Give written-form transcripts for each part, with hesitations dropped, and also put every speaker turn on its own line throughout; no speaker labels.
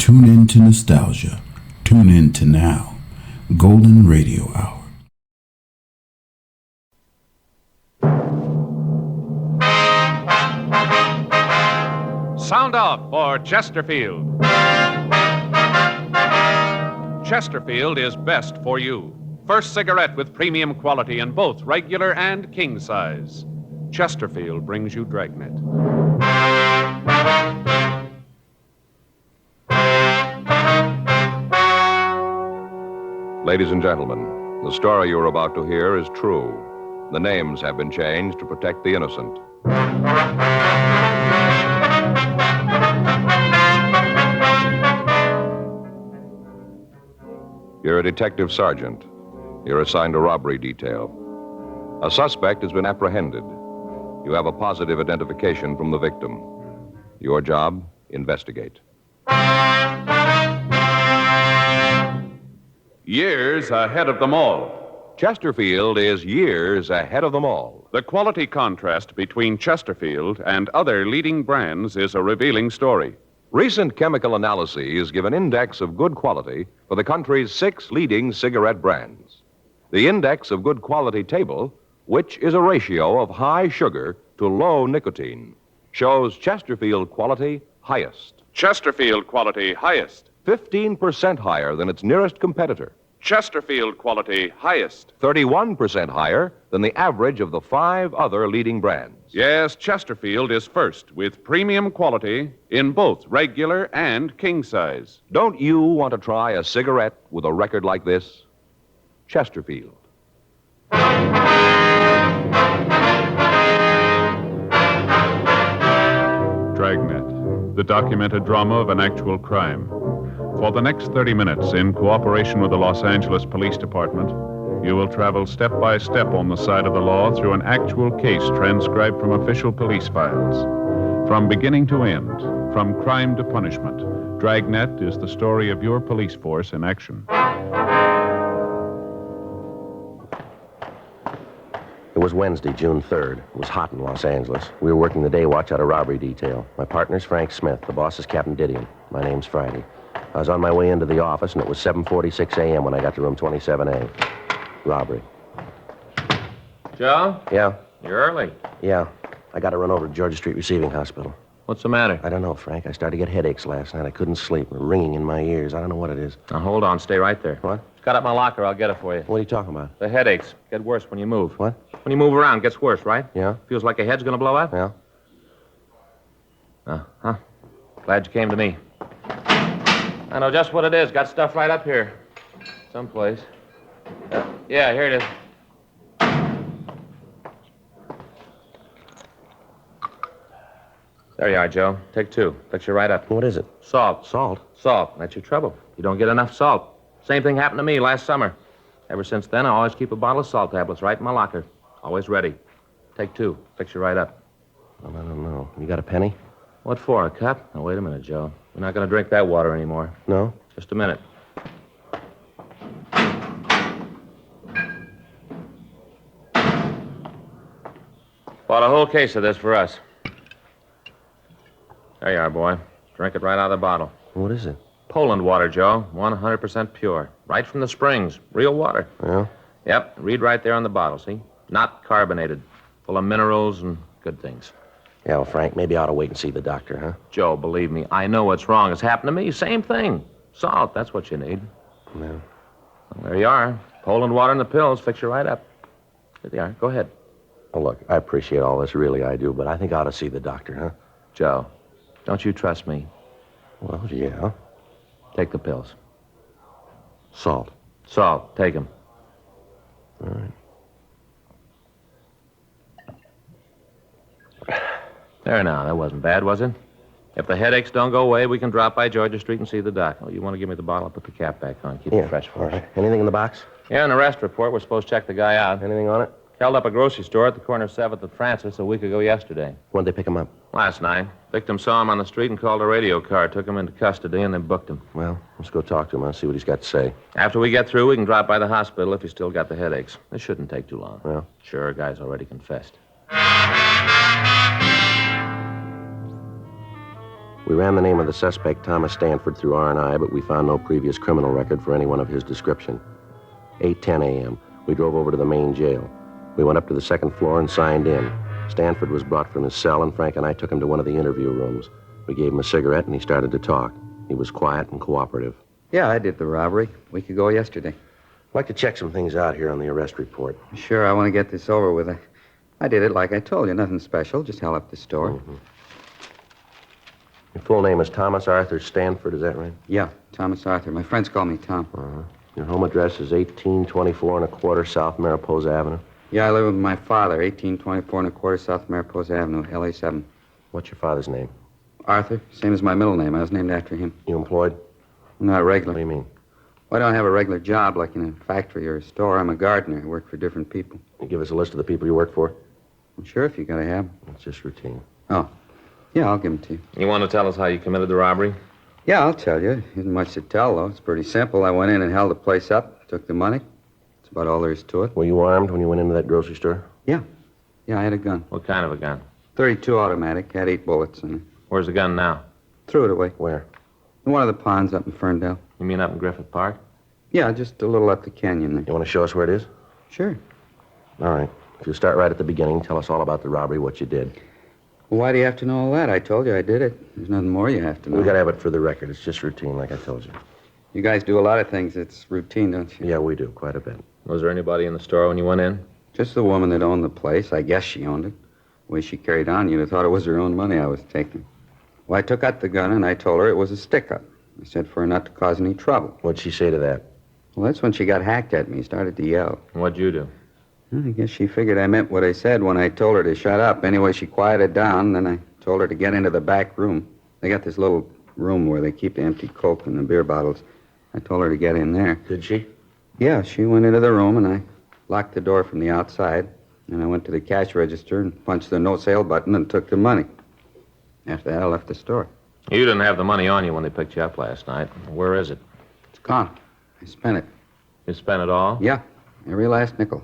Tune in to nostalgia. Tune in to now. Golden Radio Hour.
Sound off for Chesterfield. Chesterfield is best for you. First cigarette with premium quality in both regular and king size. Chesterfield brings you Dragnet.
Ladies and gentlemen, the story you're about to hear is true. The names have been changed to protect the innocent. You're a detective sergeant. You're assigned a robbery detail. A suspect has been apprehended. You have a positive identification from the victim. Your job, investigate.
Years ahead of them all.
Chesterfield is years ahead of them all.
The quality contrast between Chesterfield and other leading brands is a revealing story.
Recent chemical analyses give an index of good quality for the country's 6 leading cigarette brands. The index of good quality table, which is a ratio of high sugar to low nicotine, shows Chesterfield quality highest.
Chesterfield quality highest.
15% higher than its nearest competitor.
Chesterfield quality highest.
31% higher than the average of the 5 other leading brands.
Yes, Chesterfield is first with premium quality in both regular and king size.
Don't you want to try a cigarette with a record like this? Chesterfield.
Dragnet, the documented drama of an actual crime. For the next 30 minutes, in cooperation with the Los Angeles Police Department, you will travel step by step on the side of the law through an actual case transcribed from official police files. From beginning to end, from crime to punishment, Dragnet is the story of your police force in action.
It was Wednesday, June 3rd. It was hot in Los Angeles. We were working the day watch out of robbery detail. My partner's Frank Smith. The boss is Captain Didion. My name's Friday. I was on my way into the office, and it was 7:46 a.m. when I got to room 27A. Robbery.
Joe?
Yeah?
You're early.
Yeah. I got to run over to Georgia Street Receiving Hospital.
What's the matter?
I don't know, Frank. I started to get headaches last night. I couldn't sleep. Ringing in my ears. I don't know what it is.
Now, hold on. Stay right there.
What?
Got up my locker. I'll get it for you.
What are you talking about?
The headaches get worse when you move.
What?
When you move around, it gets worse, right?
Yeah?
Feels like your head's going to blow up?
Yeah?
Uh-huh. Glad you came to me. I know just what it is. Got stuff right up here. Someplace. Yeah, here it is. There you are, Joe. Take 2. Fix you right up.
What is it?
Salt.
Salt?
Salt. That's your trouble. You don't get enough salt. Same thing happened to me last summer. Ever since then, I always keep a bottle of salt tablets right in my locker. Always ready. Take 2. Fix you right up.
Well, I don't know. You got a penny?
What for, a cup? Now, wait a minute, Joe. We're not going to drink that water anymore.
No?
Just a minute. Bought a whole case of this for us. There you are, boy. Drink it right out of the bottle.
What is it?
Poland water, Joe. 100% pure. Right from the springs. Real water.
Yeah?
Yep. Read right there on the bottle, see? Not carbonated. Full of minerals and good things.
Yeah, well, Frank, maybe I ought to wait and see the doctor, huh?
Joe, believe me, I know what's wrong. It's happened to me. Same thing. Salt, that's what you need.
Yeah.
Well, there you are. Poland water and the pills fix you right up. There they are. Go ahead.
Oh, look, I appreciate all this, really I do, but I think I ought to see the doctor, huh?
Joe, don't you trust me?
Well, yeah.
Take the pills.
Salt.
Salt, take them.
All right.
There now, that wasn't bad, was it? If the headaches don't go away, we can drop by Georgia Street and see the doc. Oh, you want to give me the bottle? I'll put the cap back on. Keep it fresh for
all
us.
right. Anything in the box?
Yeah, in the arrest report, we're supposed to check the guy out.
Anything on it?
Held up a grocery store at the corner of 7th and Francis a week ago yesterday.
When'd they pick him up?
Last night. Victim saw him on the street and called a radio car, took him into custody, and then booked him.
Well, let's go talk to him. I'll see what he's got to say.
After we get through, we can drop by the hospital if he's still got the headaches. This shouldn't take too long.
Well?
Sure, guy's already confessed.
We ran the name of the suspect, Thomas Stanford, through R&I, but we found no previous criminal record for anyone of his description. 8:10 a.m. We drove over to the main jail. We went up to the second floor and signed in. Stanford was brought from his cell, and Frank and I took him to one of the interview rooms. We gave him a cigarette, and he started to talk. He was quiet and cooperative.
Yeah, I did the robbery a week ago yesterday.
I'd like to check some things out here on the arrest report.
Sure, I want to get this over with. I did it like I told you. Nothing special. Just held up the store.
Mm-hmm. Your full name is Thomas Arthur Stanford, is that right?
Yeah, Thomas Arthur. My friends call me Tom.
Uh-huh. Your home address is 1824 1/4 South Mariposa Avenue.
Yeah, I live with my father, 1824 1/4 South Mariposa Avenue, LA 7.
What's your father's name?
Arthur, same as my middle name. I was named after him.
You employed?
Not regular.
What do you mean?
Well, I don't have a regular job like in a factory or a store. I'm a gardener. I work for different people.
You give us a list of the people you work for?
Well, sure, if you gotta have 'em.
It's just routine.
Oh, yeah, I'll give them to you.
You want to tell us how you committed the robbery?
Yeah, I'll tell you. Isn't much to tell, though. It's pretty simple. I went in and held the place up, took the money. That's about all there is to it.
Were you armed when you went into that grocery store?
Yeah, I had a gun.
What kind of a gun?
.32 automatic. Had 8 bullets in it.
Where's the gun now?
Threw it away.
Where?
In one of the ponds up in Ferndale.
You mean up in Griffith Park?
Yeah, just a little up the canyon there.
You want to show us where it is?
Sure.
All right. If you start right at the beginning, tell us all about the robbery, what you did.
Well, why do you have to know all that? I told you I did it. There's nothing more you have to know.
We got to have it for the record. It's just routine, like I told you.
You guys do a lot of things. It's routine, don't you?
Yeah, we do, quite a bit.
Was there anybody in the store when you went in?
Just the woman that owned the place. I guess she owned it. The way she carried on, you'd have thought it was her own money I was taking. Well, I took out the gun, and I told her it was a stick-up. I said for her not to cause any trouble.
What'd she say to that?
Well, that's when she got hacked at me, started to yell.
And what'd you do?
I guess she figured I meant what I said when I told her to shut up. Anyway, she quieted down, then I told her to get into the back room. They got this little room where they keep the empty Coke and the beer bottles. I told her to get in there.
Did she?
Yeah, she went into the room, and I locked the door from the outside. And I went to the cash register and punched the no-sale button and took the money. After that, I left the store.
You didn't have the money on you when they picked you up last night. Where is it?
It's gone. I spent it.
You spent it all?
Yeah, every last nickel.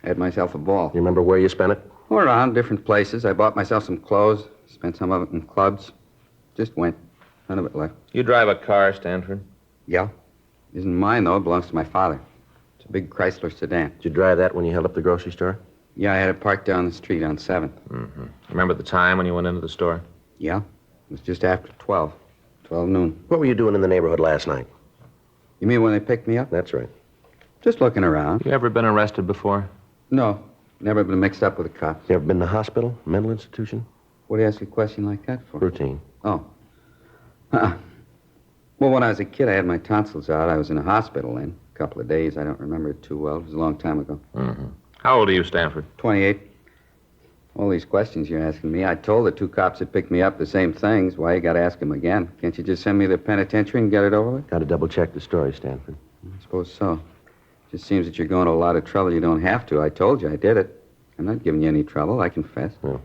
I had myself a ball.
You remember where you spent it?
All around, different places. I bought myself some clothes, spent some of it in clubs. Just went. None of it left.
You drive a car, Stanford?
Yeah. Isn't mine, though. It belongs to my father. It's a big Chrysler sedan.
Did you drive that when you held up the grocery store?
Yeah, I had it parked down the street on 7th.
Mm-hmm. Remember the time when you went into the store?
Yeah. It was just after 12. 12 noon.
What were you doing in the neighborhood last night?
You mean when they picked me up?
That's right.
Just looking around.
You ever been arrested before?
No. Never been mixed up with the cops.
You ever been to the hospital, mental institution?
What do you ask a question like that for?
Routine.
Oh. Well, when I was a kid, I had my tonsils out. I was in a hospital then. A couple of days. I don't remember it too well. It was a long time ago.
Mm-hmm. How old are you, Stanford?
28. All these questions you're asking me. I told the 2 cops that picked me up the same things. Why you got to ask them again? Can't you just send me to the penitentiary and get it over with?
Got to double-check the story, Stanford.
I suppose so. Just seems that you're going to a lot of trouble you don't have to. I told you I did it. I'm not giving you any trouble. I confess.
Yeah.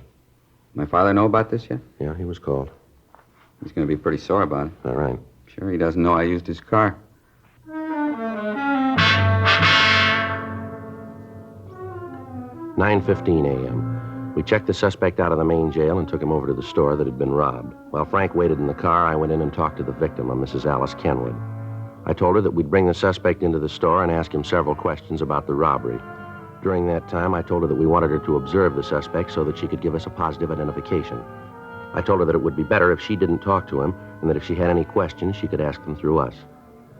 My father know about this yet?
Yeah, he was called.
He's going to be pretty sore about it.
All right.
Sure, he doesn't know I used his car.
9:15 a.m. We checked the suspect out of the main jail and took him over to the store that had been robbed. While Frank waited in the car, I went in and talked to the victim, a Mrs. Alice Kenwood. I told her that we'd bring the suspect into the store and ask him several questions about the robbery. During that time, I told her that we wanted her to observe the suspect so that she could give us a positive identification. I told her that it would be better if she didn't talk to him and that if she had any questions, she could ask them through us.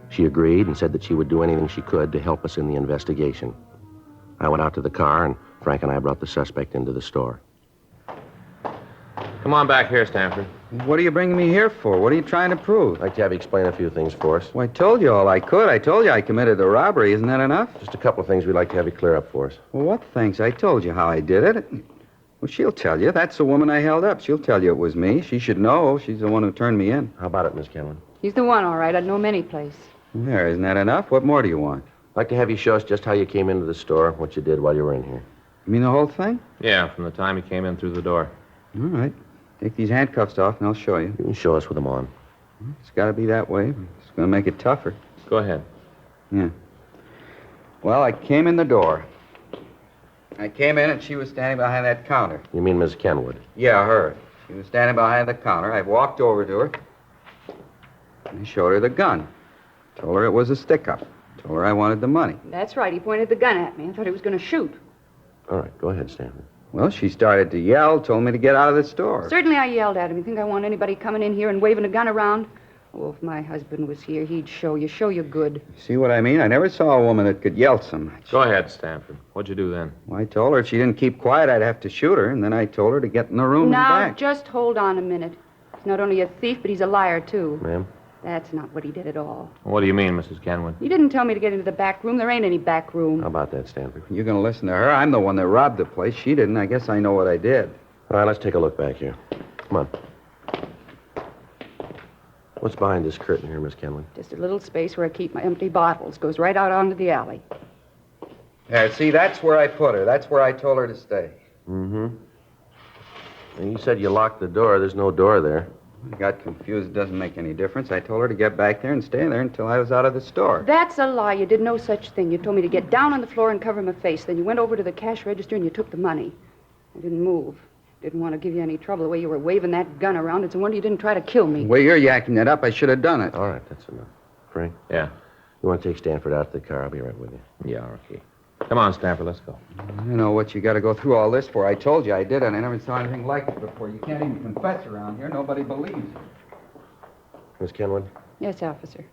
She agreed and said that she would do anything she could to help us in the investigation. I went out to the car, and Frank and I brought the suspect into the store.
Come on back here, Stanford.
What are you bringing me here for? What are you trying to prove?
I'd like to have you explain a few things for us.
Well, I told you all I could. I told you I committed the robbery. Isn't that enough?
Just a couple of things we'd like to have you clear up for us.
Well, what things? I told you how I did it. Well, she'll tell you. That's the woman I held up. She'll tell you it was me. She should know. She's the one who turned me in.
How about it, Miss Kenwood?
He's the one, all right. I'd know him any place.
There, isn't that enough? What more do you want?
I'd like to have you show us just how you came into the store, what you did while you were in here.
You mean the whole thing?
Yeah, from the time he came in through the door.
All right. Take these handcuffs off, and I'll show you.
You can show us with them on.
It's got to be that way. It's going to make it tougher.
Go ahead.
Yeah. Well, I came in the door. I came in, and she was standing behind that counter.
You mean Miss Kenwood?
Yeah, her. She was standing behind the counter. I walked over to her. And I showed her the gun. Told her it was a stick-up. Told her I wanted the money.
That's right. He pointed the gun at me. I thought he was going to shoot.
All right, go ahead, Stanford.
Well, she started to yell, told me to get out of the store.
Certainly I yelled at him. You think I want anybody coming in here and waving a gun around? Oh, if my husband was here, he'd show you good.
See what I mean? I never saw a woman that could yell so much.
Go ahead, Stanford. What'd you do then?
Well, I told her if she didn't keep quiet, I'd have to shoot her, and then I told her to get in the room
Now,
and back.
just hold on a minute. He's not only a thief, but he's a liar, too.
Ma'am?
That's not what he did at all.
What do you mean, Mrs. Kenwood?
He didn't tell me to get into the back room. There ain't any back room.
How about that, Stanford?
You're going to listen to her? I'm the one that robbed the place. She didn't. I guess I know what I did.
All right, let's take a look back here. Come on. What's behind this curtain here, Miss Kenwood?
Just a little space where I keep my empty bottles. Goes right out onto the alley.
There, see, that's where I put her. That's where I told her to stay.
Mm-hmm. And you said you locked the door. There's no door there.
I got confused. It doesn't make any difference. I told her to get back there and stay there until I was out of the store.
That's a lie. You did no such thing. You told me to get down on the floor and cover my face. Then you went over to the cash register and you took the money. I didn't move. Didn't want to give you any trouble the way you were waving that gun around. It's a wonder you didn't try to kill me.
The way you're yakking that up, I should have done it.
All right, that's enough. Frank?
Yeah.
You want to take Stanford out to the car? I'll be right with you.
Yeah, okay. Come on, Stanford, let's go.
I know what you got to go through all this for. I told you I did it. I never saw anything like it before. You can't even confess around here. Nobody believes you.
Miss Kenwood?
Yes, officer.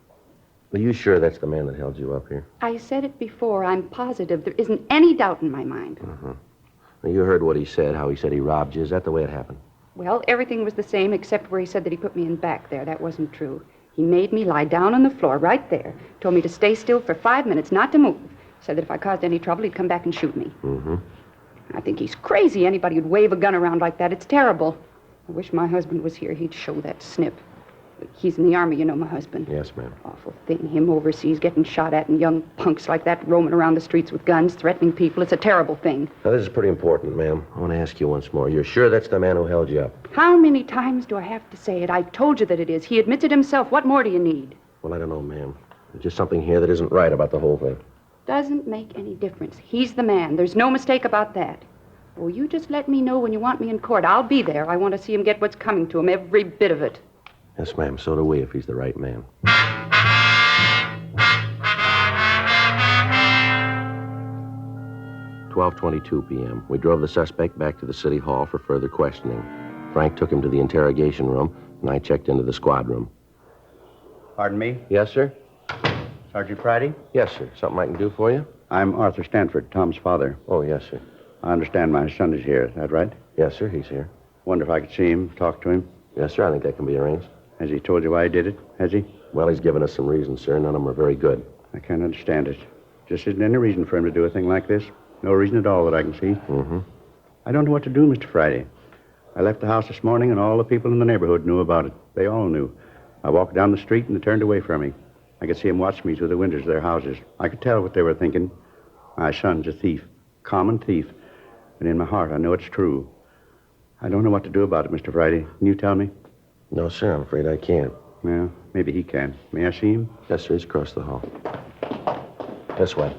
Are you sure that's the man that held you up here?
I said it before. I'm positive. There isn't any doubt in my mind.
Uh-huh. Now, you heard what he said, how he said he robbed you. Is that the way it happened?
Well, everything was the same except where he said that he put me in back there. That wasn't true. He made me lie down on the floor right there. Told me to stay still for 5 minutes, not to move. Said that if I caused any trouble, he'd come back and shoot me.
Mm-hmm.
I think he's crazy. Anybody who'd wave a gun around like that, it's terrible. I wish my husband was here. He'd show that snip. He's in the Army, you know, my husband.
Yes, ma'am.
Awful thing. Him overseas getting shot at and young punks like that roaming around the streets with guns, threatening people. It's a terrible thing.
Now, this is pretty important, ma'am. I want to ask you once more. You're sure that's the man who held you up?
How many times do I have to say it? I told you that it is. He admits it himself. What more do you need?
Well, I don't know, ma'am. There's just something here that isn't right about the whole thing.
Doesn't make any difference. He's the man. There's no mistake about that. Oh, you just let me know when you want me in court. I'll be there. I want to see him get what's coming to him, every bit of it.
Yes, ma'am. So do we, if he's the right man. 12:22 p.m. We drove the suspect back to the city hall for further questioning. Frank took him to the interrogation room, and I checked into the squad room.
Pardon me?
Yes, sir?
Sergeant Friday?
Yes, sir. Something I can do for you?
I'm Arthur Stanford, Tom's father.
Oh, yes, sir.
I understand my son is here. Is that right?
Yes, sir. He's here.
Wonder if I could see him, talk to him.
Yes, sir. I think that can be arranged.
Has he told you why he did it? Has he?
Well, he's given us some reasons, sir. None of them are very good.
I can't understand it. Just isn't any reason for him to do a thing like this. No reason at all that I can see.
Mm-hmm.
I don't know what to do, Mr. Friday. I left the house this morning, and all the people in the neighborhood knew about it. They all knew. I walked down the street, and they turned away from me. I could see them watch me through the windows of their houses. I could tell what they were thinking. My son's a thief. Common thief. And in my heart, I know it's true. I don't know what to do about it, Mr. Friday. Can you tell me?
No, sir. I'm afraid I can't.
Well, maybe he can. May I see him?
Yes, sir. He's across the hall. This way.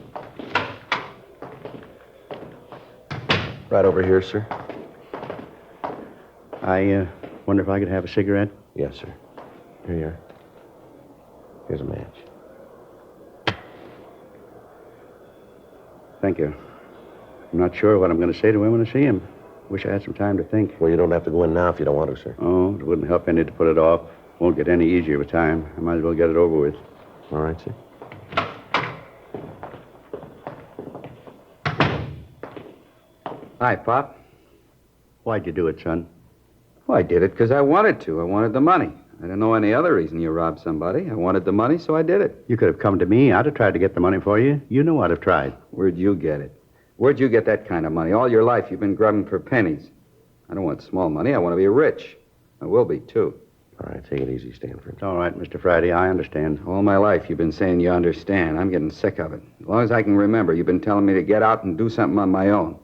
Right over here, sir.
I wonder if I could have a cigarette?
Yes, sir. Here you are. Here's a match.
Thank you. I'm not sure what I'm going to say to him when I see him. Wish I had some time to think.
Well, you don't have to go in now if you don't want to, sir.
Oh, it wouldn't help any to put it off. Won't get any easier with time. I might as well get it over with.
All right, sir.
Hi, Pop.
Why'd you do it, son?
Well, I did it because I wanted to. I wanted the money. I didn't know any other reason you robbed somebody. I wanted the money, so I did it.
You could have come to me. I'd have tried to get the money for you. You know I'd have tried.
Where'd you get it? Where'd you get that kind of money? All your life you've been grubbing for pennies. I don't want small money. I want to be rich. I will be, too.
All right, take it easy, Stanford.
It's all right, Mr. Friday. I understand.
All my life you've been saying you understand. I'm getting sick of it. As long as I can remember, you've been telling me to get out and do something on my own.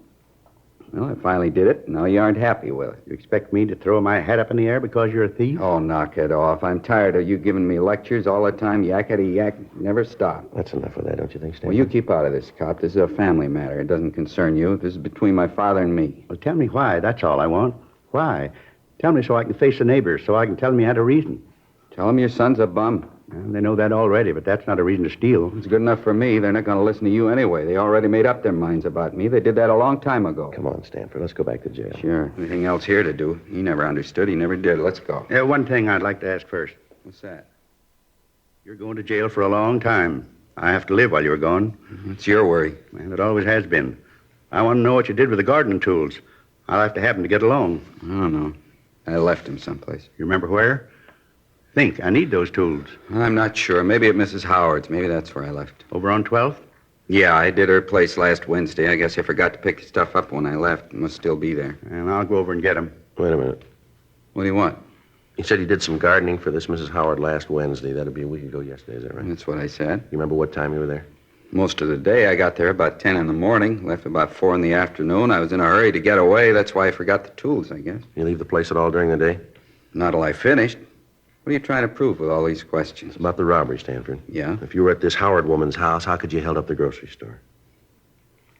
Well, I finally did it. Now you aren't happy with it.
You expect me to throw my head up in the air because you're a thief?
Oh, knock it off. I'm tired of you giving me lectures all the time. Yakety yak. Never stop.
That's enough of that, don't you think, Stanford?
Well, you keep out of this, cop. This is a family matter. It doesn't concern you. This is between my father and me.
Well, tell me why. That's all I want. Why? Tell me so I can face the neighbors, so I can tell them you had a reason.
Tell them your son's a bum.
Well, they know that already, but that's not a reason to steal.
It's good enough for me. They're not going to listen to you anyway. They already made up their minds about me. They did that a long time ago.
Come on, Stanford. Let's go back to jail.
Sure. Anything else here to do? He never understood. He never did. Let's go.
One thing I'd like to ask first.
What's that?
You're going to jail for a long time. I have to live while you're gone.
It's your worry.
And it always has been. I want to know what you did with the gardening tools. I'll have to have them to get along.
I don't know. I left him someplace.
You remember where? Think. I need those tools.
I'm not sure. Maybe at Mrs. Howard's. Maybe that's where I left.
Over on 12th?
Yeah, I did her place last Wednesday. I guess I forgot to pick the stuff up when I left. It must still be there.
And I'll go over and get them.
Wait a minute.
What do you want?
You said you did some gardening for this Mrs. Howard last Wednesday. That'd be a week ago yesterday, is that right?
That's what I said.
You remember what time you were there?
Most of the day. I got there about 10 in the morning, left about 4 in the afternoon. I was in a hurry to get away. That's why I forgot the tools, I guess.
You leave the place at all during the day?
Not till I finished. What are you trying to prove with all these questions?
It's about the robbery, Stanford.
Yeah?
If you were at this Howard woman's house, how could you held up the grocery store?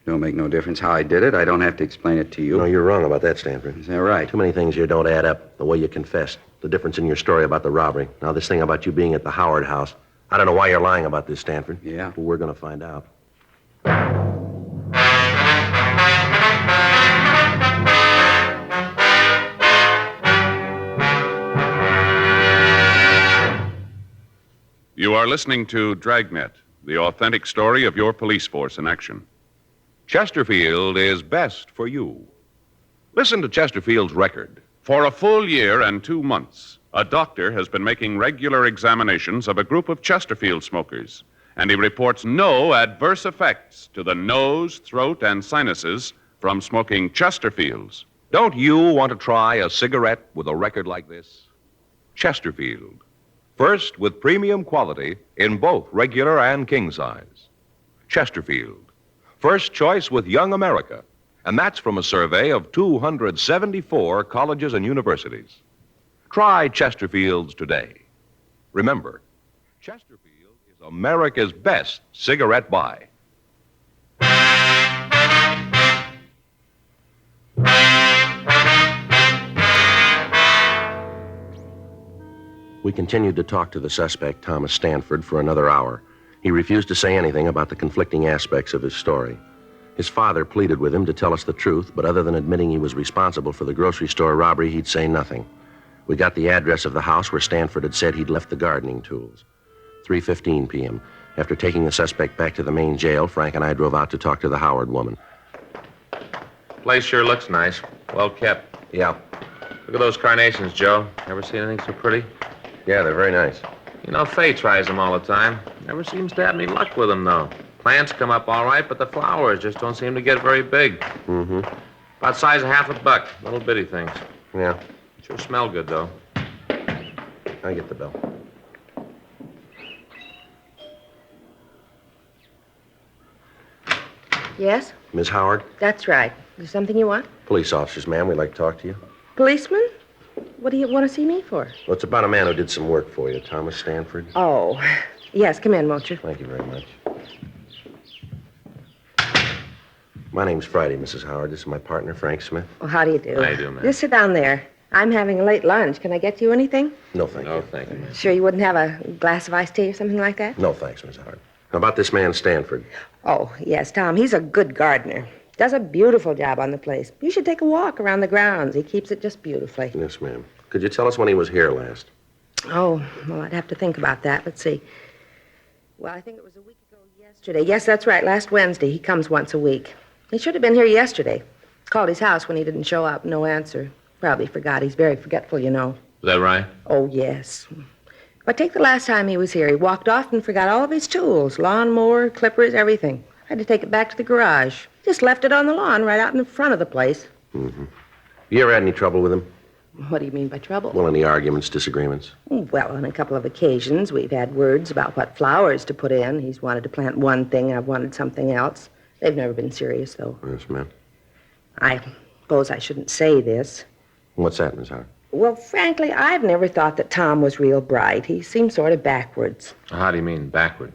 Don't make no difference how I did it. I don't have to explain it to you.
No, you're wrong about that, Stanford.
Is that right?
Too many things here don't add up. The way you confessed, the difference in your story about the robbery. Now, this thing about you being at the Howard house. I don't know why you're lying about this, Stanford.
Yeah?
But we're going to find out.
You are listening to Dragnet, the authentic story of your police force in action.
Chesterfield is best for you. Listen to Chesterfield's record.
For a full year and 2 months, a doctor has been making regular examinations of a group of Chesterfield smokers, and he reports no adverse effects to the nose, throat, and sinuses from smoking Chesterfields.
Don't you want to try a cigarette with a record like this? Chesterfield. First with premium quality in both regular and king size. Chesterfield. First choice with Young America. And that's from a survey of 274 colleges and universities. Try Chesterfields today. Remember, Chesterfield is America's best cigarette buy.
We continued to talk to the suspect, Thomas Stanford, for another hour. He refused to say anything about the conflicting aspects of his story. His father pleaded with him to tell us the truth, but other than admitting he was responsible for the grocery store robbery, he'd say nothing. We got the address of the house where Stanford had said he'd left the gardening tools. 3:15 p.m. After taking the suspect back to the main jail, Frank and I drove out to talk to the Howard woman.
Place sure looks nice. Well kept.
Yeah.
Look at those carnations, Joe. Ever seen anything so pretty?
Yeah, they're very nice.
You know, Faye tries them all the time. Never seems to have any luck with them, though. Plants come up all right, but the flowers just don't seem to get very big.
Mm-hmm.
About size of $50. Little bitty things.
Yeah.
Sure smell good, though.
I get the bill.
Yes?
Miss Howard?
That's right. Is there something you want?
Police officers, ma'am. We'd like to talk to you.
Policeman? What do you want to see me for?
Well, it's about a man who did some work for you, Thomas Stanford.
Oh. Yes, come in, won't you?
Thank you very much. My name's Friday, Mrs. Howard. This is my partner, Frank Smith.
Well, how do you do?
How do you do, ma'am?
Just sit down there. I'm having a late lunch. Can I get you anything?
No, thank you.
No, thank you, ma'am.
Sure you wouldn't have a glass of iced tea or something like that?
No, thanks, Miss Howard. How about this man, Stanford?
Oh, yes, Tom. He's a good gardener. Does a beautiful job on the place. You should take a walk around the grounds. He keeps it just beautifully.
Yes, ma'am. Could you tell us when he was here last?
Oh, well, I'd have to think about that. Let's see. Well, I think it was a week ago yesterday. Yes, that's right, last Wednesday. He comes once a week. He should have been here yesterday. Called his house when he didn't show up. No answer. Probably forgot. He's very forgetful, you know.
Is that right?
Oh, yes. But take the last time he was here. He walked off and forgot all of his tools. Lawnmower, clippers, everything. Had to take it back to the garage. Just left it on the lawn right out in the front of the place.
Mm-hmm. You ever had any trouble with him?
What do you mean by trouble?
Well, any arguments, disagreements?
Well, on a couple of occasions, we've had words about what flowers to put in. He's wanted to plant one thing, I've wanted something else. They've never been serious, though.
Yes, ma'am.
I suppose I shouldn't say this.
What's that, Miss Howard?
Well, frankly, I've never thought that Tom was real bright. He seemed sort of backwards.
How do you mean, backward?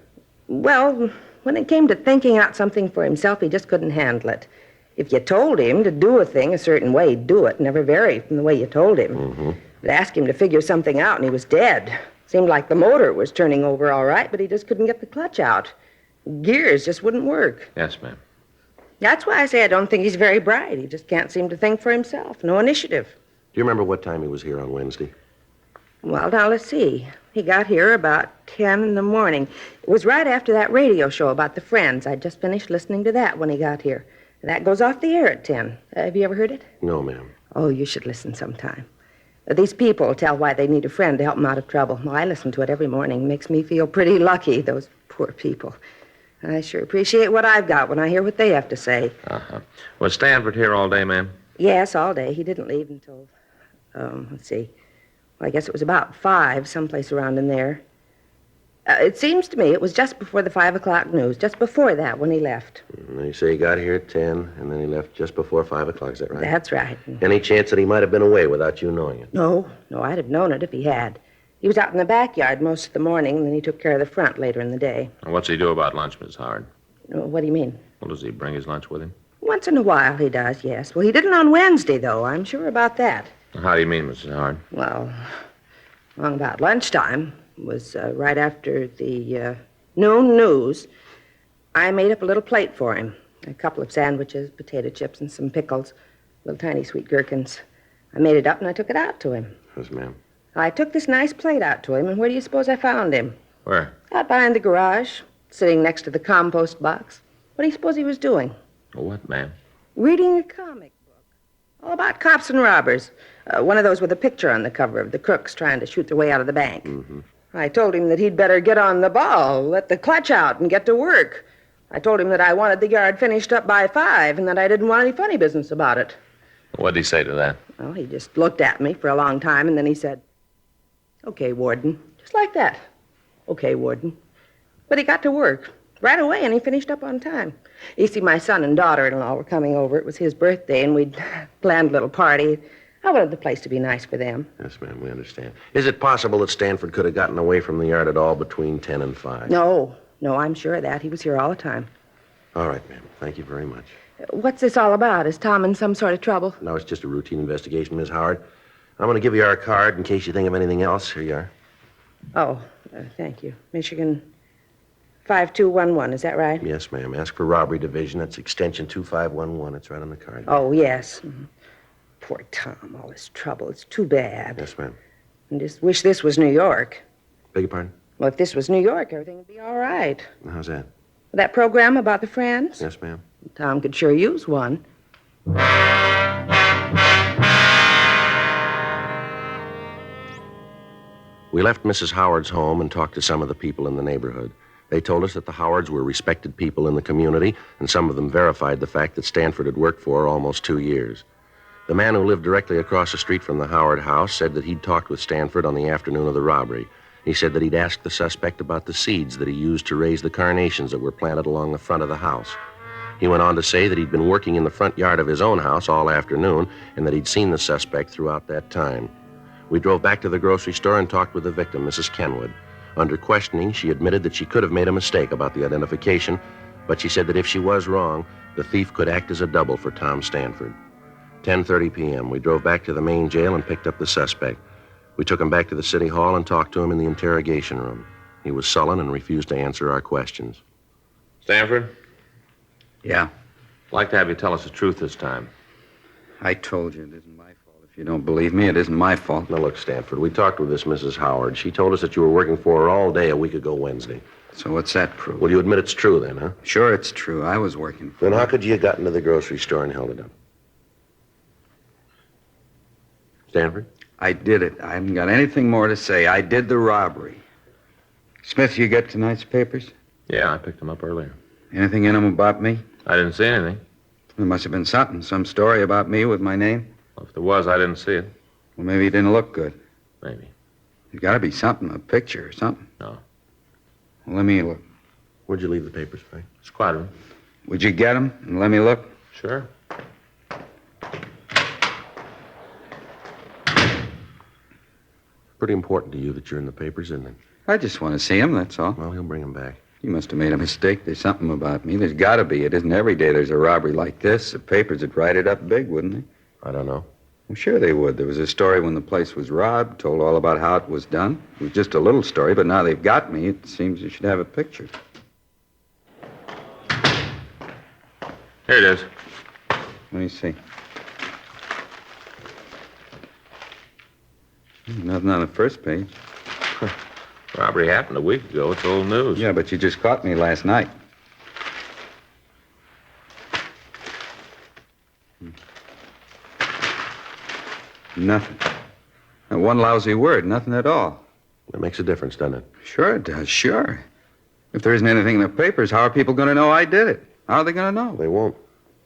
Well, when it came to thinking out something for himself, he just couldn't handle it.
If you told him to do a thing a certain way, he'd do it, never vary from the way you told him.
Mm-hmm.
You'd ask him to figure something out, and he was dead. Seemed like the motor was turning over all right, but he just couldn't get the clutch out. Gears just wouldn't work.
Yes, ma'am.
That's why I say I don't think he's very bright. He just can't seem to think for himself. No initiative.
Do you remember what time he was here on Wednesday?
Well, now, let's see. He got here about 10 in the morning. It was right after that radio show about the Friends. I'd just finished listening to that when he got here. That goes off the air at 10. Have you ever heard it?
No, ma'am.
Oh, you should listen sometime. These people tell why they need a friend to help them out of trouble. Well, I listen to it every morning. Makes me feel pretty lucky, those poor people. I sure appreciate what I've got when I hear what they have to say.
Uh-huh. Was Stanford here all day, ma'am?
Yes, all day. He didn't leave until, let's see. Well, I guess it was about 5, someplace around in there. It seems to me it was just before the 5 o'clock news, just before that when he left.
And you say he got here at 10, and then he left just before 5 o'clock, is that right?
That's right.
Any chance that he might have been away without you knowing it?
No, I'd have known it if he had. He was out in the backyard most of the morning, and then he took care of the front later in the day.
And what's he do about lunch, Miss Howard?
What do you mean?
Well, does he bring his lunch with him?
Once in a while he does, yes. Well, he didn't on Wednesday, though. I'm sure about that.
How do you mean, Mrs. Howard?
Well, along about lunchtime, it was right after the noon news, I made up a little plate for him. A couple of sandwiches, potato chips, and some pickles, little tiny sweet gherkins. I made it up and I took it out to him.
Yes, ma'am.
I took this nice plate out to him, and where do you suppose I found him?
Where?
Out behind the garage, sitting next to the compost box. What do you suppose he was doing?
What, ma'am?
Reading a comic book. All about cops and robbers. One of those with a picture on the cover of the crooks trying to shoot their way out of the bank.
Mm-hmm.
I told him that he'd better get on the ball, let the clutch out, and get to work. I told him that I wanted the yard finished up by 5, and that I didn't want any funny business about it.
What'd he say to that?
Well, he just looked at me for a long time, and then he said, "Okay, Warden." Just like that. "Okay, Warden." But he got to work right away, and he finished up on time. You see, my son and daughter-in-law were coming over. It was his birthday, and we'd planned a little party. I wanted the place to be nice for them.
Yes, ma'am, we understand. Is it possible that Stanford could have gotten away from the yard at all between 10 and 5?
No, I'm sure of that. He was here all the time.
All right, ma'am. Thank you very much.
What's this all about? Is Tom in some sort of trouble?
No, it's just a routine investigation, Miss Howard. I'm going to give you our card in case you think of anything else. Here you are.
Oh, thank you. Michigan 5211, is that right?
Yes, ma'am. Ask for robbery division. That's extension 2511. It's right on the card.
Oh, yes. Poor Tom, all this trouble. It's too bad.
Yes, ma'am.
I just wish this was New York.
Beg your pardon?
Well, if this was New York, everything would be all right.
How's that?
That program about the Friends?
Yes, ma'am.
Tom could sure use one.
We left Mrs. Howard's home and talked to some of the people in the neighborhood. They told us that the Howards were respected people in the community, and some of them verified the fact that Stanford had worked for almost 2 years. The man who lived directly across the street from the Howard house said that he'd talked with Stanford on the afternoon of the robbery. He said that he'd asked the suspect about the seeds that he used to raise the carnations that were planted along the front of the house. He went on to say that he'd been working in the front yard of his own house all afternoon and that he'd seen the suspect throughout that time. We drove back to the grocery store and talked with the victim, Mrs. Kenwood. Under questioning, she admitted that she could have made a mistake about the identification, but she said that if she was wrong, the thief could act as a double for Tom Stanford. 10:30 p.m., we drove back to the main jail and picked up the suspect. We took him back to the city hall and talked to him in the interrogation room. He was sullen and refused to answer our questions.
Stanford?
Yeah,
I'd like to have you tell us the truth this time.
I told you it isn't my fault. If you don't believe me, it isn't my fault.
Now, look, Stanford, we talked with this Mrs. Howard. She told us that you were working for her all day a week ago Wednesday.
So what's that prove?
Well, you admit it's true then, huh?
Sure, it's true. I was working for
Then
her.
how could you have gotten to the grocery store and held it up? Stanford?
I did it. I haven't got anything more to say. I did the robbery. Smith, you get tonight's papers?
Yeah, I picked them up earlier.
Anything in them about me?
I didn't see anything.
There must have been something. Some story about me with my name.
Well, if there was, I didn't see it.
Well, maybe it didn't look good.
Maybe.
There's got to be something, a picture or something.
No.
Well, let me look.
Where'd you leave the papers, Frank?
Squad room.
Would you get them and let me look?
Sure.
Pretty important to you that you're in the papers, isn't it?
I just want to see them, that's all.
Well, he'll bring them back.
You must have made a mistake. There's something about me. There's got to be. It isn't every day there's a robbery like this. The papers would write it up big, wouldn't they?
I don't know.
Well, sure they would. There was a story when the place was robbed, told all about how it was done. It was just a little story, but now they've got me. It seems you should have a picture.
Here it is.
Let me see. Nothing on the first page.
Robbery happened a week ago. It's old news.
Yeah, but you just caught me last night. Nothing. Not one lousy word, nothing at all.
That makes a difference, doesn't it?
Sure it does, sure. If there isn't anything in the papers, how are people going to know I did it? How are they going to know?
They won't.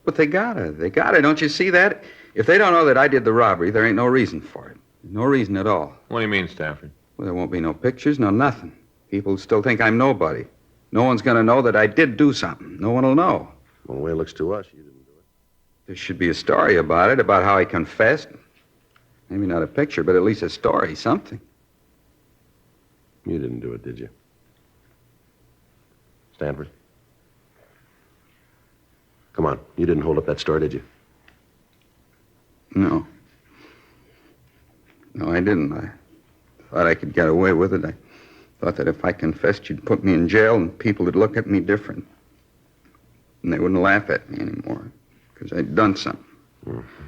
But they gotta. Don't you see that? If they don't know that I did the robbery, there ain't no reason for it. No reason at all.
What do you mean, Stanford?
Well, there won't be no pictures, no nothing. People still think I'm nobody. No one's going to know that I did do something. No one will know.
Well, the way it looks to us, you didn't do it.
There should be a story about it, about how I confessed. Maybe not a picture, but at least a story, something.
You didn't do it, did you? Stanford? Come on. You didn't hold up that store, did you?
No. No, I didn't. I thought I could get away with it. I thought that if I confessed, you'd put me in jail and people would look at me different. And they wouldn't laugh at me anymore because I'd done something. Mm-hmm.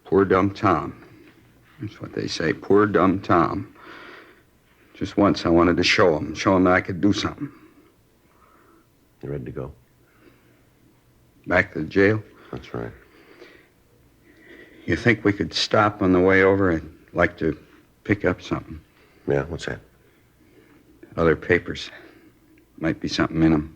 Poor dumb Tom. That's what they say, poor dumb Tom. Just once I wanted to show him that I could do something.
You ready to go?
Back to the jail?
That's right.
You think we could stop on the way over? I'd like to pick up something.
Yeah, what's that?
Other papers. Might be something in them.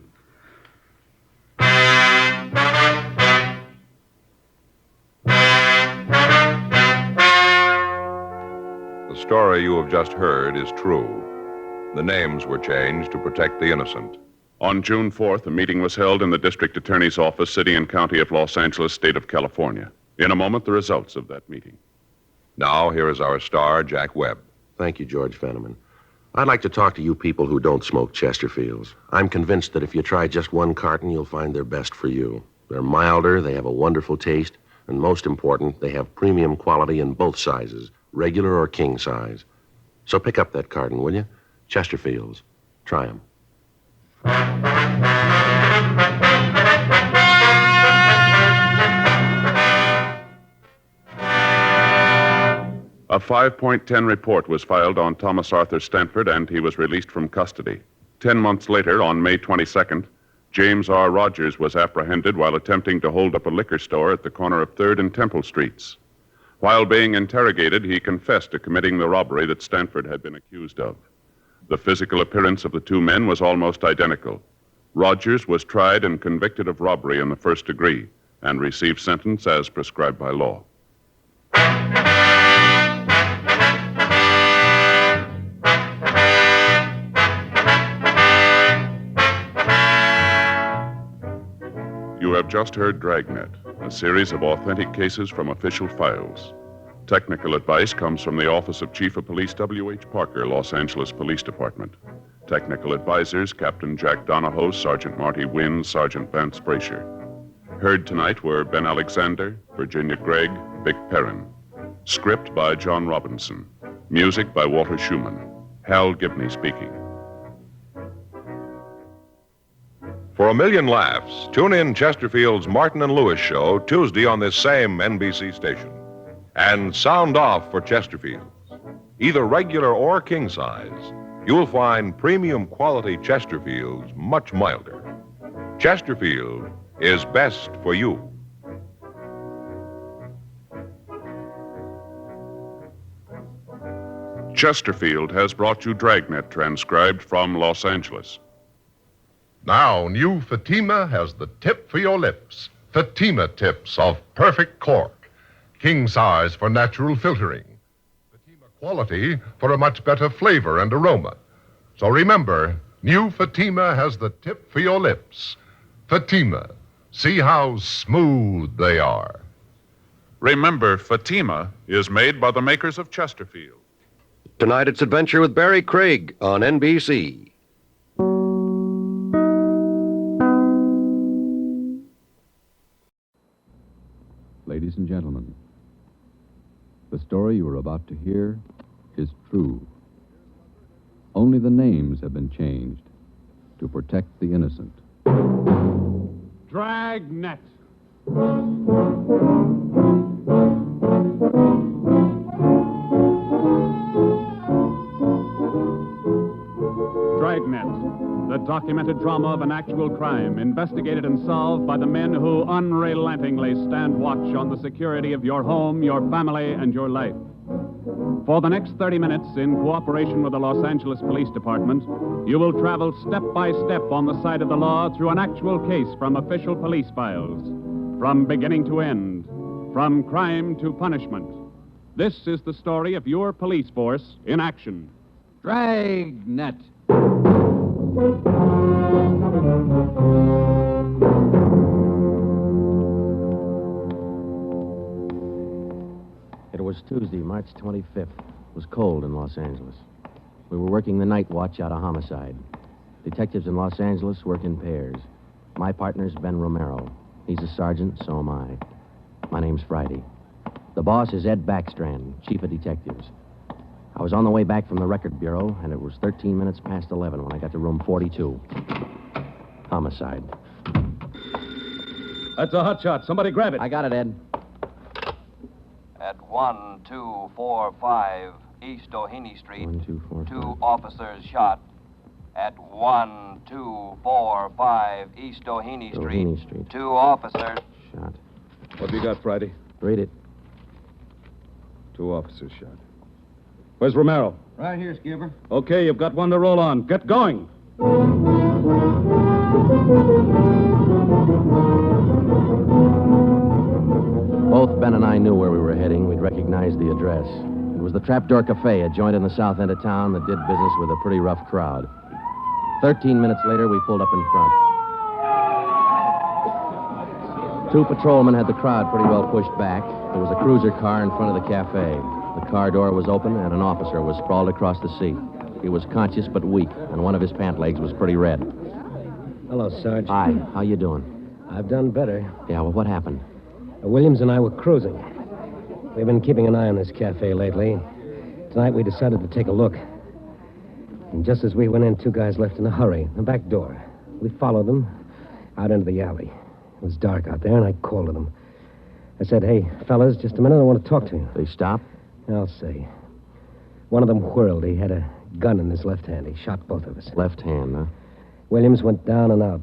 The story you have just heard is true. The names were changed to protect the innocent.
On June 4th, a meeting was held in the district attorney's office, city and county of Los Angeles, state of California. In a moment, the results of that meeting.
Now, here is our star, Jack Webb.
Thank you, George Fenneman. I'd like to talk to you people who don't smoke Chesterfields. I'm convinced that if you try just one carton, you'll find they're best for you. They're milder, they have a wonderful taste, and most important, they have premium quality in both sizes, regular or king size. So pick up that carton, will you? Chesterfields. Try them.
A 5.10 report was filed on Thomas Arthur Stanford, and he was released from custody. 10 months later, on May 22nd, James R. Rogers was apprehended while attempting to hold up a liquor store at the corner of 3rd and Temple Streets. While being interrogated, he confessed to committing the robbery that Stanford had been accused of. The physical appearance of the two men was almost identical. Rogers was tried and convicted of robbery in the first degree and received sentence as prescribed by law. You have just heard Dragnet, a series of authentic cases from official files. Technical advice comes from the Office of Chief of Police W.H. Parker, Los Angeles Police Department. Technical advisors, Captain Jack Donahoe, Sergeant Marty Wynn, Sergeant Vance Brasher. Heard tonight were Ben Alexander, Virginia Gregg, Vic Perrin. Script by John Robinson. Music by Walter Schumann. Hal Gibney speaking.
For a million laughs, tune in Chesterfield's Martin and Lewis show Tuesday on this same NBC station. And sound off for Chesterfields. Either regular or king size, you'll find premium quality Chesterfields much milder. Chesterfield is best for you.
Chesterfield has brought you Dragnet, transcribed from Los Angeles.
Now, new Fatima has the tip for your lips. Fatima tips of perfect cork. King size for natural filtering. Fatima quality for a much better flavor and aroma. So remember, new Fatima has the tip for your lips. Fatima. See how smooth they are.
Remember, Fatima is made by the makers of Chesterfield.
Tonight it's Adventure with Barry Craig on NBC.
Ladies and gentlemen, the story you are about to hear is true. Only the names have been changed to protect the innocent.
Dragnet. Dragnet, the documented drama of an actual crime, investigated and solved by the men who unrelentingly stand watch on the security of your home, your family, and your life. For the next 30 minutes, in cooperation with the Los Angeles Police Department, you will travel step by step on the side of the law through an actual case from official police files, from beginning to end, from crime to punishment. This is the story of your police force in action.
Dragnet.
It was Tuesday, March 25th. It was cold in Los Angeles. We were working the night watch out of homicide. Detectives in Los Angeles work in pairs. My partner's Ben Romero. He's a sergeant, so am I. My name's Friday. The boss is Ed Backstrand, chief of detectives. I was on the way back from the record bureau, and it was 13 minutes past 11 when I got to room 42. Homicide.
That's a hot shot. Somebody grab it.
I got it, Ed.
At 1245 East Doheny Street,
1, 2, 4,
2 officers shot. At 1245 East Doheny Street, 2 officers
shot.
What have you got, Friday?
Read it.
2 officers shot. Where's Romero?
Right here, Skipper.
Okay, you've got one to roll on. Get going.
Both Ben and I knew where we were heading. We'd recognized the address. It was the Trapdoor Cafe, a joint in the south end of town that did business with a pretty rough crowd. 13 minutes later, we pulled up in front. 2 patrolmen had the crowd pretty well pushed back. There was a cruiser car in front of the cafe. The car door was open, and an officer was sprawled across the seat. He was conscious but weak, and one of his pant legs was pretty red.
Hello, Sarge.
Hi, how you doing?
I've done better.
Yeah, well, what happened?
Williams and I were cruising. We've been keeping an eye on this cafe lately. Tonight we decided to take a look. And just as we went in, 2 guys left in a hurry, the back door. We followed them out into the alley. It was dark out there, and I called to them. I said, "Hey, fellas, just a minute, I want to talk to you."
They stopped?
I'll say. One of them whirled. He had a gun in his left hand. He shot both of us.
Left hand, huh?
Williams went down and out.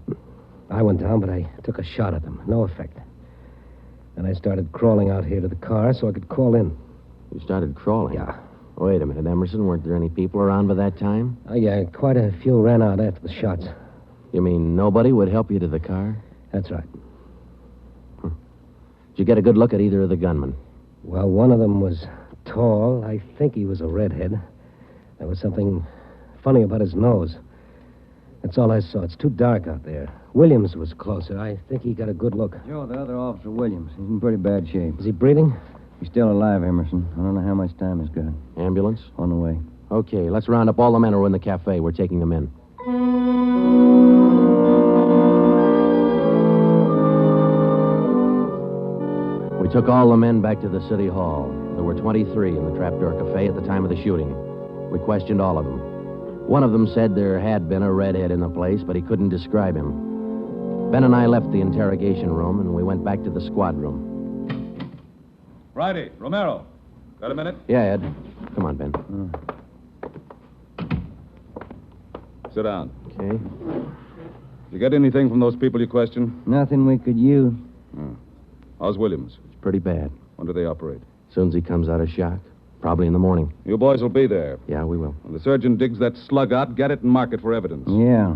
I went down, but I took a shot at them. No effect. And I started crawling out here to the car so I could call in.
You started crawling?
Yeah.
Wait a minute, Emerson. Weren't there any people around by that time?
Oh, yeah, quite a few ran out after the shots.
You mean nobody would help you to the car?
That's right.
Did you get a good look at either of the gunmen?
Well, one of them was tall. I think he was a redhead. There was something funny about his nose. That's all I saw. It's too dark out there. Williams was closer. I think he got a good look.
Joe, the other officer, Williams. He's in pretty bad shape.
Is he breathing?
He's still alive, Emerson. I don't know how much time he's got.
Ambulance?
On the way.
Okay, let's round up all the men who are in the cafe. We're taking them in. We took all the men back to the city hall. There were 23 in the Trapdoor Cafe at the time of the shooting. We questioned all of them. One of them said there had been a redhead in the place, but he couldn't describe him. Ben and I left the interrogation room, and we went back to the squad room.
Friday, Romero. Got a minute?
Yeah, Ed. Come on, Ben.
Sit down.
Okay.
You get anything from those people you questioned?
Nothing we could use.
How's Williams?
It's pretty bad.
When do they operate?
As soon as he comes out of shock. Probably in the morning.
You boys will be there.
Yeah, we will.
When the surgeon digs that slug out, get it and mark it for evidence.
Yeah.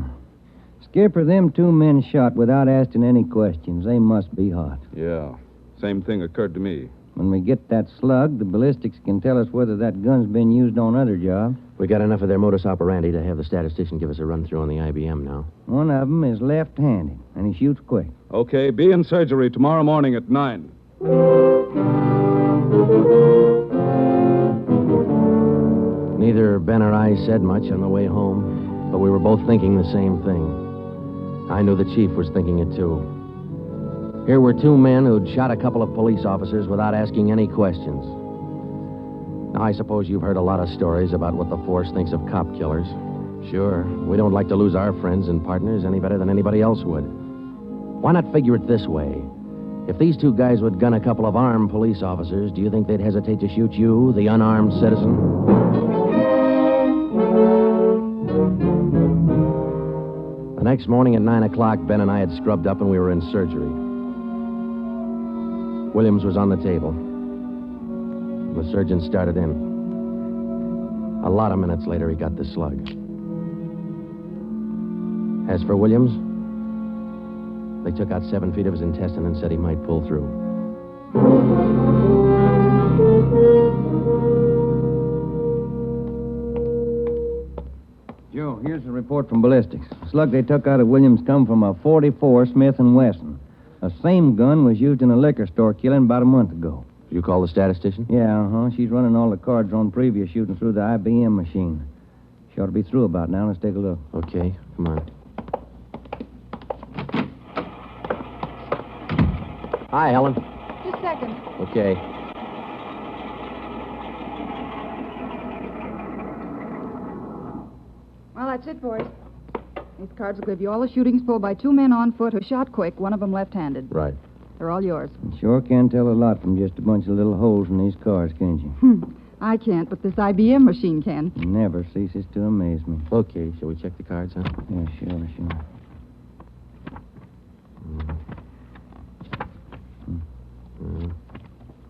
Skipper, them 2 men shot without asking any questions. They must be hot.
Yeah. Same thing occurred to me.
When we get that slug, the ballistics can tell us whether that gun's been used on other jobs.
We got enough of their modus operandi to have the statistician give us a run-through on the IBM now.
One of them is left-handed, and he shoots quick.
Okay, be in surgery tomorrow morning at 9.
Neither Ben or I said much on the way home, but we were both thinking the same thing. I knew the chief was thinking it, too.
Here were two men who'd shot a couple of police officers without asking any questions. Now, I suppose you've heard a lot of stories about what the force thinks of cop killers. Sure, we don't like to lose our friends and partners any better than anybody else would. Why not figure it this way? If these two guys would gun a couple of armed police officers, do you think they'd hesitate to shoot you, the unarmed citizen? The next morning at 9 o'clock, Ben and I had scrubbed up and we were in surgery. Williams was on the table. The surgeon started in. A lot of minutes later, he got the slug. As for Williams, they took out 7 feet of his intestine and said he might pull through.
Joe, here's a report from ballistics. The slug they took out of Williams come from a .44 Smith & Wesson. The same gun was used in a liquor store killing about a month ago.
You call the statistician?
Yeah, She's running all the cards on previous shooting through the IBM machine. She ought to be through about now. Let's take a look.
Okay, come on. Hi, Helen.
Just a second.
Okay.
Well, that's it, boys. These cards will give you all the shootings pulled by 2 men on foot who shot quick, one of them left-handed.
Right.
They're all yours.
You sure can tell a lot from just a bunch of little holes in these cards, can't you?
I can't, but this IBM machine can.
It never ceases to amaze me.
Okay, shall we check the cards, huh?
Yeah, sure.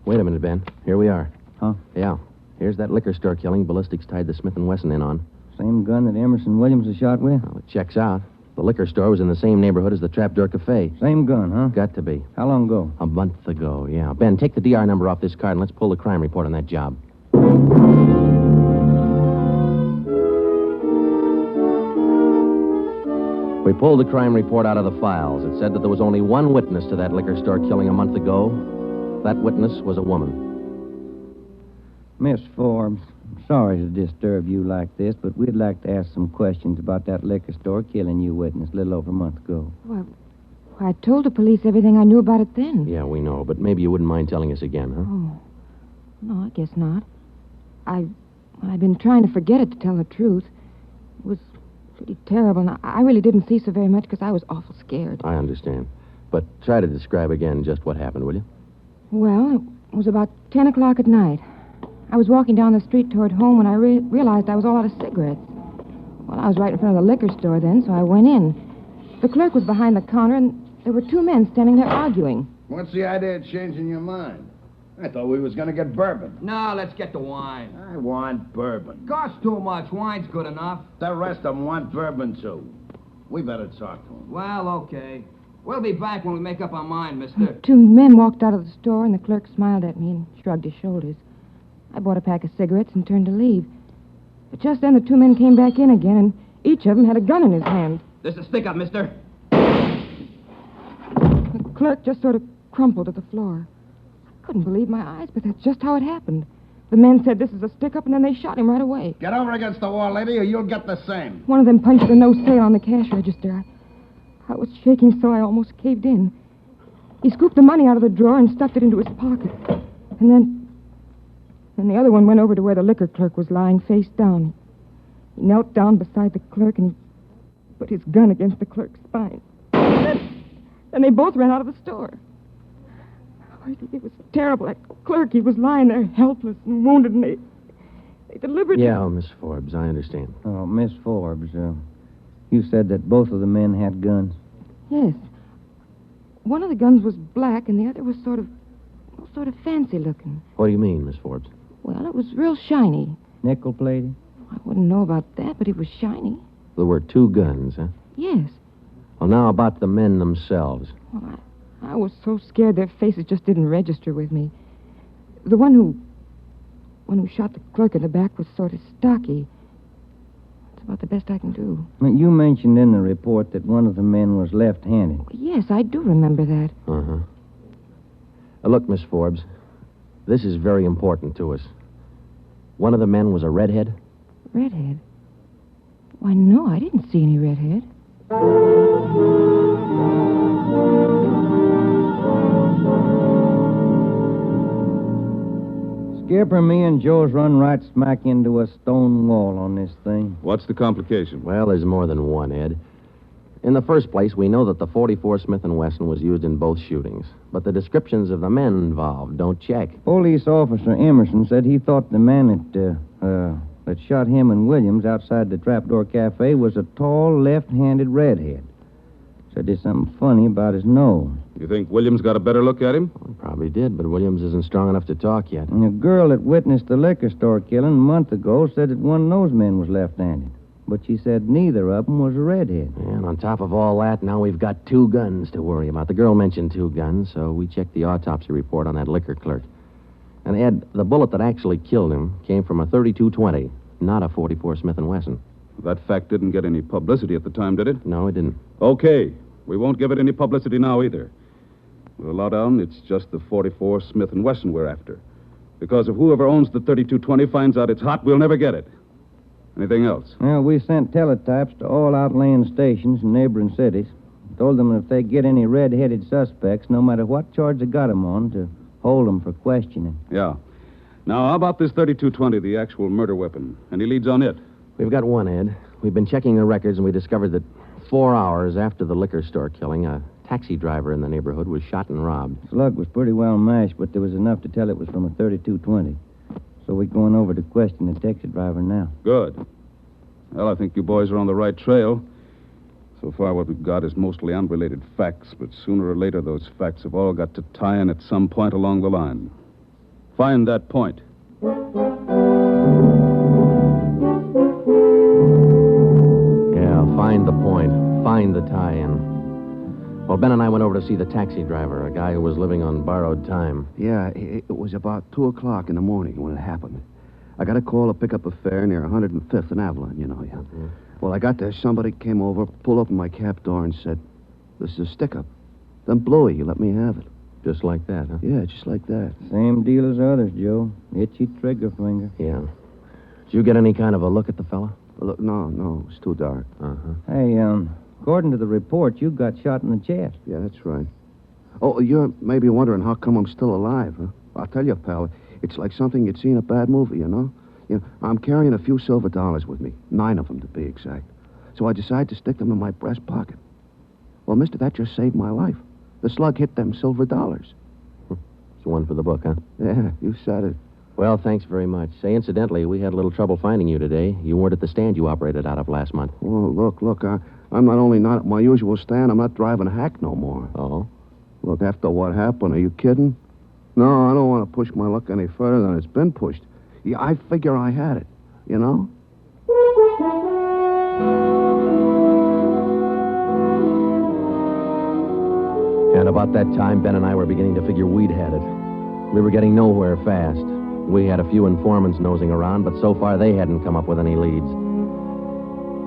Wait a minute, Ben. Here we are.
Huh?
Yeah. Here's that liquor store killing ballistics tied the Smith & Wesson in on.
Same gun that Emerson Williams was shot with?
Well, it checks out. The liquor store was in the same neighborhood as the Trapdoor Cafe.
Same gun, huh?
Got to be.
How long ago?
A month ago, yeah. Ben, take the DR number off this card and let's pull the crime report on that job. We pulled the crime report out of the files. It said that there was only one witness to that liquor store killing a month ago. That witness was a woman.
Miss Forbes, I'm sorry to disturb you like this, but we'd like to ask some questions about that liquor store killing you witnessed a little over a month ago.
Well, I told the police everything I knew about it then.
Yeah, we know, but maybe you wouldn't mind telling us again, huh?
Oh, no, I guess not. I've been trying to forget it, to tell the truth. It was pretty terrible, and I really didn't see so very much because I was awful scared.
I understand. But try to describe again just what happened, will you?
Well, it was about 10 o'clock at night. I was walking down the street toward home when I realized I was all out of cigarettes. Well, I was right in front of the liquor store then, so I went in. The clerk was behind the counter, and there were 2 men standing there arguing.
What's the idea of changing your mind? I thought we was going to get bourbon.
No, let's get the wine.
I want bourbon.
Costs too much. Wine's good enough.
The rest of them want bourbon, too. We better talk to them.
Well, okay. We'll be back when we make up our mind, mister.
2 men walked out of the store, and the clerk smiled at me and shrugged his shoulders. I bought a pack of cigarettes and turned to leave. But just then the 2 men came back in again, and each of them had a gun in his hand.
This is a stick-up, mister.
The clerk just sort of crumpled to the floor. I couldn't believe my eyes, but that's just how it happened. The men said this is a stick-up, and then they shot him right away.
Get over against the wall, lady, or you'll get the same.
One of them punched the no sale on the cash register. I was shaking so I almost caved in. He scooped the money out of the drawer and stuffed it into his pocket. And then the other one went over to where the liquor clerk was lying face down. He knelt down beside the clerk and he put his gun against the clerk's spine. Then they both ran out of the store. Oh, it was terrible. That clerk, he was lying there helpless and wounded, and they deliberately...
Yeah, Miss Forbes, I understand.
Oh, Miss Forbes, you said that both of the men had guns.
Yes. One of the guns was black and the other was sort of fancy looking.
What do you mean, Miss Forbes?
Well, it was real shiny.
Nickel-plated?
I wouldn't know about that, but it was shiny.
There were 2 guns, huh?
Yes.
Well, now about the men themselves.
Well, I was so scared their faces just didn't register with me. The one who shot the clerk in the back was sort of stocky. That's about the best I can do.
You mentioned in the report that one of the men was left-handed.
Yes, I do remember that.
Uh-huh. Look, Miss Forbes, this is very important to us. One of the men was a redhead?
Redhead? Why, no, I didn't see any redhead.
Skipper, me and Joe's run right smack into a stone wall on this thing.
What's the complication?
Well, there's more than one, Ed. In the first place, we know that the .44 Smith & Wesson was used in both shootings, but the descriptions of the men involved don't check.
Police officer Emerson said he thought the man that shot him and Williams outside the Trapdoor Cafe was a tall, left-handed redhead. Said there's something funny about his nose.
You think Williams got a better look at him?
Well, probably did, but Williams isn't strong enough to talk yet.
And a girl that witnessed the liquor store killing a month ago said that one of those men was left-handed. But she said neither of them was a redhead.
And on top of all that, now we've got 2 guns to worry about. The girl mentioned 2 guns, so we checked the autopsy report on that liquor clerk. And, Ed, the bullet that actually killed him came from a .32-20, not a .44 Smith & Wesson.
That fact didn't get any publicity at the time, did it?
No, it didn't.
Okay. We won't give it any publicity now, either. With a lowdown, it's just the .44 Smith & Wesson we're after. Because if whoever owns the .32-20 finds out it's hot, we'll never get it. Anything else?
Well, we sent teletypes to all outlying stations in neighboring cities. Told them that if they get any red-headed suspects, no matter what charge they got them on, to hold them for questioning.
Yeah. Now, how about this .32-20, the actual murder weapon? Any leads on it?
We've got one, Ed. We've been checking the records, and we discovered that 4 hours after the liquor store killing, a taxi driver in the neighborhood was shot and robbed.
Slug was pretty well mashed, but there was enough to tell it was from a .32-20. So we're going over to question the taxi driver now.
Good. Well, I think you boys are on the right trail. So far, what we've got is mostly unrelated facts, but sooner or later, those facts have all got to tie in at some point along the line. Find that point.
Yeah, find the point. Find the tie-in. Well, Ben and I went over to see the taxi driver, a guy who was living on borrowed time.
Yeah, it was about 2 o'clock in the morning when it happened. I got a call to pick up a fare near 105th and Avalon, you know. Yeah. Mm-hmm. Well, I got there. Somebody came over, pulled open my cab door, and said, "This is a stick-up." Then blew it. You let me have it.
Just like that, huh?
Yeah, just like that.
Same deal as others, Joe. Itchy trigger finger.
Yeah. Did you get any kind of a look at the fella?
Look, no, it's too dark.
Uh-huh.
Hey, according to the report, you got shot in the chest.
Yeah, that's right. Oh, you're maybe wondering how come I'm still alive, huh? I'll tell you, pal, it's like something you'd see in a bad movie, you know? I'm carrying a few silver dollars with me, 9 of them to be exact. So I decided to stick them in my breast pocket. Well, mister, that just saved my life. The slug hit them silver dollars.
It's one for the book, huh?
Yeah, you said it.
Well, thanks very much. Say, incidentally, we had a little trouble finding you today. You weren't at the stand you operated out of last month.
Well, look, I'm not only not at my usual stand, I'm not driving a hack no more.
Oh?
Look, after what happened, are you kidding? No, I don't want to push my luck any further than it's been pushed. Yeah, I figure I had it, you know?
And about that time, Ben and I were beginning to figure we'd had it. We were getting nowhere fast. We had a few informants nosing around, but so far they hadn't come up with any leads.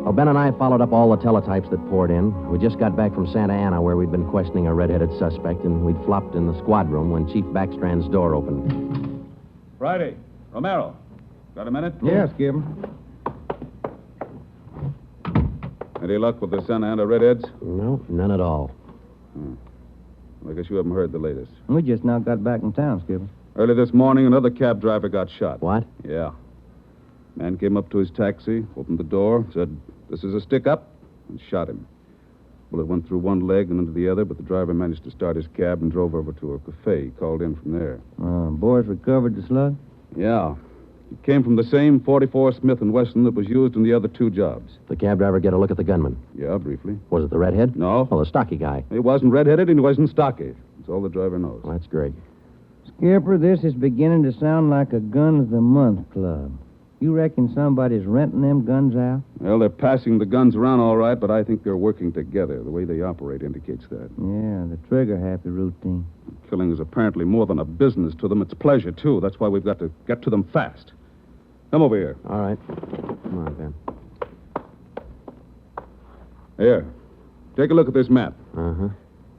Well, Ben and I followed up all the teletypes that poured in. We just got back from Santa Ana, where we'd been questioning a red-headed suspect, and we'd flopped in the squad room when Chief Backstrand's door opened.
Friday. Romero. Got a minute?
Yes, Skipper.
Any luck with the Santa Ana Redheads?
No, none at all.
I guess you haven't heard the latest.
We just now got back in town, Skipper.
Early this morning, another cab driver got shot.
What?
Yeah. Man came up to his taxi, opened the door, said, "This is a stick-up," and shot him. Bullet went through one leg and into the other, but the driver managed to start his cab and drove over to a cafe. He called in from there.
Boys recovered the slug?
Yeah. It came from the same .44 Smith & Wesson that was used in the other 2 jobs.
The cab driver get a look at the gunman?
Yeah, briefly.
Was it the redhead?
No.
Oh, the stocky guy.
He wasn't redheaded and he wasn't stocky. That's all the driver knows.
Well, that's great.
Skipper, this is beginning to sound like a Gun of the Month club. You reckon somebody's renting them guns out?
Well, they're passing the guns around all right, but I think they're working together. The way they operate indicates that.
Yeah, the trigger-happy routine.
Killing is apparently more than a business to them. It's pleasure, too. That's why we've got to get to them fast. Come over here.
All right. Come on, Ben.
Here. Take a look at this map.
Uh-huh.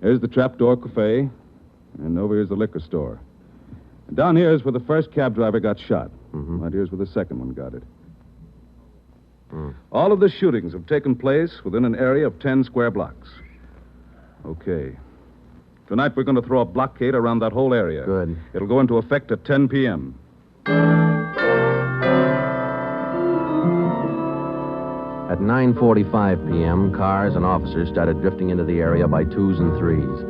Here's the Trapdoor Cafe, and over here's the liquor store. And down here is where the first cab driver got shot.
Mm-hmm.
Right here's where the second one got it. All of the shootings have taken place within an area of 10 square blocks. Okay. Tonight we're going to throw a blockade around that whole area.
Good.
It'll go into effect at 10 p.m.
At 9:45 p.m., cars and officers started drifting into the area by twos and threes.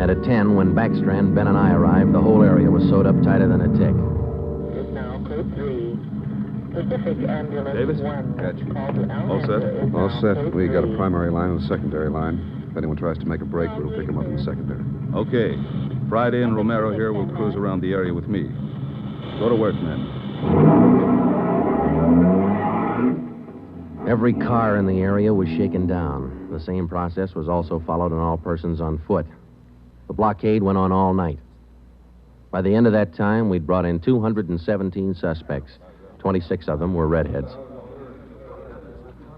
And at 10, when Backstrand, Ben, and I arrived, the whole area was sewed up tighter than a tick.
Is now code 3. Pacific Ambulance
Davis?
1.
Got you.
Call to
All set?
ambulance
All
is
set.
now
We
code
got a
3.
primary line and a secondary line. If anyone tries to make a break, we'll pick them up in the secondary. Okay. Friday and Romero here will cruise around the area with me. Go to work, men.
Every car in the area was shaken down. The same process was also followed on all persons on foot. The blockade went on all night. By the end of that time, we'd brought in 217 suspects. 26 of them were redheads.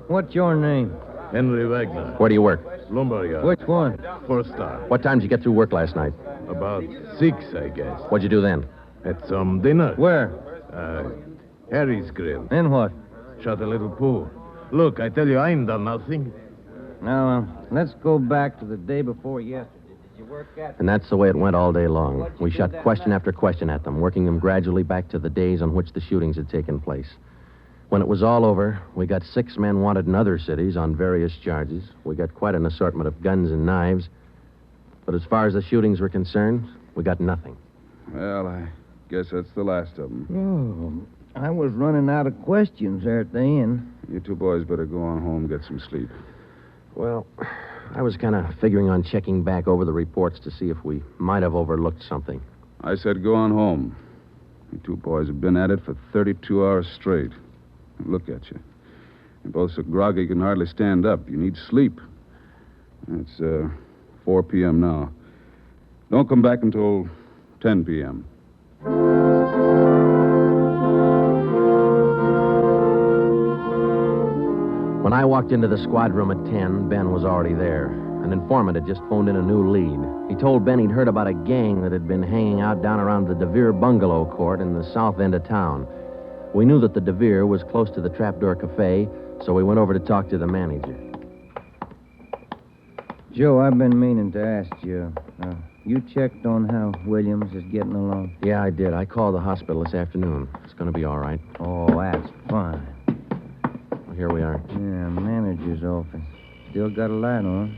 What's your name?
Henry Wagner.
Where do you work?
Lumber yard.
Which one?
First star.
What time did you get through work last night?
About 6, I guess.
What'd you do then?
Had some dinner.
Where?
Harry's grill.
Then what?
Shot a little pool. Look, I tell you, I ain't done nothing.
Now, let's go back to the day before yesterday. Did you work at...
And that's the way it went all day long. We shot question after question at them, working them gradually back to the days on which the shootings had taken place. When it was all over, we got 6 men wanted in other cities on various charges. We got quite an assortment of guns and knives. But as far as the shootings were concerned, we got nothing.
Well, I guess that's the last of them.
Oh, I was running out of questions there at the end.
You two boys better go on home and get some sleep.
Well, I was kind of figuring on checking back over the reports to see if we might have overlooked something.
I said go on home. You two boys have been at it for 32 hours straight. Look at you. You're both so groggy you can hardly stand up. You need sleep. It's 4 p.m. now. Don't come back until 10 p.m.
When I walked into the squad room at 10, Ben was already there. An informant had just phoned in a new lead. He told Ben he'd heard about a gang that had been hanging out down around the DeVere bungalow court in the south end of town. We knew that the DeVere was close to the Trapdoor Cafe, so we went over to talk to the manager.
Joe, I've been meaning to ask you. You checked on how Williams is getting along?
Yeah, I did. I called the hospital this afternoon. It's going to be all right.
Oh, that's fine.
Well, here we are.
Yeah, manager's office. Still got a light on.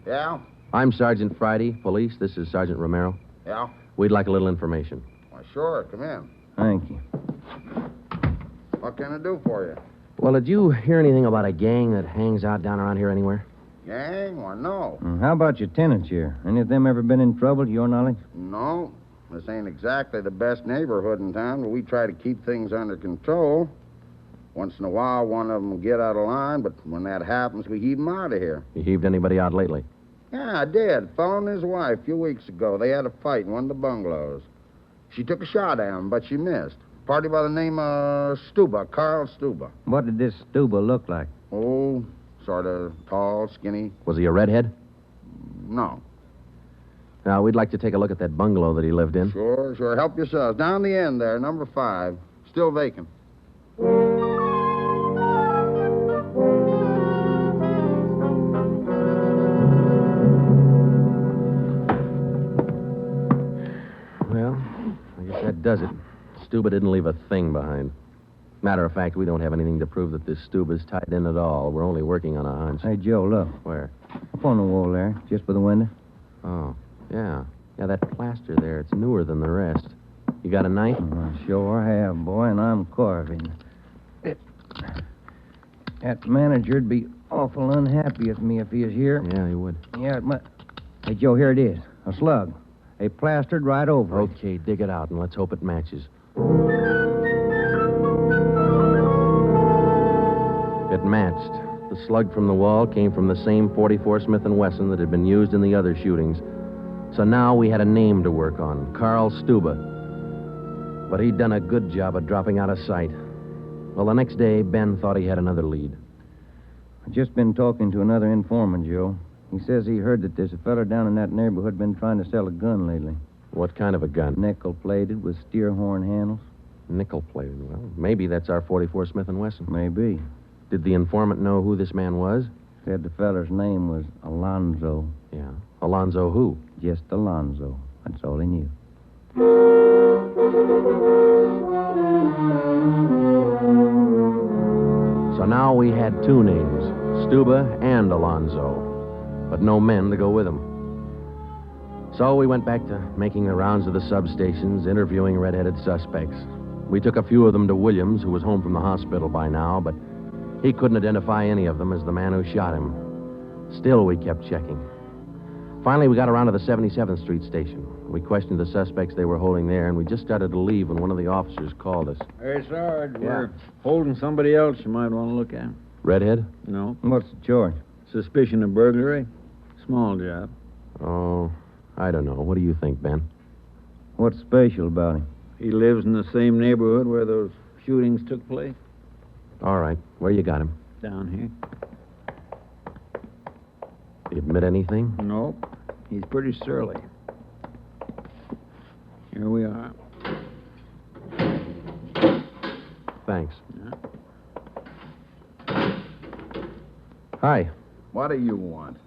Yeah?
I'm Sergeant Friday, police. This is Sergeant Romero.
Yeah?
We'd like a little information.
Why, sure. Come in.
Thank you.
What can I do for you?
Well, did you hear anything about a gang that hangs out down around here anywhere?
Gang? Why, no.
How about your tenants here? Any of them ever been in trouble, to your knowledge?
No. This ain't exactly the best neighborhood in town, but we try to keep things under control. Once in a while, one of them will get out of line, but when that happens, we heave them out of here.
You heaved anybody out lately?
Yeah, I did. Fellow and his wife a few weeks ago. They had a fight in one of the bungalows. She took a shot at him, but she missed. Party by the name of Stuba, Carl Stuba.
What did this Stuba look like?
Oh, sort of tall, skinny.
Was he a redhead?
No.
Now, we'd like to take a look at that bungalow that he lived in.
Sure. Help yourselves. Down the end there, number 5. Still vacant.
Well, I guess that does it. Stuba didn't leave a thing behind. Matter of fact, we don't have anything to prove that this Stuba's tied in at all. We're only working on a hunch.
Hey, Joe, look.
Where?
Up on the wall there, just by the window.
Oh, yeah. Yeah, that plaster there, it's newer than the rest. You got a knife?
I sure have, boy, and I'm carving. That manager'd be awful unhappy with me if he was here.
Yeah, he would.
Yeah, it might. Hey, Joe, here it is. A slug. They plastered right over it.
Okay, dig it out, and let's hope it matches. It matched. The slug from the wall came from the same .44 Smith & Wesson that had been used in the other shootings. So now we had a name to work on, Carl Stuba. But he'd done a good job of dropping out of sight. Well, the next day, Ben thought he had another lead.
I've just been talking to another informant, Joe. He says he heard that there's a fella down in that neighborhood been trying to sell a gun lately.
What kind of a gun?
Nickel-plated with steer horn handles.
Nickel-plated? Well, maybe that's our .44 Smith & Wesson.
Maybe.
Did the informant know who this man was?
Said the feller's name was Alonzo.
Yeah. Alonzo who?
Just Alonzo. That's all he knew.
So now we had two names, Stuba and Alonzo, but no men to go with them. So we went back to making the rounds of the substations, interviewing red-headed suspects. We took a few of them to Williams, who was home from the hospital by now, but he couldn't identify any of them as the man who shot him. Still, we kept checking. Finally, we got around to the 77th Street station. We questioned the suspects they were holding there, and we just started to leave when one of the officers called us.
Hey, Sarge, we're holding somebody else you might want to look at.
Redhead?
No.
What's the charge?
Suspicion of burglary. Small job.
Oh, I don't know. What do you think, Ben?
What's special about him?
He lives in the same neighborhood where those shootings took place.
All right. Where you got him?
Down here.
You admit anything?
Nope. He's pretty surly. Here we are.
Thanks. Hi.
What do you want?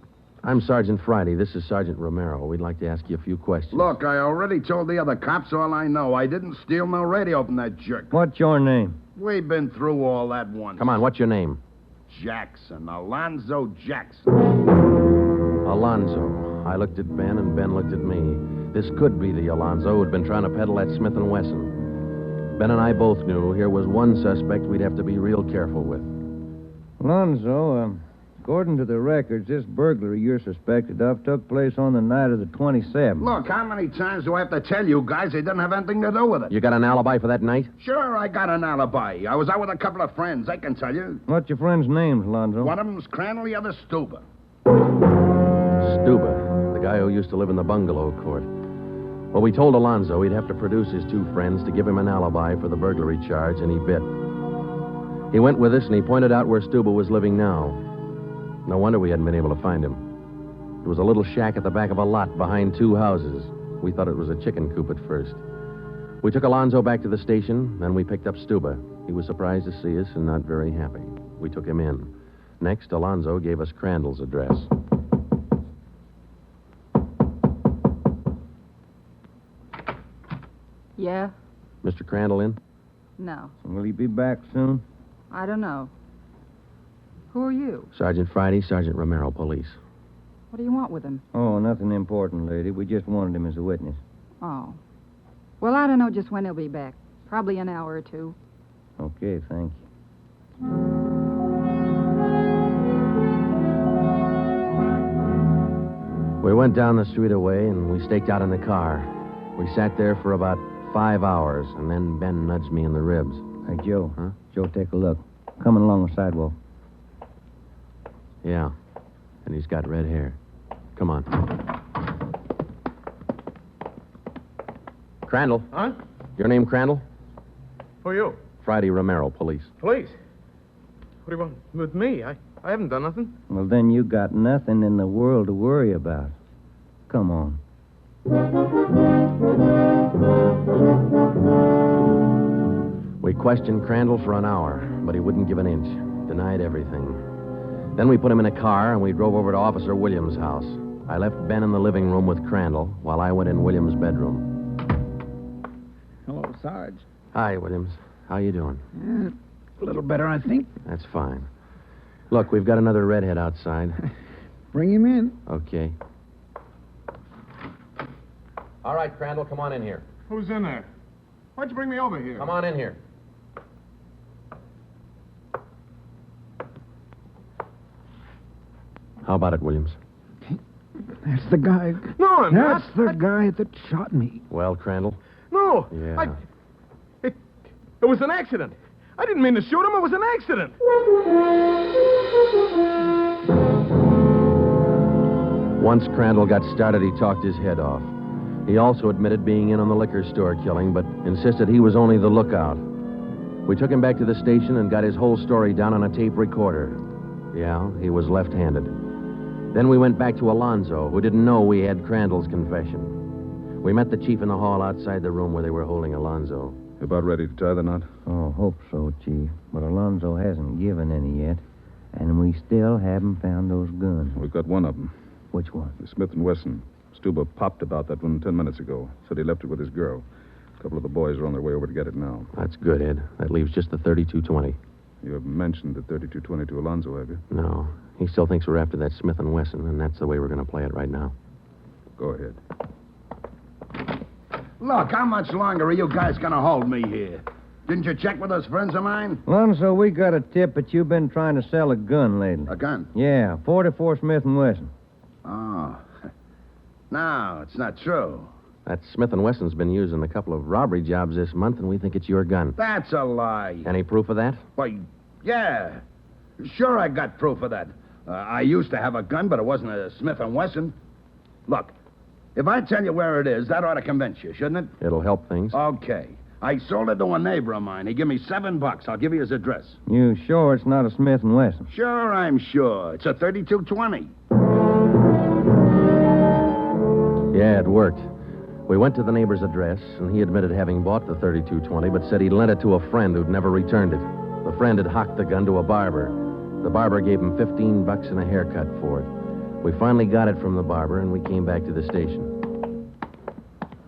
I'm Sergeant Friday. This is Sergeant Romero. We'd like to ask you a few questions.
Look, I already told the other cops all I know. I didn't steal no radio from that jerk.
What's your name?
We've been through all that once.
Come on, what's your name?
Jackson. Alonzo Jackson.
Alonzo. I looked at Ben, and Ben looked at me. This could be the Alonzo who'd been trying to peddle that Smith & Wesson. Ben and I both knew here was one suspect we'd have to be real careful with.
Alonzo, according to the records, this burglary you're suspected of took place on the night of the 27th.
Look, how many times do I have to tell you guys they didn't have anything to do with it?
You got an alibi for that night?
Sure, I got an alibi. I was out with a couple of friends, I can tell you.
What's your friends' names, Alonzo?
One of them's Crandall, the other Stuba.
Stuba, the guy who used to live in the bungalow court. Well, we told Alonzo he'd have to produce his two friends to give him an alibi for the burglary charge, and he bit. He went with us, and he pointed out where Stuba was living now. No wonder we hadn't been able to find him. It was a little shack at the back of a lot behind two houses. We thought it was a chicken coop at first. We took Alonzo back to the station, then we picked up Stuba. He was surprised to see us and not very happy. We took him in. Next, Alonzo gave us Crandall's address.
Yeah?
Mr. Crandall in?
No.
Will he be back soon?
I don't know. Who are you?
Sergeant Friday, Sergeant Romero, police.
What do you want with him?
Oh, nothing important, lady. We just wanted him as a witness.
Oh. Well, I don't know just when he'll be back. Probably an hour or two.
Okay, thank you.
We went down the street away, and we staked out in the car. We sat there for about 5 hours, and then Ben nudged me in the ribs.
Hey, Joe.
Huh?
Joe, take a look. Coming along the sidewalk.
Yeah, and he's got red hair. Come on. Crandall.
Huh?
Your name Crandall?
Who are you?
Friday Romero, police.
Police. What do you want with me? I haven't done nothing.
Well, then you got nothing in the world to worry about. Come on.
We questioned Crandall for an hour, but he wouldn't give an inch. Denied everything. Then we put him in a car, and we drove over to Officer Williams' house. I left Ben in the living room with Crandall, while I went in Williams' bedroom.
Hello, Sarge.
Hi, Williams. How you doing?
A little better, I think.
That's fine. Look, we've got another redhead outside.
Bring him in.
Okay. All right, Crandall, come on in here.
Who's in there? Why'd you bring me over here?
Come on in here. How about it, Williams?
That's the guy.
No, I'm
That's
not.
the guy that shot me.
Well, Crandall?
No.
Yeah.
It was an accident. I didn't mean to shoot him. It was an accident.
Once Crandall got started, he talked his head off. He also admitted being in on the liquor store killing, but insisted he was only the lookout. We took him back to the station and got his whole story down on a tape recorder. Yeah, he was left-handed. Then we went back to Alonzo, who didn't know we had Crandall's confession. We met the chief in the hall outside the room where they were holding Alonzo.
About ready to tie the knot?
Oh, hope so, Chief. But Alonzo hasn't given any yet, and we still haven't found those guns.
We've got one of them.
Which one?
The Smith & Wesson. Stuba popped about that one 10 minutes ago. Said he left it with his girl. A couple of the boys are on their way over to get it now.
That's good, Ed. That leaves just the 32-20.
You haven't mentioned the 32-20 to Alonzo, have you?
No. He still thinks we're after that Smith & Wesson, and that's the way we're going to play it right now.
Go ahead.
Look, how much longer are you guys going to hold me here? Didn't you check with those friends of mine?
Alonzo, we got a tip that you've been trying to sell a gun lately.
A gun?
Yeah, 44 Smith & Wesson.
Oh. No, it's not true.
That Smith & Wesson's been used in a couple of robbery jobs this month, and we think it's your gun.
That's a lie.
Any proof of that?
Why, yeah. Sure, I got proof of that. I used to have a gun, but it wasn't a Smith & Wesson. Look, if I tell you where it is, that ought to convince you, shouldn't it?
It'll help things.
Okay. I sold it to a neighbor of mine. He gave me $7. I'll give you his address.
You sure it's not a Smith & Wesson?
Sure, I'm sure. It's a 32-20.
Yeah, it worked. We went to the neighbor's address, and he admitted having bought the 32-20, but said he'd lent it to a friend who'd never returned it. The friend had hocked the gun to a barber. The barber gave him $15 and a haircut for it. We finally got it from the barber, and we came back to the station.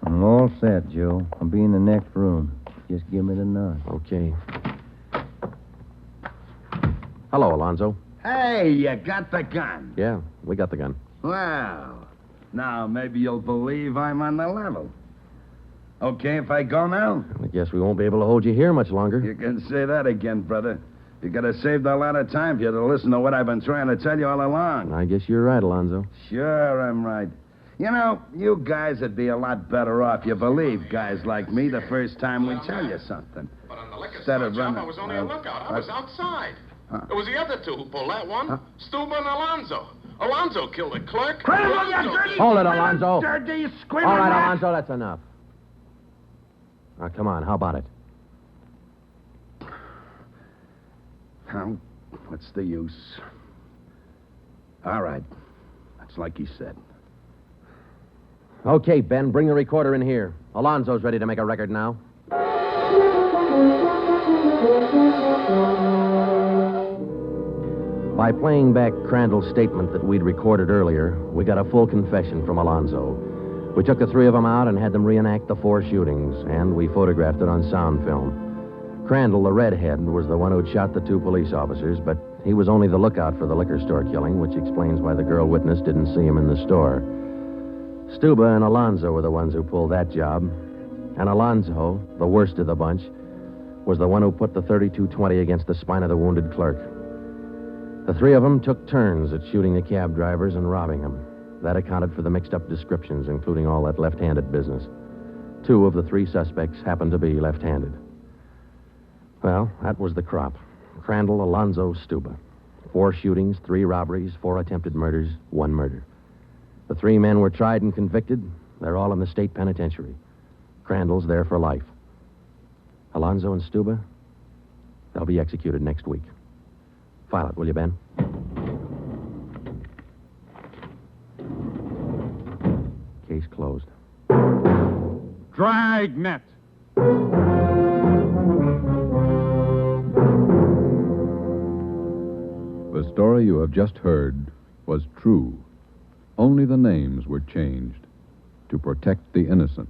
I'm all set, Joe. I'll be in the next room. Just give me the nod.
Okay. Hello, Alonzo.
Hey, you got the gun.
Yeah, we got the gun.
Well, now maybe you'll believe I'm on the level. Okay if I go now?
I guess we won't be able to hold you here much longer.
You can say that again, brother. You could have saved a lot of time if you'd have listened to what I've been trying to tell you all along.
I guess you're right, Alonzo.
Sure, I'm right. You know, you guys would be a lot better off. You believe guys like me the first time we tell you something.
But on the liquor
Instead
store
of
job,
running...
I was only a lookout. I was outside. It was the other two who pulled that one. Stuba and Alonzo. Alonzo killed the clerk.
Hold it, Alonzo.
Dirty,
All right, Alonzo, that's enough. Now, come on, how about it?
Well, what's the use? All right. That's like he said.
Okay, Ben, bring the recorder in here. Alonzo's ready to make a record now. By playing back Crandall's statement that we'd recorded earlier, we got a full confession from Alonzo. We took the three of them out and had them reenact the 4 shootings, and we photographed it on sound film. Crandall, the Redhead, was the one who'd shot the 2 police officers, but he was only the lookout for the liquor store killing, which explains why the girl witness didn't see him in the store. Stuba and Alonzo were the ones who pulled that job, and Alonzo, the worst of the bunch, was the one who put the 32-20 against the spine of the wounded clerk. The 3 of them took turns at shooting the cab drivers and robbing them. That accounted for the mixed-up descriptions, including all that left-handed business. 2 of the 3 suspects happened to be left-handed. Well, that was the crop. Crandall, Alonzo, Stuba. 4 shootings, 3 robberies, 4 attempted murders, 1 murder. The 3 men were tried and convicted. They're all in the state penitentiary. Crandall's there for life. Alonzo and Stuba, they'll be executed next week. File it, will you, Ben? Case closed.
Dragnet.
The story you have just heard was true. Only the names were changed to protect the innocent.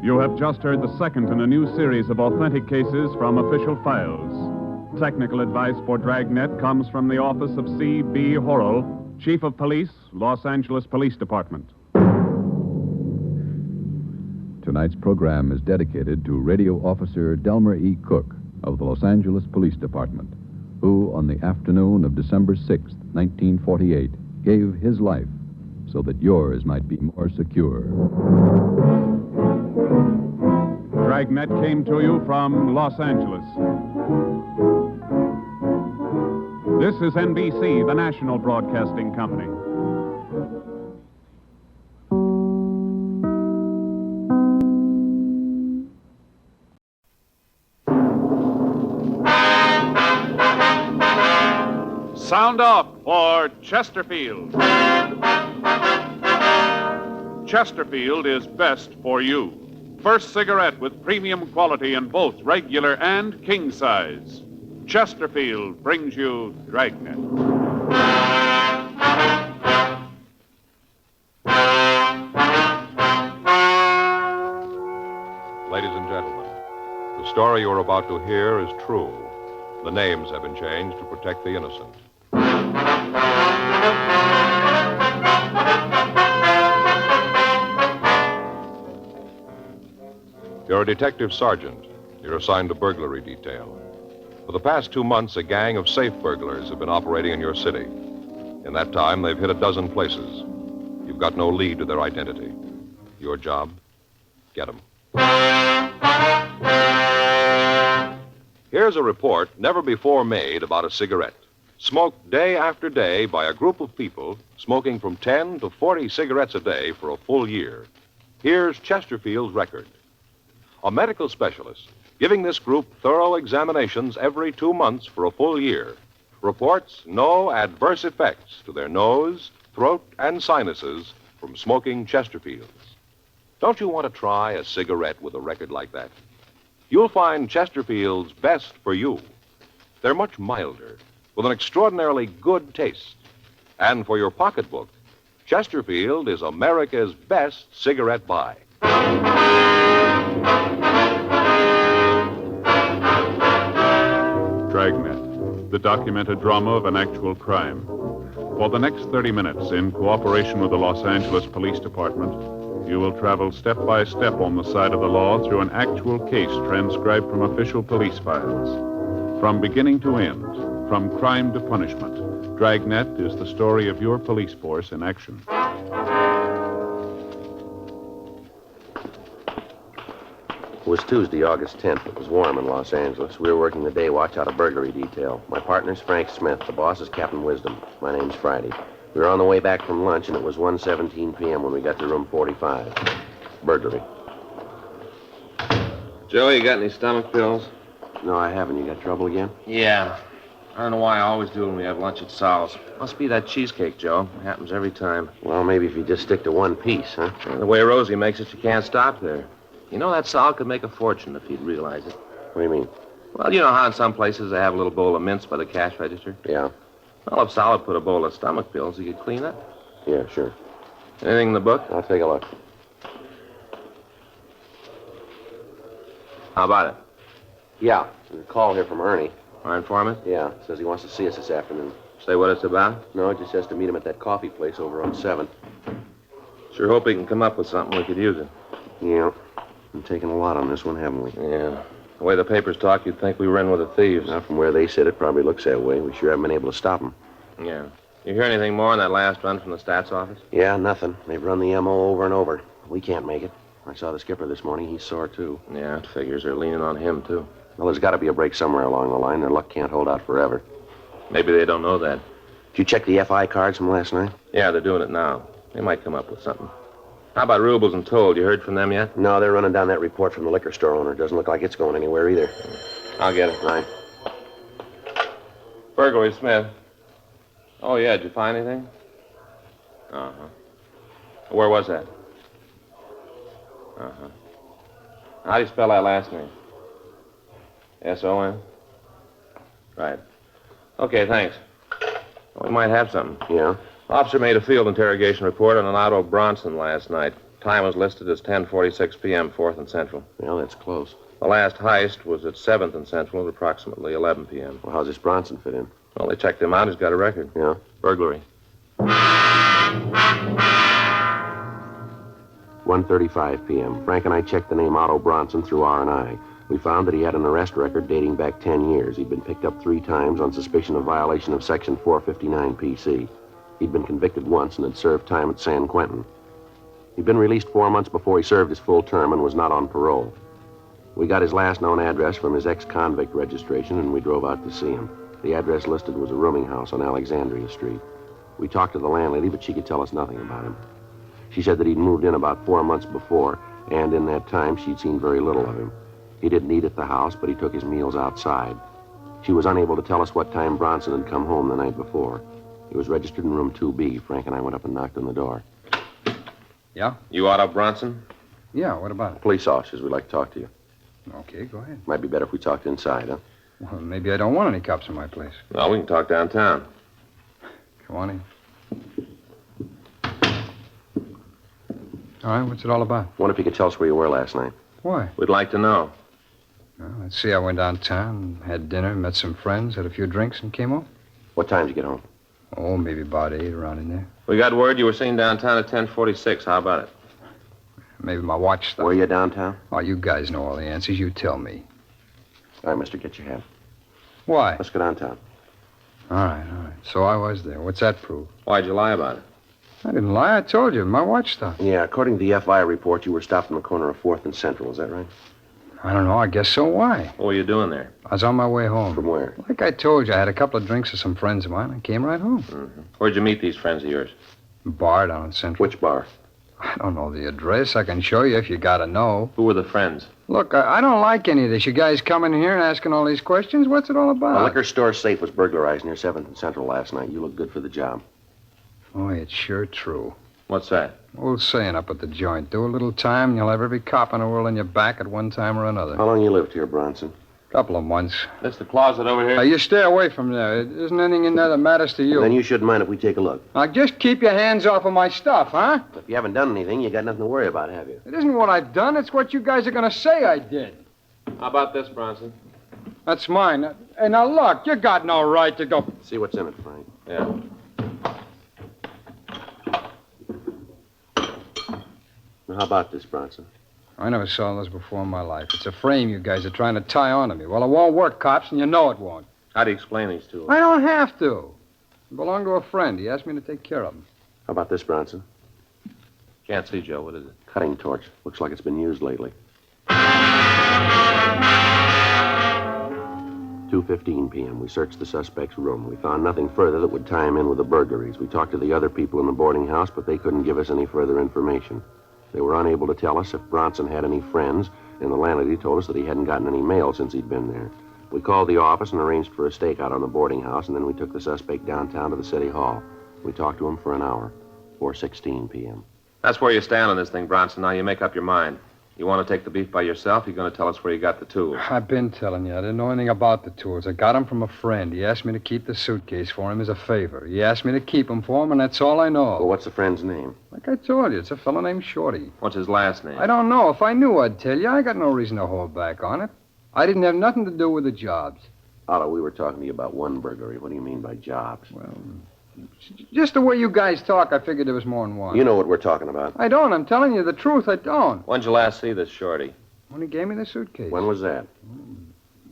You have just heard the second in a new series of authentic cases from official files. Technical advice for Dragnet comes from the office of C.B. Horrell, Chief of Police, Los Angeles Police Department.
Tonight's program is dedicated to Radio Officer Delmer E. Cook of the Los Angeles Police Department, who, on the afternoon of December 6, 1948, gave his life so that yours might be more secure.
Dragnet came to you from Los Angeles. This is NBC, the national broadcasting company. Sound off for Chesterfield. Chesterfield is best for you. First cigarette with premium quality in both regular and king size.
Chesterfield brings you Dragnet.
Ladies and gentlemen, the story you're about to hear is true. The names have been changed to protect the innocent. You're a detective sergeant. You're assigned to burglary detail. For the past 2 months, a gang of safe burglars have been operating in your city. In that time, they've hit a dozen places. You've got no lead to their identity. Your job? Get them. Here's a report never before made about a cigarette. Smoked day after day by a group of people smoking from 10 to 40 cigarettes a day for a full year. Here's Chesterfield's record. A medical specialist giving this group thorough examinations every 2 months for a full year reports no adverse effects to their nose, throat, and sinuses from smoking Chesterfields. Don't you want to try a cigarette with a record like that? You'll find Chesterfield's best for you. They're much milder, with an extraordinarily good taste. And for your pocketbook, Chesterfield is America's best cigarette buy.
Dragnet, the documented drama of an actual crime. For the next 30 minutes, in cooperation with the Los Angeles Police Department, you will travel step by step on the side of the law through an actual case transcribed from official police files. From beginning to end, from crime to punishment, Dragnet is the story of your police force in action.
It was Tuesday, August 10th. It was warm in Los Angeles. We were working the day watch out of burglary detail. My partner's Frank Smith. The boss is Captain Wisdom. My name's Friday. We were on the way back from lunch, and it was 1:17 p.m. when we got to room 45. Burglary.
Joe, you got any stomach pills?
No, I haven't. You got trouble again?
Yeah. I don't know why I always do when we have lunch at Sal's. Must be that cheesecake, Joe. It happens every time.
Well, maybe if you just stick to one piece, huh?
And the way Rosie makes it, you can't stop there. You know, that Sal could make a fortune if he'd realize it.
What do you mean?
Well, you know how in some places they have a little bowl of mints by the cash register?
Yeah.
Well, if Sal had put a bowl of stomach pills, he could clean up.
Yeah, sure.
Anything in the book?
I'll take a look.
How about it?
Yeah. There's a call here from Ernie.
Our informant?
Yeah. Says he wants to see us this afternoon.
Say what it's about?
No, it just says to meet him at that coffee place over on 7th.
Sure hope he can come up with something we could use it.
Yeah. We've taken a lot on this one, haven't we?
Yeah. The way the papers talk, you'd think we were in with the thieves.
Now, from where they sit, it probably looks that way. We sure haven't been able to stop them.
Yeah. You hear anything more on that last run from the stats office?
Yeah, nothing. They've run the M.O. over and over. We can't make it. I saw the skipper this morning. He's sore, too.
Yeah, it figures they're leaning on him, too.
Well, there's got to be a break somewhere along the line. Their luck can't hold out forever.
Maybe they don't know that.
Did you check the FI cards from last night?
Yeah, they're doing it now. They might come up with something. How about Rubles and Told? You heard from them yet?
No, they're running down that report from the liquor store owner. Doesn't look like it's going anywhere either.
I'll get it.
Right.
Burglary, Smith. Oh, yeah, did you find anything? Uh-huh. Where was that? Uh-huh. How do you spell that last name? S-O-N? Right. Okay, thanks. We might have something.
Yeah?
Officer made a field interrogation report on an Otto Bronson last night. Time was listed as 10:46 p.m., 4th and Central.
Well, that's close.
The last heist was at 7th and Central at approximately 11 p.m.
Well, how's this Bronson fit in?
Well, they checked him out. He's got a record.
Yeah?
Burglary.
1:35 p.m. Frank and I checked the name Otto Bronson through R&I. We found that he had an arrest record dating back 10 years. He'd been picked up 3 times on suspicion of violation of Section 459 PC. He'd been convicted once and had served time at San Quentin. He'd been released 4 months before he served his full term and was not on parole. We got his last known address from his ex-convict registration, and we drove out to see him. The address listed was a rooming house on Alexandria Street. We talked to the landlady, but she could tell us nothing about him. She said that he'd moved in about 4 months before, and in that time she'd seen very little of him. He didn't eat at the house, but he took his meals outside. She was unable to tell us what time Bronson had come home the night before. He was registered in room 2B. Frank and I went up and knocked on the door.
Yeah? You Otto Bronson?
Yeah, what about it?
Police officers, we'd like to talk to you.
Okay, go ahead.
Might be better if we talked inside, huh?
Well, maybe I don't want any cops in my place.
No, we can talk downtown.
Come on in. All right, what's it all about?
Wonder if you could tell us where you were last night.
Why?
We'd like to know.
Well, let's see. I went downtown, had dinner, met some friends, had a few drinks, and came home.
What time did you get home?
Oh, maybe about 8, around in there.
We got word you were seen downtown at 10:46. How about it?
Maybe my watch stopped.
Were you downtown?
Oh, you guys know all the answers. You tell me.
All right, mister, get your hat.
Why?
Let's go downtown.
All right. So I was there. What's that prove?
Why'd you lie about it?
I didn't lie. I told you. My watch stopped.
Yeah, according to the FI report, you were stopped on the corner of 4th and Central. Is that right?
I don't know. I guess so. Why?
What were you doing there?
I was on my way home.
From where?
Like I told you, I had a couple of drinks with some friends of mine. I came right home.
Mm-hmm. Where'd you meet these friends of yours?
Bar down in Central.
Which bar?
I don't know the address. I can show you if you gotta know.
Who were the friends?
Look, I don't like any of this. You guys coming here and asking all these questions. What's it all about?
A liquor store safe was burglarized near 7th and Central last night. You look good for the job.
Boy, it's sure true.
What's that?
Old saying up at the joint. Do a little time, and you'll have every cop in the world on your back at one time or another.
How long you lived here, Bronson?
Couple of months.
That's the closet over here?
You stay away from there. There isn't anything in there that matters to you.
Then you shouldn't mind if we take a look.
Now, just keep your hands off of my stuff, huh?
If you haven't done anything, you got nothing to worry about, have you?
It isn't what I've done. It's what you guys are going to say I did.
How about this, Bronson?
That's mine. Hey, now, look, you got no right to go...
See what's in it, Frank.
Yeah.
Now, how about this, Bronson?
I never saw this before in my life. It's a frame you guys are trying to tie onto me. Well, it won't work, cops, and you know it won't.
How do you explain these two?
I don't have to. They belong to a friend. He asked me to take care of them.
How about this, Bronson?
Can't see, Joe. What is it?
Cutting torch. Looks like it's been used lately. 2:15 p.m. We searched the suspect's room. We found nothing further that would tie him in with the burglaries. We talked to the other people in the boarding house, but they couldn't give us any further information. They were unable to tell us if Bronson had any friends, and the landlady told us that he hadn't gotten any mail since he'd been there. We called the office and arranged for a stakeout on the boarding house, and then we took the suspect downtown to the city hall. We talked to him for an hour. 4:16 p.m.
That's where you stand on this thing, Bronson. Now you make up your mind. You want to take the beef by yourself? You're going to tell us where you got the tools.
I've been telling you. I didn't know anything about the tools. I got them from a friend. He asked me to keep the suitcase for him as a favor. He asked me to keep them for him, and that's all I know.
Well, what's the friend's name?
Like I told you, it's a fellow named Shorty.
What's his last name?
I don't know. If I knew, I'd tell you. I got no reason to hold back on it. I didn't have nothing to do with the jobs.
Otto, we were talking to you about one burglary. What do you mean by jobs?
Well, just the way you guys talk, I figured there was more than one.
You know what we're talking about.
I don't. I'm telling you the truth. I don't.
When'd you last see this Shorty?
When he gave me the suitcase.
When was that?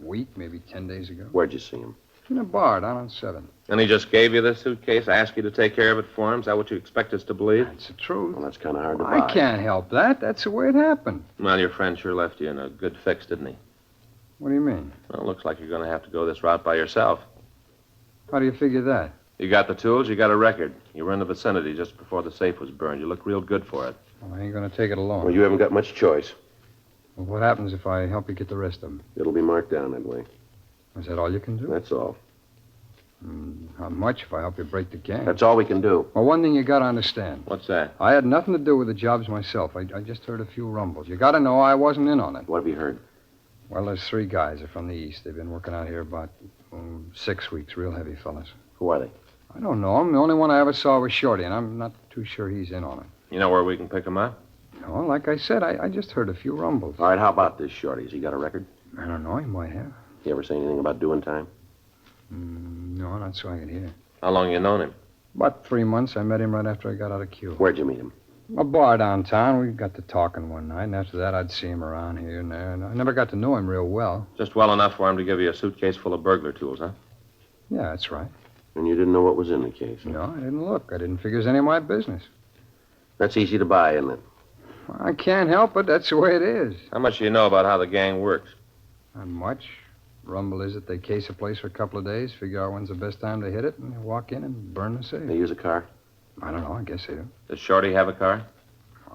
A week, maybe 10 days ago.
Where'd you see him?
In a bar down on 7th.
And he just gave you the suitcase, asked you to take care of it for him? Is that what you expect us to believe?
That's the truth.
Well, that's kind of hard to buy.
I can't help that. That's the way it happened.
Well, your friend sure left you in a good fix, didn't he?
What do you mean?
Well, it looks like you're going to have to go this route by yourself.
How do you figure that?
You got the tools, you got a record. You were in the vicinity just before the safe was burned. You look real good for it.
Well, I ain't going to take it alone.
Well, you haven't got much choice.
Well, what happens if I help you get the rest of them?
It'll be marked down that way.
Is that all you can do?
That's all.
How much if I help you break the gang?
That's all we can do.
Well, one thing you got to understand.
What's that?
I had nothing to do with the jobs myself. I just heard a few rumbles. You got to know I wasn't in on it.
What have you heard?
Well, there's 3 guys. They're from the east. They've been working out here about 6 weeks. Real heavy fellas.
Who are they?
I don't know him. The only one I ever saw was Shorty, and I'm not too sure he's in on it.
You know where we can pick him up?
No, like I said, I just heard a few rumbles.
All right, how about this, Shorty? Has he got a record?
I don't know. He might have.
You ever say anything about doing time?
No, not so I can hear.
How long you known him?
About 3 months. I met him right after I got out of Q.
Where'd you meet him?
A bar downtown. We got to talking one night, and after that, I'd see him around here and there. And I never got to know him real well.
Just well enough for him to give you a suitcase full of burglar tools, huh?
Yeah, that's right.
And you didn't know what was in the case? Huh?
No, I didn't look. I didn't figure it was any of my business.
That's easy to buy, isn't it?
I can't help it. That's the way it is.
How much do you know about how the gang works?
Not much. Rumble is that they case a place for a couple of days, figure out when's the best time to hit it, and they walk in and burn the safe.
They use a car?
I don't know. I guess they do.
Does Shorty have a car?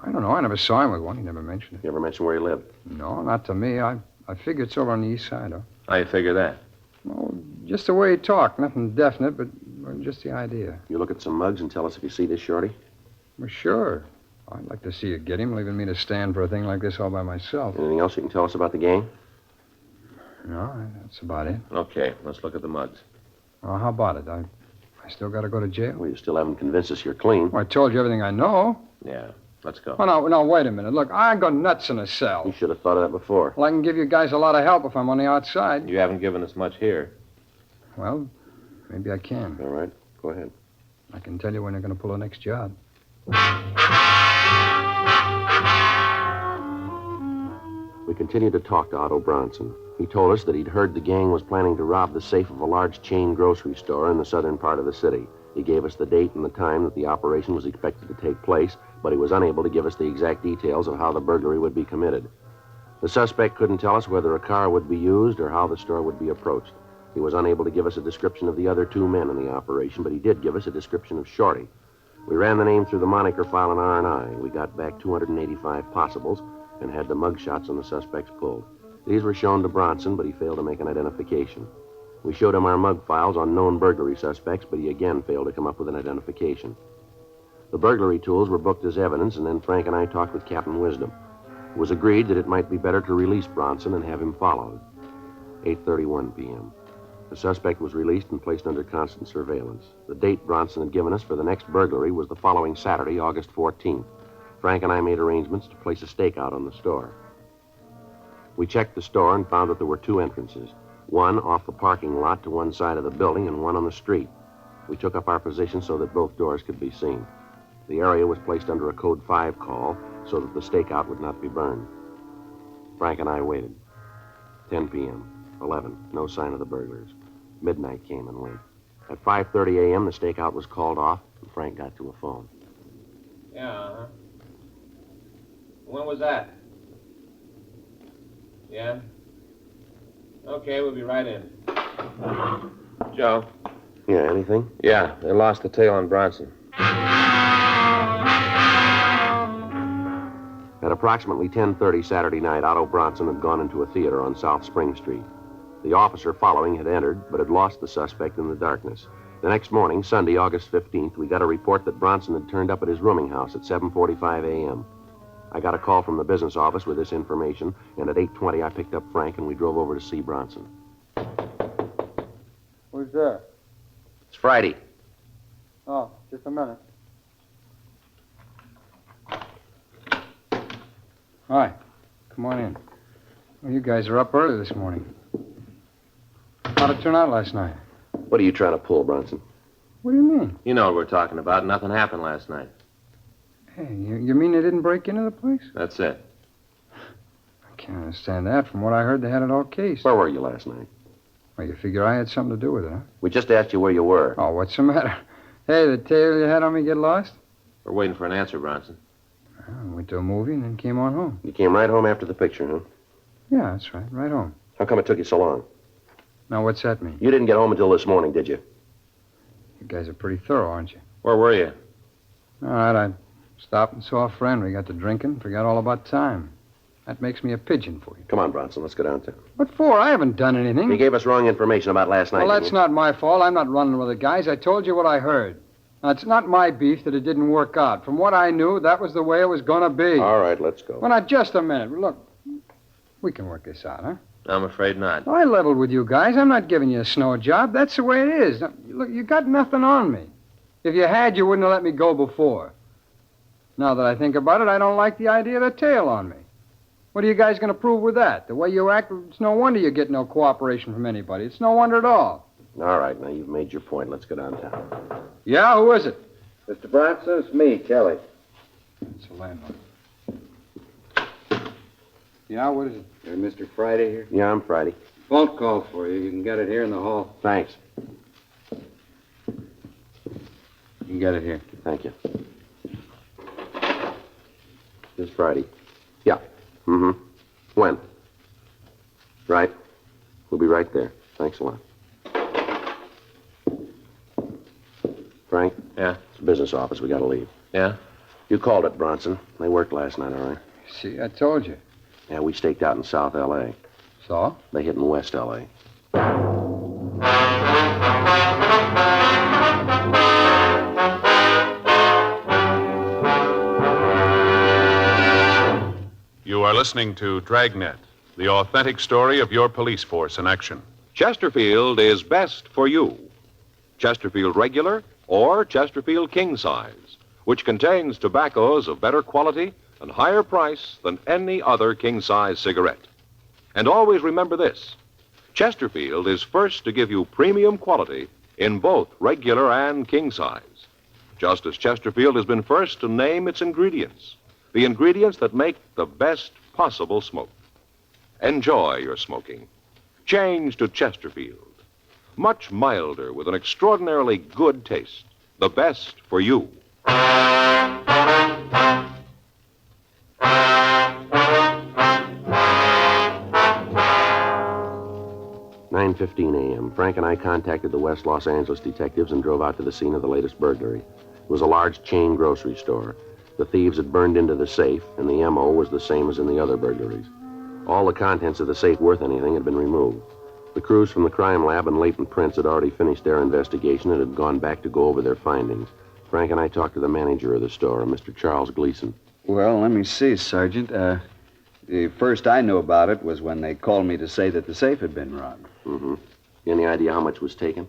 I don't know. I never saw him with one. He never mentioned it.
You ever mention where he lived?
No, not to me. I figure it's over on the east side, though.
How you figure that?
Well, just the way he talked. Nothing definite, but just the idea.
You look at some mugs and tell us if you see this Shorty?
Well, sure. I'd like to see you get him, leaving me to stand for a thing like this all by myself.
Anything else you can tell us about the gang?
No, that's about it.
Okay, let's look at the mugs.
Well, how about it? I still got to go to jail?
Well, you still haven't convinced us you're clean.
Well, I told you everything I know.
Yeah, let's go.
Oh, no, wait a minute. Look, I go nuts in a cell.
You should have thought of that before.
Well, I can give you guys a lot of help if I'm on the outside.
You haven't given us much here.
Well, maybe I can.
All right, go ahead.
I can tell you when you're going to pull the next job.
We continued to talk to Otto Bronson. He told us that he'd heard the gang was planning to rob the safe of a large chain grocery store in the southern part of the city. He gave us the date and the time that the operation was expected to take place, but he was unable to give us the exact details of how the burglary would be committed. The suspect couldn't tell us whether a car would be used or how the store would be approached. He was unable to give us a description of the other two men in the operation, but he did give us a description of Shorty. We ran the name through the moniker file in R&I. We got back 285 possibles and had the mug shots on the suspects pulled. These were shown to Bronson, but he failed to make an identification. We showed him our mug files on known burglary suspects, but he again failed to come up with an identification. The burglary tools were booked as evidence, and then Frank and I talked with Captain Wisdom. It was agreed that it might be better to release Bronson and have him followed. 8:31 p.m. The suspect was released and placed under constant surveillance. The date Bronson had given us for the next burglary was the following Saturday, August 14th. Frank and I made arrangements to place a stakeout on the store. We checked the store and found that there were two entrances, one off the parking lot to one side of the building and one on the street. We took up our position so that both doors could be seen. The area was placed under a Code 5 call so that the stakeout would not be burned. Frank and I waited. 10 p.m., 11, no sign of the burglars. Midnight came and went. At 5:30 a.m., the stakeout was called off, and Frank got to a phone.
Yeah, uh-huh. When was that? Yeah? Okay, we'll be right in. Joe?
Yeah, anything?
Yeah, they lost the tail on Bronson.
At approximately 10:30 Saturday night, Otto Bronson had gone into a theater on South Spring Street. The officer following had entered, but had lost the suspect in the darkness. The next morning, Sunday, August 15th, we got a report that Bronson had turned up at his rooming house at 7:45 a.m. I got a call from the business office with this information, and at 8:20 I picked up Frank and we drove over to see Bronson.
Who's there?
It's Friday.
Oh, just a minute. Hi. Come on in. Well, you guys are up early this morning. How'd it turn out last night?
What are you trying to pull, Bronson?
What do you mean?
You know what we're talking about. Nothing happened last night.
Hey, you mean they didn't break into the place?
That's it.
I can't understand that. From what I heard, they had it all cased.
Where were you last night?
Well, you figure I had something to do with it, huh?
We just asked you where you were.
Oh, what's the matter? Hey, the tail you had on me get lost?
We're waiting for an answer, Bronson.
I went to a movie and then came on home.
You came right home after the picture, huh?
Yeah, that's right. Right home.
How come it took you so long?
Now, what's that mean?
You didn't get home until this morning, did you?
You guys are pretty thorough, aren't you?
Where were you?
All right, I stopped and saw a friend. We got to drinking, forgot all about time. That makes me a pigeon for you.
Come on, Bronson, let's go downtown.
What for? I haven't done anything.
You gave us wrong information about last night.
Well, that's not my fault. I'm not running with the guys. I told you what I heard. Now, it's not my beef that it didn't work out. From what I knew, that was the way it was going to be.
All right, let's go.
Well, now, just a minute. Look, we can work this out, huh?
I'm afraid not.
I leveled with you guys. I'm not giving you a snow job. That's the way it is. Now, look, you got nothing on me. If you had, you wouldn't have let me go before. Now that I think about it, I don't like the idea of a tail on me. What are you guys going to prove with that? The way you act, it's no wonder you get no cooperation from anybody. It's no wonder at all.
All right, now you've made your point. Let's go downtown.
Yeah, who is it?
Mr. Bronson, it's me, Kelly.
It's the landlord. Yeah, what is it?
Mr. Friday here?
Yeah, I'm Friday.
Phone call for you. You can get it here in the hall.
Thanks.
You can get it here.
Thank you. This Friday. Yeah. Mm-hmm. When? Right. We'll be right there. Thanks a lot. Frank?
Yeah?
It's the business office. We gotta leave.
Yeah?
You called it, Bronson. They worked last night, all right?
See, I told you.
Yeah, we staked out in South L.A.
So?
They hit in West L.A.
You are listening to Dragnet, the authentic story of your police force in action.
Chesterfield is best for you. Chesterfield Regular or Chesterfield King Size, which contains tobaccos of better quality and higher price than any other king-size cigarette. And always remember this. Chesterfield is first to give you premium quality in both regular and king size. Just as Chesterfield has been first to name its ingredients, the ingredients that make the best possible smoke. Enjoy your smoking. Change to Chesterfield. Much milder with an extraordinarily good taste. The best for you.
9:15 a.m. Frank and I contacted the West Los Angeles detectives and drove out to the scene of the latest burglary. It was a large chain grocery store. The thieves had burned into the safe, and the M.O. was the same as in the other burglaries. All the contents of the safe worth anything had been removed. The crews from the crime lab and latent prints had already finished their investigation and had gone back to go over their findings. Frank and I talked to the manager of the store, Mr. Charles Gleason.
Well, let me see, Sergeant. The first I knew about it was when they called me to say that the safe had been robbed.
Mm-hmm. Any idea how much was taken?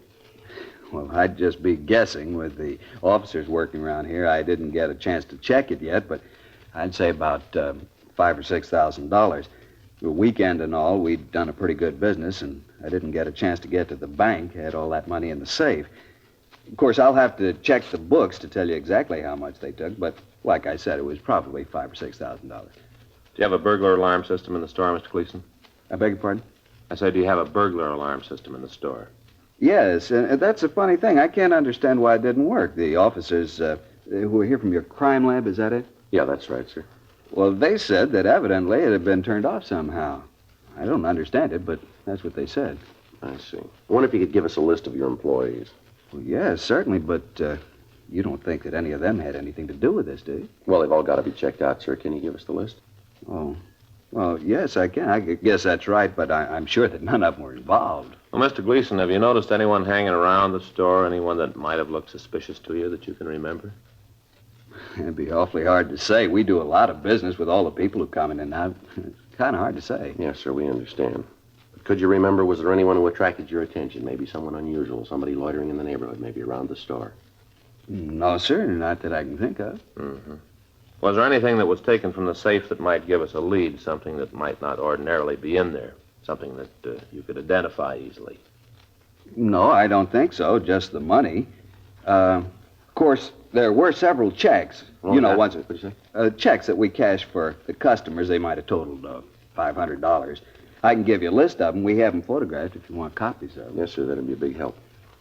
Well, I'd just be guessing with the officers working around here. I didn't get a chance to check it yet, but I'd say about $5,000 or $6,000. The weekend and all, we'd done a pretty good business, and I didn't get a chance to get to the bank. I had all that money in the safe. Of course, I'll have to check the books to tell you exactly how much they took, but like I said, it was probably $5,000 or $6,000.
Do you have a burglar alarm system in the store, Mr. Gleason?
I beg your pardon?
I said, do you have a burglar alarm system in the store?
Yes, and that's a funny thing. I can't understand why it didn't work. The officers who were here from your crime lab, is that it?
Yeah, that's right, sir.
Well, they said that evidently it had been turned off somehow. I don't understand it, but that's what they said.
I see. I wonder if you could give us a list of your employees.
Well, yes, certainly, but you don't think that any of them had anything to do with this, do you?
Well, they've all got to be checked out, sir. Can you give us the list?
Oh. Well, yes, I can. I guess that's right, but I'm sure that none of them were involved.
Well, Mr. Gleason, have you noticed anyone hanging around the store, anyone that might have looked suspicious to you that you can remember?
It'd be awfully hard to say. We do a lot of business with all the people who come in and out. It's kind of hard to say.
Yes, sir, we understand. But could you remember, was there anyone who attracted your attention? Maybe someone unusual, somebody loitering in the neighborhood, maybe around the store?
No, sir, not that I can think of.
Mm-hmm. Was there anything that was taken from the safe that might give us a lead, something that might not ordinarily be in there, something that you could identify easily?
No, I don't think so, just the money. Of course, there were several checks. Checks that we cashed for the customers. They might have totaled $500. I can give you a list of them. We have them photographed if you want copies of them.
Yes, sir, that'd be a big help.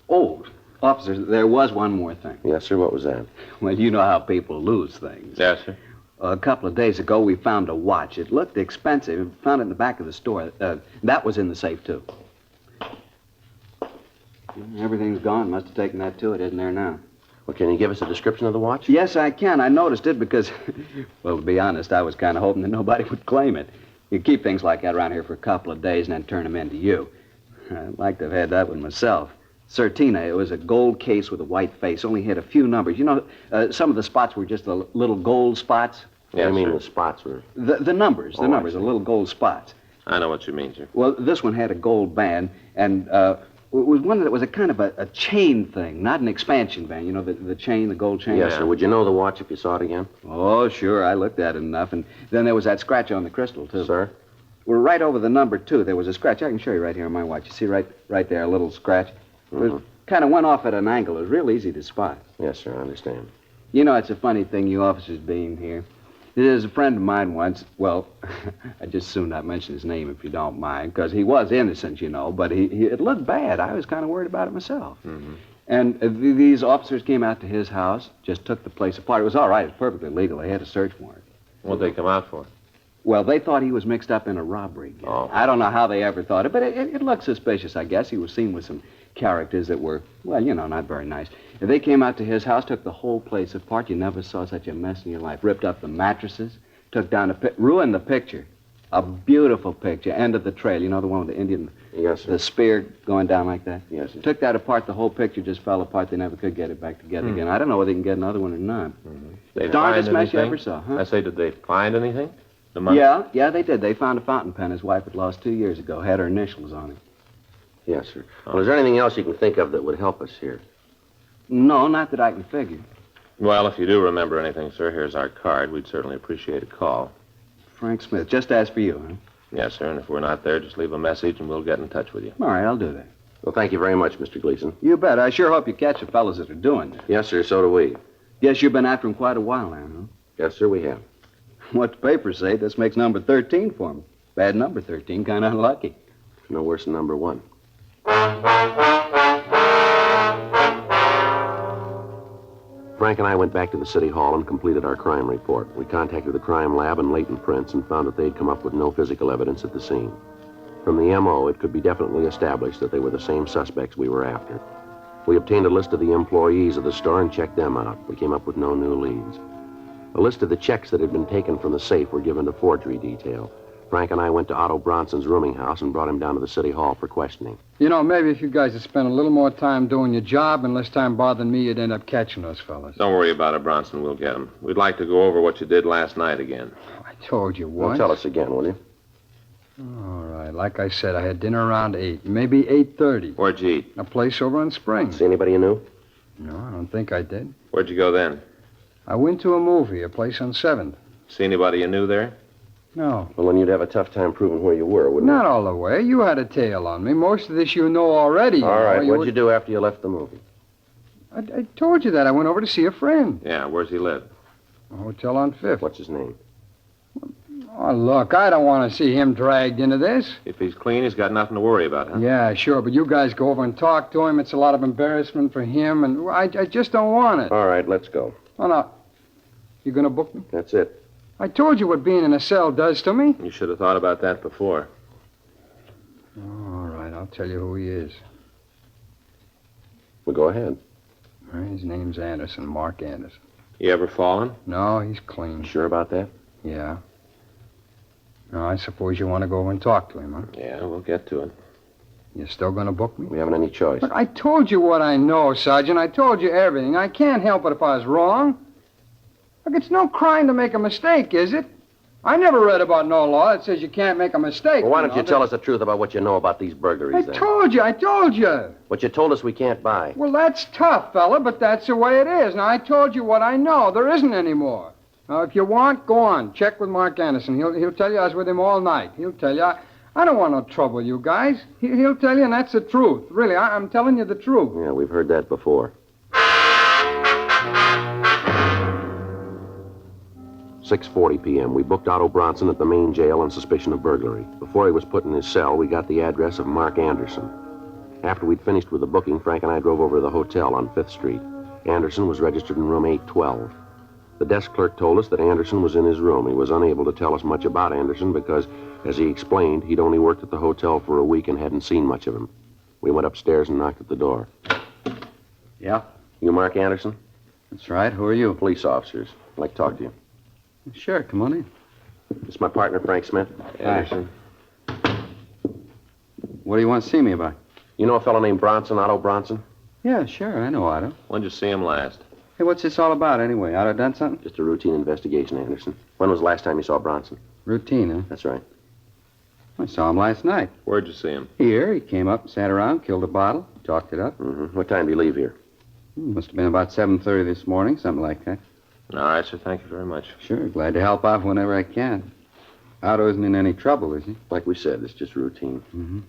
Oh, officers, there was one more thing.
Yes, sir, what was that?
Well, you know how people lose things.
Yes, sir.
A couple of days ago, we found a watch. It looked expensive. We found it in the back of the store. That was in the safe, too. Everything's gone. Must have taken that, too. It isn't there now.
Well, can you give us a description of the watch?
Yes, I can. I noticed it because, well, to be honest, I was kind of hoping that nobody would claim it. You keep things like that around here for a couple of days and then turn them in to you. I'd like to have had that one myself. Certina, it was a gold case with a white face, only had a few numbers. You know, some of the spots were just the little gold spots.
Yeah, I mean the spots were...
The numbers, the numbers, the little gold spots.
I know what you mean, sir.
Well, this one had a gold band, and it was one that was a kind of a chain thing, not an expansion band. You know, the chain, the gold chain?
Yes, sir. Would you know the watch if you saw it again?
Oh, sure. I looked at it enough, and then there was that scratch on the crystal, too.
Sir?
Well, right over the number 2, there was a scratch. I can show you right here on my watch. You see right there, a little scratch? It kind of went off at an angle. It was real easy to spot.
Yes, sir, I understand.
You know, it's a funny thing, you officers being here. There's a friend of mine once, well, I just soon not mention his name if you don't mind, because he was innocent, you know, but it looked bad. I was kind of worried about it myself.
Mm-hmm.
And these officers came out to his house, just took the place apart. It was all right. It was perfectly legal. They had a search warrant.
What'd they come out for?
Well, they thought he was mixed up in a robbery.
Oh.
I don't know how they ever thought it, but it looked suspicious, I guess. He was seen with some characters that were, well, you know, not very nice. If they came out to his house, took the whole place apart. You never saw such a mess in your life. Ripped up the mattresses, took down ruined the picture. A beautiful picture. End of the trail. You know, the one with the Indian,
yes, sir.
The spear going down like that?
Yes, sir.
Took that apart. The whole picture just fell apart. They never could get it back together again. I don't know whether they can get another one or not.
They
Darndest
find
mess you
anything?
ever saw, huh?
I say, did they find anything? The money?
Yeah, they did. They found a fountain pen his wife had lost 2 years ago. Had her initials on it.
Yes, sir. Well, is there anything else you can think of that would help us here?
No, not that I can figure.
Well, if you do remember anything, sir, here's our card. We'd certainly appreciate a call.
Frank Smith, just as for you, huh?
Yes, sir, and if we're not there, just leave a message and we'll get in touch with you.
All right, I'll do that.
Well, thank you very much, Mr. Gleason.
You bet. I sure hope you catch the fellas that are doing this.
Yes, sir, so do we.
Guess you've been after him quite a while now, huh?
Yes, sir, we have.
What the papers say, this makes number 13 for me. Bad number 13, kind of unlucky.
No worse than number 1. Frank and I went back to the city hall and completed our crime report. We contacted the crime lab and latent prints and found that they'd come up with no physical evidence at the scene. From the M.O., it could be definitely established that they were the same suspects we were after. We obtained a list of the employees of the store and checked them out. We came up with no new leads. A list of the checks that had been taken from the safe were given to forgery detail. Frank and I went to Otto Bronson's rooming house and brought him down to the city hall for questioning.
You know, maybe if you guys had spent a little more time doing your job and less time bothering me, you'd end up catching those fellas.
Don't worry about it, Bronson. We'll get them. We'd like to go over what you did last night again.
I told you
Well,
once.
tell us again, will you?
All right. Like I said, I had dinner around 8, maybe 8:30.
Where'd you eat?
A place over on Spring.
See anybody you knew?
No, I don't think I did.
Where'd you go then?
I went to a movie, a place on 7th.
See anybody you knew there?
No.
Well, then you'd have a tough time proving where you were, wouldn't
Not all the way. You had a tail on me. Most of this you know already.
All right.
You
What'd you do after you left the movie?
I told you that. I went over to see a friend.
Yeah, where's he live?
A hotel on 5th.
What's his name?
Oh, look, I don't want to see him dragged into this.
If he's clean, he's got nothing to worry about, huh?
Yeah, sure, but you guys go over and talk to him. It's a lot of embarrassment for him, and I just don't want it.
All right, let's go.
Oh, no. You gonna book me?
That's it.
I told you what being in a cell does to me.
You should have thought about that before.
All right, I'll tell you who he is.
Well, go ahead.
All right, his name's Anderson, Mark Anderson.
You ever fallen?
No, he's clean.
Sure about that?
Yeah. Now, I suppose you want to go over and talk to him, huh?
Yeah, we'll get to it.
You still gonna book me?
We haven't any choice.
Look, I told you what I know, Sergeant. I told you everything. I can't help it if I was wrong. Look, it's no crime to make a mistake, is it? I never read about no law that says you can't make a mistake.
Well, why don't you tell us the truth about what you know about these burglaries, then?
I told you.
What you told us we can't buy.
Well, that's tough, fella, but that's the way it is. Now, I told you what I know. There isn't any more. Now, if you want, go on. Check with Mark Anderson. He'll tell you I was with him all night. He'll tell you. I don't want no trouble, you guys. He'll tell you, and that's the truth. Really, I'm telling you the truth.
Yeah, we've heard that before. 6:40 p.m. We booked Otto Bronson at the main jail on suspicion of burglary. Before he was put in his cell, we got the address of Mark Anderson. After we'd finished with the booking, Frank and I drove over to the hotel on 5th Street. Anderson was registered in room 812. The desk clerk told us that Anderson was in his room. He was unable to tell us much about Anderson because, as he explained, he'd only worked at the hotel for a week and hadn't seen much of him. We went upstairs and knocked at the door.
Yeah?
You Mark Anderson?
That's right. Who are you?
Police officers. I'd like to talk to you.
Sure, come on in.
This is my partner, Frank Smith.
Anderson. What do you want to see me about?
You know a fellow named Bronson, Otto Bronson?
Yeah, sure. I know Otto.
When'd you see him last?
Hey, what's this all about anyway? Otto done something?
Just a routine investigation, Anderson. When was the last time you saw Bronson?
Routine, huh?
That's right.
I saw him last night.
Where'd you see him?
Here. He came up, sat around, killed a bottle, talked it up.
Mm-hmm. What time did you leave here?
Must have been about 7:30 this morning, something like that.
All right, sir. Thank you very much.
Sure. Glad to help out whenever I can. Otto isn't in any trouble, is he?
Like we said, it's just routine.
Mm-hmm.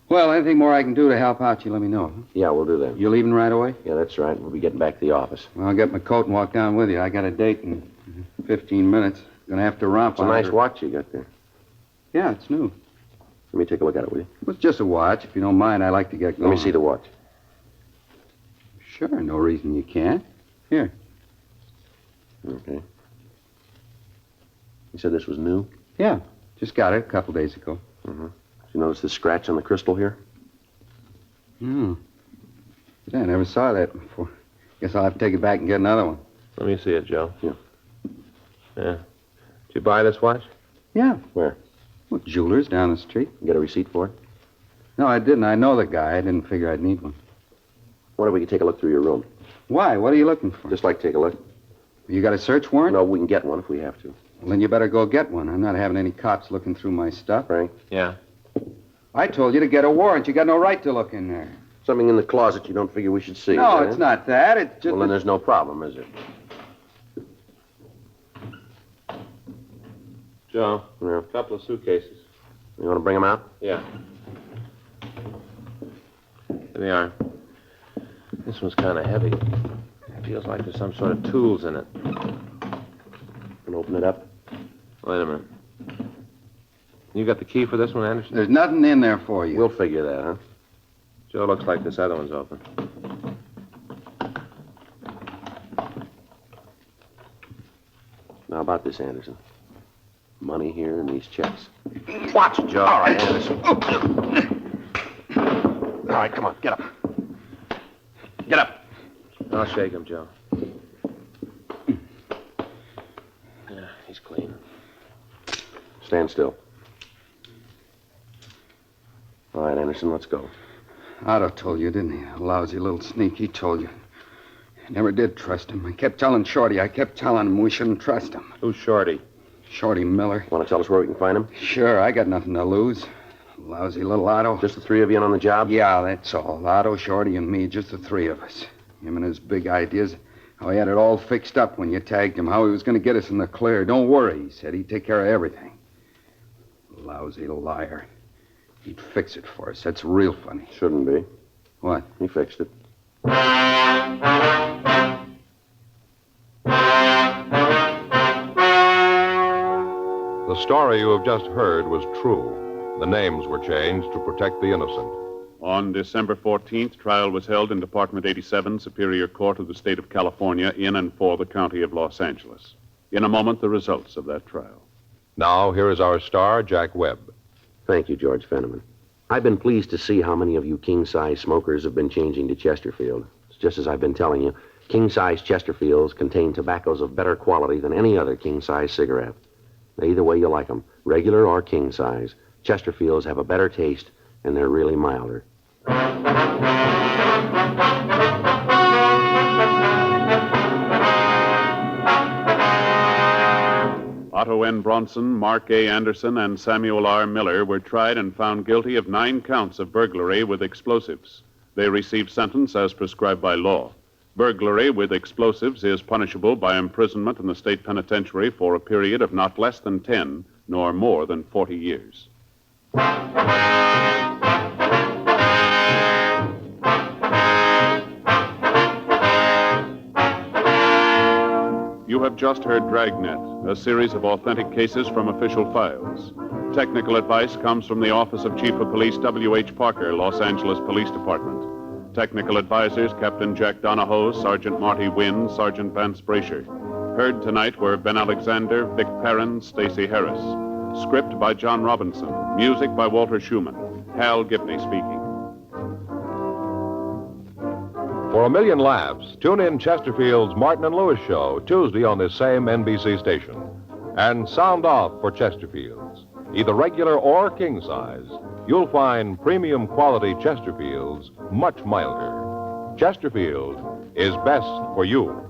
Well, anything more I can do to help out, you let me know. Huh?
Yeah, we'll do that.
You leaving right away?
Yeah, that's right. We'll be getting back to the office.
Well, I'll get my coat and walk down with you. I got a date in 15 minutes. Gonna have to romp
It's a
on
nice
her.
watch you got there.
Yeah, it's new.
Let me take a look at it, will you?
Well, it's just a watch. If you don't mind, I like to get going.
Let me see the watch.
Sure, no reason you can't. Here.
Okay. You said this was new?
Yeah, just got it a couple days ago.
Mm-hmm. Did you notice this scratch on the crystal here?
Hmm. Yeah, I never saw that before. Guess I'll have to take it back and get another one.
Let me see it, Joe.
Yeah.
Yeah. Did you buy this watch?
Yeah.
Where?
Well, jewelers down the street.
You get a receipt for it?
No, I didn't. I know the guy. I didn't figure I'd need one.
Why don't we take a look through your room?
Why? What are you looking for?
Just like to take a look.
You got a search warrant?
No, we can get one if we have to.
Well, then you better go get one. I'm not having any cops looking through my stuff.
Frank?
Yeah.
I told you to get a warrant. You got no right to look in there.
Something in the closet you don't figure we should see.
No,
is it?
it's not that. It's just.
Well, then there's no problem, is it?
Joe,
Yeah.
a couple of suitcases.
You want to bring them out?
Yeah. Here they are. This one's kind of heavy. It feels like there's some sort of tools in it.
Can open it up?
Wait a minute. You got the key for this one, Anderson?
There's nothing in there for you.
We'll figure that, huh?
Joe, looks like this other one's open.
Now, about this, Anderson. Money here and these checks. Watch it, Joe. All right, Anderson. All right, come on, get up. Get up.
I'll shake him, Joe. Yeah, he's clean.
Stand still. All right, Anderson, let's go.
Otto told you, didn't he? A lousy little sneak. He told you. I never did trust him. I kept telling Shorty. I kept telling him we shouldn't trust him.
Who's Shorty?
Shorty Miller.
Want to tell us where we can find him?
Sure, I got nothing to lose. Lousy little Otto.
Just the three of you in on the job?
Yeah, that's all. Otto, Shorty, and me, just the three of us. Him and his big ideas. How he had it all fixed up when you tagged him. How he was going to get us in the clear. Don't worry, he said. He'd take care of everything. Lousy liar. He'd fix it for us. That's real funny.
Shouldn't be.
What?
He fixed it.
The story you have just heard was true. The names were changed to protect the innocent.
On December 14th, trial was held in Department 87, Superior Court of the State of California, in and for the County of Los Angeles. In a moment, the results of that trial.
Now, here is our star, Jack Webb.
Thank you, George Fenneman. I've been pleased to see how many of you king-size smokers have been changing to Chesterfield. It's just as I've been telling you, king-size Chesterfields contain tobaccos of better quality than any other king-size cigarette. Now, either way you like them, regular or king-size, Chesterfields have a better taste, and they're really milder.
Otto N. Bronson, Mark A. Anderson, and Samuel R. Miller were tried and found guilty of 9 counts of burglary with explosives. They received sentence as prescribed by law. Burglary with explosives is punishable by imprisonment in the state penitentiary for a period of not less than 10 nor more than 40 years. You have just heard Dragnet, a series of authentic cases from official files. Technical advice comes from the Office of Chief of Police W.H. Parker, Los Angeles Police Department. Technical advisors, Captain Jack Donahoe, Sergeant Marty Wynn, Sergeant Vance Brasher. Heard tonight were Ben Alexander, Vic Perrin, Stacey Harris. Script by John Robinson. Music by Walter Schumann. Hal Gibney speaking.
For a million laughs, tune in Chesterfield's Martin and Lewis show Tuesday on this same NBC station. And sound off for Chesterfields. Either regular or king size, you'll find premium quality Chesterfields much milder. Chesterfield is best for you.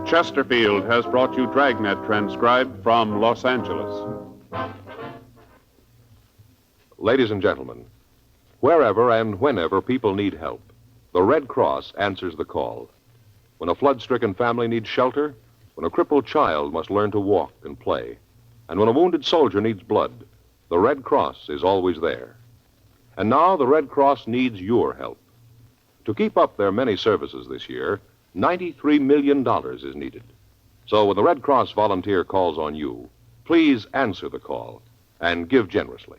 Chesterfield has brought you Dragnet, transcribed from Los Angeles.
Ladies and gentlemen, wherever and whenever people need help, the Red Cross answers the call. When a flood-stricken family needs shelter, when a crippled child must learn to walk and play, and when a wounded soldier needs blood, the Red Cross is always there. And now the Red Cross needs your help. To keep up their many services this year, $93 million is needed. So when the Red Cross volunteer calls on you, please answer the call and give generously.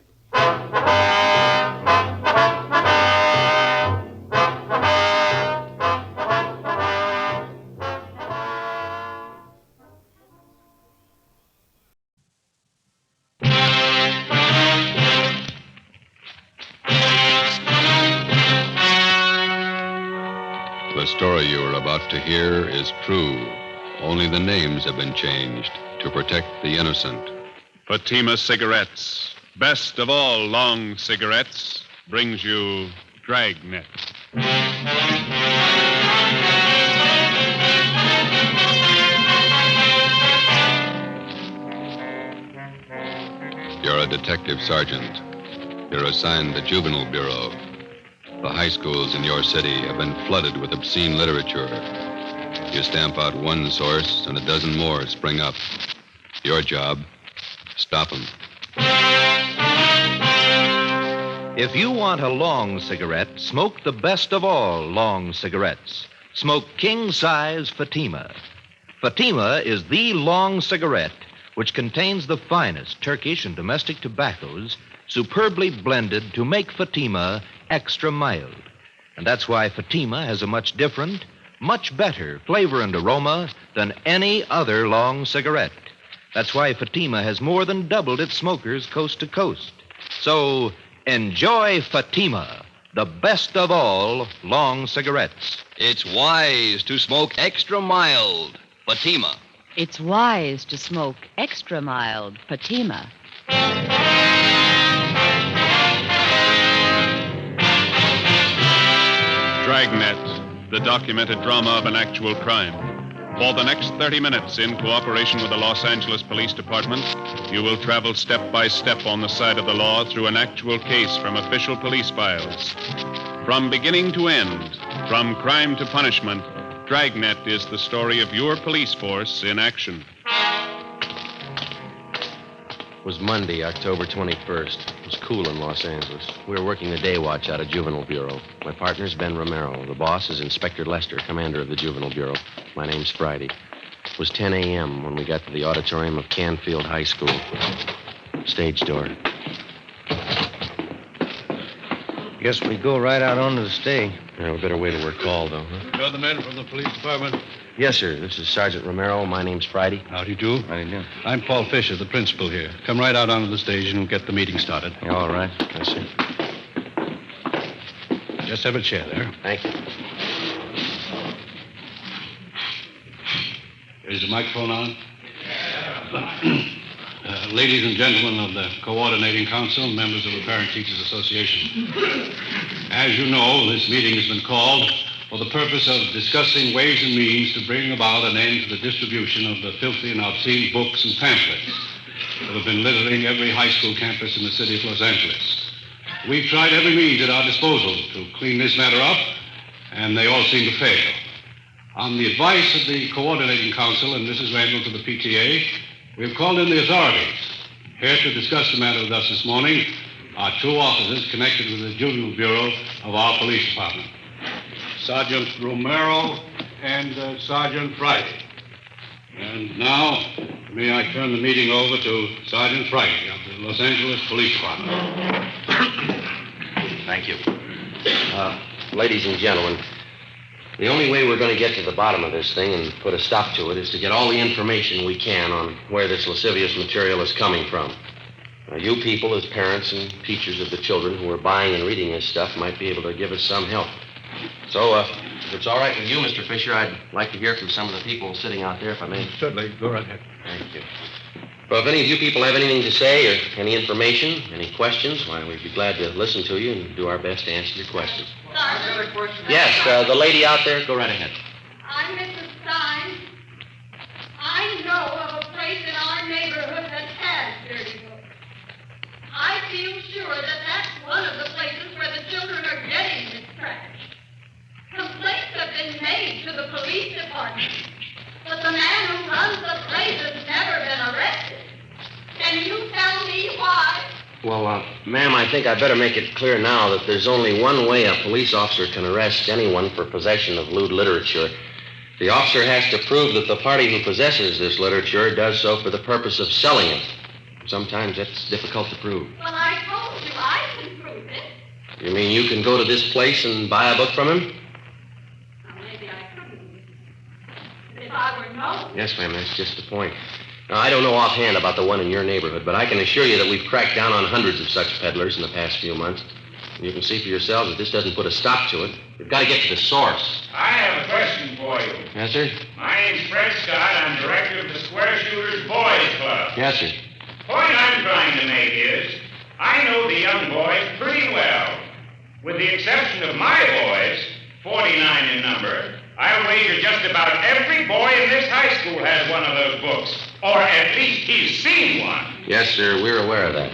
The story you are about to hear is true. Only the names have been changed to protect the innocent.
Fatima Cigarettes, best of all long cigarettes, brings you Dragnet.
detective sergeant. You're assigned the Juvenile Bureau. The high schools in your city have been flooded with obscene literature. You stamp out one source, and a dozen more spring up. Your job, stop them.
If you want a long cigarette, smoke the best of all long cigarettes. Smoke king-size Fatima. Fatima is the long cigarette which contains the finest Turkish and domestic tobaccos superbly blended to make Fatima extra mild. And that's why Fatima has a much different, much better flavor and aroma than any other long cigarette. That's why Fatima has more than doubled its smokers coast to coast. So enjoy Fatima, the best of all long cigarettes.
It's wise to smoke extra mild Fatima.
It's wise to smoke extra mild Fatima.
Dragnet, the documented drama of an actual crime. For the next 30 minutes, in cooperation with the Los Angeles Police Department, you will travel step by step on the side of the law through an actual case from official police files. From beginning to end, from crime to punishment, Dragnet is the story of your police force in action.
It was Monday, October 21st. It was cool in Los Angeles. We were working the day watch out of Juvenile Bureau. My partner's Ben Romero. The boss is Inspector Lester, commander of the Juvenile Bureau. My name's Friday. It was 10 a.m. when we got to the auditorium of Canfield High School. Stage door.
Guess we go right out onto the stage.
Yeah, we better wait till we're called, though, huh?
You're the men from the police department?
Yes, sir. This is Sergeant Romero. My name's Friday.
How do you do?
How do you do?
I'm Paul Fisher, the principal here. Come right out onto the stage and we'll get the meeting started.
Yeah, all right. Yes, sir.
Just have a chair there.
Thank you.
Is the microphone on? Ladies and gentlemen of the Coordinating Council, members of the Parent Teachers Association. As you know, this meeting has been called for the purpose of discussing ways and means to bring about an end to the distribution of the filthy and obscene books and pamphlets that have been littering every high school campus in the city of Los Angeles. We've tried every means at our disposal to clean this matter up, and they all seem to fail. On the advice of the Coordinating Council and Mrs. Randall to the PTA, we've called in the authorities. Here to discuss the matter with us this morning are two officers connected with the Juvenile Bureau of our police department. Sergeant Romero and Sergeant Friday. And now, may I turn the meeting over to Sergeant Friday of the Los Angeles Police Department.
Thank you. Ladies and gentlemen, the only way we're going to get to the bottom of this thing and put a stop to it is to get all the information we can on where this lascivious material is coming from. You people, as parents and teachers of the children who are buying and reading this stuff, might be able to give us some help. So, if it's all right with you, Mr. Fisher, I'd like to hear from some of the people sitting out there, if I may.
Certainly. Go right ahead.
Thank you. Well, if any of you people have anything to say or any information, any questions, why, we'd be glad to listen to you and do our best to answer your questions. Yes, the lady out there, go right ahead.
I'm Mrs. Stein. I know of a place in our neighborhood that has dirty books. I feel sure that that's one of the places where the children are getting this trash. Complaints have been made to the police department, but the man who runs the place has never been arrested. Can you tell me why?
Well, ma'am, I think I better make it clear now that there's only one way a police officer can arrest anyone for possession of lewd literature. The officer has to prove that the party who possesses this literature does so for the purpose of selling it. Sometimes that's difficult to prove.
Well, I told you I can prove it.
You mean you can go to this place and buy a book from him?
Well, maybe I couldn't. If I were known.
Yes, ma'am, that's just the point. Now, I don't know offhand about the one in your neighborhood, but I can assure you that we've cracked down on hundreds of such peddlers in the past few months. And you can see for yourselves that this doesn't put a stop to it. We've got to get to the source.
I have a question for you.
Yes, sir?
My name's Fred Scott. I'm director of the Square Shooters Boys Club.
Yes, sir.
The point I'm trying to make is, I know the young boys pretty well. With the exception of my boys, 49 in number, I'll wager just about every boy in this high school has one of those books. Or at least he's seen one.
Yes, sir, we're aware of that.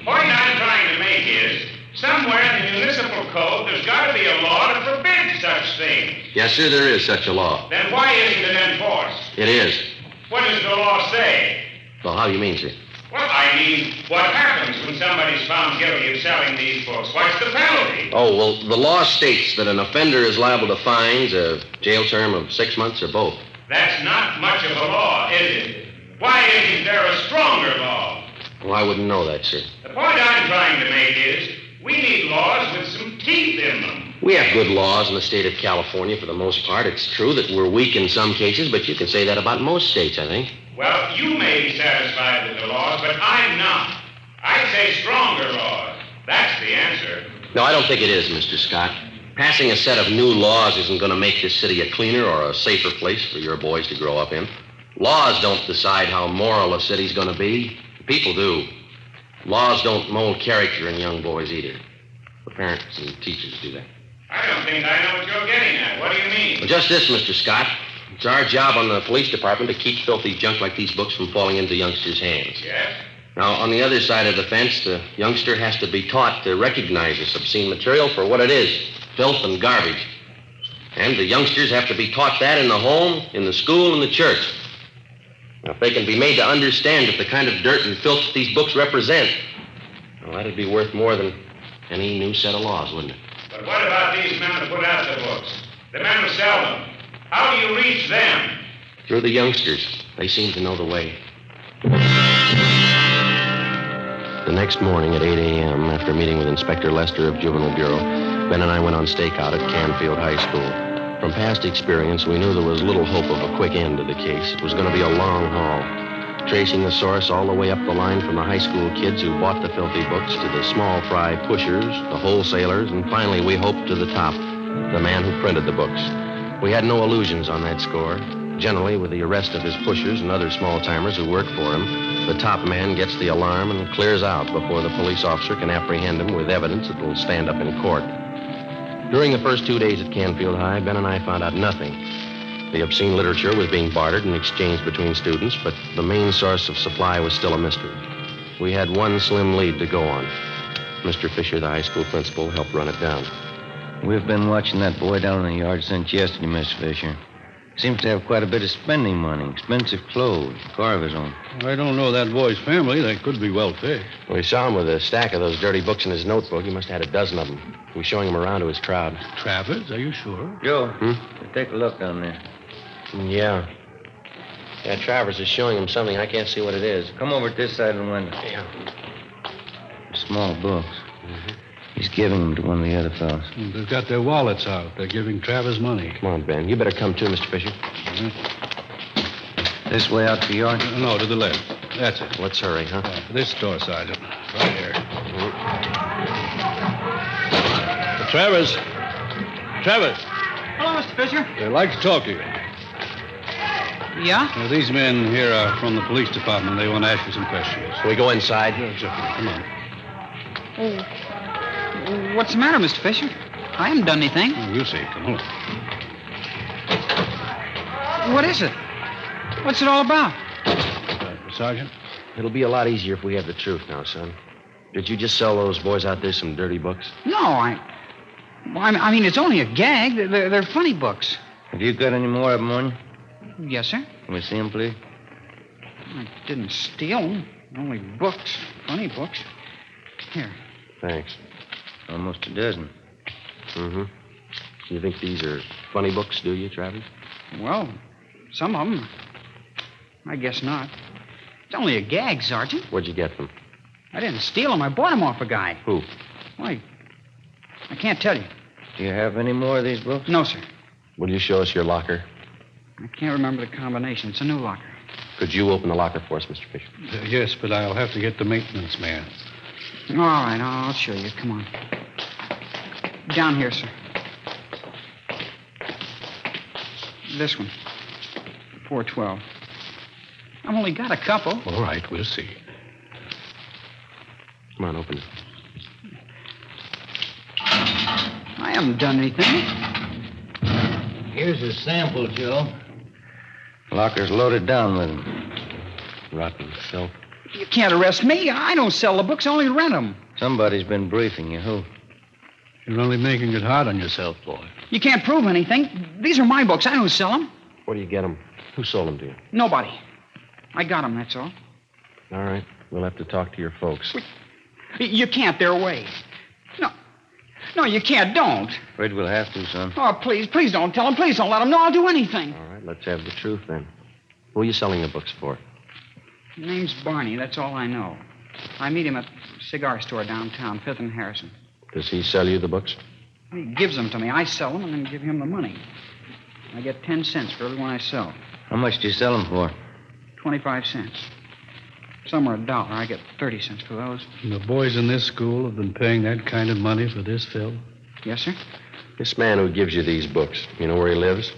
point I'm trying to make is, somewhere in the municipal code, there's got to be a law to forbid such things.
Yes, sir, there is such a law.
Then why isn't it enforced?
It is.
What does the law say?
Well, how do you mean, sir?
Well, I mean, what happens when somebody's found guilty of selling these books? What's the penalty?
Oh, well, the law states that an offender is liable to fines, a jail term of 6 months, or both.
That's not much of a law, is it? Why isn't there a stronger law?
Well, I wouldn't know that, sir.
The point I'm trying to make is, we need laws with some teeth in them.
We have good laws in the state of California for the most part. It's true that we're weak in some cases, but you can say that about most states, I think.
Well, you may be satisfied with the laws, but I'm not. I'd say stronger laws. That's the answer.
No, I don't think it is, Mr. Scott. Passing a set of new laws isn't going to make this city a cleaner or a safer place for your boys to grow up in. Laws don't decide how moral a city's going to be. People do. Laws don't mold character in young boys either. The parents and teachers do that.
I don't think I know what you're getting at. What do you mean?
Well, just this, Mr. Scott. It's our job on the police department to keep filthy junk like these books from falling into youngsters' hands.
Yes?
Now, on the other side of the fence, the youngster has to be taught to recognize this obscene material for what it is, filth and garbage. And the youngsters have to be taught that in the home, in the school, and the church. Now, if they can be made to understand that the kind of dirt and filth that these books represent, well, that'd be worth more than any new set of laws, wouldn't it?
But what about these men who put out the books? The men who sell them? How do you reach them?
Through the youngsters. They seem to know the way. The next morning at 8 a.m., after meeting with Inspector Lester of Juvenile Bureau, Ben and I went on stakeout at Canfield High School. From past experience, we knew there was little hope of a quick end to the case. It was going to be a long haul, tracing the source all the way up the line from the high school kids who bought the filthy books to the small fry pushers, the wholesalers, and finally, we hoped, to the top, the man who printed the books. We had no illusions on that score. Generally, with the arrest of his pushers and other small-timers who work for him, the top man gets the alarm and clears out before the police officer can apprehend him with evidence that will stand up in court. During the first 2 days at Canfield High, Ben and I found out nothing. The obscene literature was being bartered and exchanged between students, but the main source of supply was still a mystery. We had one slim lead to go on. Mr. Fisher, the high school principal, helped run it down.
We've been watching that boy down in the yard since yesterday, Miss Fisher. Seems to have quite a bit of spending money, expensive clothes, car of his own.
I don't know that boy's family. They could be well-fed.
We saw him with a stack of those dirty books in his notebook. He must have had a dozen of them. He was showing them around to his crowd.
Travers, are you sure?
Joe, take a look down there.
Yeah. Yeah, Travers is showing him something. I can't see what it is.
Come over to this side of the window.
Yeah.
Small books. Mm-hmm. He's giving them to one of the other fellows.
They've got their wallets out. They're giving Travers money.
Come on, Ben. You better come too, Mr. Fisher.
Mm-hmm.
This way out to the yard?
No, to the left. That's it.
Let's hurry, huh?
This door, Sergeant. Right here. Travers. Travers.
Hello, Mr. Fisher.
They'd like to talk to you.
Yeah?
Now, these men here are from the police department. They want to ask you some questions.
Can we go inside?
Sure, it's okay. Come on.
Oh. What's the matter, Mr. Fisher? I haven't done anything.
Oh, we'll see. Come on.
What is it? What's it all about?
Sergeant?
It'll be a lot easier if we have the truth now, son. Did you just sell those boys out there some dirty books?
No, I mean, it's only a gag. They're funny books.
Have you got any more of them on you?
Yes, sir.
Can we see them, please?
I didn't steal them. Only books. Funny books. Here.
Thanks.
Almost a dozen.
Mm-hmm. You think these are funny books, do you, Travis?
Well, some of them. I guess not. It's only a gag, Sergeant.
Where'd you get them?
I didn't steal them. I bought them off a guy.
Who?
Why, I can't tell you.
Do you have any more of these books?
No, sir.
Will you show us your locker?
I can't remember the combination. It's a new locker.
Could you open the locker for us, Mr. Fisher?
Yes, but I'll have to get the maintenance man.
All right, I'll show you. Come on. Down here, sir. This one. 412. I've only got a couple.
All right, we'll see.
Come on, open it.
I haven't done anything.
Here's a sample, Joe. Locker's loaded down with them.
Rotten filth.
You can't arrest me. I don't sell the books, I only rent them.
Somebody's been briefing you. Who?
You're only making it hard on yourself, boy.
You can't prove anything. These are my books. I don't sell them.
Where do you get them? Who sold them to you?
Nobody. I got them, that's all.
All right. We'll have to talk to your folks.
You can't. They're away. No, you can't. Don't.
Afraid we'll have to, son.
Oh, please don't tell them. Please don't let them know I'll do anything.
All right, let's have the truth then. Who are you selling the books for?
His name's Barney. That's all I know. I meet him at a cigar store downtown, 5th and Harrison.
Does he sell you the books?
He gives them to me. I sell them and then give him the money. I get 10 cents for every one I sell.
How much do you sell them for?
25 cents. Some are $1. I get 30 cents for those.
And the boys in this school have been paying that kind of money for this film?
Yes, sir?
This man who gives you these books, you know where he lives?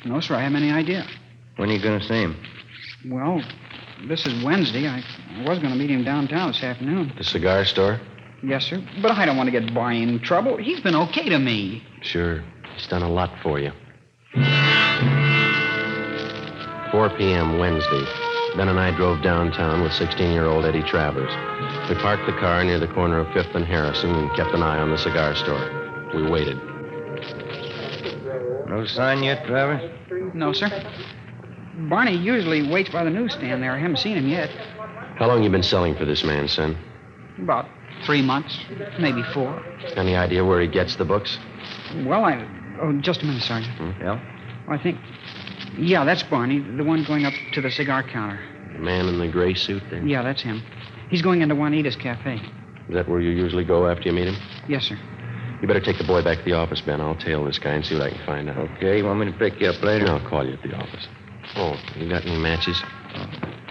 No, sir. I haven't any idea.
When are you going to see him?
Well, this is Wednesday. I was going to meet him downtown this afternoon.
The cigar store?
Yes, sir. But I don't want to get Barney in trouble. He's been okay to me.
Sure. He's done a lot for you. 4 p.m. Wednesday. Ben and I drove downtown with 16-year-old Eddie Travers. We parked the car near the corner of 5th and Harrison and kept an eye on the cigar store. We waited.
No sign yet, Travers?
No, sir. Barney usually waits by the newsstand there. I haven't seen him yet.
How long you been selling for this man, son?
About 3 months, maybe 4.
Any idea where he gets the books?
Well, Oh, just a minute, Sergeant.
Yeah?
I think... Yeah, that's Barney, the one going up to the cigar counter.
The man in the gray suit there?
Yeah, that's him. He's going into Juanita's cafe.
Is that where you usually go after you meet him?
Yes, sir.
You better take the boy back to the office, Ben. I'll tail this guy and see what I can find out.
Okay, you want me to pick you up later?
I'll call you at the office. Oh, you got any matches?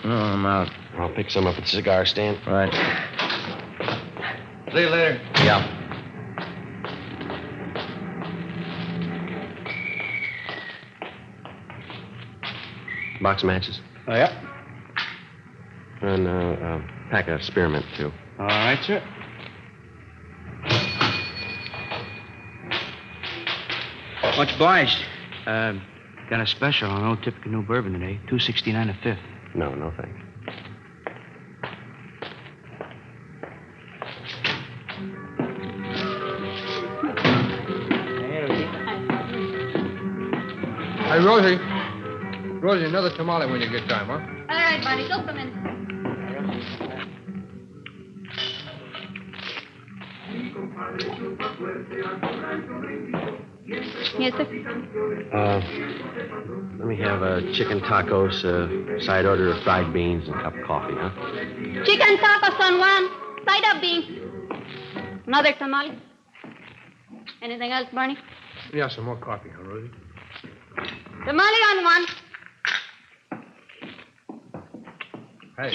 No, I'm out.
I'll pick some up at the cigar stand.
Right. See you later.
Yeah. Box of matches?
Oh, yeah.
And a pack of spearmint, too.
All right, sir.
Much obliged.
Got a special on Old Typical New Bourbon today. $2.69 a fifth.
No, thanks.
Hey, Rosie. Rosie, another tamale when you get time, huh?
All right, Barney, just a minute. Yes, sir.
Let me have chicken tacos, side order of fried beans, and a cup of coffee, huh?
Chicken tacos on one, side of beans. Another tamale. Anything else, Barney?
Yeah, some more coffee, huh, Rosie?
Tamale on one.
Hey.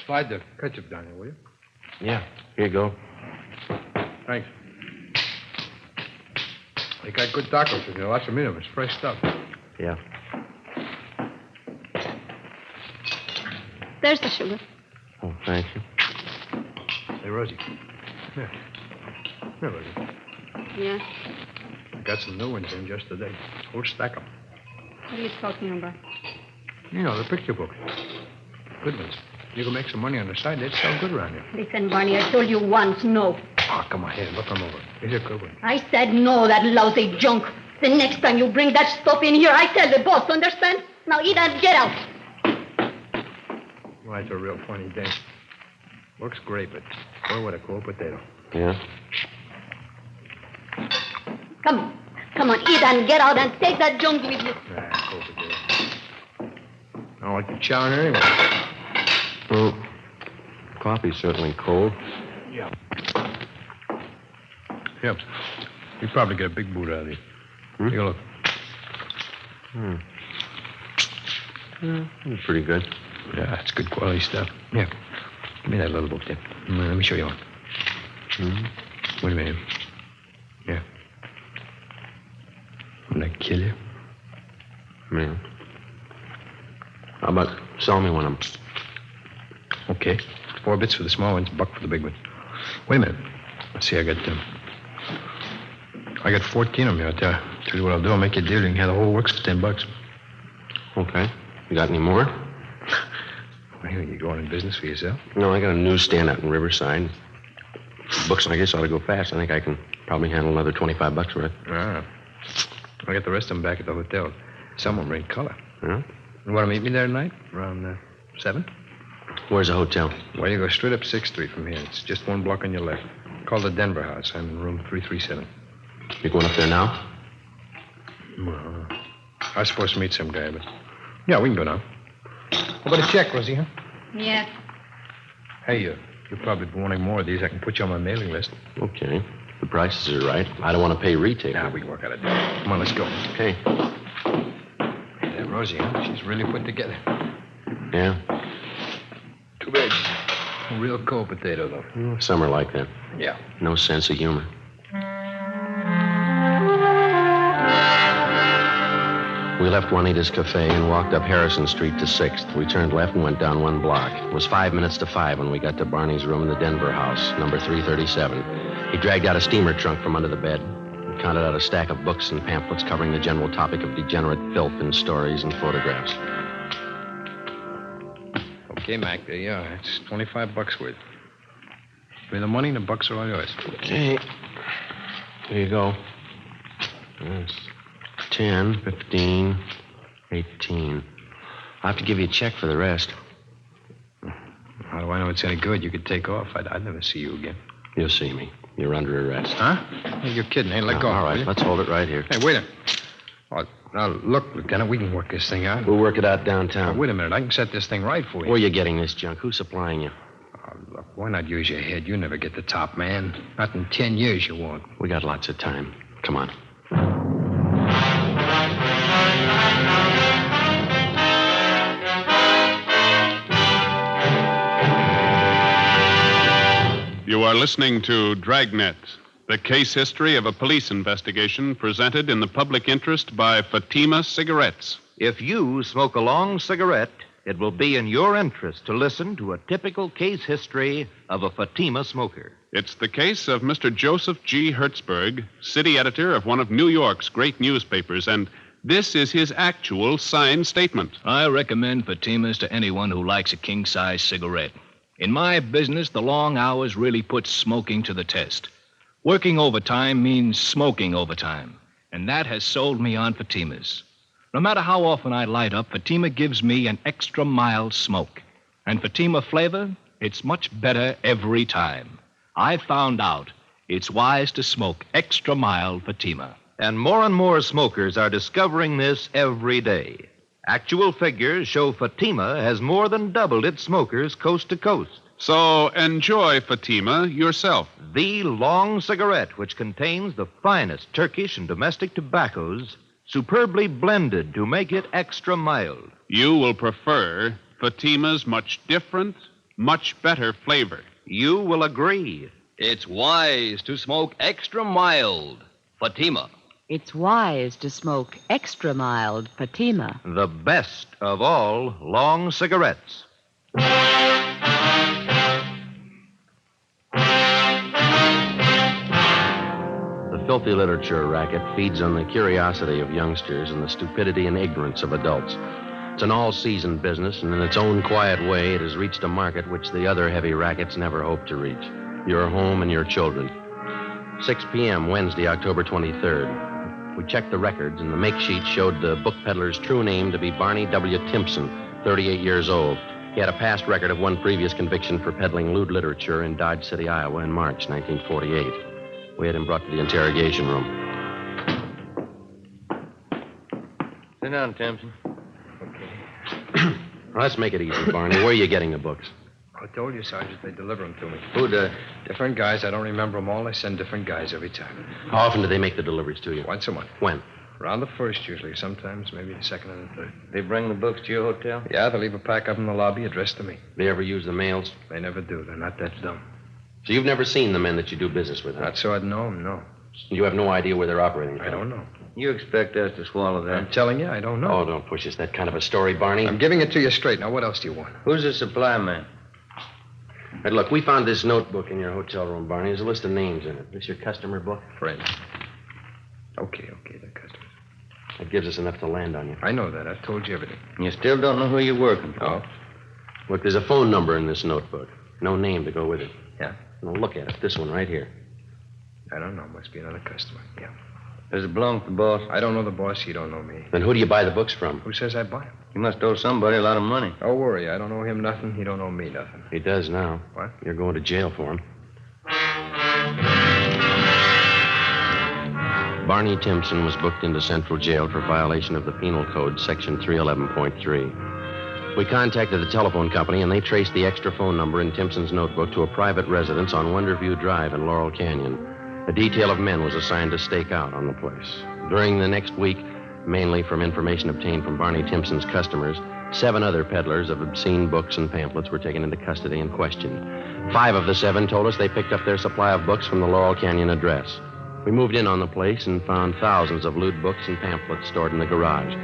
Slide the ketchup down here, will you?
Yeah, here you go.
Thanks. They got good tacos in there. Lots of meat of them. It's fresh stuff.
Yeah.
There's the sugar.
Oh, thank you.
Hey, Rosie. Here, Rosie.
Yeah.
I got some new ones in just today. Whole stack of them.
What are you talking about?
You know, the picture books. Good ones. You can make some money on the side. They'd sell good around here.
Listen, Barney, I told you once, no.
Oh, come on, here. Look them over. These are good ones.
I said no, that lousy junk. The next time you bring that stuff in here, I tell the boss, understand? Now eat and get out.
Well, that's a real funny thing. Looks great, but boy, what a cold potato.
Yeah?
Come on, eat and get out and take that junk with you.
Cold potato. I don't like the chow in here anyway.
Well, coffee's certainly cold.
Yeah. Yep. You probably get a big boot out of these. Take a look.
Yeah, that's pretty good.
Yeah, it's good quality stuff. Yeah. Give me that little book there. Let me show you one. Wait a minute. Yeah. Wouldn't I kill you?
Yeah. How about sell me one of them?
Okay. 4 bits for the small ones, $1 for the big ones. Wait a minute. Let's see, I got 14 of them out there. Tell you what I'll do. I'll make you a deal. You can have the whole works for $10.
Okay. You got any more?
You going in business for yourself?
No, I got a newsstand out in Riverside. Books, I guess, ought to go fast. I think I can probably handle another $25 worth.
Ah. I got the rest of them back at the hotel. Some of them are in color.
Huh?
You want to meet me there tonight? Around 7?
Where's the hotel?
Well, you go straight up 6th Street from here. It's just one block on your left. Call the Denver House. I'm in room 337.
You going up there now?
Well, I was supposed to meet some guy, but... Yeah, we can go now. How about a check, Rosie, huh?
Yes.
Hey, you'll probably be wanting more of these. I can put you on my mailing list.
Okay. The prices are right. I don't want to pay retail.
Nah, we can work out a deal. Come on, let's go.
Okay.
Hey, that Rosie, huh? She's really put together.
Yeah?
Too bad. A real cold potato, though.
Some are like that.
Yeah.
No sense of humor. We left Juanita's Cafe and walked up Harrison Street to 6th. We turned left and went down one block. It was 5 minutes to 5 when we got to Barney's room in the Denver house, number 337. He dragged out a steamer trunk from under the bed and counted out a stack of books and pamphlets covering the general topic of degenerate filth in stories and photographs.
Okay, Mac, there you are. It's $25 worth. Pay the money and the bucks are all yours.
Okay. Here you go. Yes. 10, 15, 18. I'll have to give you a check for the rest.
How do I know it's any good? You could take off. I'd never see you again.
You'll see me. You're under arrest.
Huh? Hey, you're kidding. Hey, let go.
All right, let's hold it right here.
Hey, wait a minute. Oh, now, look, Lieutenant, we can work this thing out.
We'll work it out downtown.
Now, wait a minute. I can set this thing right for you.
Where are you getting this junk? Who's supplying you?
Oh, look, why not use your head? You never get the top man. Not in 10 years you won't.
We got lots of time. Come on.
You are listening to Dragnet, the case history of a police investigation presented in the public interest by Fatima Cigarettes.
If you smoke a long cigarette, it will be in your interest to listen to a typical case history of a Fatima smoker.
It's the case of Mr. Joseph G. Hertzberg, city editor of one of New York's great newspapers, and this is his actual signed statement.
I recommend Fatimas to anyone who likes a king-size cigarette. In my business, the long hours really put smoking to the test. Working overtime means smoking overtime, and that has sold me on Fatimas. No matter how often I light up, Fatima gives me an extra mild smoke. And Fatima flavor, it's much better every time. I found out it's wise to smoke extra mild Fatima.
And more smokers are discovering this every day. Actual figures show Fatima has more than doubled its smokers coast to coast.
So enjoy Fatima yourself.
The long cigarette, which contains the finest Turkish and domestic tobaccos, superbly blended to make it extra mild.
You will prefer Fatima's much different, much better flavor.
You will agree.
It's wise to smoke extra mild. Fatima.
It's wise to smoke extra mild Fatima.
The best of all long cigarettes.
The filthy literature racket feeds on the curiosity of youngsters and the stupidity and ignorance of adults. It's an all-season business, and in its own quiet way, it has reached a market which the other heavy rackets never hoped to reach. Your home and your children. 6 p.m., Wednesday, October 23rd. We checked the records, and the make sheet showed the book peddler's true name to be Barney W. Timpson, 38 years old. He had a past record of one previous conviction for peddling lewd literature in Dodge City, Iowa in March 1948. We had him brought to the interrogation room.
Sit down, Timpson.
Let's make it easy, Barney. Where are you getting the books?
I told you, Sergeant, they deliver them to me.
Who does?
Different guys. I don't remember them all. I send different guys every time.
How often do they make the deliveries to you?
Once a month.
When?
Around the first, usually. Sometimes maybe the second and the third.
They bring the books to your hotel?
Yeah, they leave a pack up in the lobby addressed to me.
They ever use the mails?
They never do. They're not that dumb.
So you've never seen the men that you do business with, huh?
Not so I'd know them, no.
You have no idea where they're operating from?
I don't know.
You expect us to swallow that?
I'm telling you, I don't know.
Oh, don't push us that kind of a story, Barney.
I'm giving it to you straight. Now, what else do you want?
Who's the supply man?
Hey, look, we found this notebook in your hotel room, Barney. There's a list of names in it. This your customer book?
Friends. Okay, they're customers.
That gives us enough to land on you.
I know that. I've told you everything.
You still don't know who you're working for?
No.
Look, there's a phone number in this notebook. No name to go with it.
Yeah?
Now, look at it. This one right here.
I don't know. Must be another customer. Yeah.
Does it belong to the boss?
I don't know the boss. He don't know me.
Then who do you buy the books from?
Who says I bought him?
He must owe somebody a lot of money.
Don't worry. I don't owe him nothing. He don't owe me nothing.
He does now.
What?
You're going to jail for him. Barney Timpson was booked into Central Jail for violation of the Penal Code, Section 311.3. We contacted the telephone company, and they traced the extra phone number in Timpson's notebook to a private residence on Wonderview Drive in Laurel Canyon. A detail of men was assigned to stake out on the place. During the next week, mainly from information obtained from Barney Timpson's customers, 7 other peddlers of obscene books and pamphlets were taken into custody and questioned. 5 of the 7 told us they picked up their supply of books from the Laurel Canyon address. We moved in on the place and found thousands of loot books and pamphlets stored in the garage.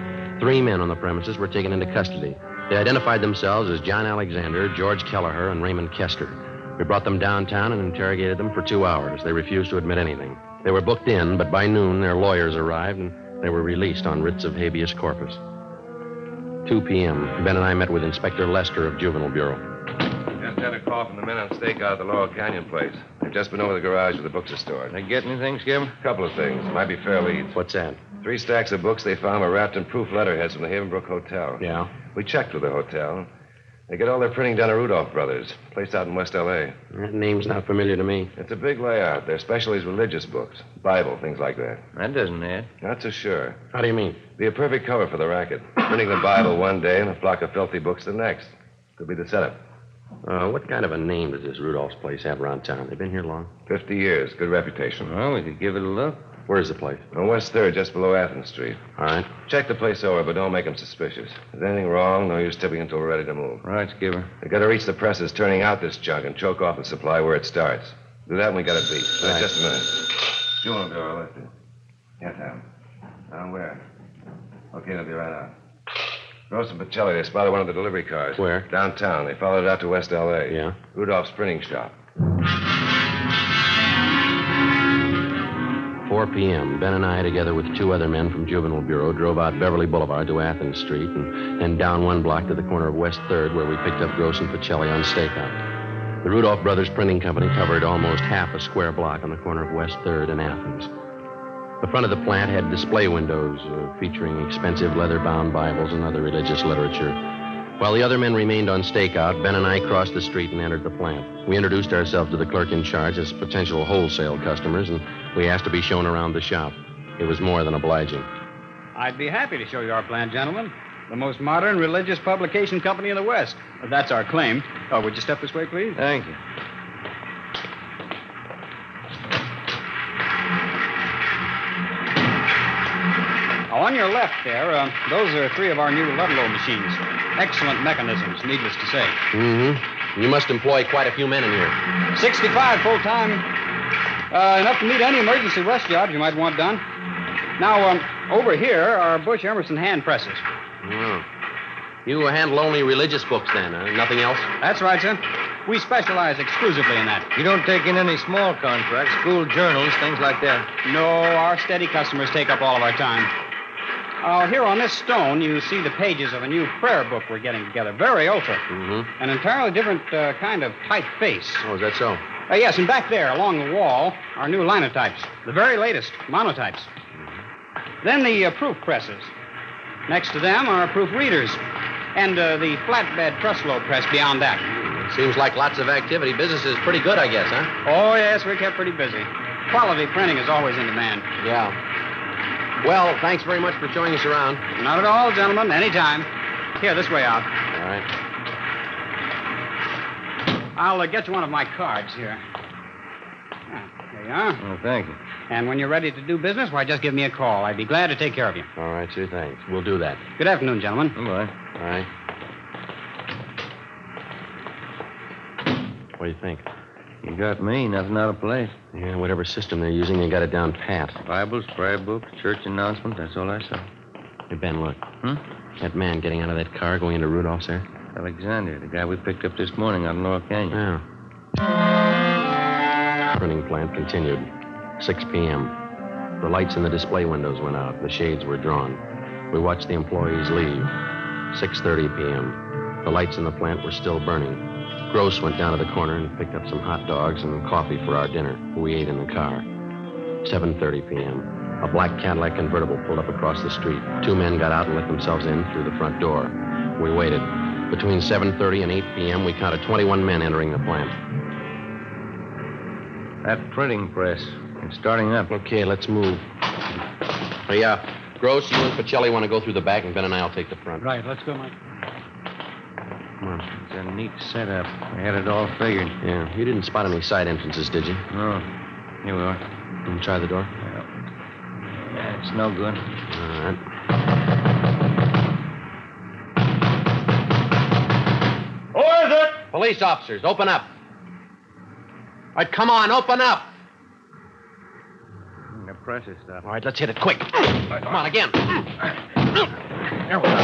3 men on the premises were taken into custody. They identified themselves as John Alexander, George Kelleher, and Raymond Kester. We brought them downtown and interrogated them for 2 hours. They refused to admit anything. They were booked in, but by noon their lawyers arrived and they were released on writs of habeas corpus. 2 p.m. Ben and I met with Inspector Lester of Juvenile Bureau.
Just had a call from the men on stakeout at the Laurel Canyon place. They've just been over the garage where the books are stored.
They get anything, Skip?
A couple of things. Might be fair leads.
What's that?
3 stacks of books they found were wrapped in proof letterheads from the Havenbrook Hotel.
Yeah?
We checked with the hotel. They get all their printing done at Rudolph Brothers, place out in West L.A.
That name's not familiar to me.
It's a big layout. Their specialty is religious books, Bible, things like that.
That doesn't add.
Not so sure.
How do you mean?
Be a perfect cover for the racket. Printing the Bible one day and a flock of filthy books the next. Could be the setup.
What kind of a name does this Rudolph's place have around town? They've been here long?
50 years. Good reputation.
Well, we could give it a look.
Where's the place?
On West 3rd, just below Athens Street.
All right.
Check the place over, but don't make them suspicious. If there's anything wrong, no use tipping until we're ready to move.
Right, Skipper.
They got to reach the presses turning out this junk and choke off the supply where it starts. Do that and we got it beat.
Right.
Just a minute. Juvenile Bureau, let's do. Yes, Helen. Down where? Okay, they'll be right out. Gross and Pacelli, they spotted one of the delivery cars.
Where?
Downtown. They followed it out to West L.A.
Yeah?
Rudolph's printing shop.
4 p.m. Ben and I, together with 2 other men from Juvenile Bureau, drove out Beverly Boulevard to Athens Street and then down 1 block to the corner of West 3rd, where we picked up Gross and Pacelli on stakeout. The Rudolph Brothers Printing Company covered almost half a square block on the corner of West 3rd and Athens. The front of the plant had display windows featuring expensive leather-bound Bibles and other religious literature. While the other men remained on stakeout, Ben and I crossed the street and entered the plant. We introduced ourselves to the clerk in charge as potential wholesale customers, and we asked to be shown around the shop. It was more than obliging.
I'd be happy to show you our plant, gentlemen. The most modern religious publication company in the West. That's our claim. Oh, would you step this way, please?
Thank you.
On your left there, those are 3 of our new Ludlow machines. Excellent mechanisms, needless to say.
Mm-hmm. You must employ quite a few men in here.
65 full-time. Enough to meet any emergency rush jobs you might want done. Now, over here are Bush Emerson hand presses.
Oh. You handle only religious books then, huh? Nothing else?
That's right, sir. We specialize exclusively in that.
You don't take in any small contracts, school journals, things like that?
No, our steady customers take up all of our time. Here on this stone, you see the pages of a new prayer book we're getting together. Very ultra.
Mm-hmm.
An entirely different kind of typeface.
Oh, is that so?
Yes, and back there, along the wall, are new linotypes. The very latest, monotypes. Mm-hmm. Then the proof presses. Next to them are proof readers. And the flatbed trussload press beyond that.
Seems like lots of activity. Business is pretty good, I guess, huh?
Oh, yes, we're kept pretty busy. Quality printing is always in demand.
Yeah. Well, thanks very much for showing us around.
Not at all, gentlemen. Anytime. Here, this way out.
All right.
I'll get you one of my cards here. There you are.
Oh, thank you.
And when you're ready to do business, why, just give me a call. I'd be glad to take care of you.
All right, sir, thanks. We'll do that.
Good afternoon, gentlemen.
Goodbye.
All right. What do you think?
You got me. Nothing out of place.
Yeah, whatever system they're using, they got it down pat.
Bibles, prayer books, church announcements, that's all I saw.
Hey, Ben, look.
Hmm?
That man getting out of that car going into Rudolph's there?
Alexander, the guy we picked up this morning out in Laurel Canyon.
Yeah. Printing plant continued. 6 p.m. The lights in the display windows went out. The shades were drawn. We watched the employees leave. 6:30 p.m. The lights in the plant were still burning. Gross went down to the corner and picked up some hot dogs and coffee for our dinner. We ate in the car. 7:30 p.m. A black Cadillac convertible pulled up across the street. 2 men got out and let themselves in through the front door. We waited. Between 7:30 and 8 p.m., we counted 21 men entering the plant.
That printing press. It's starting up.
Okay, let's move. Hey, Gross, you and Pacelli want to go through the back, and Ben and I will take the front.
Right, let's go, Mike.
Come on.
It's a neat setup. We had it all figured.
Yeah, you didn't spot any side entrances, did you?
No. Here we are.
Can you try the door?
Yeah, it's no good.
All right.
Who is it?
Police officers, open up. All right, come on, open up.
The press is stopped.
All right, let's hit it quick. Come on, again.
There we go.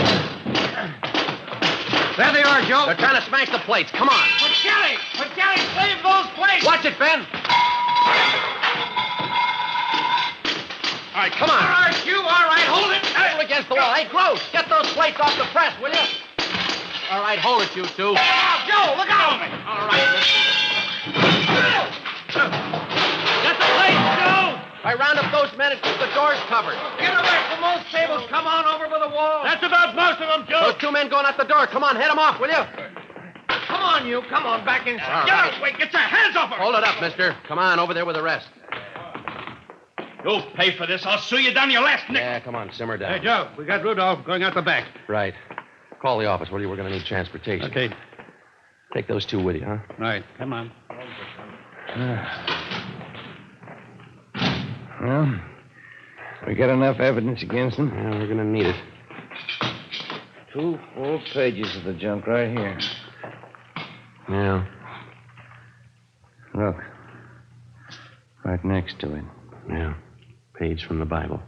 There they are, Joe.
They're trying to smash the plates. Come on.
Pacelli! Pacelli, save those plates!
Watch it, Ben. All right, come on.
All right, you, all right, hold it.
Hold it against the wall. Hey, Gross, get those plates off the press, will you? All right, hold it, you two.
Look out, Joe, look out!
All right,
Get the plates, Joe!
I round up those men and keep the doors covered.
Get away from those tables. Come on over by the wall. That's about most of them, Joe.
Those 2 men going out the door. Come on, head them off, will you?
Come on, you. Come on, back inside. Get out, wait, get your hands off her.
Hold it up, mister. Come on, over there with the rest.
You'll pay for this. I'll sue you down your last nickel.
Yeah, come on, simmer down.
Hey, Joe, we got Rudolph going out the back.
Right. Call the office, will you? We're going to need transportation.
Okay.
Take those 2 with you, huh?
Right, come on.
Well, we got enough evidence against them.
Yeah, we're going to need it.
2 full pages of the junk right here.
Yeah.
Look. Right next to it.
Yeah. Page from the Bible.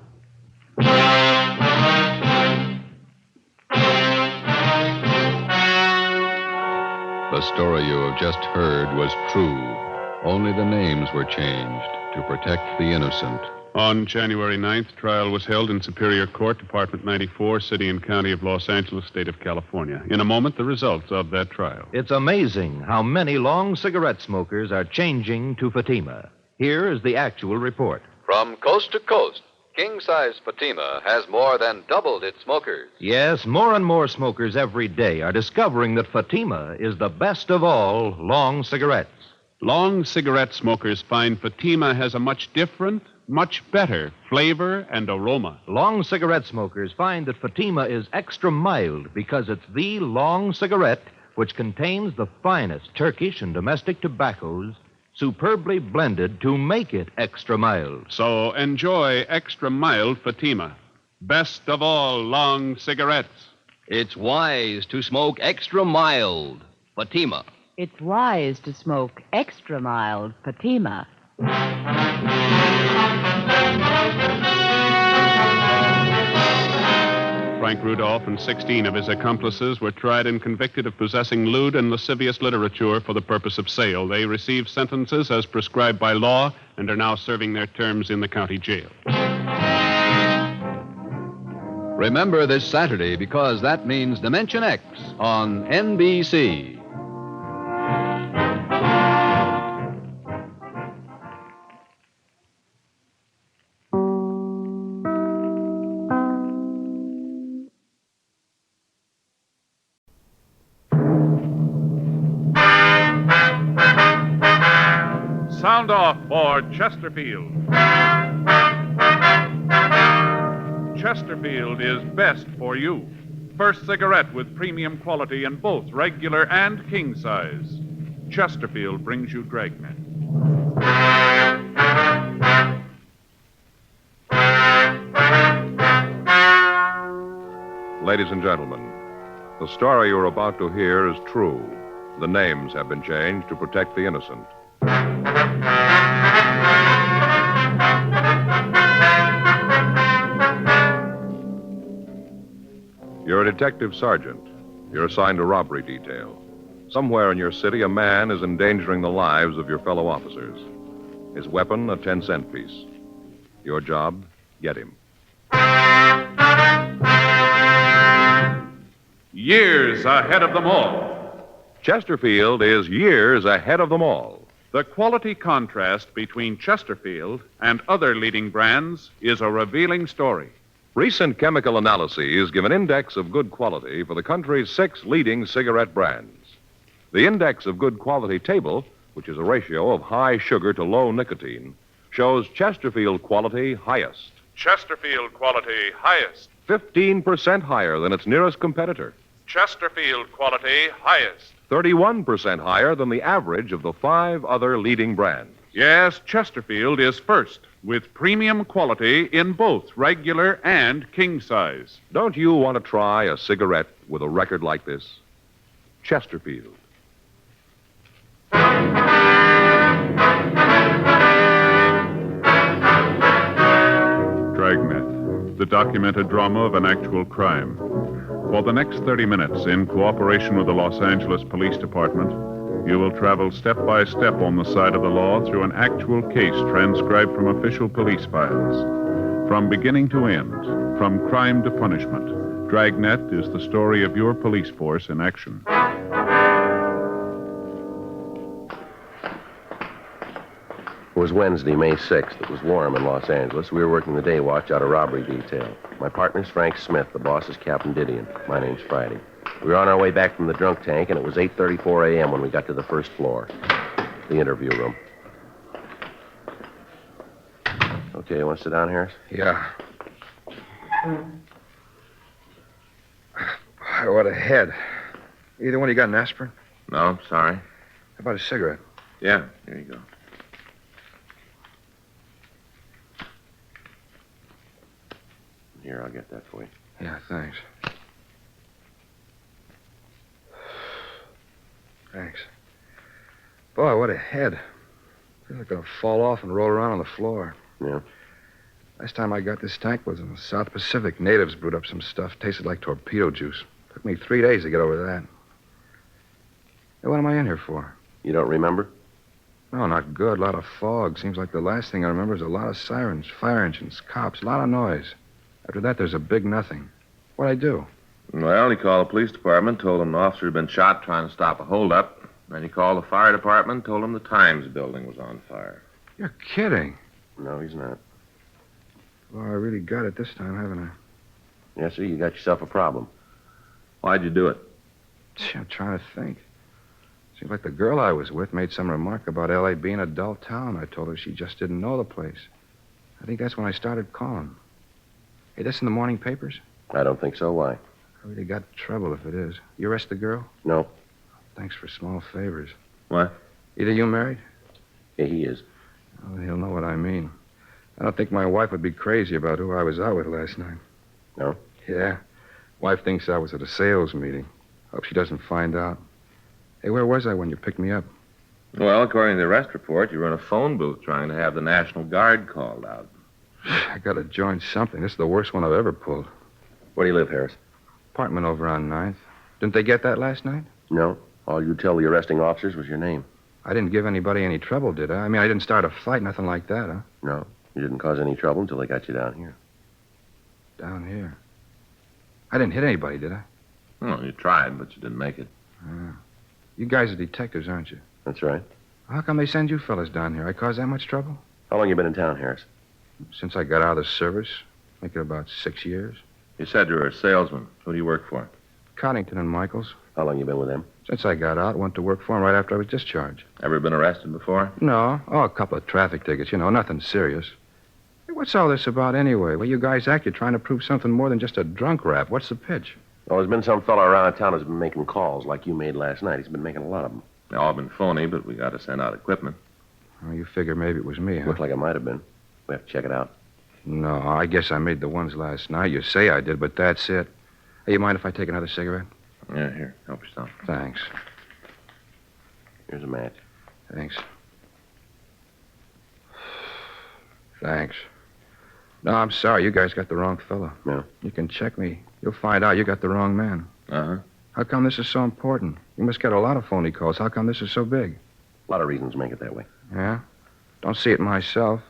The story you have just heard was true. Only the names were changed to protect the innocent.
On January 9th, trial was held in Superior Court, Department 94, City and County of Los Angeles, State of California. In a moment, the results of that trial.
It's amazing how many long cigarette smokers are changing to Fatima. Here is the actual report.
From coast to coast, king-size Fatima has more than doubled its smokers.
Yes, more and more smokers every day are discovering that Fatima is the best of all long cigarettes.
Long cigarette smokers find Fatima has a much different, much better flavor and aroma.
Long cigarette smokers find that Fatima is extra mild because it's the long cigarette which contains the finest Turkish and domestic tobaccos superbly blended to make it extra mild.
So enjoy extra mild Fatima. Best of all long cigarettes.
It's wise to smoke extra mild Fatima.
It's wise to smoke extra mild Fatima.
Frank Rudolph and 16 of his accomplices were tried and convicted of possessing lewd and lascivious literature for the purpose of sale. They received sentences as prescribed by law and are now serving their terms in the county jail.
Remember this Saturday, because that means Dimension X on NBC.
Sound off for Chesterfield. Chesterfield is best for you. First cigarette with premium quality in both regular and king size. Chesterfield brings you Dragnet.
Ladies and gentlemen, the story you're about to hear is true. The names have been changed to protect the innocent. You're a detective sergeant. You're assigned a robbery detail. Somewhere in your city, a man is endangering the lives of your fellow officers. His weapon, a 10-cent piece. Your job, get him.
Years years ahead of them all.
Chesterfield is years ahead of them all.
The quality contrast between Chesterfield and other leading brands is a revealing story.
Recent chemical analyses give an index of good quality for the country's 6 leading cigarette brands. The index of good quality table, which is a ratio of high sugar to low nicotine, shows Chesterfield quality highest.
Chesterfield quality highest.
15% higher than its nearest competitor.
Chesterfield quality highest.
31% higher than the average of the 5 other leading brands.
Yes, Chesterfield is first, with premium quality in both regular and king size.
Don't you want to try a cigarette with a record like this? Chesterfield.
Dragnet, the documented drama of an actual crime. For the next 30 minutes, in cooperation with the Los Angeles Police Department, you will travel step by step on the side of the law through an actual case transcribed from official police files. From beginning to end, from crime to punishment, Dragnet is the story of your police force in action.
It was Wednesday, May 6th. It was warm in Los Angeles. We were working the day watch out of robbery detail. My partner's Frank Smith. The boss is Captain Didion. My name's Friday. We were on our way back from the drunk tank, and it was 8:34 a.m. when we got to the first floor, the interview room. Okay, you want to sit down, Harris?
Yeah. What a head. Either one of you got an aspirin?
No, I'm sorry.
How about a cigarette?
Yeah, here you go.
Here, I'll get that for you.
Yeah, thanks. Thanks. Boy, what a head. Feels like gonna fall off and roll around on the floor.
Yeah.
Last time I got this tank was in the South Pacific. Natives brewed up some stuff. Tasted like torpedo juice. Took me 3 days to get over that. Hey, what am I in here for?
You don't remember?
No, not good. A lot of fog. Seems like the last thing I remember is a lot of sirens, fire engines, cops, a lot of noise. After that, there's a big nothing. What'd I do?
Well, he called the police department, told them an officer had been shot trying to stop a holdup. Then he called the fire department, told them the Times building was on fire.
You're kidding.
No, he's not.
Well, I really got it this time, haven't I?
Yes, sir, you got yourself a problem.
Why'd you do it?
Gee, I'm trying to think. Seems like the girl I was with made some remark about L.A. being a dull town. I told her she just didn't know the place. I think that's when I started calling. Hey, this in the morning papers?
I don't think so. Why?
I really got trouble if it is. You arrest the girl?
No.
Thanks for small favors.
What?
Either you married?
Yeah, he is.
Oh, he'll know what I mean. I don't think my wife would be crazy about who I was out with last night.
No?
Yeah. Wife thinks I was at a sales meeting. Hope she doesn't find out. Hey, where was I when you picked me up?
Well, according to the arrest report, you were in a phone booth trying to have the National Guard called out.
I gotta join something. This is the worst one I've ever pulled.
Where do you live, Harris?
Apartment over on 9th. Didn't they get that last night?
No. All you tell the arresting officers was your name.
I didn't give anybody any trouble, did I? I mean, I didn't start a fight, nothing like that, huh?
No. You didn't cause any trouble until they got you down here.
Down here? I didn't hit anybody, did I?
Well, you tried, but you didn't make it.
You guys are detectives, aren't you?
That's right.
How come they send you fellas down here? I caused that much trouble?
How long you been in town, Harris?
Since I got out of the service. Make it about 6 years.
You said you were a salesman. Who do you work for?
Coddington and Michaels.
How long you been with them?
Since I got out, went to work for them right after I was discharged.
Ever been arrested before?
No. Oh, a couple of traffic tickets, nothing serious. Hey, what's all this about anyway? Well, you guys act you're trying to prove something more than just a drunk rap. What's the pitch?
Well, there's been some fellow around town who's been making calls like you made last night. He's been making a lot of them.
They all been phony, but we got to send out equipment.
Oh, you figure maybe it was me, huh?
Looked like it might have been. We have to check it out.
No, I guess I made the ones last night. You say I did, but that's it. Hey, you mind if I take another cigarette?
Yeah, here. Help yourself.
Thanks.
Here's a match.
Thanks. Thanks. No, I'm sorry. You guys got the wrong fellow.
No.
You can check me. You'll find out you got the wrong man.
Uh-huh.
How come this is so important? You must get a lot of phony calls. How come this is so big?
A lot of reasons make it that way.
Yeah? Don't see it myself.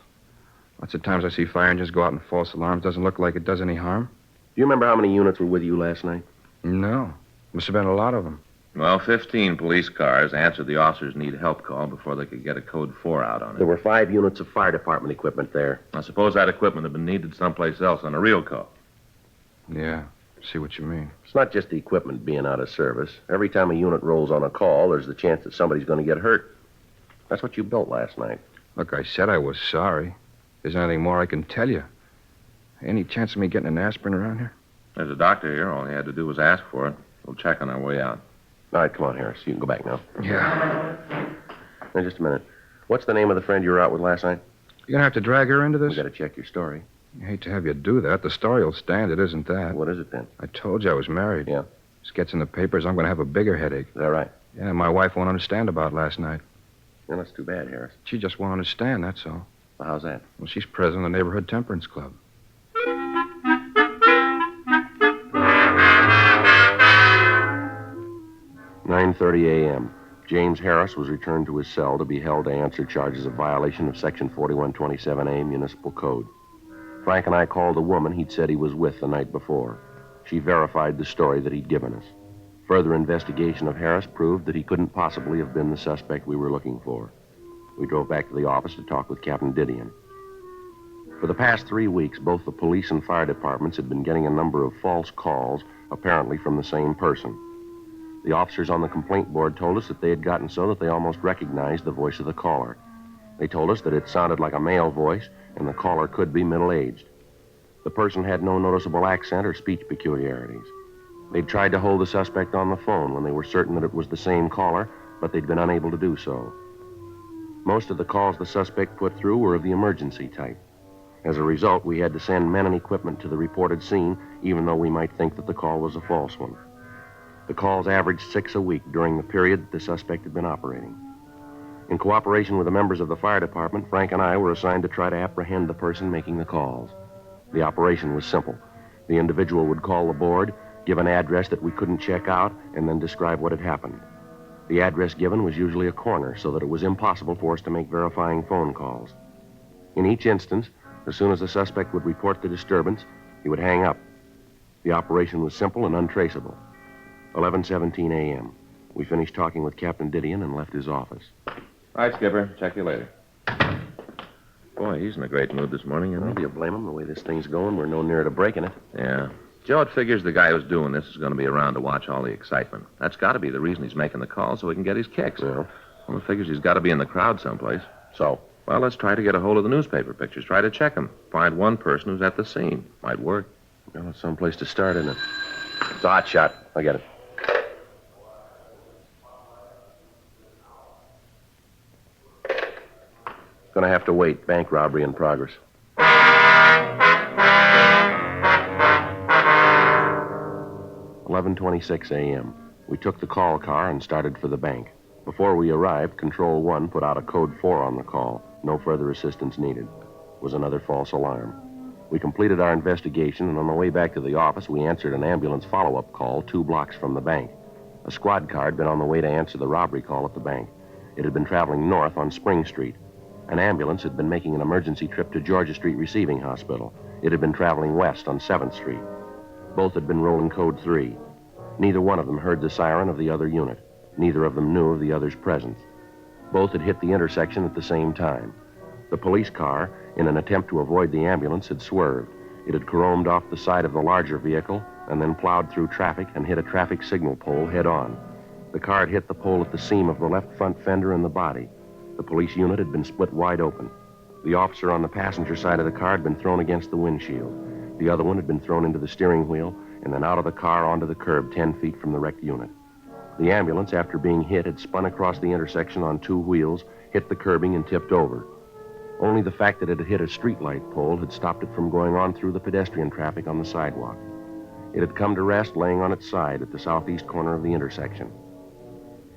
Lots of times I see fire engines go out in false alarms. Doesn't look like it does any harm.
Do you remember how many units were with you last night?
No. Must have been a lot of them.
Well, 15 police cars answered the officer's need help call before they could get a code 4 out on it.
There were 5 units of fire department equipment there.
I suppose that equipment had been needed someplace else on a real call.
Yeah, see what you mean.
It's not just the equipment being out of service. Every time a unit rolls on a call, there's the chance that somebody's going to get hurt. That's what you built last night.
Look, I said I was sorry. There's anything more I can tell you. Any chance of me getting an aspirin around here?
There's a doctor here. All he had to do was ask for it. We'll check on our way out.
All right, come on, Harris. You can go back now.
Yeah.
Now, just a minute. What's the name of the friend you were out with last night?
You're going to have to drag her into this?
We got to check your story.
I hate to have you do that. The story will stand. It isn't that.
What is it, then?
I told you I was married.
Yeah.
This gets in the papers. I'm going to have a bigger headache.
Is that right?
Yeah, my wife won't understand about last night.
Well, that's too bad, Harris.
She just won't understand, that's all.
Well, how's that?
Well, she's president of the Neighborhood Temperance Club.
"9:30 a.m. James Harris was returned to his cell to be held to answer charges of violation of Section 4127A Municipal Code. Frank and I called the woman he'd said he was with the night before. She verified the story that he'd given us. Further investigation of Harris proved that he couldn't possibly have been the suspect we were looking for. We drove back to the office to talk with Captain Didion. For the past 3 weeks, both the police and fire departments had been getting a number of false calls, apparently from the same person. The officers on the complaint board told us that they had gotten so that they almost recognized the voice of the caller. They told us that it sounded like a male voice, and the caller could be middle-aged. The person had no noticeable accent or speech peculiarities. They'd tried to hold the suspect on the phone when they were certain that it was the same caller, but they'd been unable to do so. Most of the calls the suspect put through were of the emergency type. As a result, we had to send men and equipment to the reported scene, even though we might think that the call was a false one. The calls averaged 6 a week during the period that the suspect had been operating. In cooperation with the members of the fire department, Frank and I were assigned to try to apprehend the person making the calls. The operation was simple. The individual would call the board, give an address that we couldn't check out, and then describe what had happened. The address given was usually a corner, so that it was impossible for us to make verifying phone calls. In each instance, as soon as the suspect would report the disturbance, he would hang up. The operation was simple and untraceable. 11:17 a.m. We finished talking with Captain Didion and left his office.
All right, Skipper. Check you later. Boy, he's in a great mood this morning, isn't he?
Do you blame him? The way this thing's going, we're no nearer to breaking it.
Yeah. Joe, it figures the guy who's doing this is going to be around to watch all the excitement. That's got to be the reason he's making the call, so he can get his kicks.
Yeah.
Well, it figures he's got to be in the crowd someplace.
So?
Well, let's try to get a hold of the newspaper pictures. Try to check them. Find one person who's at the scene. Might work.
Well, it's someplace to start, isn't it? It's a hot shot. I get it. Gonna have to wait. Bank robbery in progress. 11:26 a.m. We took the call car and started for the bank. Before we arrived, Control 1 put out a code 4 on the call. No further assistance needed. It was another false alarm. We completed our investigation, and on the way back to the office, we answered an ambulance follow-up call 2 blocks from the bank. A squad car had been on the way to answer the robbery call at the bank. It had been traveling north on Spring Street. An ambulance had been making an emergency trip to Georgia Street Receiving Hospital. It had been traveling west on 7th Street. Both had been rolling code 3. Neither one of them heard the siren of the other unit. Neither of them knew of the other's presence. Both had hit the intersection at the same time. The police car, in an attempt to avoid the ambulance, had swerved. It had caromed off the side of the larger vehicle and then plowed through traffic and hit a traffic signal pole head-on. The car had hit the pole at the seam of the left front fender and the body. The police unit had been split wide open. The officer on the passenger side of the car had been thrown against the windshield. The other one had been thrown into the steering wheel and then out of the car onto the curb 10 feet from the wrecked unit. The ambulance, after being hit, had spun across the intersection on 2 wheels, hit the curbing, and tipped over. Only the fact that it had hit a streetlight pole had stopped it from going on through the pedestrian traffic on the sidewalk. It had come to rest laying on its side at the southeast corner of the intersection.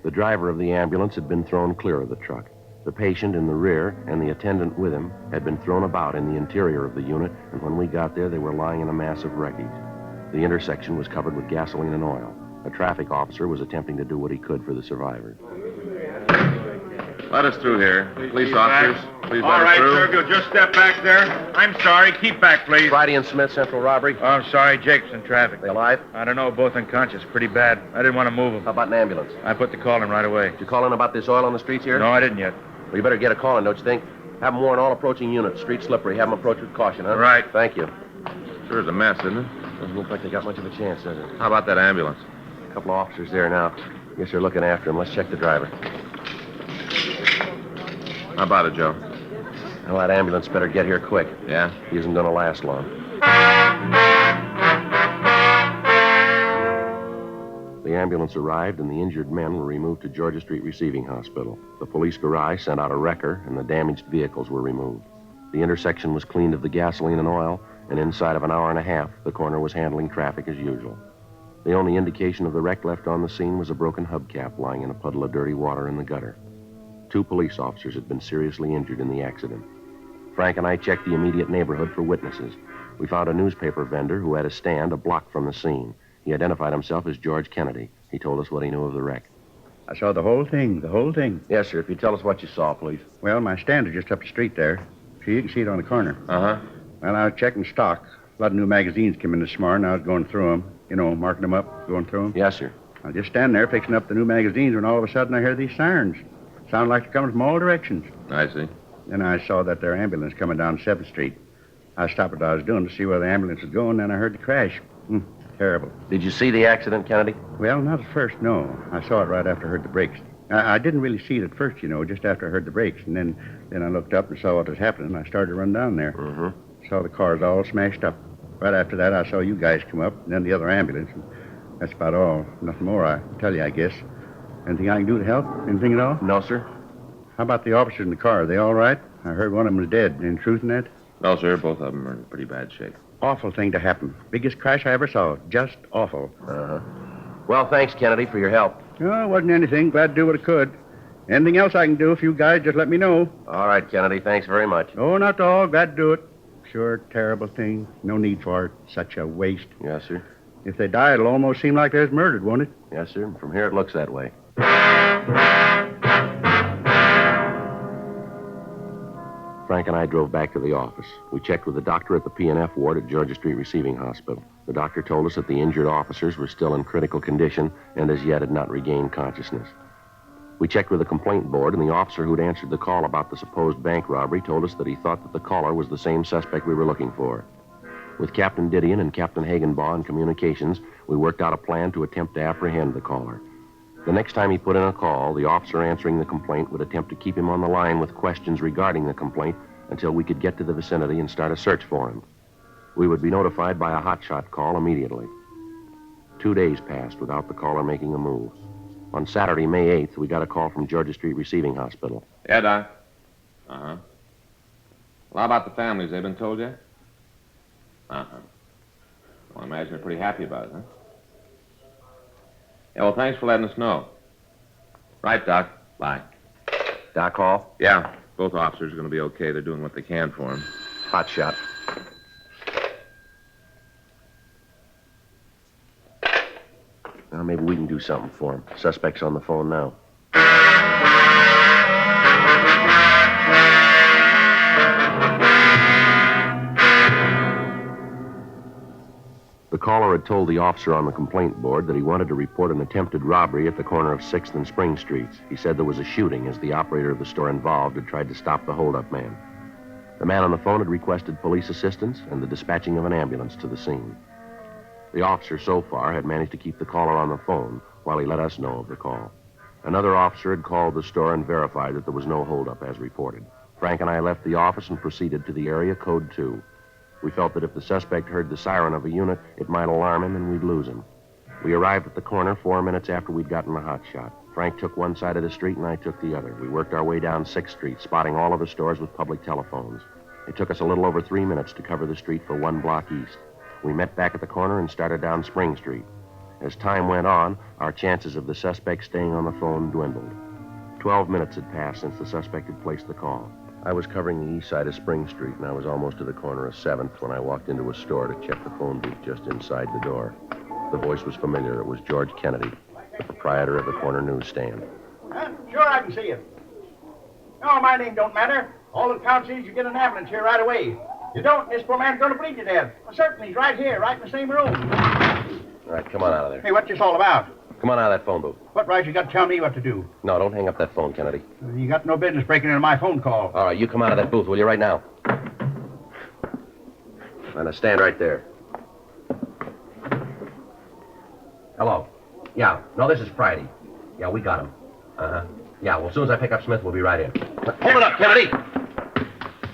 The driver of the ambulance had been thrown clear of the truck. The patient in the rear and the attendant with him had been thrown about in the interior of the unit, and when we got there, they were lying in a mass of wreckage. The intersection was covered with gasoline and oil. A traffic officer was attempting to do what he could for the survivors.
Let us through here. Police officers, please
All
let us
right,
through.
sir, if you'll just step back there. I'm sorry. Keep back, please.
Friday and Smith, central robbery.
Oh, I'm sorry. Jake's in traffic.
They alive?
I don't know. Both unconscious. Pretty bad. I didn't want to move them.
How about an ambulance?
I put the call in right away.
Did you call in about this oil on the streets here?
No, I didn't yet.
Well, you better get a call in, don't you think? Have them warn all approaching units. Street slippery. Have them approach with caution, huh?
Right.
Thank you.
Sure is a mess, isn't it?
Doesn't look like they got much of a chance, does it?
How about that ambulance?
A couple of officers there now. Guess they're looking after him. Let's check the driver.
How about it, Joe?
Well, that ambulance better get here quick.
Yeah?
He isn't going to last long. The ambulance arrived, and the injured men were removed to Georgia Street Receiving Hospital. The police garage sent out a wrecker, and the damaged vehicles were removed. The intersection was cleaned of the gasoline and oil, and inside of an hour and a half, the coroner was handling traffic as usual. The only indication of the wreck left on the scene was a broken hubcap lying in a puddle of dirty water in the gutter. 2 police officers had been seriously injured in the accident. Frank and I checked the immediate neighborhood for witnesses. We found a newspaper vendor who had a stand a block from the scene. He identified himself as George Kennedy. He told us what he knew of the wreck.
I saw the whole thing.
Yes, sir. If you tell us what you saw, please.
Well, my stand is just up the street there. So you can see it on the corner.
Uh-huh.
Well, I was checking stock. A lot of new magazines came in this morning. I was going through them. You know, marking them up, going through them.
Yes, sir.
I was just standing there fixing up the new magazines when all of a sudden I hear these sirens. Sound like they're coming from all directions.
I see.
Then I saw that there ambulance coming down 7th Street. I stopped what I was doing to see where the ambulance was going, then I heard the crash. Terrible.
Did you see the accident, Kennedy?
Well, not at first, no. I saw it right after I heard the brakes. I didn't really see it at first, you know, just after I heard the brakes. And then I looked up and saw what was happening. I started to run down there.
Mm-hmm.
Saw the cars all smashed up. Right after that, I saw you guys come up, and then the other ambulance. And that's about all. Nothing more I can tell you, I guess. Anything I can do to help? Anything at all?
No, sir.
How about the officers in the car? Are they all right? I heard one of them was dead. Any truth in that?
No, sir. Both of them are in pretty bad shape.
Awful thing to happen. Biggest crash I ever saw. Just awful.
Uh-huh. Well, thanks, Kennedy, for your help.
No, it wasn't anything. Glad to do what I could. Anything else I can do, if you guys just let me know.
All right, Kennedy. Thanks very much.
Oh, not at all. Glad to do it. Sure, terrible thing. No need for it. Such a waste.
Yes, sir.
If they die, it'll almost seem like they was murdered, won't it?
Yes, sir. From here, it looks that way. Frank and I drove back to the office. We checked with the doctor at the P&F ward at Georgia Street Receiving Hospital. The doctor told us that the injured officers were still in critical condition and as yet had not regained consciousness. We checked with the complaint board, and the officer who'd answered the call about the supposed bank robbery told us that he thought that the caller was the same suspect we were looking for. With Captain Didion and Captain Hagenbaugh in communications, we worked out a plan to attempt to apprehend the caller. The next time he put in a call, the officer answering the complaint would attempt to keep him on the line with questions regarding the complaint until we could get to the vicinity and start a search for him. We would be notified by a hotshot call immediately. 2 days passed without the caller making a move. On Saturday, May 8th, we got a call from Georgia Street Receiving Hospital.
Yeah, Doc. Uh-huh. Well, how about the families? They been told yet? Uh-huh. Well, I imagine they're pretty happy about it, huh? Yeah, well, thanks for letting us know. Right, Doc. Bye.
Doc Hall?
Yeah, both officers are going to be okay. They're doing what they can for him.
Hot shot. Now, maybe we can do something for him. Suspect's on the phone now. The caller had told the officer on the complaint board that he wanted to report an attempted robbery at the corner of 6th and Spring Streets. He said there was a shooting as the operator of the store involved had tried to stop the holdup man. The man on the phone had requested police assistance and the dispatching of an ambulance to the scene. The officer, so far, had managed to keep the caller on the phone while he let us know of the call. Another officer had called the store and verified that there was no holdup as reported. Frank and I left the office and proceeded to the area code 2. We felt that if the suspect heard the siren of a unit, it might alarm him and we'd lose him. We arrived at the corner 4 minutes after we'd gotten the hot shot. Frank took one side of the street and I took the other. We worked our way down 6th Street, spotting all of the stores with public telephones. It took us a little over 3 minutes to cover the street for 1 block east. We met back at the corner and started down Spring Street. As time went on, our chances of the suspect staying on the phone dwindled. 12 minutes had passed since the suspect had placed the call. I was covering the east side of Spring Street, and I was almost to the corner of 7th when I walked into a store to check the phone booth just inside the door. The voice was familiar. It was George Kennedy, the proprietor of the corner newsstand.
Sure, I can see you. No, my name don't matter. All that counts is you get an ambulance here right away. You don't, this poor man's going to bleed to death. Well, certainly, he's right here, right in the same room.
All right, come on out of there.
Hey, what's this all about?
Come on out of that phone booth.
What right you got to tell me what to do?
No, don't hang up that phone, Kennedy.
You got no business breaking into my phone call.
All right, you come out of that booth, will you, right now? Now, stand right there. Hello. Yeah, no, this is Friday. Yeah, we got him. Uh-huh. Yeah, well, as soon as I pick up Smith, we'll be right in. Hold it up, Kennedy!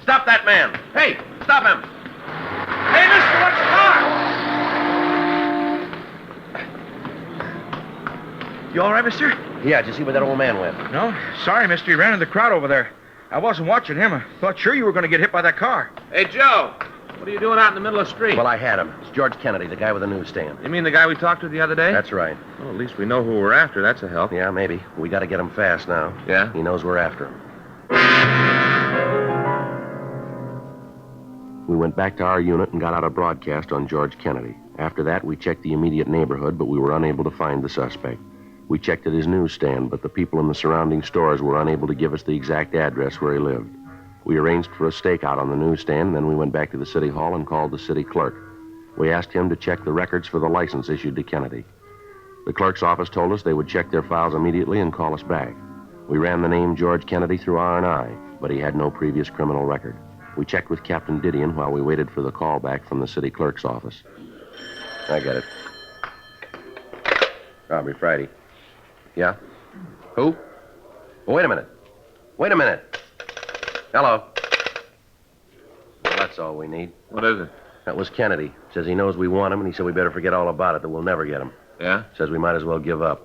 Stop that man! Hey, stop him!
Hey, mister, what's the car? You all right, mister?
Yeah, did you see where that old man went?
No. Sorry, mister. He ran in the crowd over there. I wasn't watching him. I thought sure you were going to get hit by that car.
Hey, Joe. What are you doing out in the middle of the street?
Well, I had him. It's George Kennedy, the guy with the newsstand.
You mean the guy we talked to the other day?
That's right.
Well, at least we know who we're after. That's a help.
Yeah, maybe. We got to get him fast now.
Yeah?
He knows we're after him. We went back to our unit and got out a broadcast on George Kennedy. After that, we checked the immediate neighborhood, but we were unable to find the suspect. We checked at his newsstand, but the people in the surrounding stores were unable to give us the exact address where he lived. We arranged for a stakeout on the newsstand, then we went back to the city hall and called the city clerk. We asked him to check the records for the license issued to Kennedy. The clerk's office told us they would check their files immediately and call us back. We ran the name George Kennedy through R&I, but he had no previous criminal record. We checked with Captain Didion while we waited for the call back from the city clerk's office. I get it. Robbery Friday. Yeah? Who? Oh, wait a minute. Wait a minute. Hello. Well, that's all we need.
What is it?
That was Kennedy. Says he knows we want him, and he said we better forget all about it, that we'll never get him.
Yeah?
Says we might as well give up.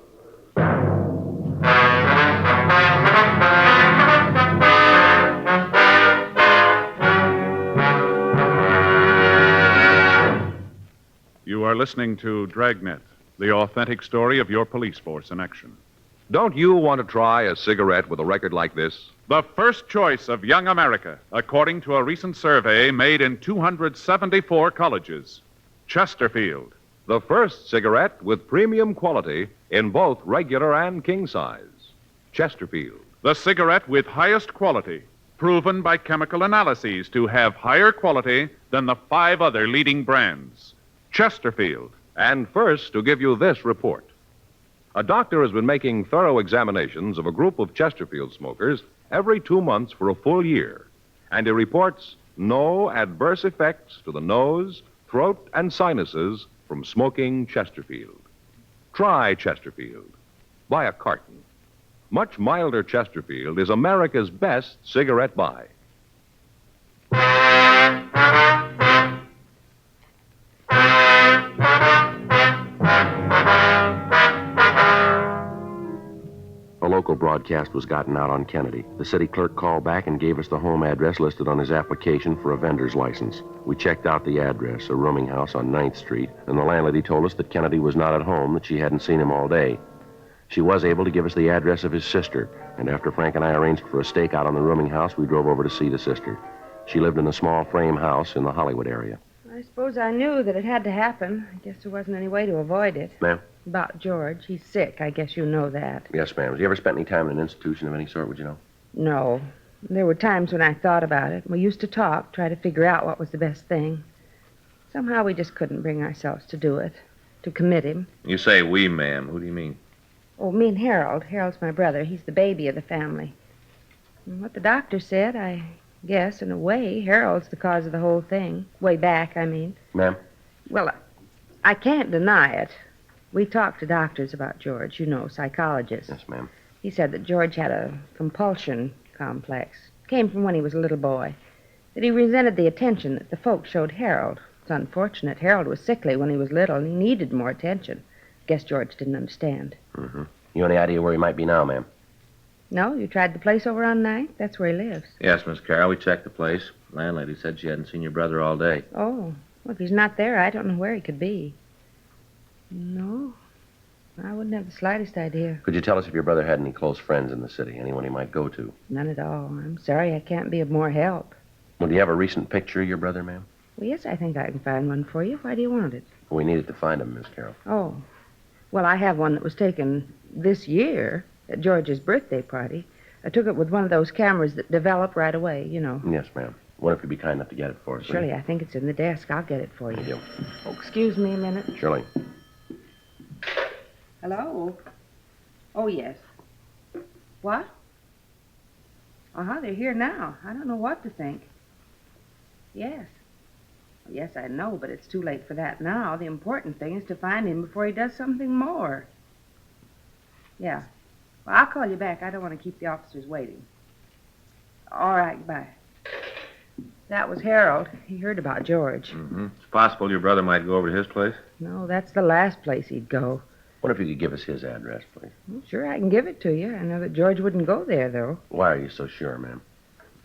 You are listening to Dragnet, the authentic story of your police force in action.
Don't you want to try a cigarette with a record like this?
The first choice of young America, according to a recent survey made in 274 colleges. Chesterfield.
The first cigarette with premium quality in both regular and king size. Chesterfield.
The cigarette with highest quality, proven by chemical analyses to have higher quality than the 5 other leading brands. Chesterfield.
And first, to give you this report. A doctor has been making thorough examinations of a group of Chesterfield smokers every 2 months for a full year. And he reports no adverse effects to the nose, throat, and sinuses from smoking Chesterfield. Try Chesterfield. Buy a carton. Much milder Chesterfield is America's best cigarette buy.
A local broadcast was gotten out on Kennedy. The city clerk called back and gave us the home address listed on his application for a vendor's license. We checked out the address, a rooming house on 9th Street, and the landlady told us that Kennedy was not at home, that she hadn't seen him all day. She was able to give us the address of his sister, and after Frank and I arranged for a stakeout on the rooming house, we drove over to see the sister. She lived in a small frame house in the Hollywood area.
I suppose I knew that it had to happen. I guess there wasn't any way to avoid it.
Ma'am?
About George. He's sick. I guess you know that.
Yes, ma'am. Have you ever spent any time in an institution of any sort, would you know?
No. There were times when I thought about it. We used to talk, try to figure out what was the best thing. Somehow we just couldn't bring ourselves to do it, to commit him.
You say we, ma'am. Who do you mean?
Oh, me and Harold. Harold's my brother. He's the baby of the family. And what the doctor said, I guess, in a way, Harold's the cause of the whole thing. Way back, I mean.
Ma'am?
Well, I can't deny it. We talked to doctors about George, you know, psychologists.
Yes, ma'am.
He said that George had a compulsion complex. Came from when he was a little boy. That he resented the attention that the folks showed Harold. It's unfortunate. Harold was sickly when he was little, and he needed more attention. Guess George didn't understand.
Mm-hmm. You any idea where he might be now, ma'am?
No? You tried the place over on 9th? That's where he lives.
Yes, Miss Carroll. We checked the place. Landlady said she hadn't seen your brother all day.
Oh. Well, if he's not there, I don't know where he could be. No. I wouldn't have the slightest idea.
Could you tell us if your brother had any close friends in the city, anyone he might go to?
None at all. I'm sorry I can't be of more help.
Well, do you have a recent picture of your brother, ma'am?
Well, yes, I think I can find one for you. Why do you want it?
We needed to find him, Miss Carroll.
Oh. Well, I have one that was taken this year at George's birthday party. I took it with one of those cameras that develop right away, you know.
Yes, ma'am. What if you'd be kind enough to get it for us?
Surely, I think it's in the desk. I'll get it for you.
Thank you.
Oh, excuse me a minute.
Surely.
Hello? Oh, yes. What? Uh-huh, they're here now. I don't know what to think. Yes. Yes, I know, but it's too late for that now. The important thing is to find him before he does something more. Yeah. Well, I'll call you back. I don't want to keep the officers waiting. All right, bye. That was Harold. He heard about George.
Mm-hmm. It's possible your brother might go over to his place.
No, that's the last place he'd go.
What if you could give us his address, please?
Well, sure, I can give it to you. I know that George wouldn't go there, though.
Why are you so sure, ma'am?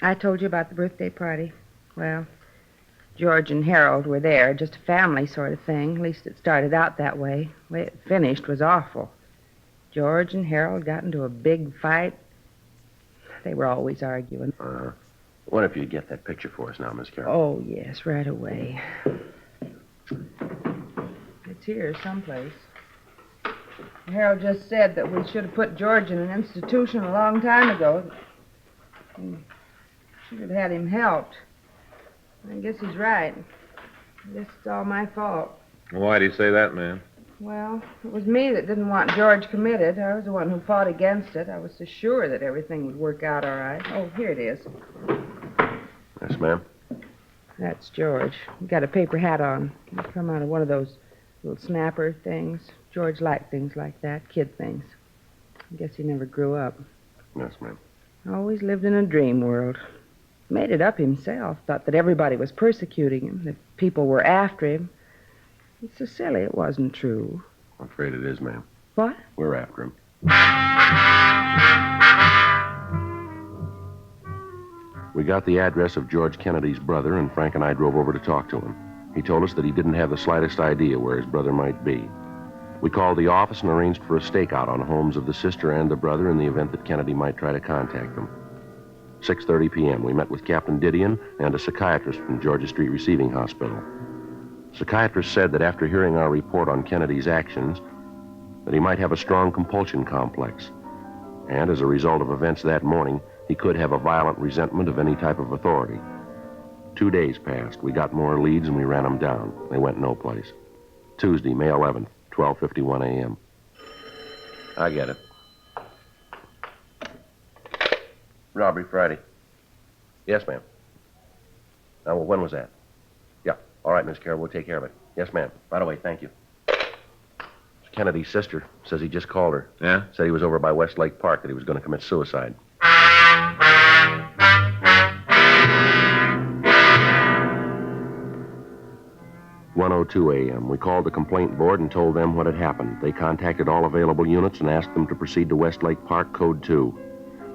I told you about the birthday party. Well, George and Harold were there, just a family sort of thing. At least it started out that way. The way it finished was awful. George and Harold got into a big fight. They were always arguing.
What if you get that picture for us now, Miss Carroll?
Oh, yes, right away. It's here someplace. Harold just said that we should have put George in an institution a long time ago. We should have had him helped. I guess he's right. I guess it's all my fault.
Why do you say that, ma'am?
Well, it was me that didn't want George committed. I was the one who fought against it. I was so sure that everything would work out all right. Oh, here it is.
Yes, ma'am.
That's George. He got a paper hat on. He come out of one of those little snapper things. George liked things like that, kid things. I guess he never grew up.
Yes, ma'am.
Always lived in a dream world. Made it up himself. Thought that everybody was persecuting him, that people were after him. It's so silly. It wasn't true.
I'm afraid it is, ma'am.
What?
We're after him. We got the address of George Kennedy's brother, and Frank and I drove over to talk to him. He told us that he didn't have the slightest idea where his brother might be. We called the office and arranged for a stakeout on homes of the sister and the brother in the event that Kennedy might try to contact them. 6:30 p.m., we met with Captain Didion and a psychiatrist from Georgia Street Receiving Hospital. Psychiatrist said that after hearing our report on Kennedy's actions, that he might have a strong compulsion complex. And as a result of events that morning, he could have a violent resentment of any type of authority. 2 days passed. We got more leads and we ran them down. They went no place. Tuesday, May 11th, 12:51 a.m. I get it. Robbery Friday. Yes, ma'am. Well, when was that? Yeah. All right, Miss Carroll, we'll take care of it. Yes, ma'am. Right away, thank you. It's Kennedy's sister. Says he just called her.
Yeah?
Said he was over by Westlake Park, that he was going to commit suicide. (1:02 a.m.) We called the complaint board and told them what had happened. They contacted all available units and asked them to proceed to Westlake Park, Code 2.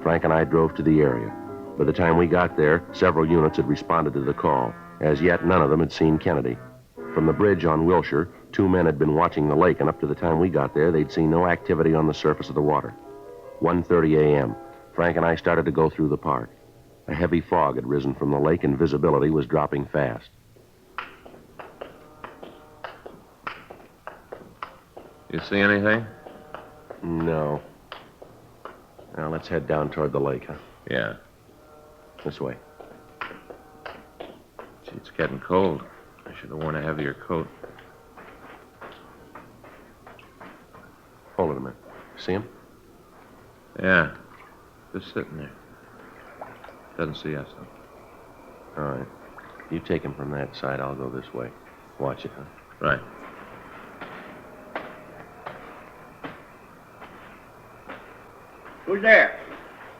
Frank and I drove to the area. By the time we got there, several units had responded to the call. As yet, none of them had seen Kennedy. From the bridge on Wilshire, 2 men had been watching the lake, and up to the time we got there, they'd seen no activity on the surface of the water. 1:30 a.m., Frank and I started to go through the park. A heavy fog had risen from the lake, and visibility was dropping fast.
You see anything?
No. Now, let's head down toward the lake, huh?
Yeah.
This way.
Gee, it's getting cold. I should have worn a heavier coat.
Hold it a minute. See him?
Yeah. Just sitting there. Doesn't see us, though.
All right. You take him from that side. I'll go this way. Watch it, huh?
Right.
Who's there?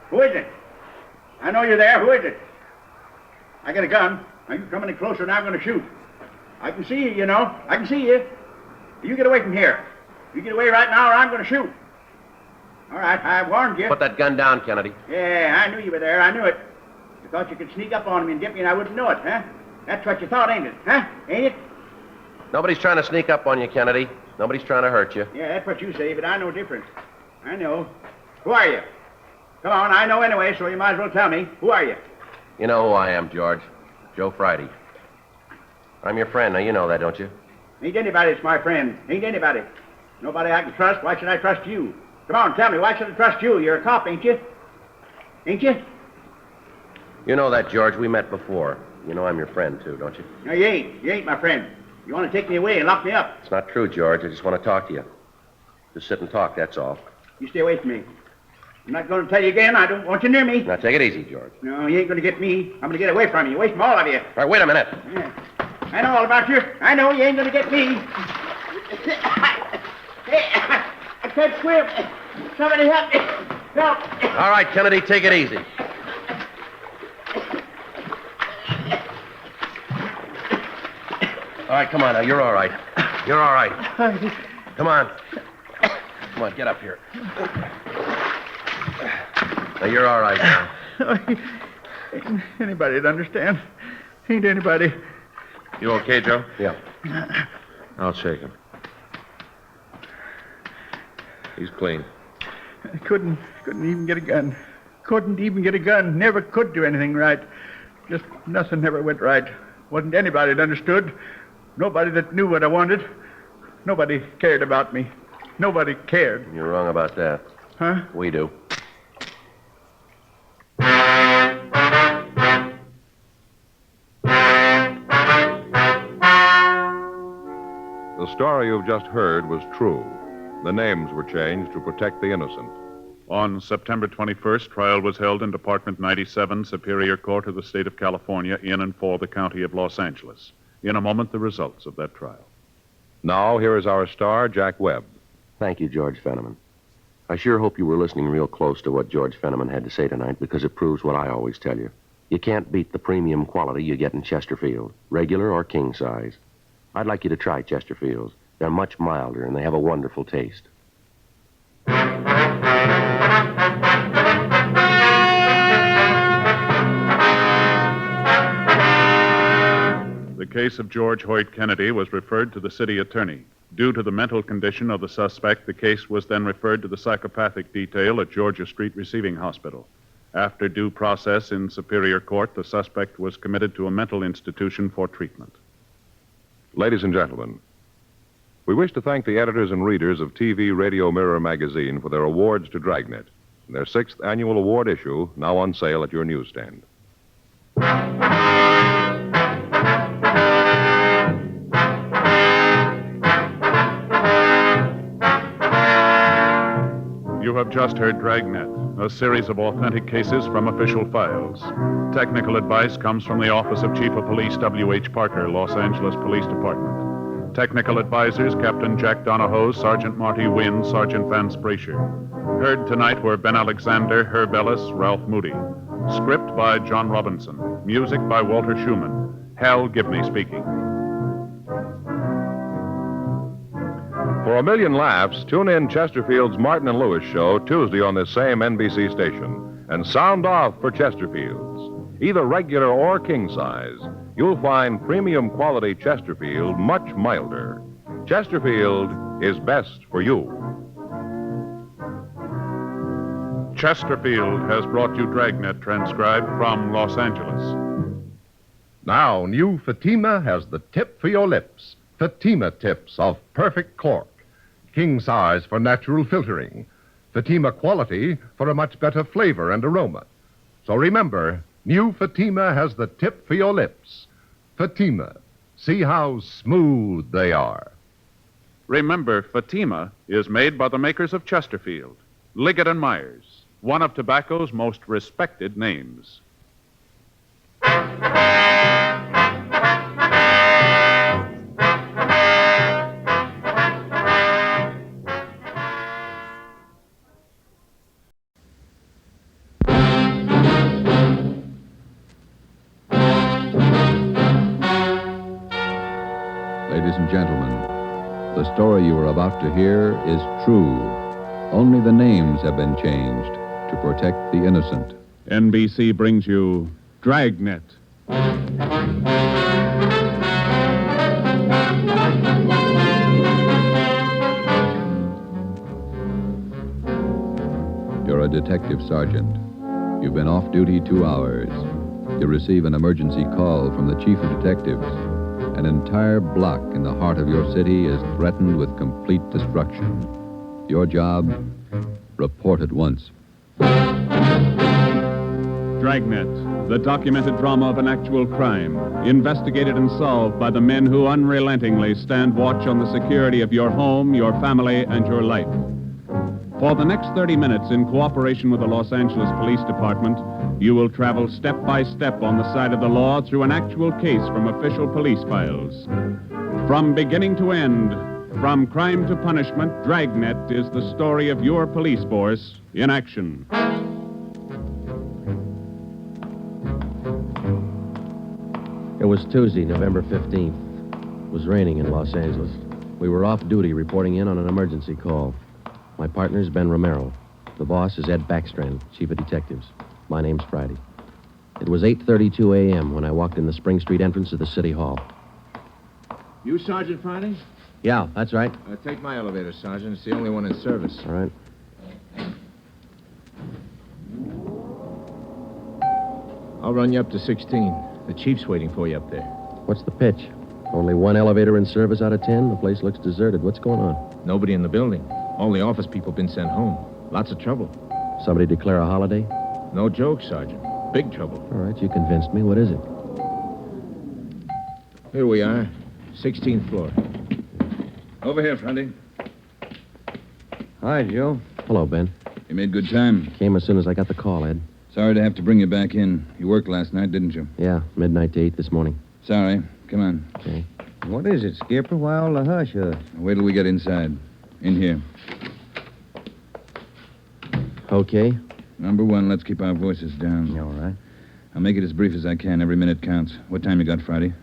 Who is it? I know you're there. Who is it? I got a gun. Now you come any closer and I'm going to shoot. I can see you, you know. I can see you. You get away from here. You get away right now or I'm going to shoot. All right, I warned you.
Put that gun down, Kennedy.
Yeah, I knew you were there. I knew it. You thought you could sneak up on me and get me and I wouldn't know it, huh? That's what you thought, ain't it? Huh? Ain't it?
Nobody's trying to sneak up on you, Kennedy. Nobody's trying to hurt you.
Yeah, that's what you say, but I know different. I know. Who are you? Come on, I know anyway, so you might as well tell me. Who are you?
You know who I am, George. Joe Friday. I'm your friend. Now, you know that, don't you?
Ain't anybody that's my friend. Ain't anybody. Nobody I can trust. Why should I trust you? Come on, tell me, why should I trust you? You're a cop, ain't you? Ain't you?
You know that, George. We met before. You know I'm your friend, too, don't you?
No, you ain't. You ain't my friend. You want to take me away and lock me up.
It's not true, George. I just want to talk to you. Just sit and talk, that's all.
You stay away from me. I'm not going to tell you again. I don't want you near me.
Now, take it easy, George.
No, you ain't going to get me. I'm going to get away from you. Away from all of you.
All right, wait a minute.
Yeah. I know all about you. I know you ain't going to get me. Hey, I can't swim. Somebody help me. Help.
All right, Kennedy, take it easy. All right, come on now. You're all right. You're all right. Come on. Come on, get up here. Now, you're all right now.
Ain't anybody to understand. Ain't anybody.
You okay, Joe?
Yeah.
I'll shake him. He's clean.
I couldn't even get a gun. Couldn't even get a gun. Never could do anything right. Just nothing never went right. Wasn't anybody that understood. Nobody that knew what I wanted. Nobody cared about me. Nobody cared.
You're wrong about that.
Huh?
We do.
The story you've just heard was true. The names were changed to protect the innocent.
On September 21st, trial was held in Department 97, Superior Court of the State of California, in and for the County of Los Angeles. In a moment, the results of that trial.
Now, here is our star, Jack Webb.
Thank you, George Fenneman. I sure hope you were listening real close to what George Fenneman had to say tonight, because it proves what I always tell you. You can't beat the premium quality you get in Chesterfield, regular or king size. I'd like you to try Chesterfields. They're much milder, and they have a wonderful taste.
The case of George Hoyt Kennedy was referred to the city attorney. Due to the mental condition of the suspect, the case was then referred to the psychopathic detail at Georgia Street Receiving Hospital. After due process in Superior Court, the suspect was committed to a mental institution for treatment.
Ladies and gentlemen, we wish to thank the editors and readers of TV Radio Mirror magazine for their awards to Dragnet, their 6th annual award issue, now on sale at your newsstand.
You have just heard Dragnet, a series of authentic cases from official files. Technical advice comes from the Office of Chief of Police W.H. Parker, Los Angeles Police Department. Technical advisors, Captain Jack Donahoe, Sergeant Marty Wynn, Sergeant Vance Brasher. Heard tonight were Ben Alexander, Herb Ellis, Ralph Moody. Script by John Robinson. Music by Walter Schumann. Hal Gibney speaking.
For a million laughs, tune in Chesterfield's Martin and Lewis show Tuesday on this same NBC station. And sound off for Chesterfield's. Either regular or king size, you'll find premium quality Chesterfield much milder. Chesterfield is best for you.
Chesterfield has brought you Dragnet, transcribed from Los Angeles.
Now, new Fatima has the tip for your lips. Fatima tips of perfect cork. King size for natural filtering. Fatima quality for a much better flavor and aroma. So remember, new Fatima has the tip for your lips. Fatima. See how smooth they are.
Remember, Fatima is made by the makers of Chesterfield, Liggett and Myers, one of tobacco's most respected names.
Ladies and gentlemen, the story you are about to hear is true. Only the names have been changed to protect the innocent.
NBC brings you Dragnet.
You're a detective sergeant. You've been off duty 2 hours. You receive an emergency call from the chief of detectives. An entire block in the heart of your city is threatened with complete destruction. Your job? Report at once.
Dragnet, the documented drama of an actual crime, investigated and solved by the men who unrelentingly stand watch on the security of your home, your family, and your life. For the next 30 minutes, in cooperation with the Los Angeles Police Department, you will travel step by step on the side of the law through an actual case from official police files. From beginning to end, from crime to punishment, Dragnet is the story of your police force in action.
It was Tuesday, November 15th. It was raining in Los Angeles. We were off duty reporting in on an emergency call. My partner's Ben Romero. The boss is Ed Backstrand, chief of detectives. My name's Friday. It was 8:32 a.m. when I walked in the Spring Street entrance of the City Hall.
You Sergeant Friday?
Yeah, that's right.
Take my elevator, Sergeant. It's the only one in service.
All right.
I'll run you up to 16. The chief's waiting for you up there.
What's the pitch? Only one elevator in service out of 10? The place looks deserted. What's going on?
Nobody in the building. All the office people have been sent home. Lots of trouble.
Somebody declare a holiday?
No joke, Sergeant. Big trouble.
All right, you convinced me. What is it?
Here we are. 16th floor. Over here, Friday.
Hi, Joe.
Hello, Ben.
You made good time.
Came as soon as I got the call, Ed.
Sorry to have to bring you back in. You worked last night, didn't you?
Yeah, midnight to 8 this morning.
Sorry. Come on.
Okay.
What is it, Skipper? Why all the hush-hush?
Wait till we get inside. In here.
Okay.
Number one, let's keep our voices down.
All right.
I'll make it as brief as I can. Every minute counts. What time you got, Friday?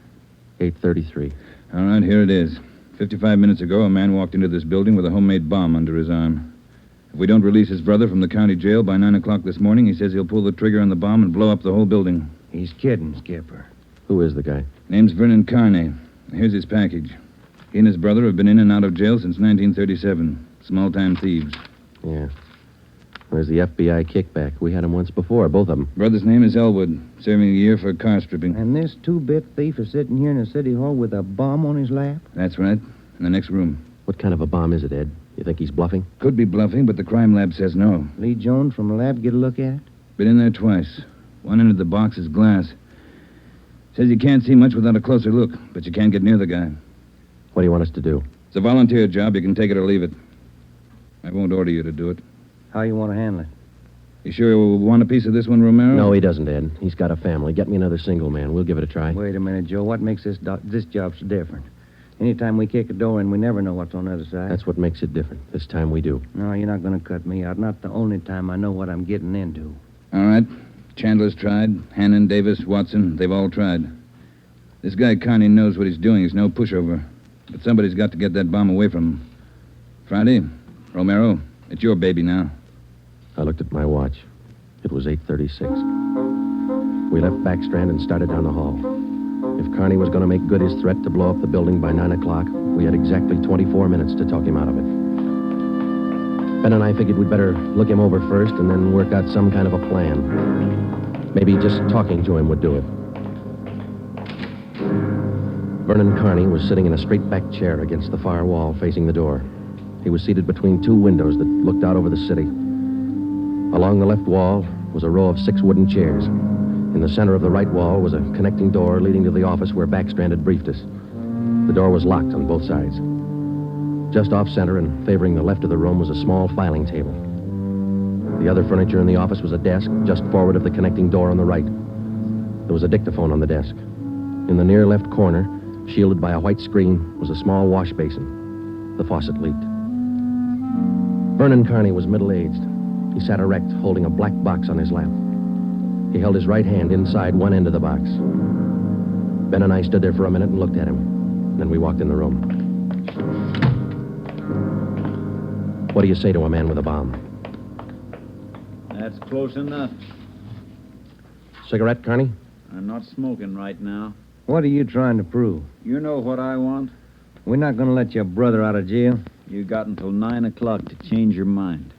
8:33.
All right, here it is. 55 minutes ago, a man walked into this building with a homemade bomb under his arm. If we don't release his brother from the county jail by 9 o'clock this morning, he says he'll pull the trigger on the bomb and blow up the whole building.
He's kidding, Skipper.
Who is the guy?
Name's Vernon Carney. Here's his package. He and his brother have been in and out of jail since 1937. Small-time thieves.
Yeah. There's the FBI kickback. We had him once before, both of them.
Brother's name is Elwood, serving a year for car stripping.
And this two-bit thief is sitting here in the city hall with a bomb on his lap?
That's right. In the next room.
What kind of a bomb is it, Ed? You think he's bluffing?
Could be bluffing, but the crime lab says no.
Lee Jones from the lab get a look at it?
Been in there twice. One end of the box is glass. Says you can't see much without a closer look, but you can't get near the guy.
What do you want us to do?
It's a volunteer job. You can take it or leave it. I won't order you to do it.
How you want to handle it?
You sure you want a piece of this one, Romero?
No, he doesn't, Ed. He's got a family. Get me another single man. We'll give it a try.
Wait a minute, Joe. What makes this job so different? Anytime we kick a door in, we never know what's on the other side.
That's what makes it different. This time we do.
No, you're not going to cut me out. Not the only time I know what I'm getting into.
All right. Chandler's tried. Hannon, Davis, Watson, they've all tried. This guy Carney knows what he's doing. He's no pushover. But somebody's got to get that bomb away from him. Friday, Romero, it's your baby now.
I looked at my watch. It was 8:36. We left Backstrand and started down the hall. If Carney was going to make good his threat to blow up the building by 9 o'clock, we had exactly 24 minutes to talk him out of it. Ben and I figured we'd better look him over first and then work out some kind of a plan. Maybe just talking to him would do it. Vernon Carney was sitting in a straight-back chair against the far wall facing the door. He was seated between two windows that looked out over the city. Along the left wall was a row of 6 wooden chairs. In the center of the right wall was a connecting door leading to the office where Backstrand had briefed us. The door was locked on both sides. Just off-center and favoring the left of the room was a small filing table. The other furniture in the office was a desk just forward of the connecting door on the right. There was a dictaphone on the desk. In the near left corner, shielded by a white screen, was a small wash basin. The faucet leaked. Vernon Carney was middle-aged. He sat erect, holding a black box on his lap. He held his right hand inside one end of the box. Ben and I stood there for a minute and looked at him. Then we walked in the room. What do you say to a man with a bomb?
That's close enough.
Cigarette, Carney?
I'm not smoking right now.
What are you trying to prove?
You know what I want?
We're not going to let your brother out of jail.
You got until 9 o'clock to change your mind.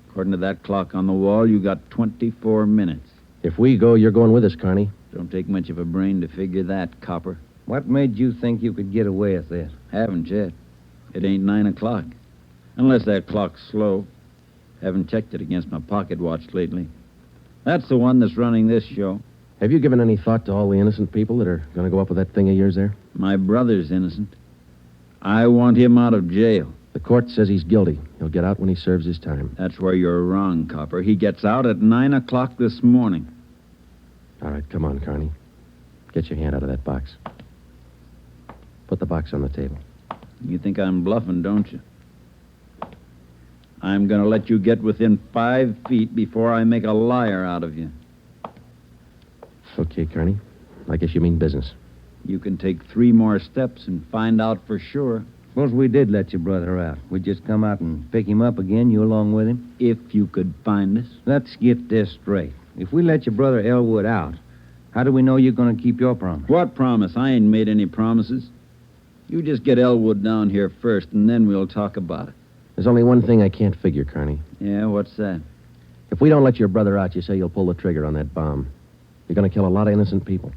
According to that clock on the wall, you got 24 minutes.
If we go, you're going with us, Carney.
Don't take much of a brain to figure that, copper.
What made you think you could get away with this?
Haven't yet. It ain't 9 o'clock. Unless that clock's slow. Haven't checked it against my pocket watch lately. That's the one that's running this show.
Have you given any thought to all the innocent people that are going to go up with that thing of yours there?
My brother's innocent. I want him out of jail.
The court says he's guilty. He'll get out when he serves his time.
That's where you're wrong, Copper. He gets out at 9 o'clock this morning.
All right, come on, Carney. Get your hand out of that box. Put the box on the table.
You think I'm bluffing, don't you? I'm going to let you get within 5 feet before I make a liar out of you.
Okay, Carney. I guess you mean business.
You can take 3 more steps and find out for sure.
Suppose we did let your brother out. We'd just come out and pick him up again, you along with him?
If you could find us.
Let's get this straight. If we let your brother Elwood out, how do we know you're going to keep your promise?
What promise? I ain't made any promises. You just get Elwood down here first, and then we'll talk about it.
There's only one thing I can't figure, Carney.
Yeah, what's that?
If we don't let your brother out, you say you'll pull the trigger on that bomb. You're going to kill a lot of innocent people.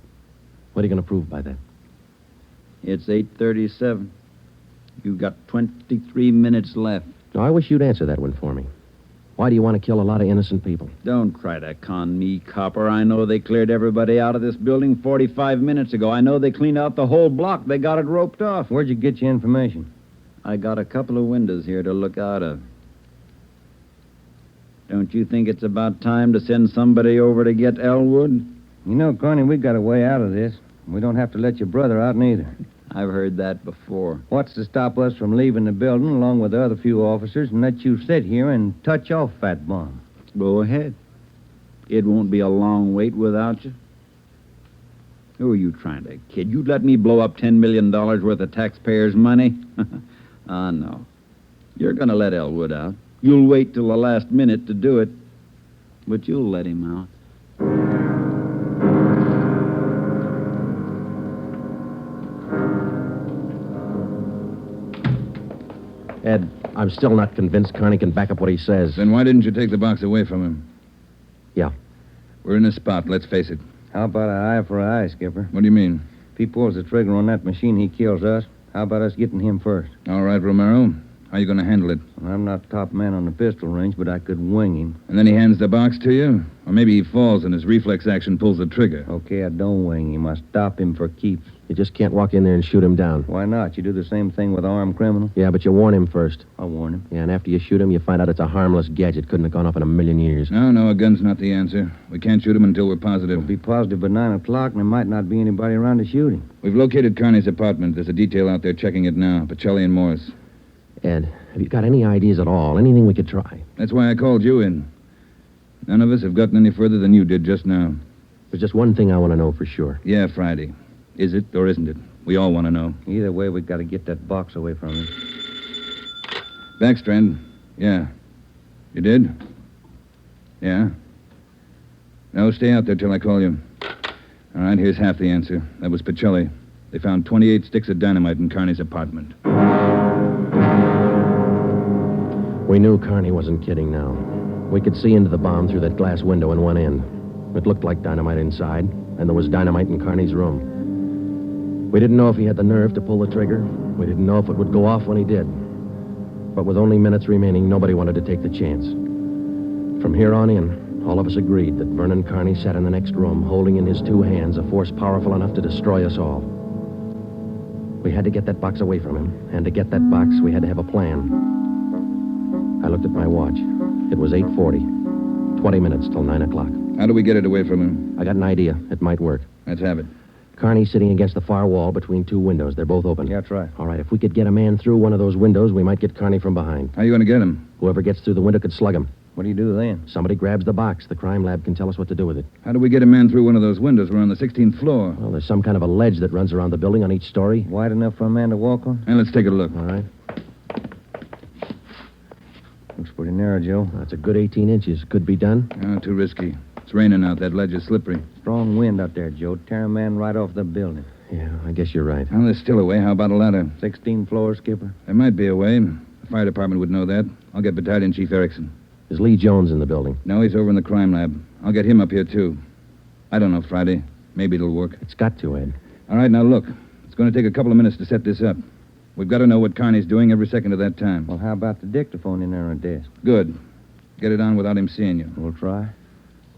What are you going to prove by that?
It's 8:37. You've got 23 minutes left.
No, I wish you'd answer that one for me. Why do you want to kill a lot of innocent people?
Don't try to con me, Copper. I know they cleared everybody out of this building 45 minutes ago. I know they cleaned out the whole block. They got it roped off.
Where'd you get your information?
I got a couple of windows here to look out of. Don't you think it's about time to send somebody over to get Elwood?
You know, Carney, we got a way out of this. We don't have to let your brother out neither.
I've heard that before.
What's to stop us from leaving the building along with the other few officers and let you sit here and touch off that bomb?
Go ahead. It won't be a long wait without you. Who are you trying to kid? You'd let me blow up $10 million worth of taxpayers' money? No. You're going to let Elwood out. You'll wait till the last minute to do it, but you'll let him out.
Ed, I'm still not convinced Carney can back up what he says.
Then why didn't you take the box away from him?
Yeah.
We're in a spot, let's face it.
How about an eye for an eye, Skipper?
What do you mean?
If he pulls the trigger on that machine, he kills us. How about us getting him first?
All right, Romero. How you going to handle it?
Well, I'm not top man on the pistol range, but I could wing him.
And then he hands the box to you? Or maybe he falls and his reflex action pulls the trigger.
Okay, I don't wing him. I stop him for keeps.
You just can't walk in there and shoot him down.
Why not? You do the same thing with an armed criminal.
Yeah, but you warn him first.
I'll warn him.
Yeah, and after you shoot him, you find out it's a harmless gadget. Couldn't have gone off in a million years.
No, a gun's not the answer. We can't shoot him until we're positive.
We'll be positive by 9 o'clock, and there might not be anybody around to shoot him.
We've located Carney's apartment. There's a detail out there checking it now. Pacelli and Morris.
Ed, have you got any ideas at all? Anything we could try?
That's why I called you in. None of us have gotten any further than you did just now.
There's just one thing I want to know for sure.
Yeah, Friday. Is it or isn't it? We all want to know.
Either way, we've got to get that box away from him.
Backstrand. Yeah. You did? Yeah. No, stay out there till I call you. All right, here's half the answer. That was Pacelli. They found 28 sticks of dynamite in Carney's apartment.
We knew Carney wasn't kidding now. We could see into the bomb through that glass window in one end. It looked like dynamite inside, and there was dynamite in Carney's room. We didn't know if he had the nerve to pull the trigger. We didn't know if it would go off when he did. But with only minutes remaining, nobody wanted to take the chance. From here on in, all of us agreed that Vernon Carney sat in the next room, holding in his 2 hands a force powerful enough to destroy us all. We had to get that box away from him, and to get that box, we had to have a plan. I looked at my watch. It was 8:40. 20 minutes till 9 o'clock.
How do we get it away from him?
I got an idea. It might work.
Let's have it.
Carney's sitting against the far wall between 2 windows. They're both open.
Yeah, that's right.
All right, if we could get a man through one of those windows, we might get Carney from behind.
How are you going to get him?
Whoever gets through the window could slug him.
What do you do then?
Somebody grabs the box. The crime lab can tell us what to do with it.
How do we get a man through one of those windows? We're on the 16th floor.
Well, there's some kind of a ledge that runs around the building on each story.
Wide enough for a man to walk on?
And let's take a look.
All right.
Looks pretty narrow, Joe.
That's a good 18 inches. Could be done.
Oh, too risky. It's raining out. That ledge is slippery.
Strong wind out there, Joe. Tear a man right off the building.
Yeah, I guess you're right.
Well, there's still a way. How about a ladder?
16 floors, Skipper.
There might be a way. The fire department would know that. I'll get Battalion Chief Erickson.
Is Lee Jones in the building?
No, he's over in the crime lab. I'll get him up here, too. I don't know, Friday. Maybe it'll work.
It's got to, Ed.
All right, now look. It's going to take a couple of minutes to set this up. We've got to know what Carney's doing every second of that time.
Well, how about the dictaphone in there on the desk?
Good. Get it on without him seeing you.
We'll try.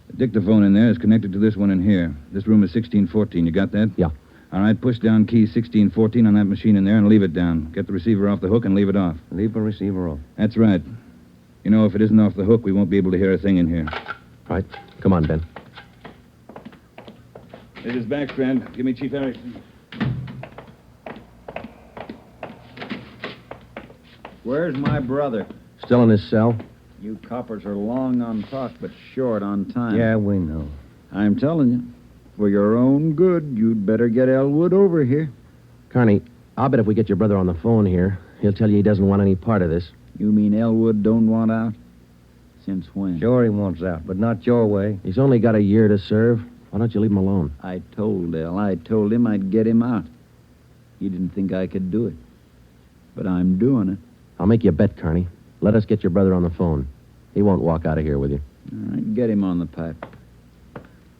The Dictaphone in there is connected to this one in here. This room is 1614. You got that?
Yeah.
All right, push down key 1614 on that machine in there and leave it down. Get the receiver off the hook and leave it off.
Leave the receiver off.
That's right. You know, if it isn't off the hook, we won't be able to hear a thing in here.
Right. Come on, Ben.
This is Backstrand. Give me Chief Erickson.
Where's my brother?
Still in his cell?
You coppers are long on talk, but short on time.
Yeah, we know.
I'm telling you, for your own good, you'd better get Elwood over here.
Carney, I'll bet if we get your brother on the phone here, he'll tell you he doesn't want any part of this.
You mean Elwood don't want out? Since when?
Sure he wants out, but not your way.
He's only got a year to serve. Why don't you leave him alone?
I told him I'd get him out. He didn't think I could do it. But I'm doing it.
I'll make you a bet, Carney. Let us get your brother on the phone. He won't walk out of here with you.
All right, get him on the pipe.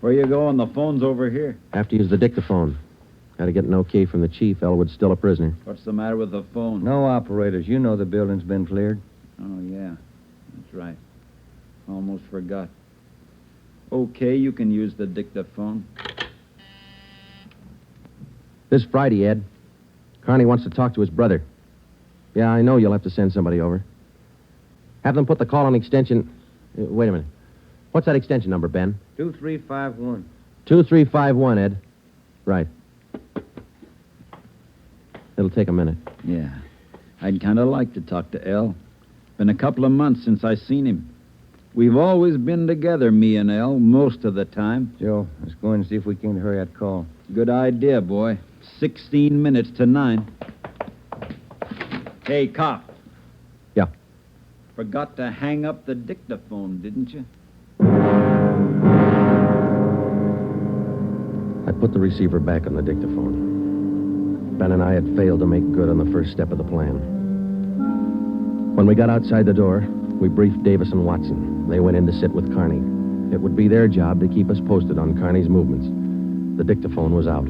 Where you going? The phone's over here.
Have to use the dictaphone. Got to get an okay from the chief. Elwood's still a prisoner.
What's the matter with the phone?
No operators. You know the building's been cleared.
Oh, yeah. That's right. Almost forgot. Okay, you can use the dictaphone.
This Friday, Ed. Carney wants to talk to his brother. Yeah, I know you'll have to send somebody over. Have them put the call on extension... wait a minute. What's that extension number, Ben?
2351.
2351, Ed. Right. It'll take a minute.
Yeah. I'd kind of like to talk to El. Been a couple of months since I seen him. We've always been together, me and El, most of the time.
Joe, let's go in and see if we can hurry that call.
Good idea, boy. 16 minutes to 9. Hey, cop.
Yeah.
Forgot to hang up the dictaphone, didn't you?
I put the receiver back on the dictaphone. Ben and I had failed to make good on the first step of the plan. When we got outside the door, we briefed Davis and Watson. They went in to sit with Carney. It would be their job to keep us posted on Carney's movements. The dictaphone was out.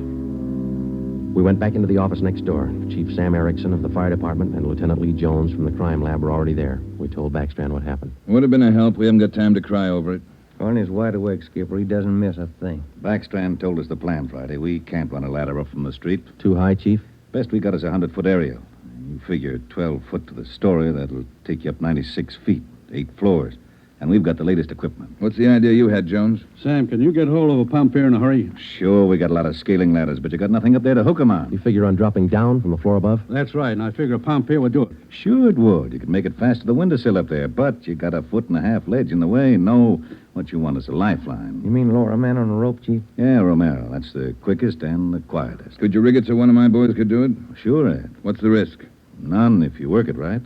We went back into the office next door. Chief Sam Erickson of the fire department and Lieutenant Lee Jones from the crime lab were already there. We told Backstrand what happened.
Would have been a help. We haven't got time to cry over it.
Carney's wide awake, Skipper. He doesn't miss a thing.
Backstrand told us the plan Friday. We can't run a ladder up from the street.
Too high, Chief?
Best we got is a 100-foot aerial. You figure 12 foot to the story, that'll take you up 96 feet, 8 floors. And we've got the latest equipment.
What's the idea you had, Jones?
Sam, can you get hold of a pump here in a hurry?
Sure, we got a lot of scaling ladders, but you got nothing up there to hook 'em on.
You figure on dropping down from the floor above?
That's right, and I figure a pump here would do it.
Sure it would. You could make it fast to the windowsill up there, but you got a 1.5 ledge in the way. No, what you want is a lifeline.
You mean lower a man on a rope, Chief?
Yeah, Romero. That's the quickest and the quietest.
Could you rig it so one of my boys could do it?
Sure, Ed.
What's the risk?
None if you work it right.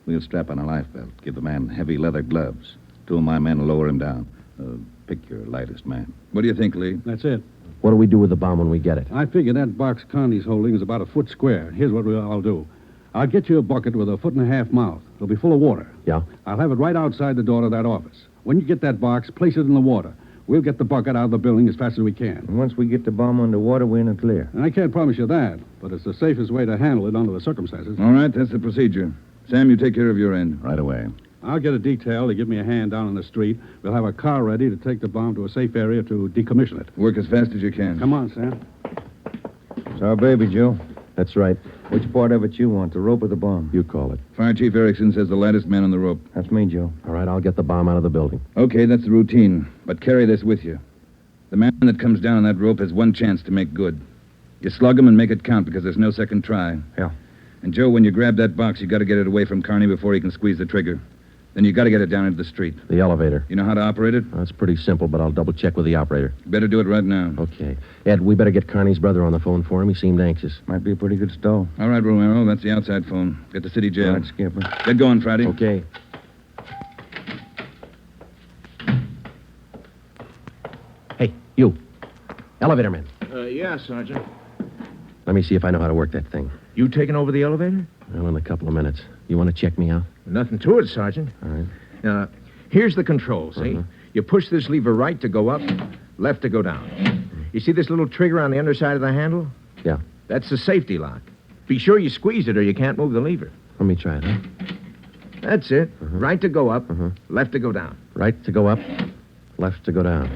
We'll strap on a life belt, give the man heavy leather gloves. 2 of my men will lower him down. Pick your lightest man.
What do you think, Lee?
That's it.
What do we do with the bomb when we get it?
I figure that box Connie's holding is about a foot square. Here's what I'll do. I'll get you a bucket with a 1.5 mouth. It'll be full of water.
Yeah?
I'll have it right outside the door to that office. When you get that box, place it in the water. We'll get the bucket out of the building as fast as we can.
And once we get the bomb underwater, we're in the clear.
And I can't promise you that, but it's the safest way to handle it under the circumstances.
All right, that's the procedure. Sam, you take care of your end.
Right away.
I'll get a detail to give me a hand down on the street. We'll have a car ready to take the bomb to a safe area to decommission it.
Work as fast as you can.
Come on, Sam.
It's our baby, Joe.
That's right.
Which part of it you want, the rope or the bomb?
You call it.
Fire Chief Erickson says the lightest man on the rope.
That's me, Joe.
All right, I'll get the bomb out of the building.
Okay, that's the routine. But carry this with you. The man that comes down on that rope has one chance to make good. You slug him and make it count because there's no second try.
Yeah.
And, Joe, when you grab that box, you got to get it away from Carney before he can squeeze the trigger. Then you got to get it down into the street.
The elevator.
You know how to operate it?
Well, that's pretty simple, but I'll double-check with the operator.
Better do it right now.
Okay. Ed, we better get Carney's brother on the phone for him. He seemed anxious.
Might be a pretty good stall.
All right, Romero. That's the outside phone. Get to city jail.
All right, Skipper.
Get going, Friday.
Okay. Hey, you. Elevator man.
Yeah, Sergeant.
Let me see if I know how to work that thing.
You taking over the elevator?
Well, in a couple of minutes. You want to check me out?
Nothing to it, Sergeant.
All right.
Now, here's the controls, see? You push this lever right to go up, left to go down. You see this little trigger on the underside of the handle?
Yeah.
That's the safety lock. Be sure you squeeze it or you can't move the lever.
Let me try it, huh?
That's it. Right to go up, left to go down.
Right to go up, Left to go down.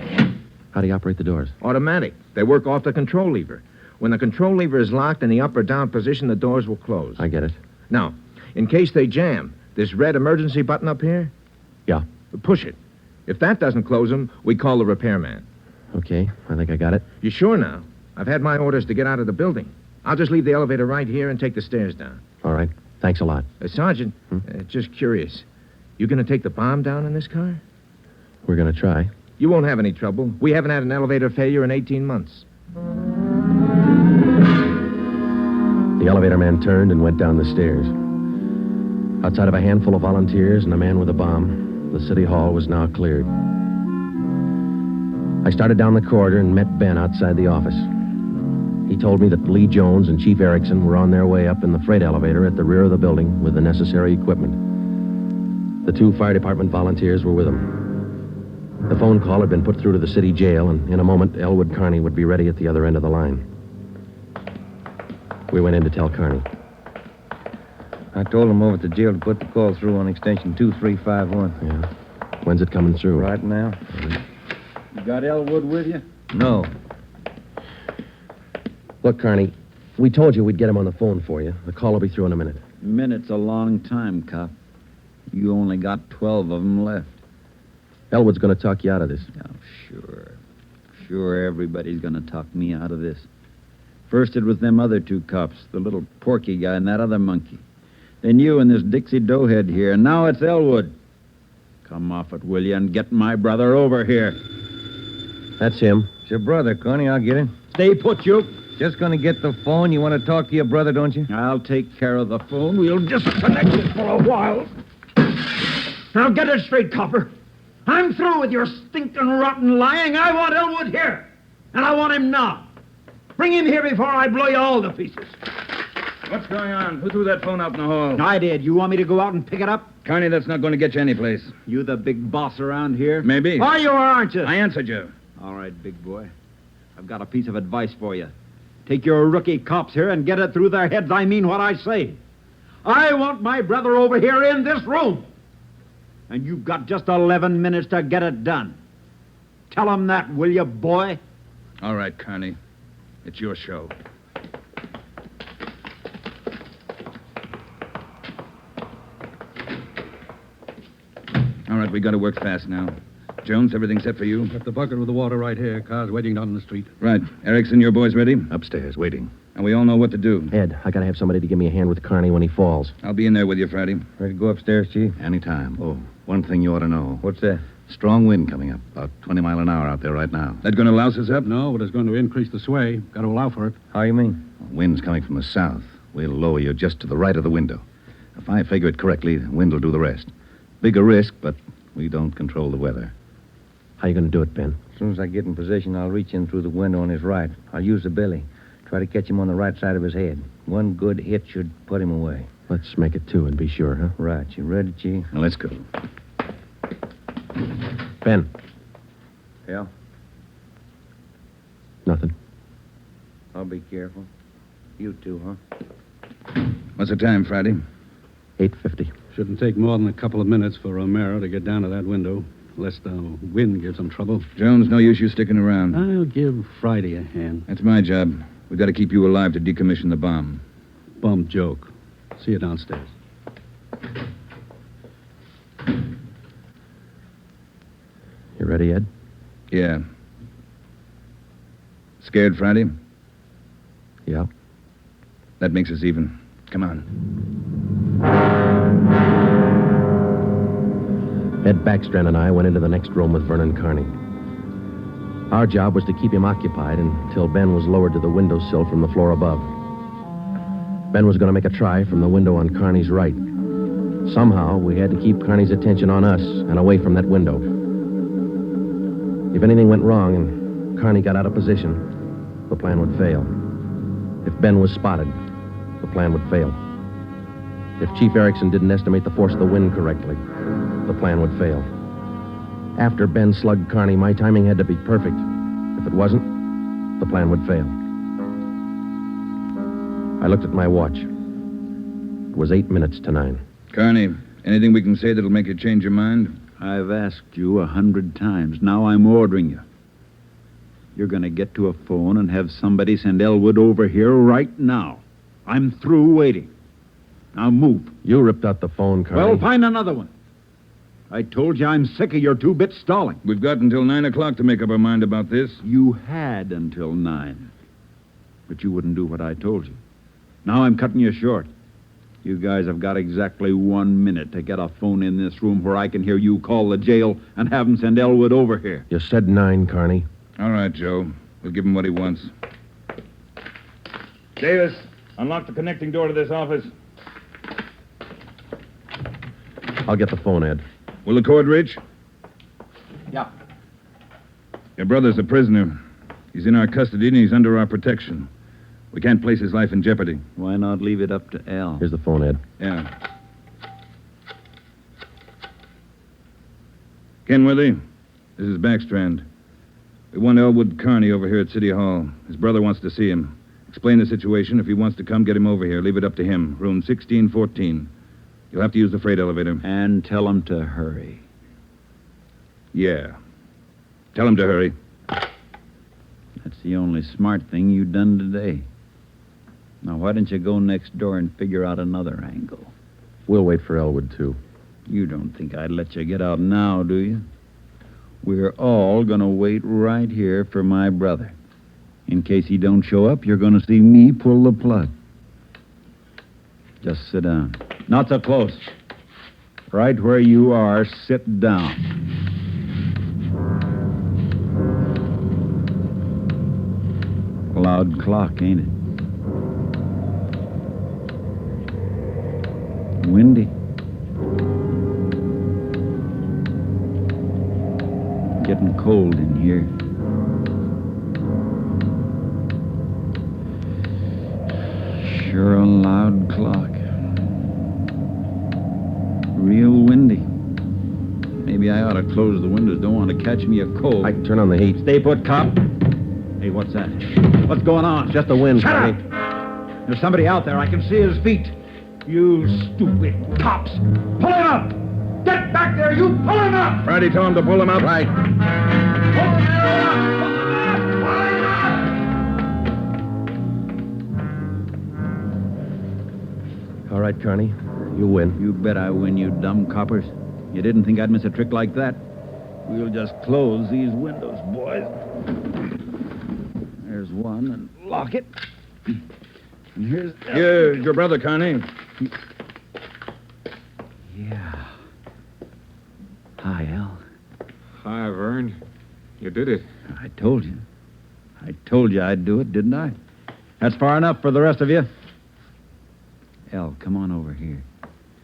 How do you operate the doors?
Automatic. They work off the control lever. When the control lever is locked in the up or down position, the doors will close.
I get it.
Now, in case they jam, this red emergency button up here?
Yeah.
Push it. If that doesn't close them, we call the repairman.
Okay, I think I got it.
You sure now? I've had my orders to get out of the building. I'll just leave the elevator right here and take the stairs down.
All right. Thanks a lot.
Sergeant, just curious. You going to take the bomb down in this car?
We're going to try.
You won't have any trouble. We haven't had an elevator failure in 18 months.
The elevator man turned and went down the stairs. Outside of a handful of volunteers and a man with a bomb, the city hall was now cleared. I started down the corridor and met Ben outside the office. He told me that Lee Jones and Chief Erickson were on their way up in the freight elevator at the rear of the building with the necessary equipment. The 2 fire department volunteers were with them. The phone call had been put through to the city jail, and in a moment, Elwood Carney would be ready at the other end of the line. We went in to tell Carney.
I told him over at the jail to put the call through on extension 2351.
Yeah. When's it coming through?
Right now.
You got Elwood with you?
No.
Look, Carney, we told you we'd get him on the phone for you. The call will be through in a minute.
Minute's a long time, cop. You only got 12 of them left.
Elwood's going to talk you out of this.
Oh, sure. Sure, everybody's going to talk me out of this. First it was them other 2 cops, the little Porky guy and that other monkey. Then you and this Dixie Doughhead here, and now it's Elwood. Come off it, will you, and get my brother over here.
That's him.
It's your brother, Connie. I'll get him.
Stay put, you.
Just going to get the phone. You want to talk to your brother, don't you?
I'll take care of the phone. We'll disconnect it for a while. Now get it straight, copper. I'm through with your stinking, rotten lying. I want Elwood here. And I want him now. Bring him here before I blow you all to pieces.
What's going on? Who threw that phone out in the hall?
I did. You want me to go out and pick it up?
Carney, that's not going to get you anyplace.
You the big boss around here?
Maybe.
Are you or aren't you?
I answered you.
All right, big boy. I've got a piece of advice for you. Take your rookie cops here and get it through their heads I mean what I say. I want my brother over here in this room. And you've got just 11 minutes to get it done. Tell them that, will you, boy?
All right, Carney. It's your show. All right, we got to work fast now. Jones, everything set for you?
Got the bucket with the water right here. Car's waiting down the street.
Right. Erickson, your boys ready?
Upstairs, waiting.
And we all know what to do.
Ed, I got to have somebody to give me a hand with Carney when he falls.
I'll be in there with you Friday.
Ready to go upstairs, Chief?
Anytime. Oh, one thing you ought to know.
What's that?
Strong wind coming up. About 20 mile an hour out there right now.
That going to louse us up?
No, but it's going to increase the sway. Got to allow for it.
How you mean?
Wind's coming from the south. We'll lower you just to the right of the window. If I figure it correctly, the wind will do the rest. Bigger risk, but we don't control the weather.
How you going to do it, Ben?
As soon as I get in position, I'll reach in through the window on his right. I'll use the billy. Try to catch him on the right side of his head. One good hit should put him away.
Let's make it 2 and be sure, huh?
Right. You ready, Chief?
Now, let's go.
Ben.
Yeah?
Nothing.
I'll be careful. You too, huh?
What's the time, Friday?
8:50.
Shouldn't take more than a couple of minutes for Myra to get down to that window, lest the wind gives them trouble.
Jones, no use you sticking around.
I'll give Friday a hand.
That's my job. We've got to keep you alive to decommission the bomb.
Bum joke. See you downstairs.
You ready, Ed?
Yeah. Scared, Friday?
Yeah.
That makes us even. Come on.
Ed Backstrand and I went into the next room with Vernon Carney. Our job was to keep him occupied until Ben was lowered to the windowsill from the floor above. Ben was going to make a try from the window on Carney's right. Somehow, we had to keep Carney's attention on us and away from that window. If anything went wrong and Carney got out of position, the plan would fail. If Ben was spotted, the plan would fail. If Chief Erickson didn't estimate the force of the wind correctly, the plan would fail. After Ben slugged Carney, my timing had to be perfect. If it wasn't, the plan would fail. I looked at my watch. It was 8 minutes to 9.
Carney, anything we can say that'll make you change your mind?
I've asked you 100 times. Now I'm ordering you. You're going to get to a phone and have somebody send Elwood over here right now. I'm through waiting. Now move.
You ripped out the phone, Carney.
Well, find another one. I told you I'm sick of your two-bit stalling.
We've got until 9 o'clock to make up our mind about this.
You had until 9. But you wouldn't do what I told you. Now I'm cutting you short. You guys have got exactly 1 minute to get a phone in this room where I can hear you call the jail and have them send Elwood over here.
You said 9, Carney.
All right, Joe. We'll give him what he wants. Davis, unlock the connecting door to this office.
I'll get the phone, Ed.
Will the cord reach?
Yeah.
Your brother's a prisoner. He's in our custody and he's under our protection. We can't place his life in jeopardy.
Why not leave it up to Al?
Here's the phone, Ed.
Yeah. Kenworthy, this is Backstrand. We want Elwood Carney over here at City Hall. His brother wants to see him. Explain the situation. If he wants to come, get him over here. Leave it up to him. Room 1614. You'll have to use the freight elevator.
And tell him to hurry.
Yeah. Tell him to hurry.
That's the only smart thing you've done today. Now, why don't you go next door and figure out another angle?
We'll wait for Elwood, too.
You don't think I'd let you get out now, do you? We're all going to wait right here for my brother. In case he don't show up, you're going to see me pull the plug. Just sit down. Not so close. Right where you are, sit down. Loud clock, ain't it? Windy. Getting cold in here. Sure a loud clock. Real windy. Maybe I ought to close the windows. Don't want to catch me a cold.
I can turn on the heat.
Stay put, cop. Hey, what's that? What's going on?
It's just the wind,
Shut
Carney.
up! There's somebody out there. I can see his feet. You stupid cops. Pull him up! Get back there, you! Pull him up!
Friday told him to pull him up.
Right. All right, Carney. You win.
You bet I win, you dumb coppers. You didn't think I'd miss a trick like that? We'll just close these windows, boys. There's one, and lock it. And here's...
Here's your brother, Carney.
Yeah. Hi, Al.
Hi, Vern. You did it.
I told you. I told you I'd do it, didn't I? That's far enough for the rest of you. Al, come on over here.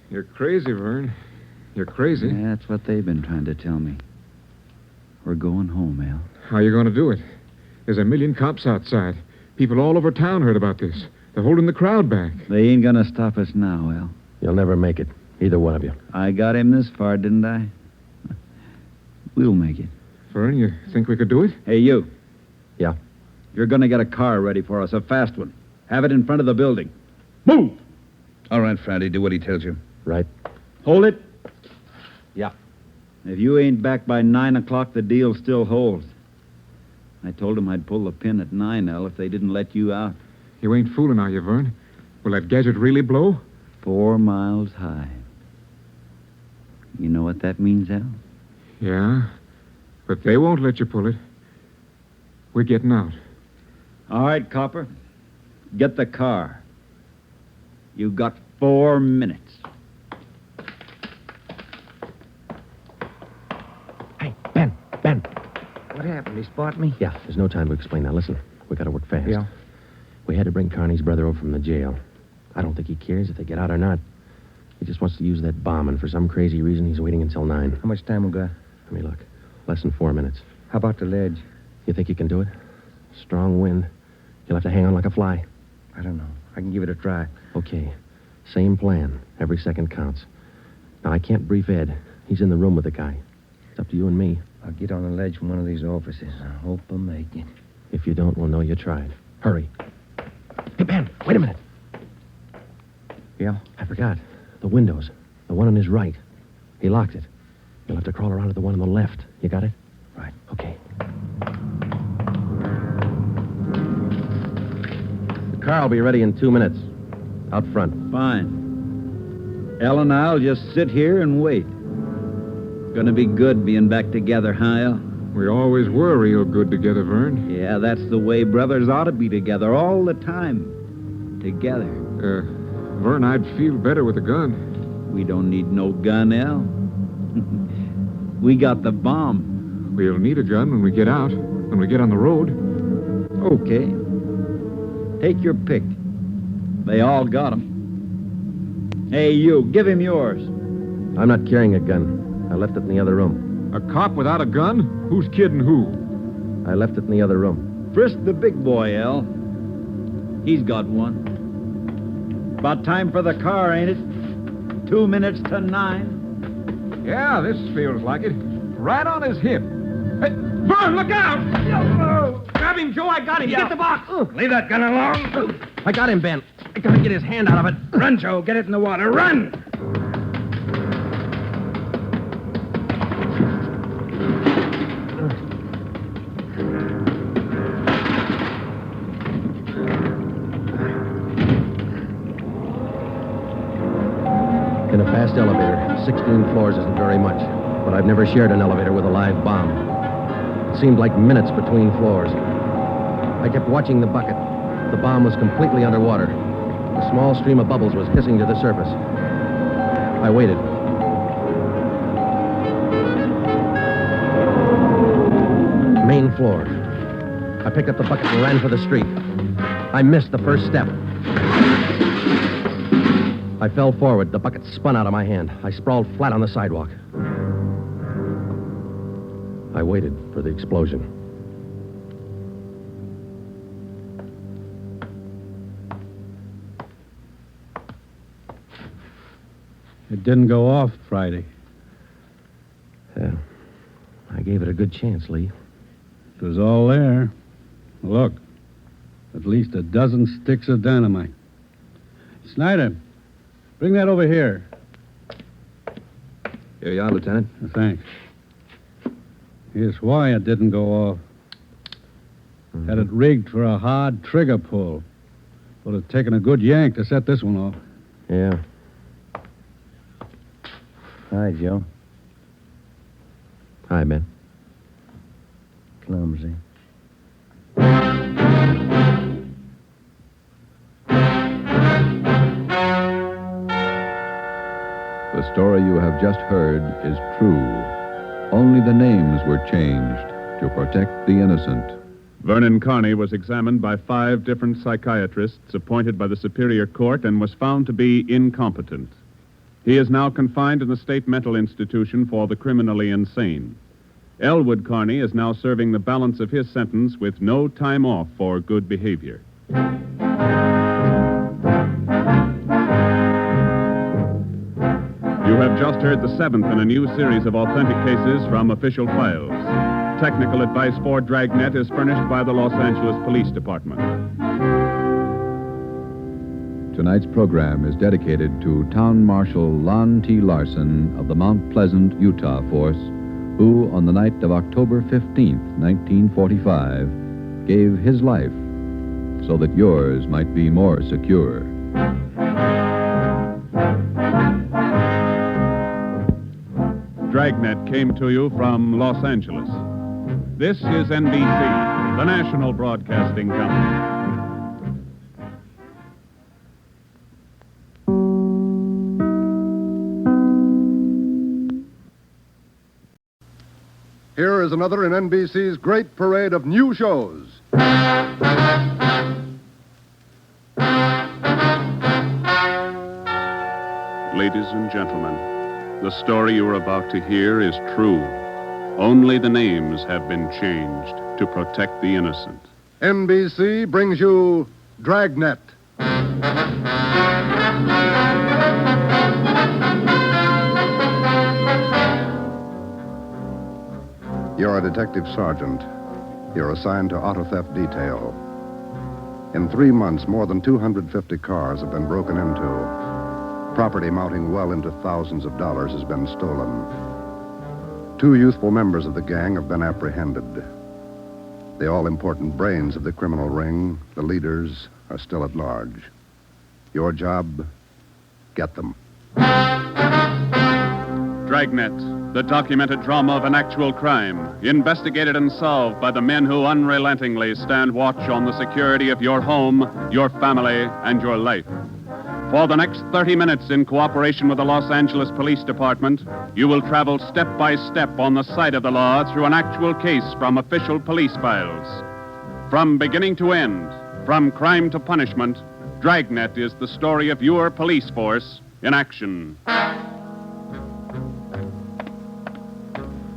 You're crazy, Vern. You're crazy.
Yeah, that's what they've been trying to tell me. We're going home, Al.
How are you going to do it? There's a million cops outside. People all over town heard about this. They're holding the crowd back.
They ain't gonna stop us now, Al.
You'll never make it. Either one of you.
I got him this far, didn't I? We'll make it.
Vern, you think we could do it?
Hey, you.
Yeah?
You're gonna get a car ready for us, a fast one. Have it in front of the building. Move!
All right, Friday, do what he tells you.
Right.
Hold it.
Yeah.
If you ain't back by 9 o'clock, the deal still holds. I told him I'd pull the pin at 9, Al, if they didn't let you out.
You ain't fooling, are you, Vern? Will that gadget really blow?
4 miles high. You know what that means, Al?
Yeah, but they won't let you pull it. We're getting out.
All right, Copper. Get the car. You got 4 minutes.
Hey, Ben.
What happened? He spot me?
Yeah, there's no time to explain now. Listen, we gotta work fast.
Yeah.
We had to bring Carney's brother over from the jail. I don't think he cares if they get out or not. He just wants to use that bomb, and for some crazy reason, he's waiting until 9.
How much time we got?
Let me look. Less than 4 minutes.
How about the ledge?
You think you can do it? Strong wind. You'll have to hang on like a fly.
I don't know. I can give it a try.
Okay. Same plan. Every second counts. Now, I can't brief Ed. He's in the room with the guy. It's up to you and me.
I'll get on the ledge from one of these offices. I hope I make it.
If you don't, we'll know you tried. Hurry. Hey, Ben, wait a minute.
Yeah?
I forgot. The windows. The one on his right. He locked it. You'll have to crawl around to the one on the left. You got it?
Right.
Okay. The car will be ready in 2 minutes. Out front.
Fine. Elle and I'll just sit here and wait. Gonna be good being back together, huh, Elle?
We always were real good together, Vern.
Yeah, that's the way brothers ought to be together all the time. Together.
Vern, I'd feel better with a gun.
We don't need no gun, Elle. We got the bomb.
We'll need a gun when we get out, when we get on the road.
Okay. Take your pick. They all got 'em. Hey, you, give him yours.
I'm not carrying a gun. I left it in the other room.
A cop without a gun? Who's kidding who?
I left it in the other room.
Frisk the big boy, Elle. He's got one. About time for the car, ain't it? 2 minutes to 9.
Yeah, this feels like it. Right on his hip. Hey, Vern, look out! Grab him, Joe. I got him. Get the box.
Leave that gun alone.
I got him, Ben. I gotta get his hand out of it.
Run, Joe. Get it in the water. Run!
In a fast elevator, 16 floors isn't very much, but I've never shared an elevator with a live bomb. It seemed like minutes between floors. I kept watching the bucket. The bomb was completely underwater. A small stream of bubbles was hissing to the surface. I waited. Main floor. I picked up the bucket and ran for the street. I missed the first step. I fell forward. The bucket spun out of my hand. I sprawled flat on the sidewalk. I waited for the explosion.
It didn't go off Friday.
I gave it a good chance, Lee.
It was all there. Look, at least a dozen sticks of dynamite. Snyder, bring that over here.
Here you are, Lieutenant.
Thanks. Here's why it didn't go off. Had it rigged for a hard trigger pull. Would have taken a good yank to set this one off.
Yeah.
Hi, Joe.
Hi, Ben.
Clumsy.
The story you have just heard is true. Only the names were changed to protect the innocent.
Vernon Carney was examined by 5 different psychiatrists appointed by the Superior Court and was found to be incompetent. He is now confined in the state mental institution for the criminally insane. Elwood Carney is now serving the balance of his sentence with no time off for good behavior. You have just heard the 7th in a new series of authentic cases from official files. Technical advice for Dragnet is furnished by the Los Angeles Police Department.
Tonight's program is dedicated to Town Marshal Lon T. Larson of the Mount Pleasant, Utah force, who, on the night of October 15th, 1945, gave his life so that yours might be more secure.
Dragnet came to you from Los Angeles. This is NBC, the national broadcasting company.
Here is another in NBC's great parade of new shows.
Ladies and gentlemen, the story you are about to hear is true. Only the names have been changed to protect the innocent.
NBC brings you Dragnet.
You're a detective sergeant. You're assigned to auto theft detail. In 3 months, more than 250 cars have been broken into. Property mounting well into thousands of dollars has been stolen. 2 youthful members of the gang have been apprehended. The all-important brains of the criminal ring, the leaders, are still at large. Your job, get them.
Dragnet, the documented drama of an actual crime, investigated and solved by the men who unrelentingly stand watch on the security of your home, your family, and your life. For the next 30 minutes, in cooperation with the Los Angeles Police Department, you will travel step by step on the side of the law through an actual case from official police files. From beginning to end, from crime to punishment, Dragnet is the story of your police force in action.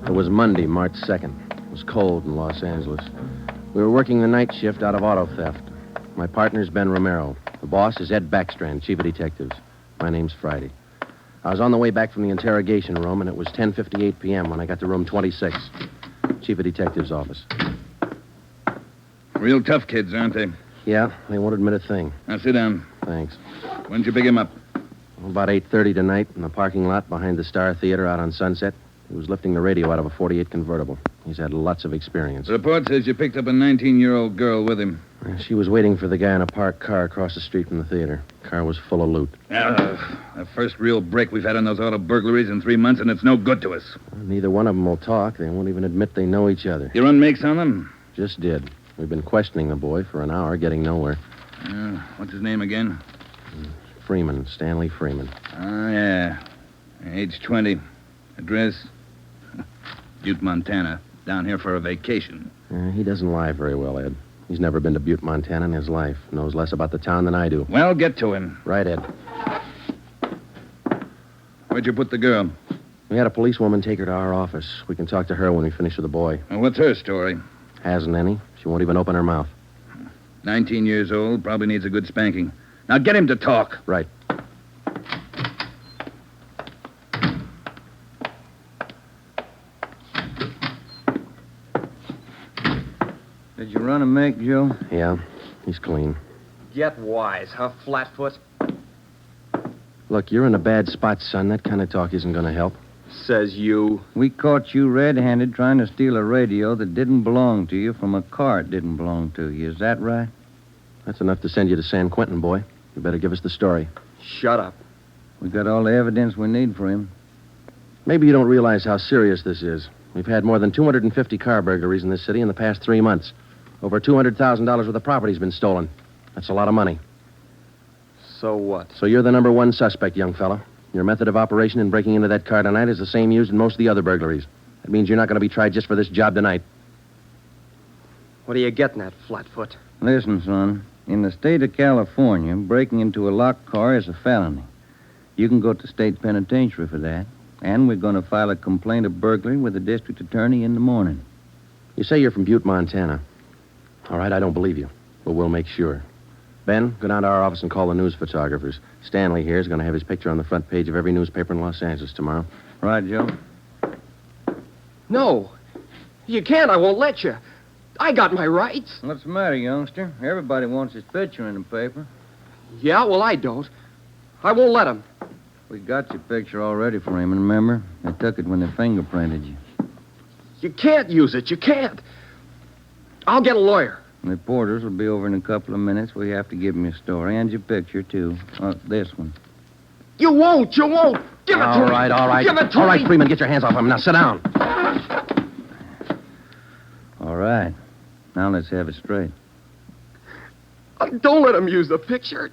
It was Monday, March 2nd. It was cold in Los Angeles. We were working the night shift out of auto theft. My partner's Ben Romero. The boss is Ed Backstrand, chief of detectives. My name's Friday. I was on the way back from the interrogation room, and it was 10:58 p.m. when I got to room 26, chief of detectives' office.
Real tough kids, aren't they?
Yeah, they won't admit a thing.
Now, sit down.
Thanks.
When'd you pick him up?
About 8:30 tonight in the parking lot behind the Star Theater out on Sunset. He was lifting the radio out of a 48 convertible. He's had lots of experience.
The report says you picked up a 19-year-old girl with him.
She was waiting for the guy in a parked car across the street from the theater. Car was full of loot.
The first real break we've had on those auto burglaries in 3 months, and it's no good to us.
Neither one of them will talk. They won't even admit they know each other.
You run makes on them?
Just did. We've been questioning the boy for an hour, getting nowhere.
What's his name again?
Freeman, Stanley Freeman.
Oh, yeah. Age 20. Address? Butte, Montana. Down here for a vacation.
He doesn't lie very well, Ed. He's never been to Butte, Montana in his life. Knows less about the town than I do.
Well, get to him.
Right, Ed.
Where'd you put the girl?
We had a policewoman take her to our office. We can talk to her when we finish with the boy.
Well, what's her story?
Hasn't any. She won't even open her mouth.
19 years old, probably needs a good spanking. Now get him to talk.
Right.
Did you run a make, Joe?
Yeah, he's clean.
Get wise, huh, Flatfoot?
Look, you're in a bad spot, son. That kind of talk isn't going to help.
Says you.
We caught you red-handed trying to steal a radio that didn't belong to you from a car it didn't belong to you. Is that right?
That's enough to send you to San Quentin, boy. You better give us the story.
Shut up.
We got all the evidence we need for him.
Maybe you don't realize how serious this is. We've had more than 250 car burglaries in this city in the past 3 months. Over $200,000 worth of property's been stolen. That's a lot of money.
So what?
So you're the number one suspect, young fella. Your method of operation in breaking into that car tonight is the same used in most of the other burglaries. That means you're not going to be tried just for this job tonight.
What are you getting at, Flatfoot?
Listen, son. In the state of California, breaking into a locked car is a felony. You can go to state penitentiary for that. And we're going to file a complaint of burglary with the district attorney in the morning.
You say you're from Butte, Montana. All right, I don't believe you, but we'll make sure. Ben, go down to our office and call the news photographers. Stanley here is going to have his picture on the front page of every newspaper in Los Angeles tomorrow.
Right, Joe?
No. You can't. I won't let you. I got my rights.
What's the matter, youngster? Everybody wants his picture in the paper.
Yeah, well, I don't. I won't let him.
We got your picture already for him, remember? They took it when they fingerprinted you.
You can't use it. You can't. I'll get a lawyer.
Reporters will be over in a couple of minutes. We have to give them your story and your picture, too. This one.
You won't. You won't. Give it to me.
All right.
Give it to me.
All right, Freeman, get your hands off him. Now, sit down.
All right. Now let's have it straight.
Don't let him use the picture.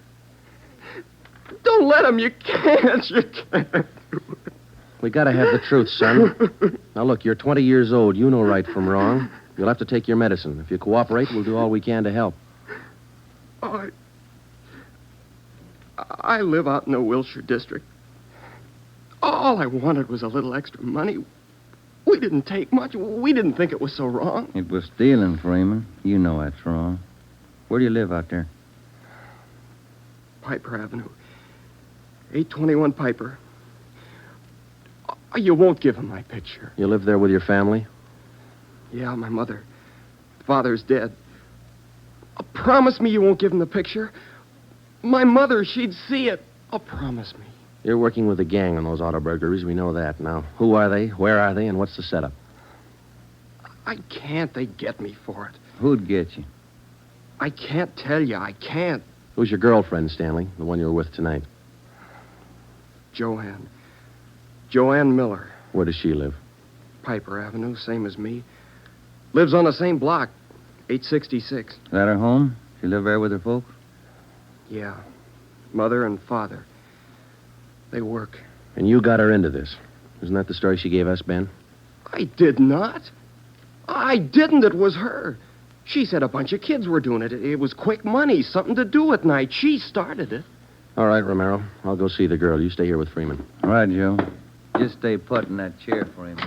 Don't let him. You can't. You can't.
We got to have the truth, son. Now, look, you're 20 years old. You know right from wrong. You'll have to take your medicine. If you cooperate, we'll do all we can to help.
I live out in the Wilshire district. All I wanted was a little extra money. We didn't take much. We didn't think it was so wrong.
It was stealing, Freeman. You know that's wrong. Where do you live out there?
Piper Avenue. 821 Piper. You won't give him my picture.
You live there with your family?
Yeah, my mother. Father's dead. Promise me you won't give him the picture. My mother, she'd see it. Promise me.
You're working with the gang on those auto burglaries. We know that. Now, who are they? Where are they? And what's the setup?
I can't. They get me for it.
Who'd get you?
I can't tell you. I can't.
Who's your girlfriend, Stanley? The one you were with tonight?
Joanne. Joanne Miller.
Where does she live?
Piper Avenue, same as me. Lives on the same block, 866.
Is that her home? She live there with her folks?
Yeah. Mother and father. They work.
And you got her into this. Isn't that the story she gave us, Ben?
I did not. I didn't. It was her. She said a bunch of kids were doing it. It was quick money, something to do at night. She started it.
All right, Romero. I'll go see the girl. You stay here with Freeman.
All right, Joe. Just stay put in that chair for him.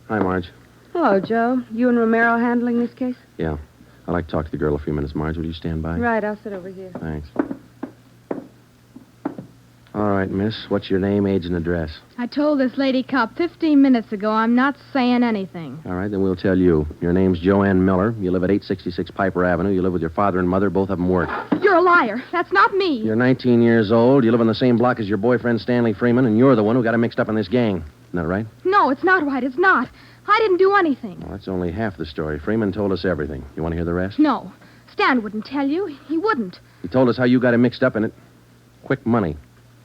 Hi, Marge.
Hello, Joe. You and Romero handling this case?
Yeah. I'd like to talk to the girl a few minutes, Marge. Will you stand by?
Right, I'll sit over here.
Thanks. All right, miss. What's your name, age, and address?
I told this lady cop 15 minutes ago I'm not saying anything.
All right, then we'll tell you. Your name's Joanne Miller. You live at 866 Piper Avenue. You live with your father and mother. Both of them work.
You're a liar. That's not me.
You're 19 years old. You live on the same block as your boyfriend, Stanley Freeman, and you're the one who got him mixed up in this gang. Isn't that right?
No, it's not right. It's not. I didn't do anything.
Well, that's only half the story. Freeman told us everything. You want to hear the rest?
No. Stan wouldn't tell you. He wouldn't.
He told us how you got him mixed up in it. Quick money.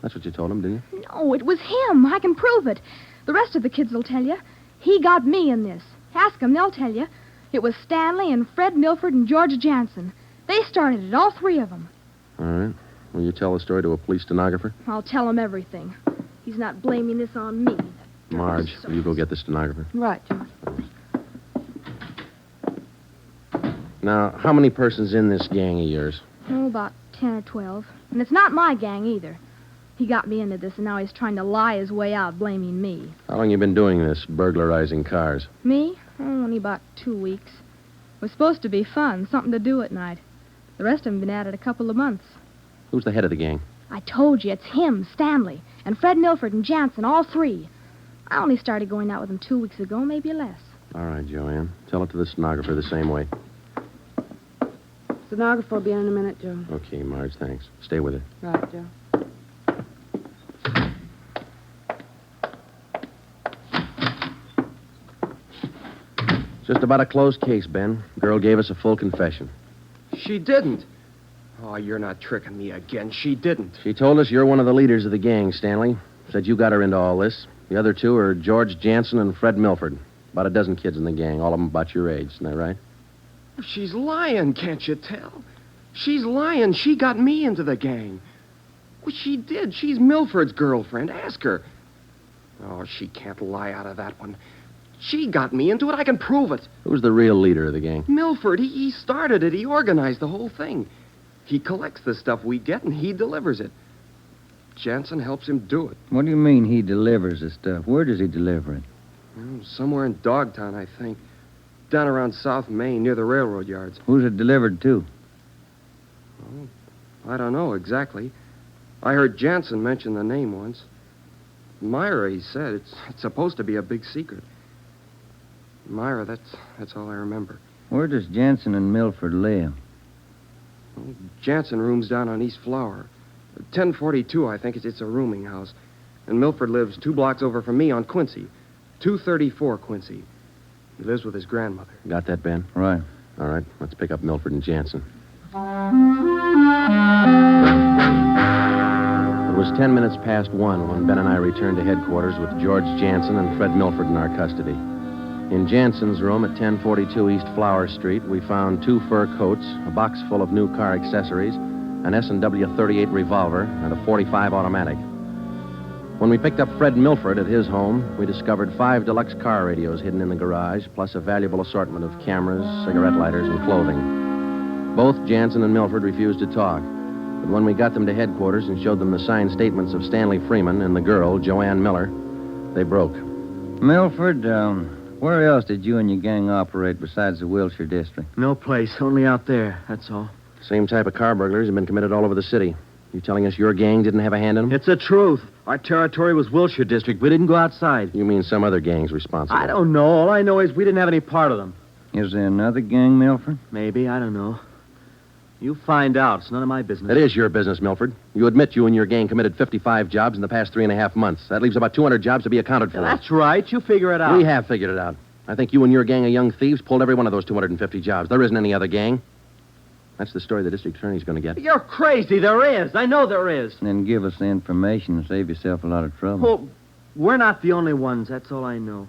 That's what you told him, didn't you?
No, it was him. I can prove it. The rest of the kids will tell you. He got me in this. Ask them, they'll tell you. It was Stanley and Fred Milford and George Jansen. They started it, all three of them.
All right. Will you tell the story to a police stenographer?
I'll tell him everything. He's not blaming this on me.
Marge, will you go get the stenographer?
Right, Joe.
Now, how many persons in this gang of yours?
Oh, about 10 or 12. And it's not my gang either. He got me into this, and now he's trying to lie his way out, blaming me.
How long you been doing this, burglarizing cars?
Me? Oh, only about 2 weeks. It was supposed to be fun, something to do at night. The rest of them been at it a couple of months.
Who's the head of the gang?
I told you, it's him, Stanley, and Fred Milford and Jansen, all three. I only started going out with them 2 weeks ago, maybe less.
All right, Joanne. Tell it to the stenographer the same way.
Stenographer will be in a minute, Joe.
Okay, Marge, thanks. Stay with her.
Right, Joe.
Just about a closed case, Ben. Girl gave us a full confession.
She didn't. Oh, you're not tricking me again. She didn't.
She told us you're one of the leaders of the gang, Stanley. Said you got her into all this. The other two are George Jansen and Fred Milford. About a dozen kids in the gang, all of them about your age. Isn't that right?
She's lying, can't you tell? She's lying. She got me into the gang. Well, she did. She's Milford's girlfriend. Ask her. Oh, she can't lie out of that one. She got me into it. I can prove it.
Who's the real leader of the gang?
Milford. He started it. He organized the whole thing. He collects the stuff we get, and he delivers it. Jansen helps him do it.
What do you mean he delivers the stuff? Where does he deliver it?
Somewhere in Dogtown, I think. Down around South Main, near the railroad yards.
Who's it delivered to?
Oh, I don't know exactly. I heard Jansen mention the name once. Myra, he said. It's supposed to be a big secret. Myra, that's all I remember.
Where does Jansen and Milford live?
Well, Jansen rooms down on East Flower. 1042, I think. It's a rooming house. And Milford lives 2 blocks over from me on Quincy. 234 Quincy. He lives with his grandmother.
Got that, Ben?
Right.
All right, let's pick up Milford and Jansen. It was 10 minutes past 1 when Ben and I returned to headquarters with George Jansen and Fred Milford in our custody. In Jansen's room at 1042 East Flower Street, we found 2 fur coats, a box full of new car accessories, an S&W 38 revolver, and a .45 automatic. When we picked up Fred Milford at his home, we discovered 5 deluxe car radios hidden in the garage, plus a valuable assortment of cameras, cigarette lighters, and clothing. Both Jansen and Milford refused to talk, but when we got them to headquarters and showed them the signed statements of Stanley Freeman and the girl, Joanne Miller, they broke.
Milford, where else did you and your gang operate besides the Wilshire district?
No place, only out there, that's all.
Same type of car burglaries have been committed all over the city. You telling us your gang didn't have a hand in them?
It's the truth. Our territory was Wilshire district. We didn't go outside.
You mean some other gang's responsible?
I don't know. All I know is we didn't have any part of them.
Is there another gang, Milford?
Maybe, I don't know. You find out. It's none of my business.
It is your business, Milford. You admit you and your gang committed 55 jobs in the past 3.5 months. That leaves about 200 jobs to be accounted for.
That's right. You figure it out.
We have figured it out. I think you and your gang of young thieves pulled every one of those 250 jobs. There isn't any other gang. That's the story the district attorney's going to get.
You're crazy. There is. I know there is.
Then give us the information and save yourself a lot of trouble.
Well, we're not the only ones. That's all I know.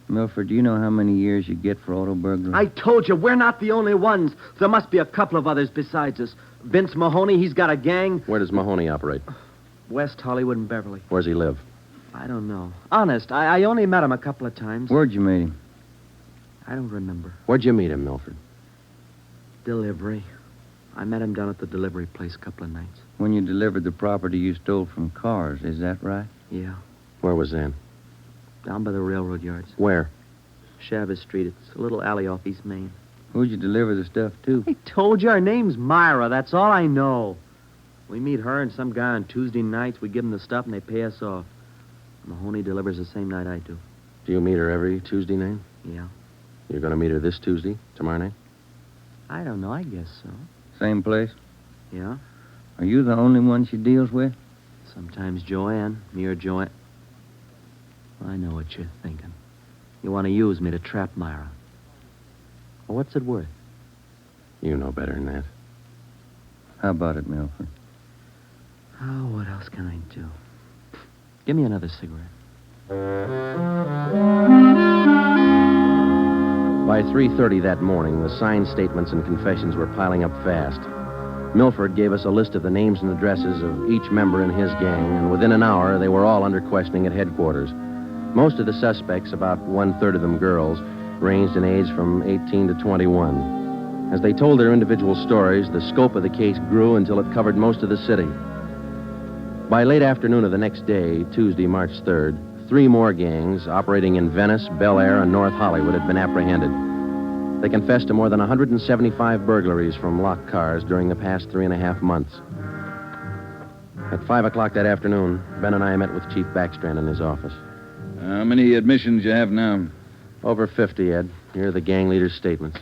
Milford, do you know how many years you get for auto burglary?
I told you, we're not the only ones. There must be a couple of others besides us. Vince Mahoney, he's got a gang.
Where does Mahoney operate?
West Hollywood and Beverly.
Where's he live?
I don't know. Honest, I only met him a couple of times.
Where'd you meet him?
I don't remember.
Where'd you meet him, Milford?
Delivery. I met him down at the delivery place a couple of nights.
When you delivered the property you stole from cars, is that right?
Yeah.
Where was that?
Down by the railroad yards.
Where?
Chavez Street. It's a little alley off East Main.
Who'd you deliver the stuff to?
I told you, her name's Myra. That's all I know. We meet her and some guy on Tuesday nights. We give them the stuff and they pay us off. Mahoney delivers the same night I do.
Do you meet her every Tuesday night?
Yeah.
You're going to meet her this Tuesday, tomorrow night?
I don't know. I guess so.
Same place?
Yeah.
Are you the only one she deals with?
Sometimes Joanne, me or Joanne. I know what you're thinking. You want to use me to trap Myra. Well, what's it worth?
You know better than that.
How about it, Milford?
Oh, what else can I do? Give me another cigarette.
By 3:30 that morning, the signed statements and confessions were piling up fast. Milford gave us a list of the names and addresses of each member in his gang, and within an hour, they were all under questioning at headquarters. Most of the suspects, about 1/3 of them girls, ranged in age from 18 to 21. As they told their individual stories, the scope of the case grew until it covered most of the city. By late afternoon of the next day, Tuesday, March 3rd, 3 more gangs operating in Venice, Bel Air, and North Hollywood had been apprehended. They confessed to more than 175 burglaries from locked cars during the past 3.5 months. At 5 o'clock that afternoon, Ben and I met with Chief Backstrand in his office.
How many admissions you have now?
Over 50, Ed. Here are the gang leaders' statements.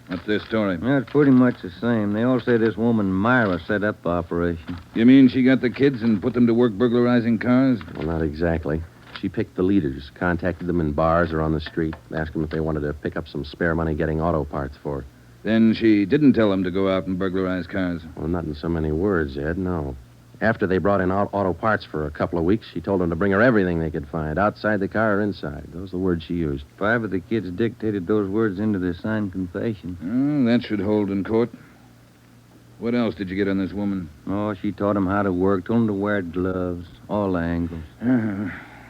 What's their story?
Yeah, it's pretty much the same. They all say this woman, Myra, set up the operation.
You mean she got the kids and put them to work burglarizing cars?
Well, not exactly. She picked the leaders, contacted them in bars or on the street, asked them if they wanted to pick up some spare money getting auto parts for it.
Then she didn't tell them to go out and burglarize cars.
Well, not in so many words, Ed, no. After they brought in auto parts for a couple of weeks, she told them to bring her everything they could find, outside the car or inside. Those are the words she used.
5 of the kids dictated those words into their signed confession.
That should hold in court. What else did you get on this woman?
Oh, she taught them how to work, told them to wear gloves, all angles.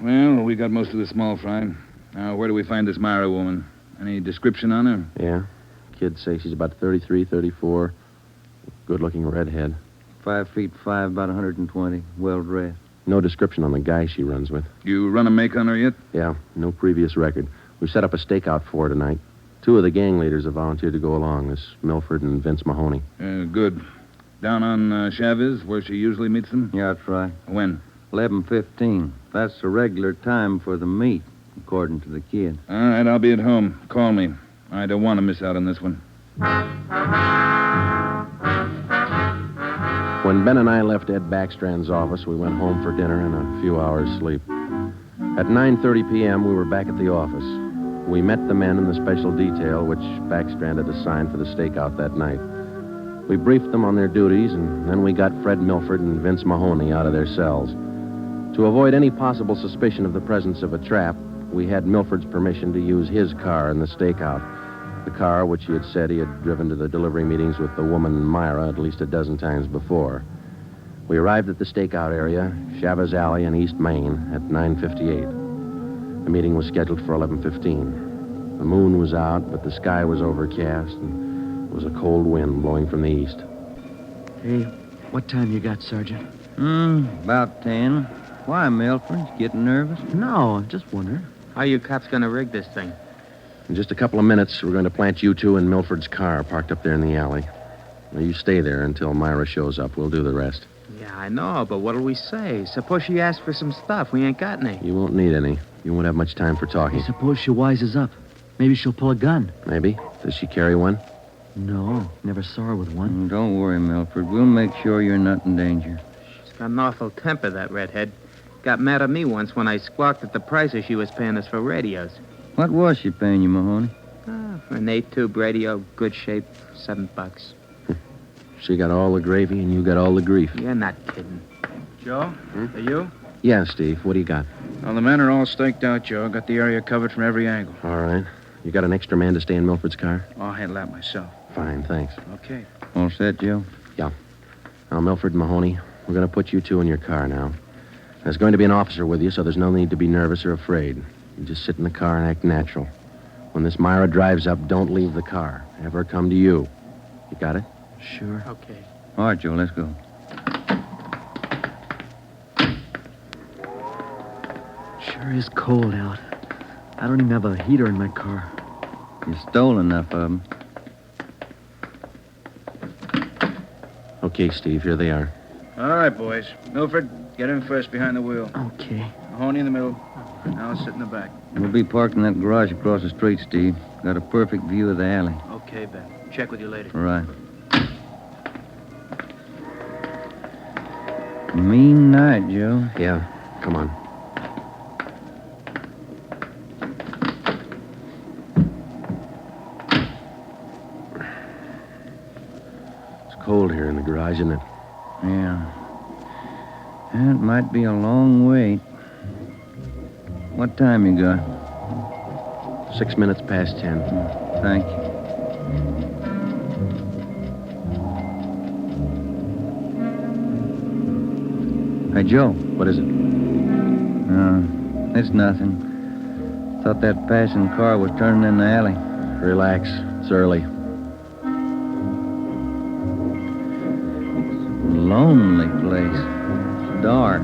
Well, we got most of the small fry. Now, where do we find this Myra woman? Any description on her?
Yeah. Kids say she's about 33, 34. Good-looking redhead.
5'5", about 120, well-dressed.
No description on the guy she runs with.
You run a make on her yet?
Yeah, no previous record. We've set up a stakeout for her tonight. 2 of the gang leaders have volunteered to go along, this Milford and Vince Mahoney.
Good. Down on Chavez, where she usually meets them?
Yeah, that's right.
When?
11:15. That's the regular time for the meet, according to the kid.
All right, I'll be at home. Call me. I don't want to miss out on this one.
When Ben and I left Ed Backstrand's office, we went home for dinner and a few hours' sleep. At 9:30 p.m., we were back at the office. We met the men in the special detail which Backstrand had assigned for the stakeout that night. We briefed them on their duties, and then we got Fred Milford and Vince Mahoney out of their cells. To avoid any possible suspicion of the presence of a trap, we had Milford's permission to use his car in the stakeout. The car which he had said he had driven to the delivery meetings with the woman Myra at least a dozen times before. We arrived at the stakeout area, Chavez Alley in East Main, at 9:58. The meeting was scheduled for 11:15. The moon was out, but the sky was overcast, and there was a cold wind blowing from the east.
Hey, what time you got, Sergeant?
About 10. Why, Milford? Getting nervous?
No, just wondering.
How you cops gonna rig this thing?
In just a couple of minutes, we're going to plant you 2 in Milford's car parked up there in the alley. Now, you stay there until Myra shows up. We'll do the rest.
Yeah, I know, but what'll we say? Suppose she asks for some stuff. We ain't got any.
You won't need any. You won't have much time for talking.
Suppose she wises up. Maybe she'll pull a gun.
Maybe. Does she carry one?
No, never saw her with one.
Don't worry, Milford. We'll make sure you're not in danger.
She's got an awful temper, that redhead. Got mad at me once when I squawked at the prices she was paying us for radios.
What was she paying you, Mahoney?
For an 8-tube radio, good shape, $7.
She got all the gravy and you got all the grief.
You're not kidding.
Joe, are you?
Yeah, Steve. What do you got?
Well, the men are all staked out, Joe. Got the area covered from every angle.
All right. You got an extra man to stay in Milford's car?
I'll handle that myself.
Fine, thanks.
Okay.
All set, Joe?
Yeah. Now, Milford and Mahoney, we're going to put you two in your car now. There's going to be an officer with you, so there's no need to be nervous or afraid. You just sit in the car and act natural. When this Myra drives up, don't leave the car. Have her come to you. You got it?
Sure.
Okay.
All right, Joe, let's go.
Sure is cold out. I don't even have a heater in my car.
You stole enough of them.
Okay, Steve, here they are.
All right, boys. Milford, get in first behind the wheel.
Okay.
Mahoney in the middle. I'll sit in the back.
We'll be parked in that garage across the street, Steve. Got a perfect view of the alley.
Okay, Ben. Check with you later.
All right. Mean night, Joe.
Yeah, come on. It's cold here in the garage, isn't it?
Yeah. It might be a long wait. What time you got?
6 minutes past 10.
Thank you. Hey, Joe.
What is it?
It's nothing. Thought that passing car was turning in the alley.
Relax. It's early.
Lonely place. It's dark.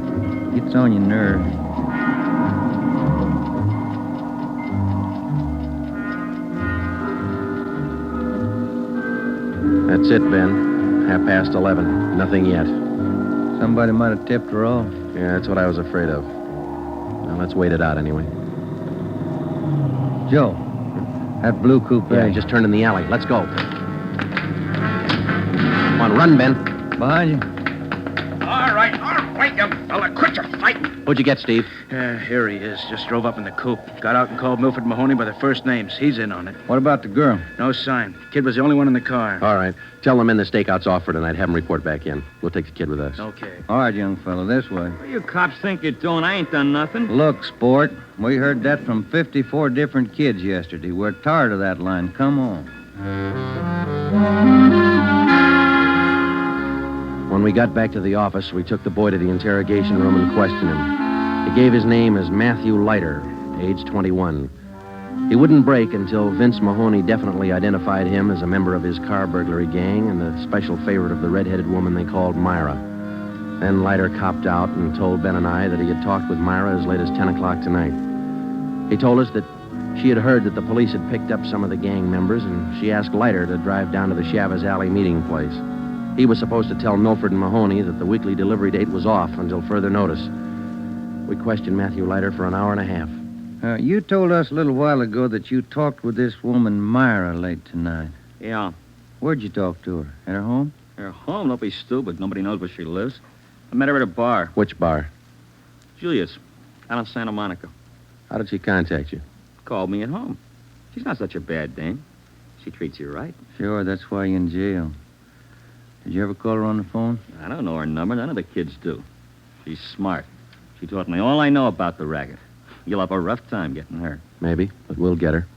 Gets on your nerves.
That's it, Ben. 11:30. Nothing yet.
Somebody might have tipped her off.
Yeah, that's what I was afraid of. Now, let's wait it out anyway.
Joe, that blue coupe.
Yeah, just turned in the alley. Let's go. Come on, run, Ben.
Behind you.
All right, you fella. Quit your fighting.
What'd you get, Steve?
Here he is. Just drove up in the coupe. Got out and called Milford Mahoney by their first names. He's in on it.
What about the girl?
No sign. Kid was the only one in the car.
All right. Tell them in the stakeout's off for tonight. Have them report back in. We'll take the kid with us.
Okay.
All right, young fella, this way.
What you cops think you're doing? I ain't done nothing.
Look, sport, we heard that from 54 different kids yesterday. We're tired of that line. Come on.
When we got back to the office, we took the boy to the interrogation room and questioned him. He gave his name as Matthew Leiter, age 21. He wouldn't break until Vince Mahoney definitely identified him as a member of his car burglary gang and the special favorite of the red-headed woman they called Myra. Then Leiter copped out and told Ben and I that he had talked with Myra as late as 10 o'clock tonight. He told us that she had heard that the police had picked up some of the gang members, and she asked Leiter to drive down to the Chavez Alley meeting place. He was supposed to tell Milford and Mahoney that the weekly delivery date was off until further notice. We questioned Matthew Leiter for an hour and a half.
You told us a little while ago that you talked with this woman, Myra, late tonight.
Yeah.
Where'd you talk to her? At her home?
Her home? Don't be stupid. Nobody knows where she lives. I met her at a bar.
Which bar?
Julius, out in Santa Monica.
How did she contact you?
Called me at home. She's not such a bad dame. She treats you right.
Sure, that's why you're in jail. Did you ever call her on the phone?
I don't know her number. None of the kids do. She's smart. She taught me all I know about the racket. You'll have a rough time getting her.
Maybe, but we'll get her.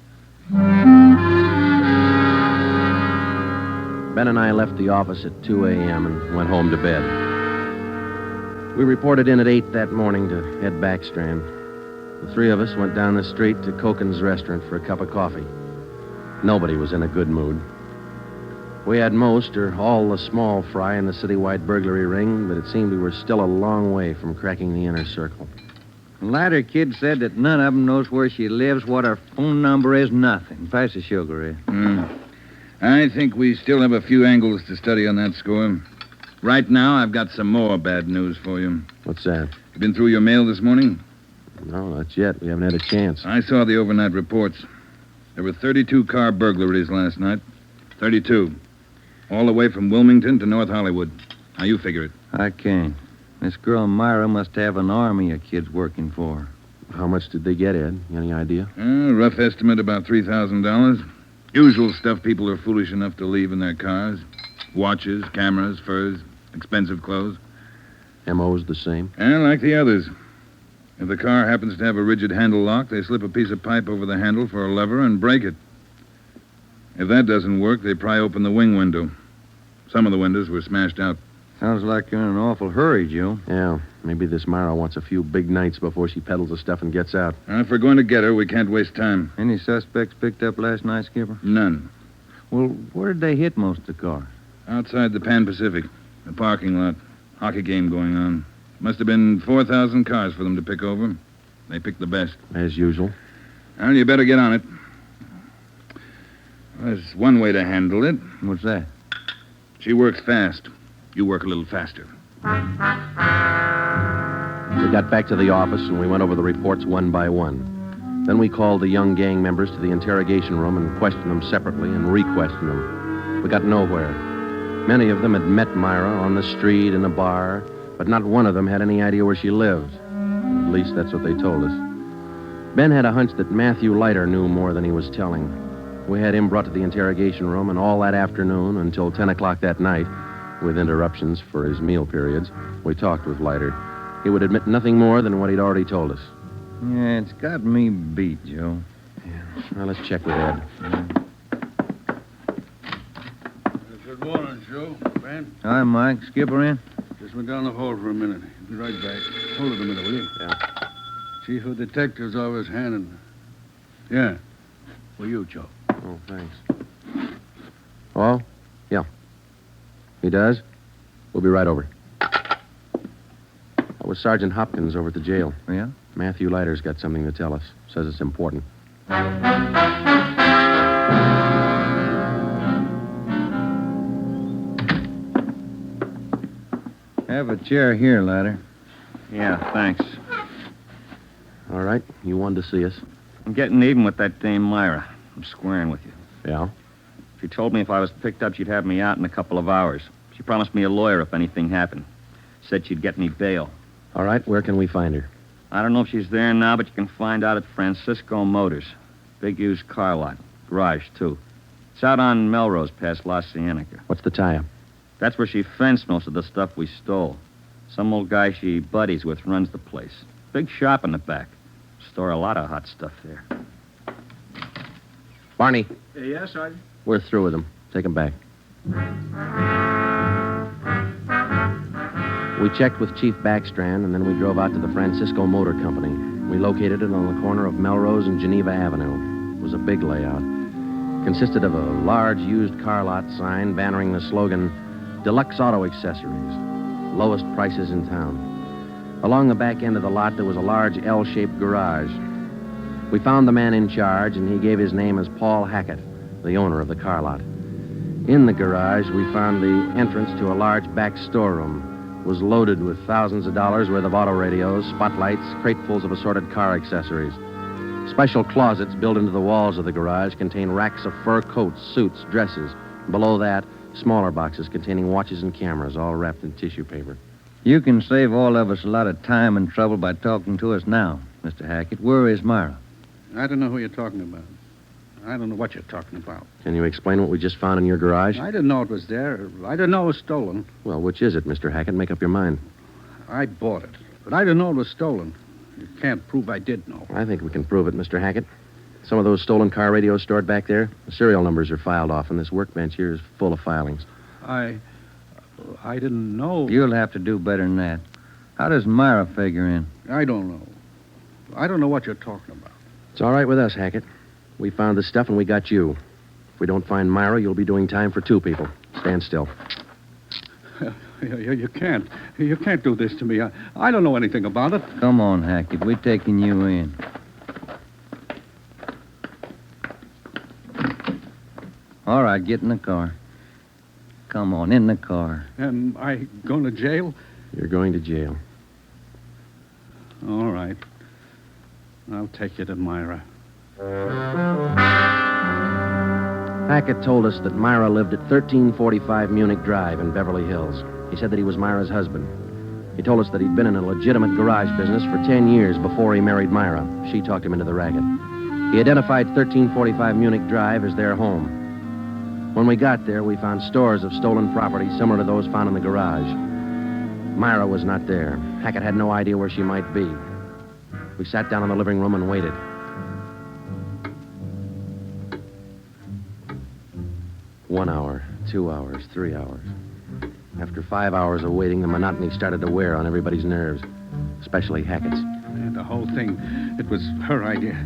Ben and I left the office at 2 a.m. and went home to bed. We reported in at 8 that morning to head Backstrand. The three of us went down the street to Koken's restaurant for a cup of coffee. Nobody was in a good mood. We had most or all the small fry in the citywide burglary ring, but it seemed we were still a long way from cracking the inner circle.
The latter kid said that none of them knows where she lives, what her phone number is, nothing. Pass the sugar, Ed.
I think we still have a few angles to study on that score. Right now, I've got some more bad news for you.
What's that?
You been through your mail this morning?
No, not yet. We haven't had a chance.
I saw the overnight reports. There were 32 car burglaries last night. 32. All the way from Wilmington to North Hollywood. How you figure it?
I can't. This girl Myra must have an army of kids working for her.
How much did they get, Ed? Any idea?
Rough estimate, about $3,000. Usual stuff people are foolish enough to leave in their cars. Watches, cameras, furs, expensive clothes.
M.O.'s the same?
And like the others. If the car happens to have a rigid handle lock, they slip a piece of pipe over the handle for a lever and break it. If that doesn't work, they pry open the wing window. Some of the windows were smashed out.
Sounds like you're in an awful hurry, Joe.
Yeah, maybe this Myra wants a few big nights before she peddles the stuff and gets out.
If we're going to get her, we can't waste time.
Any suspects picked up last night, Skipper?
None.
Well, where did they hit most of the cars?
Outside the Pan Pacific. The parking lot. Hockey game going on. Must have been 4,000 cars for them to pick over. They picked the best.
As usual.
Well, you better get on it. There's one way to handle it.
What's that?
She works fast. You work a little faster.
We got back to the office and we went over the reports one by one. Then we called the young gang members to the interrogation room and questioned them separately and re-questioned them. We got nowhere. Many of them had met Myra on the street, in a bar, but not one of them had any idea where she lived. At least that's what they told us. Ben had a hunch that Matthew Leiter knew more than he was telling. We had him brought to the interrogation room, and all that afternoon until 10 o'clock that night, with interruptions for his meal periods, we talked with Leiter. He would admit nothing more than what he'd already told us.
Yeah, it's got me beat, Joe.
Yeah. Well, let's check with Ed.
Good morning, Joe. Ben?
Hi, Mike. Skipper in?
Just went down the hall for a minute. Be right back. Hold it a minute, will you?
Yeah.
Chief of Detectives Office, Hannon. Yeah. For you, Joe.
Oh, thanks. Oh? Yeah. He does? We'll be right over. That was Sergeant Hopkins over at the jail.
Oh, yeah?
Matthew Leiter's got something to tell us. Says it's important.
Have a chair here, Leiter.
Yeah, thanks.
All right. You wanted to see us.
I'm getting even with that dame Myra. I'm squaring with you.
Yeah?
She told me if I was picked up, she'd have me out in a couple of hours. She promised me a lawyer if anything happened. Said she'd get me bail.
All right. Where can we find her?
I don't know if she's there now, but you can find out at Francisco Motors. Big used car lot. Garage, too. It's out on Melrose past La Cienega.
What's the tie-up?
That's where she fenced most of the stuff we stole. Some old guy she buddies with runs the place. Big shop in the back. Store a lot of hot stuff there.
Barney,
Yes, Sergeant?
we're through with him. Take him back. We checked with Chief Backstrand, and then we drove out to the Francisco Motor Company. We located it on the corner of Melrose and Geneva Avenue. It was a big layout. Consisted of a large used car lot sign bannering the slogan, Deluxe Auto Accessories, lowest prices in town. Along the back end of the lot, there was a large L-shaped garage. We found the man in charge, and he gave his name as Paul Hackett, the owner of the car lot. In the garage, we found the entrance to a large back storeroom. It was loaded with thousands of dollars worth of auto radios, spotlights, cratefuls of assorted car accessories. Special closets built into the walls of the garage contain racks of fur coats, suits, dresses. Below that, smaller boxes containing watches and cameras, all wrapped in tissue paper.
You can save all of us a lot of time and trouble by talking to us now, Mr. Hackett. Where is Myra?
I don't know who you're talking about. I don't know what you're talking about.
Can you explain what we just found in your garage?
I didn't know it was there. I didn't know it was stolen.
Well, which is it, Mr. Hackett? Make up your mind.
I bought it, but I didn't know it was stolen. You can't prove I did know.
I think we can prove it, Mr. Hackett. Some of those stolen car radios stored back there, the serial numbers are filed off, and this workbench here is full of filings.
I didn't know.
You'll have to do better than that. How does Myra figure in?
I don't know. I don't know what you're talking about.
It's all right with us, Hackett. We found the stuff and we got you. If we don't find Myra, you'll be doing time for two people. Stand still.
You can't. You can't do this to me. I don't know anything about it.
Come on, Hackett. We're taking you in. All right, get in the car. Come on, in the car.
Am I going to jail?
You're going to jail.
All right. I'll take you to Myra.
Hackett told us that Myra lived at 1345 Munich Drive in Beverly Hills. He said that he was Myra's husband. He told us that he'd been in a legitimate garage business for 10 years before he married Myra. She talked him into the racket. He identified 1345 Munich Drive as their home. When we got there, we found stores of stolen property similar to those found in the garage. Myra was not there. Hackett had no idea where she might be. We sat down in the living room and waited. One hour, 2 hours, 3 hours. After 5 hours of waiting, the monotony started to wear on everybody's nerves, especially Hackett's.
Yeah, the whole thing, it was her idea.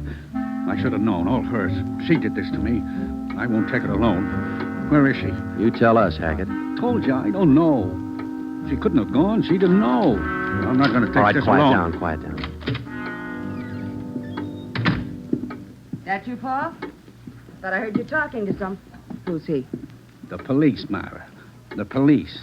I should have known, all hers. She did this to me. I won't take it alone. Where is she?
You tell us, Hackett.
Told you, I don't know. She couldn't have gone. She didn't know. I'm not going to take
All right,
this
quiet
alone.
down, quiet down.
That you, Paul? Thought I heard you talking to some. Who's he?
The police, Myra. The police.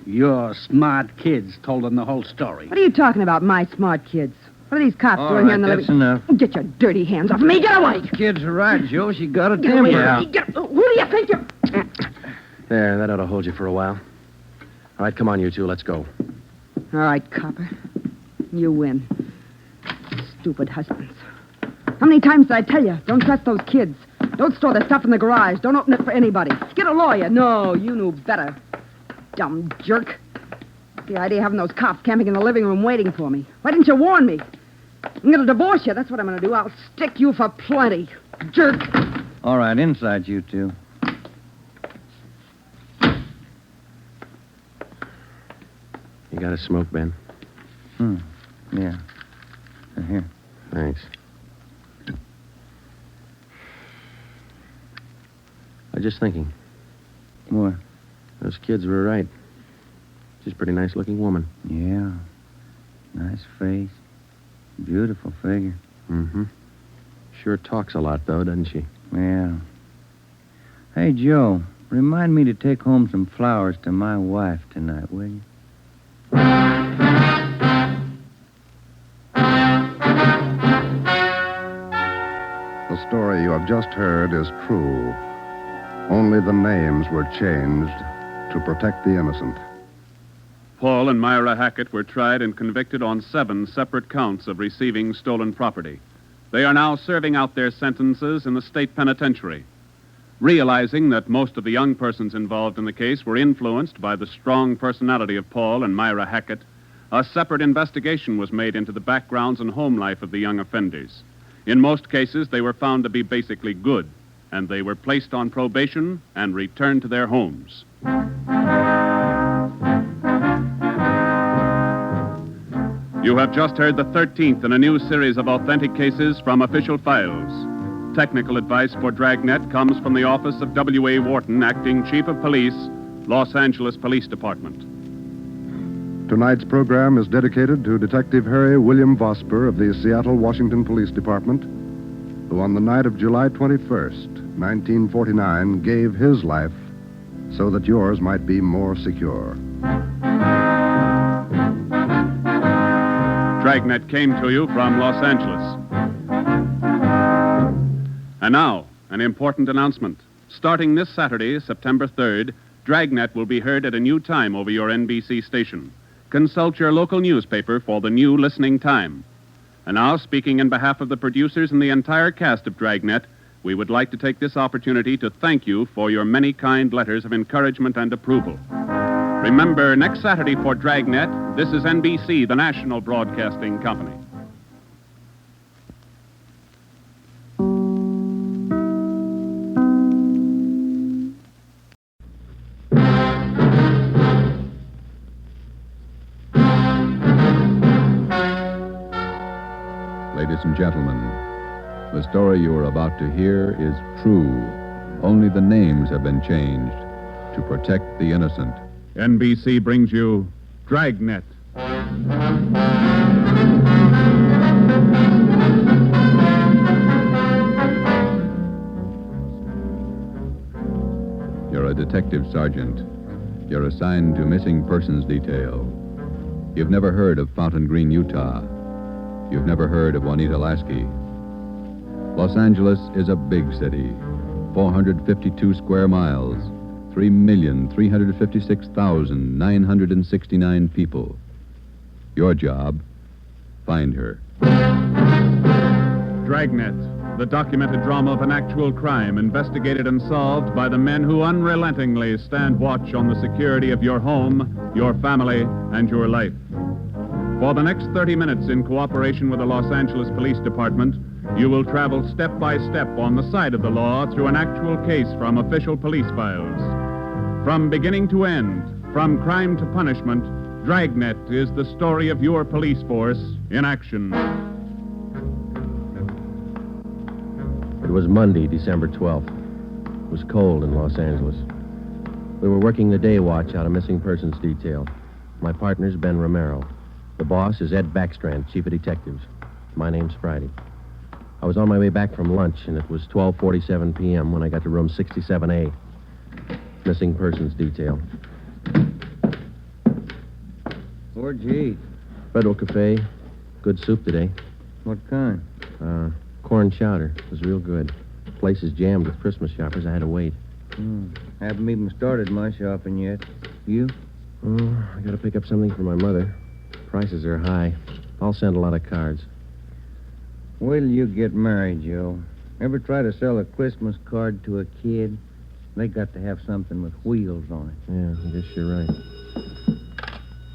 Your smart kids told them the whole story.
What are you talking about, my smart kids? What are these cops doing here in the
that's
living...
enough.
Get your dirty hands off me. Get away.
Kid's right, Joe. She got a
Get away
temper.
from me. Who do you think you're...
There, that ought to hold you for a while. All right, come on, you two. Let's go.
All right, copper. You win. Stupid husbands. How many times did I tell you? Don't trust those kids. Don't store the stuff in the garage. Don't open it for anybody. Get a lawyer. No, you knew better. Dumb jerk. The idea of having those cops camping in the living room waiting for me. Why didn't you warn me? I'm going to divorce you. That's what I'm going to do. I'll stick you for plenty. Jerk.
All right, inside, you two.
You got a smoke, Ben?
Yeah. Here.
Thanks. I was just thinking.
What?
Those kids were right. She's a pretty nice-looking woman.
Yeah. Nice face. Beautiful figure.
Mm-hmm. Sure talks a lot, though, doesn't she?
Yeah. Hey, Joe, remind me to take home some flowers to my wife tonight, will you?
The story you have just heard is true. Only the names were changed to protect the innocent.
Paul and Myra Hackett were tried and convicted on 7 separate counts of receiving stolen property. They are now serving out their sentences in the state penitentiary. Realizing that most of the young persons involved in the case were influenced by the strong personality of Paul and Myra Hackett, a separate investigation was made into the backgrounds and home life of the young offenders. In most cases, they were found to be basically good, and they were placed on probation and returned to their homes. You have just heard the 13th in a new series of authentic cases from official files. Technical advice for Dragnet comes from the office of W.A. Wharton, Acting Chief of Police, Los Angeles Police Department.
Tonight's program is dedicated to Detective Harry William Vosper of the Seattle, Washington Police Department, who on the night of July 21st, 1949, gave his life so that yours might be more secure.
Dragnet came to you from Los Angeles. And now, an important announcement. Starting this Saturday, September 3rd, Dragnet will be heard at a new time over your NBC station. Consult your local newspaper for the new listening time. And now, speaking in behalf of the producers and the entire cast of Dragnet, we would like to take this opportunity to thank you for your many kind letters of encouragement and approval. Remember, next Saturday for Dragnet, this is NBC, the national broadcasting company.
Ladies and gentlemen, the story you are about to hear is true. Only the names have been changed to protect the innocent.
NBC brings you Dragnet.
You're a detective sergeant. You're assigned to missing persons detail. You've never heard of Fountain Green, Utah. You've never heard of Juanita Lasky. Los Angeles is a big city. 452 square miles, 3,356,969 people. Your job, find her.
Dragnet, the documented drama of an actual crime investigated and solved by the men who unrelentingly stand watch on the security of your home, your family, and your life. For the next 30 minutes, in cooperation with the Los Angeles Police Department, you will travel step by step on the side of the law through an actual case from official police files. From beginning to end, from crime to punishment, Dragnet is the story of your police force in action.
It was Monday, December 12th. It was cold in Los Angeles. We were working the day watch out of missing persons detail. My partner's Ben Romero. The boss is Ed Backstrand, chief of detectives. My name's Friday. I was on my way back from lunch, and it was 12:47 p.m. when I got to room 67A. Missing persons detail.
Where'd you eat?
Federal Cafe. Good soup today.
What kind?
Corn chowder. It was real good. The place is jammed with Christmas shoppers. I had to wait.
Haven't even started my shopping yet. You?
Oh, I gotta pick up something for my mother. Prices are high. I'll send a lot of cards.
Wait till you get married, Joe. Ever try to sell a Christmas card to a kid? They got to have something with wheels on it.
Yeah, I guess you're right.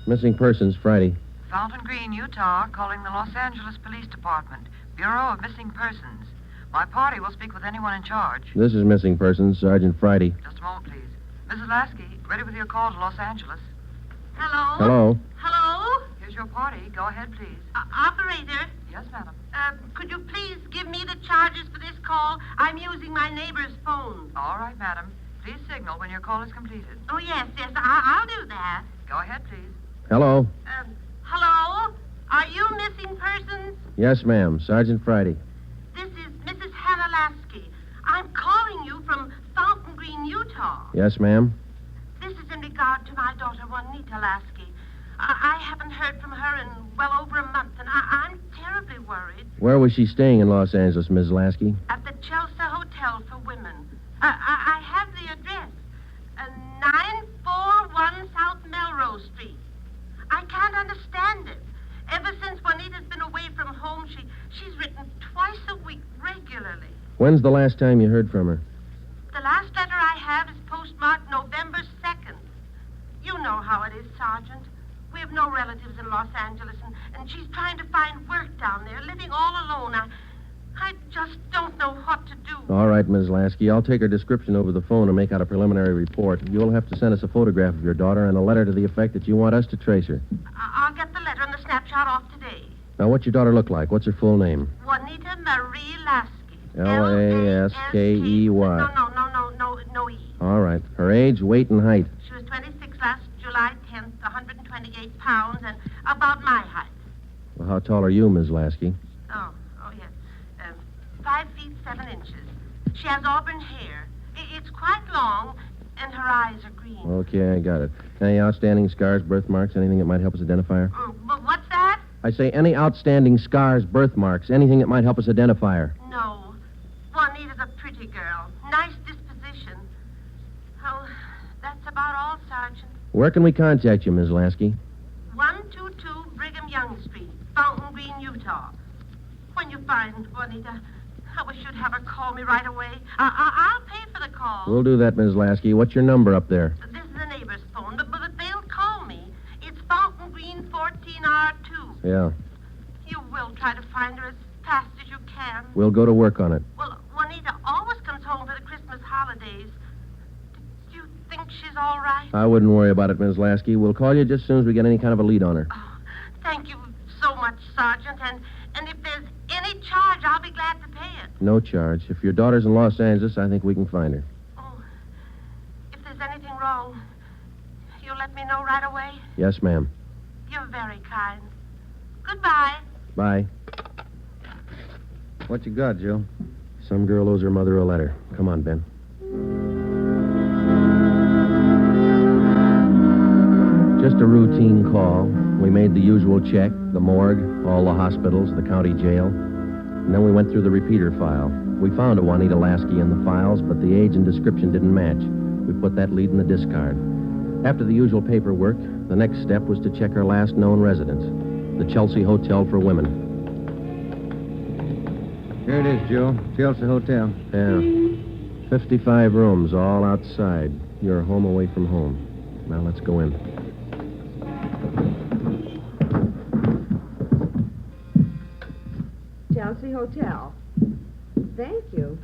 Missing persons, Friday.
Fountain Green, Utah, calling the Los Angeles Police Department. Bureau of Missing Persons. My party will speak with anyone in charge.
This is missing persons, Sergeant Friday.
Just a moment, please. Mrs. Lasky, ready with your call to Los Angeles.
Hello?
Hello?
Hello?
Here's your party. Go ahead, please.
Operator?
Yes, madam.
Could you please give me the charges for this call? I'm using my neighbor's phone.
All right, madam. Please signal when your call is completed.
Oh, yes, I'll do that.
Go ahead, please.
Hello?
Hello? Are you missing persons?
Yes, ma'am. Sergeant Friday.
This is Mrs. Hannah Lasky. I'm calling you from Fountain Green, Utah.
Yes, ma'am.
This is in regard to my daughter, Juanita Lasky. I haven't heard from her in well over a month, and I'm terribly worried.
Where was she staying in Los Angeles, Ms. Lasky?
At the Chelsea Hotel for Women. I have the address. 941 South Melrose Street. I can't understand it. Ever since Juanita's been away from home, she's written twice a week regularly.
When's the last time you heard from her?
The last letter I have is postmarked November 2nd. You know how it is, Sergeant. We have no relatives in Los Angeles, and she's trying to find work down there, living all alone. I just don't know what to do.
All right, Ms. Lasky. I'll take her description over the phone and make out a preliminary report. You'll have to send us a photograph of your daughter and a letter to the effect that you want us to trace her.
I'll get the letter and the snapshot off today.
Now, what's your daughter look like? What's her full name?
Juanita Marie Lasky.
Laskey.
No E.
All right. Her age, weight, and height.
She was 26 last July 10th, 128 pounds, and about my height.
Well, how tall are you, Ms. Lasky?
Oh, yes. 5 feet 7 inches. She has auburn hair. It's quite long, and her eyes are green.
Okay, I got it. Any outstanding scars, birthmarks, anything that might help us identify her?
But what's that?
I say any outstanding scars, birthmarks, anything that might help us identify her.
No. Juanita's a pretty girl. Nice disposition. Oh, that's about all, Sergeant.
Where can we contact you, Ms. Lasky?
122 Brigham Young Street, Fountain Green, Utah. When you find Juanita, I wish you'd have her call me right away. I'll pay for the call.
We'll do that, Ms. Lasky. What's your number up there?
This is the neighbor's phone, but they'll call me. It's Fountain Green 14R2.
Yeah.
You will try to find her as fast as you can.
We'll go to work on it.
Well, Juanita always comes home for the Christmas holidays. Do you think she's all right?
I wouldn't worry about it, Ms. Lasky. We'll call you just as soon as we get any kind of a lead on her.
Thank you so much, Sergeant. And if there's any charge, I'll be glad to pay it.
No charge. If your daughter's in Los Angeles, I think we can find her.
Oh, if there's anything wrong, you'll let me know right away?
Yes, ma'am.
You're very kind. Goodbye.
Bye.
What you got, Joe?
Some girl owes her mother a letter. Come on, Ben. Just a routine call. We made the usual check, the morgue, all the hospitals, the county jail. And then we went through the repeater file. We found a Juanita Lasky in the files, but the age and description didn't match. We put that lead in the discard. After the usual paperwork, the next step was to check her last known residence, the Chelsea Hotel for Women.
Here it is, Joe. Chelsea Hotel.
Yeah. 55 rooms, all outside. You're home away from home. Now let's go in.
Chelsea Hotel. Thank you.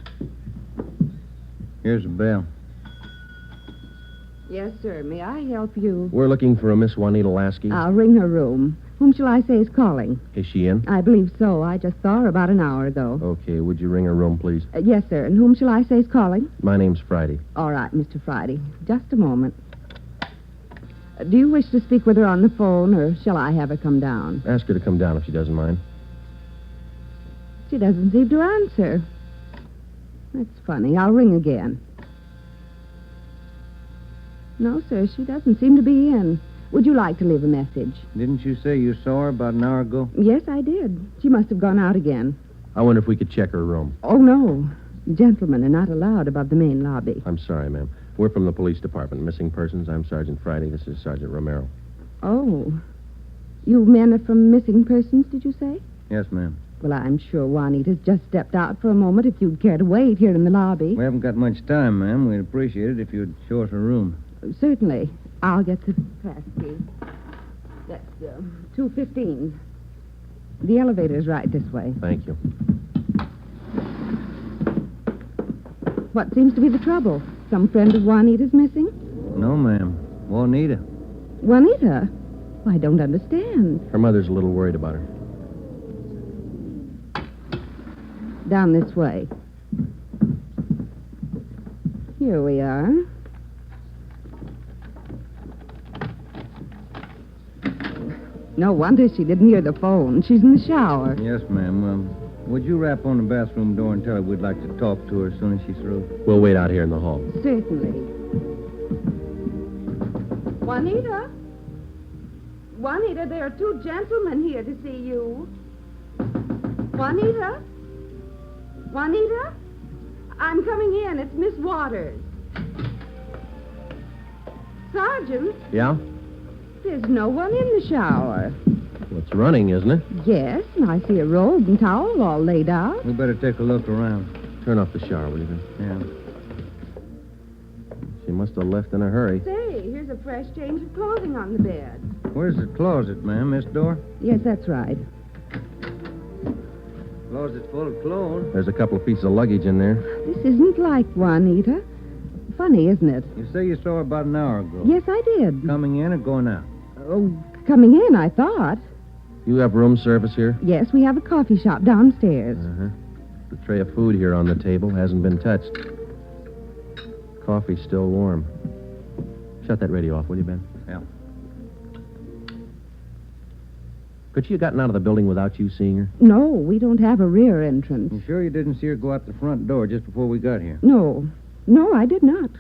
Here's a bell.
Yes, sir. May I help you?
We're looking for a Miss Juanita Lasky.
I'll ring her room. Whom shall I say is calling?
Is she in?
I believe so. I just saw her about an hour ago.
Okay, would you ring her room, please?
Yes, sir. And whom shall I say is calling?
My name's Friday.
All right, Mr. Friday. Just a moment. Do you wish to speak with her on the phone, or shall I have her come down?
Ask her to come down if she doesn't mind.
She doesn't seem to answer. That's funny. I'll ring again. No, sir, she doesn't seem to be in. Would you like to leave a message?
Didn't you say you saw her about an hour ago?
Yes, I did. She must have gone out again.
I wonder if we could check her room.
Oh, no. Gentlemen are not allowed above the main lobby.
I'm sorry, ma'am. We're from the police department. Missing persons. I'm Sergeant Friday. This is Sergeant Romero.
Oh. You men are from missing persons, did you say?
Yes, ma'am.
Well, I'm sure Juanita's just stepped out for a moment if you'd care to wait here in the lobby.
We haven't got much time, ma'am. We'd appreciate it if you'd show us her room.
Certainly. I'll get the pass key. That's 215. The elevator's right this way.
Thank you.
What seems to be the trouble? Some friend of Juanita's missing?
No, ma'am. Juanita.
Juanita? I don't understand.
Her mother's a little worried about her.
Down this way. Here we are. No wonder she didn't hear the phone. She's in the shower.
Yes, ma'am. Would you rap on the bathroom door and tell her we'd like to talk to her as soon as she's through?
We'll wait out here in the hall.
Certainly. Juanita? Juanita, there are two gentlemen here to see you. Juanita? Juanita? I'm coming in. It's Miss Waters. Sergeant?
Yeah?
There's no one in the shower.
Well, it's running, isn't it?
Yes, and I see a robe and towel all laid out.
We better take a look around.
Turn off the shower, will you, Ben?
Yeah.
She must have left in a hurry.
Say, here's a fresh change of clothing on the bed.
Where's the closet, ma'am? This door?
Yes, that's right.
Closet's full of clothes.
There's a couple of pieces of luggage in there.
This isn't like Juanita. Funny, isn't it?
You say you saw her about an hour ago.
Yes, I did.
Coming in or going out?
Oh, coming in, I thought.
You have room service here?
Yes, we have a coffee shop downstairs.
Uh-huh. The tray of food here on the table hasn't been touched. Coffee's still warm. Shut that radio off, will you, Ben?
Yeah.
Could she have gotten out of the building without you seeing her?
No, we don't have a rear entrance.
You sure you didn't see her go out the front door just before we got here?
No. No, I did not.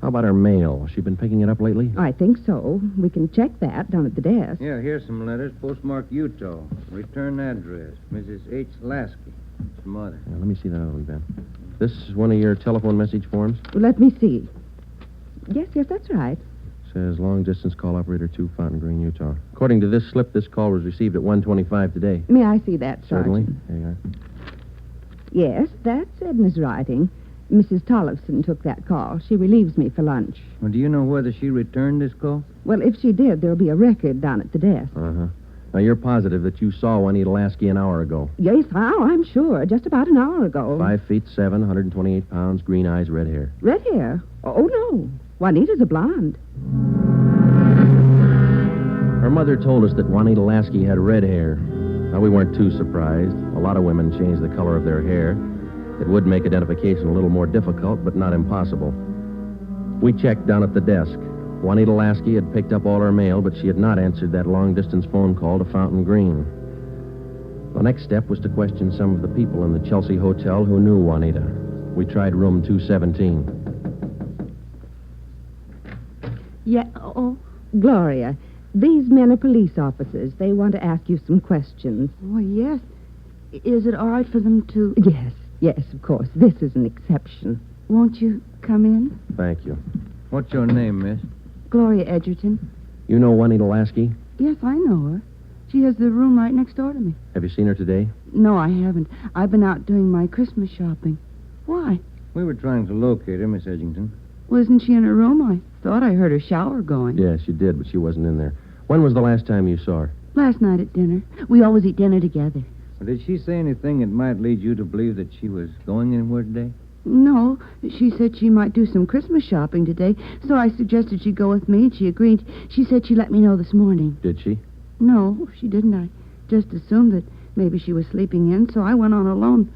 How about her mail? Has she been picking it up lately?
I think so. We can check that down at the desk.
Yeah, here's some letters. Postmarked Utah. Return address. Mrs. H. Lasky. It's the mother.
Now, let me see that other one, Ben. This is one of your telephone message forms?
Let me see. Yes, that's right.
Says long distance call operator 2, Fountain Green, Utah. According to this slip, this call was received at 1:25 today.
May I see that,
Certainly.
Sergeant?
There you are.
Yes, that's Edna's writing. Mrs. Tollefson took that call. She relieves me for lunch.
Well, do you know whether she returned this call?
Well, if she did, there'll be a record down at the desk.
Uh-huh. Now, you're positive that you saw Juanita Lasky an hour ago?
Yes, I'm sure. Just about an hour ago.
5'7", 128 pounds, green eyes, red hair.
Red hair? Oh, no. Juanita's a blonde.
Her mother told us that Juanita Lasky had red hair. Now, we weren't too surprised. A lot of women change the color of their hair. It would make identification a little more difficult, but not impossible. We checked down at the desk. Juanita Lasky had picked up all her mail, but she had not answered that long-distance phone call to Fountain Green. The next step was to question some of the people in the Chelsea Hotel who knew Juanita. We tried room 217.
Yeah, Gloria, these men are police officers. They want to ask you some questions.
Oh, yes. Is it all right for them to...
Yes.
Yes, of course. This is an exception. Won't you come in?
Thank you.
What's your name, miss?
Gloria Edgerton.
You know Juanita Lasky?
Yes, I know her. She has the room right next door to me.
Have you seen her today?
No, I haven't. I've been out doing my Christmas shopping. Why?
We were trying to locate her, Miss Edgington.
Well, isn't she in her room? I thought I heard her shower going.
Yes, she did, but she wasn't in there. When was the last time you saw her?
Last night at dinner. We always eat dinner together.
Well, did she say anything that might lead you to believe that she was going anywhere today?
No, she said she might do some Christmas shopping today, so I suggested she go with me, and she agreed. She said she'd let me know this morning.
Did she?
No, she didn't. I just assumed that maybe she was sleeping in, so I went on alone.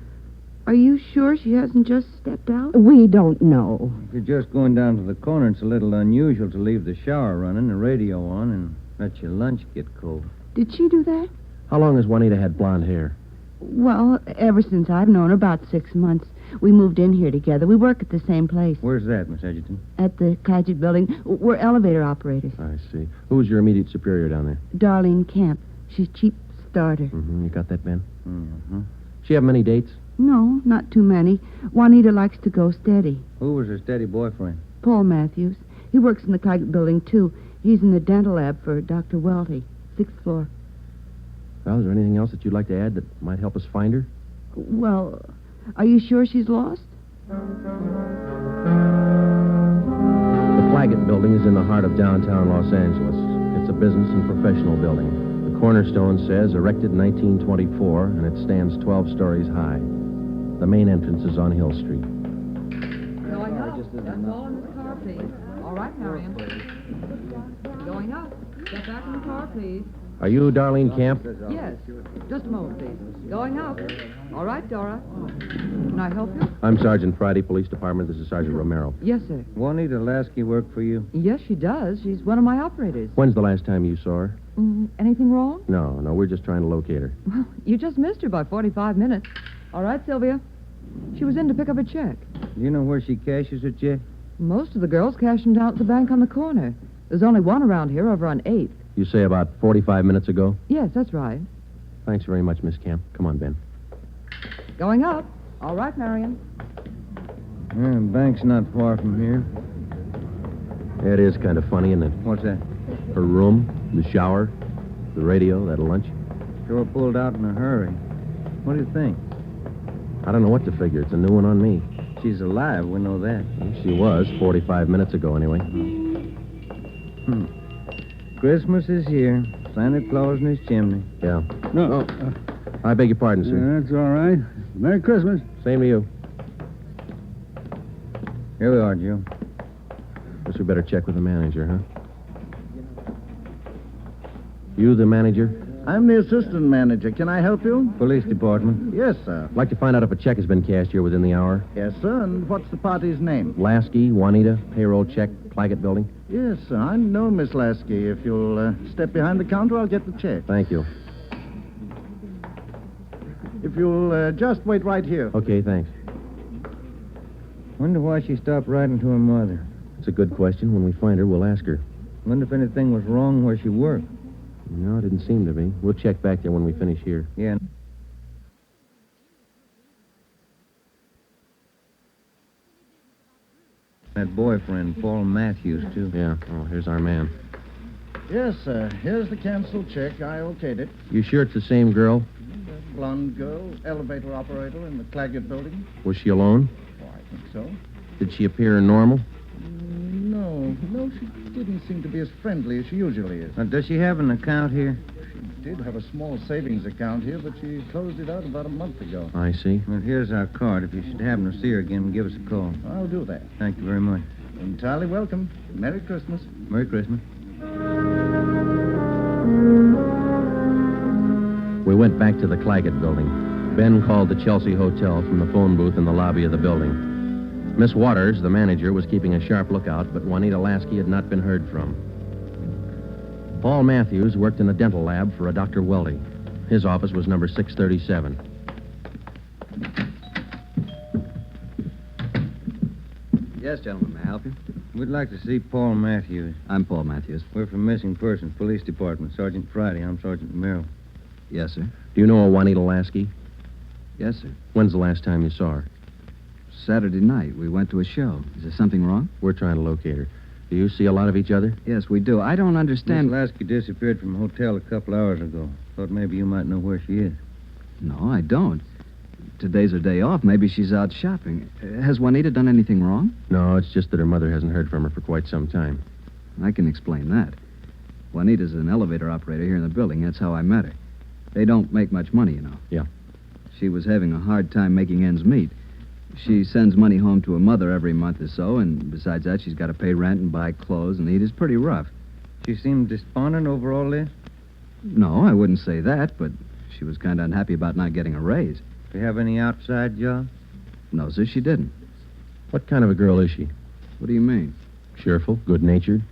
Are you sure she hasn't just stepped out? We don't know.
If you're just going down to the corner, it's a little unusual to leave the shower running, the radio on, and let your lunch get cold.
Did she do that?
How long has Juanita had blonde hair?
Well, ever since I've known her, about 6 months. We moved in here together. We work at the same place.
Where's that, Miss Edgerton?
At the Claggett building. We're elevator operators.
I see. Who's your immediate superior down there?
Darlene Camp. She's chief starter.
Mm-hmm. You got that, Ben?
Mm-hmm.
She have many dates?
No, not too many. Juanita likes to go steady.
Who was her steady boyfriend?
Paul Matthews. He works in the Claggett building, too. He's in the dental lab for Dr. Welty, 6th floor.
Well, is there anything else that you'd like to add that might help us find her?
Well, are you sure she's lost?
The Claggett building is in the heart of downtown Los Angeles. It's a business and professional building. The cornerstone says erected in 1924, and it stands 12 stories high. The main entrance is on Hill Street.
Going up. That's all in this car, please. All right, Marion. Going up. Get back in the car, please.
Are you Darlene Camp?
Yes. Just a moment, please. Going up. All right, Dora. Can I help you?
I'm Sergeant Friday, Police Department. This is Sergeant Romero.
Yes, sir.
Juanita Lasky work for you?
Yes, she does. She's one of my operators.
When's the last time you saw her?
Anything wrong?
No, we're just trying to locate her.
Well, you just missed her by 45 minutes. All right, Sylvia. She was in to pick up a check.
Do you know where she cashes her check?
Most of the girls cash them down at the bank on the corner. There's only one around here over on 8th.
You say about 45 minutes ago?
Yes, that's right.
Thanks very much, Miss Camp. Come on, Ben.
Going up. All right, Marion.
Yeah, bank's not far from here.
It is kind of funny, isn't it?
What's that?
Her room, the shower, the radio, that lunch.
Sure pulled out in a hurry. What do you think?
I don't know what to figure. It's a new one on me.
She's alive, we know that.
Well, she was 45 minutes ago, anyway.
Christmas is here. Santa Claus in his chimney.
Yeah.
No.
I beg your pardon, sir.
Yeah, that's all right. Merry Christmas.
Same to you.
Here we are, Joe.
Guess we better check with the manager, huh? You the manager?
I'm the assistant manager. Can I help you?
Police department.
Yes, sir.
I'd like to find out if a check has been cashed here within the hour.
Yes, sir. And what's the party's name?
Lasky, Juanita, payroll check, Claggett building.
Yes, sir. I know Miss Lasky. If you'll step behind the counter, I'll get the check.
Thank you.
If you'll just wait right here.
Okay, thanks.
Wonder why she stopped writing to her mother.
It's a good question. When we find her, we'll ask her.
Wonder if anything was wrong where she worked.
No, it didn't seem to be. We'll check back there when we finish here.
Yeah. That boyfriend, Paul Matthews, too.
Yeah. Oh, here's our man.
Yes, sir. Here's the canceled check. I okayed it.
You sure it's the same girl?
The blonde girl, elevator operator in the Claggett building.
Was she alone?
Oh, I think so.
Did she appear normal?
No, she didn't seem to be as friendly as she usually is.
Does she have an account here?
She did have a small savings account here, but she closed it out about a month ago.
I see.
Well, here's our card. If you should happen to see her again, give us a call.
I'll do that.
Thank you very much.
Entirely welcome. Merry Christmas.
Merry Christmas.
We went back to the Claggett building. Ben called the Chelsea Hotel from the phone booth in the lobby of the building. Miss Waters, the manager, was keeping a sharp lookout, but Juanita Lasky had not been heard from. Paul Matthews worked in the dental lab for a Dr. Welty. His office was number 637.
Yes, gentlemen, may I help you?
We'd like to see Paul Matthews.
I'm Paul Matthews.
We're from Missing Persons Police Department. Sergeant Friday. I'm Sergeant Merrill.
Yes, sir.
Do you know a Juanita Lasky?
Yes, sir.
When's the last time you saw her?
Saturday night. We went to a show. Is there something wrong?
We're trying to locate her. Do you see a lot of each other?
Yes, we do. I don't understand.
Miss Lasky disappeared from a hotel a couple hours ago. Thought maybe you might know where she is.
No, I don't. Today's her day off. Maybe she's out shopping. Has Juanita done anything wrong?
No, it's just that her mother hasn't heard from her for quite some time.
I can explain that. Juanita's an elevator operator here in the building. That's how I met her. They don't make much money, you know.
Yeah.
She was having a hard time making ends meet. She sends money home to her mother every month or so, and besides that, she's got to pay rent and buy clothes and eat. It's pretty rough.
She seemed despondent over all this?
No, I wouldn't say that, but she was kind of unhappy about not getting a raise.
Do you have any outside job?
No, sir, she didn't.
What kind of a girl is she?
What do you mean?
Cheerful, good-natured?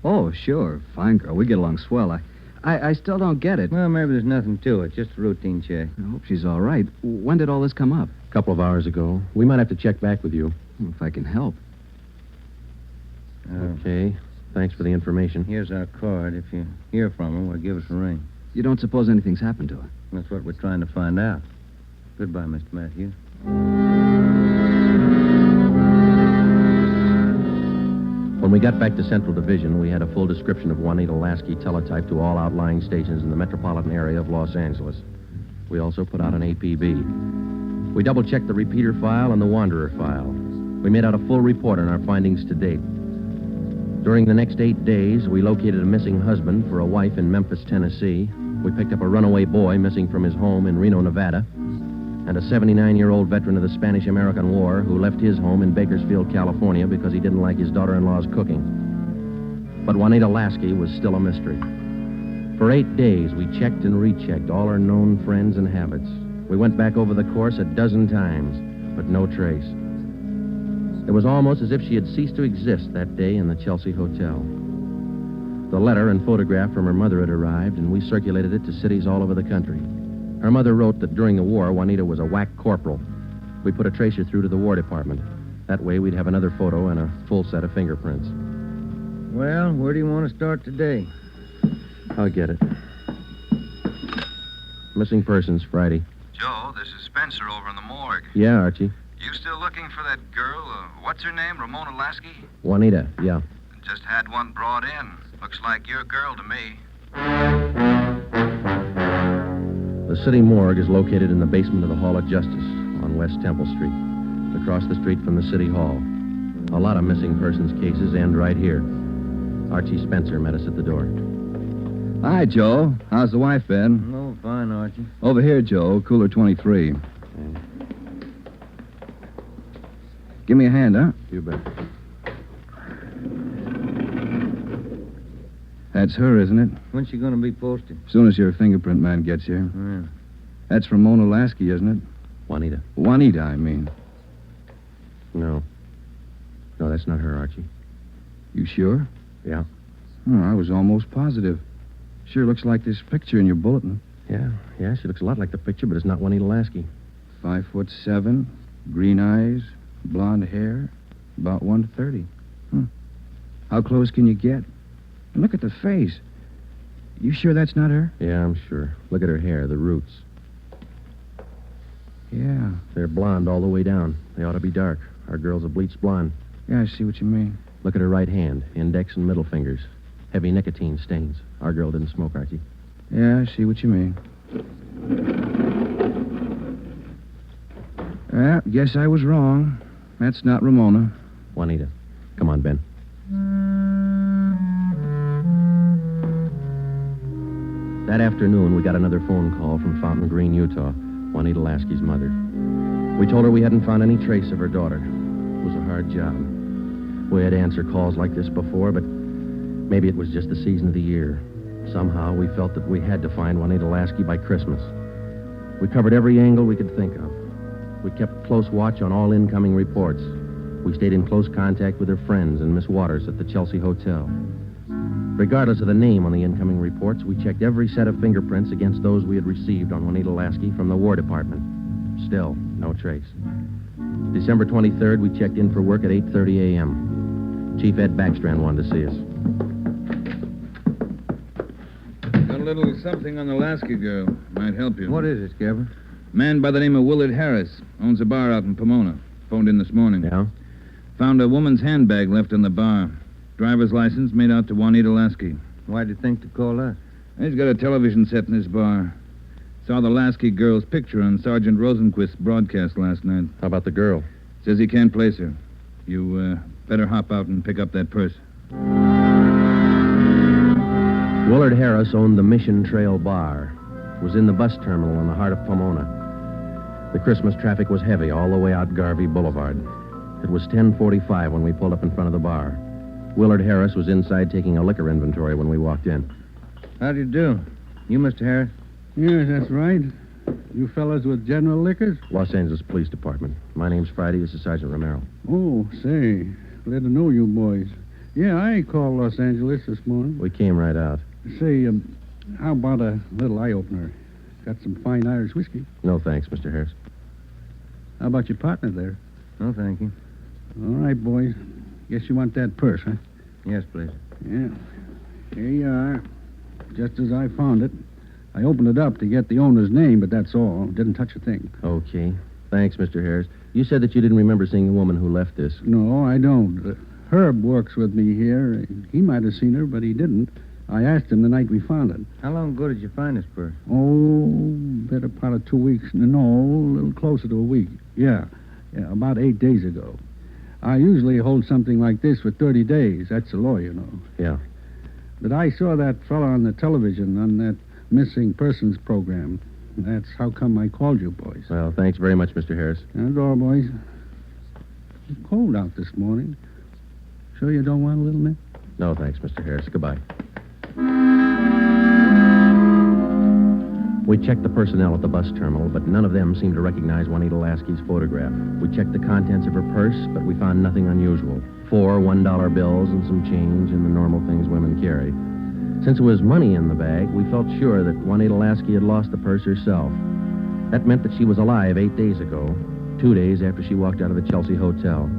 Oh, sure. Fine girl. We get along swell. I still don't get it.
Well, maybe there's nothing to it. Just a routine check.
I hope she's all right. When did all this come up?
A couple of hours ago. We might have to check back with you.
If I can help.
Okay. Thanks for the information.
Here's our card. If you hear from her, well, give us a ring.
You don't suppose anything's happened to her?
That's what we're trying to find out. Goodbye, Mr. Matthews.
When we got back to Central Division, we had a full description of Juanita Lasky teletyped to all outlying stations in the metropolitan area of Los Angeles. We also put out an APB. We double-checked the repeater file and the wanderer file. We made out a full report on our findings to date. During the next 8 days, we located a missing husband for a wife in Memphis, Tennessee. We picked up a runaway boy missing from his home in Reno, Nevada, and a 79-year-old veteran of the Spanish-American War who left his home in Bakersfield, California because he didn't like his daughter-in-law's cooking. But Juanita Lasky was still a mystery. For 8 days, we checked and rechecked all her known friends and habits. We went back over the course a dozen times, but no trace. It was almost as if she had ceased to exist that day in the Chelsea Hotel. The letter and photograph from her mother had arrived, and we circulated it to cities all over the country. Her mother wrote that during the war, Juanita was a whack corporal. We put a tracer through to the War Department. That way, we'd have another photo and a full set of fingerprints.
Well, where do you want to start today?
I'll get it. Missing persons, Friday.
Joe, this is Spencer over in the morgue.
Yeah, Archie.
You still looking for that girl? What's her name? Ramona Lasky?
Juanita, yeah.
Just had one brought in. Looks like your girl to me.
The city morgue is located in the basement of the Hall of Justice on West Temple Street, across the street from the City Hall. A lot of missing persons cases end right here. Archie Spencer met us at the door.
Hi, Joe. How's the wife been?
Oh, fine, Archie.
Over here, Joe. Cooler 23. Give me a hand, huh?
You bet.
That's her, isn't it?
When's she going to be posted?
As soon as your fingerprint man gets here.
Yeah.
That's Ramona Lasky, isn't it?
Juanita.
Juanita, I mean.
No. No, that's not her, Archie.
You sure?
Yeah.
Oh, I was almost positive. Sure looks like this picture in your bulletin.
Yeah, she looks a lot like the picture, but it's not Juanita Lasky.
5'7", green eyes, blonde hair, about 130. How close can you get? And look at the face. You sure that's not her?
Yeah, I'm sure. Look at her hair, the roots.
Yeah.
They're blonde all the way down. They ought to be dark. Our girl's a bleached blonde.
Yeah, I see what you mean.
Look at her right hand, index and middle fingers. Heavy nicotine stains. Our girl didn't smoke, Archie.
Yeah, I see what you mean. Well, guess I was wrong. That's not Ramona.
Juanita. Come on, Ben. That afternoon, we got another phone call from Fountain Green, Utah, Juanita Lasky's mother. We told her we hadn't found any trace of her daughter. It was a hard job. We had answered calls like this before, but maybe it was just the season of the year. Somehow, we felt that we had to find Juanita Lasky by Christmas. We covered every angle we could think of. We kept close watch on all incoming reports. We stayed in close contact with her friends and Miss Waters at the Chelsea Hotel. Regardless of the name on the incoming reports, we checked every set of fingerprints against those we had received on Juanita Lasky from the War Department. Still, no trace. December 23rd, we checked in for work at 8:30 a.m. Chief Ed Backstrand wanted to see us.
Got a little something on the Lasky girl. Might help you.
What is it, Skipper?
Man by the name of Willard Harris. Owns a bar out in Pomona. Phoned in this morning.
Yeah?
Found a woman's handbag left in the bar. Driver's license made out to Juanita Lasky.
Why'd you think to call us?
He's got a television set in his bar. Saw the Lasky girl's picture on Sergeant Rosenquist's broadcast last night.
How about the girl?
Says he can't place her. You better hop out and pick up that purse.
Willard Harris owned the Mission Trail Bar. It was in the bus terminal in the heart of Pomona. The Christmas traffic was heavy all the way out Garvey Boulevard. It was 10:45 when we pulled up in front of the bar. Willard Harris was inside taking a liquor inventory when we walked in.
How do you do? You, Mr. Harris?
Yes, that's right. You fellas with General Liquors?
Los Angeles Police Department. My name's Friday. This is Sergeant Romero.
Oh, say. Glad to know you boys. Yeah, I called Los Angeles this morning.
We came right out.
Say, how about a little eye-opener? Got some fine Irish whiskey.
No thanks, Mr. Harris.
How about your partner there?
No, thank you.
All right, boys. Guess you want that purse, huh?
Yes, please.
Yeah. Here you are. Just as I found it. I opened it up to get the owner's name, but that's all. Didn't touch a thing.
Okay. Thanks, Mr. Harris. You said that you didn't remember seeing the woman who left this.
No, I don't. Herb works with me here. He might have seen her, but he didn't. I asked him the night we found it.
How long ago did you find this purse?
Oh, better part of 2 weeks. No, a little closer to a week. Yeah, about 8 days ago. I usually hold something like this for 30 days. That's the law, you know.
Yeah.
But I saw that fellow on the television on that missing persons program. That's how come I called you, boys.
Well, thanks very much, Mr. Harris.
That's all, boys. It's cold out this morning. Sure you don't want a little nip?
No, thanks, Mr. Harris. Goodbye. We checked the personnel at the bus terminal, but none of them seemed to recognize Juanita Lasky's photograph. We checked the contents of her purse, but we found nothing unusual. 4 $1 bills and some change and the normal things women carry. Since it was money in the bag, we felt sure that Juanita Lasky had lost the purse herself. That meant that she was alive 8 days ago, 2 days after she walked out of the Chelsea Hotel.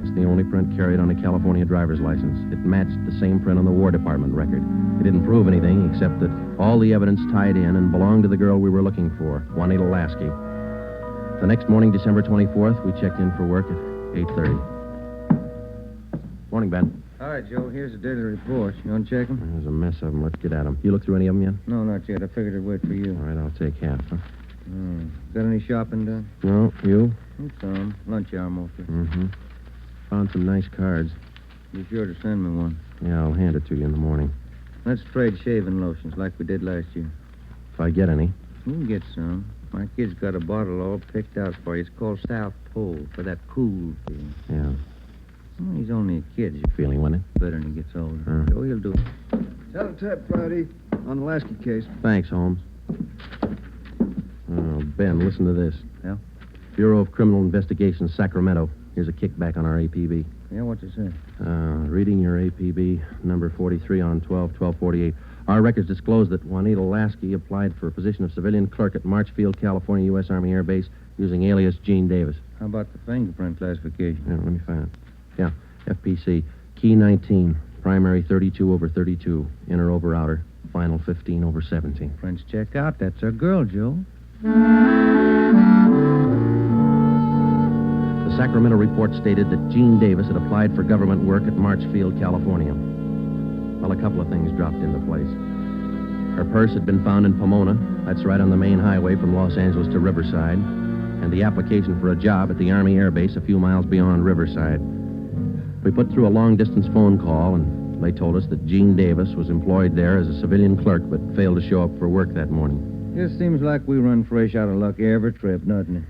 It's the only print carried on a California driver's license. It matched the same print on the War Department record. It didn't prove anything except that all the evidence tied in and belonged to the girl we were looking for, Juanita Lasky. The next morning, December 24th, we checked in for work at 8:30. Morning, Ben.
All right, Joe, here's the daily report. You want to check them?
There's a mess of them. Let's get at them. You look through any of them yet?
No, not yet. I figured I'd wait for you.
All right, I'll take half, huh?
Got any shopping done?
No, you?
Some. Lunch hour mostly.
Mm-hmm. Found some nice cards.
Be sure to send me one.
Yeah, I'll hand it to you in the morning.
Let's trade shaving lotions like we did last year.
If I get any.
You can get some. My kid's got a bottle all picked out for you. It's called South Pole for that cool feeling.
Yeah.
Well, he's only a kid.
You feeling, wasn't it?
Better when he gets older. So he'll do it.
Tell him tap, Friday, on the Lasky case.
Thanks, Holmes. Oh, Ben, listen to this.
Yeah?
Bureau of Criminal Investigation, Sacramento. Here's a kickback on our APB.
Yeah, what's it say?
Reading your APB, number 43 on 12/12/48. Our records disclose that Juanita Lasky applied for a position of civilian clerk at Marchfield, California, U.S. Army Air Base, using alias Gene Davis.
How about the fingerprint classification?
Yeah, let me find it. Yeah, FPC. Key 19, primary 32/32, inner over outer, final 15/17.
Prints check out. That's our girl, Joe.
The Sacramento report stated that Gene Davis had applied for government work at Marchfield, California. Well, a couple of things dropped into place. Her purse had been found in Pomona. That's right on the main highway from Los Angeles to Riverside. And the application for a job at the Army Air Base a few miles beyond Riverside. We put through a long-distance phone call, and they told us that Gene Davis was employed there as a civilian clerk, but failed to show up for work that morning.
Just seems like we run fresh out of luck every trip, doesn't it?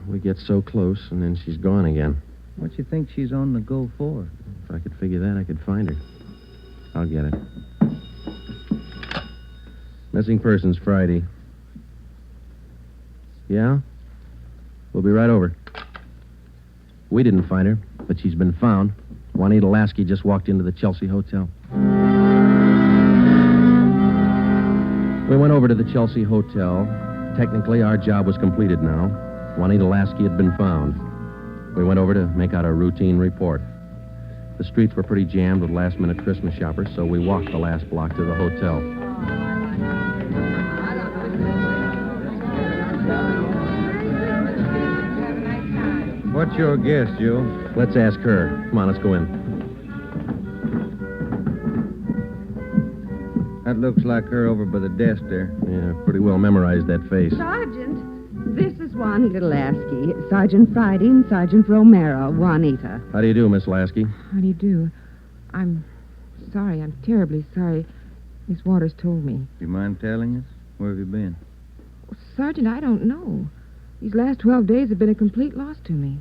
We get so close, and then she's gone again.
What you think she's on the go for?
If I could figure that, I could find her. I'll get it. Missing persons, Friday. Yeah? We'll be right over. We didn't find her, but she's been found. Juanita Lasky just walked into the Chelsea Hotel. We went over to the Chelsea Hotel. Technically, our job was completed now. Juanita Lasky had been found. We went over to make out a routine report. The streets were pretty jammed with last-minute Christmas shoppers, so we walked the last block to the hotel. What's your guess, Joe? Let's ask her. Come on, let's go in.
That looks like her over by the desk there.
Yeah, pretty well memorized that face.
Sergeant, this is Juanita Lasky, Sergeant Friday and Sergeant Romero, Juanita.
How do you do, Miss Lasky?
How do you do? I'm sorry. I'm terribly sorry. Miss Waters told me.
You mind telling us? Where have you been?
Sergeant, I don't know. These last 12 days have been a complete loss to me.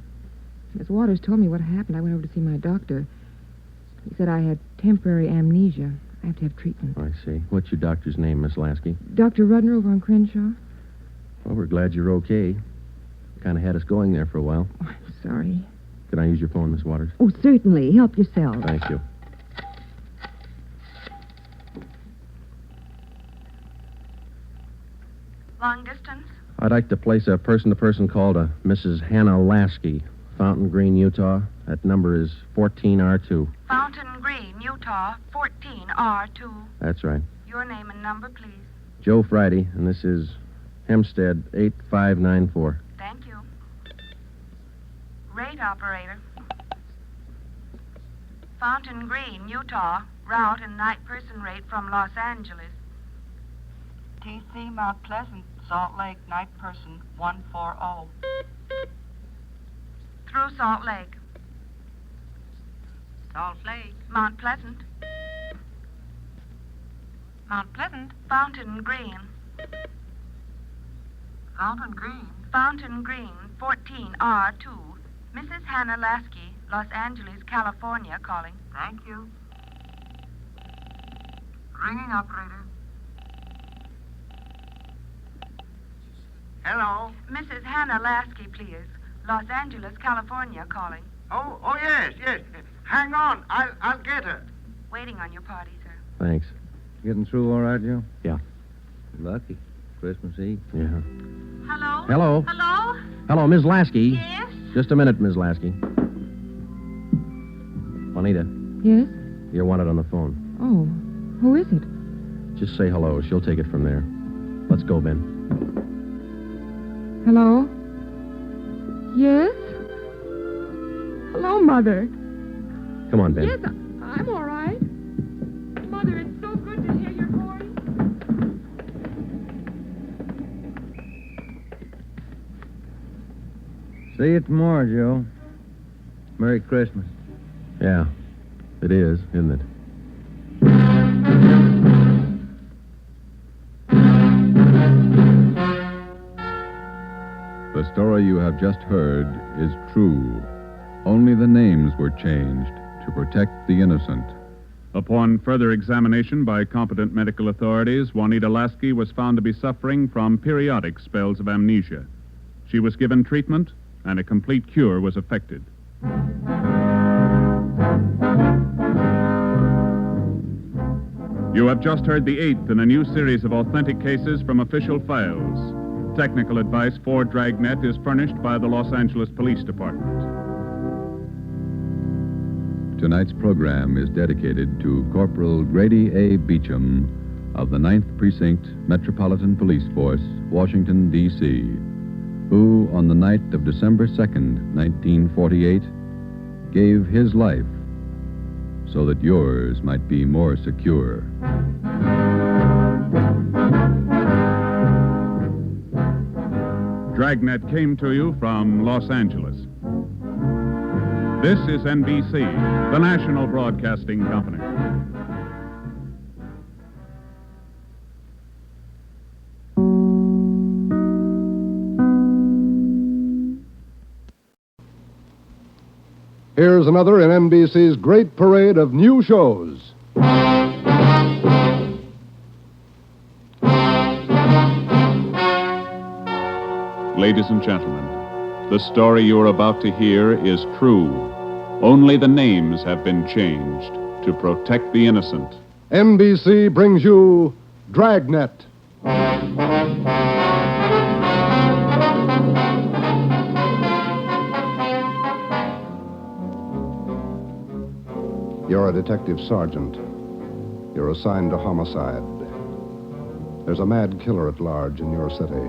Miss Waters told me what happened. I went over to see my doctor. He said I had temporary amnesia. I have to have treatment.
I see. What's your doctor's name, Miss Lasky?
Dr. Rudner over on Crenshaw.
Well, we're glad you're okay. Kind of had us going there for a while.
Oh, I'm sorry.
Can I use your phone, Miss Waters?
Oh, certainly. Help yourself.
Thank you.
Long distance?
I'd like to place a person-to-person call to Mrs. Hannah Lasky, Fountain Green, Utah. That number is 14R2.
Fountain Green, Utah, 14R2.
That's right.
Your name and number, please.
Joe Friday, and this is Hempstead 8594.
Thank you. Rate operator. Fountain Green, Utah, route and night person rate from Los Angeles. TC Mount Pleasant, Salt Lake, night person 140. Through Salt Lake. Salt Lake. Mount Pleasant. Mount Pleasant. Fountain Green. Fountain Green. Fountain Green, 14R2. Mrs. Hannah Lasky, Los Angeles, California, calling. Thank you. Ringing operator.
Hello?
Mrs. Hannah Lasky, please. Los Angeles, California, calling.
Oh, yes. Hang on. I'll get her.
Waiting on your party, sir.
Thanks.
Getting through all right, Joe?
Yeah.
Lucky. Christmas Eve.
Yeah.
Hello?
Hello?
Hello?
Hello, Ms. Lasky.
Yes?
Just a minute, Ms. Lasky. Juanita,
Yes?
you're wanted on the phone.
Oh, who is it?
Just say hello. She'll take it from there. Let's go, Ben.
Hello? Yes? Hello, Mother.
Come on, Ben.
Yes, I'm all right. Mother, it's so good to hear your voice.
See you tomorrow, Joe. Merry Christmas.
Yeah, it is, isn't it?
The story you have just heard is true. Only the names were changed to protect the innocent.
Upon further examination by competent medical authorities, Juanita Lasky was found to be suffering from periodic spells of amnesia. She was given treatment, and a complete cure was effected. You have just heard the 8th in a new series of authentic cases from official files. Technical advice for Dragnet is furnished by the Los Angeles Police Department.
Tonight's program is dedicated to Corporal Grady A. Beecham of the 9th Precinct Metropolitan Police Force, Washington, D.C., who, on the night of December 2nd, 1948, gave his life so that yours might be more secure.
Dragnet came to you from Los Angeles. This is NBC, the national broadcasting company.
Here's another in NBC's great parade of new shows.
Ladies and gentlemen, the story you are about to hear is true. Only the names have been changed to protect the innocent.
NBC brings you Dragnet. You're a detective sergeant. You're assigned to homicide. There's a mad killer at large in your city.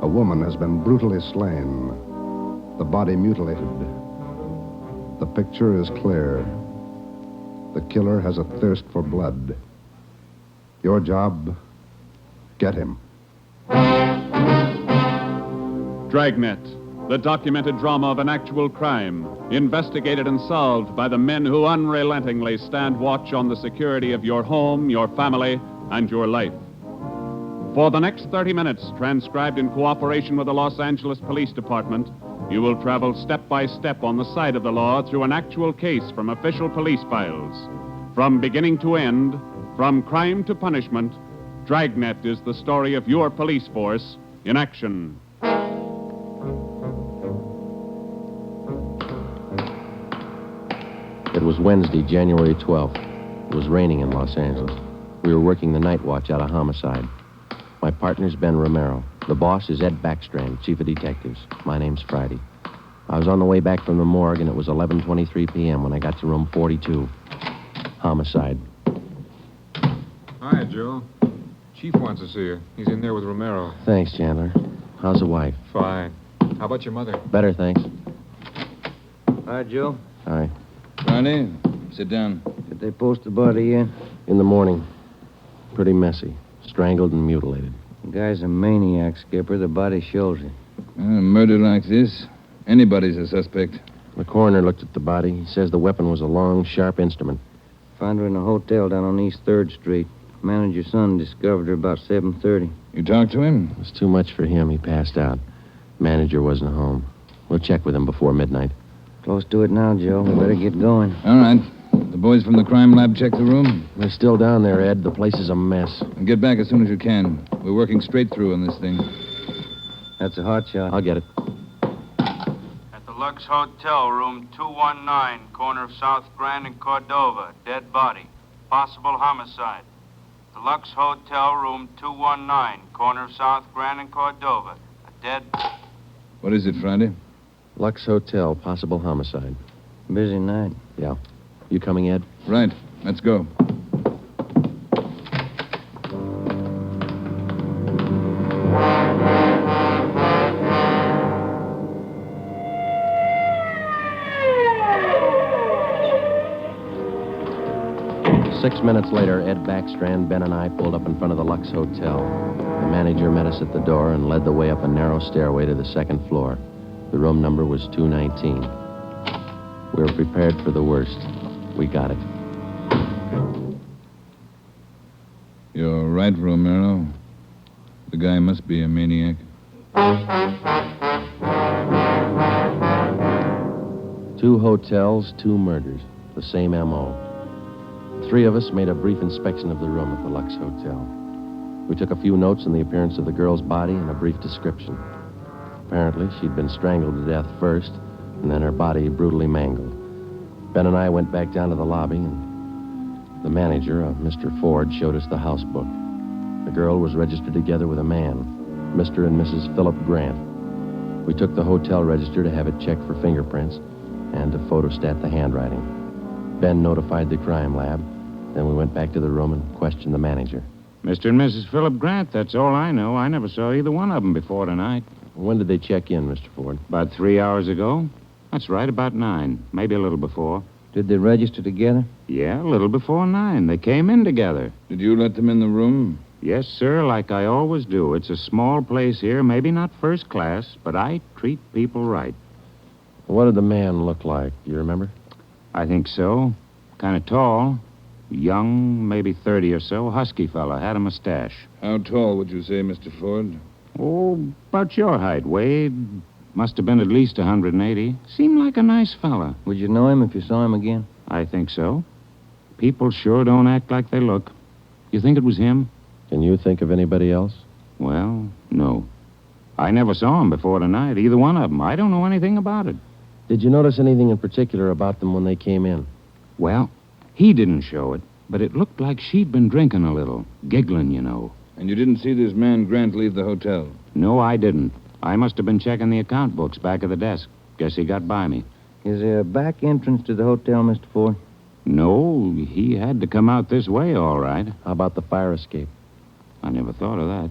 A woman has been brutally slain. the body mutilated. The picture is clear. The killer has a thirst for blood. Your job, get him.
Dragnet, the documented drama of an actual crime, investigated and solved by the men who unrelentingly stand watch on the security of your home, your family, and your life. For the next 30 minutes, transcribed in cooperation with the Los Angeles Police Department, you will travel step by step on the side of the law through an actual case from official police files. From beginning to end, from crime to punishment, Dragnet is the story of your police force in action.
It was Wednesday, January 12th. It was raining in Los Angeles. We were working the night watch out of homicide. My partner's Ben Romero. The boss is Ed Backstrand, chief of detectives. My name's Friday. I was on the way back from the morgue, and it was 11:23 p.m. when I got to room 42. Homicide.
Hi, Joe. Chief wants to see you. He's in there with Romero.
Thanks, Chandler. How's the wife?
Fine. How about your mother?
Better, thanks.
Hi, Joe.
Hi.
Friday, sit down.
Did they post the body yet?
In the morning. Pretty messy. Strangled and mutilated.
The guy's a maniac, Skipper. The body shows it.
A murder like this, anybody's a suspect.
The coroner looked at the body. He says the weapon was a long, sharp instrument.
Found her in a hotel down on East 3rd Street. Manager's son discovered her about 7:30.
You talked to him?
It was too much for him. He passed out. Manager wasn't home. We'll check with him before midnight.
Close to it now, Joe. We better get going.
All right. The boys from the crime lab check the room?
They're still down there, Ed. The place is a mess.
And get back as soon as you can. We're working straight through on this thing.
That's a hot shot.
I'll get it.
At the Lux Hotel, room 219, corner of South Grand and Cordova. Dead body. Possible homicide. The Lux Hotel, room 219, corner of South Grand and Cordova. A dead...
What is it, Friday?
Lux Hotel, possible homicide.
Busy night.
Yeah. You coming, Ed?
Right. Let's go.
Six minutes later, Ed Backstrand, Ben, and I pulled up in front of the Lux Hotel. The manager met us at the door and led the way up a narrow stairway to the second floor. The room number was 219. We were prepared for the worst. We got it.
You're right, Romero. The guy must be a maniac.
Two hotels, two murders. The same M.O. Three of us made a brief inspection of the room at the Lux Hotel. We took a few notes on the appearance of the girl's body and a brief description. Apparently, she'd been strangled to death first, and then her body brutally mangled. Ben and I went back down to the lobby, and the manager, Mr. Ford, showed us the house book. The girl was registered together with a man, Mr. and Mrs. Philip Grant. We took the hotel register to have it checked for fingerprints and to photostat the handwriting. Ben notified the crime lab. Then we went back to the room and questioned the manager.
Mr. and Mrs. Philip Grant, that's all I know. I never saw either one of them before tonight.
When did they check in, Mr. Ford?
About 3 hours ago. That's right, about 9. Maybe a little before.
Did they register together?
Yeah, a little before 9. They came in together.
Did you let them in the room?
Yes, sir, like I always do. It's a small place here, maybe not first class, but I treat people right.
What did the man look like? You remember?
I think so. Kind of tall. Young, maybe 30 or so. Husky fella. Had a mustache.
How tall would you say, Mr. Ford?
Oh, about your height, Wade. Must have been at least 180. Seemed like a nice fella.
Would you know him if you saw him again?
I think so. People sure don't act like they look. You think it was him?
Can you think of anybody else?
Well, no. I never saw him before tonight, either one of them. I don't know anything about it.
Did you notice anything in particular about them when they came in?
Well, he didn't show it, but it looked like she'd been drinking a little. Giggling, you know.
And you didn't see this man Grant leave the hotel?
No, I didn't. I must have been checking the account books back of the desk. Guess he got by me.
Is there a back entrance to the hotel, Mr. Ford?
No, he had to come out this way, all right.
How about the fire escape?
I never thought of that.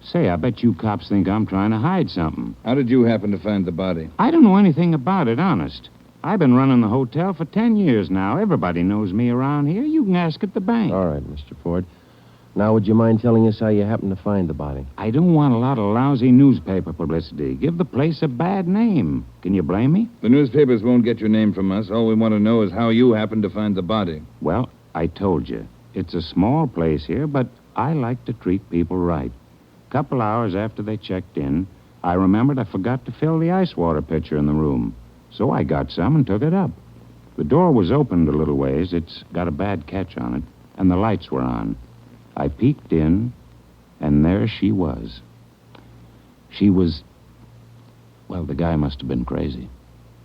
Say, I bet you cops think I'm trying to hide something.
How did you happen to find the body?
I don't know anything about it, honest. I've been running the hotel for 10 years now. Everybody knows me around here. You can ask at the bank.
All right, Mr. Ford. Now, would you mind telling us how you happened to find the body?
I don't want a lot of lousy newspaper publicity. Give the place a bad name. Can you blame me?
The newspapers won't get your name from us. All we want to know is how you happened to find the body.
Well, I told you. It's a small place here, but I like to treat people right. A couple hours after they checked in, I remembered I forgot to fill the ice water pitcher in the room. So I got some and took it up. The door was opened a little ways. It's got a bad catch on it, and the lights were on. I peeked in, and there she was. She was... Well, the guy must have been crazy.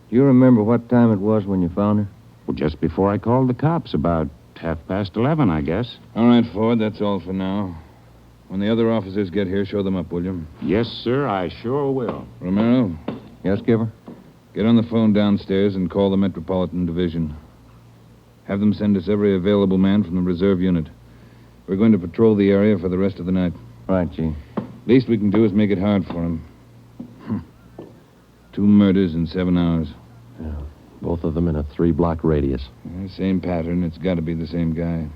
Do you remember what time it was when you found her?
Well, just before I called the cops, about 11:30, I guess.
All right, Ford, that's all for now. When the other officers get here, show them up, will you?
Yes, sir, I sure will.
Romero?
Yes, Skipper?
Get on the phone downstairs and call the Metropolitan Division. Have them send us every available man from the reserve unit. We're going to patrol the area for the rest of the night.
Right, Chief.
Least we can do is make it hard for him. 2 murders in 7 hours.
Yeah, both of them in a 3-block radius.
Yeah, same pattern. It's got to be the same guy.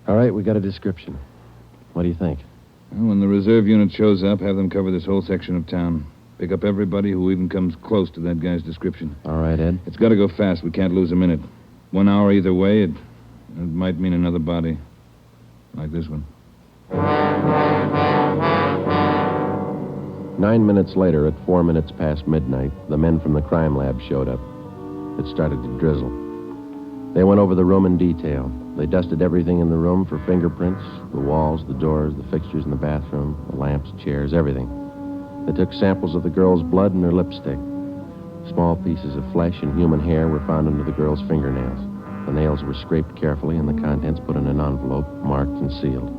All right, we got a description. What do you think?
Well, when the reserve unit shows up, have them cover this whole section of town. Pick up everybody who even comes close to that guy's description.
All right, Ed.
It's got to go fast. We can't lose a minute. 1 hour either way, it might mean another body. Like this one.
9 minutes later, at 4 minutes past midnight, the men from the crime lab showed up. It started to drizzle. They went over the room in detail. They dusted everything in the room for fingerprints, the walls, the doors, the fixtures in the bathroom, the lamps, chairs, everything. They took samples of the girl's blood and her lipstick. Small pieces of flesh and human hair were found under the girl's fingernails. The nails were scraped carefully and the contents put in an envelope, marked and sealed.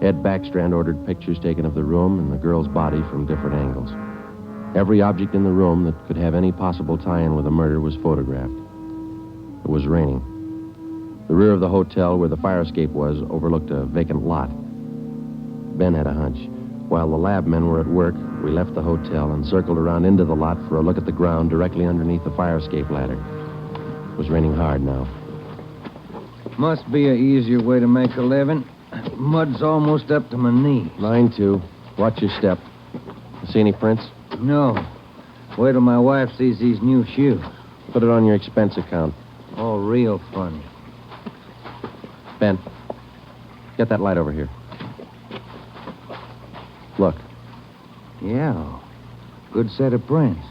Ed Backstrand ordered pictures taken of the room and the girl's body from different angles. Every object in the room that could have any possible tie-in with a murder was photographed. It was raining. The rear of the hotel where the fire escape was overlooked a vacant lot. Ben had a hunch. While the lab men were at work, we left the hotel and circled around into the lot for a look at the ground directly underneath the fire escape ladder. It was raining hard now.
Must be an easier way to make a living. Mud's almost up to my knee.
Mine, too. Watch your step. See any prints?
No. Wait till my wife sees these new shoes.
Put it on your expense account.
All real funny.
Ben, get that light over here. Look.
Yeah. Good set of prints.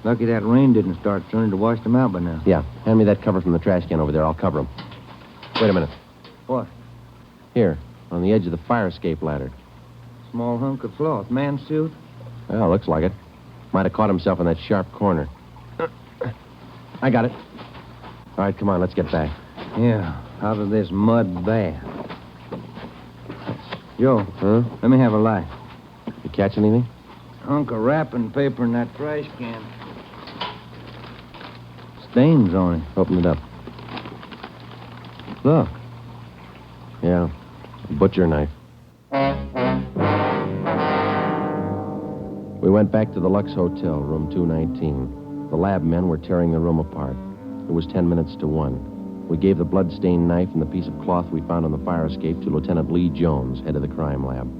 Lucky that rain didn't start turning to wash them out by now.
Yeah. Hand me that cover from the trash can over there. I'll cover them. Wait a minute.
What?
Here, on the edge of the fire escape ladder.
Small hunk of cloth. Man's suit?
Well, looks like it. Might have caught himself in that sharp corner. I got it. All right, come on, let's get back.
Yeah, out of this mud bath. Joe.
Huh?
Let me have a light.
You catch anything?
Hunk of wrapping paper in that trash can. Stains on it.
Open it up.
Look.
Yeah, a butcher knife. We went back to the Lux Hotel, room 219. The lab men were tearing the room apart. It was 10 minutes to 1. We gave the blood-stained knife and the piece of cloth we found on the fire escape to Lieutenant Lee Jones, head of the crime lab.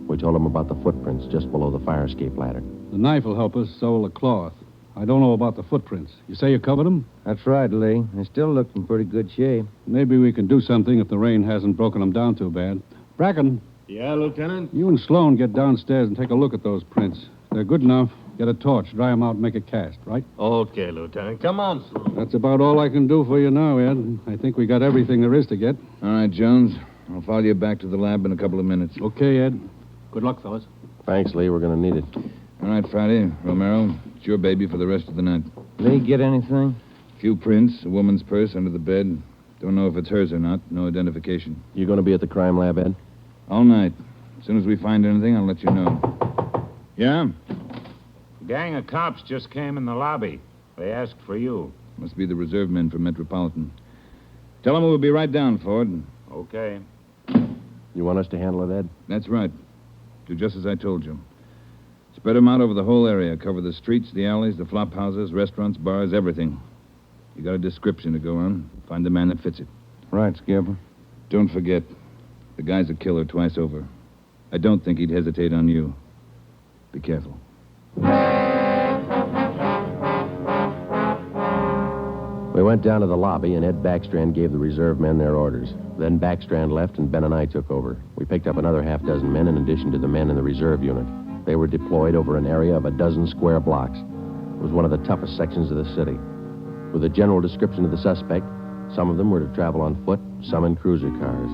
We told him about the footprints just below the fire escape ladder.
The knife will help us, so will the cloth. I don't know about the footprints. You say you covered them?
That's right, Lee. They still look in pretty good shape.
Maybe we can do something if the rain hasn't broken them down too bad. Bracken.
Yeah, Lieutenant?
You and Sloan get downstairs and take a look at those prints. If they're good enough, get a torch, dry them out, and make a cast, right?
Okay, Lieutenant. Come on, Sloan.
That's about all I can do for you now, Ed. I think we got everything there is to get.
All right, Jones. I'll follow you back to the lab in a couple of minutes.
Okay, Ed. Good luck, fellas.
Thanks, Lee. We're going to need it.
All right, Friday. Romero, it's your baby for the rest of the night.
Lee, get anything?
A few prints, a woman's purse under the bed. Don't know if it's hers or not. No identification.
You going to be at the crime lab, Ed?
All night. As soon as we find anything, I'll let you know. Yeah?
A gang of cops just came in the lobby. They asked for you.
Must be the reserve men from Metropolitan. Tell them we'll be right down, Ford.
Okay.
You want us to handle it, Ed?
That's right. Do just as I told you. Spread them out over the whole area. Cover the streets, the alleys, the flop houses, restaurants, bars, everything. You got a description to go on. Find the man that fits it.
Right, Skipper.
Don't forget, the guy's a killer twice over. I don't think he'd hesitate on you. Be careful.
We went down to the lobby, and Ed Backstrand gave the reserve men their orders. Then Backstrand left, and Ben and I took over. We picked up another half-dozen men in addition to the men in the reserve unit. They were deployed over an area of a dozen square blocks. It was one of the toughest sections of the city. With a general description of the suspect, some of them were to travel on foot, some in cruiser cars.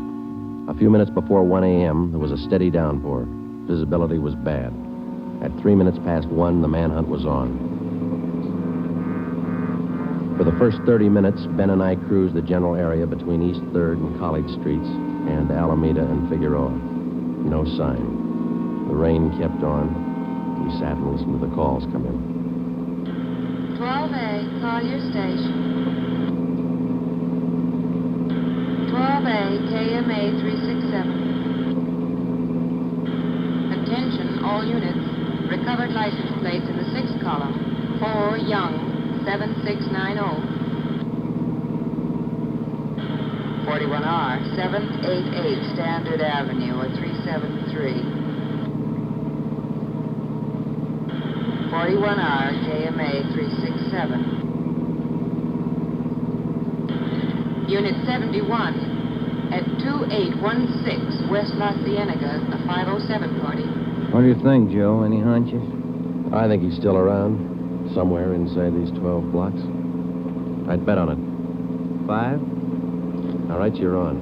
A few minutes before 1 a.m., there was a steady downpour. Visibility was bad. At 3 minutes past 1, the manhunt was on. For the first 30 minutes, Ben and I cruised the general area between East 3rd and College Streets and Alameda and Figueroa. No sign. The rain kept on. We sat and listened to the calls come in.
12A, call your station. 12A, KMA 367. Attention, all units. Recovered license plates in the 6th column. 4 Young, 7690. 41R, 788 Standard Avenue, at 373. 41R, KMA 367. Unit 71 at 2816 West La Cienega, a 507 party.
What do you think, Joe? Any hunches? I think he's still around. Somewhere inside these 12 blocks. I'd bet on it. 5? All right, you're on.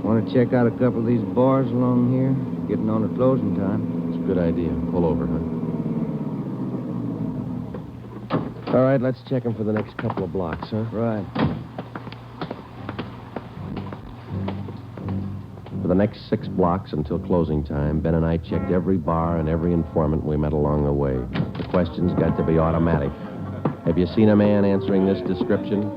Want to check out a couple of these bars along here? Getting on to closing time.
It's a good idea. Pull over, huh? All right, let's check them for the next couple of blocks, huh?
Right.
For the next 6 blocks until closing time, Ben and I checked every bar and every informant we met along the way. The questions got to be automatic. Have you seen a man answering this description?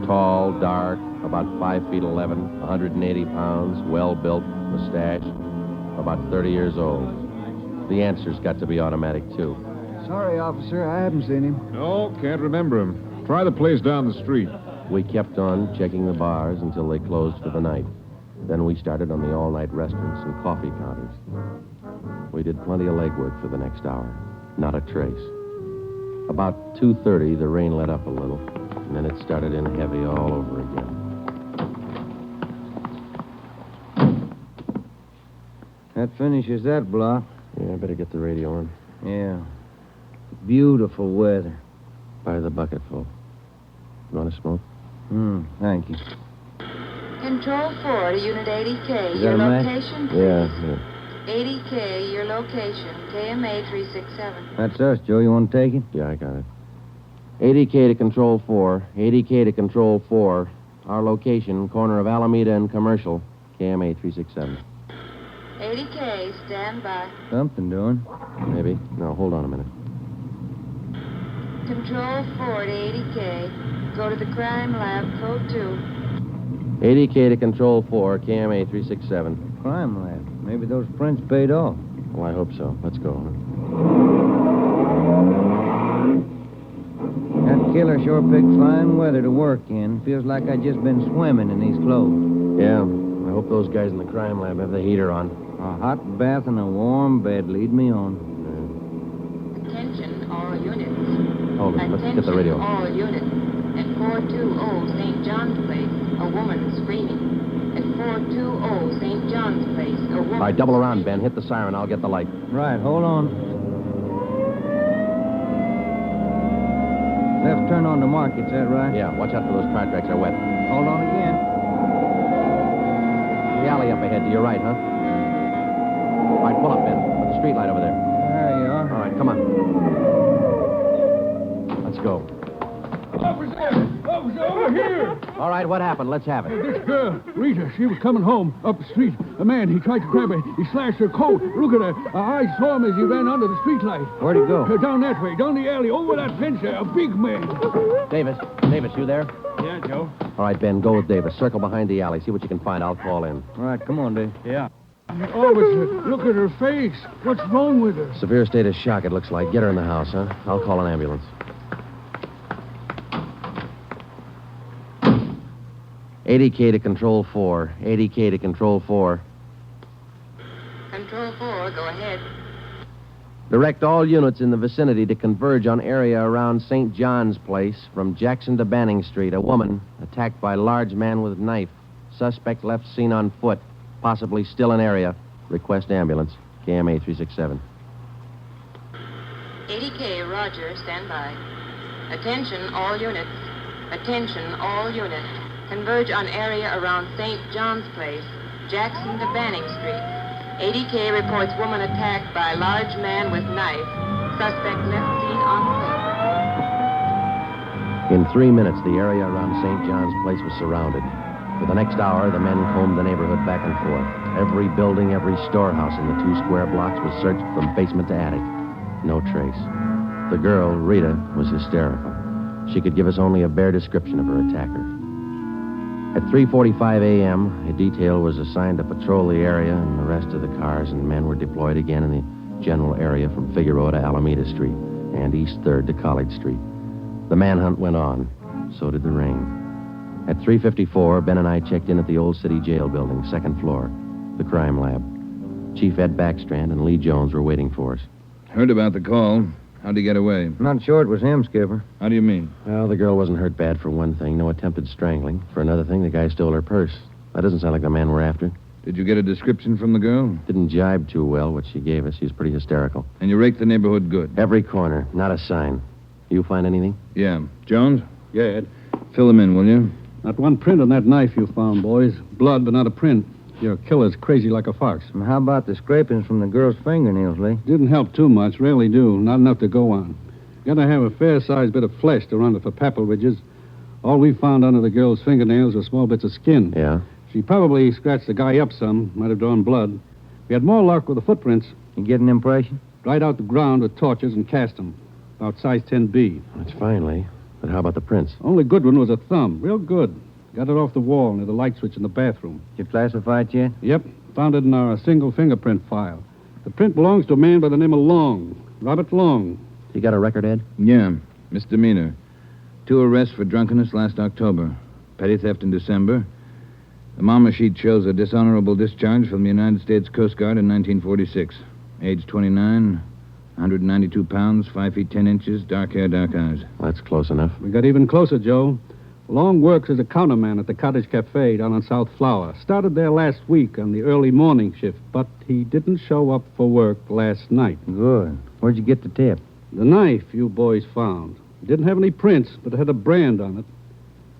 Tall, dark, about 5 feet 11, 180 pounds, well-built, mustache, about 30 years old. The answers got to be automatic, too.
Sorry, officer, I haven't seen him.
No, can't remember him. Try the place down the street.
We kept on checking the bars until they closed for the night. Then we started on the all-night restaurants and coffee counters. We did plenty of legwork for the next hour. Not a trace. About 2:30, the rain let up a little, and then it started in heavy all over again.
That finishes that block.
Yeah, I better get the radio on.
Yeah. Beautiful weather.
By the bucketful. You want to smoke?
Thank you.
Control 4 to Unit 80K.
Is
Your
that a match?
location, please.
Yeah.
80K, your location. KMA 367.
That's us, Joe. You want to take it?
Yeah, I got it. 80K to Control 4. 80K to Control 4. Our location, corner of Alameda and Commercial. KMA 367.
80K, stand by.
Something doing.
Maybe. No, hold on a minute.
Control 4 to 80K. Go to the crime lab, code 2.
80K to Control 4, KMA 367.
Crime lab. Maybe those prints paid off.
Well, I hope so. Let's go.
That killer sure picked fine weather to work in. Feels like I'd just been swimming in these clothes.
Yeah. I hope those guys in the crime lab have the heater on.
A hot bath and a warm bed lead me on.
Attention, all units.
Hold it. Let's get the radio.
All units. At 420 St. John's Place, a woman screaming. At 420 St. John's Place, a woman...
All right, double around, Ben. Hit the siren. I'll get the light.
Right, hold on. Left turn on to Market, is that right?
Yeah, watch out for those car tracks. They're wet.
Hold on again.
The alley up ahead to your right, huh? All right, pull up, Ben. Put the street light over there.
There you are.
All right, come on. Let's go.
Officer, over here.
All right, what happened? Let's have it.
This girl, Rita, she was coming home up the street. A man, he tried to grab her. He slashed her coat. Look at her. I saw him as he ran under the streetlight.
Where'd he go?
Down that way, down the alley, over that fence there. A big man.
Davis, you there?
Yeah, Joe.
All right, Ben, go with Davis. Circle behind the alley. See what you can find. I'll call in.
All right, come on, Dave.
Yeah. Officer, look at her face. What's wrong with her?
Severe state of shock, it looks like. Get her in the house, huh? I'll call an ambulance. 80K to Control 4. 80K to Control 4.
Control 4, go ahead.
Direct all units in the vicinity to converge on area around St. John's Place from Jackson to Banning Street. A woman attacked by large man with knife. Suspect left seen on foot. Possibly still in area. Request ambulance. KMA 367.
80K, Roger, stand by. Attention, all units. Attention, all units. Converge on area around St. John's Place, Jackson to Banning Street. 80K reports woman attacked by large man with knife. Suspect left seen on foot.
In 3 minutes, the area around St. John's Place was surrounded. For the next hour, the men combed the neighborhood back and forth. Every building, every storehouse in the 2 square blocks was searched from basement to attic. No trace. The girl, Rita, was hysterical. She could give us only a bare description of her attacker. At 3:45 a.m., a detail was assigned to patrol the area and the rest of the cars, and men were deployed again in the general area from Figueroa to Alameda Street and East 3rd to College Street. The manhunt went on. So did the rain. At 3:54, Ben and I checked in at the Old City Jail building, 2nd floor, the crime lab. Chief Ed Backstrand and Lee Jones were waiting for us.
Heard about the call. How'd he get away?
Not sure it was him, Skipper.
How do you mean?
Well, the girl wasn't hurt bad for one thing. No attempted strangling. For another thing, the guy stole her purse. That doesn't sound like the man we're after.
Did you get a description from the girl?
Didn't jibe too well, what she gave us. She was pretty hysterical.
And you raked the neighborhood good?
Every corner. Not a sign. You find anything?
Yeah. Jones?
Yeah, Ed.
Fill them in, will you?
Not one print on that knife you found, boys. Blood, but not a print. Your killer's crazy like a fox.
And how about the scrapings from the girl's fingernails, Lee?
Didn't help too much. Rarely do. Not enough to go on. Gotta have a fair-sized bit of flesh to run it for papal ridges. All we found under the girl's fingernails were small bits of skin.
Yeah?
She probably scratched the guy up some. Might have drawn blood. We had more luck with the footprints.
You get an impression?
Dried out the ground with torches and cast them. About size 10B.
That's fine, Lee. But how about the prints?
Only good one was a thumb. Real good. Got it off the wall near the light switch in the bathroom.
Did you classify it yet?
Yep. Found it in our single fingerprint file. The print belongs to a man by the name of Long. Robert Long.
You got a record, Ed?
Yeah. Misdemeanor. 2 arrests for drunkenness last October. Petty theft in December. The mama sheet shows a dishonorable discharge from the United States Coast Guard in 1946. Age 29, 192 pounds, 5 feet 10 inches, dark hair, dark eyes.
That's close enough.
We got even closer, Joe. Long works as a counterman at the Cottage Cafe down on South Flower. Started there last week on the early morning shift, but he didn't show up for work last night.
Good. Where'd you get the tip?
The knife you boys found. It didn't have any prints, but it had a brand on it.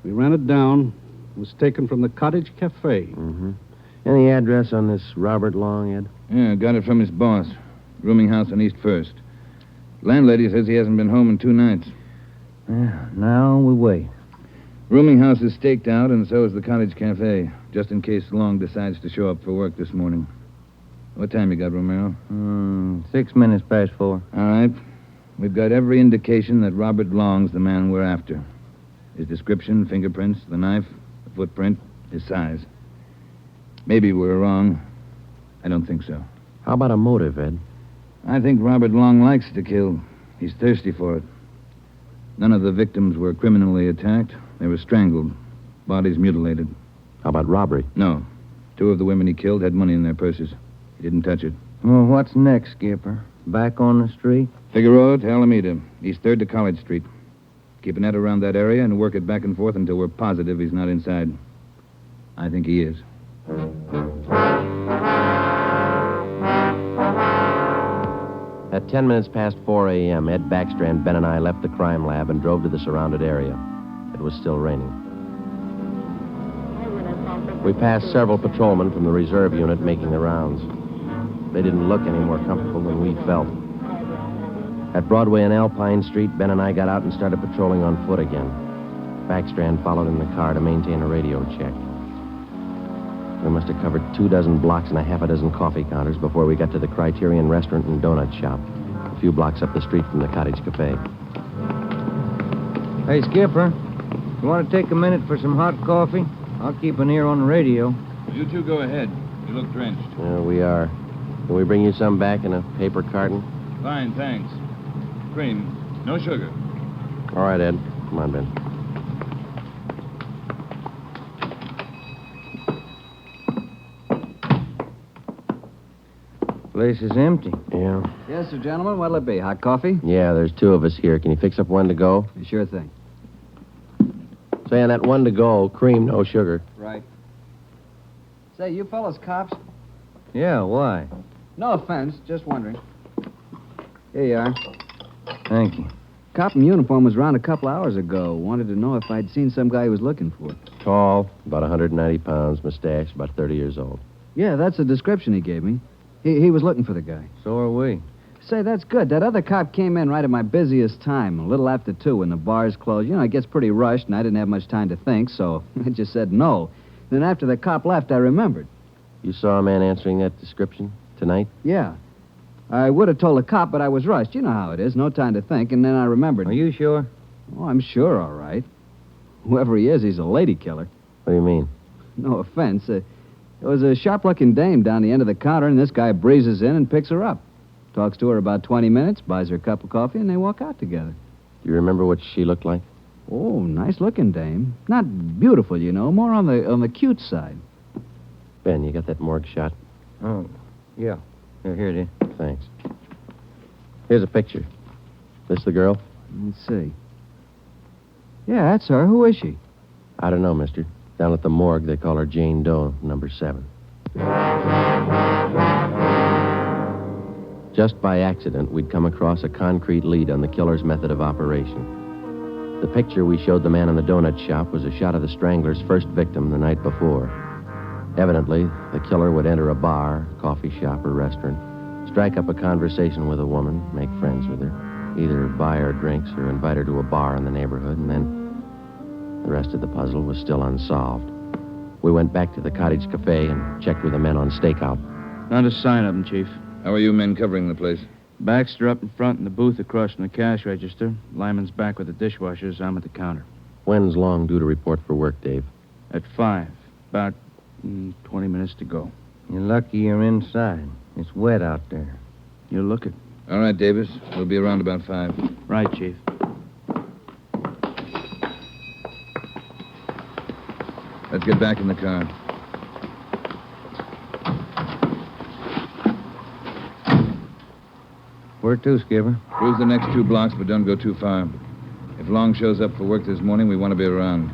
We ran it down. It was taken from the Cottage Cafe.
Mm-hmm. Any address on this Robert Long, Ed?
Yeah, got it from his boss. Rooming house on East 1st. Landlady says he hasn't been home in 2 nights.
Yeah, now we wait.
Rooming house is staked out, and so is the Cottage Cafe, just in case Long decides to show up for work this morning. What time you got, Romero?
6 minutes past 4.
All right. We've got every indication that Robert Long's the man we're after. His description, fingerprints, the knife, the footprint, his size. Maybe we're wrong. I don't think so.
How about a motive, Ed?
I think Robert Long likes to kill. He's thirsty for it. None of the victims were criminally attacked. They were strangled. Bodies mutilated.
How about robbery?
No. 2 of the women he killed had money in their purses. He didn't touch it.
Well, what's next, Skipper? Back on the street?
Figueroa to Alameda, East 3rd to College Street. Keep a net around that area and work it back and forth until we're positive he's not inside. I think he is.
At 10 minutes past 4 a.m., Ed Backstrand, Ben, and I left the crime lab and drove to the surrounded area. It was still raining. We passed several patrolmen from the reserve unit making the rounds. They didn't look any more comfortable than we felt. At Broadway and Alpine Street, Ben and I got out and started patrolling on foot again. Backstrand followed in the car to maintain a radio check. We must have covered 24 blocks and a half a dozen coffee counters before we got to the Criterion Restaurant and Donut Shop, a few blocks up the street from the Cottage Cafe.
Hey, Skipper, you want to take a minute for some hot coffee? I'll keep an ear on the radio.
You two go ahead. You look drenched.
Yeah, we are. Can we bring you some back in a paper carton?
Fine, thanks. Cream. No sugar.
All right, Ed. Come on, Ben.
Place is empty.
Yeah.
Yes, sir, gentlemen. What'll it be? Hot coffee?
Yeah, there's two of us here. Can you fix up one to go?
Sure thing.
Say on that one to go, cream, no sugar.
Right. Say, you fellas cops?
Yeah, why?
No offense, just wondering. Here you are.
Thank you.
Cop in uniform was around a couple hours ago. Wanted to know if I'd seen some guy he was looking for.
Tall, about 190 pounds, mustache, about 30 years old.
Yeah, that's the description he gave me. He was looking for the guy.
So are we.
Say, that's good. That other cop came in right at my busiest time, a little after 2 when the bars closed. You know, it gets pretty rushed, and I didn't have much time to think, so I just said no. Then after the cop left, I remembered.
You saw a man answering that description tonight?
Yeah. I would have told the cop, but I was rushed. You know how it is. No time to think, and then I remembered.
Are you sure?
Oh, I'm sure, all right. Whoever he is, he's a lady killer.
What do you mean?
No offense. There was a sharp-looking dame down the end of the counter, and this guy breezes in and picks her up. Talks to her about 20 minutes, buys her a cup of coffee, and they walk out together.
Do you remember what she looked like?
Oh, nice-looking dame. Not beautiful, you know, more on the cute side.
Ben, you got that morgue shot?
Oh, yeah. Here it is.
Thanks. Here's a picture. This the girl?
Let's see. Yeah, that's her. Who is she?
I don't know, mister. Down at the morgue, they call her Jane Doe, number 7. Just by accident, we'd come across a concrete lead on the killer's method of operation. The picture we showed the man in the donut shop was a shot of the Strangler's first victim the night before. Evidently, the killer would enter a bar, coffee shop, or restaurant, strike up a conversation with a woman, make friends with her, either buy her drinks or invite her to a bar in the neighborhood, and then the rest of the puzzle was still unsolved. We went back to the Cottage Cafe and checked with the men on stakeout.
Not a sign of them, Chief.
How are you men covering the place?
Baxter up in front in the booth across from the cash register. Lyman's back with the dishwashers. I'm at the counter.
When's Long due to report for work, Dave?
At 5. About 20 minutes to go.
You're lucky you're inside. It's wet out there.
You'll look it.
All right, Davis. We'll be around about 5.
Right, Chief.
Let's get back in the car.
Where to, Skipper?
Cruise the next 2 blocks, but don't go too far. If Long shows up for work this morning, we want to be around.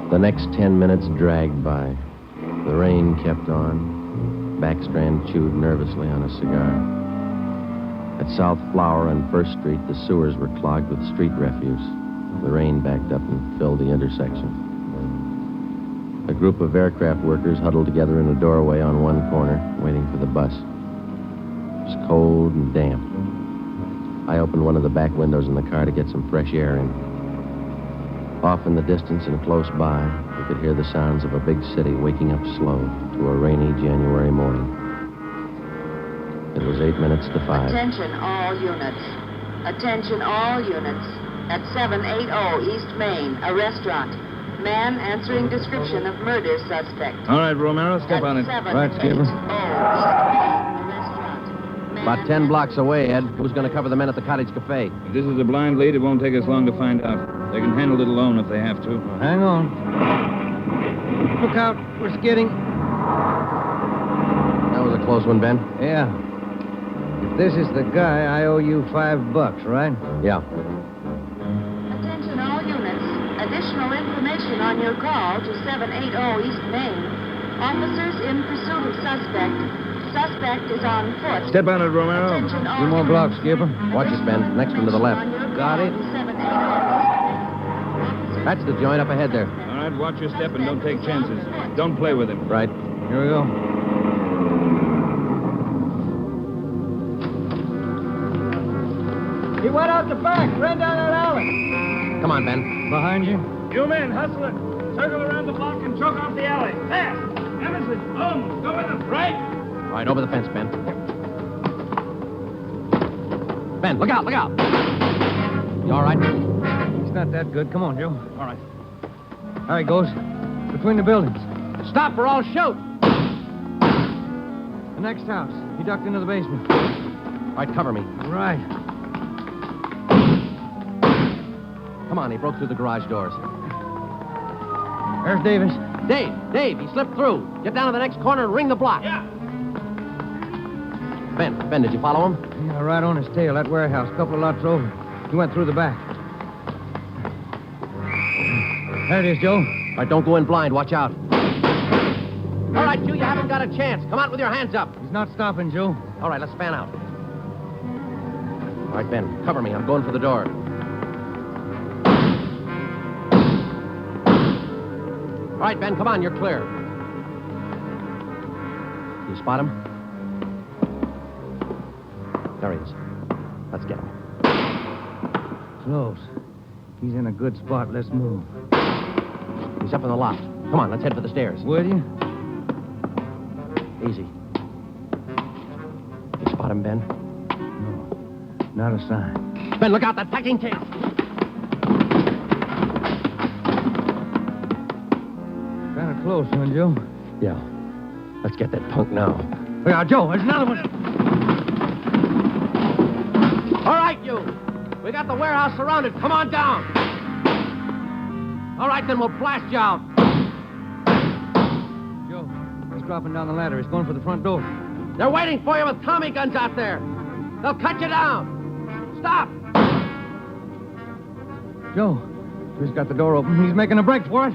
The next 10 minutes dragged by. The rain kept on. Backstrand chewed nervously on a cigar. At South Flower and First Street, the sewers were clogged with street refuse. The rain backed up and filled the intersection. A group of aircraft workers huddled together in a doorway on one corner, waiting for the bus. It was cold and damp. I opened one of the back windows in the car to get some fresh air in. Off in the distance and close by, we could hear the sounds of a big city waking up slow to a rainy January morning. It was 8 minutes to 5.
Attention all units. Attention all units. At 780 East Main, a restaurant. Man answering description of murder suspect.
All right, Romero, step on it.
Right, Skipper.
About 10 blocks away, Ed. Who's going to cover the men at the Cottage Cafe?
If this is a blind lead, it won't take us long to find out. They can handle it alone if they have to.
Well, hang on. Look out. We're skidding.
That was a close one, Ben.
Yeah. If this is the guy, I owe you $5, right?
Yeah.
Attention all units. Additional information on your call to 780 East Main. Officers in pursuit of suspect. Suspect is on foot.
Step on it, Romero.
Attention all
2 more blocks, Skipper.
Watch it, Ben. Next one to the left.
Got it.
That's the joint up ahead there.
All right, watch your step and don't take chances. Don't play with him.
Right.
Here we go.
He went out the back, ran down that alley.
Come on, Ben.
Behind you.
You men, hustle it. Circle around the block and choke off the alley. Fast. Emerson, Holmes, go with them. Right.
All right, over the fence, Ben. Ben, look out, look out. You all right?
He's not that good. Come on, Joe.
All right.
There he goes.
between the buildings.
Stop or I'll shoot.
The next house. He ducked into the basement.
All right, cover me.
Right.
Come on, he broke through the garage doors.
There's Davis.
Dave, he slipped through. Get down to the next corner and ring the block.
Yeah.
Ben, did you follow him?
Yeah, right on his tail. That warehouse, a couple of lots over. He went through the back. There it is, Joe.
All right, don't go in blind. Watch out. All right, you haven't got a chance. Come out with your hands up.
He's not stopping, Joe.
All right, let's fan out. All right, Ben, cover me. I'm going for the door. All right, Ben, come on. You're clear. You spot him? There he is. Let's get him.
Close. He's in a good spot. Let's move.
He's up in the loft. Come on, let's head for the stairs.
Will you?
Easy. You spot him, Ben?
No. Not a sign.
Ben, look out. That packing case.
Kind of close, huh, Joe?
Yeah. Let's get that punk now.
Yeah, Joe, there's another one.
All right, you. We got the warehouse surrounded. Come on down. All right, then we'll blast you out.
Joe, he's dropping down the ladder. He's going for the front door.
They're waiting for you with Tommy guns out there. They'll cut you down. Stop.
Joe, he's got the door open. He's making a break for it.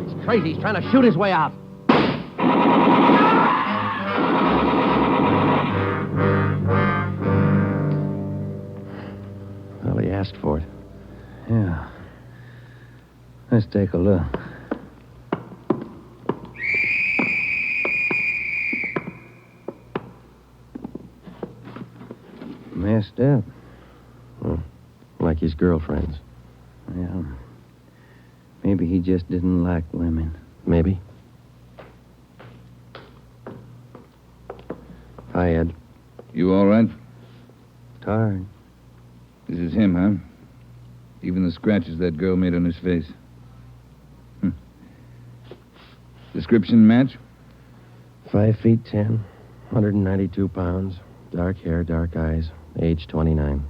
He's crazy. He's trying to shoot his way out. Well, he asked for it.
Yeah. Let's take a look. Messed up.
Well, like his girlfriends.
Yeah. Maybe he just didn't like women.
Maybe. Hi, Ed.
You all right?
Tired.
This is him, huh? Even the scratches that girl made on his face. Description match?
5 feet 10, 192 pounds, dark hair, dark eyes, age 29.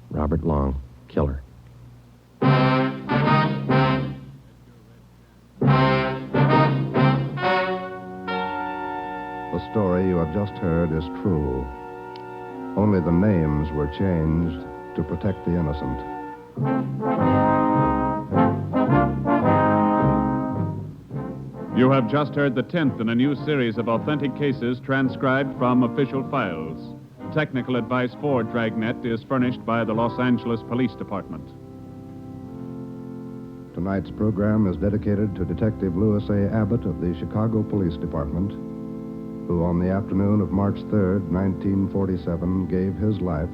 Robert Long, killer.
The story you have just heard is true. Only the names were changed to protect the innocent.
You have just heard the 10th in a new series of authentic cases transcribed from official files. Technical advice for Dragnet is furnished by the Los Angeles Police Department.
Tonight's program is dedicated to Detective Louis A. Abbott of the Chicago Police Department, who on the afternoon of March 3rd, 1947, gave his life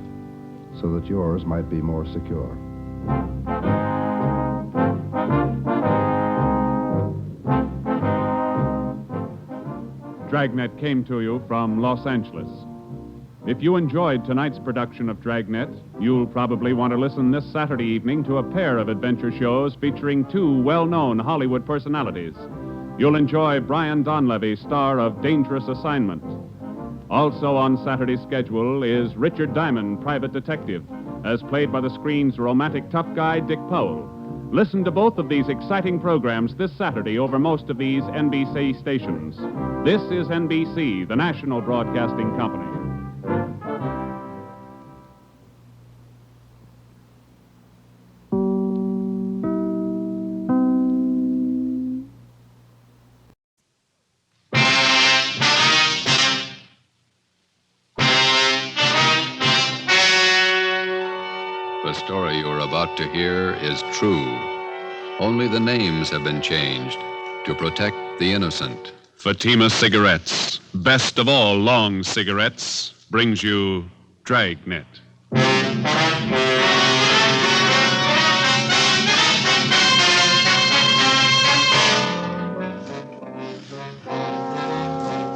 so that yours might be more secure.
Dragnet came to you from Los Angeles. If you enjoyed tonight's production of Dragnet, you'll probably want to listen this Saturday evening to a pair of adventure shows featuring two well-known Hollywood personalities. You'll enjoy Brian Donlevy, star of Dangerous Assignment. Also on Saturday's schedule is Richard Diamond, private detective, as played by the screen's romantic tough guy, Dick Powell. Listen to both of these exciting programs this Saturday over most of these NBC stations. This is NBC, the national broadcasting company.
The story you're about to hear is true. Only the names have been changed to protect the innocent.
Fatima Cigarettes, best of all long cigarettes, brings you Dragnet.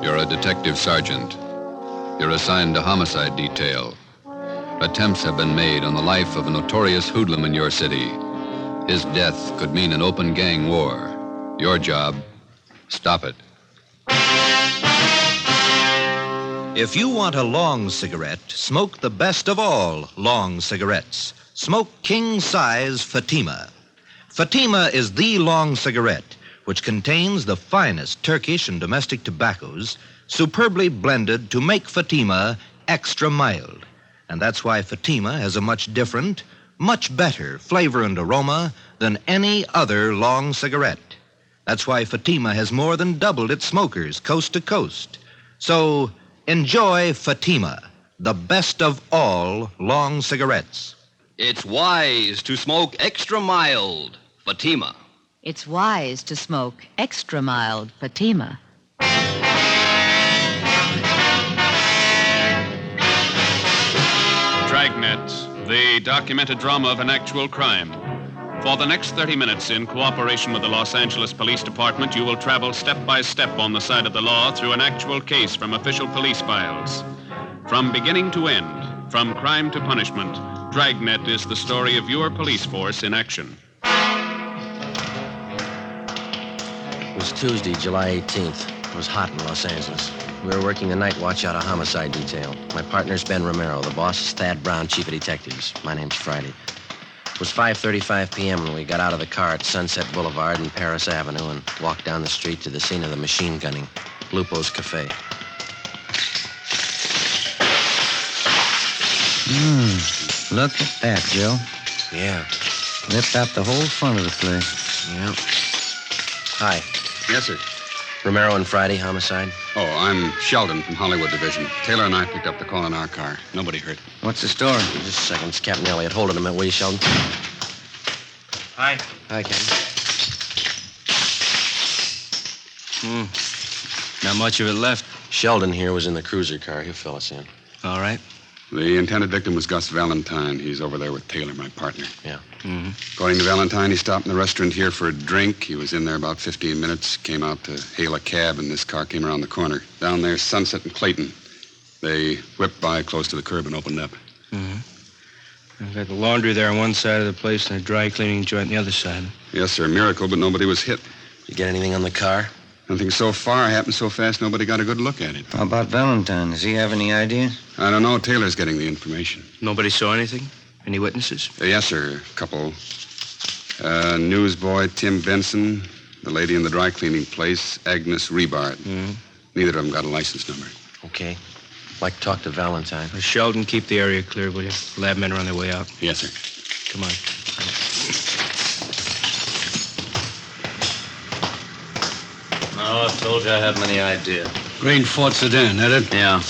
You're a detective sergeant. You're assigned to homicide detail. Attempts have been made on the life of a notorious hoodlum in your city. His death could mean an open gang war. Your job, stop it.
If you want a long cigarette, smoke the best of all long cigarettes. Smoke King Size Fatima. Fatima is the long cigarette, which contains the finest Turkish and domestic tobaccos, superbly blended to make Fatima extra mild. And that's why Fatima has a much different, much better flavor and aroma than any other long cigarette. That's why Fatima has more than doubled its smokers coast to coast. So enjoy Fatima, the best of all long cigarettes.
It's wise to smoke extra mild Fatima.
It's wise to smoke extra mild Fatima.
Dragnet, the documented drama of an actual crime. For the next 30 minutes, in cooperation with the Los Angeles Police Department, you will travel step by step on the side of the law through an actual case from official police files. From beginning to end, from crime to punishment, Dragnet is the story of your police force in action.
It was Tuesday, July 18th. It was hot in Los Angeles. We were working the night watch out of homicide detail. My partner's Ben Romero. The boss is Thad Brown, chief of detectives. My name's Friday. It was 5:35 p.m. when we got out of the car at Sunset Boulevard and Paris Avenue and walked down the street to the scene of the machine gunning, Lupo's Cafe.
Look at that, Joe.
Yeah.
Ripped out the whole front of the place.
Yeah. Hi.
Yes, sir.
Romero and Friday, homicide.
Oh, I'm Sheldon from Hollywood Division. Taylor and I picked up the call in our car. Nobody hurt.
What's the story?
Just a second. It's Captain Elliott. Hold it a minute, will you, Sheldon?
Hi.
Hi, Captain.
Not much of it left.
Sheldon here was in the cruiser car. He'll fill us in.
All right.
The intended victim was Gus Valentine. He's over there with Taylor, my partner.
Yeah.
Mm-hmm.
According to Valentine, he stopped in the restaurant here for a drink. He was in there about 15 minutes, came out to hail a cab, and this car came around the corner. Down there, Sunset and Clayton. They whipped by close to the curb and opened up.
Mm-hmm. I've got the laundry there on one side of the place and a dry cleaning joint on the other side.
Yes, sir. Miracle, but nobody was hit.
You get anything on the car?
Nothing so far. Happened so fast, nobody got a good look at it.
How about Valentine? Does he have any ideas?
I don't know. Taylor's getting the information.
Nobody saw anything? Any witnesses?
Yes, sir. A couple. Newsboy Tim Benson, the lady in the dry cleaning place, Agnes Rebard.
Mm-hmm.
Neither of them got a license number.
Okay. Like to talk to Valentine.
Sheldon, keep the area clear, will you? Lab men are on their way out.
Yes, sir.
Come on.
Oh, I told you I had many ideas.
Green Ford sedan, that it?
Yeah.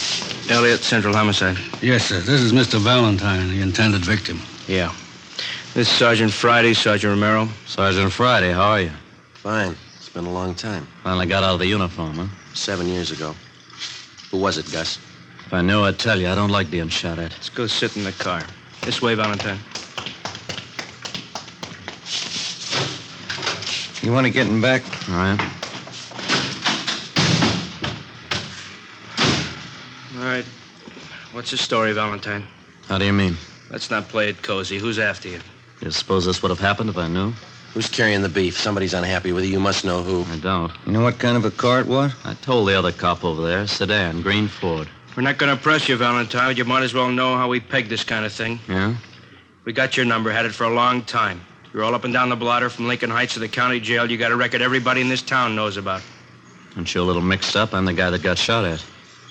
Elliott, Central Homicide.
Yes, sir. This is Mr. Valentine, the intended victim.
Yeah. This is Sergeant Friday, Sergeant Romero.
Sergeant Friday, how are you? Fine. It's been a long time.
Finally got out of the uniform, huh?
7 years ago. Who was it, Gus?
If I knew, I'd tell you. I don't like being shot at.
Let's go sit in the car. This way, Valentine.
You want to get him back?
All right.
All right. What's the story, Valentine?
How do you mean?
Let's not play it cozy. Who's after you?
You suppose this would have happened if I knew?
Who's carrying the beef? Somebody's unhappy with you. You must know who.
I don't.
You know what kind of a car it was?
I told the other cop over there. Sedan, green Ford.
We're not going to press you, Valentine, but you might as well know how we peg this kind of thing.
Yeah?
We got your number, had it for a long time. You're all up and down the blotter from Lincoln Heights to the county jail. You got a record everybody in this town knows about.
Aren't you a little mixed up? I'm the guy that got shot at.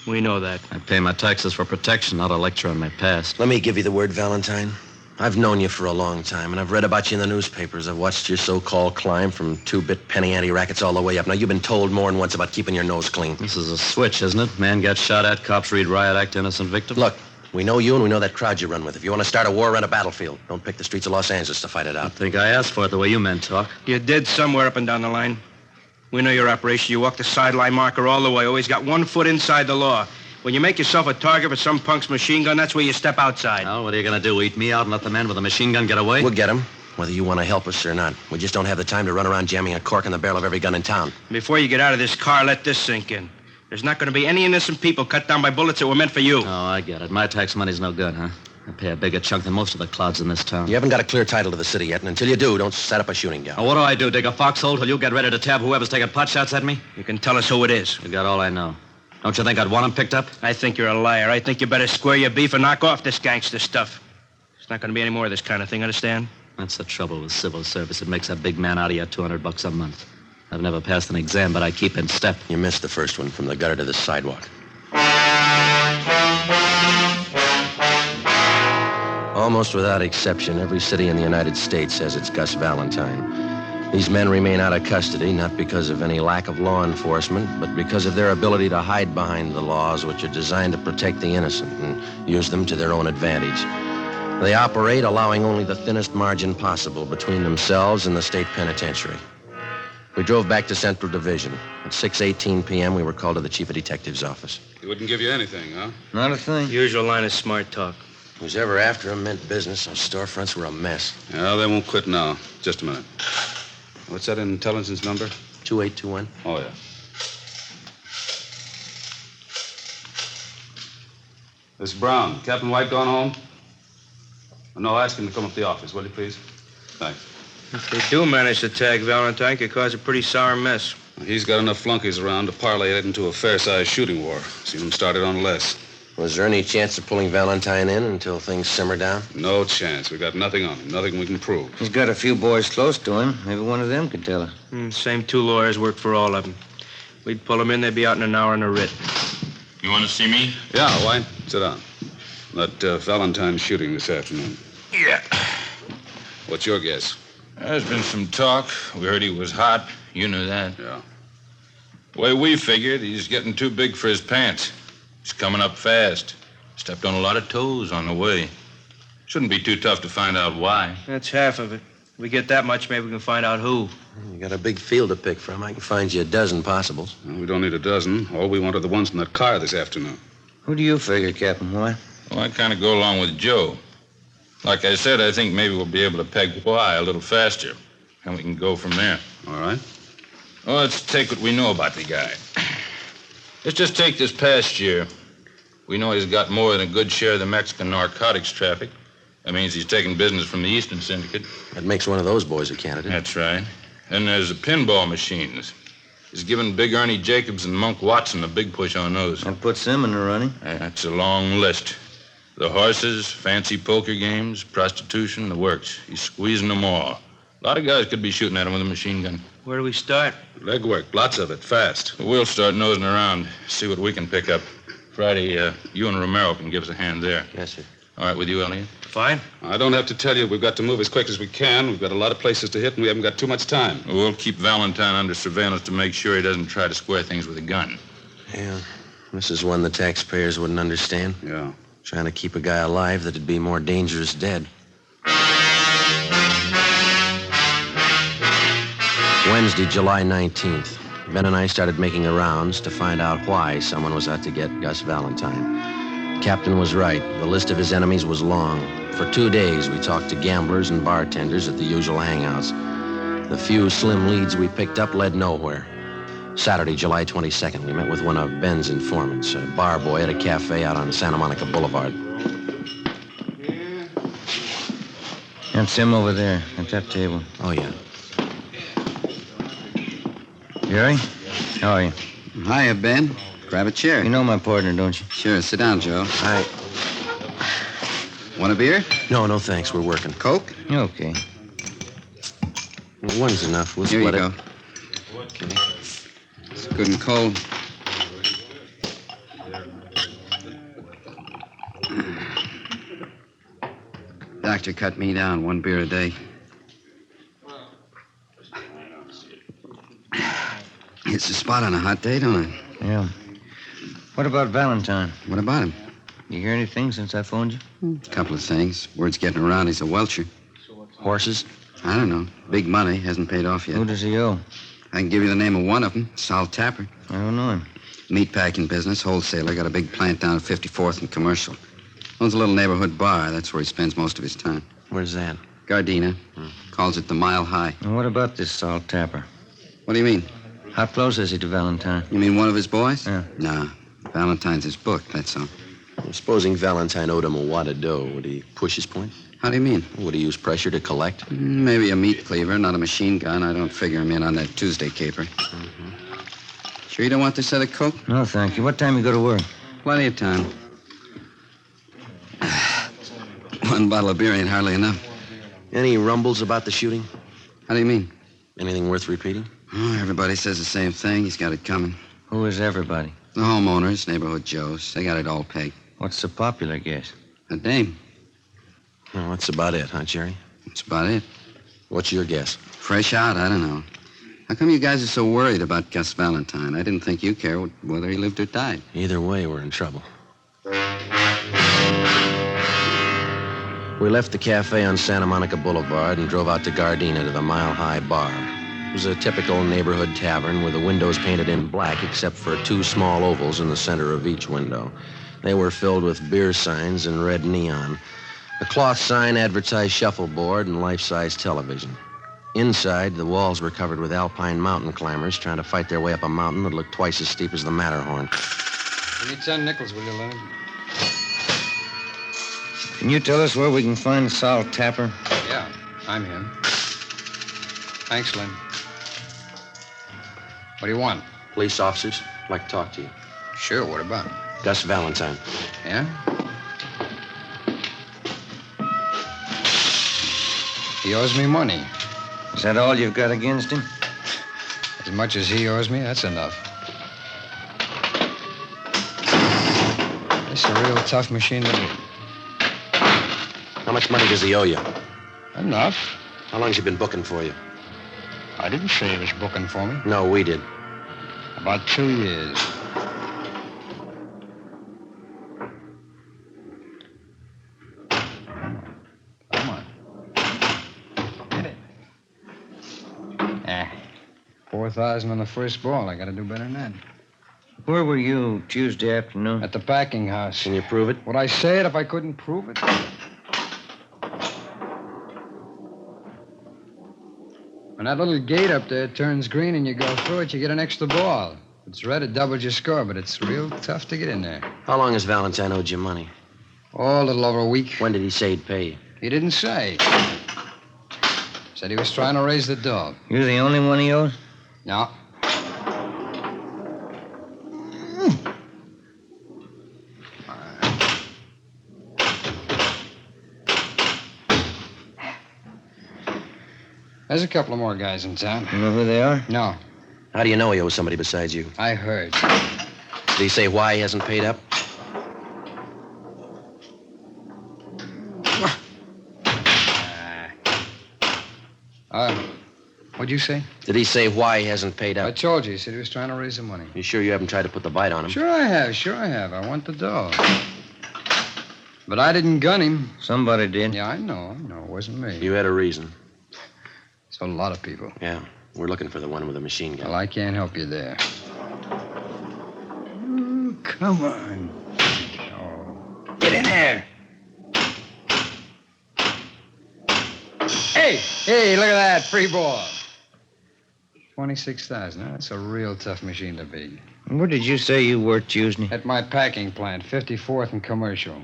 We know that.
I pay my taxes for protection, not a lecture on my past.
Let me give you the word, Valentine. I've known you for a long time, and I've read about you in the newspapers. I've watched your so-called climb from two-bit penny ante rackets all the way up. Now, you've been told more than once about keeping your nose clean.
This is a switch, isn't it? Man gets shot at, cops read riot act, innocent victim.
Look, we know you and we know that crowd you run with. If you want to start a war, run a battlefield. Don't pick the streets of Los Angeles to fight it out.
I think I asked for it the way you men talk.
You did somewhere up and down the line. We know your operation. You walk the sideline marker all the way. Always got 1 foot inside the law. When you make yourself a target for some punk's machine gun, that's where you step outside.
Well, what are you going to do, eat me out and let the man with a machine gun get away?
We'll get him, whether you want to help us or not. We just don't have the time to run around jamming a cork in the barrel of every gun in town.
Before you get out of this car, let this sink in. There's not going to be any innocent people cut down by bullets that were meant for you.
Oh, I get it. My tax money's no good, huh? I pay a bigger chunk than most of the clouds in this town.
You haven't got a clear title to the city yet, and until you do, don't set up a shooting gallery.
Now, what do I do, dig a foxhole till you get ready to tab whoever's taking pot shots at me?
You can tell us who it is.
You got all I know. Don't you think I'd want him picked up?
I think you're a liar. I think you better square your beef and knock off this gangster stuff. There's not going to be any more of this kind of thing, understand?
That's the trouble with civil service. It makes a big man out of you $200 a month. I've never passed an exam, but I keep in step.
You missed the first one, from the gutter to the sidewalk. Almost without exception, every city in the United States has its Gus Valentine. These men remain out of custody, not because of any lack of law enforcement, but because of their ability to hide behind the laws which are designed to protect the innocent and use them to their own advantage. They operate allowing only the thinnest margin possible between themselves and the state penitentiary. We drove back to Central Division. At 6:18 p.m., we were called to the chief of detective's office.
He wouldn't give you anything, huh?
Not a thing.
Usual line of smart talk.
Who's ever after him meant business. Those storefronts were a mess.
Yeah, they won't quit now. Just a minute. What's that intelligence number?
2821.
Oh, yeah. This is Brown. Captain White gone home? No, ask him to come up to the office, will you, please? Thanks.
If they do manage to tag Valentine, it could cause a pretty sour mess.
He's got enough flunkies around to parlay it into a fair-sized shooting war. Seen him started on less.
Was there any chance of pulling Valentine in until things simmer down?
No chance. We got nothing on him. Nothing we can prove.
He's got a few boys close to him. Maybe one of them could tell us.
Same two lawyers work for all of them. We'd pull them in, they'd be out in an hour in a writ.
You want to see me?
Yeah, White. Sit down. That Valentine shooting this afternoon.
Yeah.
What's your guess?
There's been some talk. We heard he was hot. You knew that.
Yeah.
The way we figured, he's getting too big for his pants. He's coming up fast. Stepped on a lot of toes on the way. Shouldn't be too tough to find out why.
That's half of it. If we get that much, maybe we can find out who.
You got a big field to pick from. I can find you a dozen possibles.
Well, we don't need a dozen. All we want are the ones in that car this afternoon.
Who do you figure, Captain White?
Well, I kind of go along with Joe. Like I said, I think maybe we'll be able to peg why a little faster. And we can go from there.
All right.
Well, let's take what we know about the guy. Let's just take this past year. We know he's got more than a good share of the Mexican narcotics traffic. That means he's taking business from the Eastern Syndicate.
That makes one of those boys a candidate.
That's right. And there's the pinball machines. He's given Big Ernie Jacobs and Monk Watson a big push on those.
That puts them in the running.
That's a long list. The horses, fancy poker games, prostitution, the works. He's squeezing them all. A lot of guys could be shooting at him with a machine gun.
Where do we start?
Legwork, lots of it, fast.
We'll start nosing around, see what we can pick up. Friday, you and Romero can give us a hand there.
Yes, sir.
All right with you, Elliot?
Fine.
I don't have to tell you, we've got to move as quick as we can. We've got a lot of places to hit, and we haven't got too much time.
We'll keep Valentine under surveillance to make sure he doesn't try to square things with a gun.
Yeah. This is one the taxpayers wouldn't understand.
Yeah.
Trying to keep a guy alive that'd be more dangerous dead. Wednesday, July 19th. Ben and I started making the rounds to find out why someone was out to get Gus Valentine. Captain was right. The list of his enemies was long. For 2 days, we talked to gamblers and bartenders at the usual hangouts. The few slim leads we picked up led nowhere. Saturday, July 22nd, we met with one of Ben's informants, a bar boy at a cafe out on Santa Monica Boulevard.
That's him over there at that table.
Oh, yeah.
Jerry? How are you?
Hiya, Ben. Grab a chair.
You know my partner, don't you?
Sure. Sit down, Joe.
Hi.
Want a beer?
No, thanks. We're working.
Coke?
Okay.
Well, one's enough. We'll
Here you
split
go.
it. Okay.
It's good and cold. Doctor cut me down 1 beer a day. It's a spot on a hot day, don't it?
Yeah. What about Valentine?
What about him?
You hear anything since I phoned you?
A couple of things. Word's getting around he's a welcher.
Horses?
I don't know. Big money. Hasn't paid off yet.
Who does he owe?
I can give you the name of one of them. Sal Tapper.
I don't know him.
Meatpacking business, wholesaler. Got a big plant down at 54th and Commercial. Owns a little neighborhood bar. That's where he spends most of his time.
Where's that?
Gardena. Calls it the Mile High.
And what about this Salt Tapper?
What do you mean?
How close is he to Valentine?
You mean one of his boys?
Yeah.
Nah. Valentine's his book, that's all.
Supposing Valentine owed him a wad of dough, would he push his point?
How do you mean?
Would he use pressure to collect?
Maybe a meat cleaver, not a machine gun. I don't figure him in on that Tuesday caper. Sure you don't want this other Coke?
No, thank you. What time you go to work?
Plenty of time. One bottle of beer ain't hardly enough.
Any rumbles about the shooting?
How do you mean?
Anything worth repeating?
Oh, everybody says the same thing. He's got it coming.
Who is everybody?
The homeowners, neighborhood Joes. They got it all pegged.
What's the popular guess?
A dame.
Well, that's about it, huh, Jerry?
That's about it.
What's your guess?
Fresh out, I don't know. How come you guys are so worried about Gus Valentine? I didn't think you cared whether he lived or died.
Either way, we're in trouble. We left the cafe on Santa Monica Boulevard and drove out to Gardena to the Mile High Bar. It was a typical neighborhood tavern with the windows painted in black except for 2 small ovals in the center of each window. They were filled with beer signs and red neon. A cloth sign advertised shuffleboard and life-size television. Inside, the walls were covered with alpine mountain climbers trying to fight their way up a mountain that looked twice as steep as the Matterhorn.
Give me 10 nickels, will you, Leonard?
Can you tell us where we can find Sal Tapper?
Yeah, I'm him. Thanks, Lynn. What do you want?
Police officers. I'd like to talk to you.
Sure, what about?
Gus Valentine.
Yeah? He owes me money.
Is that all you've got against him?
As much as he owes me, that's enough. It's a real tough machine to beat.
How much money does he owe you?
Enough.
How long's he been booking for you?
I didn't say he was booking for me.
No, we did.
About 2 years. Come on. Hit it. 4,000 on the first ball. I gotta do better than that.
Where were you Tuesday afternoon?
At the packing house.
Can you prove it?
Would I say it if I couldn't prove it? When that little gate up there turns green and you go through it, you get an extra ball. If it's red, it doubles your score, but it's real tough to get in there.
How long has Valentine owed you money?
Oh, a little over a week.
When did he say he'd pay you?
He didn't say. Said he was trying to raise the dog.
You're the only one he owes?
No. There's a couple of more guys in town.
You know who they are?
No.
How do you know he owes somebody besides you?
I heard.
Did he say why he hasn't paid up?
What'd you say?
Did he say why he hasn't paid up?
I told you. He said he was trying to raise the money.
You sure you haven't tried to put the bite on him?
Sure I have. I want the dog. But I didn't gun him.
Somebody did.
Yeah, I know. It wasn't me.
You had a reason.
So a lot of people.
Yeah, we're looking for the one with the machine gun.
Well, I can't help you there. Come on. Oh. Get in there. Hey, look at that. Free ball. 26,000. That's a real tough machine to beat.
Where did you say you worked Tuesday?
At my packing plant, 54th and Commercial.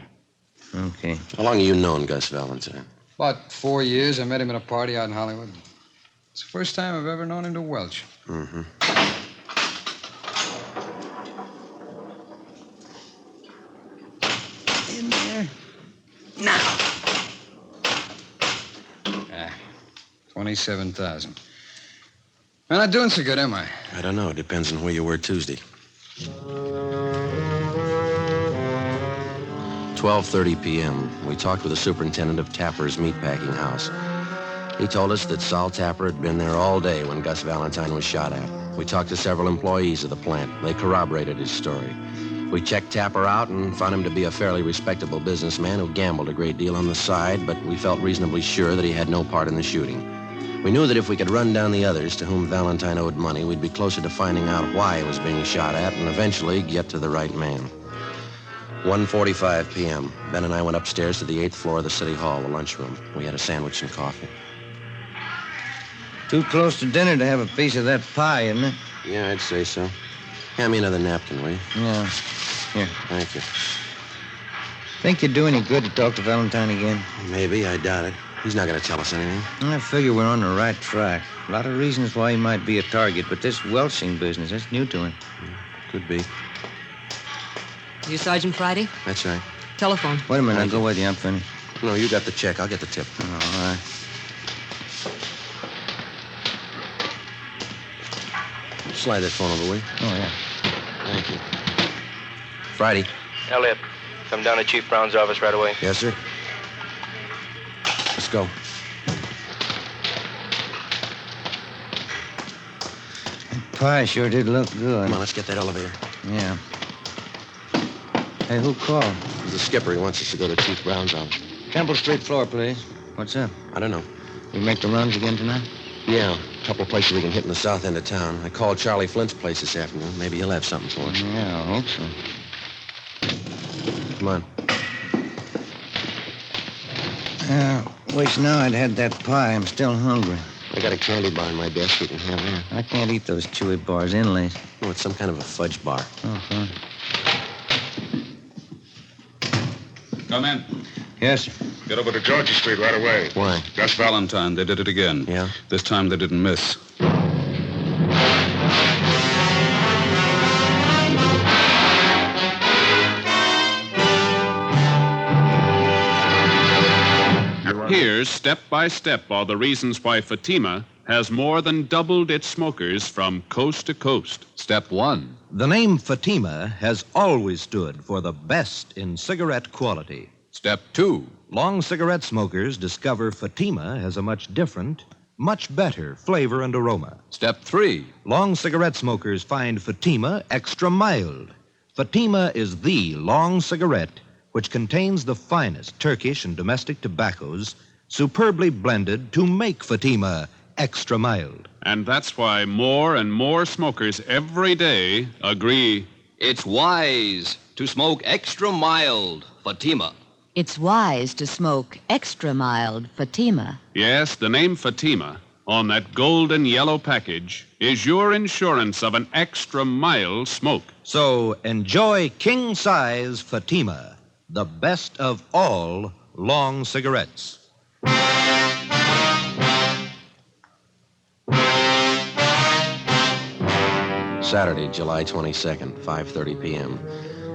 Okay.
How long have you known Gus Valentine?
About 4 years. I met him at a party out in Hollywood. It's the first time I've ever known him to welch.
Mm-hmm.
In there. Now. 27,000. I'm not doing so good, am I?
I don't know. It depends on where you were Tuesday. 12:30 p.m. We talked with the superintendent of Tapper's meatpacking house. He told us that Sal Tapper had been there all day when Gus Valentine was shot at. We talked to several employees of the plant. They corroborated his story. We checked Tapper out and found him to be a fairly respectable businessman who gambled a great deal on the side, but we felt reasonably sure that he had no part in the shooting. We knew that if we could run down the others to whom Valentine owed money, we'd be closer to finding out why he was being shot at and eventually get to the right man. 1:45 p.m. Ben and I went upstairs to the 8th floor of the city hall, the lunchroom. We had a sandwich and coffee.
Too close to dinner to have a piece of that pie, isn't it?
Yeah, I'd say so. Hand me another napkin, will you?
Yeah. Here.
Thank you.
Think you'd do any good to talk to Valentine again?
Maybe. I doubt it. He's not going to tell us anything.
I figure we're on the right track. A lot of reasons why he might be a target, but this welching business, that's new to him.
Could be.
You Sergeant Friday?
That's right.
Telephone.
Wait a minute, I'll go with you. I'm finished.
No, you got the check. I'll get the tip.
All right.
Slide that phone over, will you?
Oh, yeah.
Thank you. Friday.
Elliot, come down to Chief Brown's office right away.
Yes, sir. Let's go.
Pie sure did look good.
Come on, let's get that elevator.
Yeah. Hey, who called?
The skipper. He wants us to go to Chief Brown's office.
Temple Street floor, please. What's up?
I don't know.
We make the runs again tonight?
Yeah, a couple of places we can hit in the south end of town. I called Charlie Flint's place this afternoon. Maybe he'll have something for us.
Yeah, I hope so.
Come on.
Wish now I'd had that pie. I'm still hungry.
I got a candy bar in my desk. You can have that.
I can't eat those chewy bars inlays.
Oh, it's some kind of a fudge bar.
Oh, fine.
Come in.
Yes, sir.
Get over to Georgia Street right away.
Why?
Gus Valentine. They did it again.
Yeah?
This time they didn't miss.
Here's step by step all the reasons why Fatima has more than doubled its smokers from coast to coast.
Step 1.
The name Fatima has always stood for the best in cigarette quality.
Step 2.
Long cigarette smokers discover Fatima has a much different, much better flavor and aroma.
Step 3.
Long cigarette smokers find Fatima extra mild. Fatima is the long cigarette which contains the finest Turkish and domestic tobaccos superbly blended to make Fatima extra mild.
And that's why more and more smokers every day agree
It's wise to smoke extra mild Fatima.
It's wise to smoke extra mild Fatima.
Yes, the name Fatima on that golden yellow package is your insurance of an extra mild smoke.
So enjoy king-size Fatima, the best of all long cigarettes.
Saturday, July 22nd, 5:30 p.m.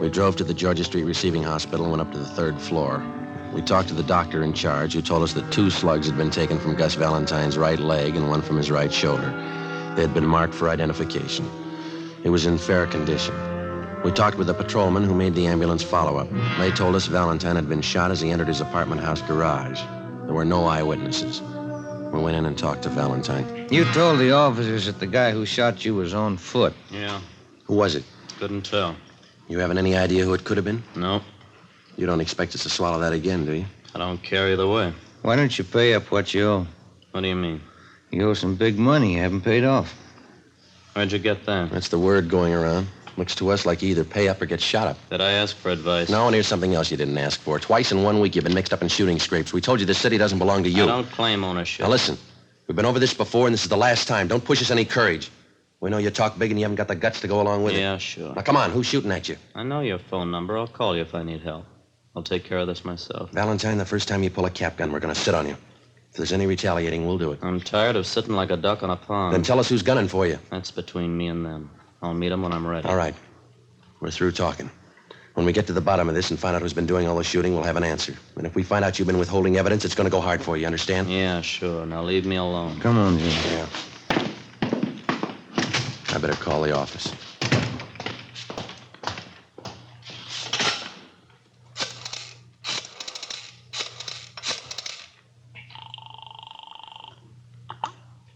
We drove to the Georgia Street Receiving Hospital and went up to the third floor. We talked to the doctor in charge, who told us that 2 slugs had been taken from Gus Valentine's right leg and 1 from his right shoulder. They had been marked for identification. He was in fair condition. We talked with the patrolman who made the ambulance follow-up. They told us Valentine had been shot as he entered his apartment house garage. There were no eyewitnesses. We went in and talked to Valentine.
You told the officers that the guy who shot you was on foot.
Yeah,
Who was it?
couldn't tell.
You haven't any idea who it could have been?
No,
You don't expect us to swallow that again, do you?
I don't care either way.
Why don't you pay up what you owe?
What do you mean?
You owe some big money you haven't paid off.
Where'd you get that?
That's the word going around. Looks to us like you either pay up or get shot up.
Did I ask for advice?
No, and here's something else you didn't ask for. Twice in 1 week you've been mixed up in shooting scrapes. We told you this city doesn't belong to you.
I don't claim ownership.
Now listen, we've been over this before, and this is the last time. Don't push us any courage. We know you talk big and you haven't got the guts to go along with it.
Yeah, sure.
Now come on, who's shooting at you?
I know your phone number. I'll call you if I need help. I'll take care of this myself.
Valentine, the first time you pull a cap gun, we're going to sit on you. If there's any retaliating, we'll do it.
I'm tired of sitting like a duck on a pond.
Then tell us who's gunning for you.
That's between me and them. I'll meet them when I'm ready.
All right. We're through talking. When we get to the bottom of this and find out who's been doing all the shooting, we'll have an answer. And if we find out you've been withholding evidence, it's going to go hard for you, understand?
Yeah, sure. Now leave me alone.
Come on, Jim.
Yeah. I better call the office.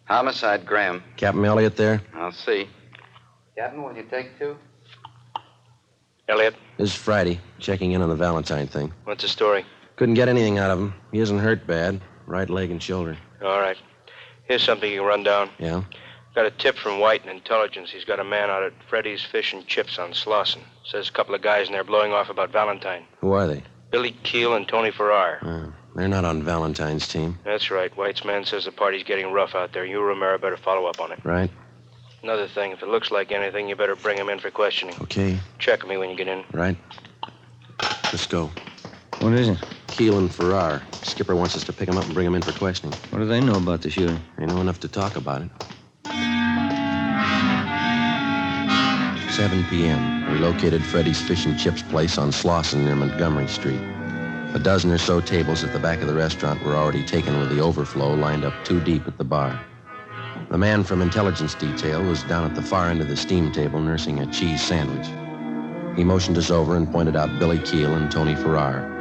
Homicide, Graham.
Captain Elliott there?
I'll see. Captain, will you take 2?
Elliot,
This is Friday, checking in on the Valentine thing.
what's the story?
Couldn't get anything out of him. He isn't hurt bad. Right leg and shoulder.
All right. Here's something you can run down.
Yeah?
Got a tip from White in Intelligence. He's got a man out at Freddy's Fish and Chips on Slauson. Says a couple of guys in there blowing off about Valentine.
Who are they?
Billy Keel and Tony Farrar.
They're not on Valentine's team,
That's right. White's man says the party's getting rough out there. You, Romero, better follow up on it.
right?
Another thing, if it looks like anything, you better bring him in for questioning.
Okay,
Check me when you get in.
right? Let's go.
What is it?
Keel and Farrar. Skipper wants us to pick him up and bring him in for questioning.
What do they know about the shooting?
They know enough to talk about it. 7 p.m. We located Freddy's Fish and Chips place on Slauson near Montgomery Street. A dozen or so tables at the back of the restaurant were already taken with the overflow lined up 2 deep at the bar. The man from intelligence detail was down at the far end of the steam table nursing a cheese sandwich. He motioned us over and pointed out Billy Keel and Tony Farrar.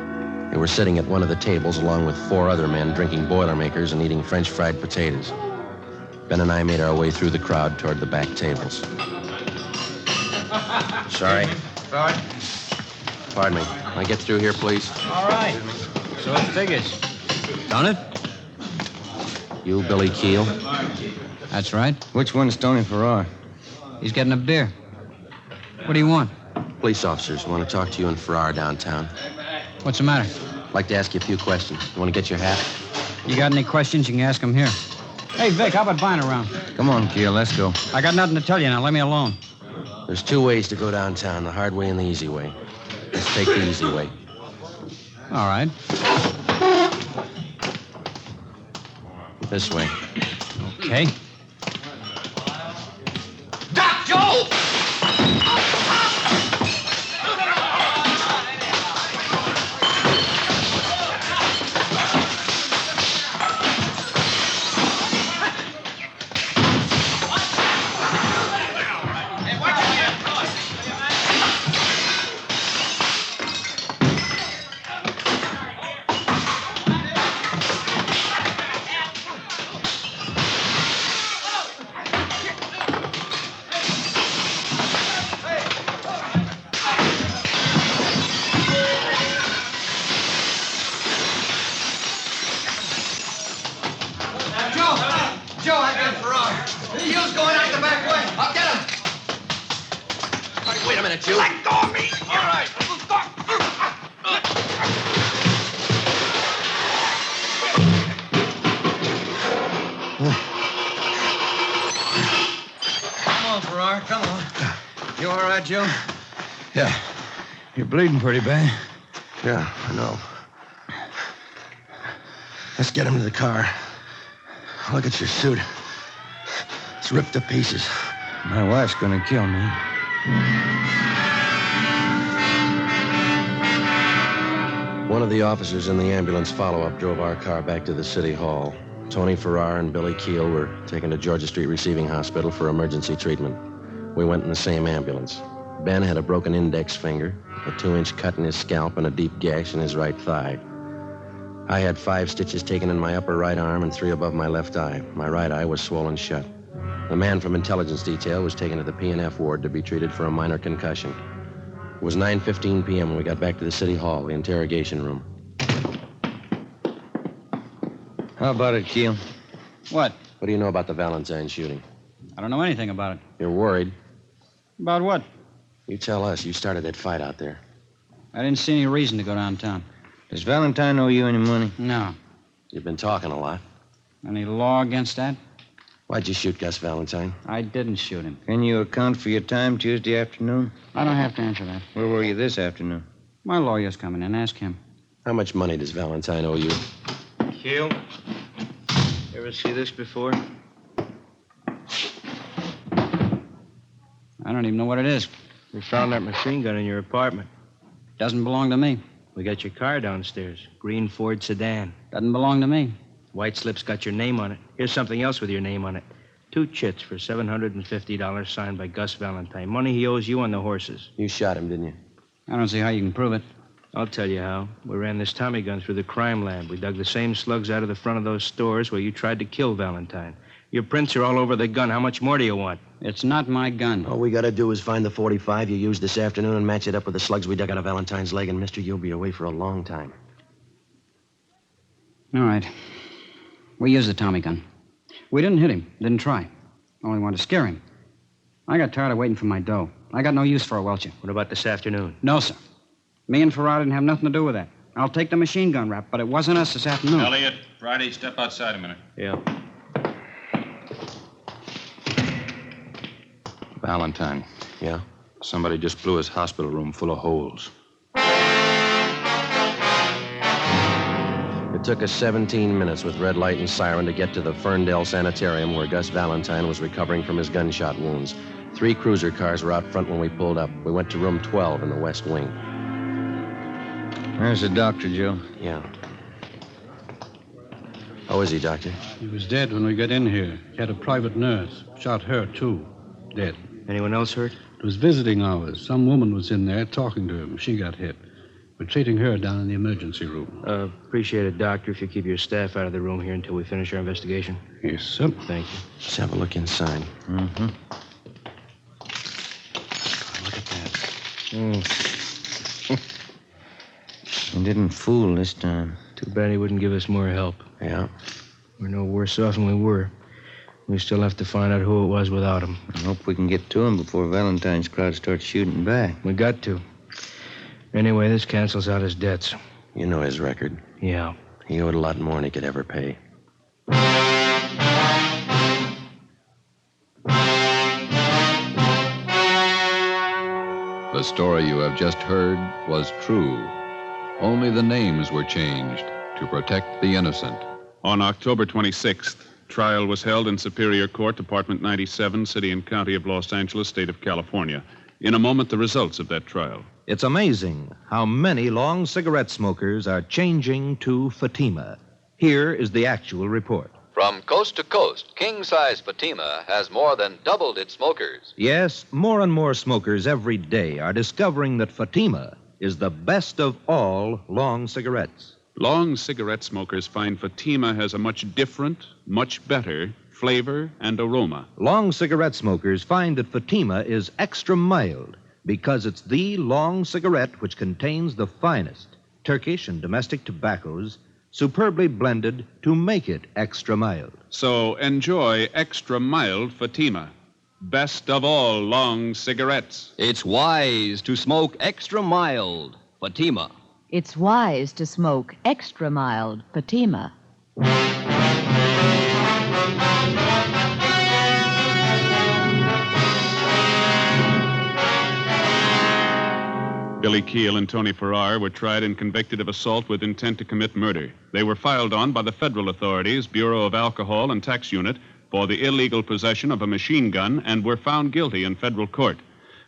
They were sitting at one of the tables along with 4 other men drinking Boilermakers and eating French fried potatoes. Ben and I made our way through the crowd toward the back tables. Sorry.
Sorry?
Pardon me. Can I get through here, please?
All right. So it figures. Don't it?
You, Billy Keel?
That's right.
Which one's Tony Farrar?
He's getting a beer. What do you want?
Police officers want to talk to you and Farrar downtown.
What's the matter?
I'd like to ask you a few questions. You want to get your hat?
You got any questions, you can ask them here. Hey, Vic, how about buying around?
Come on, Keel, let's go.
I got nothing to tell you now. Let me alone.
There's 2 ways to go downtown, the hard way and the easy way. Let's take the easy way.
All right.
This way.
Okay. Doc Joe!
Joe? Yeah. You're bleeding pretty bad.
Yeah, I know. Let's get him to the car. Look at your suit. It's ripped to pieces.
My wife's gonna kill me.
One of the officers in the ambulance follow-up drove our car back to the city hall. Tony Farrar and Billy Keel were taken to Georgia Street Receiving Hospital for emergency treatment. We went in the same ambulance. Ben had a broken index finger, a 2-inch cut in his scalp, and a deep gash in his right thigh. I had 5 stitches taken in my upper right arm and 3 above my left eye. My right eye was swollen shut. The man from intelligence detail was taken to the P&F ward to be treated for a minor concussion. It was 9:15 p.m. when we got back to the city hall, the interrogation room.
How about it, Keel?
What?
What do you know about the Valentine shooting?
I don't know anything about it.
You're worried?
About what?
You tell us. You started that fight out there.
I didn't see any reason to go downtown.
Does Valentine owe you any money?
No.
You've been talking a lot.
Any law against that?
Why'd you shoot Gus Valentine?
I didn't shoot him.
Can you account for your time Tuesday afternoon?
I don't have to answer that.
Where were you this afternoon?
My lawyer's coming in. Ask him.
How much money does Valentine owe you?
Keel, ever see this before?
I don't even know what it is.
We found that machine gun in your apartment.
Doesn't belong to me.
We got your car downstairs. Green Ford sedan.
Doesn't belong to me.
White slip's got your name on it. Here's something else with your name on it. 2 chits for $750 signed by Gus Valentine. Money he owes you on the horses.
You shot him, didn't you?
I don't see how you can prove it.
I'll tell you how. We ran this Tommy gun through the crime lab. We dug the same slugs out of the front of those stores where you tried to kill Valentine. Your prints are all over the gun. How much more do you want?
It's not my gun.
All we gotta do is find the .45 you used this afternoon and match it up with the slugs we dug out of Valentine's leg, and mister, you'll be away for a long time.
All right. We used the Tommy gun. We didn't hit him. Didn't try. Only wanted to scare him. I got tired of waiting for my dough. I got no use for a welcher.
What about this afternoon?
No, sir. Me and Farrar didn't have nothing to do with that. I'll take the machine gun rap, but it wasn't us this afternoon.
Elliot, Friday, step outside a minute.
Yeah.
Valentine.
Yeah?
Somebody just blew his hospital room full of holes.
took us 17 minutes with red light and siren to get to the Ferndale Sanitarium where Gus Valentine was recovering from his gunshot wounds. 3 cruiser cars were out front when we pulled up. We went to room 12 in the West Wing.
There's the doctor, Joe.
Yeah. How is he, Doctor?
He was dead when we got in here. He had a private nurse. Shot her, too. Dead.
Anyone else hurt?
It was visiting hours. Some woman was in there talking to him. She got hit. We're treating her down in the emergency room.
Appreciate it, Doctor, if you keep your staff out of the room here until we finish our investigation.
Yes, sir.
Thank you.
Let's have a look inside.
Mm-hmm.
Look at that.
He didn't fool this time.
Too bad he wouldn't give us more help.
Yeah.
We're no worse off than we were. We still have to find out who it was without him.
I hope we can get to him before Valentine's crowd starts shooting back.
We got to. Anyway, this cancels out his debts.
You know his record.
Yeah.
He owed a lot more than he could ever pay.
The story you have just heard was true. Only the names were changed to protect the innocent.
On October 26th, trial was held in Superior Court, Department 97, City and County of Los Angeles, State of California. In a moment, the results of that trial.
It's amazing how many long cigarette smokers are changing to Fatima. Here is the actual report.
From coast to coast, king-size Fatima has more than doubled its smokers.
Yes, more and more smokers every day are discovering that Fatima is the best of all long cigarettes.
Long cigarette smokers find Fatima has a much different, much better flavor and aroma.
Long cigarette smokers find that Fatima is extra mild because it's the long cigarette which contains the finest Turkish and domestic tobaccos superbly blended to make it extra mild.
So enjoy extra mild Fatima. Best of all long cigarettes.
It's wise to smoke extra mild Fatima.
It's wise to smoke extra mild Fatima.
Billy Keel and Tony Farrar were tried and convicted of assault with intent to commit murder. They were filed on by the federal authorities, Bureau of Alcohol and Tax Unit, for the illegal possession of a machine gun and were found guilty in federal court.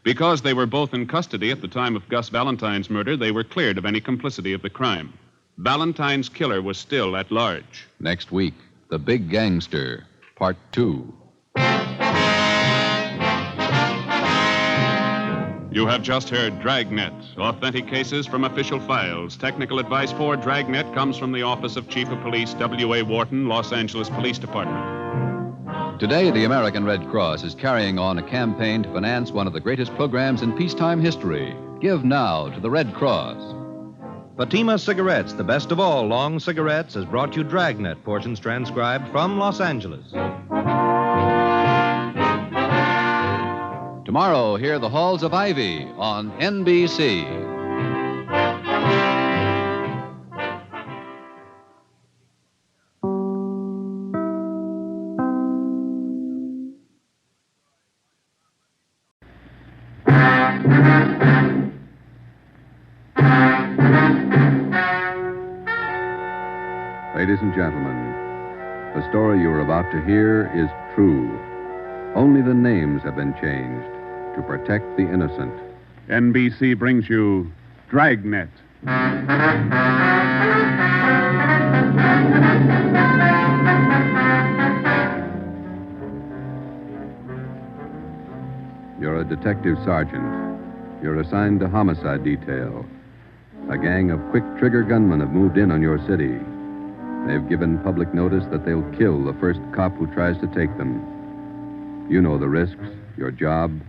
Because they were both in custody at the time of Gus Valentine's murder, they were cleared of any complicity of the crime. Valentine's killer was still at large.
Next week, The Big Gangster, Part 2.
You have just heard Dragnet, authentic cases from official files. Technical advice for Dragnet comes from the Office of Chief of Police W.A. Wharton, Los Angeles Police Department.
Today, the American Red Cross is carrying on a campaign to finance one of the greatest programs in peacetime history. Give now to the Red Cross.
Fatima Cigarettes, the best of all long cigarettes, has brought you Dragnet, portions transcribed from Los Angeles.
Tomorrow, hear The Halls of Ivy on NBC.
Ladies and gentlemen, the story you are about to hear is true. Only the names have been changed to protect the innocent.
NBC brings you Dragnet.
You're a detective sergeant. You're assigned to homicide detail. A gang of quick-trigger gunmen have moved in on your city. They've given public notice that they'll kill the first cop who tries to take them. You know the risks, your job.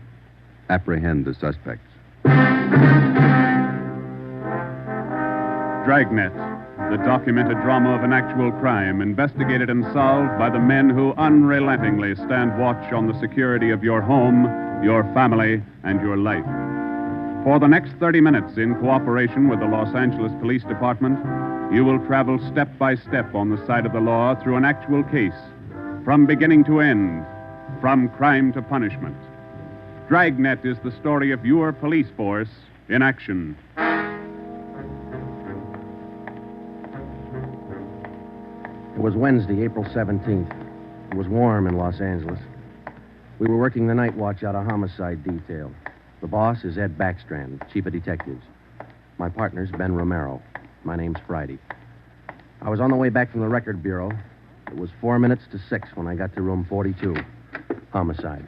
Apprehend the suspects.
Dragnet, the documented drama of an actual crime, investigated and solved by the men who unrelentingly stand watch on the security of your home, your family, and your life. For the next 30 minutes, in cooperation with the Los Angeles Police Department, you will travel step by step on the side of the law through an actual case, from beginning to end, from crime to punishment. Dragnet is the story of your police force in action.
was Wednesday, April 17th. It was warm in Los Angeles. We were working the night watch out of homicide detail. The boss is Ed Backstrand, chief of detectives. My partner's Ben Romero. My name's Friday. I was on the way back from the record bureau. It was 4 minutes to 6 when I got to room 42. Homicide.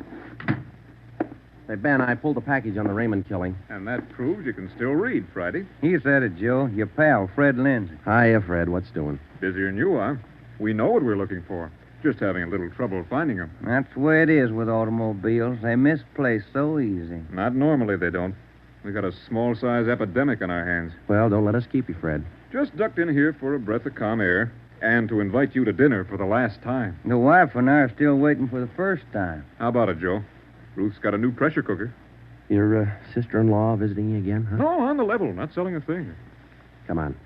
Hey, Ben, I pulled the package on the Raymond killing.
And that proves you can still read, Friday.
He said it, Joe. Your pal, Fred Lindsay.
Hiya, Fred. What's doing?
Busier than you are. We know what we're looking for. Just having a little trouble finding them.
That's the way it is with automobiles. They misplace so easy.
Not normally, they don't. We got a small-size epidemic on our hands.
Well, don't let us keep you, Fred.
Just ducked in here for a breath of calm air and to invite you to dinner for the last time.
The wife and I are still waiting for the first time.
How about it, Joe? Ruth's got a new pressure cooker.
Your sister-in-law visiting you again, huh?
No, on the level. Not selling a thing.
Come on.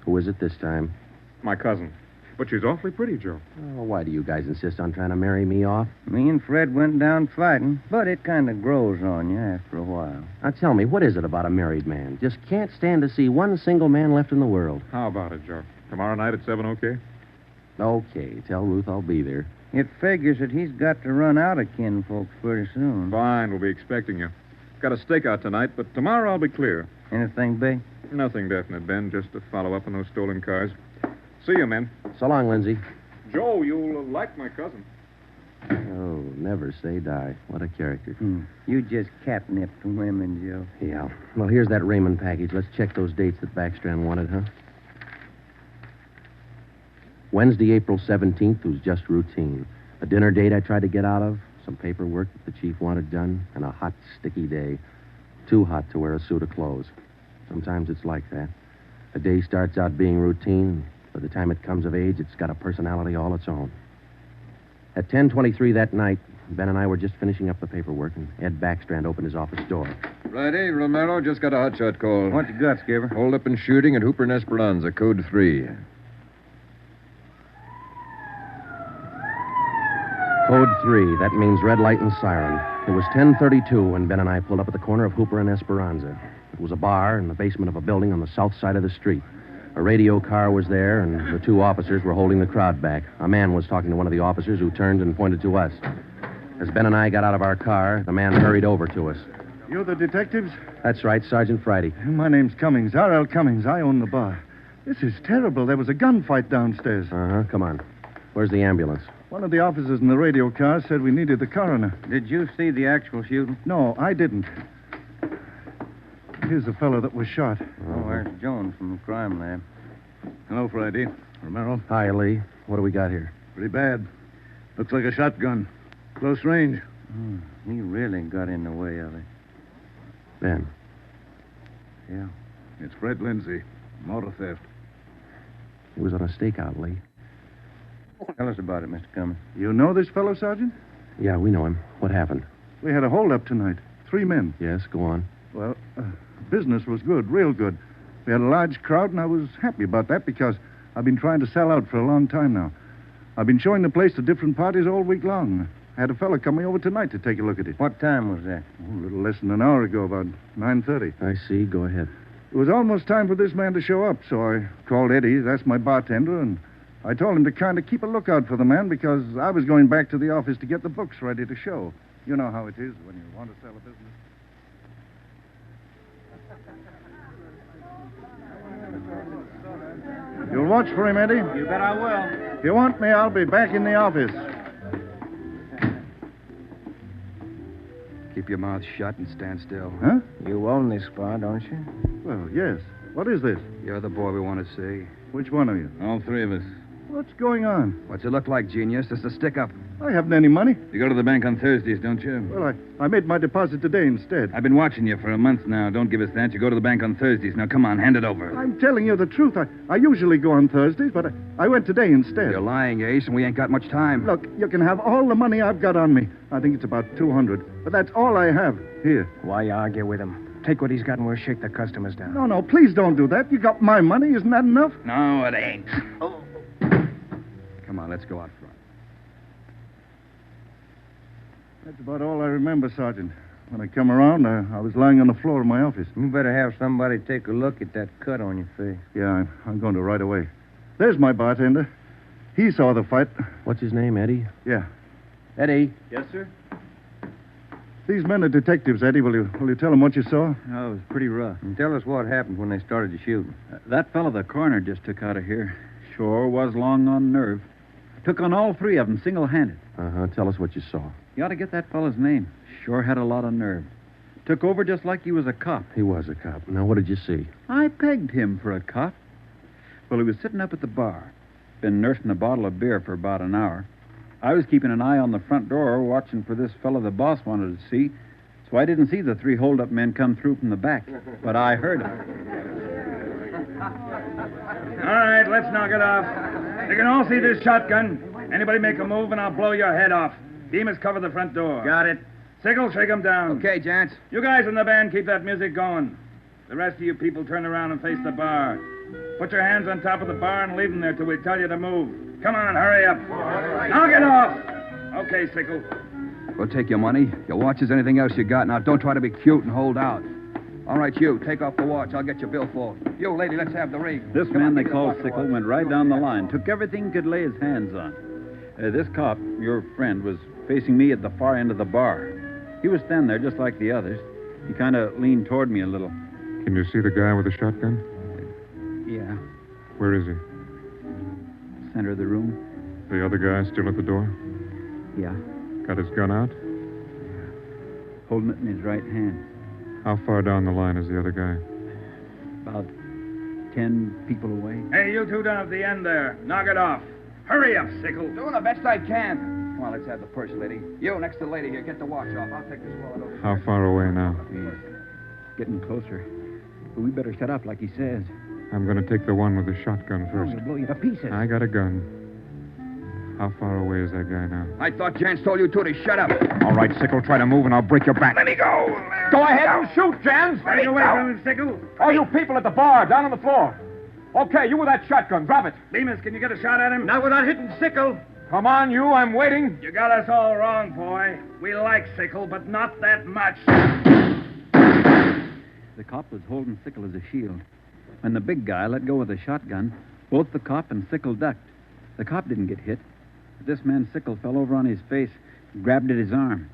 Who is it this time?
My cousin. But she's awfully pretty, Joe.
Oh, why do you guys insist on trying to marry me off?
Me and Fred went down fighting, but it kind of grows on you after a while.
Now, tell me, what is it about a married man? Just can't stand to see one single man left in the world.
How about it, Joe? Tomorrow night at 7, okay?
Okay. Tell Ruth I'll be there.
It figures that he's got to run out of kinfolks pretty soon.
Fine, we'll be expecting you. Got a stakeout tonight, but tomorrow I'll be clear.
Anything big?
Nothing definite, Ben. Just to follow up on those stolen cars. See you, men.
So long, Lindsay.
Joe, you'll like my cousin.
Oh, never say die. What a character.
You just catnip to women, Joe.
Yeah. Well, here's that Raymond package. Let's check those dates that Backstrand wanted, huh? Wednesday, April 17th was just routine. A dinner date I tried to get out of, some paperwork that the chief wanted done, and a hot, sticky day. Too hot to wear a suit of clothes. Sometimes it's like that. A day starts out being routine. By the time it comes of age, it's got a personality all its own. At 10:23 that night, Ben and I were just finishing up the paperwork, and Ed Backstrand opened his office door.
Friday, Romero just got a hotshot call.
What you got, Skipper?
Hold up and shooting at Hooper and Esperanza, code 3.
Code 3. That means red light and siren. It was 10:32 when Ben and I pulled up at the corner of Hooper and Esperanza. It was a bar in the basement of a building on the south side of the street. A radio car was there, and the two officers were holding the crowd back. A man was talking to one of the officers who turned and pointed to us. As Ben and I got out of our car, the man hurried over to us.
You're the detectives?
That's right, Sergeant Friday.
My name's Cummings, R.L. Cummings. I own the bar. This is terrible. There was a gunfight downstairs.
Uh-huh. Come on. Where's the ambulance?
One of the officers in the radio car said we needed the coroner.
Did you see the actual shooting?
No, I didn't. Here's the fellow that was shot.
Oh, there's Jones from the crime lab.
Hello, Friday. Romero.
Hi, Lee. What do we got here?
Pretty bad. Looks like a shotgun. Close range.
He really got in the way of it.
Ben.
Yeah.
It's Fred Lindsay. Motor theft.
He was on a stakeout, Lee.
Tell us about it, Mr. Cummings.
You know this fellow, Sergeant?
Yeah, we know him. What happened?
We had a holdup tonight. 3 men.
Yes, go on.
Well, business was good, real good. We had a large crowd, and I was happy about that because I've been trying to sell out for a long time now. I've been showing the place to different parties all week long. I had a fellow coming over tonight to take a look at it.
What time was that?
Oh, a little less than an hour ago, about 9:30.
I see. Go ahead.
It was almost time for this man to show up, so I called Eddie, that's my bartender, and I told him to kind of keep a lookout for the man because I was going back to the office to get the books ready to show. You know how it is when you want to sell a business. You'll watch for him, Eddie?
You bet I will.
If you want me, I'll be back in the office.
Keep your mouth shut and stand still.
Huh?
You own this bar, don't you?
Well, yes. What is this?
You're the boy we want to see.
Which one of you?
All 3 of us.
What's going on?
What's it look like, genius? It's a stick-up.
I haven't any money.
You go to the bank on Thursdays, don't you?
Well, I made my deposit today instead.
I've been watching you for a month now. Don't give us that. You go to the bank on Thursdays. Now, come on, hand it over.
I'm telling you the truth. I usually go on Thursdays, but I went today instead.
You're lying, Ace, and we ain't got much time.
Look, you can have all the money I've got on me. I think it's about $200, but that's all I have. Here.
Why argue with him? Take what he's got and we'll shake the customers down.
No, please don't do that. You got my money. Isn't that enough?
No, it ain't. Come on, let's go out front.
That's about all I remember, Sergeant. When I come around, I was lying on the floor of my office.
You better have somebody take a look at that cut on your face.
Yeah, I'm going to right away. There's my bartender. He saw the fight.
What's his name, Eddie?
Yeah.
Eddie.
Yes, sir?
These men are detectives, Eddie. Will you tell them what you saw?
Oh, it was pretty rough.
And tell us what happened when they started the shooting.
That fellow the coroner just took out of here sure was long on nerve. Took on all three of them single-handed.
Uh-huh. Tell us what you saw.
You ought to get that fellow's name. Sure had a lot of nerve. Took over just like he was a cop.
He was a cop. Now, what did you see?
I pegged him for a cop. Well, he was sitting up at the bar. Been nursing a bottle of beer for about an hour. I was keeping an eye on the front door, watching for this fellow the boss wanted to see, so I didn't see the three hold-up men come through from the back, but I heard them.
All right, let's knock it off. You can all see this shotgun. Anybody make a move, and I'll blow your head off. Demas, cover the front door.
Got it.
Sickle, shake him down.
Okay, gents.
You guys in the band, keep that music going. The rest of you people turn around and face the bar. Put your hands on top of the bar and leave them there till we tell you to move. Come on, hurry up. Knock it off. Okay, Sickle.
We'll take your money, your watches, anything else you got. Now, don't try to be cute and hold out. All right, you, take off the watch. I'll get your billfold. You, lady, let's have the rig.
This man they call Sickle went right down the line, took everything he could lay his hands on. This cop, your friend, was facing me at the far end of the bar. He was standing there just like the others. He kind of leaned toward me a little.
Can you see the guy with the shotgun?
Yeah,
Where is he?
center of the room.
The other guy still at the door?
Yeah,
Got his gun out?
holding it in his right hand.
How far down the line is the other guy?
About 10 people away.
Hey, you two down at the end there. Knock it off. Hurry up, Sickle.
Doing the best I can. Come on, let's have the purse, lady. You, next to the lady here, get the watch off. I'll take this wallet over.
How far away now?
Getting closer. But we better shut up like he says.
I'm going to take the one with the shotgun first.
He'll blow you to pieces.
I got a gun. How far away is that guy now?
I thought Jans told you two to shut up.
All right, Sickle, try to move and I'll break your back.
Let me go.
Go ahead and shoot, Jans.
Stay away from him, Sickle.
All you people at the bar, down on the floor. Okay, you with that shotgun, drop it.
Demas, can you get a shot at him? Not without hitting Sickle.
Come on, you, I'm waiting.
You got us all wrong, boy. We like Sickle, but not that much.
The cop was holding Sickle as a shield. When the big guy let go of the shotgun, both the cop and Sickle ducked. The cop didn't get hit. But this man Sickle fell over on his face, grabbed at his arm.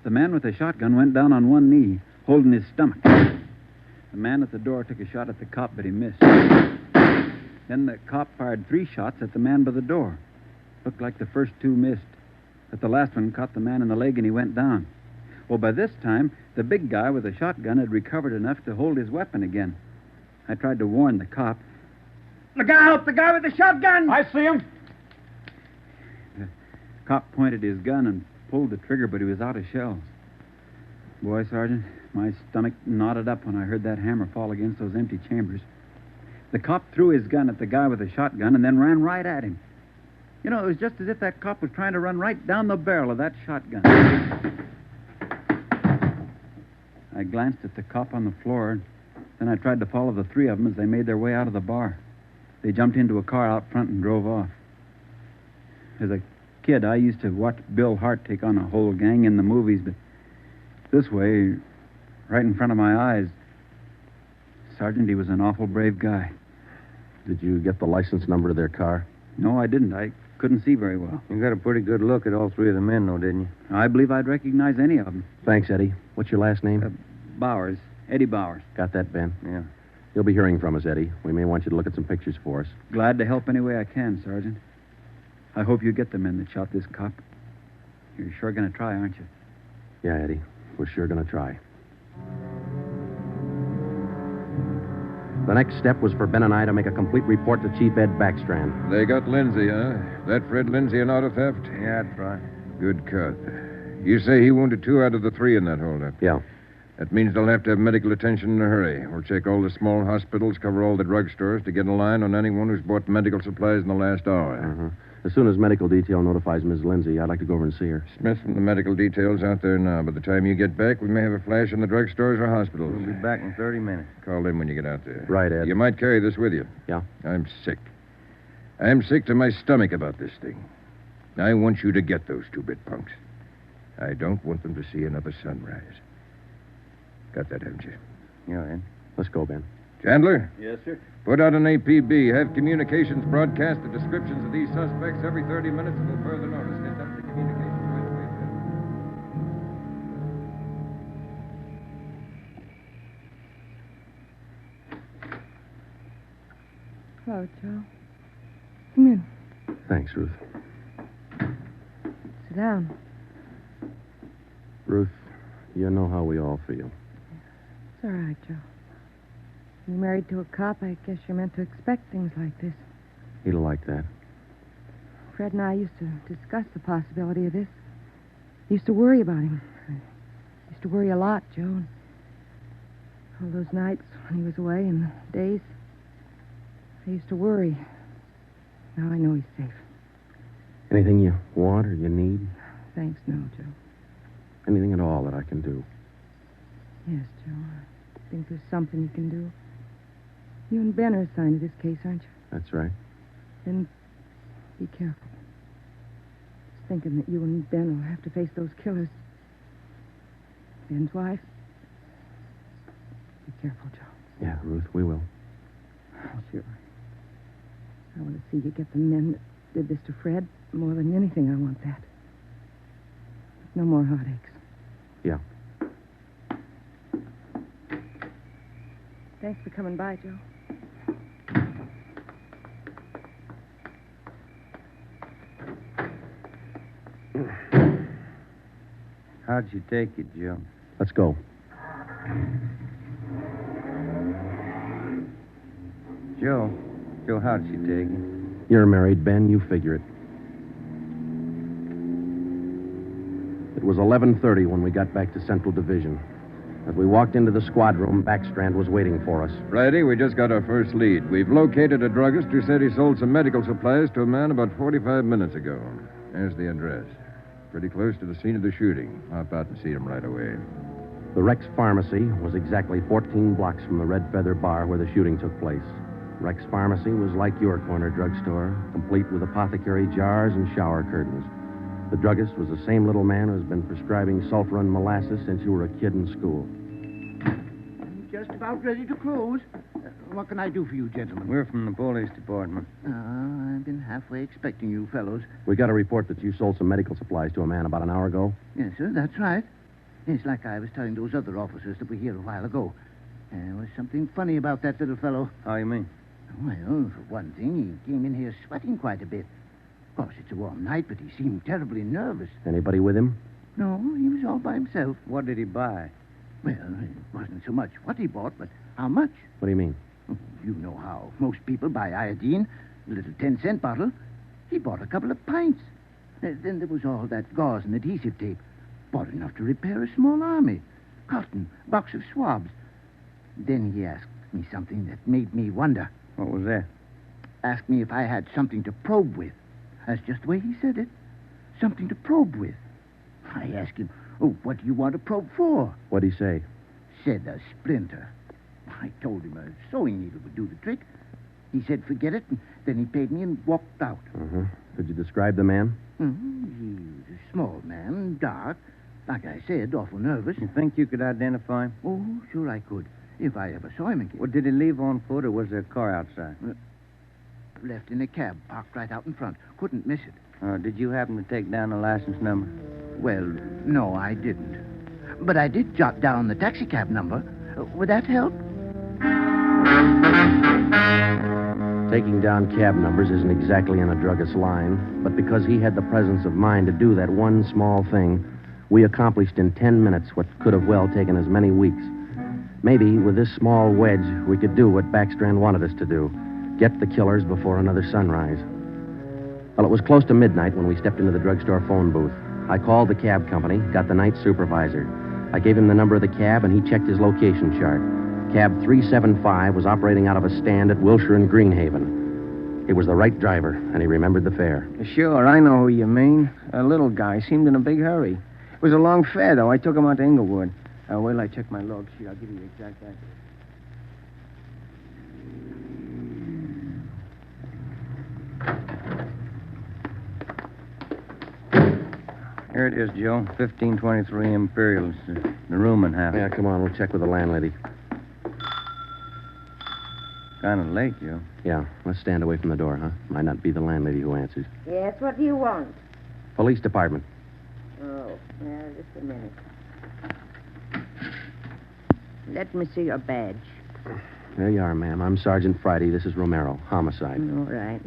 The man with the shotgun went down on one knee, holding his stomach. The man at the door took a shot at the cop, but he missed. Then the cop fired 3 shots at the man by the door. Looked like the first 2 missed, but the last one caught the man in the leg and he went down. Well, by this time, the big guy with the shotgun had recovered enough to hold his weapon again. I tried to warn the cop.
Look out! The guy with the shotgun!
I see him.
The cop pointed his gun and pulled the trigger, but he was out of shells. Boy, Sergeant, my stomach knotted up when I heard that hammer fall against those empty chambers. The cop threw his gun at the guy with the shotgun and then ran right at him. You know, it was just as if that cop was trying to run right down the barrel of that shotgun. I glanced at the cop on the floor, then I tried to follow the 3 of them as they made their way out of the bar. They jumped into a car out front and drove off. As a kid, I used to watch Bill Hart take on a whole gang in the movies, but this way, right in front of my eyes, Sergeant, he was an awful brave guy.
Did you get the license number of their car?
No, I didn't. I couldn't see very well.
You got a pretty good look at all 3 of the men, though, didn't you?
I believe I'd recognize any of them.
Thanks, Eddie. What's your last name?
Bowers. Eddie Bowers.
Got that, Ben?
Yeah.
You'll be hearing from us, Eddie. We may want you to look at some pictures for us.
Glad to help any way I can, Sergeant. I hope you get the men that shot this cop. You're sure going to try, aren't you?
Yeah, Eddie. We're sure going to try. The next step was for Ben and I to make a complete report to Chief Ed Backstrand.
They got Lindsay, huh? That Fred Lindsay an auto theft?
Yeah, that's right.
Good cut. You say he wounded 2 out of the 3 in that holdup?
Yeah.
That means they'll have to have medical attention in a hurry. We'll check all the small hospitals, cover all the drugstores to get a line on anyone who's bought medical supplies in the last hour.
Uh-huh. As soon as medical detail notifies Miss Lindsay, I'd like to go over and see her.
Smith from the medical detail's out there now. By the time you get back, we may have a flash in the drugstores or hospitals.
We'll be back in 30 minutes.
Call in when you get out there.
Right, Ed.
You might carry this with you.
Yeah?
I'm sick. I'm sick to my stomach about this thing. I want you to get those 2-bit punks. I don't want them to see another sunrise. Got that, haven't you?
Yeah, Ed.
Let's go, Ben.
Chandler?
Yes, sir.
Put out an APB. Have communications broadcast the descriptions of these suspects every 30 minutes until further notice. Get them to communications right away,
Hello, Joe. Come in.
Thanks, Ruth.
Sit down.
Ruth, you know how we all feel.
It's all right, Joe. You're married to a cop. I guess you're meant to expect things like this.
He'll like that.
Fred and I used to discuss the possibility of this. Used to worry about him. I used to worry a lot, Joe. All those nights when he was away and the days, I used to worry. Now I know he's safe.
Anything you want or you need?
Thanks, no, Joe.
Anything at all that I can do?
Yes, Joe. I think there's something you can do. You and Ben are assigned to this case, aren't you?
That's right.
Then be careful. Just thinking that you and Ben will have to face those killers. Ben's wife. Be careful, Joe.
Yeah, Ruth, we will.
Sure. I want to see you get the men that did this to Fred. More than anything, I want that. No more heartaches.
Yeah.
Thanks for coming by, Joe.
How'd you take it, Joe?
Let's go.
Joe, how'd she take it?
You're married, Ben. You figure it. It was 11:30 when we got back to Central Division. As we walked into the squad room, Backstrand was waiting for us.
Friday, we just got our first lead. We've located a druggist who said he sold some medical supplies to a man about 45 minutes ago. There's the address. Pretty close to the scene of the shooting. Hop out and see him right away.
The Rex Pharmacy was exactly 14 blocks from the Red Feather Bar where the shooting took place. Rex Pharmacy was like your corner drugstore, complete with apothecary jars and shower curtains. The druggist was the same little man who's been prescribing sulfur and molasses since you were a kid in school.
I'm just about ready to close. What can I do for you, gentlemen?
We're from the police department.
I've been halfway expecting you fellows.
We got a report that you sold some medical supplies to a man about an hour ago.
Yes, sir, that's right. It's like I was telling those other officers that were here a while ago. There was something funny about that little fellow.
How you mean?
Well, for one thing, he came in here sweating quite a bit. Of course, it's a warm night, but he seemed terribly nervous.
Anybody with him?
No, he was all by himself.
What did he buy?
Well, it wasn't so much what he bought, but how much.
What do you mean?
Oh, you know how most people buy iodine, a little 10-cent bottle. He bought a couple of pints. Then there was all that gauze and adhesive tape. Bought enough to repair a small army. Cotton, box of swabs. Then he asked me something that made me wonder.
What was that?
Asked me if I had something to probe with. That's just the way he said it. Something to probe with. I asked him, what do you want to probe for?
What'd he say?
Said a splinter. I told him a sewing needle would do the trick. He said, forget it, and then he paid me and walked out.
Uh-huh. Could you describe the man?
He was a small man, dark. Like I said, awful nervous.
You think you could identify him?
Oh, sure I could, if I ever saw him again.
Well, did he leave on foot, or was there a car outside?
Left in a cab, parked right out in front. Couldn't miss it.
Did you happen to take down the license number?
Well, no, I didn't. But I did jot down the taxicab number. Would that help?
Taking down cab numbers isn't exactly in a druggist's line, but because he had the presence of mind to do that one small thing, we accomplished in 10 minutes what could have well taken as many weeks. Maybe with this small wedge, we could do what Backstrand wanted us to do. Get the killers before another sunrise. Well, it was close to midnight when we stepped into the drugstore phone booth. I called the cab company, got the night supervisor. I gave him the number of the cab, and he checked his location chart. Cab 375 was operating out of a stand at Wilshire and Greenhaven. It was the right driver, and he remembered the fare.
Sure, I know who you mean. A little guy. Seemed in a big hurry. It was a long fare, though. I took him out to Inglewood. Wait till I check my log sheet. I'll give you the exact address. Here it is, Joe. 1523 Imperial. It's the room and half.
Yeah, come on. We'll check with the landlady.
kind of late, Joe.
Yeah, let's stand away from the door, huh? Might not be the landlady who answers.
Yes, what do you want?
Police department.
Oh, now, just a minute. Let me see your badge.
There you are, ma'am. I'm Sergeant Friday. This is Romero. Homicide.
All right.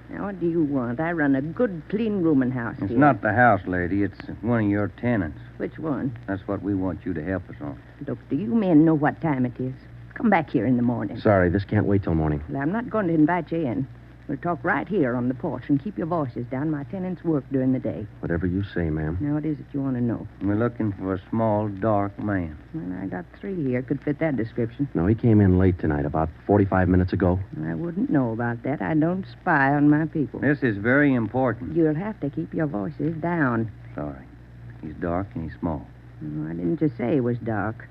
Now, what do you want? I run a good, clean rooming house
It's
here.
not the house, lady. It's one of your tenants.
Which one?
That's what we want you to help us on.
Look, do you men know what time it is? Come back here in the morning.
Sorry, this can't wait till morning.
Well, I'm not going to invite you in. We'll talk right here on the porch and keep your voices down. My tenants work during the day.
Whatever you say, ma'am.
Now, what is it you want to know?
We're looking for a small, dark man.
Well, I got 3 here. Could fit that description.
No, he came in late tonight, about 45 minutes ago.
I wouldn't know about that. I don't spy on my people.
This is very important.
You'll have to keep your voices down.
Sorry. He's dark and he's small.
Oh, I didn't just say he was dark.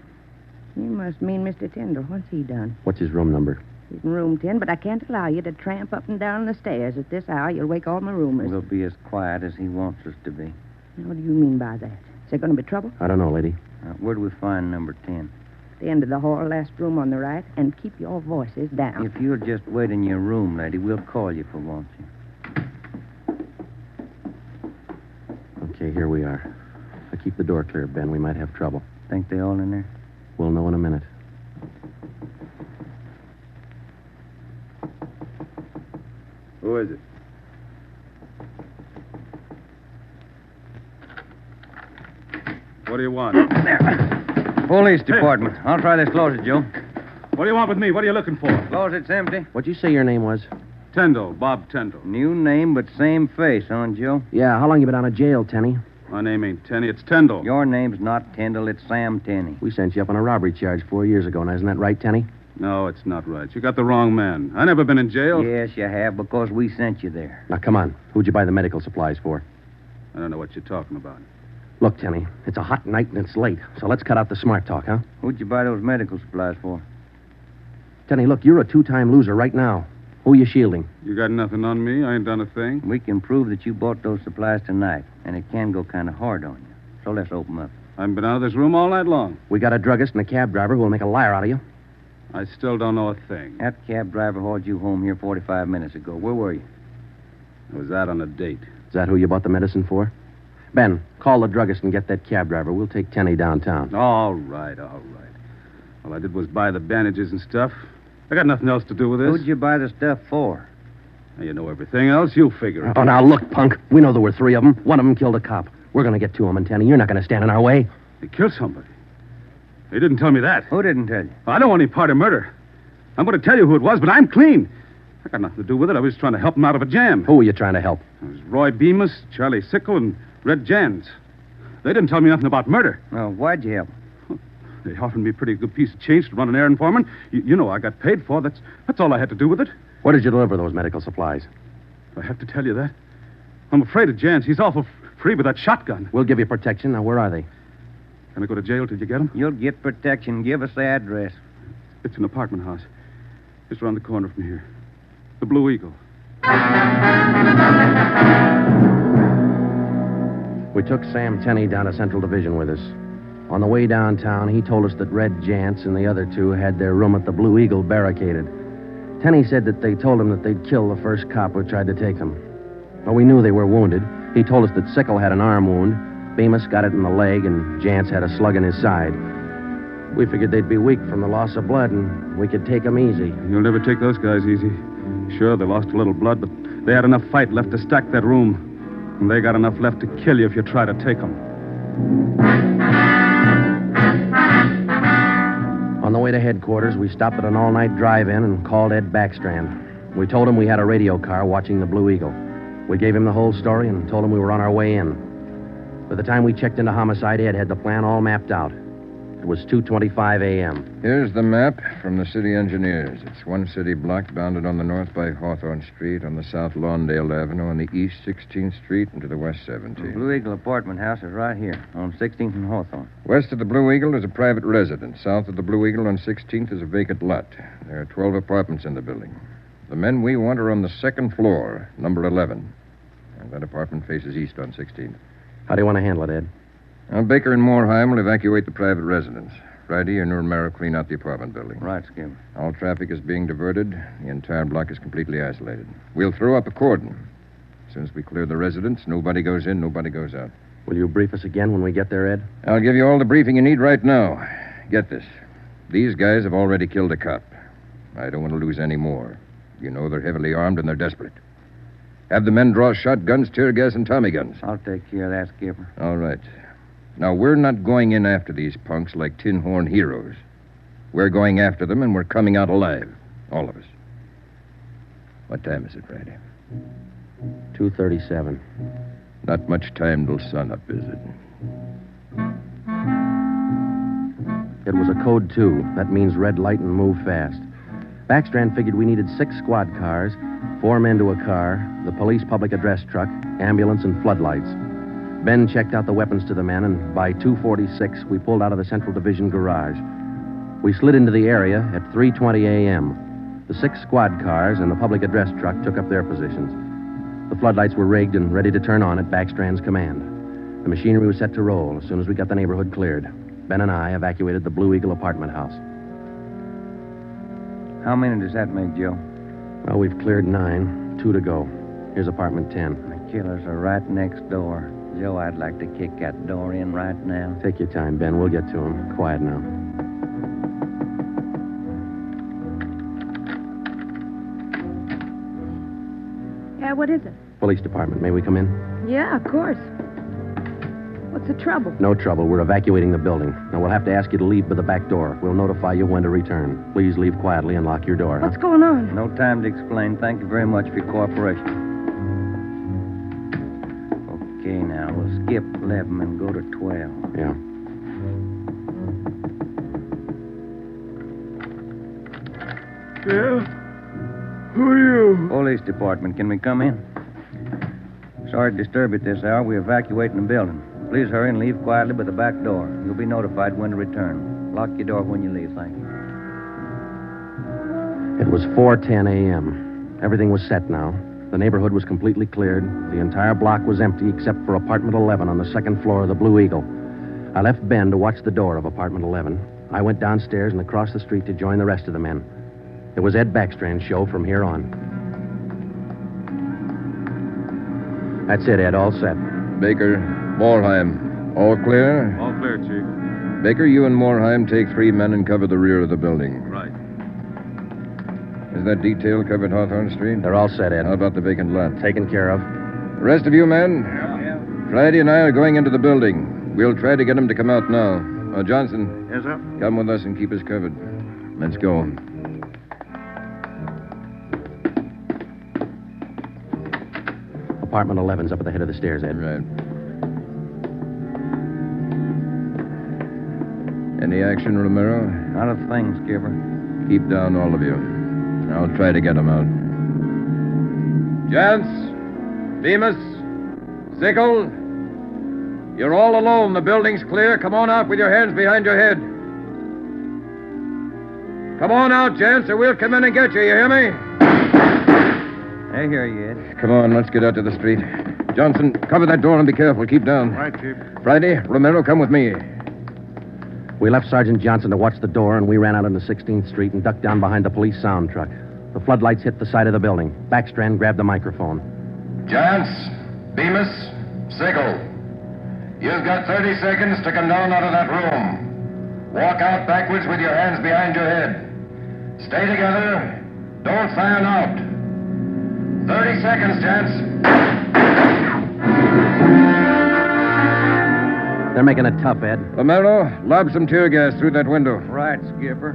You must mean Mr. Tyndall. What's he done?
What's his room number?
He's in room 10, but I can't allow you to tramp up and down the stairs at this hour. You'll wake all my roomers.
We'll be as quiet as he wants us to be.
Now, what do you mean by that? Is there going to be trouble?
I don't know, lady.
Where do we find number 10?
The end of the hall, last room on the right, and keep your voices down.
If you'll just wait in your room, lady, we'll call you if we want you.
Okay, here we are. Keep the door clear, Ben. We might have trouble.
Think they all in there?
We'll know in a minute.
Who is it?
What do you want?
Police department. I'll try this closet, Joe.
What do you want with me? What are you looking for?
Closet's empty.
What'd you say your name was?
Tyndall, Bob Tyndall.
New name, but same face, huh, Joe?
Yeah, how long you been out of jail, Tenny?
My name ain't Tenney, it's Tyndall.
Your name's not Tyndall, it's Sam Tenney.
We sent you up on a robbery charge 4 years ago. Now, isn't that right, Tenny?
No, it's not right. You got the wrong man. I never been in jail.
Yes, you have, because we sent you there.
Now, come on. Who'd you buy the medical supplies for?
I don't know what you're talking about.
Look, Tenny, it's a hot night and it's late, so let's cut out the smart talk, huh?
Who'd you buy those medical supplies for?
Tenny, look, you're a 2-time loser right now. Who are you shielding?
You got nothing on me. I ain't done a thing.
We can prove that you bought those supplies tonight, and it can go kind of hard on you. So let's open up.
I've been out of this room all night long.
We got a druggist and a cab driver who will make a liar out of you.
I still don't know a thing.
That cab driver hauled you home here 45 minutes ago. Where were you?
I was out on a date.
Is that who you bought the medicine for? Ben, call the druggist and get that cab driver. We'll take Tenny downtown.
All right, all right. All I did was buy the bandages and stuff. I got nothing else to do with this.
Who'd you buy the stuff for?
Now, you know everything else. You figure it.
Oh, now, look, punk. We know there were 3 of them. One of them killed a cop. We're going to get to him, and Tenny, you're not going to stand in our way.
They killed somebody. They didn't tell me that.
Who didn't tell you?
I don't want any part of murder. I'm going to tell you who it was, but I'm clean. I got nothing to do with it. I was trying to help him out of a jam.
Who were you trying to help?
It was Roy Bemis, Charlie Sickle, and Red Jans. They didn't tell me nothing about murder.
Well, why'd you help?
They offered me a pretty good piece of change to run an errand for them. You know I got paid for. That's all I had to do with it.
Where did you deliver those medical supplies?
Do I have to tell you that? I'm afraid of Jans. He's awful free with that shotgun.
We'll give you protection. Now, where are they?
Can I go to jail till you get them?
You'll get protection. Give us the address.
It's an apartment house. Just around the corner from here. The Blue Eagle.
We took Sam Tenney down to Central Division with us. On the way downtown, he told us that Red Jantz and the other 2 had their room at the Blue Eagle barricaded. Tenney said that they told him that they'd kill the first cop who tried to take them. But we knew they were wounded. He told us that Sickle had an arm wound, Bemis got it in the leg, and Jantz had a slug in his side. We figured they'd be weak from the loss of blood, and we could take them easy.
You'll never take those guys easy. Sure, they lost a little blood, but they had enough fight left to stack that room. And they got enough left to kill you if you try to take them.
On the way to headquarters, we stopped at an all-night drive-in and called Ed Backstrand. We told him we had a radio car watching the Blue Eagle. We gave him the whole story and told him we were on our way in. By the time we checked into homicide, Ed had the plan all mapped out. It was 2:25 a.m.
Here's the map from the city engineers. It's one city block bounded on the north by Hawthorne Street, on the south Lawndale Avenue, on the east 16th Street, and to the west 17th.
The Blue Eagle apartment house is right here, on 16th and Hawthorne.
West of the Blue Eagle is a private residence. South of the Blue Eagle on 16th is a vacant lot. There are 12 apartments in the building. The men we want are on the second floor, number 11. And that apartment faces east on 16th.
How do you want to handle it, Ed?
Now, Baker and Moorheim will evacuate the private residence. Friday and Romero clean out the apartment building.
Right, Skipper.
All traffic is being diverted. The entire block is completely isolated. We'll throw up a cordon. As soon as we clear the residence, nobody goes in, nobody goes out.
Will you brief us again when we get there, Ed?
I'll give you all the briefing you need right now. Get this. These guys have already killed a cop. I don't want to lose any more. You know they're heavily armed and they're desperate. Have the men draw shotguns, tear gas, and Tommy guns.
I'll take care of that, Skipper.
All right. Now, we're not going in after these punks like tin horn heroes. We're going after them, and we're coming out alive. All of us. What time is it, Friday?
2:37.
Not much time till sunup, is it?
It was a code 2. That means red light and move fast. Backstrand figured we needed 6 squad cars, 4 men to a car, the police public address truck, ambulance, and floodlights. Ben checked out the weapons to the men, and by 2:46, we pulled out of the Central Division garage. We slid into the area at 3:20 a.m. The 6 squad cars and the public address truck took up their positions. The floodlights were rigged and ready to turn on at Backstrand's command. The machinery was set to roll as soon as we got the neighborhood cleared. Ben and I evacuated the Blue Eagle apartment house.
How many does that make, Joe?
Well, we've cleared 9, 2 to go. Here's apartment 10.
The killers are right next door. Joe, I'd like to kick that door in right now.
Take your time, Ben. We'll get to him. Quiet now.
Yeah, what is it?
Police department. May we come in?
Yeah, of course. What's the trouble?
No trouble. We're evacuating the building. Now, we'll have to ask you to leave by the back door. We'll notify you when to return. Please leave quietly and lock your door.
What's going on?
No time to explain. Thank you very much for your cooperation. Okay, now, we'll skip 11 and go to 12.
Yeah.
Yeah? Who are you?
Police department. Can we come in? Sorry to disturb you at this hour. We're evacuating the building. Please hurry and leave quietly by the back door. You'll be notified when to return. Lock your door when you leave, thank you.
It was 4:10 a.m. Everything was set now. The neighborhood was completely cleared. The entire block was empty except for apartment 11 on the second floor of the Blue Eagle. I left Ben to watch the door of apartment 11. I went downstairs and across the street to join the rest of the men. It was Ed Backstrand's show from here on. That's it, Ed. All set.
Baker, Morheim, all clear?
All clear, Chief.
Baker, you and Morheim take 3 men and cover the rear of the building.
Right.
Is that detail covered Hawthorne Street?
They're all set, Ed.
How about the vacant lot?
Taken care of.
The rest of you men? Yeah. Friday and I are going into the building. We'll try to get him to come out now. Johnson.
Yes, sir?
Come with us and keep us covered. Let's go.
Apartment 11's up at the head of the stairs, Ed.
Right. Any action, Romero?
Not a thing, Skipper.
Keep down, all of you. I'll try to get them out. Gents, Bemis, Sickle, you're all alone. The building's clear. Come on out with your hands behind your head. Come on out, gents, or we'll come in and get you. You hear me?
I hear you, Ed.
Come on, let's get out to the street. Johnson, cover that door and be careful. Keep down.
Right, Chief.
Friday, Romero, come with me.
We left Sergeant Johnson to watch the door, and we ran out into 16th Street and ducked down behind the police sound truck. The floodlights hit the side of the building. Backstrand grabbed the microphone.
Gents, Bemis, Sickle, you've got 30 seconds to come down out of that room. Walk out backwards with your hands behind your head. Stay together. Don't fan out. 30 seconds, gents.
They're making it tough, Ed.
Romero, lob some tear gas through that window.
Right, Skipper.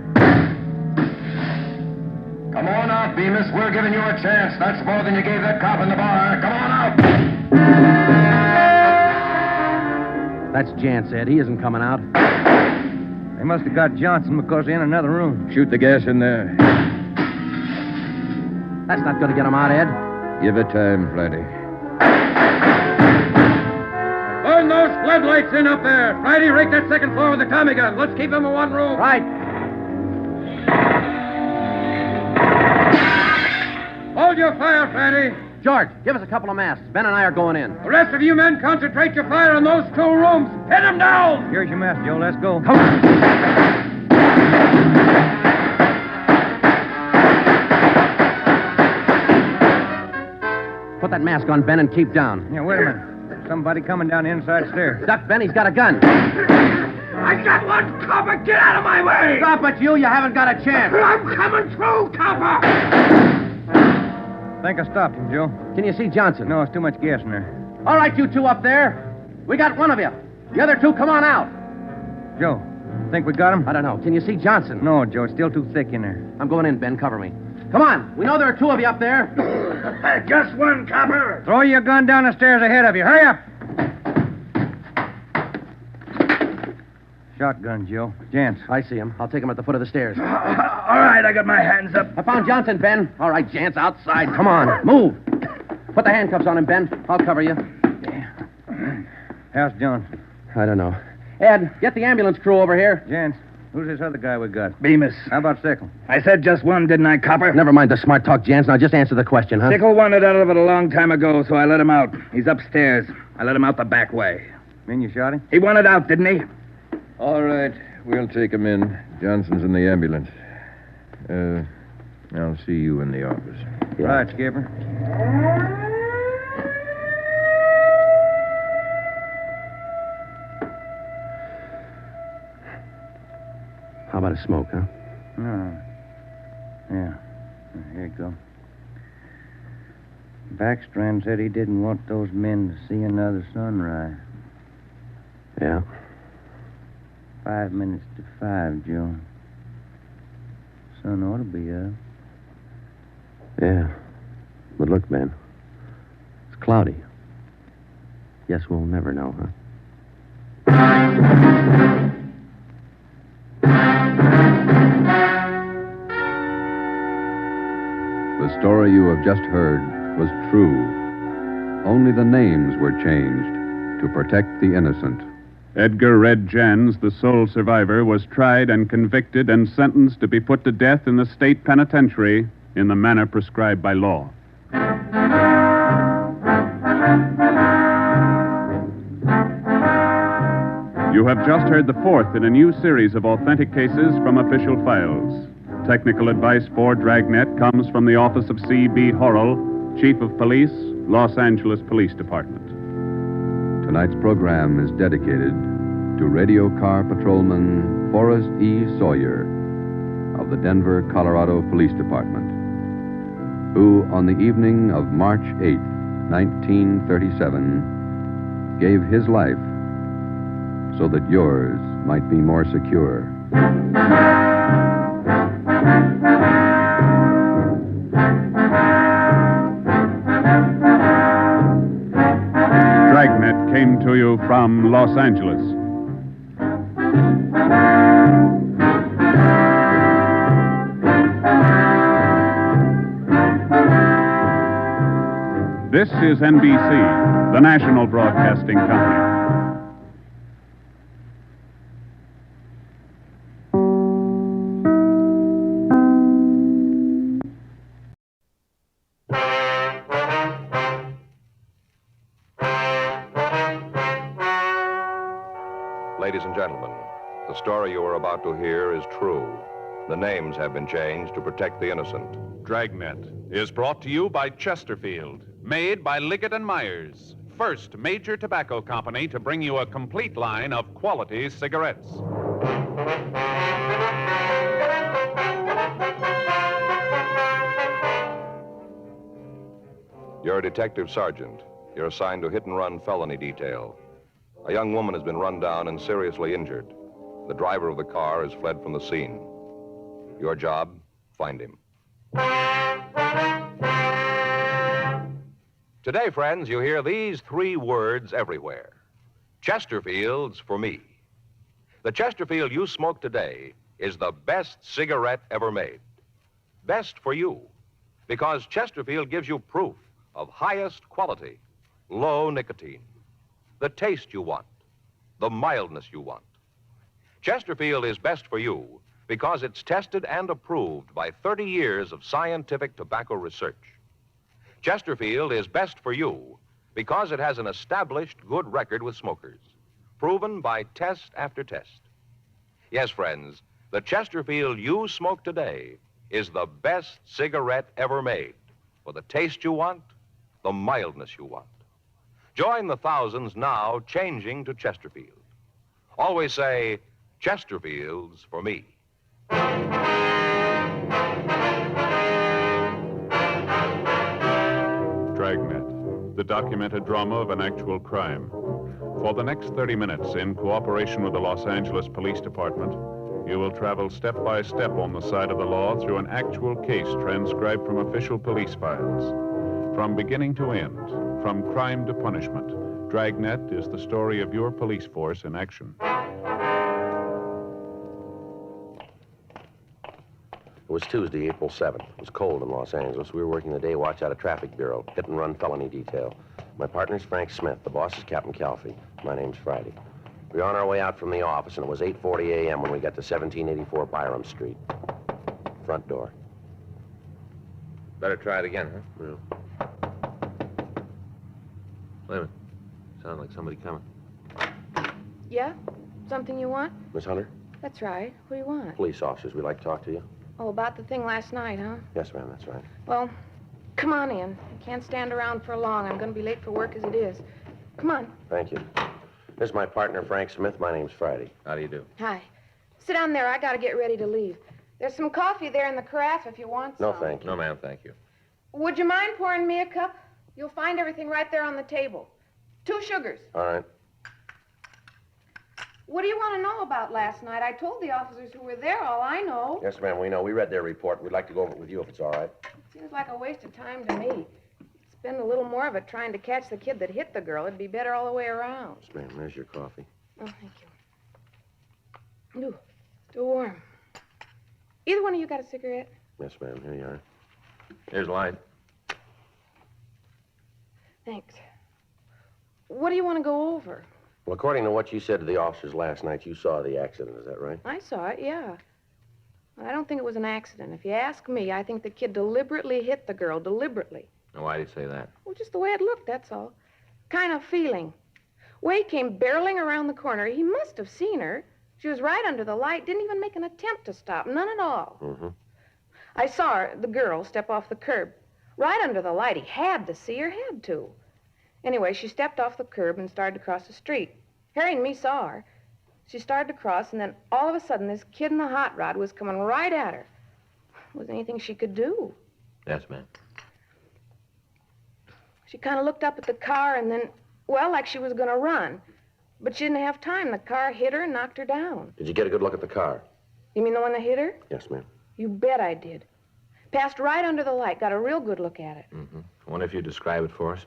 Come on out, Bemis. We're giving you a chance. That's more than you gave that cop in the bar. Come on out.
That's Jance, Ed. He isn't coming out.
They must have got Johnson because they're in another room.
Shoot the gas in there.
That's not going to get him out, Ed.
Give it time, Friday.
Burn those floodlights in up there. Friday, rake that second floor with the Tommy gun. Let's keep them in one room.
Right.
Hold your fire, Friday.
George, give us a couple of masks. Ben and I are going in.
The rest of you men concentrate your fire on those 2 rooms. Hit them down!
Here's your mask, Joe. Let's go.
Come on. Put that mask on, Ben, and keep down.
Yeah, wait a minute. Somebody coming down the inside stairs.
Duck, Ben, he's got a gun.
I got one, copper! Get out of my way!
Stop it, you haven't got a chance.
I'm coming through, copper!
Think I stopped him, Joe.
Can you see Johnson?
No, it's too much gas in there.
All right, you 2 up there. We got one of you. The other 2, come on out.
Joe, think we got him?
I don't know. Can you see Johnson?
No, Joe, it's still too thick in there.
I'm going in, Ben. Cover me. Come on. We know there are 2 of you up there.
Just one, copper.
Throw your gun down the stairs ahead of you. Hurry up. Shotgun, Joe. Gents.
I see him. I'll take him at the foot of the stairs.
All right, I got my hands up.
I found Johnson, Ben. All right, Jance, outside. Come on. Move. Put the handcuffs on him, Ben. I'll cover you.
How's Johnson?
I don't know. Ed, get the ambulance crew over here.
Gents, who's this other guy we got?
Bemis.
How about Sickle?
I said just one, didn't I, copper?
Never mind the smart talk, Jance. Now just answer the question, huh?
Sickle wanted out of it a long time ago, so I let him out. He's upstairs. I let him out the back way.
Mean you shot him?
He wanted out, didn't he?
All right. We'll take him in. Johnson's in the ambulance. I'll see you in the office.
Yeah. Right, Skipper.
How about a smoke, huh?
No. Yeah. Here you go. Backstrand said he didn't want those men to see another sunrise.
Yeah.
5 minutes to 5, Joe. Sun ought to be up.
Yeah. But look, Ben. It's cloudy. Guess we'll never know, huh?
The story you have just heard was true. Only the names were changed to protect the innocent.
Edgar Red Jans, the sole survivor, was tried and convicted and sentenced to be put to death in the state penitentiary in the manner prescribed by law. You have just heard the 4th in a new series of authentic cases from official files. Technical advice for Dragnet comes from the office of C.B. Horrell, Chief of Police, Los Angeles Police Department.
Tonight's program is dedicated to radio car patrolman Forrest E. Sawyer of the Denver, Colorado Police Department, who on the evening of March 8, 1937, gave his life so that yours might be more secure.
Dragnet came to you from Los Angeles. This is NBC, the national broadcasting company.
Ladies and gentlemen, the story you are about to hear is true. The names have been changed to protect the innocent.
Dragnet is brought to you by Chesterfield, made by Liggett & Myers, first major tobacco company to bring you a complete line of quality cigarettes.
You're a detective sergeant. You're assigned to hit-and-run felony detail. A young woman has been run down and seriously injured. The driver of the car has fled from the scene. Your job, find him. Today, friends, you hear these 3 words everywhere. Chesterfield's for me. The Chesterfield you smoke today is the best cigarette ever made. Best for you, because Chesterfield gives you proof of highest quality, low nicotine, the taste you want, the mildness you want. Chesterfield is best for you because it's tested and approved by 30 years of scientific tobacco research. Chesterfield is best for you because it has an established good record with smokers, proven by test after test. Yes, friends, the Chesterfield you smoke today is the best cigarette ever made for the taste you want, the mildness you want. Join the thousands now changing to Chesterfield. Always say, Chesterfield's for me.
Dragnet, the documented drama of an actual crime. For the next 30 minutes, in cooperation with the Los Angeles Police Department, you will travel step by step on the side of the law through an actual case transcribed from official police files. From beginning to end, from crime to punishment, Dragnet is the story of your police force in action.
It was Tuesday, April 7th. It was cold in Los Angeles. We were working the day watch out of Traffic Bureau, hit-and-run felony detail. My partner's Frank Smith. The boss is Captain Calfee. My name's Friday. We were on our way out from the office, and it was 8:40 a.m. when we got to 1784 Byram Street. Front door.
Better try it again, huh?
Yeah.
Wait a minute. Sounds like somebody coming.
Yeah? Something you want?
Miss Hunter?
That's right. What do you want?
Police officers. We'd like to talk to you.
Oh, about the thing last night, huh?
Yes, ma'am, that's right.
Well, come on in. I can't stand around for long. I'm going to be late for work as it is. Come on.
Thank you. This is my partner, Frank Smith. My name's Friday.
How do you do?
Hi. Sit down there. I got to get ready to leave. There's some coffee there in the carafe if you want some.
No, thank you.
No, ma'am, thank you.
Would you mind pouring me a cup? You'll find everything right there on the table. 2 sugars.
All right.
What do you want to know about last night? I told the officers who were there all I know.
Yes, ma'am, we know. We read their report. We'd like to go over it with you if it's all right.
Seems like a waste of time to me. Spend a little more of it trying to catch the kid that hit the girl. It'd be better all the way around.
Yes, ma'am. There's your coffee.
Oh, thank you. Ooh, still warm. Either one of you got a cigarette?
Yes, ma'am. Here you are.
Here's light.
Thanks. What do you want to go over?
Well, according to what you said to the officers last night, you saw the accident. Is that right?
I saw it, yeah. I don't think it was an accident. If you ask me, I think the kid deliberately hit the girl, deliberately.
Now, why do you say that?
Well, just the way it looked, that's all. Kind of feeling. Way he came barreling around the corner. He must have seen her. She was right under the light, didn't even make an attempt to stop, none at all.
Mm-hmm.
I saw her, the girl, step off the curb. Right under the light. He had to see her, had to. Anyway, she stepped off the curb and started to cross the street. Harry and me saw her. She started to cross, and then all of a sudden, this kid in the hot rod was coming right at her. Was there anything she could do?
Yes, ma'am.
She kind of looked up at the car and then, well, like she was going to run. But she didn't have time. The car hit her and knocked her down.
Did you get a good look at the car?
You mean the one that hit her?
Yes, ma'am.
You bet I did. Passed right under the light. Got a real good look at it.
Mm-hmm. I wonder if you describe it for us.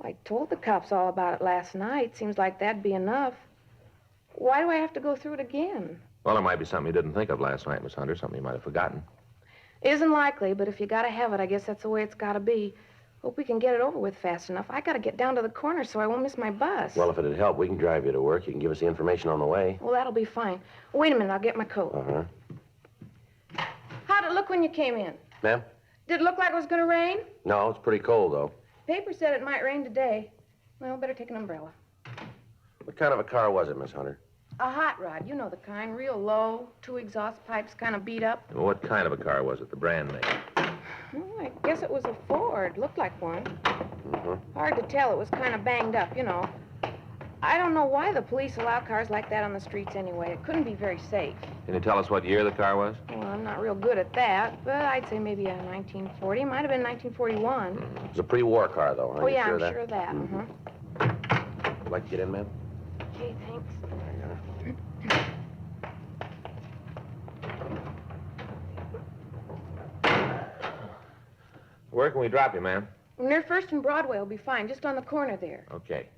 I told the cops all about it last night. Seems like that'd be enough. Why do I have to go through it again?
Well, it might be something you didn't think of last night, Miss Hunter. Something you might have forgotten.
Isn't likely, but if you gotta have it, I guess that's the way it's gotta be. Hope we can get it over with fast enough. I gotta get down to the corner so I won't miss my bus.
Well, if it'd help, we can drive you to work. You can give us the information on the way.
Well, that'll be fine. Wait a minute, I'll get my coat.
Uh-huh.
How'd it look when you came in?
Ma'am?
Did it look like it was gonna rain?
No, it's pretty cold, though.
Paper said it might rain today. Well, better take an umbrella.
What kind of a car was it, Miss Hunter?
A hot rod, you know the kind, real low, 2 exhaust pipes kind of beat up.
Well, what kind of a car was it? The brand name?
Well, I guess it was a Ford. Looked like one.
Mm-hmm.
Hard to tell. It was kind of banged up, you know. I don't know why the police allow cars like that on the streets anyway. It couldn't be very safe.
Can you tell us what year the car was?
Well, I'm not real good at that, but I'd say maybe a 1940. Might have been 1941.
It was a pre-war car, though, huh?
Oh,
You
yeah,
sure
I'm
of that?
sure of that.
Mm-hmm. Would like to get in, ma'am?
Okay, thanks.
Where can we drop you, ma'am?
Near First and Broadway will be fine, just on the corner there.
Okay.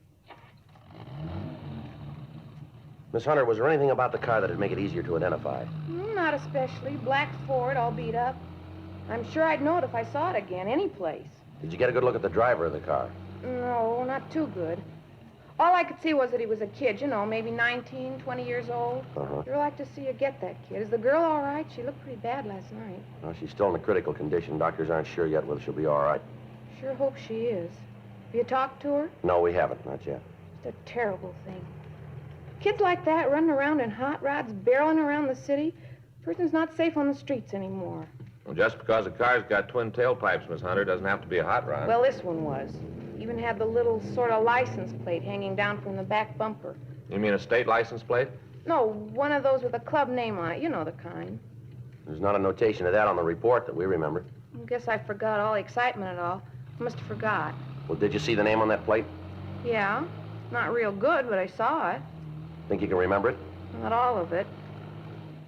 Miss Hunter, was there anything about the car that'd make it easier to identify?
Not especially. Black Ford, all beat up. I'm sure I'd know it if I saw it again, any place.
Did you get a good look at the driver of the car?
No, not too good. All I could see was that he was a kid, you know, maybe 19, 20 years old.
Uh-huh.
I'd like to see you get that kid. Is the girl all right? She looked pretty bad last night.
Well, she's still in a critical condition. Doctors aren't sure yet whether she'll be all right.
Sure hope she is. Have you talked to her?
No, we haven't, not yet.
It's a terrible thing. Kids like that running around in hot rods, barreling around the city. A person's not safe on the streets anymore.
Well, just because a car's got twin tailpipes, Miss Hunter, doesn't have to be a hot rod.
Well, this one was. Even had the little sort of license plate hanging down from the back bumper.
You mean a state license plate?
No, one of those with a club name on it. You know the kind.
There's not a notation of that on the report that we remember.
I guess I forgot all the excitement and all. I must have forgot.
Well, did you see the name on that plate?
Yeah. Not real good, but I saw it.
Think you can remember it?
Not all of it.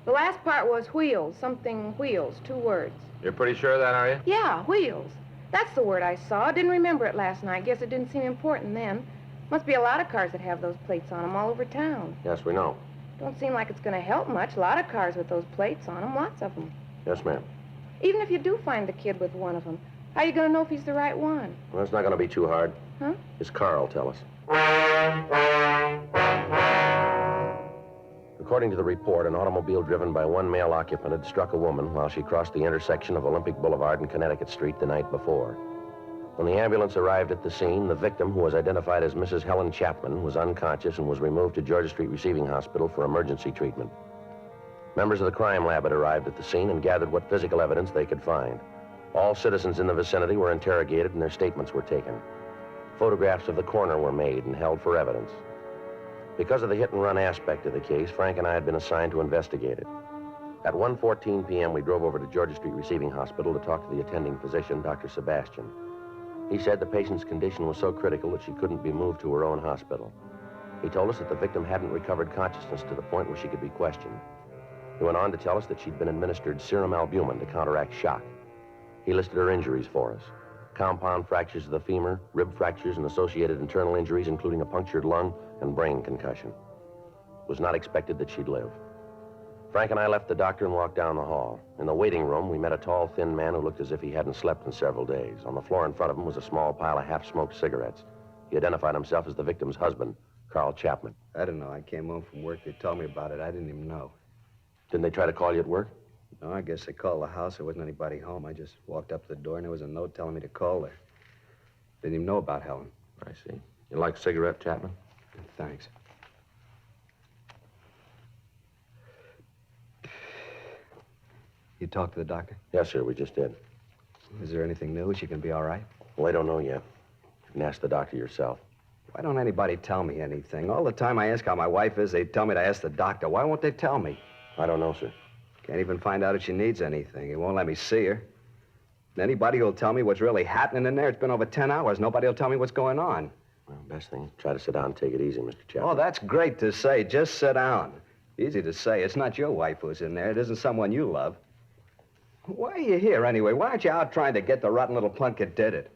The last part was wheels, something wheels, 2 words.
You're pretty sure of that, are you?
Yeah, wheels. That's the word I saw. Didn't remember it last night. Guess it didn't seem important then. Must be a lot of cars that have those plates on them all over town.
Yes, we know.
Don't seem like it's going to help much. A lot of cars with those plates on them, lots of them.
Yes, ma'am.
Even if you do find the kid with one of them, how are you going to know if he's the right one?
Well, it's not going to be too hard.
Huh?
His car will tell us. According to the report, an automobile driven by one male occupant had struck a woman while she crossed the intersection of Olympic Boulevard and Connecticut Street the night before. When the ambulance arrived at the scene, the victim, who was identified as Mrs. Helen Chapman, was unconscious and was removed to Georgia Street Receiving Hospital for emergency treatment. Members of the crime lab had arrived at the scene and gathered what physical evidence they could find. All citizens in the vicinity were interrogated and their statements were taken. Photographs of the coroner were made and held for evidence. Because of the hit-and-run aspect of the case, Frank and I had been assigned to investigate it. At 1:14 p.m., we drove over to Georgia Street Receiving Hospital to talk to the attending physician, Dr. Sebastian. He said the patient's condition was so critical that she couldn't be moved to her own hospital. He told us that the victim hadn't recovered consciousness to the point where she could be questioned. He went on to tell us that she'd been administered serum albumin to counteract shock. He listed her injuries for us. Compound fractures of the femur, rib fractures, and associated internal injuries, including a punctured lung and brain concussion. It was not expected that she'd live. Frank and I left the doctor and walked down the hall. In the waiting room, we met a tall, thin man who looked as if he hadn't slept in several days. On the floor in front of him was a small pile of half-smoked cigarettes. He identified himself as the victim's husband, Carl Chapman.
I don't know. I came home from work. They told me about it. I didn't even know.
Didn't they try to call you at work?
No, I guess they called the house. There wasn't anybody home. I just walked up to the door, and there was a note telling me to call there. Didn't even know about Helen.
I see. You like a cigarette, Chapman?
Thanks. You talked to the doctor?
Yes, sir, we just did.
Is there anything new? Is she going to be all right?
Well, I don't know yet. You can ask the doctor yourself.
Why don't anybody tell me anything? All the time I ask how my wife is, they tell me to ask the doctor. Why won't they tell me?
I don't know, sir.
Can't even find out if she needs anything. They won't let me see her. Anybody who'll tell me what's really happening in there, it's been over 10 hours. Nobody will tell me what's going on.
Well, best thing, try to sit down and take it easy, Mr. Chapman.
Oh, that's great to say. Just sit down. Easy to say. It's not your wife who's in there. It isn't someone you love. Why are you here, anyway? Why aren't you out trying to get the rotten little punk that did it?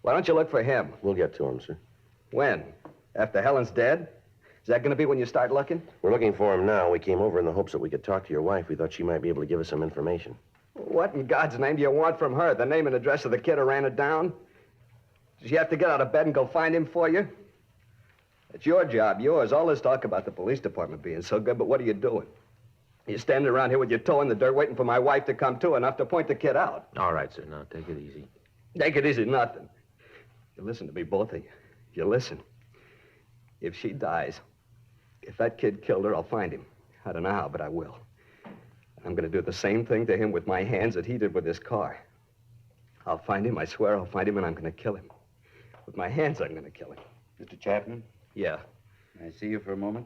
Why don't you look for him?
We'll get to him, sir.
When? After Helen's dead? Is that going to be when you start looking?
We're looking for him now. We came over in the hopes that we could talk to your wife. We thought she might be able to give us some information.
What in God's name do you want from her? The name and address of the kid who ran it down? Does she have to get out of bed and go find him for you? It's your job, yours. All this talk about the police department being so good, but what are you doing? You're standing around here with your toe in the dirt waiting for my wife to come to enough to point the kid out.
All right, sir. Now, take it easy.
Take it easy, nothing. You listen to me, both of you. You listen. If she dies, if that kid killed her, I'll find him. I don't know how, but I will. I'm going to do the same thing to him with my hands that he did with his car. I'll find him, I swear I'll find him, and I'm going to kill him. With my hands, I'm going to kill him.
Mr. Chapman?
Yeah.
Can I see you for a moment?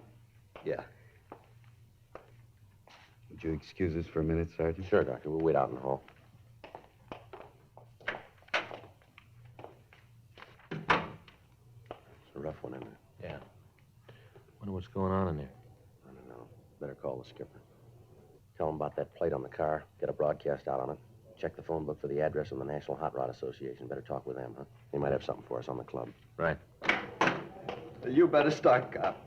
Yeah.
Would you excuse us for a minute, Sergeant?
Sure, Doctor. We'll wait out in the hall. It's a rough one, isn't it?
Yeah. Wonder what's going on in there.
I don't know. Better call the skipper. Tell him about that plate on the car. Get a broadcast out on it. Check the phone book for the address of the National Hot Rod Association. Better talk with them, huh? They might have something for us on the club.
Right.
You better start, cop.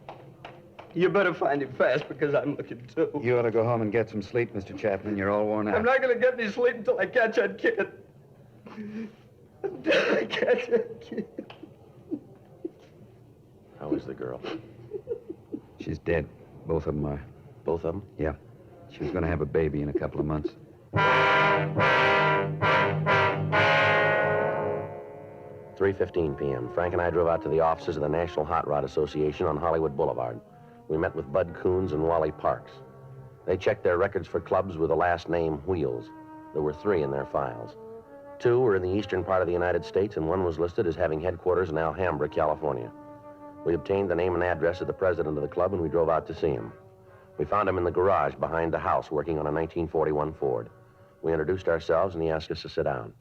You better find him fast, because I'm looking, too.
You ought to go home and get some sleep, Mr. Chapman. You're all worn out.
I'm not going to get any sleep until I catch that kid. Until I catch that kid.
How is the girl?
She's dead. Both of them are.
Both of them?
Yeah. She was going to have a baby in a couple of months.
3:15 p.m. Frank and I drove out to the offices of the National Hot Rod Association on Hollywood Boulevard. We met with Bud Coons and Wally Parks. They checked their records for clubs with the last name Wheels. There were 3 in their files. 2 were in the eastern part of the United States, and 1 was listed as having headquarters in Alhambra, California. We obtained the name and address of the president of the club, and we drove out to see him. We found him in the garage behind the house working on a 1941 Ford. We introduced ourselves, and he asked us to sit down.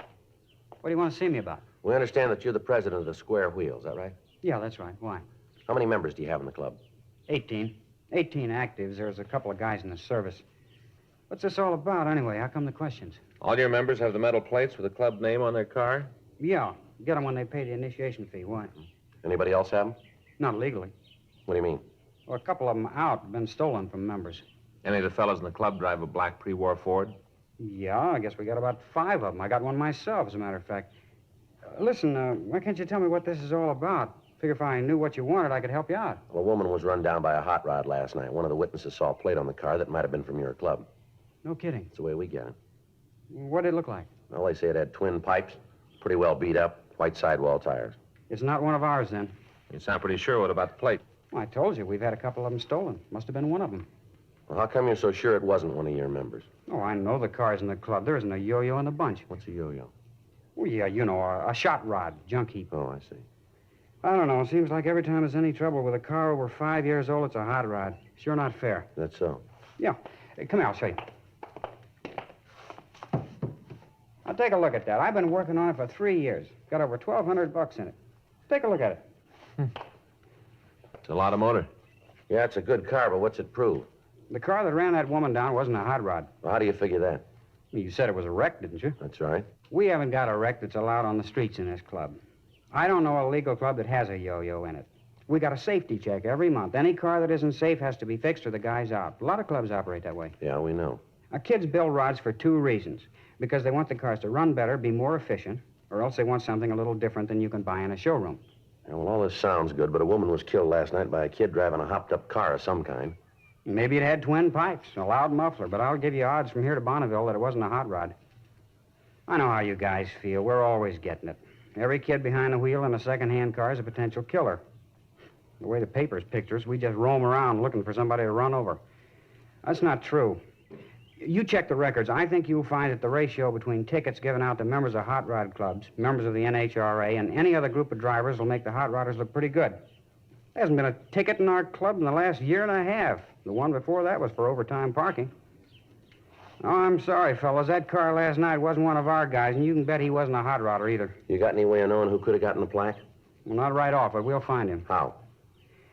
What do you want to see me about?
We understand that you're the president of the Square Wheel, is that right?
Yeah, that's right. Why?
How many members do you have in the club?
18. 18 actives. There's a couple of guys in the service. What's this all about, anyway? How come the questions?
All your members have the metal plates with the club name on their car?
Yeah. Get them when they pay the initiation fee. Why?
Anybody else have them?
Not legally.
What do you mean?
Well, a couple of them out, been stolen from members.
Any of the fellows in the club drive a black pre-war Ford?
Yeah, I guess we got about 5 of them. I got one myself, as a matter of fact. Listen, why can't you tell me what this is all about? Figure if I knew what you wanted, I could help you out.
Well, a woman was run down by a hot rod last night. One of the witnesses saw a plate on the car that might have been from your club.
No kidding.
That's the way we get it.
What did it look like?
Well, they say it had twin pipes, pretty well beat up, white sidewall tires.
It's not one of ours, then.
You sound pretty sure. What about the plate?
Well, I told you, we've had a couple of them stolen. Must have been one of them.
Well, how come you're so sure it wasn't one of your members?
Oh, I know the cars in the club. There isn't a yo-yo in the bunch.
What's a yo-yo?
Well, yeah, you know, a shot rod, junk heap.
Oh, I see.
I don't know. Seems like every time there's any trouble with a car over 5 years old, it's a hot rod. Sure not fair.
That's so.
Yeah. Hey, come here, I'll show you. Now, take a look at that. I've been working on it for 3 years. Got over $1,200 in it. Take a look at it.
It's a lot of motor. Yeah, it's a good car, but what's it prove?
The car that ran that woman down wasn't a hot rod.
Well, how do you figure that?
You said it was a wreck, didn't you?
That's right.
We haven't got a wreck that's allowed on the streets in this club. I don't know a legal club that has a yo-yo in it. We got a safety check every month. Any car that isn't safe has to be fixed or the guy's out. A lot of clubs operate that way.
Yeah, we know.
Our kids build rods for 2 reasons. Because they want the cars to run better, be more efficient, or else they want something a little different than you can buy in a showroom.
Yeah, well, all this sounds good, but a woman was killed last night by a kid driving a hopped-up car of some kind.
Maybe it had twin pipes, a loud muffler, but I'll give you odds from here to Bonneville that it wasn't a hot rod. I know how you guys feel. We're always getting it. Every kid behind the wheel in a second-hand car is a potential killer. The way the papers picture us, we just roam around looking for somebody to run over. That's not true. You check the records. I think you'll find that the ratio between tickets given out to members of hot rod clubs, members of the NHRA, and any other group of drivers will make the hot rodders look pretty good. There hasn't been a ticket in our club in the last year and a half. The one before that was for overtime parking. Oh, I'm sorry, fellas. That car last night wasn't one of our guys, and you can bet he wasn't a hot rodder either.
You got any way of knowing who could have gotten the plaque?
Well, not right off, but we'll find him.
How?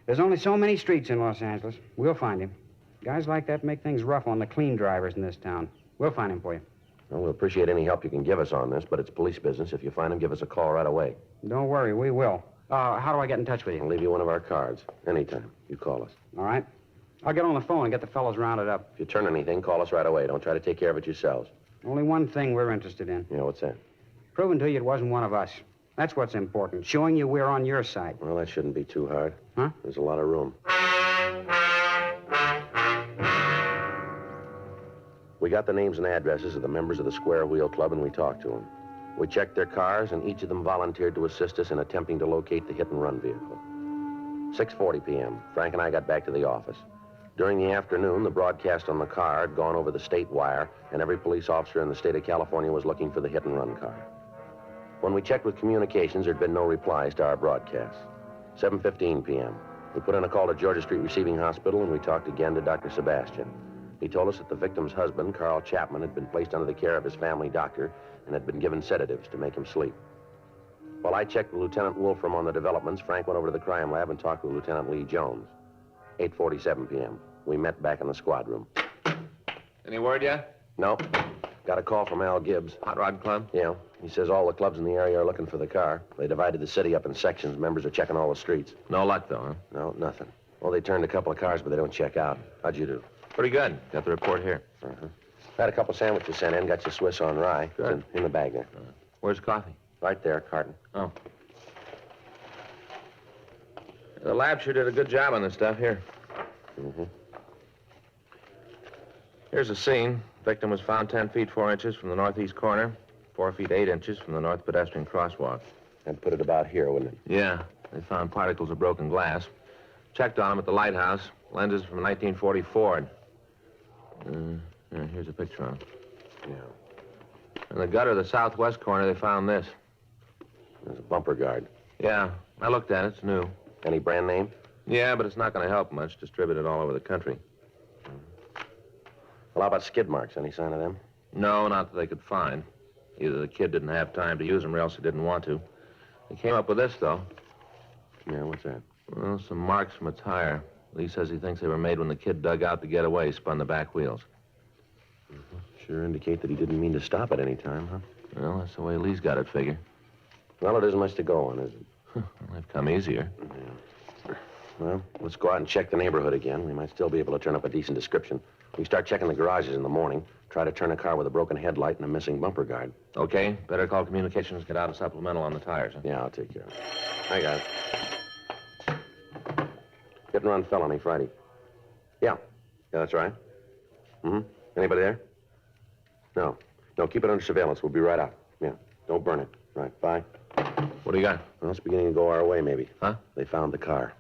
There's only so many streets in Los Angeles. We'll find him. Guys like that make things rough on the clean drivers in this town. We'll find him for you.
Well, we'll appreciate any help you can give us on this, but it's police business. If you find him, give us a call right away.
Don't worry, we will. How do I get in touch with you?
I'll leave you one of our cards. Anytime. You call us.
All right. I'll get on the phone and get the fellows rounded up.
If you turn anything, call us right away. Don't try to take care of it yourselves.
Only one thing we're interested in.
Yeah, what's that?
Proving to you it wasn't one of us. That's what's important. Showing you we're on your side.
Well, that shouldn't be too hard.
Huh?
There's a lot of room. We got the names and addresses of the members of the Square Wheel Club, and we talked to them. We checked their cars, and each of them volunteered to assist us in attempting to locate the hit-and-run vehicle. 6:40 p.m., Frank and I got back to the office. During the afternoon, the broadcast on the car had gone over the state wire, and every police officer in the state of California was looking for the hit-and-run car. When we checked with communications, there'd been no replies to our broadcast. 7:15 p.m., we put in a call to Georgia Street Receiving Hospital, and we talked again to Dr. Sebastian. He told us that the victim's husband, Carl Chapman, had been placed under the care of his family doctor and had been given sedatives to make him sleep. While I checked with Lieutenant Wolfram on the developments, Frank went over to the crime lab and talked with Lieutenant Lee Jones. 8:47 p.m. We met back in the squad room.
Any word yet?
No. Got a call from Al Gibbs.
Hot Rod Club?
Yeah. He says all the clubs in the area are looking for the car. They divided the city up in sections. Members are checking all the streets.
No luck, though, huh?
No, nothing. Well, they turned a couple of cars, but they don't check out. How'd you do?
Pretty good. Got the report here.
Uh-huh. Had a couple sandwiches sent in. Got your Swiss on rye.
Good.
It's in the bag there.
Where's the coffee?
Right there, carton.
Oh. The lab sure did a good job on this stuff. Here.
Mm-hmm.
Here's the scene. Victim was found 10 feet 4 inches from the northeast corner, 4 feet 8 inches from the north pedestrian crosswalk. That'd put it about here, wouldn't it? Yeah. They found particles of broken glass. Checked on them at the lighthouse. Lenses from 1944. Here's a picture of them. Yeah. In the gutter of the southwest corner, they found this. There's a bumper guard. Yeah. I looked at it. It's new. Any brand name? Yeah, but it's not going to help much. Distributed all over the country. Well, how about skid marks? Any sign of them? No, not that they could find. Either the kid didn't have time to use them or else he didn't want to. They came up with this, though. Yeah, what's that? Well, some marks from a tire. Lee says he thinks they were made when the kid dug out to get away, spun the back wheels. Sure indicate that he didn't mean to stop at any time, huh? Well, that's the way Lee's got it figured. Well, it isn't much to go on, is it? Well, they've come easier. Yeah. Well, let's go out and check the neighborhood again. We might still be able to turn up a decent description. We can start checking the garages in the morning. Try to turn a car with a broken headlight and a missing bumper guard. Okay. Better call communications, get out a supplemental on the tires. Huh? Yeah, I'll take care of it. I got it. Hit and run felony Friday. Yeah. Yeah, that's right. Mm-hmm. Anybody there? No. No, keep it under surveillance. We'll be right out. Yeah. Don't burn it. Right. Bye. What do you got? Well, it's beginning to go our way, maybe. Huh? They found the car.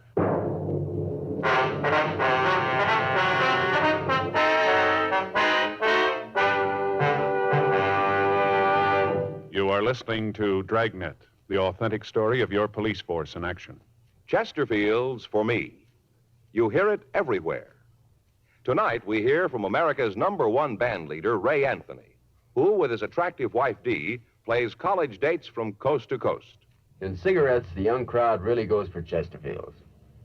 You are listening to Dragnet, the authentic story of your police force in action.
Chesterfield's For Me. You hear it everywhere. Tonight, we hear from America's #1 band leader, Ray Anthony, who, with his attractive wife, Dee, plays college dates from coast to coast.
In cigarettes, the young crowd really goes for Chesterfields.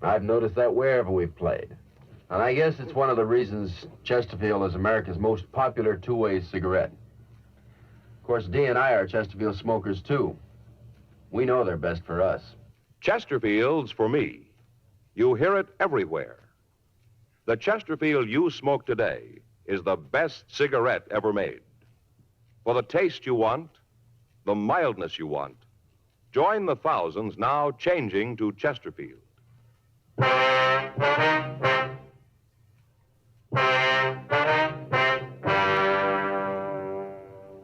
I've noticed that wherever we've played. And I guess it's one of the reasons Chesterfield is America's most popular two-way cigarette. Of course, Dee and I are Chesterfield smokers, too. We know they're best for us.
Chesterfield's For Me. You hear it everywhere. The Chesterfield you smoke today is the best cigarette ever made. For the taste you want, the mildness you want, join the thousands now changing to Chesterfield.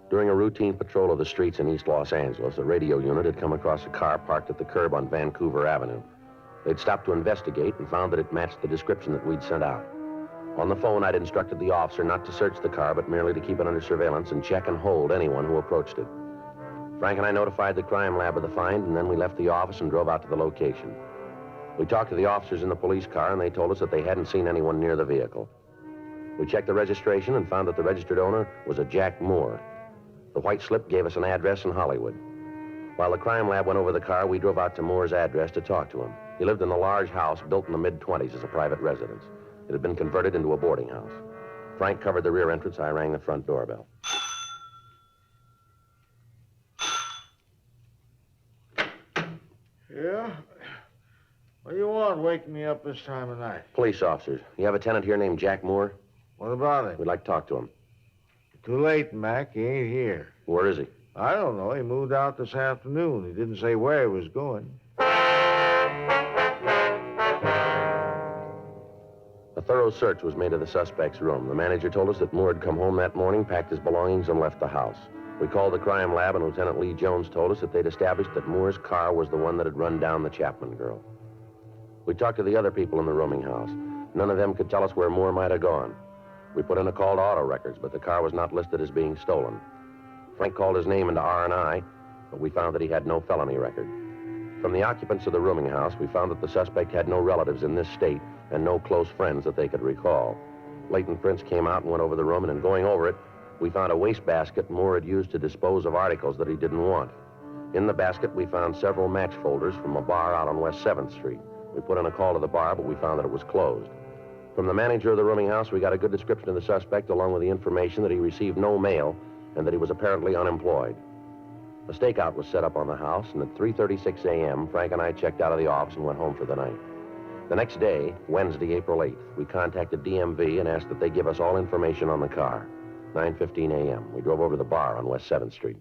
During a routine patrol of the streets in East Los Angeles, a radio unit had come across a car parked at the curb on Vancouver Avenue. They'd stopped to investigate and found that it matched the description that we'd sent out. On the phone, I'd instructed the officer not to search the car, but merely to keep it under surveillance and check and hold anyone who approached it. Frank and I notified the crime lab of the find, and then we left the office and drove out to the location. We talked to the officers in the police car, and they told us that they hadn't seen anyone near the vehicle. We checked the registration and found that the registered owner was a Jack Moore. The white slip gave us an address in Hollywood. While the crime lab went over the car, we drove out to Moore's address to talk to him. He lived in a large house built in the mid-20s as a private residence. It had been converted into a boarding house. Frank covered the rear entrance. I rang the front doorbell.
Yeah? What do you want waking me up this time of night?
Police officers. You have a tenant here named Jack Moore?
What about him?
We'd like to talk to him.
Too late, Mac. He ain't here.
Where is he?
I don't know. He moved out this afternoon. He didn't say where he was going.
A thorough search was made of the suspect's room. The manager told us that Moore had come home that morning, packed his belongings, and left the house. We called the crime lab, and Lieutenant Lee Jones told us that they'd established that Moore's car was the one that had run down the Chapman girl. We talked to the other people in the rooming house. None of them could tell us where Moore might have gone. We put in a call to auto records, but the car was not listed as being stolen. Frank called his name into R&I, but we found that he had no felony record. From the occupants of the rooming house, we found that the suspect had no relatives in this state and no close friends that they could recall. Leighton Prince came out and went over the room, and in going over it, we found a wastebasket Moore had used to dispose of articles that he didn't want. In the basket, we found several match folders from a bar out on West 7th Street. We put in a call to the bar, but we found that it was closed. From the manager of the rooming house, we got a good description of the suspect, along with the information that he received no mail and that he was apparently unemployed. A stakeout was set up on the house, and at 3:36 a.m., Frank and I checked out of the office and went home for the night. The next day, Wednesday, April 8th, we contacted DMV and asked that they give us all information on the car. 9:15 a.m., we drove over to the bar on West 7th Street.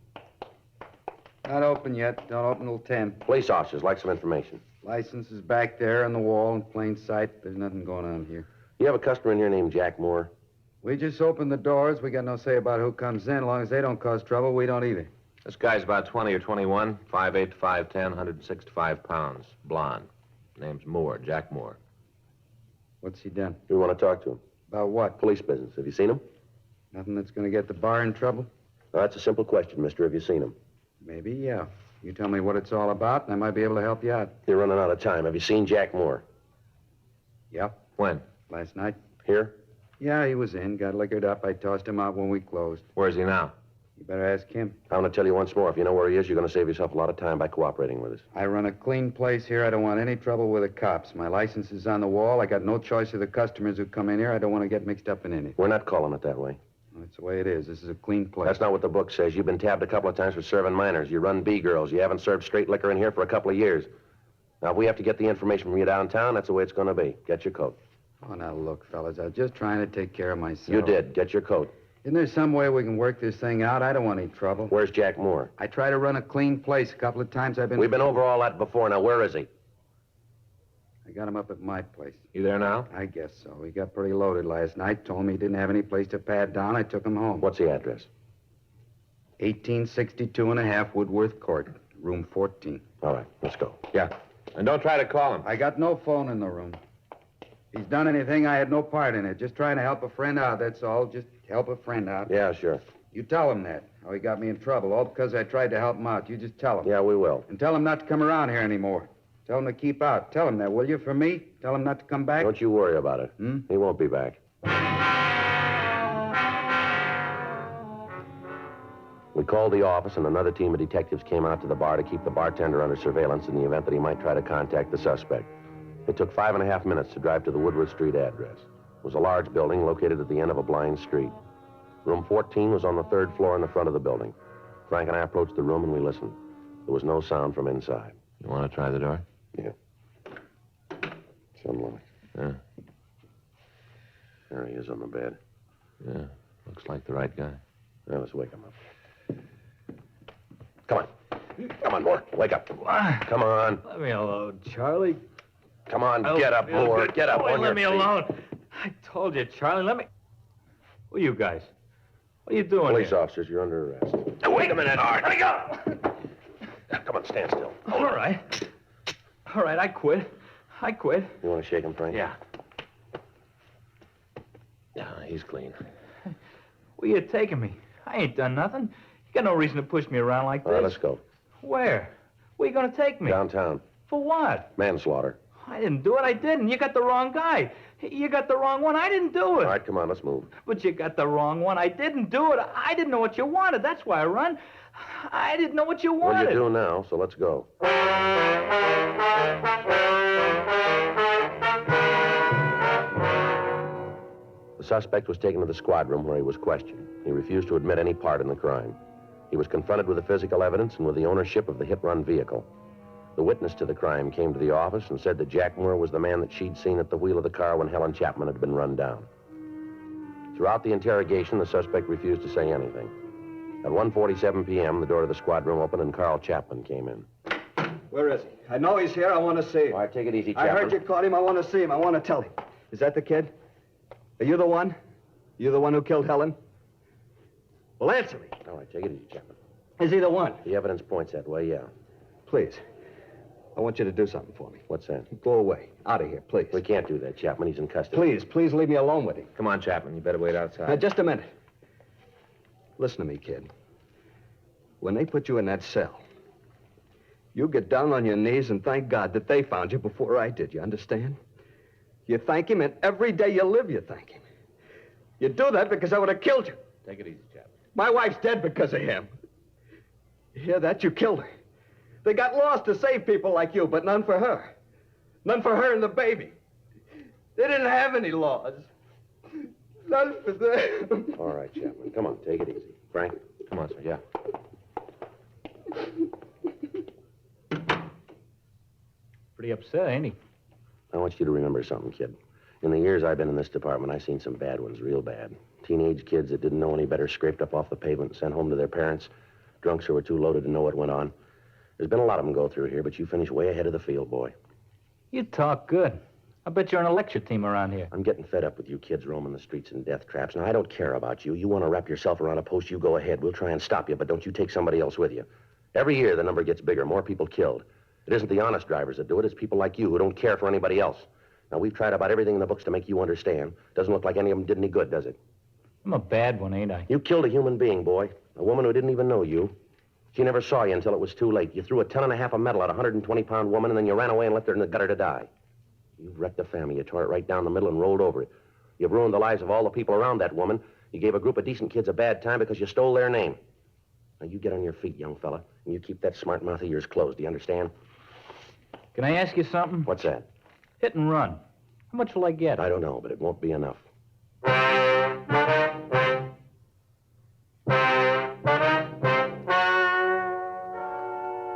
Not open yet. Don't open till 10.
Police officers like some information.
License is back there on the wall in plain sight. There's nothing going on here.
You have a customer in here named Jack Moore?
We just open the doors. We got no say about who comes in. As long as they don't cause trouble, we don't either.
This guy's about 20 or 21, 5'8" to 5'10", 165 pounds, blonde. Name's Moore, Jack Moore.
What's he done?
We want to talk to him.
About what?
Police business. Have you seen him?
Nothing that's going to get the bar in trouble?
Well, that's a simple question, mister. Have you seen him?
Maybe, yeah. You tell me what it's all about, and I might be able to help you out.
You're running out of time. Have you seen Jack Moore?
Yeah.
When?
Last night.
Here?
Yeah, he was in, got liquored up. I tossed him out when we closed.
Where's he now?
You better ask him.
I'm going to tell you once more. If you know where he is, you're going to save yourself a lot of time by cooperating with us.
I run a clean place here. I don't want any trouble with the cops. My license is on the wall. I got no choice of the customers who come in here. I don't want to get mixed up in anything.
We're not calling it that way.
That's the way it is. This is a clean place.
That's not what the book says. You've been tabbed a couple of times for serving minors. You run B-girls. You haven't served straight liquor in here for a couple of years. Now, if we have to get the information from you downtown, that's the way it's going to be. Get your coat.
Oh, now, look, fellas, I was just trying to take care of myself.
You did. Get your coat.
Isn't there some way we can work this thing out? I don't want any trouble.
Where's Jack Moore?
I try to run a clean place. A couple of times I've been...
We've been over all that before. Now, where is he?
I got him up at my place.
You there now?
I guess so. He got pretty loaded last night. Told me he didn't have any place to pad down. I took him home.
What's the address?
1862 and a half Woodworth Court, room 14.
All right, let's go. Yeah. And don't try to call him.
I got no phone in the room. If he's done anything, I had no part in it. Just trying to help a friend out, that's all. Just help a friend out.
Yeah, sure.
You tell him that, how he got me in trouble, all because I tried to help him out. You just tell him.
Yeah, we will.
And tell him not to come around here anymore. Tell him to keep out. Tell him that, will you, for me? Tell him not to come back.
Don't you worry about it. He won't be back. We called the office, and another team of detectives came out to the bar to keep the bartender under surveillance in the event that he might try to contact the suspect. It took 5.5 minutes to drive to the Woodward Street address. It was a large building located at the end of a blind street. Room 14 was on the 3rd floor in the front of the building. Frank and I approached the room, and we listened. There was no sound from inside. You want to try the door? Yeah. It's unlocked. Yeah. There he is on the bed. Yeah. Looks like the right guy. Yeah, let's wake him up. Come on. Come on, Moore. Wake up. Come on.
Let me alone, Charlie.
Come on, get up, Moore. Get up on your
Let me
feet.
alone. I told you, Charlie, let me... Who are you guys? What are you doing
Police
here?
officers, you're under arrest. Now, wait a minute. All right, let me go. Now, come on, stand still.
All right. All right, I quit. I quit.
You want to shake him, Frank?
Yeah.
Yeah, he's clean.
Where you taking me? I ain't done nothing. You got no reason to push me around like
All
this.
right, let's go.
Where? Where you gonna take me?
Downtown.
For what?
Manslaughter.
I didn't do it. I didn't. You got the wrong guy. You got the wrong one. I didn't do it.
All right, come on, let's move.
But you got the wrong one. I didn't do it. I didn't know what you wanted. That's why I run. I didn't know what you
Well,
wanted.
you do now, so let's go. The suspect was taken to the squad room where he was questioned. He refused to admit any part in the crime. He was confronted with the physical evidence and with the ownership of the hit-run vehicle. The witness to the crime came to the office and said that Jack Moore was the man that she'd seen at the wheel of the car when Helen Chapman had been run down. Throughout the interrogation, the suspect refused to say anything. At 1:47 p.m., the door to the squad room opened and Carl Chapman came in.
Where is he? I know he's here. I want to see him.
All right, take it easy,
I
Chapman.
heard you caught him. I want to see him. I want to tell him. Is that the kid? Are you the one? You the one who killed Helen? Well, answer me.
All right, take it easy, Chapman.
Is he the one?
The evidence points that way, yeah.
Please. I want you to do something for me.
What's that?
Go away. Out of here, please.
We can't do that, Chapman. He's in custody.
Please leave me alone with him.
Come on, Chapman. You better wait outside.
Now, just a minute. Listen to me, kid. When they put you in that cell, you get down on your knees and thank God that they found you before I did. You understand? You thank him, and every day you live, you thank him. You do that because I would have killed you.
Take it easy, Chapman.
My wife's dead because of him. You hear that? You killed her. They got laws to save people like you, but none for her. None for her and the baby. They didn't have any laws. None for them.
All right, Chapman. Come on, take it easy. Frank, come on, sir. Yeah.
Pretty upset, ain't he?
I want you to remember something, kid. In the years I've been in this department, I've seen some bad ones, real bad. Teenage kids that didn't know any better scraped up off the pavement and sent home to their parents. Drunks who were too loaded to know what went on. There's been a lot of them go through here, but you finished way ahead of the field, boy.
You talk good. I bet you're on a lecture team around here.
I'm getting fed up with you kids roaming the streets in death traps. Now, I don't care about you. You want to wrap yourself around a post, you go ahead. We'll try and stop you, but don't you take somebody else with you. Every year, the number gets bigger, more people killed. It isn't the honest drivers that do it. It's people like you who don't care for anybody else. Now, we've tried about everything in the books to make you understand. Doesn't look like any of them did any good, does it?
I'm a bad one, ain't I?
You killed a human being, boy. A woman who didn't even know you. She never saw you until it was too late. You threw a ton and a half of metal at a 120-pound woman, and then you ran away and left her in the gutter to die. You've wrecked the family. You tore it right down the middle and rolled over it. You've ruined the lives of all the people around that woman. You gave a group of decent kids a bad time because you stole their name. Now, you get on your feet, young fella, and you keep that smart mouth of yours closed. Do you understand?
Can I ask you something?
What's that?
Hit and run. How much will I get?
I don't know, but it won't be enough.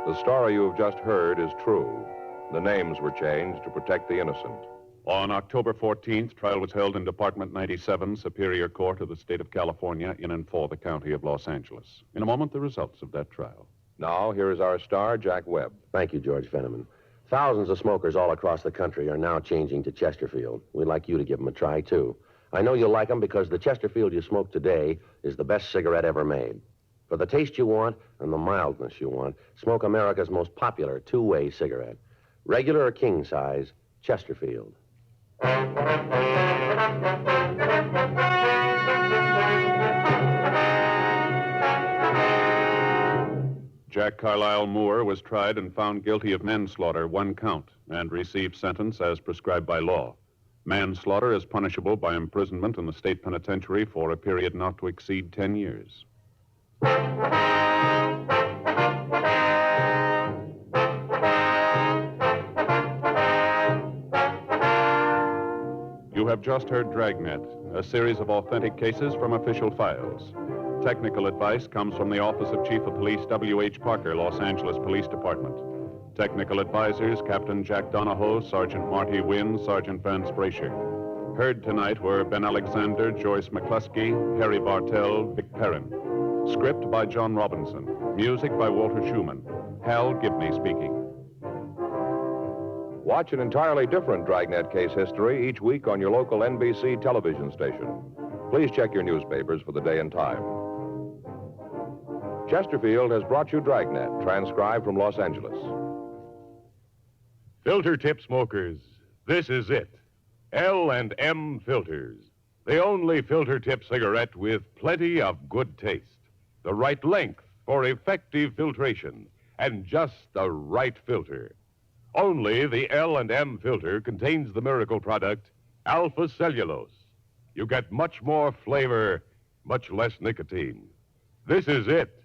The story you have just heard is true. The names were changed to protect the innocent.
On October 14th, trial was held in Department 97, Superior Court of the State of California, in and for the County of Los Angeles. In a moment, the results of that trial.
Now, here is our star, Jack Webb.
Thank you, George Fenneman. Thousands of smokers all across the country are now changing to Chesterfield. We'd like you to give them a try, too. I know you'll like them because the Chesterfield you smoke today is the best cigarette ever made. For the taste you want and the mildness you want, smoke America's most popular two-way cigarette. Regular or king size, Chesterfield.
Jack Carlisle Moore was tried and found guilty of manslaughter, 1 count, and received sentence as prescribed by law. Manslaughter is punishable by imprisonment in the state penitentiary for a period not to exceed 10 years. You have just heard Dragnet, a series of authentic cases from official files. Technical advice comes from the Office of Chief of Police W.H. Parker, Los Angeles Police Department. Technical advisors, Captain Jack Donahoe, Sergeant Marty Wynn, Sergeant Vance Brasher. Heard tonight were Ben Alexander, Joyce McCluskey, Harry Bartell, Vic Perrin. Script by John Robinson. Music by Walter Schumann. Hal Gibney speaking.
Watch an entirely different Dragnet case history each week on your local NBC television station. Please check your newspapers for the day and time. Chesterfield has brought you Dragnet, transcribed from Los Angeles.
Filter tip smokers, this is it. L&M Filters. The only filter tip cigarette with plenty of good taste. The right length for effective filtration, and just the right filter. Only the L&M filter contains the miracle product, alpha cellulose. You get much more flavor, much less nicotine. This is it.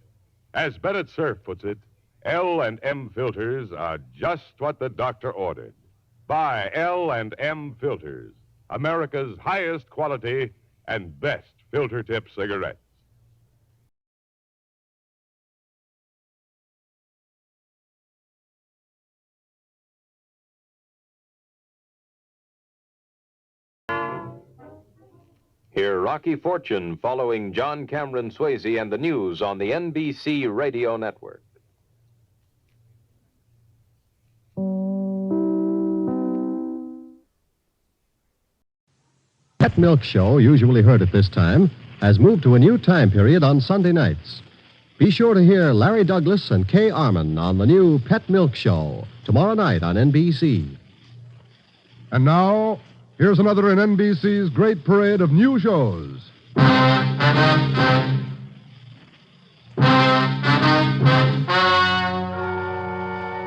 As Bennett Cerf puts it, L&M filters are just what the doctor ordered. Buy L&M filters, America's highest quality and best filter tip cigarettes.
Hear Rocky Fortune following John Cameron Swayze and the news on the NBC Radio Network.
Pet Milk Show, usually heard at this time, has moved to a new time period on Sunday nights. Be sure to hear Larry Douglas and Kay Arman on the new Pet Milk Show tomorrow night on NBC.
And now, here's another in NBC's great parade of new shows.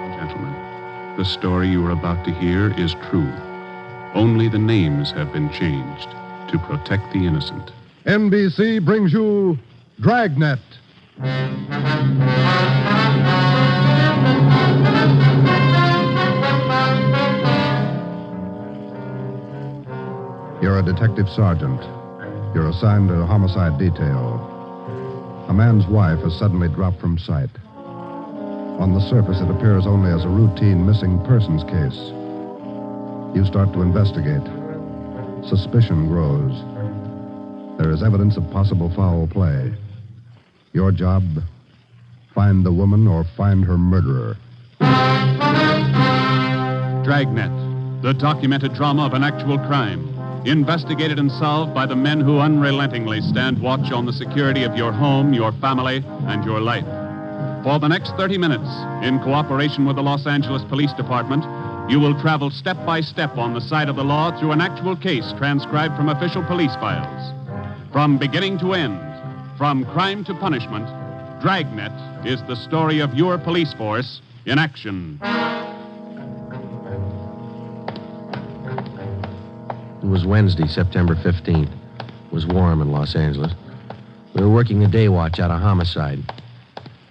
Gentlemen, the story you are about to hear is true. Only the names have been changed to protect the innocent.
NBC brings you Dragnet.
You're a detective sergeant. You're assigned to a homicide detail. A man's wife has suddenly dropped from sight. On the surface, it appears only as a routine missing persons case. You start to investigate. Suspicion grows. There is evidence of possible foul play. Your job, find the woman or find her murderer.
Dragnet, the documented drama of an actual crime, investigated and solved by the men who unrelentingly stand watch on the security of your home, your family, and your life. For the next 30 minutes, in cooperation with the Los Angeles Police Department, you will travel step by step on the side of the law through an actual case transcribed from official police files. From beginning to end, from crime to punishment, Dragnet is the story of your police force in action.
It was Wednesday, September 15th. It was warm in Los Angeles. We were working the day watch out of homicide.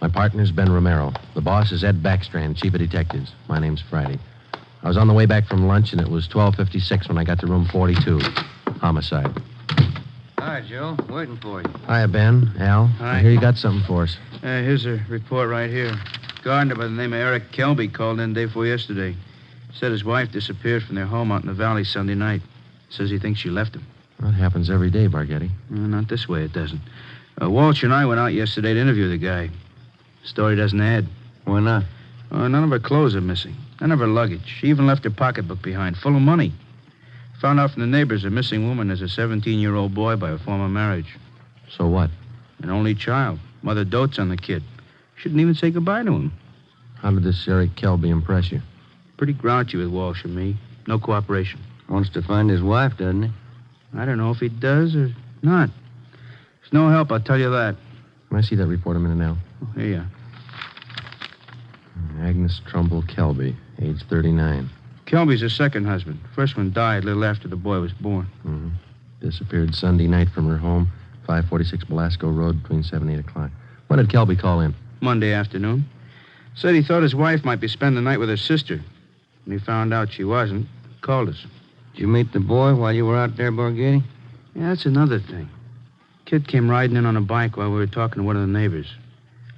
My partner's Ben Romero. The boss is Ed Backstrand, chief of detectives. My name's Friday. I was on the way back from lunch, and it was 12:56 when I got to room 42. Homicide.
Hi, Joe. Waiting for you.
Hiya, Ben. Al.
Hi.
I hear you got something for us.
Here's a report right here. Gardener by the name of Eric Kelby called in day before yesterday. Said his wife disappeared from their home out in the valley Sunday night. Says he thinks she left him.
That happens every day, Barghetti.
Not this way, it doesn't. Walsh and I went out yesterday to interview the guy. Story doesn't add.
Why not?
None of her clothes are missing. None of her luggage. She even left her pocketbook behind, full of money. Found out from the neighbors a missing woman is a 17-year-old boy by a former marriage.
So what?
An only child. Mother dotes on the kid. Shouldn't even say goodbye to him.
How did this Eric Kelby impress you?
Pretty grouchy with Walsh and me. No cooperation.
Wants to find his wife, doesn't he?
I don't know if he does or not. There's no help, I'll tell you that.
Can I see that report a minute now?
Oh, here you are.
Agnes Trumbull Kelby, age 39.
Kelby's her second husband. First one died a little after the boy was born.
Mm-hmm. Disappeared Sunday night from her home, 546 Belasco Road, between 7 and 8 o'clock. When did Kelby call in?
Monday afternoon. Said he thought his wife might be spending the night with her sister. When he found out she wasn't, he called us.
Did you meet the boy while you were out there, Borghetti?
Yeah, that's another thing. Kid came riding in on a bike while we were talking to one of the neighbors.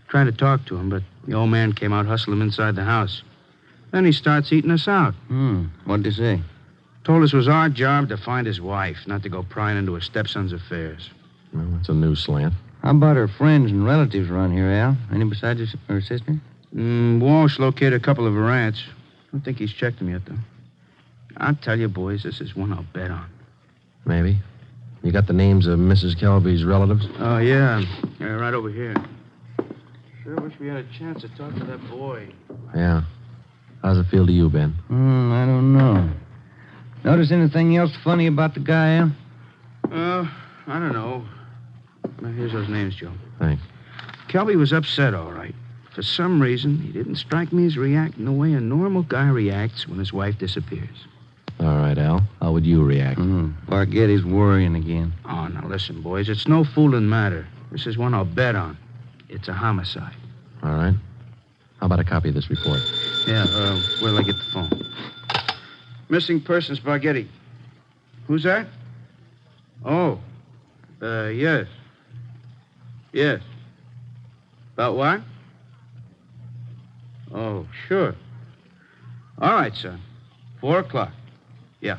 Tried to talk to him, but the old man came out, hustled him inside the house. Then he starts eating us out.
What'd he say?
Told us it was our job to find his wife, not to go prying into her stepson's affairs.
Well, that's a new slant.
How about her friends and relatives around here, Al? Any besides her sister?
Walsh located a couple of her aunts. I don't think he's checked them yet, though. I'll tell you, boys, this is one I'll bet on.
Maybe. You got the names of Mrs. Kelby's relatives?
Oh, yeah. Right over here. Sure wish we had a chance to talk to that boy.
Yeah. How's it feel to you, Ben?
I don't know. Notice anything else funny about the guy, Al?
I don't know. Now, here's those names, Joe.
Thanks.
Kelby was upset, all right. For some reason, he didn't strike me as reacting the way a normal guy reacts when his wife disappears.
All right, Al. How would you react?
Barghetti's worrying again.
Oh, now listen, boys. It's no fooling matter. This is one I'll bet on. It's a homicide.
All right. How about a copy of this report?
Yeah, where'll I get the phone? Missing persons, Barghetti. Who's that? Oh. Yes. Yes. About what? Oh, sure. All right, son. 4 o'clock. Yeah.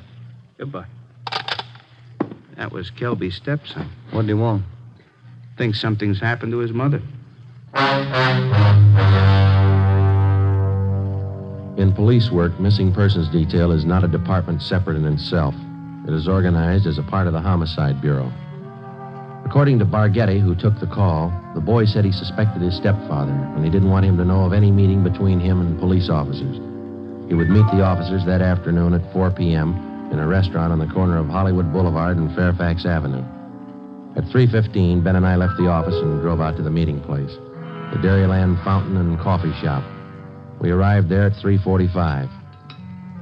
Goodbye. That was Kelby's stepson.
What'd he want?
Thinks something's happened to his mother.
In police work, missing persons detail is not a department separate in itself. It is organized as a part of the Homicide Bureau. According to Barghetti, who took the call, the boy said he suspected his stepfather, and he didn't want him to know of any meeting between him and police officers. He would meet the officers that afternoon at 4 p.m. in a restaurant on the corner of Hollywood Boulevard and Fairfax Avenue. At 3:15, Ben and I left the office and drove out to the meeting place, the Dairyland Fountain and Coffee Shop. We arrived there at 3:45.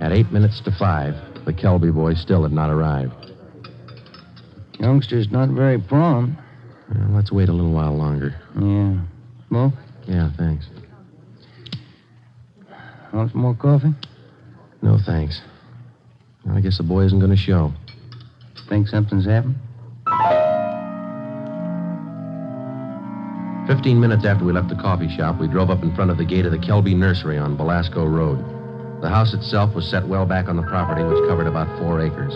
At 8 minutes to 5, the Kelby boy still had not arrived.
Youngster's not very prompt.
Well, let's wait a little while longer.
Yeah. Smoke?
Yeah, thanks.
Want some more coffee?
No, thanks. Well, I guess the boy isn't going to show.
Think something's happened?
15 minutes after we left the coffee shop, we drove up in front of the gate of the Kelby Nursery on Belasco Road. The house itself was set well back on the property, which covered about 4 acres.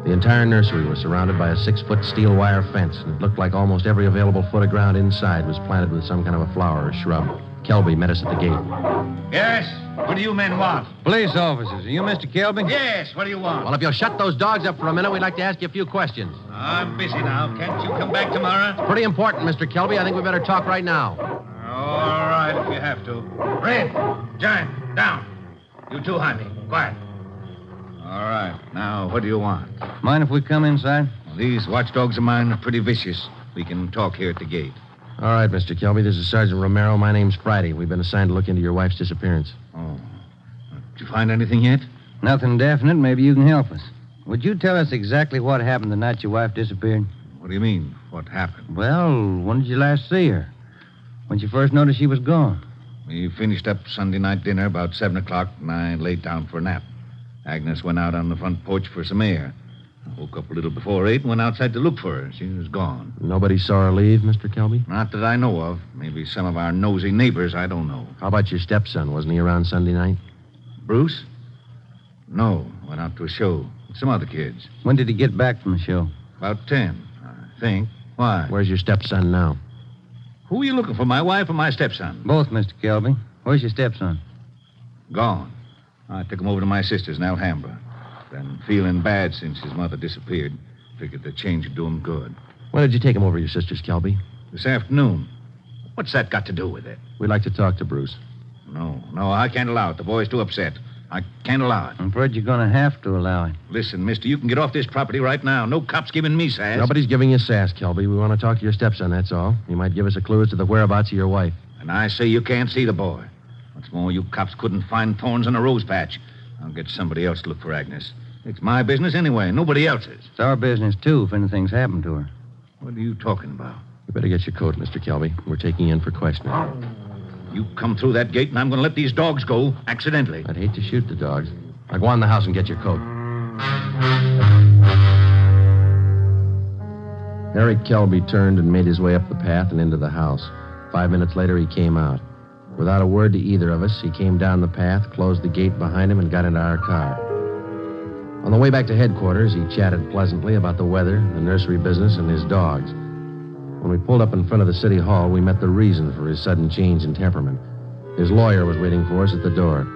The entire nursery was surrounded by a 6-foot steel wire fence, and it looked like almost every available foot of ground inside was planted with some kind of a flower or shrub. Kelby met us at the gate.
Yes?
What do you men want?
Police officers. Are you Mr. Kelby?
Yes, what do you want?
Well, if you'll shut those dogs up for a minute, we'd like to ask you a few questions.
I'm busy now. Can't you come back tomorrow?
It's pretty important, Mr. Kelby. I think we better talk right now.
All right, if you have to. Red, Giant, down. You two, Jaime. Quiet. All right. Now, what do you want?
Mind if we come inside?
Well, these watchdogs of mine are pretty vicious. We can talk here at the gate.
All right, Mr. Kelby. This is Sergeant Romero. My name's Friday. We've been assigned to look into your wife's disappearance.
Oh. Did you find anything yet?
Nothing definite. Maybe you can help us. Would you tell us exactly what happened the night your wife disappeared?
What do you mean, what happened?
Well, when did you last see her? When you first noticed she was gone?
We finished up Sunday night dinner about 7 o'clock, and I laid down for a nap. Agnes went out on the front porch for some air. I woke up a little before 8 and went outside to look for her. She was gone.
Nobody saw her leave, Mr. Kelby?
Not that I know of. Maybe some of our nosy neighbors, I don't know.
How about your stepson? Wasn't he around Sunday night?
Bruce? No, went out to a show with some other kids.
When did he get back from the show?
About 10, I think. Why?
Where's your stepson now?
Who are you looking for, my wife or my stepson?
Both, Mr. Kelby. Where's your stepson?
Gone. I took him over to my sister's in Alhambra. Been feeling bad since his mother disappeared. Figured the change would do him good.
When did you take him over to your sister's, Kelby?
This afternoon. What's that got to do with it?
We'd like to talk to Bruce.
No, I can't allow it. The boy's too upset. I can't allow it.
I'm afraid you're going to have to allow it.
Listen, mister, you can get off this property right now. No cop's giving me sass.
Nobody's giving you sass, Kelby. We want to talk to your stepson, that's all. He might give us a clue as to the whereabouts of your wife.
And I say you can't see the boy. What's more, you cops couldn't find thorns on a rose patch. I'll get somebody else to look for Agnes. It's my business anyway, nobody else's.
It's our business, too, if anything's happened to her.
What are you talking about?
You better get your coat, Mr. Kelby. We're taking you in for questioning.
You come through that gate, and I'm going to let these dogs go accidentally.
I'd hate to shoot the dogs. Now go on in the house and get your coat. Eric Kelby turned and made his way up the path and into the house. 5 minutes later, he came out. Without a word to either of us, he came down the path, closed the gate behind him, and got into our car. On the way back to headquarters, he chatted pleasantly about the weather, the nursery business, and his dogs. When we pulled up in front of the city hall, we met the reason for his sudden change in temperament. His lawyer was waiting for us at the door.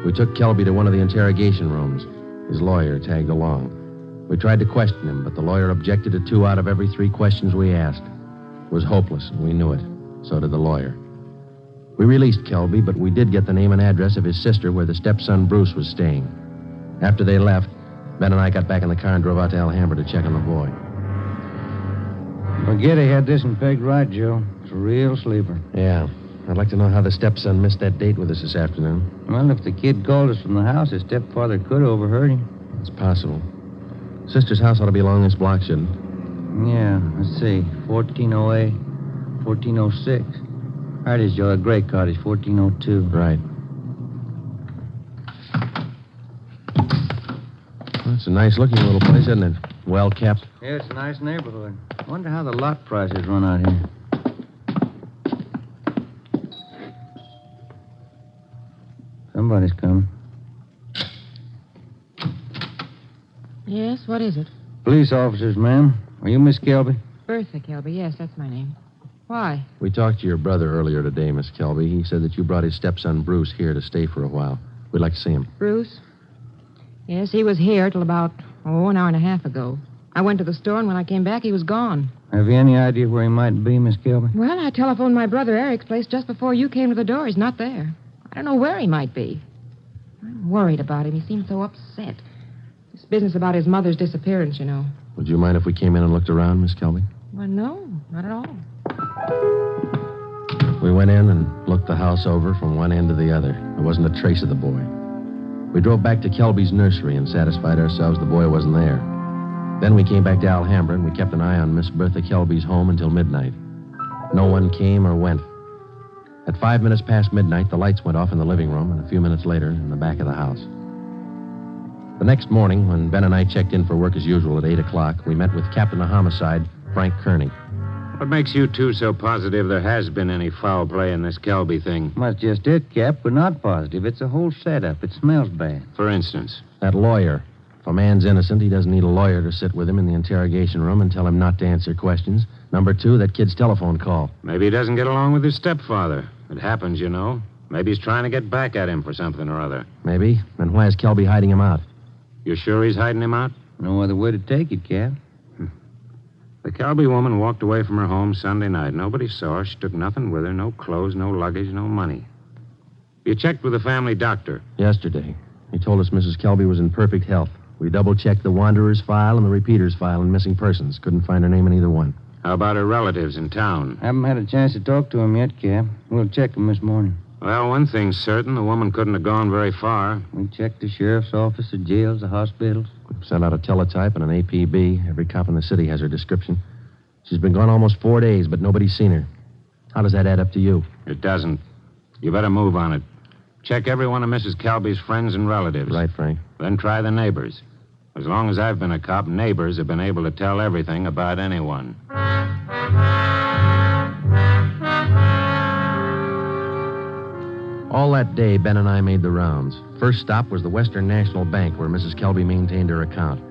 We took Kelby to one of the interrogation rooms. His lawyer tagged along. We tried to question him, but the lawyer objected to 2 out of every 3 questions we asked. It was hopeless, and we knew it. So did the lawyer. We released Kelby, but we did get the name and address of his sister where the stepson Bruce was staying. After they left, Ben and I got back in the car and drove out to Alhambra to check on the boy.
Forget he had this one pegged right, Joe. It's a real sleeper.
Yeah. I'd like to know how the stepson missed that date with us this afternoon.
Well, if the kid called us from the house, his stepfather could have overheard him.
It's possible. Sister's house ought to be along this block, shouldn't it?
Yeah, let's see. 1408, 1406. Right is, Joe. A gray cottage, 1402.
Right. Well, it's a nice-looking little place, isn't it? Well kept.
Yeah, it's a nice neighborhood. I wonder how the lot prices run out here. Somebody's coming.
Yes, what is it?
Police officers, ma'am. Are you Miss Kelby?
Bertha Kelby, yes, that's my name. Why?
We talked to your brother earlier today, Miss Kelby. He said that you brought his stepson Bruce here to stay for a while. We'd like to see him.
Bruce? Yes, he was here till about, an hour and a half ago. I went to the store, and when I came back, he was gone.
Have you any idea where he might be, Miss Kelby?
Well, I telephoned my brother Eric's place just before you came to the door. He's not there. I don't know where he might be. I'm worried about him. He seems so upset. This business about his mother's disappearance, you know.
Would you mind if we came in and looked around, Miss Kelby?
Well, no, not at all.
We went in and looked the house over from one end to the other. There wasn't a trace of the boy. We drove back to Kelby's nursery and satisfied ourselves the boy wasn't there. Then we came back to Alhambra and we kept an eye on Miss Bertha Kelby's home until midnight. No one came or went. At 5 minutes past midnight, the lights went off in the living room, and a few minutes later, in the back of the house. The next morning, when Ben and I checked in for work as usual at 8 o'clock, we met with Captain of Homicide, Frank Kearney.
What makes you two so positive there has been any foul play in this Kelby thing?
That's just it, Cap. We're not positive. It's a whole setup. It smells bad.
For instance?
That lawyer. If a man's innocent, he doesn't need a lawyer to sit with him in the interrogation room and tell him not to answer questions. Number 2, that kid's telephone call.
Maybe he doesn't get along with his stepfather. It happens, you know.
Maybe he's trying to get back at him for something or other.
Maybe. Then why is Kelby hiding him out?
You sure he's hiding him out?
No other way to take it, Cap.
The Kelby woman walked away from her home Sunday night. Nobody saw her. She took nothing with her. No clothes, no luggage, no money. You checked with the family doctor.
Yesterday. He told us Mrs. Kelby was in perfect health. We double-checked the Wanderer's file and the Repeater's file in missing persons. Couldn't find her name in either one.
How about her relatives in town?
Haven't had a chance to talk to him yet, Cap. We'll check him this morning.
Well, one thing's certain. The woman couldn't have gone very far.
We checked the sheriff's office, the jails, the hospitals.
Sent out a teletype and an APB. Every cop in the city has her description. She's been gone almost 4 days, but nobody's seen her. How does that add up to you?
It doesn't. You better move on it. Check every one of Mrs. Kelby's friends and relatives.
Right, Frank.
Then try the neighbors. As long as I've been a cop, neighbors have been able to tell everything about anyone.
All that day, Ben and I made the rounds. First stop was the Western National Bank, where Mrs. Kelby maintained her account.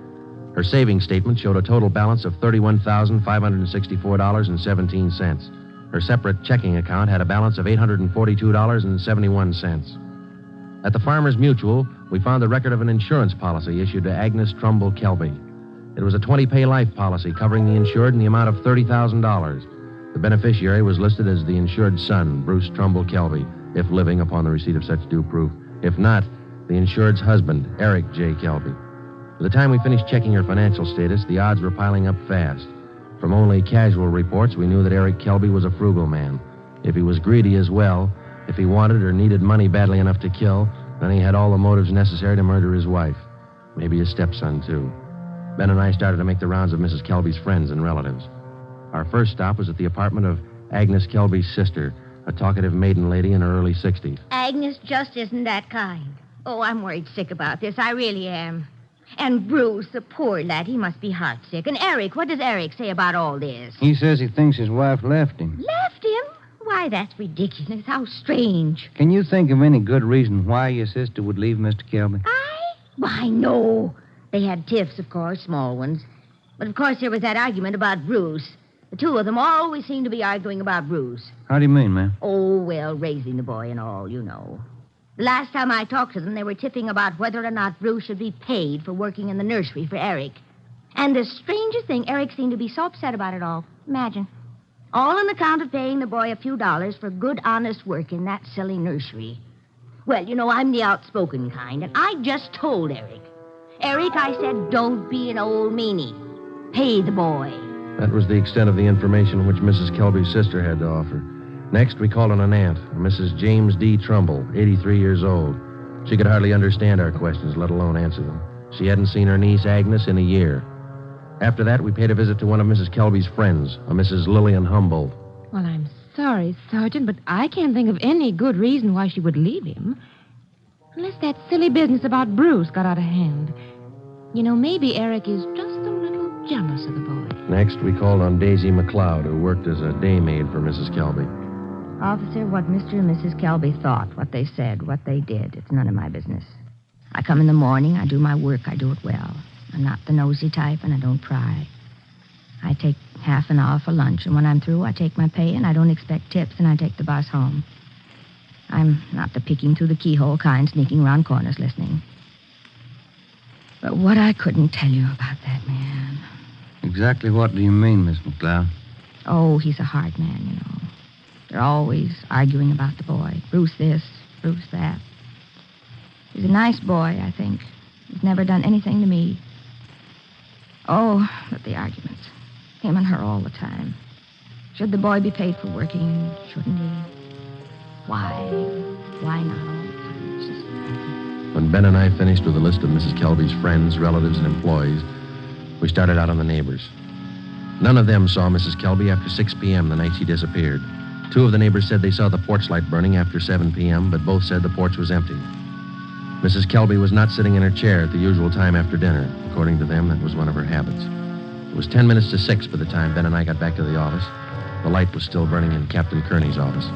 Her savings statement showed a total balance of $31,564.17. Her separate checking account had a balance of $842.71. At the Farmers Mutual, we found the record of an insurance policy issued to Agnes Trumbull Kelby. It was a 20-pay life policy covering the insured in the amount of $30,000. The beneficiary was listed as the insured son, Bruce Trumbull Kelby, if living upon the receipt of such due proof. If not, the insured's husband, Eric J. Kelby. By the time we finished checking her financial status, the odds were piling up fast. From only casual reports, we knew that Eric Kelby was a frugal man. If he was greedy as well, if he wanted or needed money badly enough to kill, then he had all the motives necessary to murder his wife. Maybe his stepson, too. Ben and I started to make the rounds of Mrs. Kelby's friends and relatives. Our first stop was at the apartment of Agnes Kelby's sister, a talkative maiden lady in her early 60s.
Agnes just isn't that kind. Oh, I'm worried sick about this. I really am. And Bruce, the poor lad, he must be heartsick. And Eric, what does Eric say about all this?
He says he thinks his wife left him.
Left him? Why, that's ridiculous. How strange.
Can you think of any good reason why your sister would leave Mr. Kelby?
Why, no. They had tiffs, of course, small ones. But, of course, there was that argument about Bruce. The two of them always seem to be arguing about Bruce.
How do you mean, ma'am?
Oh, well, raising the boy and all, you know. The last time I talked to them, they were tiffing about whether or not Bruce should be paid for working in the nursery for Eric. And the strangest thing, Eric seemed to be so upset about it all. Imagine. All on account of paying the boy a few dollars for good, honest work in that silly nursery. Well, you know, I'm the outspoken kind, and I just told Eric. Eric, I said, don't be an old meanie. Pay the boy.
That was the extent of the information which Mrs. Kelby's sister had to offer. Next, we called on an aunt, Mrs. James D. Trumbull, 83 years old. She could hardly understand our questions, let alone answer them. She hadn't seen her niece, Agnes, in a year. After that, we paid a visit to one of Mrs. Kelby's friends, a Mrs. Lillian Humboldt.
Well, I'm sorry, Sergeant, but I can't think of any good reason why she would leave him. Unless that silly business about Bruce got out of hand. You know, maybe Eric is just a little jealous of the boy.
Next, we called on Daisy McLeod, who worked as a day maid for Mrs. Kelby.
Officer, what Mr. and Mrs. Kelby thought, what they said, what they did, it's none of my business. I come in the morning, I do my work, I do it well. I'm not the nosy type, and I don't pry. I take half an hour for lunch, and when I'm through, I take my pay, and I don't expect tips, and I take the bus home. I'm not the peeking through the keyhole kind, sneaking around corners listening. But what I couldn't tell you about that man.
Exactly what do you mean, Miss McLeod?
Oh, he's a hard man, you know. They're always arguing about the boy. Bruce this, Bruce that. He's a nice boy, I think. He's never done anything to me. Oh, but the arguments. Him and her all the time. Should the boy be paid for working? Shouldn't he? Why? Why not all the time? It's just...
When Ben and I finished with a list of Mrs. Kelby's friends, relatives, and employees, we started out on the neighbors. None of them saw Mrs. Kelby after 6 p.m. the night she disappeared. 2 of the neighbors said they saw the porch light burning after 7 p.m., but both said the porch was empty. Mrs. Kelby was not sitting in her chair at the usual time after dinner. According to them, that was one of her habits. It was 10 minutes to 6 by the time Ben and I got back to the office. The light was still burning in Captain Kearney's office.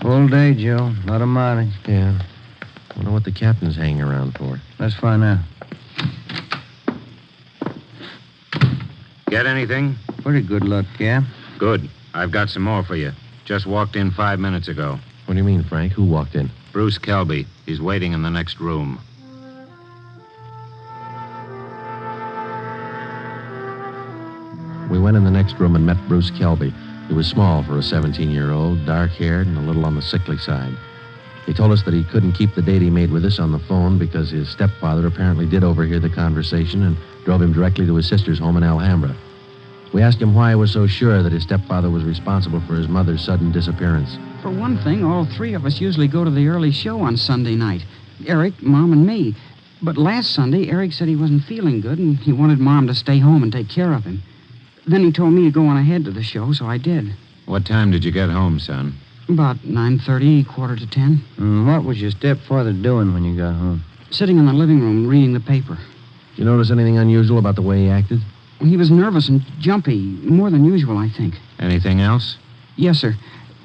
Full day, Joe. Lot of money.
Yeah. Wonder what the captain's hanging around for.
Let's find out.
Get anything?
Pretty good luck, Cap.
Good. I've got some more for you. Just walked in 5 minutes ago.
What do you mean, Frank? Who walked in?
Bruce Kelby. He's waiting in the next room.
We went in the next room and met Bruce Kelby. He was small for a 17-year-old, dark-haired, and a little on the sickly side. He told us that he couldn't keep the date he made with us on the phone because his stepfather apparently did overhear the conversation and drove him directly to his sister's home in Alhambra. We asked him why he was so sure that his stepfather was responsible for his mother's sudden disappearance.
For one thing, all three of us usually go to the early show on Sunday night. Eric, Mom, and me. But last Sunday, Eric said he wasn't feeling good and he wanted Mom to stay home and take care of him. Then he told me to go on ahead to the show, so I did.
What time did you get home, son?
About 9:30, 9:45.
What was your stepfather doing when you got home?
Sitting in the living room reading the paper.
You notice anything unusual about the way he acted?
He was nervous and jumpy, more than usual, I think.
Anything else?
Yes, sir.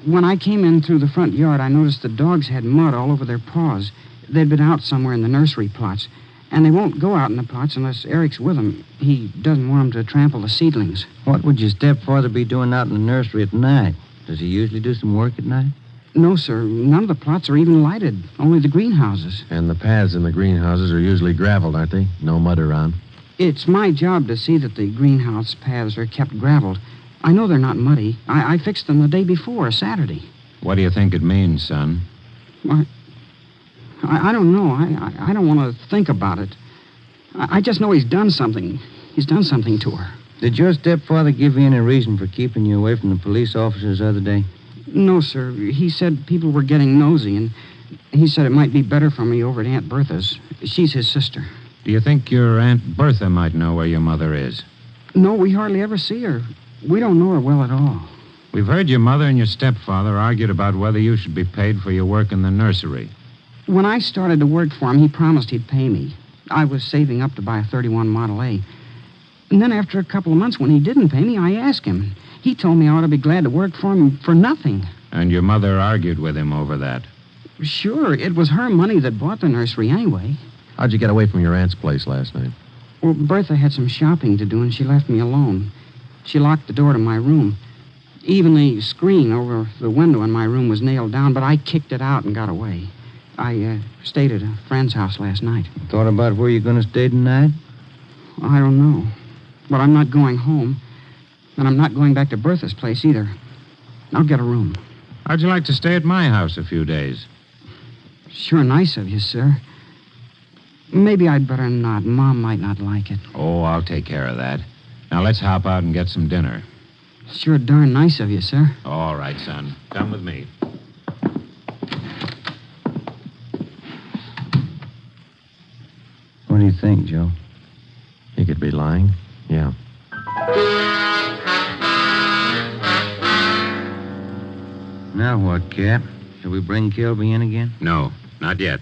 When I came in through the front yard, I noticed the dogs had mud all over their paws. They'd been out somewhere in the nursery plots. And they won't go out in the plots unless Eric's with them. He doesn't want them to trample the seedlings.
What would your stepfather be doing out in the nursery at night? Does he usually do some work at night?
No, sir. None of the plots are even lighted. Only the greenhouses.
And the paths in the greenhouses are usually graveled, aren't they? No mud around.
It's my job to see that the greenhouse paths are kept graveled. I know they're not muddy. I fixed them the day before, Saturday.
What do you think it means, son?
I don't know. I don't want to think about it. I just know he's done something. He's done something to her.
Did your stepfather give you any reason for keeping you away from the police officers the other day?
No, sir. He said people were getting nosy, and he said it might be better for me over at Aunt Bertha's. She's his sister.
Do you think your Aunt Bertha might know where your mother is?
No, we hardly ever see her. We don't know her well at all.
We've heard your mother and your stepfather argued about whether you should be paid for your work in the nursery.
When I started to work for him, he promised he'd pay me. I was saving up to buy a 31 Model A. And then after a couple of months, when he didn't pay me, I asked him. He told me I ought to be glad to work for him for nothing.
And your mother argued with him over that?
Sure, it was her money that bought the nursery anyway.
How'd you get away from your aunt's place last night?
Well, Bertha had some shopping to do, and she left me alone. She locked the door to my room. Even the screen over the window in my room was nailed down, but I kicked it out and got away. I stayed at a friend's house last night.
Thought about where you're going to stay tonight?
I don't know. But I'm not going home. And I'm not going back to Bertha's place either. I'll get a room.
How'd you like to stay at my house a few days?
Sure nice of you, sir. Maybe I'd better not. Mom might not like it.
Oh, I'll take care of that. Now let's hop out and get some dinner.
Sure darn nice of you, sir.
All right, son. Come with me.
What do you think, Joe?
He could be lying. Yeah.
Now what, Cap? Shall we bring Kelby in again?
No, not yet.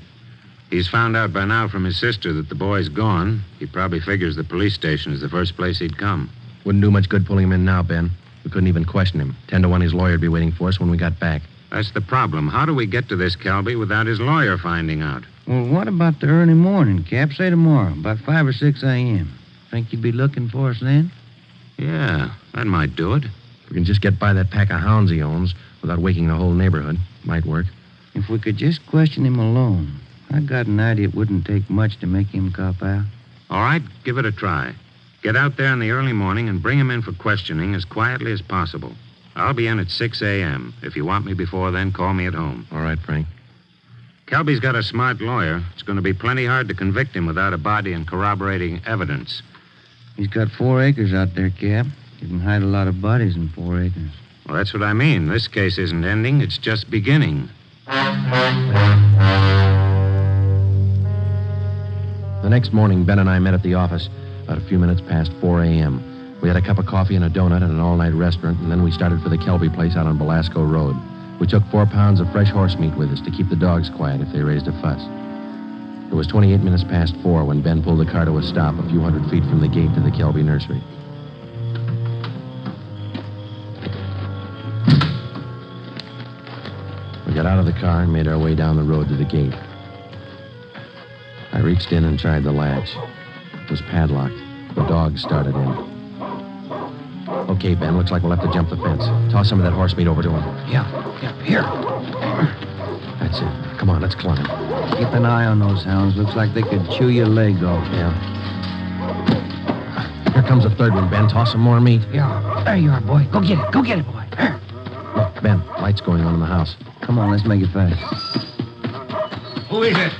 He's found out by now from his sister that the boy's gone. He probably figures the police station is the first place he'd come.
Wouldn't do much good pulling him in now, Ben. We couldn't even question him. 10 to 1 his lawyer'd be waiting for us when we got back.
That's the problem. How do we get to this Kelby without his lawyer finding out?
Well, what about the early morning, Cap? Say tomorrow, about 5 or 6 a.m. Think you'd be looking for us then?
Yeah, that might do it.
If we can just get by that pack of hounds he owns without waking the whole neighborhood, might work.
If we could just question him alone, I got an idea it wouldn't take much to make him cop out.
All right, give it a try. Get out there in the early morning and bring him in for questioning as quietly as possible. I'll be in at 6 a.m. If you want me before then, call me at home.
All right, Frank.
Kelby's got a smart lawyer. It's going to be plenty hard to convict him without a body and corroborating evidence.
He's got 4 acres out there, Cap. You can hide a lot of bodies in 4 acres.
Well, that's what I mean. This case isn't ending. It's just beginning.
The next morning, Ben and I met at the office about a few minutes past 4 a.m. We had a cup of coffee and a donut at an all-night restaurant, and then we started for the Kelby place out on Belasco Road. We took 4 pounds of fresh horse meat with us to keep the dogs quiet if they raised a fuss. It was 28 minutes past 4 when Ben pulled the car to a stop a few hundred feet from the gate to the Kelby nursery. We got out of the car and made our way down the road to the gate. I reached in and tried the latch. It was padlocked. The dogs started in. Okay, Ben, looks like we'll have to jump the fence. Toss some of that horse meat over to him.
Yeah, here.
That's it. Come on, let's climb.
Keep an eye on those hounds. Looks like they could chew your leg off.
Yeah. Here comes a third one, Ben. Toss some more meat.
Yeah, there you are, boy. Go get it. Go get it, boy. Here.
Look, Ben, lights going on in the house.
Come on, let's make it fast.
Who is it?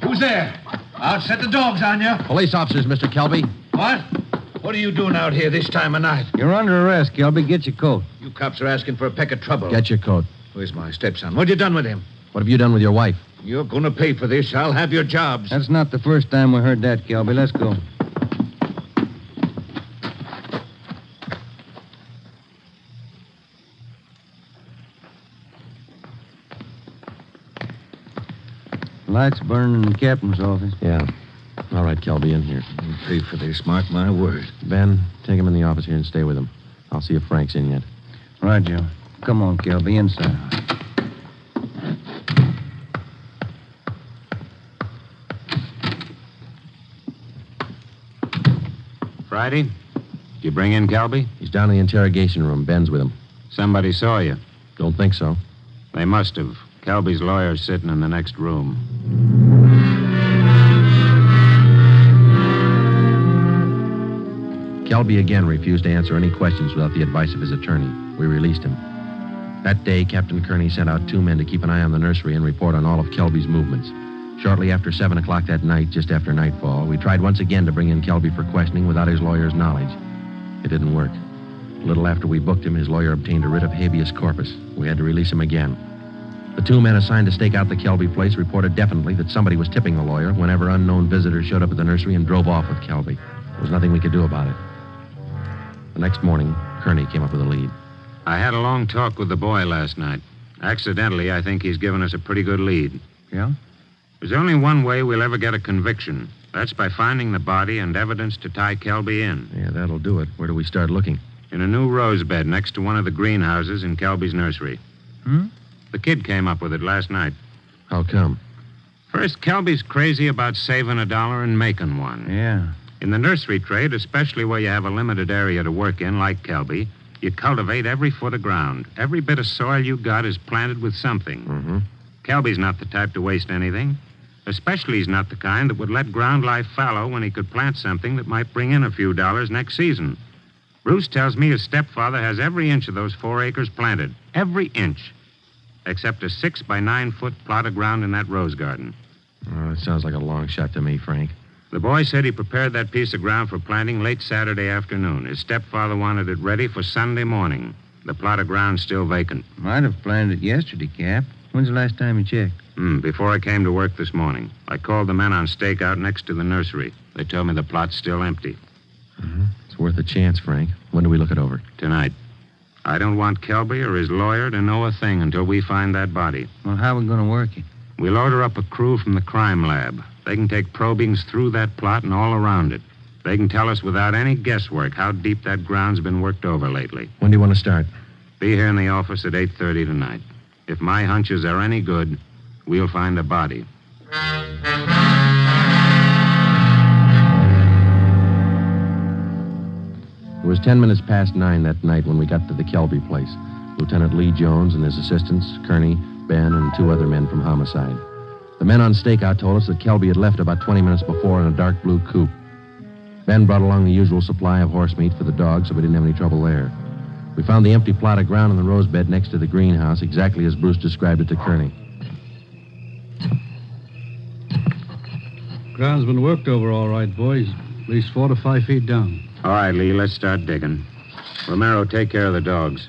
Who's there? I'll set the dogs on you.
Police officers, Mr. Kelby.
What? What are you doing out here this time of night?
You're under arrest, Kelby. Get your coat.
You cops are asking for a peck of trouble.
Get your coat.
Where's my stepson? What you done with him?
What have you done with your wife?
You're going to pay for this. I'll have your jobs.
That's not the first time we heard that, Kelby. Let's go. Lights burning in the captain's office.
Yeah. All right, Kelby, in here.
You pay for this, mark my word.
Ben, take him in the office here and stay with him. I'll see if Frank's in yet.
Right, Joe. Come on, Kelby, inside.
Friday? Did you bring in Kelby?
He's down in the interrogation room. Ben's with him.
Somebody saw you.
Don't think so.
They must have. Kelby's lawyer's sitting in the next room.
Kelby again refused to answer any questions without the advice of his attorney. We released him. That day, Captain Kearney sent out 2 men to keep an eye on the nursery and report on all of Kelby's movements. Shortly after 7 o'clock that night, just after nightfall, we tried once again to bring in Kelby for questioning without his lawyer's knowledge. It didn't work. A little after we booked him, his lawyer obtained a writ of habeas corpus. We had to release him again. The 2 men assigned to stake out the Kelby place reported definitely that somebody was tipping the lawyer whenever unknown visitors showed up at the nursery and drove off with Kelby. There was nothing we could do about it. The next morning, Kearney came up with a lead.
I had a long talk with the boy last night. Accidentally, I think he's given us a pretty good lead.
Yeah?
There's only one way we'll ever get a conviction. That's by finding the body and evidence to tie Kelby in.
Yeah, that'll do it. Where do we start looking?
In a new rose bed next to one of the greenhouses in Kelby's nursery. The kid came up with it last night.
How come?
First, Kelby's crazy about saving $1 and making one.
Yeah.
In the nursery trade, especially where you have a limited area to work in, like Kelby, you cultivate every foot of ground. Every bit of soil you got is planted with something. Kelby's not the type to waste anything. Especially he's not the kind that would let ground lie fallow when he could plant something that might bring in a few dollars next season. Bruce tells me his stepfather has every inch of those 4 acres planted. Every inch. Except a 6 by 9 foot plot of ground in that rose garden.
Oh, that sounds like a long shot to me, Frank.
The boy said he prepared that piece of ground for planting late Saturday afternoon. His stepfather wanted it ready for Sunday morning. The plot of ground's still vacant.
Might have planted it yesterday, Cap. When's the last time you checked?
Before I came to work this morning. I called the men on stakeout next to the nursery. They told me the plot's still empty.
It's worth a chance, Frank. When do we look it over?
Tonight. I don't want Kelby or his lawyer to know a thing until we find that body.
Well, how are we going to work it?
We'll order up a crew from the crime lab. They can take probings through that plot and all around it. They can tell us without any guesswork how deep that ground's been worked over lately.
When do you want to start?
Be here in the office at 8:30 tonight. If my hunches are any good, we'll find a body.
It was 10 minutes past 9 that night when we got to the Kelby place. Lieutenant Lee Jones and his assistants, Kearney, Ben, and 2 other men from Homicide. The men on stakeout told us that Kelby had left about 20 minutes before in a dark blue coupe. Ben brought along the usual supply of horse meat for the dogs, so we didn't have any trouble there. We found the empty plot of ground in the rose bed next to the greenhouse, exactly as Bruce described it to Kearney.
Ground's been worked over all right, boys. At least 4 to 5 feet down.
All right, Lee, let's start digging. Romero, take care of the dogs.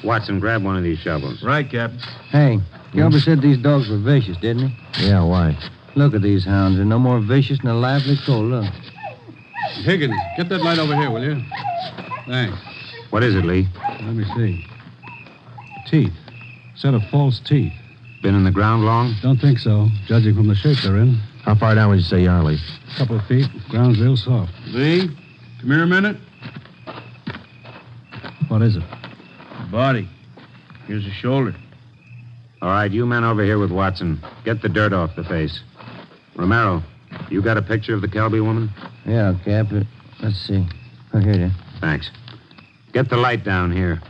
Watson, grab one of these shovels.
Right, Captain.
Hey, Kelby said these dogs were vicious, didn't he?
Yeah, why?
Look at these hounds. They're no more vicious than a lively coal. Look.
Higgins, get that light over here, will you? Thanks.
What is it, Lee?
Let me see. Teeth. Set of false teeth.
Been in the ground long?
Don't think so, judging from the shape they're in.
How far down would you say you are, Lee?
A couple of feet. Ground's real soft. Lee, come here a minute. What is it?
Body. Here's a shoulder.
All right, you men over here with Watson. Get the dirt off the face. Romero, you got a picture of the Kelby woman?
Yeah, Cap. Let's see. Oh, here it is.
Thanks. Get the light down here.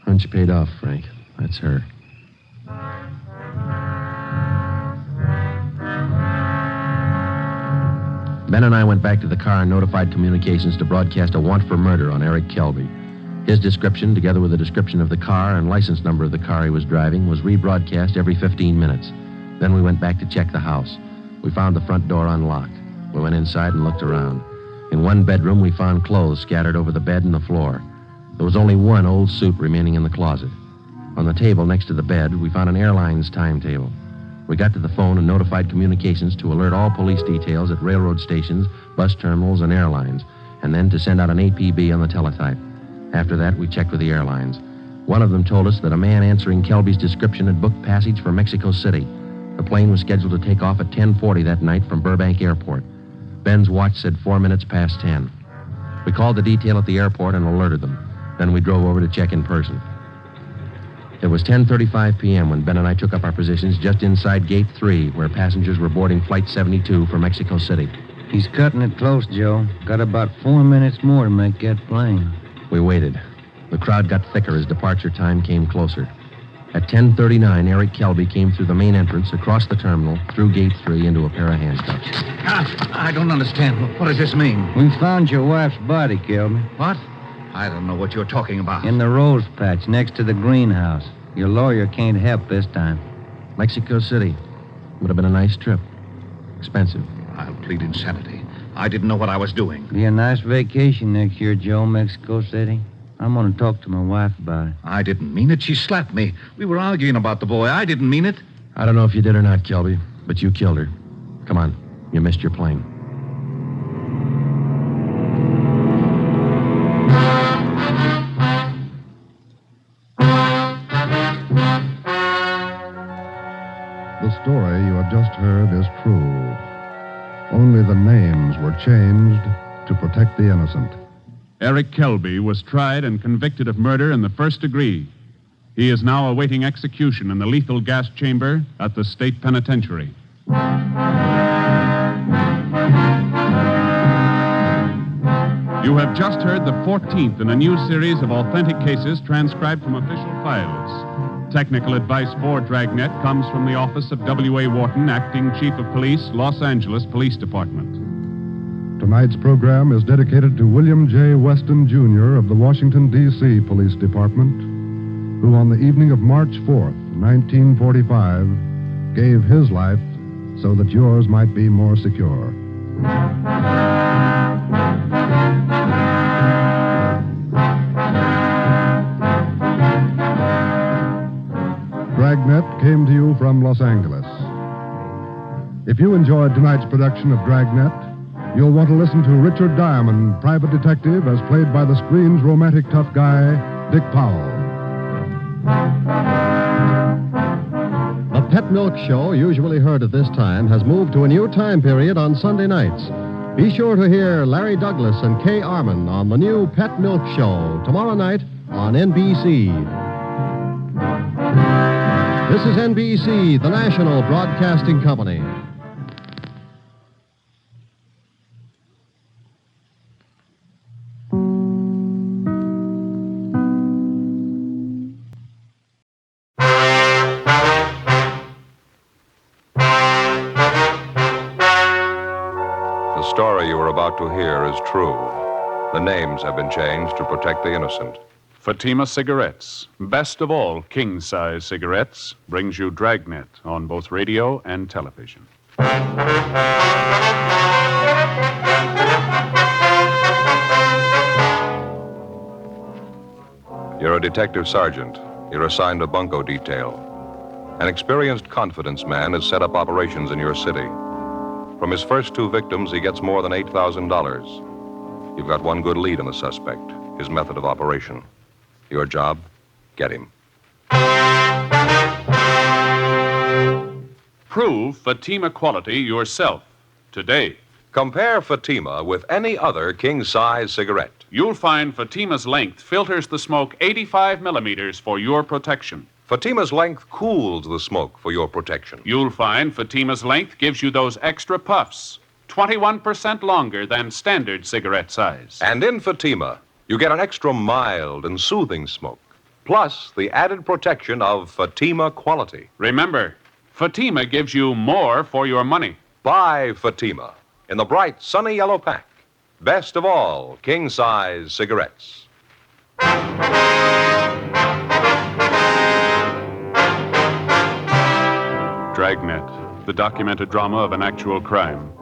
Hunch paid off, Frank. That's her. Ben and I went back to the car and notified communications to broadcast a warrant for murder on Eric Kelby. His description, together with a description of the car and license number of the car he was driving, was rebroadcast every 15 minutes. Then we went back to check the house. We found the front door unlocked. We went inside and looked around. In one bedroom, we found clothes scattered over the bed and the floor. There was only one old suit remaining in the closet. On the table next to the bed, we found an airline's timetable. We got to the phone and notified communications to alert all police details at railroad stations, bus terminals, and airlines, and then to send out an APB on the teletype. After that, we checked with the airlines. One of them told us that a man answering Kelby's description had booked passage for Mexico City. The plane was scheduled to take off at 10:40 that night from Burbank Airport. Ben's watch said 4 minutes past 10. We called the detail at the airport and alerted them. Then we drove over to check in person. It was 10:35 p.m. when Ben and I took up our positions just inside Gate 3, where passengers were boarding Flight 72 for Mexico City.
He's cutting it close, Joe. Got about 4 minutes more to make that plane.
We waited. The crowd got thicker as departure time came closer. At 10:39, Eric Kelby came through the main entrance, across the terminal, through Gate 3, into a pair of handcuffs.
I don't understand. What does this mean?
We found your wife's body, Kelby.
What? I don't know what you're talking about.
In the rose patch next to the greenhouse. Your lawyer can't help this time.
Mexico City. Would have been a nice trip. Expensive.
I'll plead insanity. I didn't know what I was doing.
Be a nice vacation next year, Joe, Mexico City. I'm going to talk to my wife about it.
I didn't mean it. She slapped me. We were arguing about the boy. I didn't mean it.
I don't know if you did or not, Kelby, but you killed her. Come on. You missed your plane.
The story you have just heard is true. Only the names were changed to protect the innocent.
Eric Kelby was tried and convicted of murder in the first degree. He is now awaiting execution in the lethal gas chamber at the state penitentiary. You have just heard the 14th in a new series of authentic cases transcribed from official files. Technical advice for Dragnet comes from the office of W.A. Wharton, Acting Chief of Police, Los Angeles Police Department.
Tonight's program is dedicated to William J. Weston, Jr. of the Washington, D.C. Police Department, who on the evening of March 4th, 1945, gave his life so that yours might be more secure. Dragnet came to you from Los Angeles. If you enjoyed tonight's production of Dragnet, you'll want to listen to Richard Diamond, private detective, as played by the screen's romantic tough guy, Dick Powell.
The Pet Milk Show, usually heard at this time, has moved to a new time period on Sunday nights. Be sure to hear Larry Douglas and Kay Arman on the new Pet Milk Show tomorrow night on NBC. This is NBC, the national broadcasting company.
The story you are about to hear is true. The names have been changed to protect the innocent.
Fatima Cigarettes, best of all king-size cigarettes, brings you Dragnet on both radio and television.
You're a detective sergeant. You're assigned a bunco detail. An experienced confidence man has set up operations in your city. From his first two victims, he gets more than $8,000. You've got one good lead on the suspect, his method of operation. Your job, get him.
Prove Fatima quality yourself today.
Compare Fatima with any other king-size cigarette.
You'll find Fatima's length filters the smoke 85 millimeters for your protection.
Fatima's length cools the smoke for your protection.
You'll find Fatima's length gives you those extra puffs, 21% longer than standard cigarette size.
And in Fatima, you get an extra mild and soothing smoke, plus the added protection of Fatima quality.
Remember, Fatima gives you more for your money.
Buy Fatima. in the bright, sunny yellow pack. Best of all, king-size cigarettes.
Dragnet, the documented drama of an actual crime.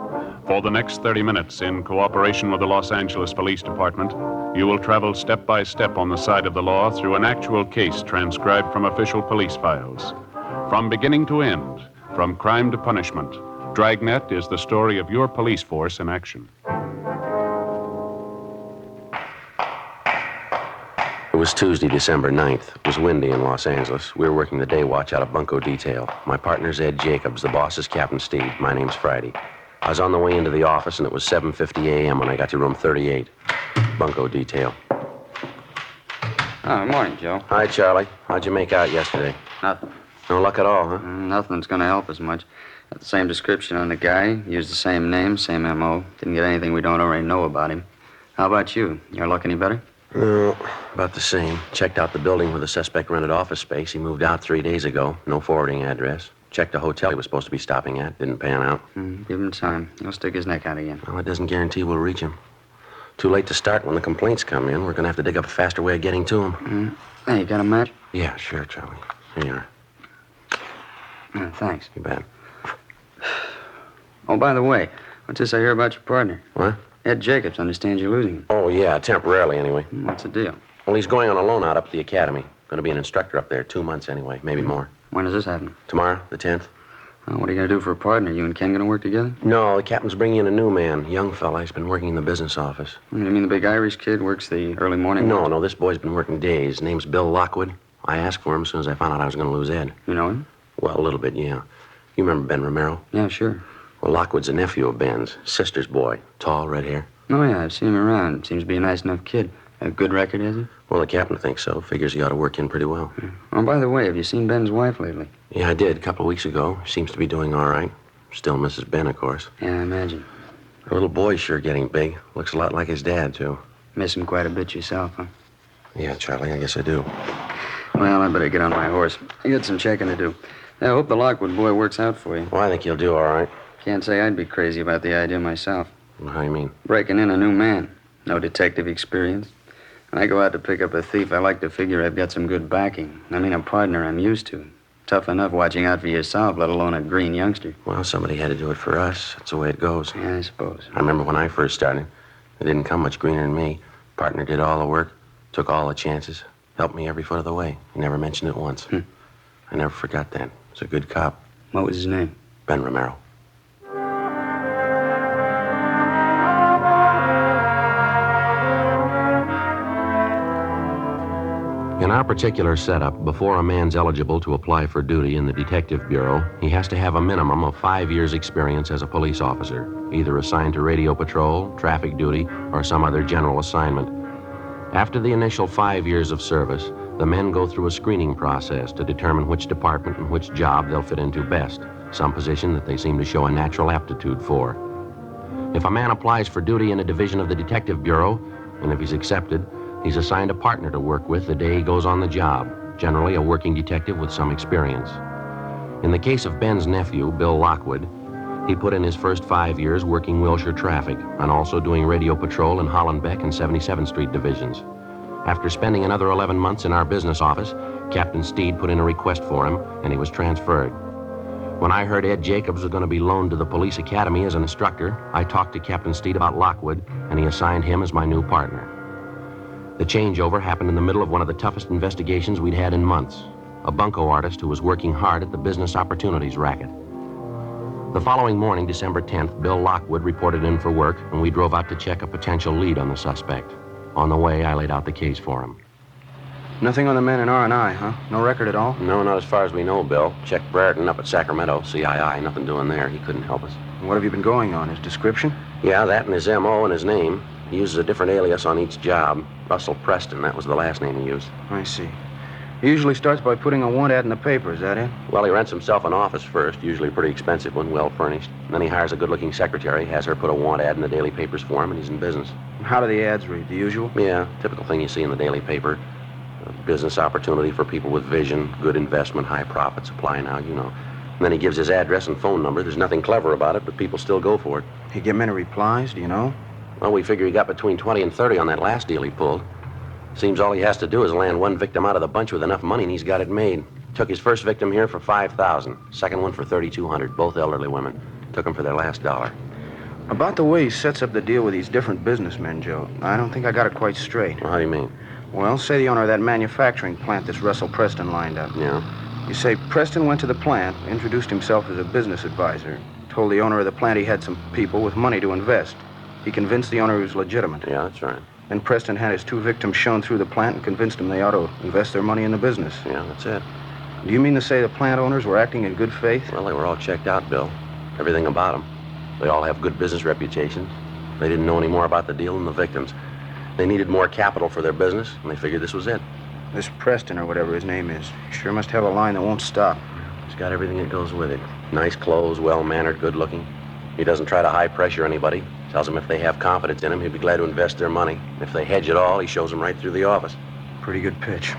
For the next 30 minutes, in cooperation with the Los Angeles Police Department, you will travel step by step on the side of the law through an actual case transcribed from official police files. From beginning to end, from crime to punishment, Dragnet is the story of your police force in action.
It was Tuesday, December 9th. It was windy in Los Angeles. We were working the day watch out of Bunco detail. My partner's Ed Jacobs. The boss is Captain Steve. My name's Friday. I was on the way into the office, and it was 7:50 a.m. when I got to room 38. Bunco detail.
Oh, morning, Joe.
Hi, Charlie. How'd you make out yesterday?
Nothing.
No luck at all, huh?
Nothing's going to help us much. Got the same description on the guy, used the same name, same M.O. Didn't get anything we don't already know about him. How about you? Your luck any better?
No, about the same. Checked out the building where the suspect rented office space. He moved out 3 days ago. No forwarding address. Checked the hotel he was supposed to be stopping at. Didn't pan out.
Give him time. He'll stick his neck out again.
Well, it doesn't guarantee we'll reach him. Too late to start when the complaints come in. We're going to have to dig up a faster way of getting to him.
Hey, you got a match?
Yeah, sure, Charlie. Here you are.
Thanks.
You bet.
Oh, by the way, what's this I hear about your partner?
What?
Ed Jacobs understands you're losing him.
Oh, yeah, temporarily anyway.
What's the deal?
Well, he's going on a loan out up at the academy. Going to be an instructor up there 2 months anyway, maybe more.
When does this happen?
Tomorrow, the 10th.
What are you going to do for a partner? You and Ken going to work together?
No, the captain's bringing in a new man, young fella. He's been working in the business office.
You mean the big Irish kid works the early morning?
No, this boy's been working days. His name's Bill Lockwood. I asked for him as soon as I found out I was going to lose Ed.
You know him?
Well, a little bit, yeah. You remember Ben Romero?
Yeah, sure.
Well, Lockwood's a nephew of Ben's, sister's boy. Tall, red hair.
Oh, yeah, I've seen him around. Seems to be a nice enough kid. A good record, has he?
Well, the captain thinks so. Figures he ought to work in pretty well.
Oh, by the way, have you seen Ben's wife lately?
Yeah, I did a couple of weeks ago. Seems to be doing all right. Still misses Ben, of course.
Yeah, I imagine.
The little boy's sure getting big. Looks a lot like his dad, too.
Miss him quite a bit yourself, huh?
Yeah, Charlie, I guess I do.
Well, I better get on my horse. I got some checking to do. I hope the Lockwood boy works out for you.
Well, I think he'll do all right.
Can't say I'd be crazy about the idea myself.
Well, how do you mean?
Breaking in a new man. No detective experience. When I go out to pick up a thief, I like to figure I've got some good backing. I mean, a partner I'm used to. Tough enough watching out for yourself, let alone a green youngster.
Well, somebody had to do it for us. That's the way it goes.
Yeah, I suppose.
I remember when I first started. It didn't come much greener than me. Partner did all the work, took all the chances, helped me every foot of the way. He never mentioned it once. I never forgot that. He's a good cop.
What was his name?
Ben Romero. In our particular setup, before a man's eligible to apply for duty in the Detective Bureau, he has to have a minimum of 5 years' experience as a police officer, either assigned to radio patrol, traffic duty, or some other general assignment. After the initial 5 years of service, the men go through a screening process to determine which department and which job they'll fit into best, some position that they seem to show a natural aptitude for. If a man applies for duty in a division of the Detective Bureau, and if he's accepted, he's assigned a partner to work with the day he goes on the job, generally a working detective with some experience. In the case of Ben's nephew, Bill Lockwood, he put in his first 5 years working Wilshire traffic and also doing radio patrol in Hollenbeck and 77th Street divisions. After spending another 11 months in our business office, Captain Steed put in a request for him, and he was transferred. When I heard Ed Jacobs was going to be loaned to the police academy as an instructor, I talked to Captain Steed about Lockwood, and he assigned him as my new partner. The changeover happened in the middle of one of the toughest investigations we'd had in months. A bunco artist who was working hard at the business opportunities racket. The following morning, December 10th, Bill Lockwood reported in for work, and we drove out to check a potential lead on the suspect. On the way, I laid out the case for him.
Nothing on the man in R&I, huh? No record at all?
No, not as far as we know, Bill. Checked Brereton up at Sacramento, CII. Nothing doing there. He couldn't help us.
What have you been going on? His description?
Yeah, that and his M.O. and his name. He uses a different alias on each job. Russell Preston, that was the last name he used.
I see. He usually starts by putting a want ad in the paper, is that it?
Well, he rents himself an office first, usually a pretty expensive one, well furnished. And then he hires a good-looking secretary, has her put a want ad in the daily papers for him, and he's in business.
How do the ads read? The usual?
Yeah, typical thing you see in the daily paper. A business opportunity for people with vision, good investment, high profits. Apply now, you know. And then he gives his address and phone number. There's nothing clever about it, but people still go for it.
He get many replies, do you know?
Well, we figure he got between 20 and 30 on that last deal he pulled. Seems all he has to do is land one victim out of the bunch with enough money, and he's got it made. Took his first victim here for $5,000. Second one for $3,200. Both elderly women. Took them for their last dollar.
About the way he sets up the deal with these different businessmen, Joe, I don't think I got it quite straight.
Well, how do you mean?
Well, say the owner of that manufacturing plant this Russell Preston lined up.
Yeah?
You say Preston went to the plant, introduced himself as a business advisor, told the owner of the plant he had some people with money to invest. He convinced the owner he was legitimate.
Yeah, that's right.
Then Preston had his two victims shown through the plant and convinced them they ought to invest their money in the business.
Yeah, that's it.
Do you mean to say the plant owners were acting in good faith?
Well, they were all checked out, Bill. Everything about them. They all have good business reputations. They didn't know any more about the deal than the victims. They needed more capital for their business, and they figured this was it.
This Preston, or whatever his name is, sure must have a line that won't stop.
He's got everything that goes with it. Nice clothes, well-mannered, good-looking. He doesn't try to high-pressure anybody. Tells them if they have confidence in him, he'd be glad to invest their money. If they hedge it all, he shows them right through the office.
Pretty good pitch.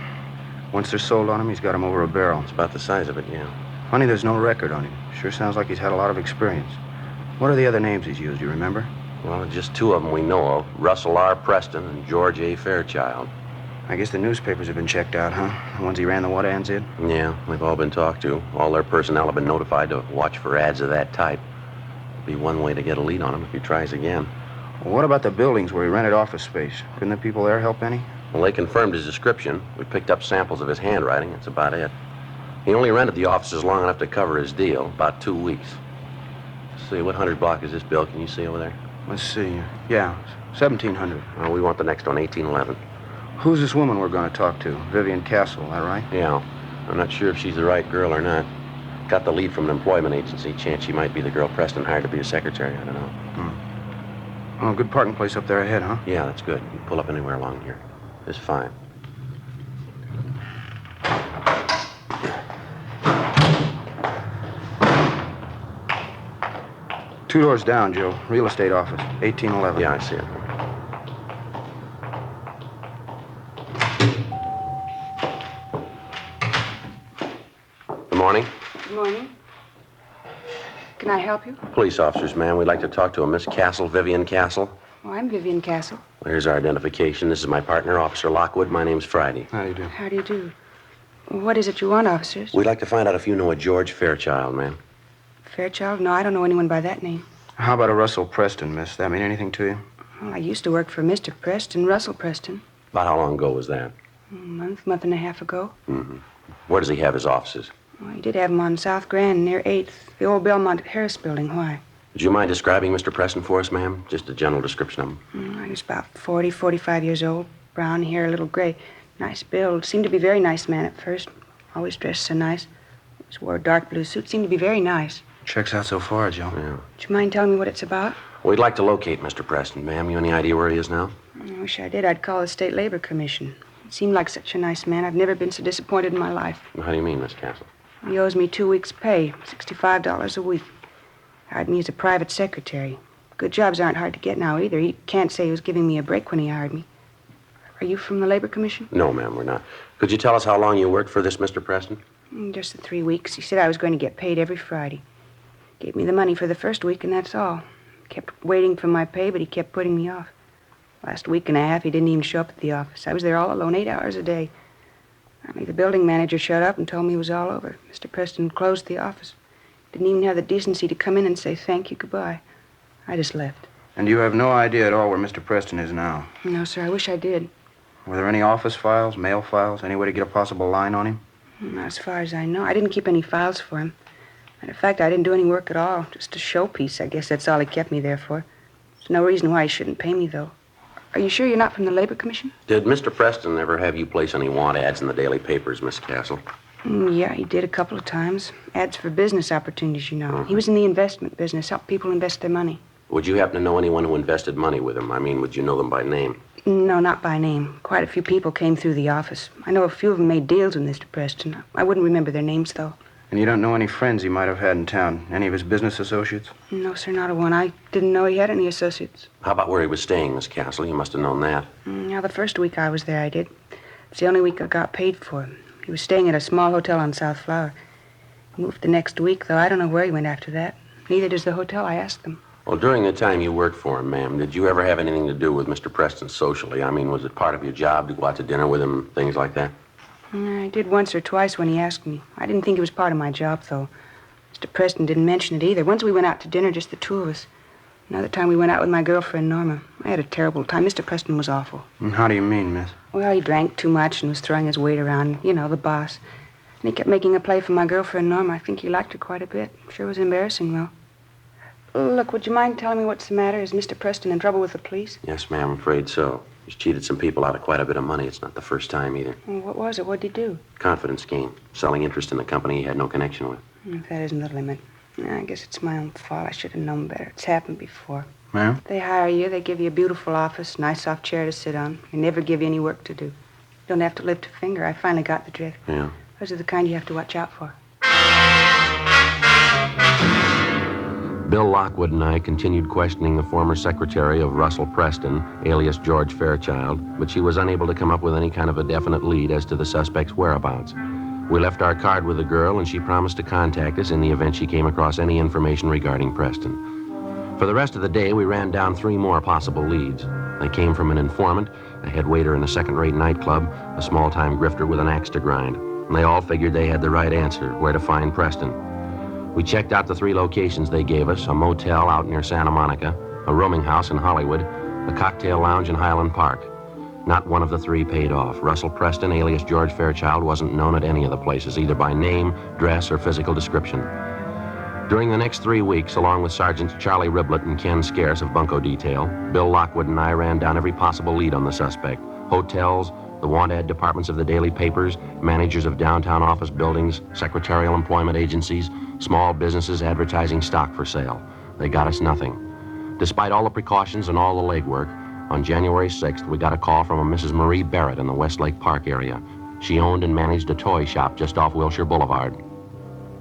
Once they're sold on him, he's got him over a barrel.
It's about the size of it, yeah.
Funny there's no record on him. Sure sounds like he's had a lot of experience. What are the other names he's used, you remember?
Well, just two of them we know of. Russell R. Preston and George A. Fairchild.
I guess the newspapers have been checked out, huh? The ones he ran the what ads in?
Yeah, they've all been talked to. All their personnel have been notified to watch for ads of that type. Be one way to get a lead on him if he tries again.
Well, what about the buildings where he rented office space? Couldn't the people there help any?
Well, they confirmed his description. We picked up samples of his handwriting. That's about it. He only rented the offices long enough to cover his deal, about 2 weeks. Let's see, what 100 block is this, Bill? Can you see over there?
Let's see. Yeah, 1700.
Well, we want the next one, 1811.
Who's this woman we're going to talk to? Vivian Castle, that right?
Yeah. I'm not sure if she's the right girl or not. Got the lead from an employment agency. Chance she might be the girl Preston hired to be a secretary. I don't know.
Oh, good parking place up there ahead, huh?
Yeah, that's good. You can pull up anywhere along here. It's fine.
Two doors down, Joe. Real estate office, 1811.
Yeah, I see it. Good morning.
Good morning. Can I help you?
Police officers, ma'am. We'd like to talk to a Miss Castle, Vivian Castle.
Oh, I'm Vivian Castle.
Well, here's our identification. This is my partner, Officer Lockwood. My name's Friday.
How do you do?
How do you do? What is it you want, officers?
We'd like to find out if you know a George Fairchild, ma'am.
Fairchild? No, I don't know anyone by that name.
How about a Russell Preston, miss? That mean anything to you?
Well, I used to work for Mr. Preston, Russell Preston.
About how long ago was that?
A month and a half ago.
Mm-hmm. Where does he have his offices?
Well, he did have them on South Grand near 8th, the old Belmont Harris building. Why?
Would you mind describing Mr. Preston for us, ma'am? Just a general description of him.
He was about 40, 45 years old. Brown hair, a little gray. Nice build. Seemed to be a very nice man at first. Always dressed so nice. Always wore a dark blue suit. Seemed to be very nice.
Checks out so far, Joe.
Yeah.
Would you mind telling me what it's about?
We'd like to locate Mr. Preston, ma'am. You any idea where he is now?
I wish I did. I'd call the State Labor Commission. He seemed like such a nice man. I've never been so disappointed in my life.
How do you mean, Miss Castle?
He owes me 2 weeks' pay, $65 a week. Hired me as a private secretary. Good jobs aren't hard to get now either. He can't say he was giving me a break when he hired me. Are you from the Labor Commission?
No, ma'am, we're not. Could you tell us how long you worked for this Mr. Preston?
Just the 3 weeks. He said I was going to get paid every Friday. Gave me the money for the first week, and that's all. Kept waiting for my pay, but he kept putting me off. Last week and a half, he didn't even show up at the office. I was there all alone, 8 hours a day. Finally, the building manager showed up and told me it was all over. Mr. Preston closed the office. Didn't even have the decency to come in and say thank you, goodbye. I just left.
And you have no idea at all where Mr. Preston is now?
No, sir, I wish I did.
Were there any office files, mail files, any way to get a possible line on him?
Not as far as I know. I didn't keep any files for him. Matter of fact, I didn't do any work at all. Just a showpiece. I guess that's all he kept me there for. There's no reason why he shouldn't pay me, though. Are you sure you're not from the Labor Commission?
Did Mr. Preston ever have you place any want ads in the daily papers, Miss Castle?
Yeah, he did a couple of times. Ads for business opportunities, you know. He was in the investment business, helped people invest their money.
Would you happen to know anyone who invested money with him? I mean, would you know them by name?
No, not by name. Quite a few people came through the office. I know a few of them made deals with Mr. Preston. I wouldn't remember their names, though.
And you don't know any friends he might have had in town? Any of his business associates?
No, sir, not a one. I didn't know he had any associates.
How about where he was staying, Miss Castle? You must have known that.
Now, the first week I was there, I did. It's the only week I got paid for. He was staying at a small hotel on South Flower.
He moved the next week, though. I don't know where he went after that. Neither does the hotel. I asked them.
Well, during the time you worked for him, ma'am, did you ever have anything to do with Mr. Preston socially? I mean, was it part of your job to go out to dinner with him, things like that?
I did once or twice when he asked me. I didn't think it was part of my job, though. Mr. Preston didn't mention it either. Once we went out to dinner, just the two of us. Another time we went out with my girlfriend, Norma. I had a terrible time. Mr. Preston was awful.
How do you mean, miss?
Well, he drank too much and was throwing his weight around. You know, the boss. And he kept making a play for my girlfriend, Norma. I think he liked her quite a bit. Sure was embarrassing, though. Look, would you mind telling me what's the matter? Is Mr. Preston in trouble with the police?
Yes, ma'am, I'm afraid so. He's cheated some people out of quite a bit of money. It's not the first time either.
Well, what was it? What'd he do?
Confidence game. Selling interest in the company he had no connection with.
If that isn't the limit. I guess it's my own fault. I should have known better. It's happened before.
Ma'am?
They hire you. They give you a beautiful office, nice soft chair to sit on. They never give you any work to do. You don't have to lift a finger. I finally got the drift.
Yeah.
Those are the kind you have to watch out for.
Bill Lockwood and I continued questioning the former secretary of Russell Preston, alias George Fairchild, but she was unable to come up with any kind of a definite lead as to the suspect's whereabouts. We left our card with the girl, and she promised to contact us in the event she came across any information regarding Preston. For the rest of the day, we ran down 3 more possible leads. They came from an informant, a head waiter in a second-rate nightclub, a small-time grifter with an axe to grind. And they all figured they had the right answer, where to find Preston. We checked out the 3 locations they gave us, a motel out near Santa Monica, a rooming house in Hollywood, a cocktail lounge in Highland Park. Not one of the 3 paid off. Russell Preston, alias George Fairchild, wasn't known at any of the places, either by name, dress, or physical description. During the next 3 weeks, along with Sergeants Charlie Riblet and Ken Scarce of Bunco Detail, Bill Lockwood and I ran down every possible lead on the suspect. Hotels, the want-ad departments of the daily papers, managers of downtown office buildings, secretarial employment agencies, small businesses advertising stock for sale. They got us nothing. Despite all the precautions and all the legwork, on January 6th, we got a call from a Mrs. Marie Barrett in the Westlake Park area. She owned and managed a toy shop just off Wilshire Boulevard.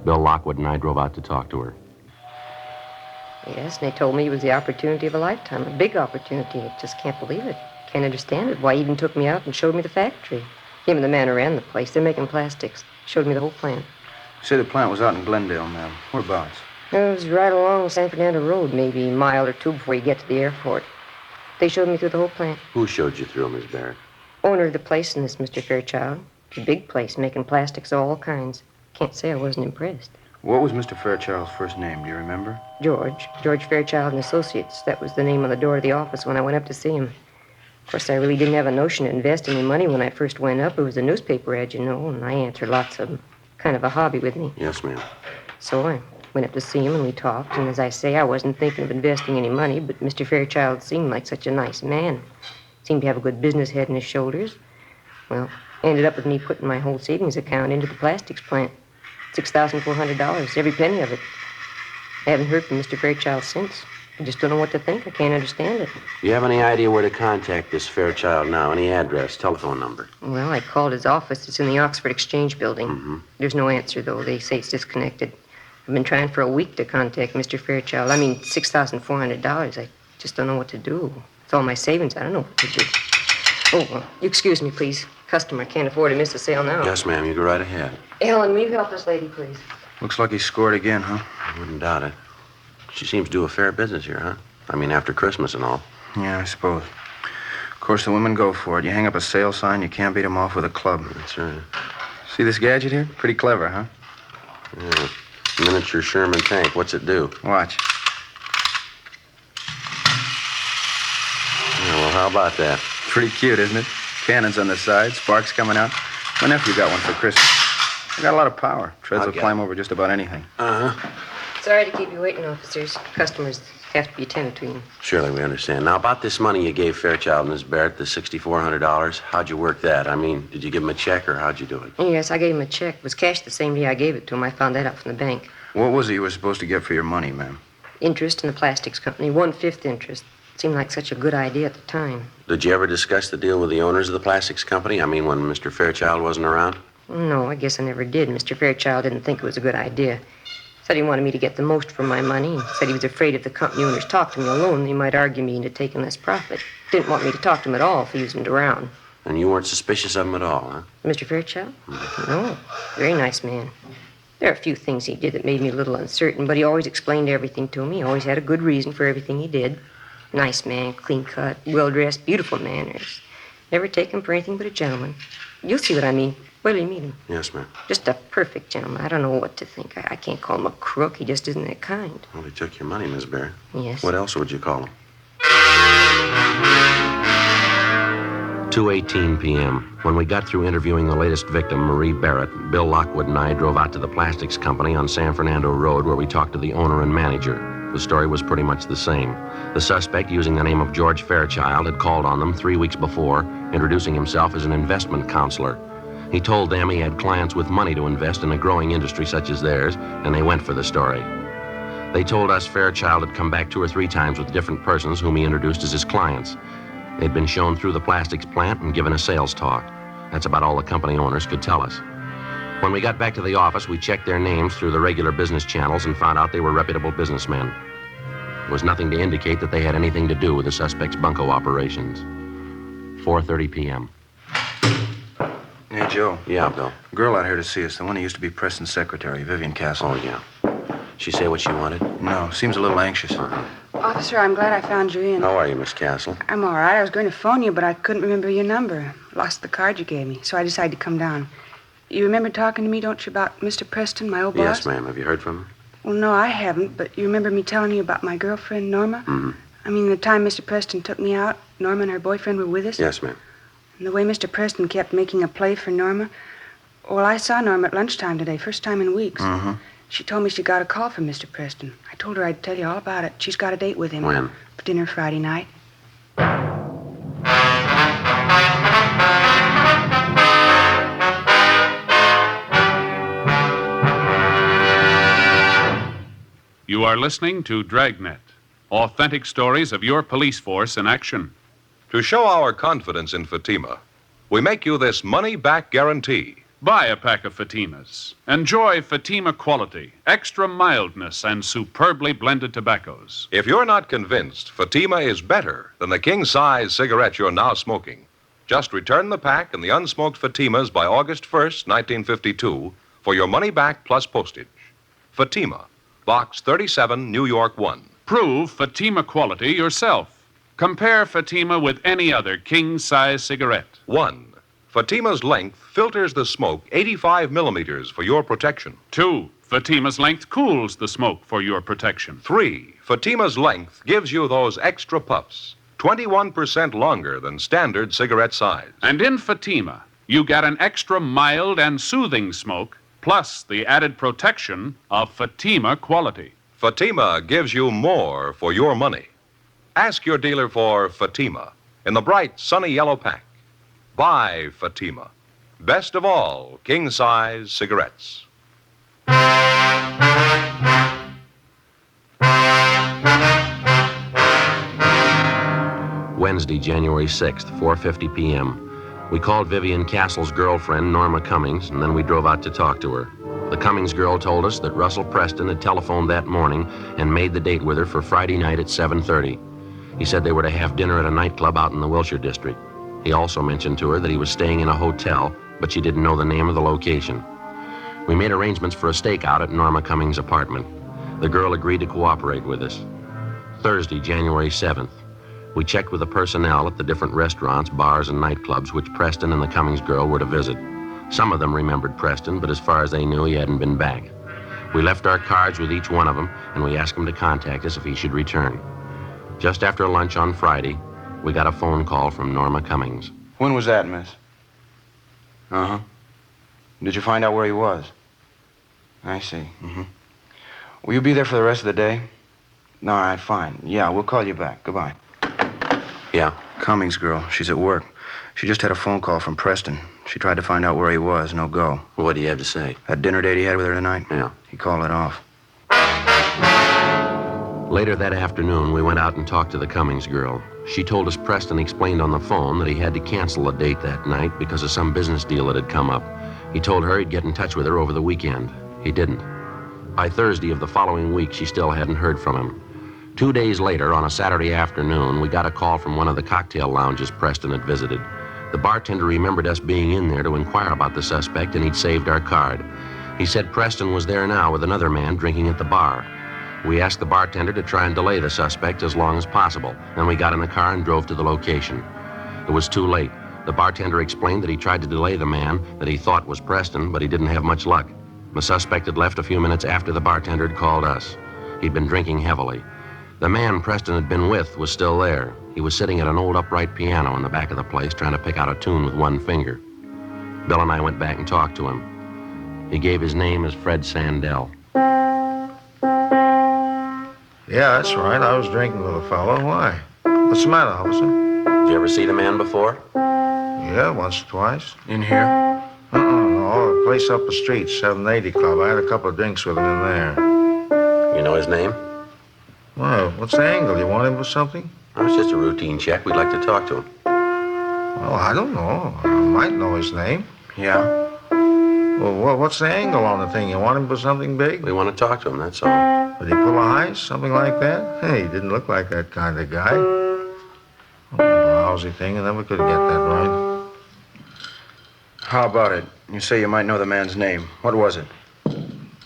Bill Lockwood and I drove out to talk to her.
Yes, and they told me it was the opportunity of a lifetime, a big opportunity. I just can't believe it. Can't understand it. Why, he even took me out and showed me the factory. Him and the man who ran the place. They're making plastics. Showed me the whole plant.
You say the plant was out in Glendale, ma'am. Whereabouts?
It was right along San Fernando Road, maybe a mile or 2 before you get to the airport. They showed me through the whole plant.
Who showed you through, Miss Barrett?
Owner of the place in this, Mr. Fairchild. It's a big place, making plastics of all kinds. Can't say I wasn't impressed.
What was Mr. Fairchild's first name? Do you remember?
George Fairchild and Associates. That was the name on the door of the office when I went up to see him. Of course, I really didn't have a notion to invest any money when I first went up. It was a newspaper ad, you know, and I answered lots of them. Kind of a hobby with me.
Yes, ma'am.
So I went up to see him, and we talked. And as I say, I wasn't thinking of investing any money, but Mr. Fairchild seemed like such a nice man. Seemed to have a good business head on his shoulders. Well, ended up with me putting my whole savings account into the plastics plant. $6,400, every penny of it. I haven't heard from Mr. Fairchild since. I just don't know what to think. I can't understand it.
Do you have any idea where to contact this Fairchild now? Any address, telephone number?
Well, I called his office. It's in the Oxford Exchange Building. There's no answer, though. They say it's disconnected. I've been trying for a week to contact Mr. Fairchild. I mean, $6,400. I just don't know what to do. It's all my savings. I don't know what to do. Oh, well, you excuse me, please. Customer can't afford to miss a sale now.
Yes, ma'am. You go right ahead.
Helen, will you help this lady, please?
Looks like he scored again, huh?
I wouldn't doubt it. She seems to do a fair business here, huh? I mean, after Christmas and all.
Yeah, I suppose. Of course, the women go for it. You hang up a sale sign, you can't beat them off with a club.
That's right.
See this gadget here? Pretty clever, huh?
Yeah. Miniature Sherman tank. What's it do?
Watch.
Yeah, well, how about that?
Pretty cute, isn't it? Cannons on the side, sparks coming out. My nephew got one for Christmas. It got a lot of power. Treads will climb over just about anything.
Uh-huh.
Sorry to keep you waiting, officers. Customers have to be attended to.
Surely we understand. Now, about this money you gave Fairchild and Miss Barrett, the $6,400, how'd you work that? I mean, did you give him a check, or how'd you do it?
Yes, I gave him a check. It was cashed the same day I gave it to him. I found that out from the bank.
What was it you were supposed to get for your money, ma'am?
Interest in the plastics company, 1/5 interest. Seemed like such a good idea at the time.
Did you ever discuss the deal with the owners of the plastics company? I mean, when Mr. Fairchild wasn't around?
No, I guess I never did. Mr. Fairchild didn't think it was a good idea. Said he wanted me to get the most for my money, and said he was afraid if the company owners talked to me alone, they might argue me into taking less profit. Didn't want me to talk to him at all if he wasn't around.
And you weren't suspicious of him at all, huh?
Mr. Fairchild? No. Very nice man. There are a few things he did that made me a little uncertain, but he always explained everything to me. He always had a good reason for everything he did. Nice man, clean-cut, well-dressed, beautiful manners. Never take him for anything but a gentleman. You'll see what I mean. Wait till you meet him.
Yes, ma'am.
Just a perfect gentleman. I don't know what to think. I can't call him a crook. He just isn't that kind.
Well, he took your money, Miss Barrett.
Yes.
What else would you call him? 2:18 p.m. When we got through interviewing the latest victim, Marie Barrett, Bill Lockwood and I drove out to the plastics company on San Fernando Road where we talked to the owner and manager. The story was pretty much the same. The suspect, using the name of George Fairchild, had called on them 3 weeks before, introducing himself as an investment counselor. He told them he had clients with money to invest in a growing industry such as theirs, and they went for the story. They told us Fairchild had come back 2 or 3 times with different persons whom he introduced as his clients. They'd been shown through the plastics plant and given a sales talk. That's about all the company owners could tell us. When we got back to the office, we checked their names through the regular business channels and found out they were reputable businessmen. There was nothing to indicate that they had anything to do with the suspect's bunco operations. 4:30 p.m.
Hey, Joe.
Yeah, Bill.
Girl out here to see us, the one who used to be Preston's secretary, Vivian Castle.
Oh, yeah. She say what she wanted?
No, seems a little anxious.
Officer, I'm glad I found you in.
How are you, Miss Castle?
I'm all right. I was going to phone you, but I couldn't remember your number. Lost the card you gave me, so I decided to come down. You remember talking to me, don't you, about Mr. Preston, my old boss?
Yes, ma'am. Have you heard from him?
Well, no, I haven't, but you remember me telling you about my girlfriend, Norma?
Mm-hmm.
I mean, the time Mr. Preston took me out, Norma and her boyfriend were with us?
Yes, ma'am.
And the way Mr. Preston kept making a play for Norma. Well, I saw Norma at lunchtime today, first time in weeks.
Mm-hmm.
She told me she got a call from Mr. Preston. I told her I'd tell you all about it. She's got a date with him.
When?
For dinner Friday night.
You are listening to Dragnet, authentic stories of your police force in action.
To show our confidence in Fatima, we make you this money-back guarantee.
Buy a pack of Fatimas. Enjoy Fatima quality, extra mildness, and superbly blended tobaccos.
If you're not convinced Fatima is better than the king-size cigarette you're now smoking, just return the pack and the unsmoked Fatimas by August 1st, 1952, for your money back plus postage. Fatima, Box 37, New York 1.
Prove Fatima quality yourself. Compare Fatima with any other king-size cigarette.
1. Fatima's length filters the smoke 85 millimeters for your protection.
2. Fatima's length cools the smoke for your protection.
3. Fatima's length gives you those extra puffs, 21% longer than standard cigarette size.
And in Fatima, you get an extra mild and soothing smoke, plus the added protection of Fatima quality.
Fatima gives you more for your money. Ask your dealer for Fatima in the bright, sunny yellow pack. Buy Fatima. Best of all, king-size cigarettes.
Wednesday, January 6th, 4:50 p.m. We called Vivian Castle's girlfriend, Norma Cummings, and then we drove out to talk to her. The Cummings girl told us that Russell Preston had telephoned that morning and made the date with her for Friday night at 7:30. He said they were to have dinner at a nightclub out in the Wilshire district. He also mentioned to her that he was staying in a hotel, but she didn't know the name of the location. We made arrangements for a stakeout at Norma Cummings' apartment. The girl agreed to cooperate with us. Thursday, January 7th. We checked with the personnel at the different restaurants, bars, and nightclubs which Preston and the Cummings girl were to visit. Some of them remembered Preston, but as far as they knew, he hadn't been back. We left our cards with each one of them, and we asked him to contact us if he should return. Just after lunch on Friday, we got a phone call from Norma Cummings.
When was that, miss? Uh-huh. Did you find out where he was? I see. Mm-hmm. Will you be there for the rest of the day? All right, fine. Yeah, we'll call you back. Goodbye.
Yeah?
Cummings girl. She's at work. She just had a phone call from Preston. She tried to find out where he was. No go.
Well, what do you have to say?
That dinner date he had with her tonight?
Yeah.
He called it off.
Later that afternoon, we went out and talked to the Cummings girl. She told us Preston explained on the phone that he had to cancel a date that night because of some business deal that had come up. He told her he'd get in touch with her over the weekend. He didn't. By Thursday of the following week, she still hadn't heard from him. 2 days later, on a Saturday afternoon, we got a call from one of the cocktail lounges Preston had visited. The bartender remembered us being in there to inquire about the suspect, and he'd saved our card. He said Preston was there now with another man drinking at the bar. We asked the bartender to try and delay the suspect as long as possible. Then we got in the car and drove to the location. It was too late. The bartender explained that he tried to delay the man that he thought was Preston, but he didn't have much luck. The suspect had left a few minutes after the bartender had called us. He'd been drinking heavily. The man Preston had been with was still there. He was sitting at an old upright piano in the back of the place trying to pick out a tune with one finger. Bill and I went back and talked to him. He gave his name as Fred Sandell.
Yeah, that's right. I was drinking with a fellow. Why? What's the matter, officer?
Did you ever see the man before?
Yeah, once or twice.
In here?
No, a place up the street, 780 Club. I had a couple of drinks with him in there.
You know his name?
Well, what's the angle? You want him for something?
Oh, it's just a routine check. We'd like to talk to him.
Well, I don't know. I might know his name.
Yeah.
Well, what's the angle on the thing? You want him for something big?
We want to talk to him, that's all.
Did he pull a heist? Something like that? Hey, he didn't look like that kind of guy. Oh, lousy thing. I never could get that right.
How about it? You say you might know the man's name. What was it?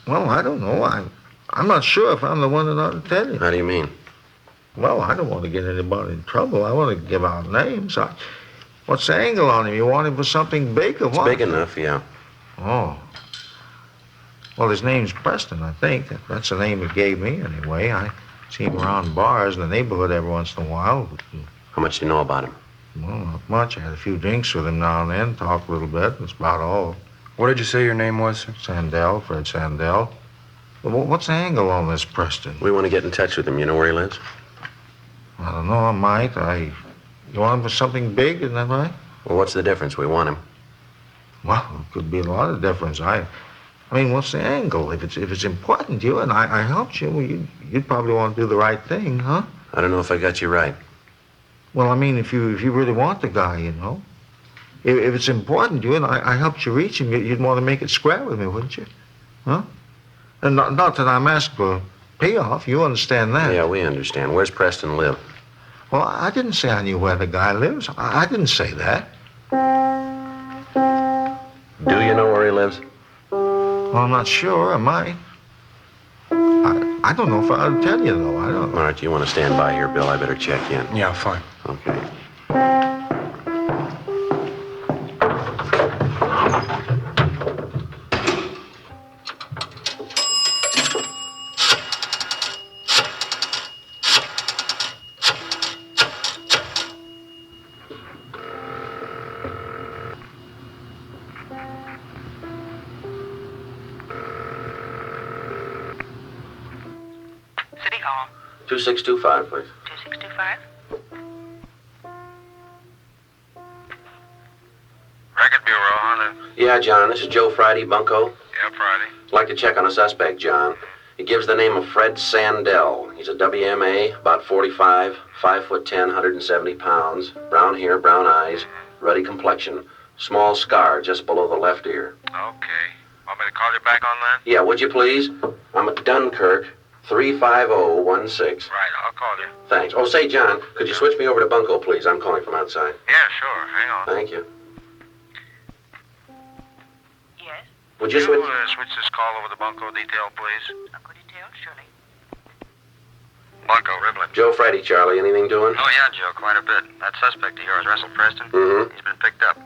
Well, I don't know. I'm not sure if I'm the one that ought to tell you.
How do you mean?
Well, I don't want to get anybody in trouble. I want to give out names. What's the angle on him? You want him for something big or what?
It's big enough, yeah.
Oh. Well, his name's Preston, I think. That's the name he gave me, anyway. I see him around bars in the neighborhood every once in a while.
How much do you know about him?
Well, not much. I had a few drinks with him now and then, talked a little bit. That's about all.
What did you say your name was, sir?
Sandell, Fred Sandell. Well, what's the angle on this Preston?
We want to get in touch with him. You know where he lives?
I don't know. I might. You want him for something big, isn't that right?
Well, what's the difference? We want him.
Well, it could be a lot of difference. I mean, what's the angle? If it's important to you and I helped you, well, you'd probably want to do the right thing, huh?
I don't know if I got you right.
Well, I mean, if you really want the guy, you know. If it's important to you and I helped you reach him, you'd want to make it square with me, wouldn't you? Huh? And not that I'm asking for payoff. You understand that?
Yeah, we understand. Where's Preston live?
Well, I didn't say I knew where the guy lives. I didn't say that.
Do you know where he lives?
Well, I'm not sure. I might. I don't know if I'll tell you, though. I don't.
All right, you want to stand by here, Bill? I better check in.
Yeah, fine.
Okay.
City Hall.
2625, please.
2625.
Record Bureau, huh?
Yeah, John, this is Joe Friday, Bunco.
Yeah, Friday.
I'd like to check on a suspect, John. He gives the name of Fred Sandell. He's a WMA, about 45, 5'10", 170 pounds, brown hair, brown eyes, ruddy complexion, small scar just below the left ear.
Okay. Want me to call you back on that?
Yeah, would you please? I'm at Dunkirk, 35016.
Right, I'll call you.
Thanks. Oh, say, John, could you switch me over to Bunco, please? I'm calling from outside.
Yeah, sure. Hang on.
Thank you.
Yes?
Would you switch?
Switch this call over to Bunco detail, please?
Bunco detail, surely.
Bunco, Riblin.
Joe Friday, Charlie. Anything doing?
Oh, yeah, Joe, quite a bit. That suspect of yours, Russell Preston,
Mm-hmm.
he's been picked up.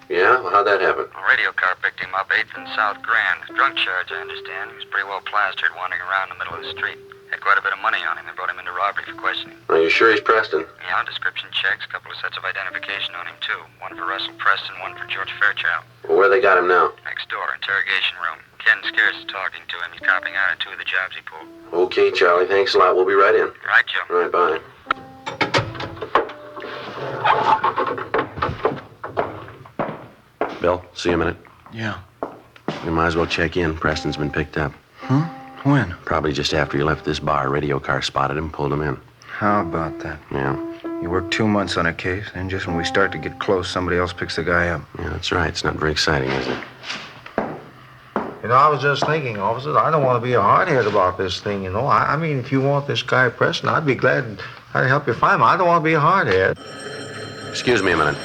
Yeah? Well, how'd that happen?
A radio car picked him up, 8th and South Grand. Drunk charge, I understand. He was pretty well plastered, wandering around in the middle of the street. Had quite a bit of money on him. They brought him into robbery for questioning.
Are you sure he's Preston?
Yeah, description checks, a couple of sets of identification on him, too. One for Russell Preston, one for George Fairchild.
Well, where they got him now?
Next door, interrogation room. Ken Scarce is talking to him. He's copying out on 2 of the jobs he pulled.
Okay, Charlie. Thanks a lot. We'll be right in.
Right, Joe.
All right, bye. Bill, see you a minute.
Yeah.
You might as well check in. Preston's been picked up.
Huh? When?
Probably just after he left this bar. A radio car spotted him, pulled him in.
How about that?
Yeah.
You work 2 months on a case, and just when we start to get close, somebody else picks the guy up.
Yeah, that's right. It's not very exciting, is it?
You know, I was just thinking, officers, I don't want to be a hardhead about this thing, you know. I mean, if you want this guy Preston, I'd be glad I'd help you find him. I don't want to be a hardhead.
Excuse me a minute.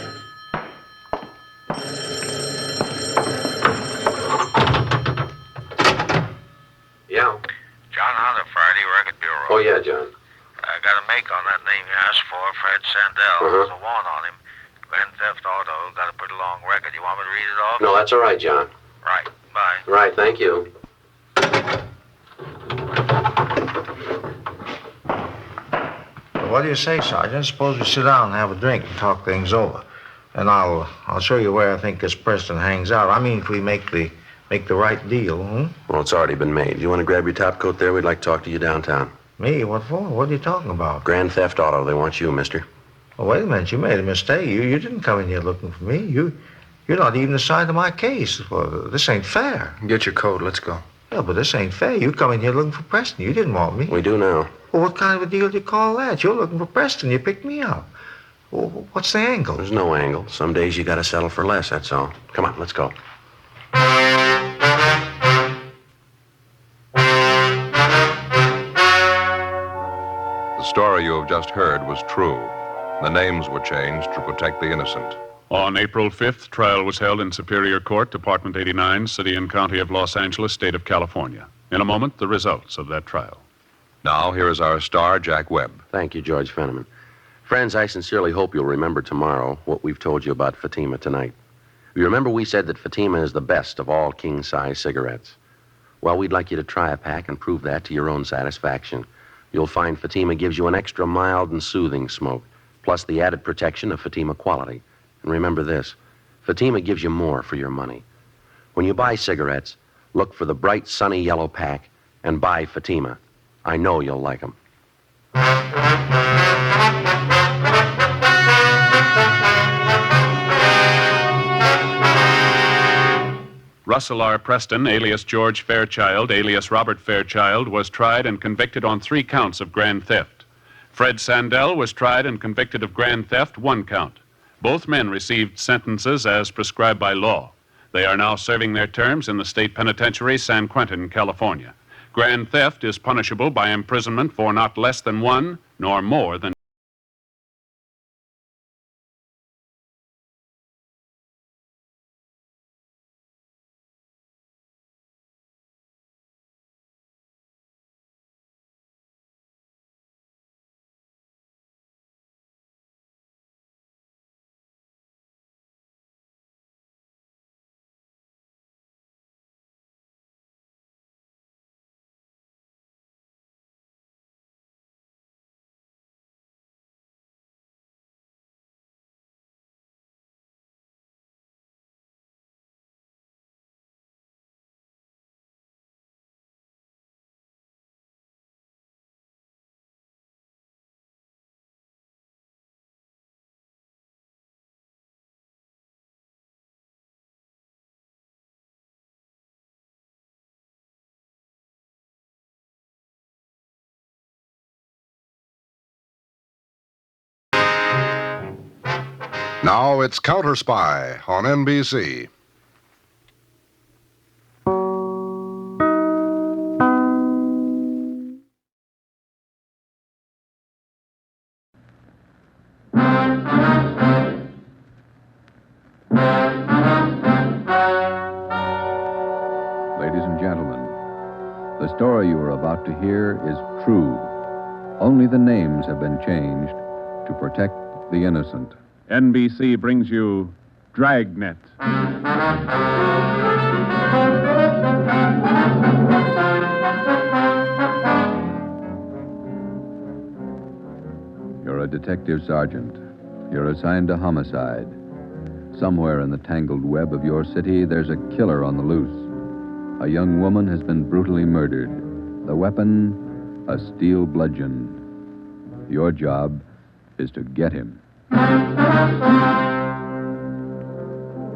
name you asked for, Fred Sandell.
Uh-huh.
There's a warrant on him. Grand theft auto. Got a pretty long record. You want me to read it off?
No, that's all right, John.
Right. Bye.
Right, thank you.
Well, what do you say, Sergeant? Suppose we sit down and have a drink and talk things over. And I'll show you where I think this Preston hangs out. I mean, if we make the right deal,
Well, it's already been made. You want to grab your top coat there? We'd like to talk to you downtown.
Me? What for? What are you talking about?
Grand Theft Auto. They want you, mister.
Oh, wait a minute. You made a mistake. You didn't come in here looking for me. You're not even the side of my case. Well, this ain't fair.
Get your coat. Let's go.
Yeah, but this ain't fair. You come in here looking for Preston. You didn't want me.
We do now.
Well, what kind of a deal do you call that? You're looking for Preston. You picked me up. Well, what's the angle?
There's no angle. Some days you got to settle for less, that's all. Come on, let's go.
The story you have just heard was true. The names were changed to protect the innocent.
On April 5th, trial was held in Superior Court, Department 89, City and County of Los Angeles, State of California. In a moment, the results of that trial.
Now, here is our star, Jack Webb.
Thank you, George Fenneman. Friends, I sincerely hope you'll remember tomorrow what we've told you about Fatima tonight. You remember we said that Fatima is the best of all king-size cigarettes. Well, we'd like you to try a pack and prove that to your own satisfaction. You'll find Fatima gives you an extra mild and soothing smoke, plus the added protection of Fatima quality. And remember this, Fatima gives you more for your money. When you buy cigarettes, look for the bright, sunny yellow pack and buy Fatima. I know you'll like them.
Russell R. Preston, alias George Fairchild, alias Robert Fairchild, was tried and convicted on 3 counts of grand theft. Fred Sandell was tried and convicted of grand theft, 1 count. Both men received sentences as prescribed by law. They are now serving their terms in the state penitentiary, San Quentin, California. Grand theft is punishable by imprisonment for not less than 1 nor more than
Now it's Counter Spy on NBC.
Ladies and gentlemen, the story you are about to hear is true. Only the names have been changed to protect the innocent.
NBC brings you Dragnet.
You're a detective sergeant. You're assigned to homicide. Somewhere in the tangled web of your city, there's a killer on the loose. A young woman has been brutally murdered. The weapon, a steel bludgeon. Your job is to get him.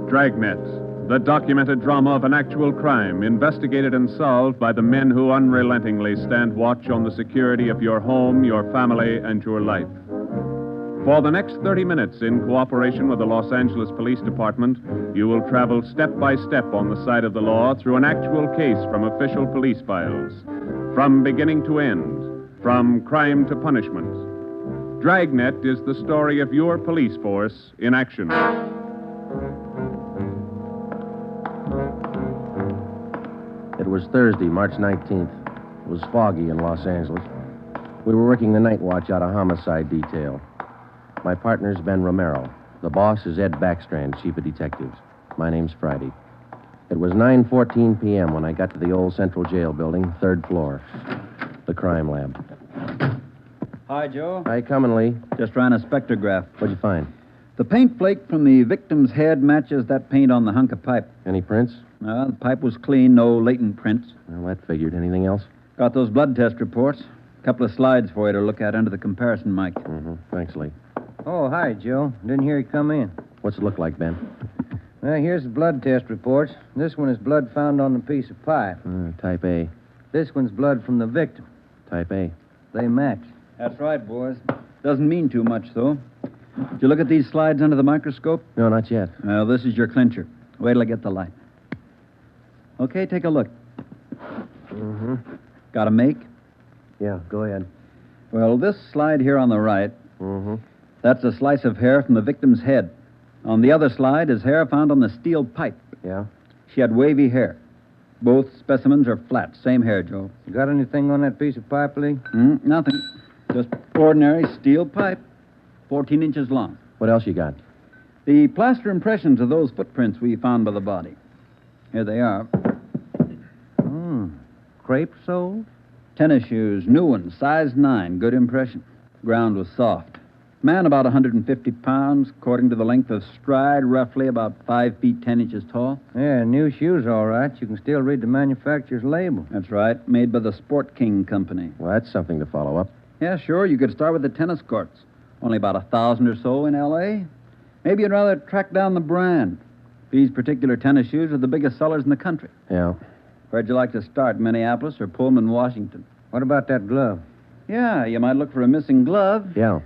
Dragnet, the documented drama of an actual crime, investigated and solved by the men who unrelentingly stand watch on the security of your home, your family, and your life. For the next 30 minutes, in cooperation with the Los Angeles Police Department, you will travel step by step on the side of the law through an actual case from official police files. From beginning to end, from crime to punishment. Dragnet is the story of your police force in action.
It was Thursday, March 19th. It was foggy in Los Angeles.
We were working the night watch out of homicide detail. My partner's Ben Romero. The boss is Ed Backstrand, chief of detectives. My name's Friday. It was 9:14 p.m. when I got to the old Central Jail building, third floor. The crime lab.
Hi, Joe.
Hi, coming, Lee.
Just ran a spectrograph.
What'd you find?
The paint flake from the victim's head matches that paint on the hunk of pipe.
Any prints?
The pipe was clean, no latent prints.
Well, that figured. Anything else?
Got those blood test reports. A couple of slides for you to look at under the comparison mic.
Mm-hmm. Thanks, Lee.
Oh, hi, Joe. Didn't hear you come in.
What's it look like, Ben?
Well, here's the blood test reports. This one is blood found on the piece of pipe.
Type A.
This one's blood from the victim.
Type A.
They match.
That's right, boys. Doesn't mean too much, though. Did you look at these slides under the microscope?
No, not yet.
Well, this is your clincher. Wait till I get the light. Okay, take a look.
Mm-hmm.
Got a make?
Yeah, go ahead.
Well, this slide here on the right, that's a slice of hair from the victim's head. On the other slide is hair found on the steel pipe.
Yeah?
She had wavy hair. Both specimens are flat. Same hair, Joe.
You got anything on that piece of pipe, Lee?
Nothing. Just ordinary steel pipe, 14 inches long.
What else you got?
The plaster impressions of those footprints we found by the body. Here they are.
Crepe soles?
Tennis shoes, new ones, size 9, good impression. Ground was soft. Man about 150 pounds, according to the length of stride, roughly about 5 feet 10 inches tall.
Yeah, new shoes, all right. You can still read the manufacturer's label.
That's right, made by the Sport King Company.
Well, that's something to follow up.
Yeah, sure, you could start with the tennis courts. Only about 1,000 or so in L.A. Maybe you'd rather track down the brand. These particular tennis shoes are the biggest sellers in the country.
Yeah.
Where'd you like to start, Minneapolis or Pullman, Washington?
What about that glove?
Yeah, you might look for a missing glove.
Yeah.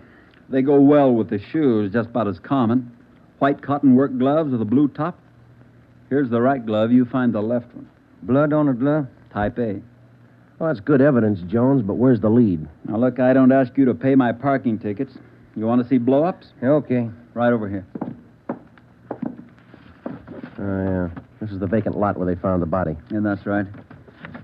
They go well with the shoes, just about as common. White cotton work gloves with a blue top. Here's the right glove. You find the left one.
Blood on a glove?
Type A.
Well, that's good evidence, Jones, but where's the lead?
Now, look, I don't ask you to pay my parking tickets. You want to see blow-ups?
Yeah, okay.
Right over here.
Oh, yeah. This is the vacant lot where they found the body.
Yeah, that's right.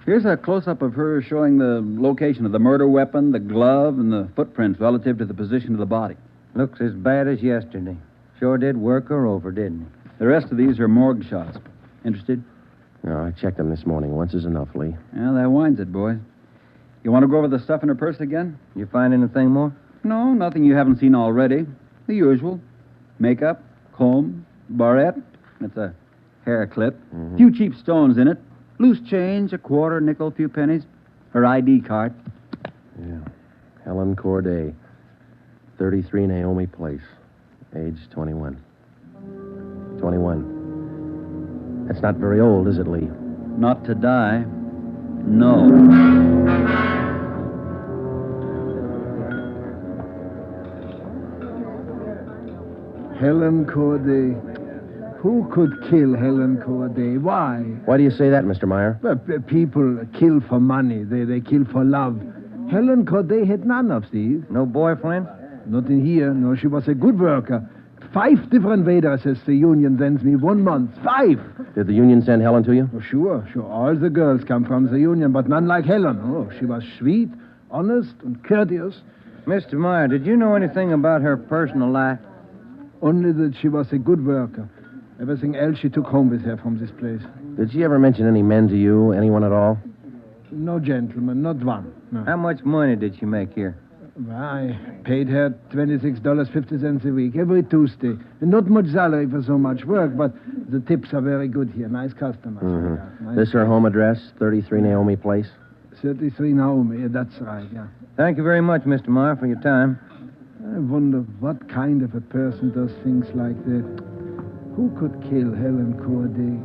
Here's a close-up of her showing the location of the murder weapon, the glove, and the footprints relative to the position of the body.
Looks as bad as yesterday. Sure did work her over, didn't he?
The rest of these are morgue shots. Interested?
No, I checked them this morning. Once is enough, Lee.
Yeah, that winds it, boys. You want to go over the stuff in her purse again?
You find anything more?
No, nothing you haven't seen already. The usual. Makeup, comb, barrette. That's a hair clip. Few cheap stones in it. Loose change, a quarter, nickel, few pennies. Her ID card.
Yeah. Helen Corday. 33 Naomi Place. Age 21. 21. That's not very old, is it, Lee?
Not to die. No.
Helen Corday. Who could kill Helen Corday? Why?
Why do you say that, Mr. Meyer?
Well, people kill for money. They kill for love. Helen Corday had none of these.
No boyfriend?
Not in here. No, she was a good worker. 5 different waitresses the union sends me 1 month. 5!
Did the union send Helen to you?
Oh, sure. All the girls come from the union, but none like Helen. Oh, she was sweet, honest, and courteous.
Mr. Meyer, did you know anything about her personal life?
Only that she was a good worker. Everything else she took home with her from this place.
Did she ever mention any men to you? Anyone at all?
No gentleman, not one. No.
How much money did she make here?
Well, I paid her $26.50 a week, every Tuesday. And not much salary for so much work, but the tips are very good here. Nice customers. Nice.
This her home address, 33 Naomi Place?
33 Naomi, that's right, yeah.
Thank you very much, Mr. Meyer, for your time.
I wonder what kind of a person does things like that. Who could kill Helen Corday?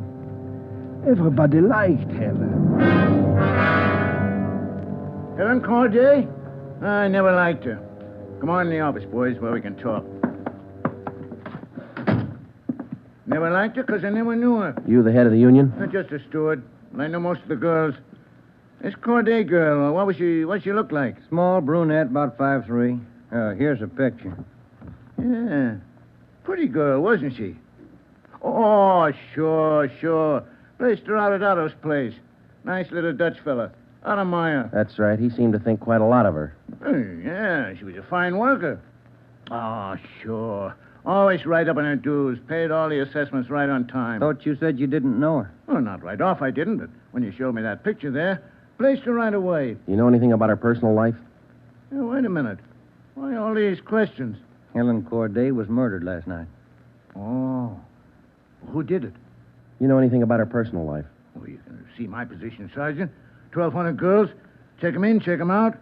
Everybody liked Helen.
Helen Corday? I never liked her. Come on in the office, boys, where we can talk. Never liked her because I never knew her.
You the head of the union?
Not just a steward. I know most of the girls. This Corday girl, what'd she look like?
Small brunette, about 5'3". Here's a picture.
Yeah. Pretty girl, wasn't she? Oh, sure. Placed her out at Otto's place. Nice little Dutch fella. Out of Myra.
That's right. He seemed to think quite a lot of her.
Yeah, she was a fine worker. Oh, sure. Always right up on her dues. Paid all the assessments right on time.
Thought you said you didn't know her.
Well, not right off, I didn't. But when you showed me that picture there, placed her right away.
You know anything about her personal life?
Hey, wait a minute. Why all these questions?
Helen Corday was murdered last night.
Oh. Who did it?
You know anything about her personal life?
Well, you can see my position, Sergeant. 1,200 girls. Check 'em in, check 'em out.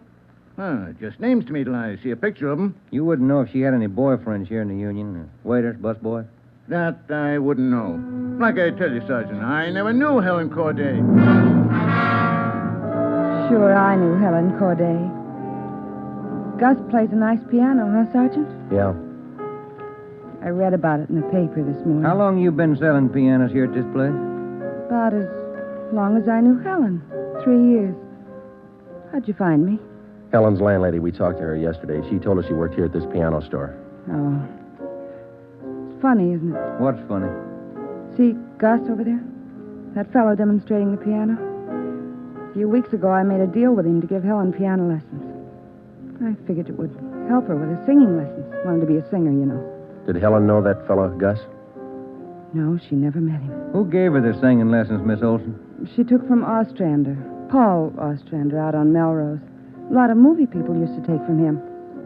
Just names to me till I see a picture of 'em.
You wouldn't know if she had any boyfriends here in the Union. Waiters, busboys?
That I wouldn't know. Like I tell you, Sergeant, I never knew Helen Corday.
Sure, I knew Helen Corday. Gus plays a nice piano, huh, Sergeant?
Yeah.
I read about it in the paper this morning.
How long you been selling pianos here at this place?
About as long as I knew Helen. 3 years. How'd you find me?
Helen's landlady. We talked to her yesterday. She told us she worked here at this piano store.
Oh. It's funny, isn't it?
What's funny?
See Gus over there? That fellow demonstrating the piano? A few weeks ago, I made a deal with him to give Helen piano lessons. I figured it would help her with her singing lessons. Wanted to be a singer, you know.
Did Helen know that fellow, Gus?
No, she never met him.
Who gave her the singing lessons, Miss Olson?
She took from Ostrander. Paul Ostrander out on Melrose. A lot of movie people used to take from him.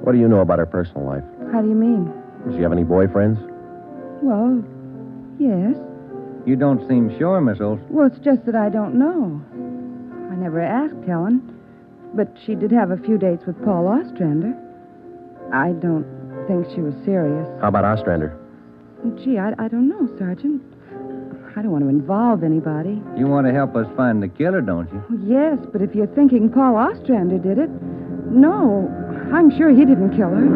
What do you know about her personal life?
How do you mean?
Does she have any boyfriends?
Well, yes.
You don't seem sure, Miss Olson.
Well, it's just that I don't know. I never asked Helen. But she did have a few dates with Paul Ostrander. I don't think she was serious.
How about Ostrander?
Gee, I don't know, Sergeant. I don't want to involve anybody.
You want to help us find the killer, don't you?
Well, yes, but if you're thinking Paul Ostrander did it, no. I'm sure he didn't kill her.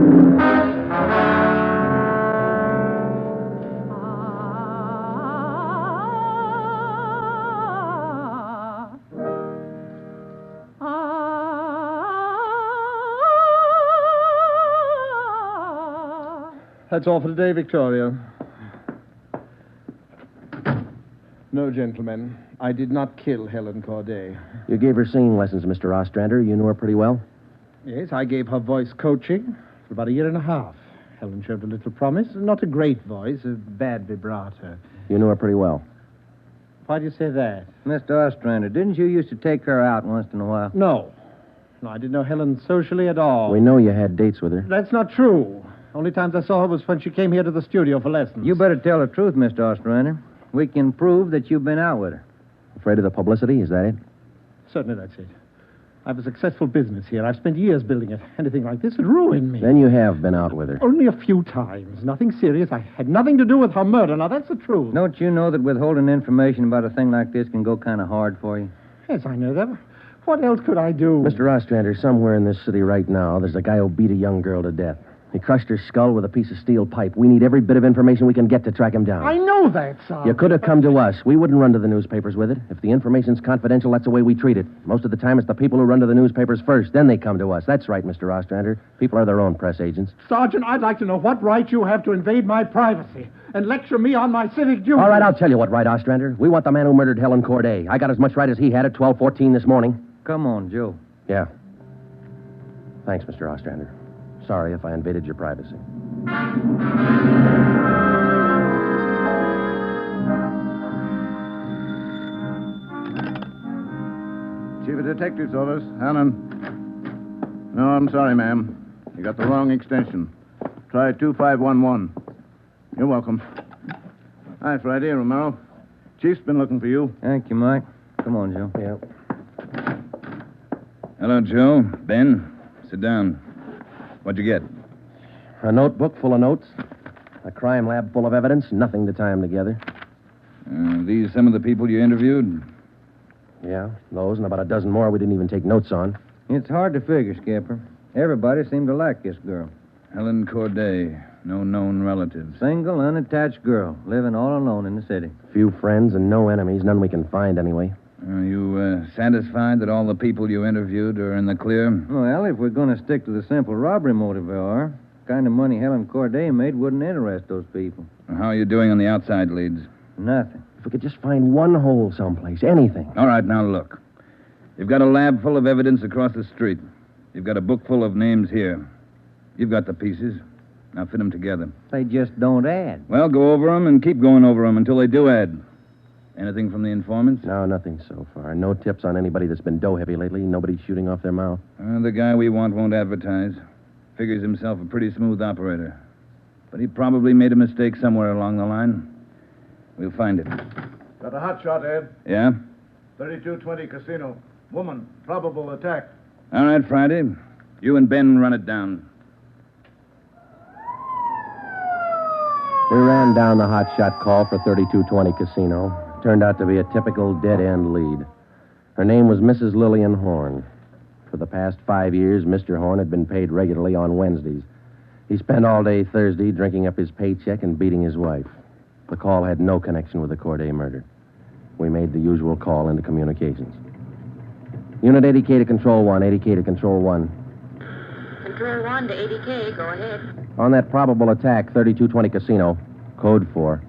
That's all for today, Victoria. No, gentlemen. I did not kill Helen Corday.
You gave her singing lessons, Mr. Ostrander. You knew her pretty well?
Yes, I gave her voice coaching for about a year and a half. Helen showed a little promise. Not a great voice, a bad vibrato.
You knew her pretty well?
Why do you say that?
Mr. Ostrander, didn't you used to take her out once in a while?
No. No, I didn't know Helen socially at all.
We know you had dates with her.
That's not true. Only times I saw her was when she came here to the studio for lessons.
You better tell the truth, Mr. Ostrander. We can prove that you've been out with her.
Afraid of the publicity? Is that it?
Certainly that's it. I have a successful business here. I've spent years building it. Anything like this would ruin me.
Then you have been out with her.
Only a few times. Nothing serious. I had nothing to do with her murder. Now, that's the truth.
Don't you know that withholding information about a thing like this can go kind of hard for you?
Yes, I know that. What else could I do?
Mr. Ostrander, somewhere in this city right now, there's a guy who beat a young girl to death. He crushed her skull with a piece of steel pipe. We need every bit of information we can get to track him down.
I know that, Sergeant.
You could have come to us. We wouldn't run to the newspapers with it. If the information's confidential, that's the way we treat it. Most of the time, it's the people who run to the newspapers first. Then they come to us. That's right, Mr. Ostrander. People are their own press agents.
Sergeant, I'd like to know what right you have to invade my privacy and lecture me on my civic duty.
All right, I'll tell you what right, Ostrander. We want the man who murdered Helen Corday. I got as much right as he had at 12:14 this morning.
Come on, Joe.
Yeah. Thanks, Mr. Ostrander. Sorry if I invaded your privacy.
Chief of Detectives Office, Helen. No, I'm sorry, ma'am. You got the wrong extension. Try 2511. You're welcome. Hi, Friday, Romero. Chief's been looking for you.
Thank you, Mike. Come on, Joe.
Yeah.
Hello, Joe. Ben, sit down. What'd you get?
A notebook full of notes. A crime lab full of evidence. Nothing to tie them together.
These some of the people you interviewed?
Yeah, those and about a dozen more we didn't even take notes on.
It's hard to figure, Skipper. Everybody seemed to like this girl.
Helen Corday. No known relatives.
Single, unattached girl, living all alone in the city.
Few friends and no enemies. None we can find, anyway.
Are you satisfied that all the people you interviewed are in the clear?
Well, if we're going to stick to the simple robbery motive we are, the kind of money Helen Corday made wouldn't interest those people.
How are you doing on the outside leads?
Nothing.
If we could just find one hole someplace, anything.
All right, now look. You've got a lab full of evidence across the street. You've got a book full of names here. You've got the pieces. Now fit them together.
They just don't add.
Well, go over them and keep going over them until they do add. Anything from the informants?
No, nothing so far. No tips on anybody that's been dough-heavy lately. Nobody shooting off their mouth.
The guy we want won't advertise. Figures himself a pretty smooth operator. But he probably made a mistake somewhere along the line. We'll find it.
Got a hot shot, Ed.
Yeah?
3220 Casino. Woman, probable attack.
All right, Friday. You and Ben run it down.
We ran down the hot shot call for 3220 Casino. Turned out to be a typical dead-end lead. Her name was Mrs. Lillian Horn. For the past 5 years, Mr. Horn had been paid regularly on Wednesdays. He spent all day Thursday drinking up his paycheck and beating his wife. The call had no connection with the Corday murder. We made the usual call into communications. Unit 80K to Control 1, 80K to Control 1.
Control 1 to 80K, go ahead.
On that probable attack, 3220 Casino, code 4.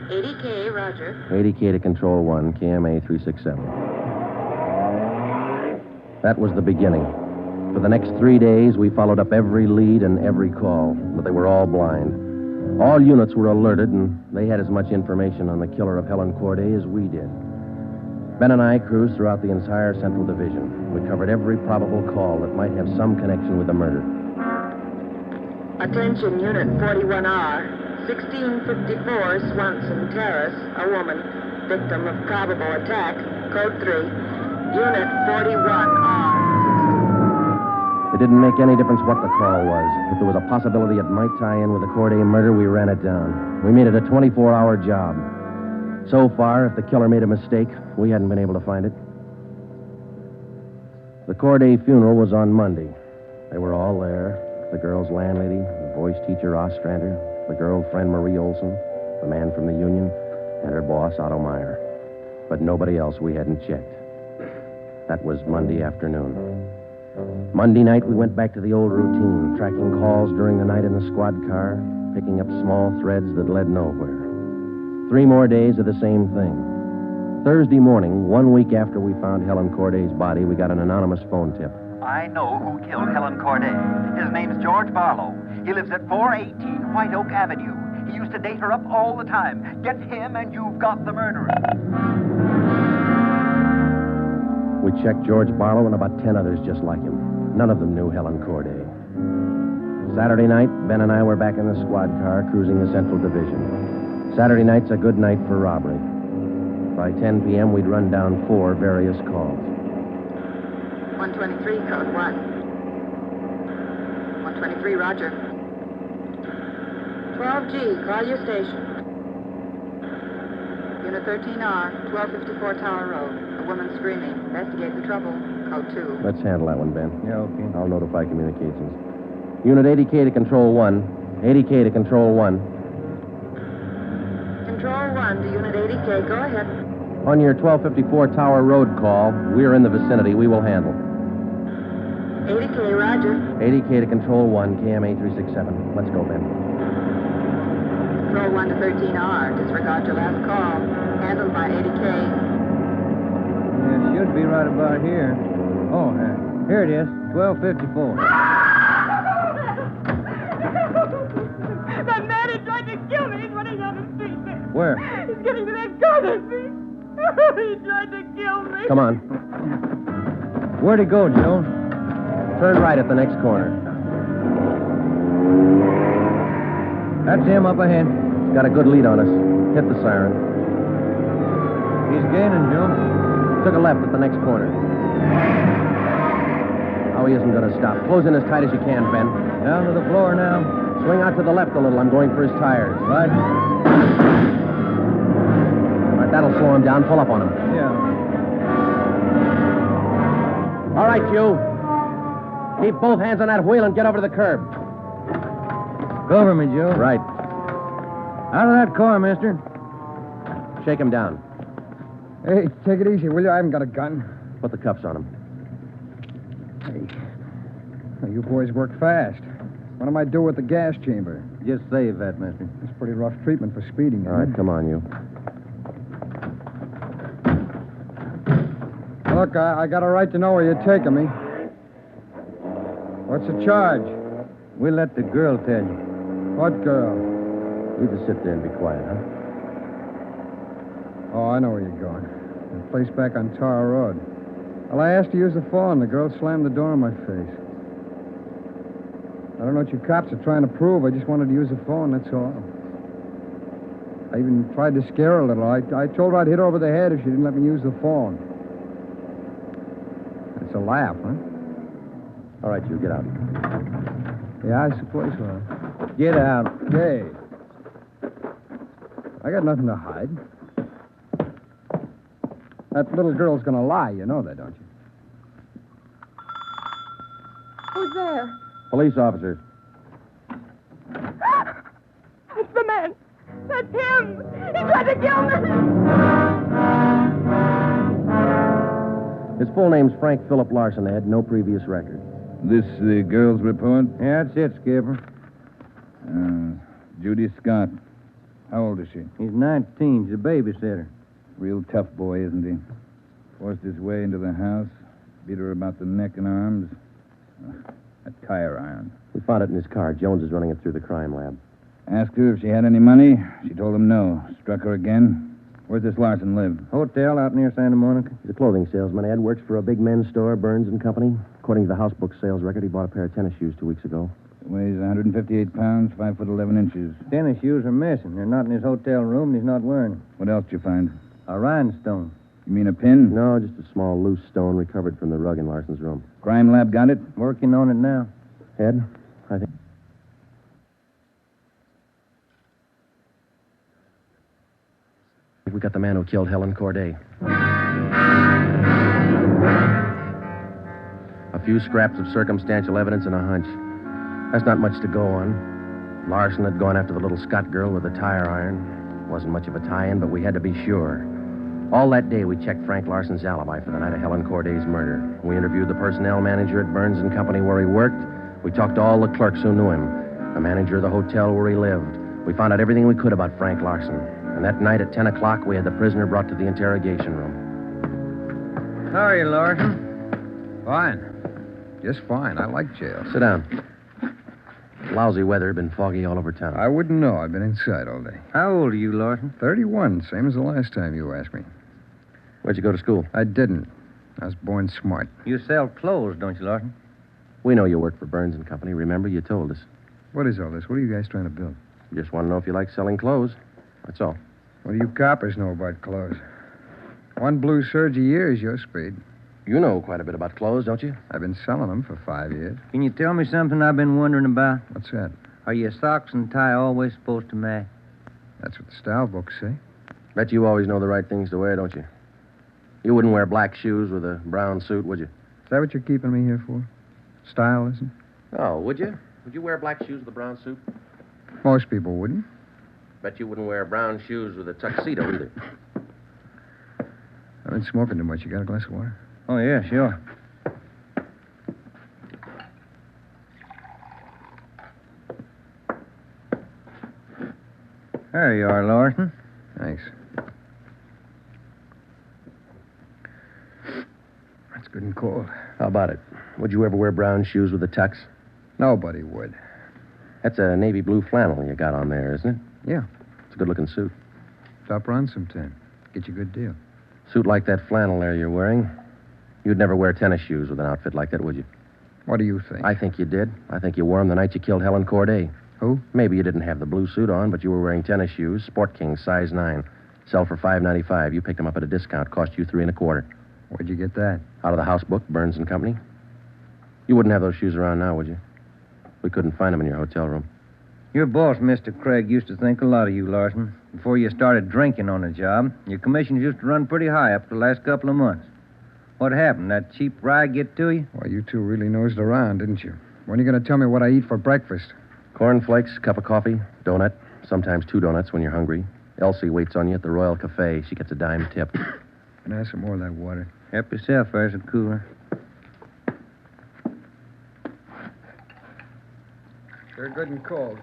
80K, roger.
80K to Control 1, KMA 367. That was the beginning. For the next 3 days, we followed up every lead and every call, but they were all blind. All units were alerted, and they had as much information on the killer of Helen Corday as we did. Ben and I cruised throughout the entire Central Division. We covered every probable call that might have some connection with the murder.
Attention, Unit 41R. 1654 Swanson Terrace, a woman, victim of probable attack, code 3. Unit 41R.
It didn't make any difference what the call was. If there was a possibility it might tie in with the Corday murder, we ran it down. We made it a 24-hour job. So far, if the killer made a mistake, we hadn't been able to find it. The Corday funeral was on Monday. They were all there. The girl's landlady, the voice teacher Ostrander, the girlfriend Marie Olson, the man from the union, and her boss Otto Meyer. But nobody else we hadn't checked. That was Monday afternoon. Monday night, we went back to the old routine, tracking calls during the night in the squad car, picking up small threads that led nowhere. 3 more days of the same thing. Thursday morning, 1 week after we found Helen Corday's body, we got an anonymous phone tip.
I know who killed Helen Corday. His name's George Barlow. He lives at 418 White Oak Avenue. He used to date her up all the time. Get him and you've got the murderer.
We checked George Barlow and about 10 others just like him. None of them knew Helen Corday. Saturday night, Ben and I were back in the squad car cruising the Central Division. Saturday night's a good night for robbery. By 10 p.m., we'd run down 4 various calls.
123, code 1. 123, roger. 12G, call your station. Unit 13R, 1254 Tower Road. A woman screaming. Investigate the trouble. Code 2.
Let's handle that one, Ben.
Yeah, okay.
I'll notify communications. Unit 80K to Control 1. 80K to Control 1.
Control 1 to Unit 80K. Go ahead.
On your 1254 Tower Road call, we're in the vicinity. We will handle.
80K, roger.
80K to Control 1, KMA 367. Let's go, Ben.
Control 1 to 13R. Disregard your last call. Handled by 80K.
Yeah, it should be right about here. Oh, here it is. 1254.
That man who tried to kill me is running down the street there.
Where?
He's getting to that gun at me. He tried to kill me.
Come on.
Where'd he go, Joe?
Turn right at the next corner.
That's him up ahead.
He's got a good lead on us. Hit the siren.
He's gaining, Joe.
Took a left at the next corner. Oh, he isn't going to stop. Close in as tight as you can, Ben.
Down to the floor now.
Swing out to the left a little. I'm going for his tires.
Right.
All right, that'll slow him down. Pull up on him.
Yeah.
All right, you. Keep both hands on that wheel and get over to the curb.
Cover me, Joe.
Right.
Out of that car, mister.
Shake him down.
Hey, take it easy, will you? I haven't got a gun.
Put the cuffs on him.
Hey, well, you boys work fast. What am I do with the gas chamber?
Just save that, mister.
It's pretty rough treatment for speeding,
All right, come on, you.
Look, I got a right to know where you're taking me. What's the charge?
We'll let the girl tell you.
What girl?
You just sit there and be quiet, huh?
Oh, I know where you're going. The place back on Tar Road. Well, I asked to use the phone. The girl slammed the door in my face. I don't know what you cops are trying to prove. I just wanted to use the phone, that's all. I even tried to scare her a little. I told her I'd hit her over the head if she didn't let me use the phone. It's a laugh, huh?
All right, you get out.
Yeah, I suppose so.
Get out.
Hey. I got nothing to hide. That little girl's gonna lie. You know that, don't you?
Who's there?
Police officers.
It's the man. That's him. He tried to kill me.
His full name's Frank Philip Larson, Ed. No previous record.
This the girl's report?
Yeah, that's it, Skipper.
Judy Scott. How old is she?
He's 19. He's a babysitter.
Real tough boy, isn't he? Forced his way into the house, beat her about the neck and arms. A tire iron.
We found it in his car. Jones is running it through the crime lab.
Asked her if she had any money. She told him no. Struck her again. Where's this Larson live?
Hotel out near Santa Monica.
He's a clothing salesman. Ed works for a big men's store, Burns and Company. According to the house book sales record, he bought a pair of tennis shoes 2 weeks ago.
Weighs 158 pounds, 5 foot 11 inches.
Tennis shoes are missing. They're not in his hotel room, and he's not wearing them.
What else did you find?
A rhinestone.
You mean a pin?
No, just a small loose stone recovered from the rug in Larson's room.
Crime lab got it?
Working on it now.
Ed, I think... we got the man who killed Helen Corday. A few scraps of circumstantial evidence and a hunch. That's not much to go on. Larson had gone after the little Scott girl with a tire iron. Wasn't much of a tie-in, but we had to be sure. All that day, we checked Frank Larson's alibi for the night of Helen Corday's murder. We interviewed the personnel manager at Burns and Company where he worked. We talked to all the clerks who knew him, the manager of the hotel where he lived. We found out everything we could about Frank Larson. And that night at 10 o'clock, we had the prisoner brought to the interrogation room.
How are you, Larson? Fine. Just fine. I like jail.
Sit down. Lousy weather, been foggy all over town.
I wouldn't know. I've been inside all day. How old are you, Larson? 31, same as the last time you asked me.
Where'd you go to school?
I didn't. I was born smart. You sell clothes, don't you, Larson?
We know you work for Burns and Company. Remember, you told us.
What is all this? What are you guys trying to build?
Just want to know if you like selling clothes. That's all.
What do you coppers know about clothes? One blue serge a year is your speed.
You know quite a bit about clothes, don't you?
I've been selling them for 5 years.
Can you tell me something I've been wondering about?
What's that?
Are your socks and tie always supposed to match?
That's what the style books say.
Bet you always know the right things to wear, don't you? You wouldn't wear black shoes with a brown suit, would you?
Is that what you're keeping me here for? Style, isn't it?
Oh, would you? Would you wear black shoes with a brown suit?
Most people wouldn't.
Bet you wouldn't wear brown shoes with a tuxedo either.
I've been smoking too much. You got a glass of water?
Oh, yeah, sure. There you are, Larson.
Thanks. That's good and cold.
How about it? Would you ever wear brown shoes with a tux?
Nobody would.
That's a navy blue flannel you got on there, isn't it?
Yeah.
It's a good-looking suit.
Stop around sometime. Get you a good deal.
Suit like that flannel there you're wearing, you'd never wear tennis shoes with an outfit like that, would you?
What do you think?
I think you did. I think you wore them the night you killed Helen Corday.
Who?
Maybe you didn't have the blue suit on, but you were wearing tennis shoes, Sport Kings, size 9. Sell for $5.95. You picked them up at a discount. Cost you $3.25.
Where'd you get that?
Out of the house book, Burns and Company. You wouldn't have those shoes around now, would you? We couldn't find them in your hotel room.
Your boss, Mr. Craig, used to think a lot of you, Larson. Before you started drinking on the job, your commissions used to run pretty high up the last couple of months. What happened? That cheap rye get to you?
Well, you two really nosed around, didn't you? When are you going to tell me what I eat for breakfast?
Cornflakes, cup of coffee, donut, sometimes 2 donuts when you're hungry. Elsie waits on you at the Royal Cafe. She gets a dime tip.
Can I have some more of that water?
Help yourself, there's a cooler.
They're good and cold.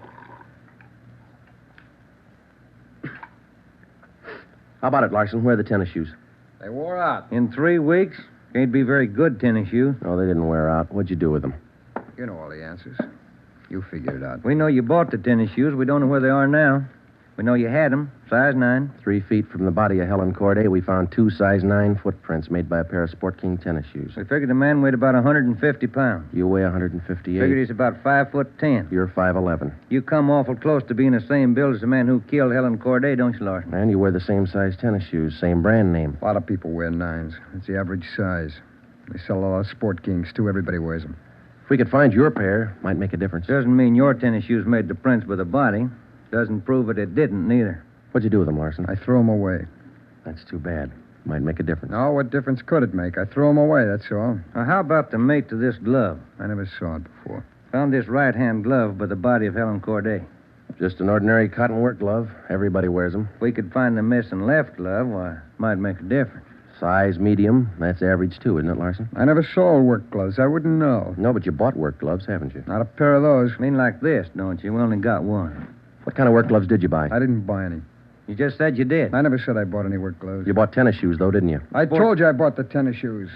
How about it, Larson? Where are the tennis shoes?
They wore out.
In 3 weeks? Can't be very good tennis shoes.
Oh, they didn't wear out. What'd you do with them?
You know all the answers. You figure it out.
We know you bought the tennis shoes. We don't know where they are now. We know you had them. Size 9.
3 feet from the body of Helen Corday, we found 2 size 9 footprints made by a pair of Sport King tennis shoes.
We figured the man weighed about 150 pounds.
You weigh 158.
Figured he's about 5'10".
You're 5'11".
You come awful close to being the same build as the man who killed Helen Corday, don't you, Larson?
And you wear the same size tennis shoes, same brand name.
A lot of people wear 9s. It's the average size. They sell a lot of Sport Kings, too. Everybody wears them.
If we could find your pair, might make a difference.
Doesn't mean your tennis shoes made the prints with the body. Doesn't prove it didn't, neither.
What'd you do with them, Larson?
I threw them away.
That's too bad. Might make a difference.
Oh, what difference could it make? I threw them away, that's all.
Now, how about the mate to this glove?
I never saw it before.
Found this right-hand glove by the body of Helen Corday.
Just an ordinary cotton work glove. Everybody wears them.
If we could find the missing left glove, why, might make a difference.
Size medium. That's average, too, isn't it, Larson?
I never sold work gloves. I wouldn't know.
No, but you bought work gloves, haven't you?
Not a pair of those.
I mean like this, don't you? We only got one.
What kind of work gloves did you buy?
I didn't buy any.
You just said you did.
I never said I bought any work gloves.
You bought tennis shoes, though, didn't you?
I told you I bought the tennis shoes.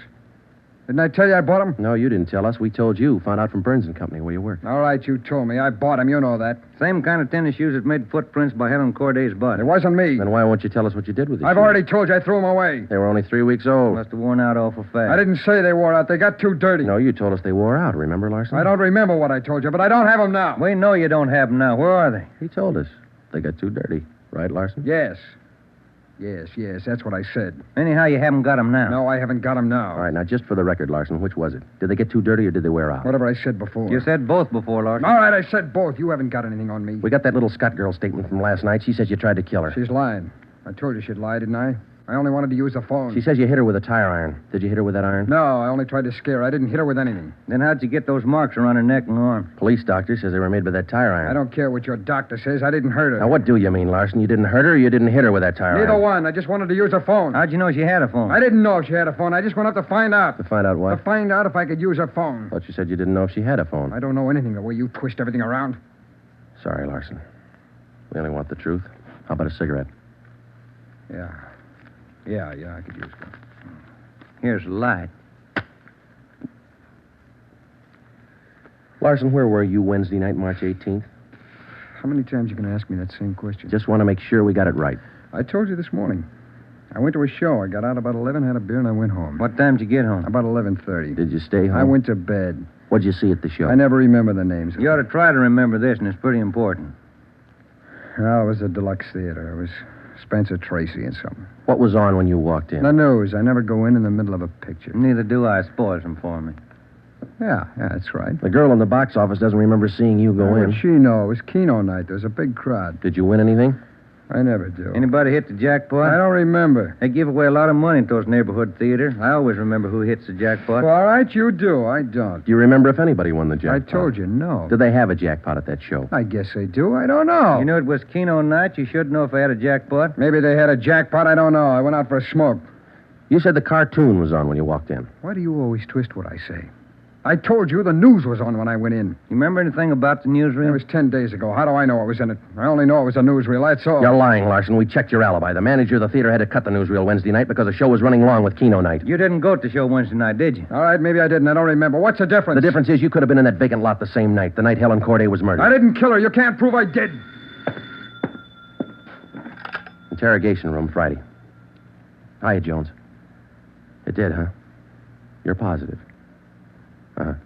Didn't I tell you I bought them?
No, you didn't tell us. We told you. Found out from Burns & Company where you worked.
All right, you told me. I bought them. You know that.
Same kind of tennis shoes that made footprints by Helen Corday's body.
It wasn't me.
Then why won't you tell us what you did with these
I've
shoes?
already told you I threw them away.
They were only 3 weeks old.
Must have worn out awful fast.
I didn't say they wore out. They got too dirty.
No, you told us they wore out. Remember, Larson?
I don't remember what I told you, but I don't have them now.
We know you don't have them now. Where are they?
He told us. They got too dirty. Right, Larson?
Yes. Yes, that's what I said.
Anyhow, you haven't got them now.
No, I haven't got them now.
All right, now, just for the record, Larson, which was it? Did they get too dirty or did they wear out?
Whatever I said before.
You said both before, Larson.
All right, I said both. You haven't got anything on me.
We got that little Scott girl statement from last night. She says you tried to kill her.
She's lying. I told you she'd lie, didn't I? I only wanted to use the phone.
She says you hit her with a tire iron. Did you hit her with that iron?
No, I only tried to scare her. I didn't hit her with anything.
Then how'd you get those marks around her neck and arm?
Police doctor says they were made by that tire iron.
I don't care what your doctor says. I didn't hurt her.
Now, what do you mean, Larson? You didn't hurt her or you didn't hit her with that tire iron?
Neither one. I just wanted to use her phone.
How'd you know she had a phone?
I didn't know if she had a phone. I just went up to find out.
To find out what?
To find out if I could use her phone.
Thought you said you didn't know if she had a phone.
I don't know anything the way you twist everything around.
Sorry, Larson. We only want the truth. How about a cigarette?
Yeah, I could use one.
Here's the light.
Larson, where were you Wednesday night, March 18th?
How many times you going to ask me that same question?
Just want to make sure we got it right.
I told you this morning. I went to a show. I got out about 11, had a beer, and I went home.
What time did you get home?
About 11:30.
Did you stay home?
I went to bed.
What'd you see at the show?
I never remember the names.
You ought to try to remember this, and it's pretty important.
Oh, it was a deluxe theater. It was Spencer Tracy and something.
What was on when you walked in?
The news. I never go in the middle of a picture.
Neither do I. Spoils them for me.
Yeah, that's right.
The girl in the box office doesn't remember seeing you go in.
What'd she know? It was Keno night. There was a big crowd.
Did you win anything?
I never do.
Anybody hit the jackpot?
I don't remember.
They give away a lot of money at those neighborhood theaters. I always remember who hits the jackpot.
Well, all right, you do. I don't.
Do you remember if anybody won the jackpot?
I told you, no.
Did they have a jackpot at that show?
I guess they do. I don't know.
You knew it was Keno night. You should know if they had a jackpot.
Maybe they had a jackpot. I don't know. I went out for a smoke.
You said the cartoon was on when you walked in.
Why do you always twist what I say? I told you the news was on when I went in.
You remember anything about the newsreel?
It was 10 days ago. How do I know what was in it? I only know it was a newsreel, that's all.
You're lying, Larson. We checked your alibi. The manager of the theater had to cut the newsreel Wednesday night because the show was running long with Keno night.
You didn't go to the show Wednesday night, did you?
All right, maybe I didn't. I don't remember. What's the difference?
The difference is you could have been in that vacant lot the same night, the night Helen Corday was murdered.
I didn't kill her. You can't prove I did.
Interrogation room, Friday. Hiya, Jones. It did, huh? You're positive.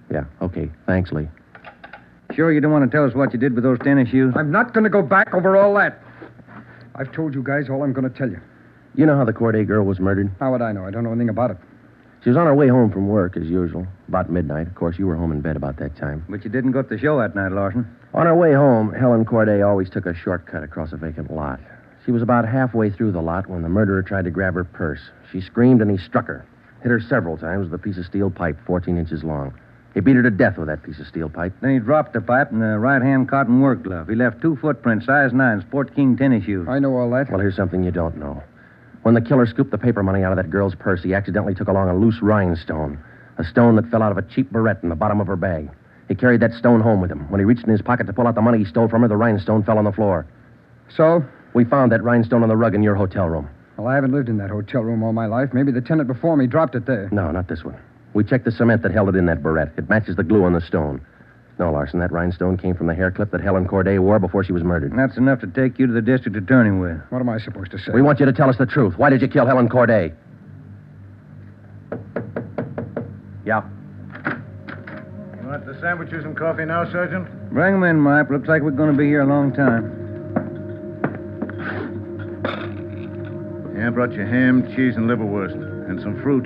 Yeah, okay. Thanks, Lee.
Sure you don't want to tell us what you did with those tennis shoes?
I'm not going to go back over all that. I've told you guys all I'm going to tell you.
You know how the Corday girl was murdered?
How would I know? I don't know anything about it.
She was on her way home from work, as usual, about midnight. Of course, you were home in bed about that time.
But you didn't go to the show that night, Larson.
On her way home, Helen Corday always took a shortcut across a vacant lot. She was about halfway through the lot when the murderer tried to grab her purse. She screamed and he struck her. Hit her several times with a piece of steel pipe 14 inches long. He beat her to death with that piece of steel pipe.
Then he dropped the pipe in the right-hand cotton work glove. He left 2 footprints, size 9, Sport King tennis shoes.
I know all that.
Well, here's something you don't know. When the killer scooped the paper money out of that girl's purse, he accidentally took along a loose rhinestone, a stone that fell out of a cheap barrette in the bottom of her bag. He carried that stone home with him. When he reached in his pocket to pull out the money he stole from her, the rhinestone fell on the floor.
So?
We found that rhinestone on the rug in your hotel room.
Well, I haven't lived in that hotel room all my life. Maybe the tenant before me dropped it there.
No, not this one. We checked the cement that held it in that barrette. It matches the glue on the stone. No, Larson, that rhinestone came from the hair clip that Helen Corday wore before she was murdered.
That's enough to take you to the district attorney with.
What am I supposed to say?
We want you to tell us the truth. Why did you kill Helen Corday? Yeah.
You want the sandwiches and coffee now, Sergeant?
Bring them in, Mike. Looks like we're going to be here a long time.
Yeah, I brought you ham, cheese, and liverwurst, and some fruit.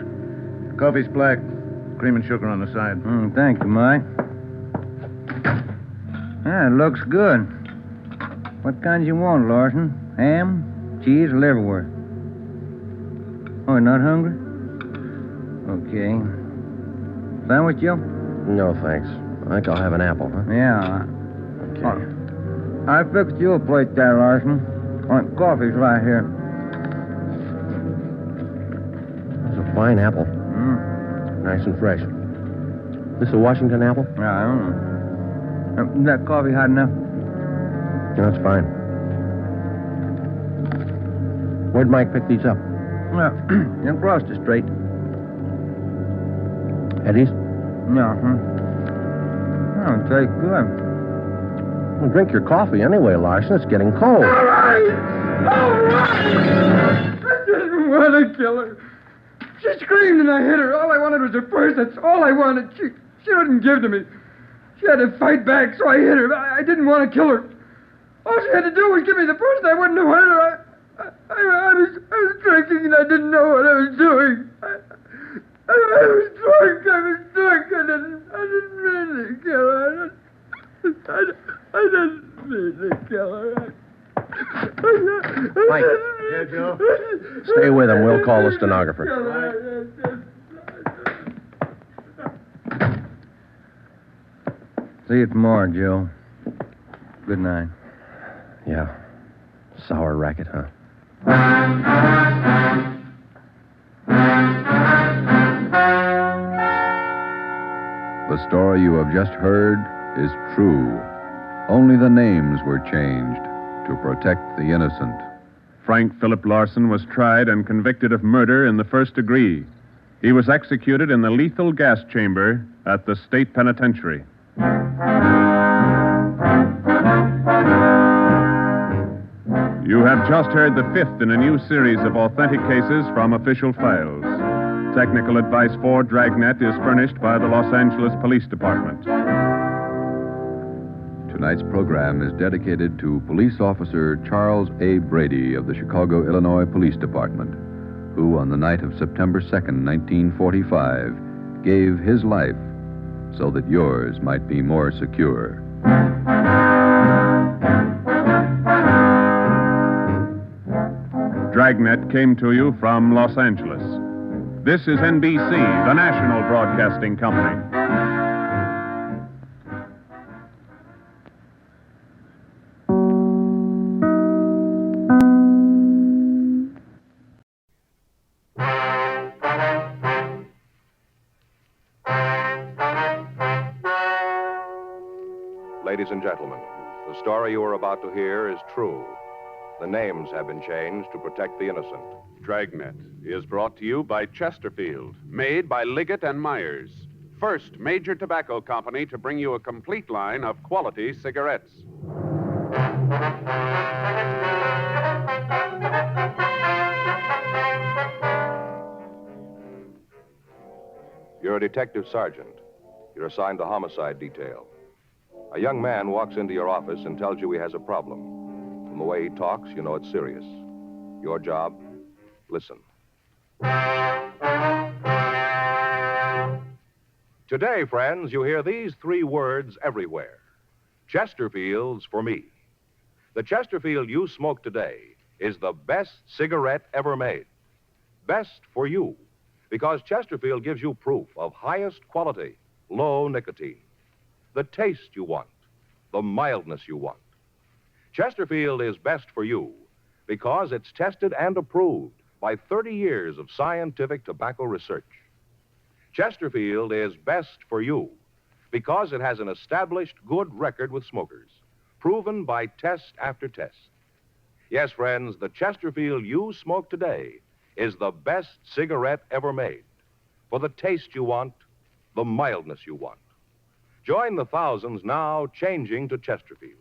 Coffee's black, cream and sugar on the side.
Thank you, Mike. It looks good. What kinds you want, Larson? Ham, cheese, or liverwurst? Oh, you're not hungry? Okay. Sandwich, Joe?
No, thanks. I think I'll have an apple, huh?
Yeah.
Okay.
I fixed you a plate there, Larson. Coffee's right here.
It's a fine apple. Nice and fresh. This a Washington apple?
Yeah, I don't know. Is that coffee hot enough?
No, that's fine. Where'd Mike pick these up?
Well, across the street.
Eddie's?
Yeah, Oh, it tastes good.
Well, drink your coffee anyway, Larson. It's getting cold.
All right! I didn't want to kill her. She screamed and I hit her. All I wanted was her purse. That's all I wanted. She wouldn't give to me. She had to fight back, so I hit her. I didn't want to kill her. All she had to do was give me the purse and I wouldn't have hurt her. I was drinking and I didn't know what I was doing. I was drunk. I didn't mean to kill her. I didn't mean to kill her.
Mike.
Yeah, Joe?
Stay with him. We'll call the stenographer.
See you tomorrow, Joe. Good night.
Yeah. Sour racket, huh?
The story you have just heard is true. Only the names were changed to protect the innocent.
Frank Philip Larson was tried and convicted of murder in the first degree. He was executed in the lethal gas chamber at the state penitentiary. You have just heard the fifth in a new series of authentic cases from official files. Technical advice for Dragnet is furnished by the Los Angeles Police Department.
Tonight's program is dedicated to Police Officer Charles A. Brady of the Chicago, Illinois Police Department, who on the night of September 2nd, 1945, gave his life so that yours might be more secure.
Dragnet came to you from Los Angeles. This is NBC, the national broadcasting company.
Ladies and gentlemen, the story you are about to hear is true. The names have been changed to protect the innocent.
Dragnet is brought to you by Chesterfield, made by Liggett and Myers. First major tobacco company to bring you a complete line of quality cigarettes.
You're a detective sergeant. You're assigned to homicide detail. A young man walks into your office and tells you he has a problem. From the way he talks, you know it's serious. Your job? Listen. Today, friends, you hear these three words everywhere. Chesterfield's for me. The Chesterfield you smoke today is the best cigarette ever made. Best for you, because Chesterfield gives you proof of highest quality, low nicotine. The taste you want, the mildness you want. Chesterfield is best for you because it's tested and approved by 30 years of scientific tobacco research. Chesterfield is best for you because it has an established good record with smokers, proven by test after test. Yes, friends, the Chesterfield you smoke today is the best cigarette ever made. For the taste you want, the mildness you want. Join the thousands now changing to Chesterfield.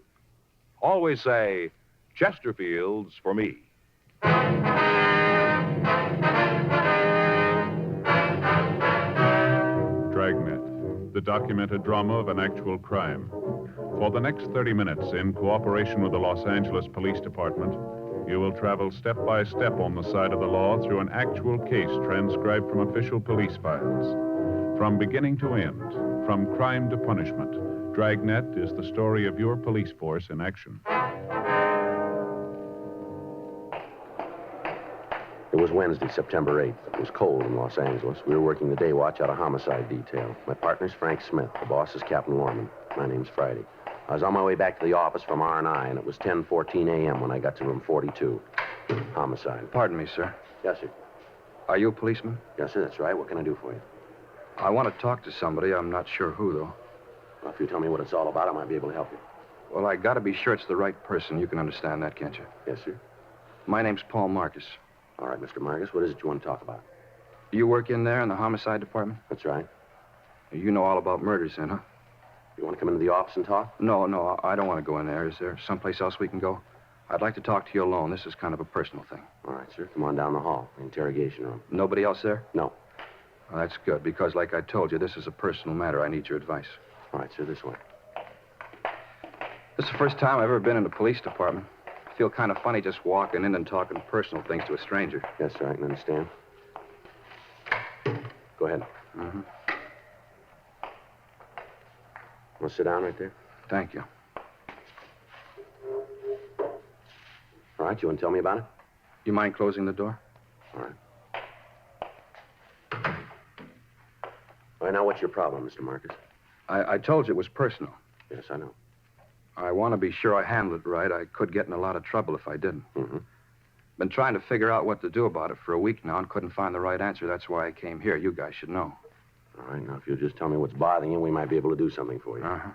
Always say, Chesterfield's for me.
Dragnet, the documented drama of an actual crime. For the next 30 minutes, in cooperation with the Los Angeles Police Department, you will travel step by step on the side of the law through an actual case transcribed from official police files. From beginning to end, from crime to punishment, Dragnet is the story of your police force in action.
It was Wednesday, September 8th. It was cold in Los Angeles. We were working the day watch out of homicide detail. My partner's Frank Smith. The boss is Captain Lorman. My name's Friday. I was on my way back to the office from R&I, and it was 10:14 a.m. when I got to room 42. Homicide.
Pardon me, sir.
Yes, sir.
Are you a policeman?
Yes, sir, that's right. What can I do for you?
I want to talk to somebody. I'm not sure who, though.
Well, if you tell me what it's all about, I might be able to help you.
Well, I got to be sure it's the right person. You can understand that, can't you?
Yes, sir.
My name's Paul Marcus.
All right, Mr. Marcus, what is it you want to talk about?
You work in there in the homicide department?
That's right.
You know all about murders, then, huh?
You want to come into the office and talk?
No, I don't want to go in there. Is there someplace else we can go? I'd like to talk to you alone. This is kind of a personal thing.
All right, sir. Come on down the hall. Interrogation room.
Nobody else there?
No.
Well, that's good, because like I told you, this is a personal matter. I need your advice.
All right, sir, this way.
This is the first time I've ever been in the police department. I feel kind of funny just walking in and talking personal things to a stranger.
Yes, sir, I can understand. Go ahead.
Mm-hmm.
Want to sit down right there?
Thank you.
All right, you want to tell me about it?
You mind closing the door?
All right. All right, now what's your problem, Mr. Marcus?
I told you it was personal.
Yes, I know.
I want to be sure I handle it right. I could get in a lot of trouble if I didn't.
Mm-hmm.
Been trying to figure out what to do about it for a week now and couldn't find the right answer. That's why I came here. You guys should know.
All right, now if you'll just tell me what's bothering you, we might be able to do something for you.
Uh-huh.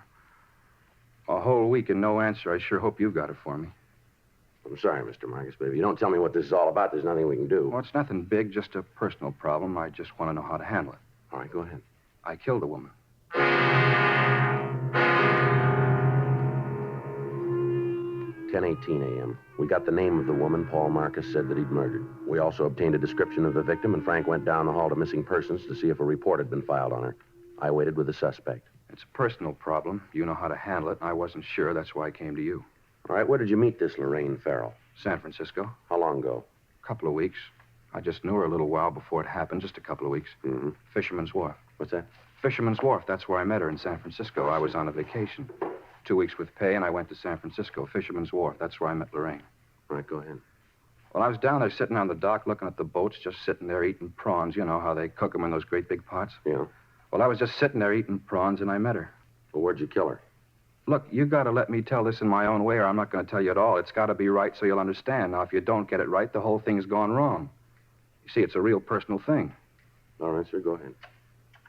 A whole week and no answer. I sure hope you've got it for me.
I'm sorry, Mr. Marcus, but if you don't tell me what this is all about, there's nothing we can do.
Well, it's nothing big, just a personal problem. I just want to know how to handle it.
All right, go ahead.
I killed a woman.
10:18 a.m. We got the name of the woman Paul Marcus said that he'd murdered. We also obtained a description of the victim, and Frank went down the hall to missing persons to see if a report had been filed on her. I waited with the suspect.
It's a personal problem. You know how to handle it. I wasn't sure. That's why I came to you.
All right, where did you meet this Lorraine Farrell?
San Francisco.
How long ago?
A couple of weeks. I just knew her a little while before it happened, just a couple of weeks.
Mm-hmm.
Fisherman's Wharf.
What's that?
Fisherman's Wharf. That's where I met her in San Francisco. I was on a vacation. 2 weeks with pay, and I went to San Francisco. Fisherman's Wharf. That's where I met Lorraine.
All right, go ahead.
Well, I was down there sitting on the dock looking at the boats, just sitting there eating prawns. You know how they cook them in those great big pots?
Yeah.
Well, I was just sitting there eating prawns, and I met her.
Well, where'd you kill her?
Look, you got to let me tell this in my own way, or I'm not going to tell you at all. It's got to be right so you'll understand. Now, if you don't get it right, the whole thing's gone wrong. You see, it's a real personal thing.
All right, sir, go ahead.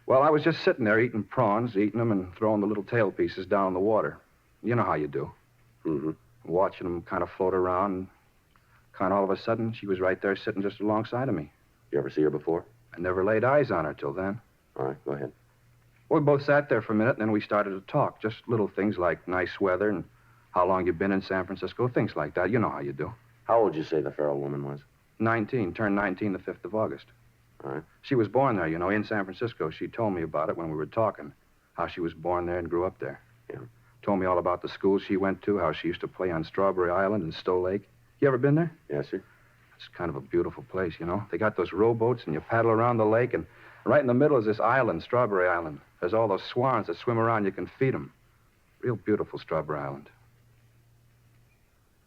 Well, I was just sitting there eating prawns, eating them, and throwing the little tail pieces down in the water. You know how you do.
Mm-hmm.
Watching them kind of float around, and kind of all of a sudden, she was right there sitting just alongside of me.
You ever see her before?
I never laid eyes on her till then.
All right, go ahead.
Well, we both sat there for a minute, and then we started to talk. Just little things like nice weather and how long you've been in San Francisco, things like that. You know how you do.
How old did you say the Farrell woman was?
19. Turned 19 the 5th of August.
All right.
She was born there, you know, in San Francisco. She told me about it when we were talking, how she was born there and grew up there.
Yeah.
Told me all about the schools she went to, how she used to play on Strawberry Island and Stowe Lake. You ever been there?
Yes, sir.
It's kind of a beautiful place, you know. They got those rowboats, and you paddle around the lake, and right in the middle is this island, Strawberry Island. There's all those swans that swim around. You can feed them. Real beautiful, Strawberry Island.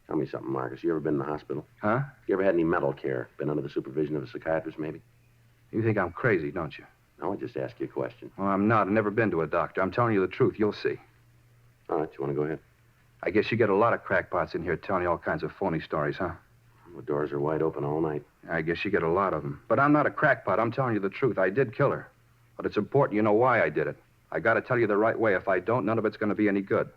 Tell me something, Marcus. You ever been in the hospital?
Huh?
You ever had any mental care? Been under the supervision of a psychiatrist, maybe?
You think I'm crazy, don't you?
No, I just asked you a question.
Well, I'm not. I've never been to a doctor. I'm telling you the truth. You'll see.
All right, you want to go ahead?
I guess you get a lot of crackpots in here telling you all kinds of phony stories, huh?
The doors are wide open all night.
I guess you get a lot of them. But I'm not a crackpot. I'm telling you the truth. I did kill her. But it's important you know why I did it. I got to tell you the right way. If I don't, none of it's going to be any good.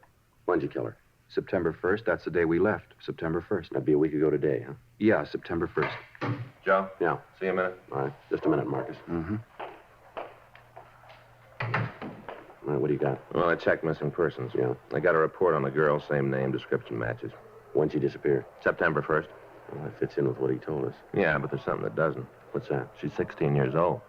When'd you kill her?
September 1st, that's the day we left. September 1st.
That'd be a week ago today, huh?
Yeah, September 1st.
Joe?
Yeah.
See you a minute.
All right. Just a minute, Marcus.
Mm-hmm.
All right, what do you got?
Well, I checked missing persons.
Yeah.
I got a report on the girl, same name, description matches.
When'd she disappear?
September 1st.
Well, that fits in with what he told us.
Yeah, but there's something that doesn't.
What's that?
She's 16 years old.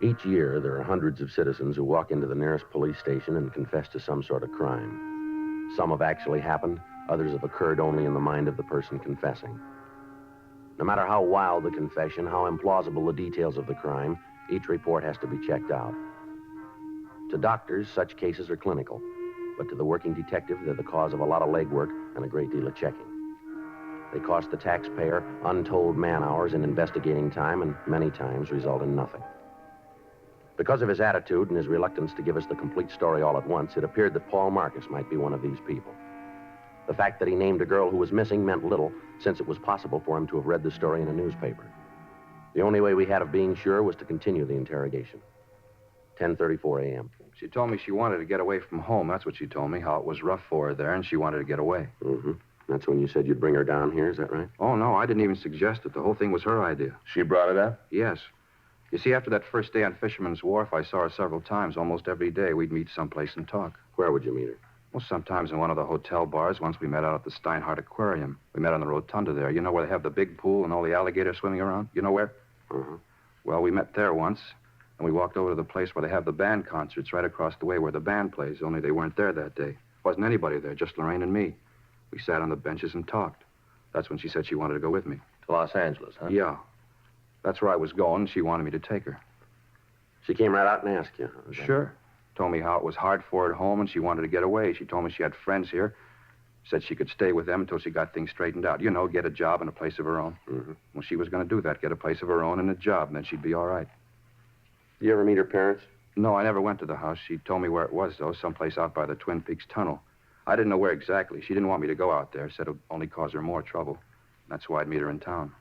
Each year, there are hundreds of citizens who walk into the nearest police station and confess to some sort of crime. Some have actually happened, others have occurred only in the mind of the person confessing. No matter how wild the confession, how implausible the details of the crime, each report has to be checked out. To doctors, such cases are clinical, but to the working detective, they're the cause of a lot of legwork and a great deal of checking. They cost the taxpayer untold man-hours and investigating time, and many times result in nothing. Because of his attitude and his reluctance to give us the complete story all at once, it appeared that Paul Marcus might be one of these people. The fact that he named a girl who was missing meant little, since it was possible for him to have read the story in a newspaper. The only way we had of being sure was to continue the interrogation. 10:34 a.m.
She told me she wanted to get away from home. That's what she told me, how it was rough for her there, and she wanted to get away.
Mm-hmm. That's when you said you'd bring her down here, is that right?
Oh, no, I didn't even suggest it. The whole thing was her idea.
She brought it up?
Yes. You see, after that first day on Fisherman's Wharf, I saw her several times. Almost every day, we'd meet someplace and talk.
Where would you meet her?
Well, sometimes in one of the hotel bars. Once we met out at the Steinhardt Aquarium. We met on the rotunda there. You know where they have the big pool and all the alligators swimming around? You know where?
Uh-huh.
Well, we met there once, and we walked over to the place where they have the band concerts right across the way where the band plays, only they weren't there that day. Wasn't anybody there, just Lorraine and me. We sat on the benches and talked. That's when she said she wanted to go with me.
To Los Angeles, huh?
Yeah. That's where I was going, and she wanted me to take her.
She came right out and asked you?
Sure. Told me how it was hard for her at home, and she wanted to get away. She told me she had friends here. Said she could stay with them until she got things straightened out. You know, get a job and a place of her own.
Mm-hmm.
Well, she was going to do that, get a place of her own and a job, and then she'd be all right.
You ever meet her parents?
No, I never went to the house. She told me where it was, though, someplace out by the Twin Peaks Tunnel. I didn't know where exactly. She didn't want me to go out there. Said it would only cause her more trouble. That's why I'd meet her in town.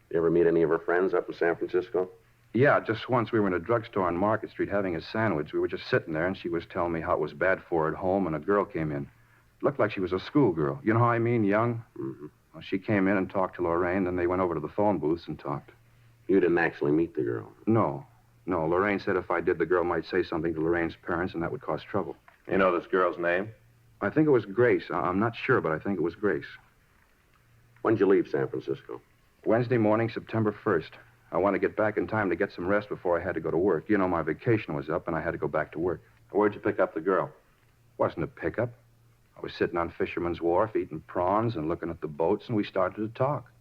You ever meet any of her friends up in San Francisco?
Yeah, just once we were in a drugstore on Market Street having a sandwich. We were just sitting there, and she was telling me how it was bad for her at home, and a girl came in. Looked like she was a schoolgirl. You know how I mean, young?
Mm-hmm.
Well, she came in and talked to Lorraine, then they went over to the phone booths and talked.
You didn't actually meet the girl?
No. Lorraine said if I did, the girl might say something to Lorraine's parents, and that would cause trouble.
You know this girl's name?
I think it was Grace. I'm not sure, but I think it was Grace.
When'd you leave San Francisco?
Wednesday morning, September 1st. I wanted to get back in time to get some rest before I had to go to work. You know, my vacation was up, and I had to go back to work.
Where'd you pick up the girl?
Wasn't a pickup. I was sitting on Fisherman's Wharf eating prawns and looking at the boats, and we started to talk.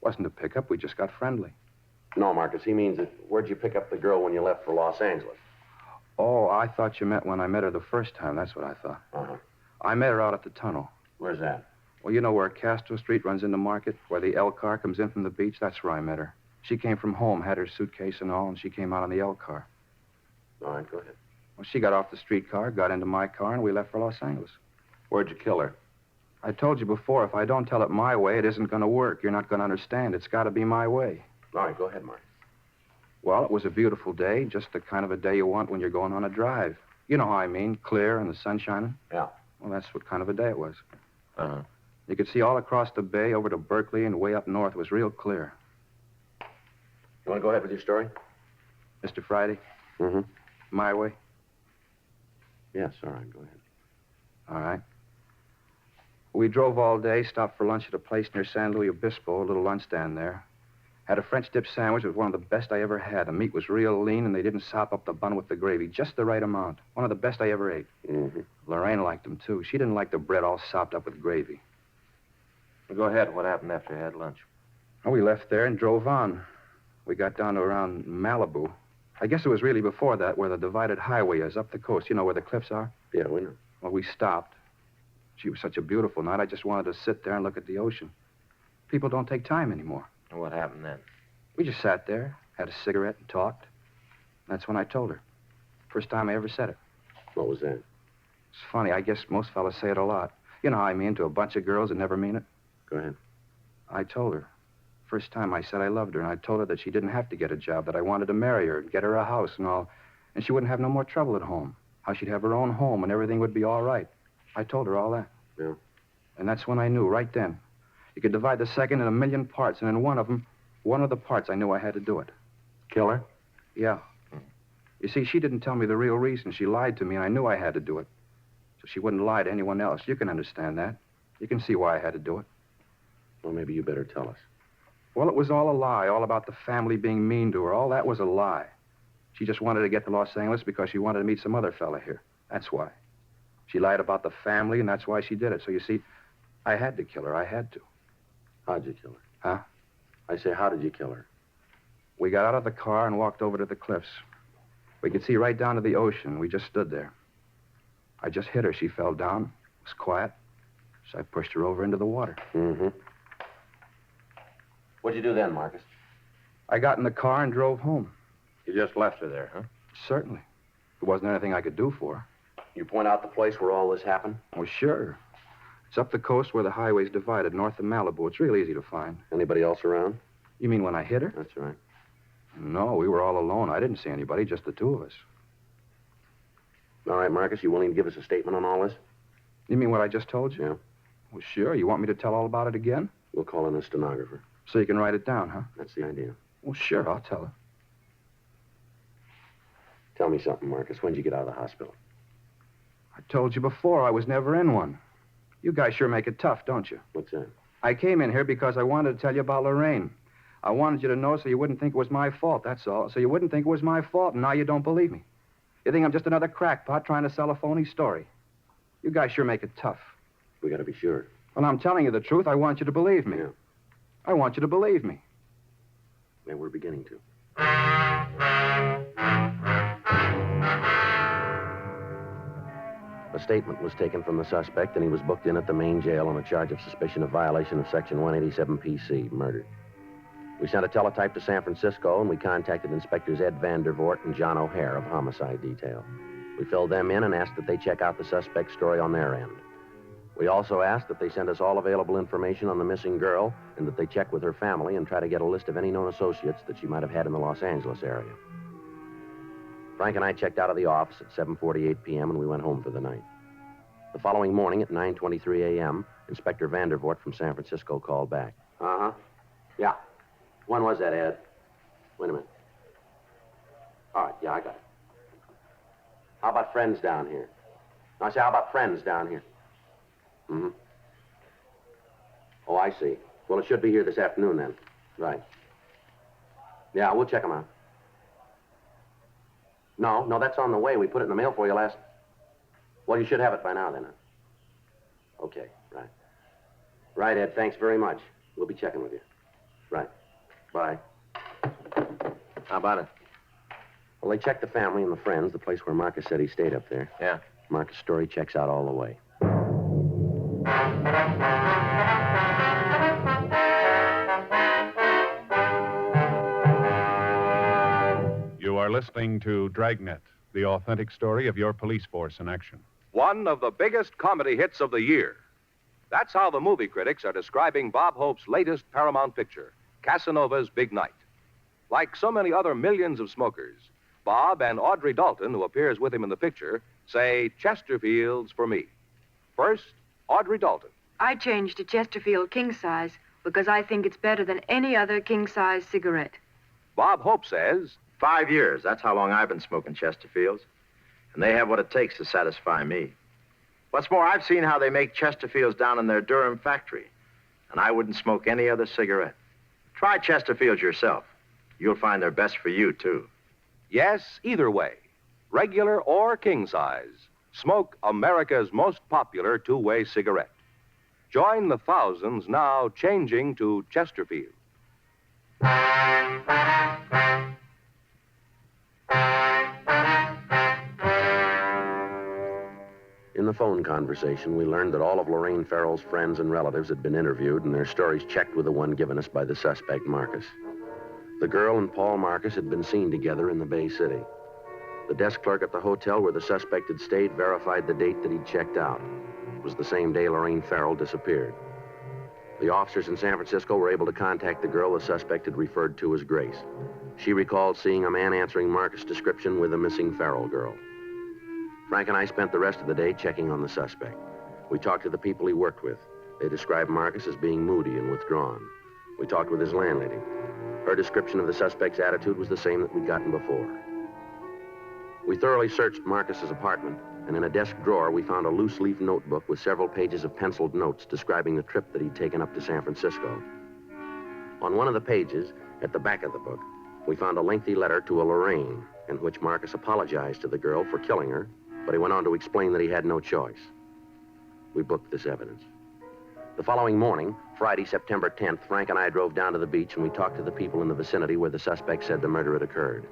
Wasn't a pickup. We just got friendly.
No, Marcus, he means that where'd you pick up the girl when you left for Los Angeles?
Oh, I thought you meant when I met her the first time. That's what I thought.
Uh-huh.
I met her out at the tunnel.
Where's that?
Well, you know where Castro Street runs into Market, where the L car comes in from the beach? That's where I met her. She came from home, had her suitcase and all, and she came out on the L car.
All right, go ahead.
Well, she got off the streetcar, got into my car, and we left for Los Angeles.
Where'd you kill her?
I told you before, if I don't tell it my way, it isn't going to work. You're not going to understand. It's got to be my way.
All right, go ahead, Mark.
Well, it was a beautiful day, just the kind of a day you want when you're going on a drive. You know how I mean, clear and the sun shining.
Yeah.
Well, that's what kind of a day it was.
Uh-huh.
You could see all across the bay over to Berkeley and way up north. It was real clear.
You want to go ahead with your story?
Mr. Friday?
Mm-hmm.
My way?
Yes, all right, go ahead.
All right. We drove all day, stopped for lunch at a place near San Luis Obispo, a little lunch stand there. Had a French dip sandwich. It was one of the best I ever had. The meat was real lean, and they didn't sop up the bun with the gravy. Just the right amount. One of the best I ever ate.
Mm-hmm.
Lorraine liked them, too. She didn't like the bread all sopped up with gravy.
Well, go ahead. What happened after you had lunch?
Well, we left there and drove on. We got down to around Malibu. I guess it was really before that where the divided highway is, up the coast. You know where the cliffs are?
Yeah, we know.
Well, we stopped. Gee, was such a beautiful night. I just wanted to sit there and look at the ocean. People don't take time anymore.
And what happened then?
We just sat there, had a cigarette, and talked. That's when I told her. First time I ever said it.
What was that?
It's funny. I guess most fellas say it a lot. You know how I mean to a bunch of girls that never mean it?
Go ahead.
I told her. First time I said I loved her, and I told her that she didn't have to get a job, that I wanted to marry her and get her a house and all. And she wouldn't have no more trouble at home. How she'd have her own home and everything would be all right. I told her all that.
Yeah.
And that's when I knew, right then. You could divide the second in a million parts, and in one of the parts, I knew I had to do it.
Kill her?
Yeah. You see, she didn't tell me the real reason. She lied to me, and I knew I had to do it. So she wouldn't lie to anyone else. You can understand that. You can see why I had to do it.
Well, maybe you better tell us.
Well, it was all a lie, all about the family being mean to her. All that was a lie. She just wanted to get to Los Angeles because she wanted to meet some other fella here. That's why. She lied about the family, and that's why she did it. So you see, I had to kill her. I had to.
How'd you kill her?
Huh?
I say, how did you kill her?
We got out of the car and walked over to the cliffs. We could see right down to the ocean. We just stood there. I just hit her. She fell down. It was quiet. So I pushed her over into the water.
Mm-hmm. What'd you do then, Marcus?
I got in the car and drove home.
You just left her there, huh?
Certainly. There wasn't anything I could do for her.
You point out the place where all this happened?
Well, sure. It's up the coast where the highway's divided, north of Malibu. It's real easy to find.
Anybody else around?
You mean when I hit her?
That's right.
No, we were all alone. I didn't see anybody, just the two of us.
All right, Marcus, you willing to give us a statement on all this?
You mean what I just told you?
Yeah.
Well, sure. You want me to tell all about it again?
We'll call in a stenographer.
So you can write it down, huh?
That's the idea.
Well, sure, I'll tell her.
Tell me something, Marcus. When'd you get out of the hospital?
I told you before, I was never in one. You guys sure make it tough, don't you?
What's that?
I came in here because I wanted to tell you about Lorraine. I wanted you to know so you wouldn't think it was my fault, that's all. So you wouldn't think it was my fault, and now you don't believe me. You think I'm just another crackpot trying to sell a phony story. You guys sure make it tough.
We gotta be sure.
Well, I'm telling you the truth. I want you to believe me.
Yeah.
I want you to believe me.
And we're beginning to. A statement was taken from the suspect, and he was booked in at the main jail on a charge of suspicion of violation of Section 187 PC, murder. We sent a teletype to San Francisco, and we contacted Inspectors Ed Vandervoort and John O'Hare of Homicide Detail. We filled them in and asked that they check out the suspect's story on their end. We also asked that they send us all available information on the missing girl and that they check with her family and try to get a list of any known associates that she might have had in the Los Angeles area. Frank and I checked out of the office at 7:48 p.m. and we went home for the night. The following morning at 9:23 a.m., Inspector Vandervoort from San Francisco called back. Uh-huh. Yeah. When was that, Ed? Wait a minute. All right, yeah, I got it. How about friends down here? I say, how about friends down here? Mm-hmm. Oh, I see. Well, it should be here this afternoon, then. Right. Yeah, we'll check them out. No, that's on the way. We put it in the mail for you last... Well, you should have it by now, then. Huh? Okay, right. Right, Ed, thanks very much. We'll be checking with you. Right. Bye. How about it? Well, they checked the family and the friends, the place where Marcus said he stayed up there. Yeah. Marcus' story checks out all the way.
You are listening to Dragnet, the authentic story of your police force in action.
One of the biggest comedy hits of the year. That's how the movie critics are describing Bob Hope's latest Paramount picture, Casanova's Big Night. Like so many other millions of smokers, Bob and Audrey Dalton, who appears with him in the picture, say Chesterfields for me. First, Audrey Dalton.
I changed to Chesterfield king size because I think it's better than any other king size cigarette.
Bob Hope says,
5 years. That's how long I've been smoking Chesterfields. And they have what it takes to satisfy me. What's more, I've seen how they make Chesterfields down in their Durham factory. And I wouldn't smoke any other cigarette. Try Chesterfields yourself. You'll find they're best for you, too.
yes, either way, regular or king size, smoke America's most popular two-way cigarette. Join the thousands now changing to Chesterfield.
In the phone conversation, we learned that all of Lorraine Farrell's friends and relatives had been interviewed and their stories checked with the one given us by the suspect, Marcus. The girl and Paul Marcus had been seen together in the Bay City. The desk clerk at the hotel where the suspect had stayed verified the date that he'd checked out. It was the same day Lorraine Farrell disappeared. The officers in San Francisco were able to contact the girl the suspect had referred to as Grace. She recalled seeing a man answering Marcus' description with a missing Farrell girl. Frank and I spent the rest of the day checking on the suspect. We talked to the people he worked with. They described Marcus as being moody and withdrawn. We talked with his landlady. Her description of the suspect's attitude was the same that we'd gotten before. We thoroughly searched Marcus's apartment, and in a desk drawer, we found a loose-leaf notebook with several pages of penciled notes describing the trip that he'd taken up to San Francisco. On one of the pages, at the back of the book, we found a lengthy letter to a Lorraine, in which Marcus apologized to the girl for killing her, but he went on to explain that he had no choice. We booked this evidence. The following morning, Friday, September 10th, Frank and I drove down to the beach and we talked to the people in the vicinity where the suspect said the murder had occurred.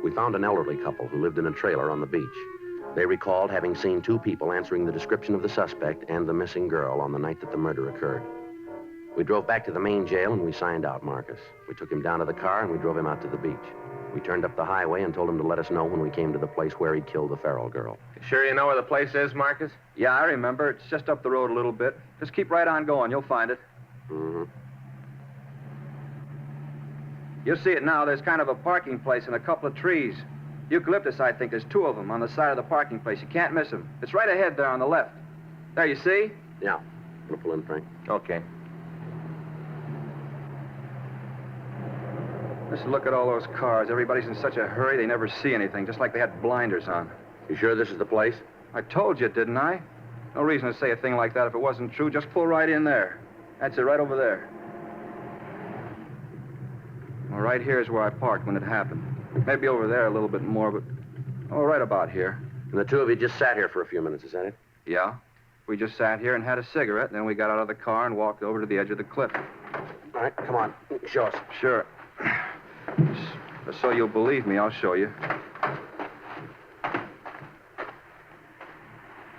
We found an elderly couple who lived in a trailer on the beach. They recalled having seen two people answering the description of the suspect and the missing girl on the night that the murder occurred. We drove back to the main jail and we signed out Marcus. We took him down to the car and we drove him out to the beach. We turned up the highway and told him to let us know when we came to the place where he'd killed the Farrell girl.
Sure you know where the place is, Marcus?
Yeah, I remember. It's just up the road a little bit. Just keep right on going. You'll find it.
Mm-hmm.
You'll see it now. There's kind of a parking place and a couple of trees. Eucalyptus, I think. There's two of them on the side of the parking place. You can't miss them. It's right ahead there on the left. There, you see?
Yeah. I'm gonna pull in, Frank.
Okay.
Just look at all those cars. Everybody's in such a hurry they never see anything, just like they had blinders on.
You sure this is the place?
I told you, didn't I? No reason to say a thing like that if it wasn't true. Just pull right in there. That's it, right over there. Well, right here is where I parked when it happened. Maybe over there a little bit more, but... Oh, right about here.
And the two of you just sat here for a few minutes, is that it?
Yeah. We just sat here and had a cigarette, and then we got out of the car and walked over to the edge of the cliff.
All right, come on. Show us.
Sure. Just so you'll believe me, I'll show you.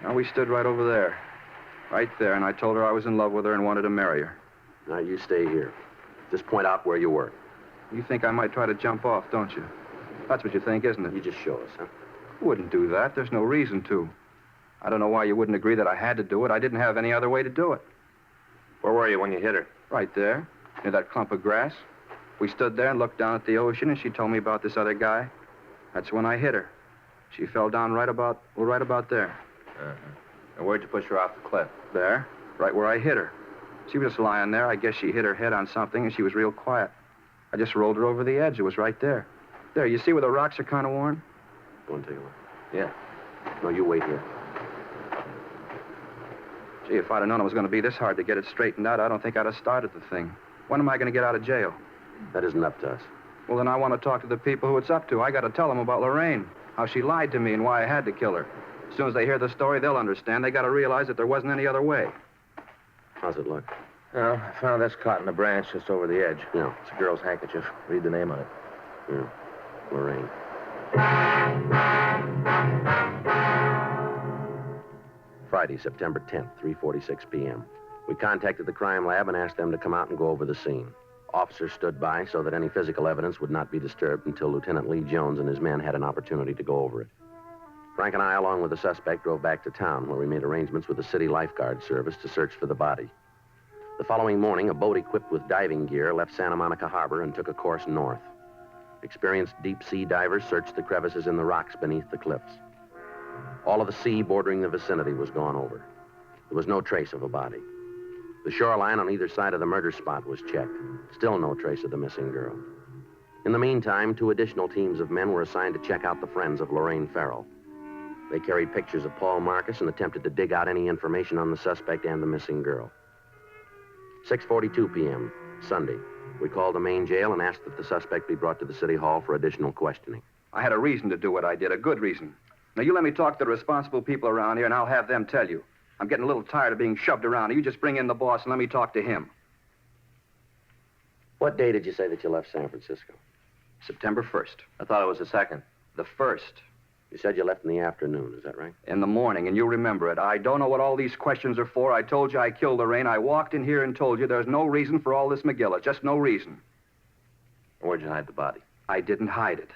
Now, we stood right over there. Right there, and I told her I was in love with her and wanted to marry her.
Now, you stay here. Just point out where you were.
You think I might try to jump off, don't you? That's what you think, isn't it?
You just show us, huh?
I wouldn't do that. There's no reason to. I don't know why you wouldn't agree that I had to do it. I didn't have any other way to do it.
Where were you when you hit her?
Right there, near that clump of grass. We stood there and looked down at the ocean, and she told me about this other guy. That's when I hit her. She fell down right about there.
Uh-huh. And where'd you push her off the cliff?
There, right where I hit her. She was just lying there. I guess she hit her head on something, and she was real quiet. I just rolled her over the edge. It was right there. There, you see where the rocks are kind of worn?
Go and take a look.
Yeah.
No, you wait here.
Gee, if I'd have known it was going to be this hard to get it straightened out, I don't think I'd have started the thing. When am I going to get out of jail?
That isn't up to us.
Well, then I want to talk to the people who it's up to. I got to tell them about Lorraine, how she lied to me and why I had to kill her. As soon as they hear the story, they'll understand. They got to realize that there wasn't any other way.
How's it look?
Well, I found this caught in a branch just over the edge.
Yeah.
It's a girl's handkerchief. Read the name on it.
Yeah. Lorraine. Friday, September 10th, 3:46 p.m. We contacted the crime lab and asked them to come out and go over the scene. Officers stood by so that any physical evidence would not be disturbed until Lieutenant Lee Jones and his men had an opportunity to go over it. Frank and I, along with the suspect, drove back to town where we made arrangements with the city lifeguard service to search for the body. The following morning, a boat equipped with diving gear left Santa Monica Harbor and took a course north. Experienced deep-sea divers searched the crevices in the rocks beneath the cliffs. All of the sea bordering the vicinity was gone over. There was no trace of a body. The shoreline on either side of the murder spot was checked. Still no trace of the missing girl. In the meantime, 2 additional teams of men were assigned to check out the friends of Lorraine Farrell. They carried pictures of Paul Marcus and attempted to dig out any information on the suspect and the missing girl. 6:42 p.m., Sunday. We called the main jail and asked that the suspect be brought to the city hall for additional questioning.
I had a reason to do what I did, a good reason. Now, you let me talk to the responsible people around here, and I'll have them tell you. I'm getting a little tired of being shoved around. You just bring in the boss and let me talk to him.
What day did you say that you left San Francisco?
September 1st.
I thought it was the 2nd.
The 1st.
You said you left in the afternoon, is that right?
In the morning, and you remember it. I don't know what all these questions are for. I told you I killed Lorraine. I walked in here and told you there's no reason for all this McGilla. Just no reason.
Where'd you hide the body?
I didn't hide it.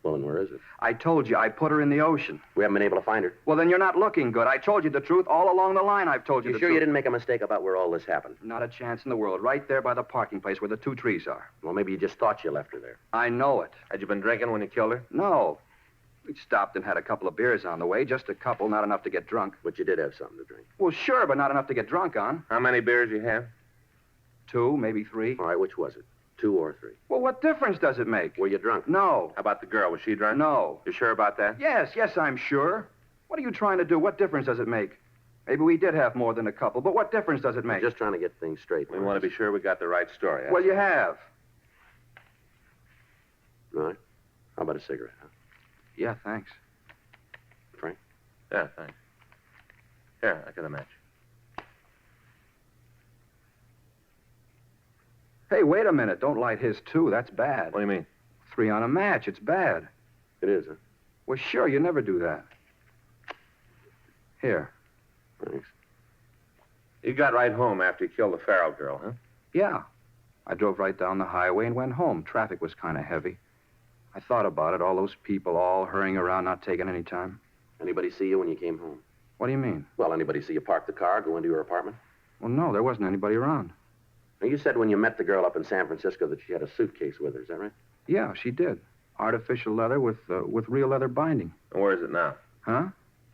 Well, and where is it?
I told you I put her in the ocean.
We haven't been able to find her.
Well, then you're not looking good. I told you the truth all along the line. I've told you
You
the
sure
truth.
you didn't make a mistake about where all this happened?
Not a chance in the world. Right there by the parking place where the 2 trees are.
Well, maybe you just thought you left her there.
I know it.
Had you been drinking when you killed her?
No. We stopped and had a couple of beers on the way. Just a couple, not enough to get drunk.
But you did have something to drink.
Well, sure, but not enough to get drunk on.
How many beers you have?
2, maybe 3.
All right, which was it? 2 or 3?
Well, what difference does it make?
Were you drunk?
No.
How about the girl? Was she drunk?
No.
You sure about that?
Yes, I'm sure. What are you trying to do? What difference does it make? Maybe we did have more than a couple, but what difference does it make?
We're just trying to get things straight.
We want to be sure we got the right story.
Well, you have.
All right. How about a cigarette, huh?
Yeah, thanks.
Frank?
Yeah, thanks. Here, I got a match.
Hey, wait a minute. Don't light his, too. That's bad.
What do you mean?
3 on a match. It's bad.
It is, huh?
Well, sure, you never do that. Here.
Thanks.
You got right home after you killed the Farrell girl, huh?
Yeah. I drove right down the highway and went home. Traffic was kind of heavy. I thought about it, all those people all hurrying around, not taking any time.
Anybody see you when you came home?
What do you mean?
Well, anybody see you park the car, go into your apartment?
Well, no, there wasn't anybody around.
Now, you said when you met the girl up in San Francisco that she had a suitcase with her, is that right?
Yeah, she did. Artificial leather with real leather binding.
And where is it now?
Huh?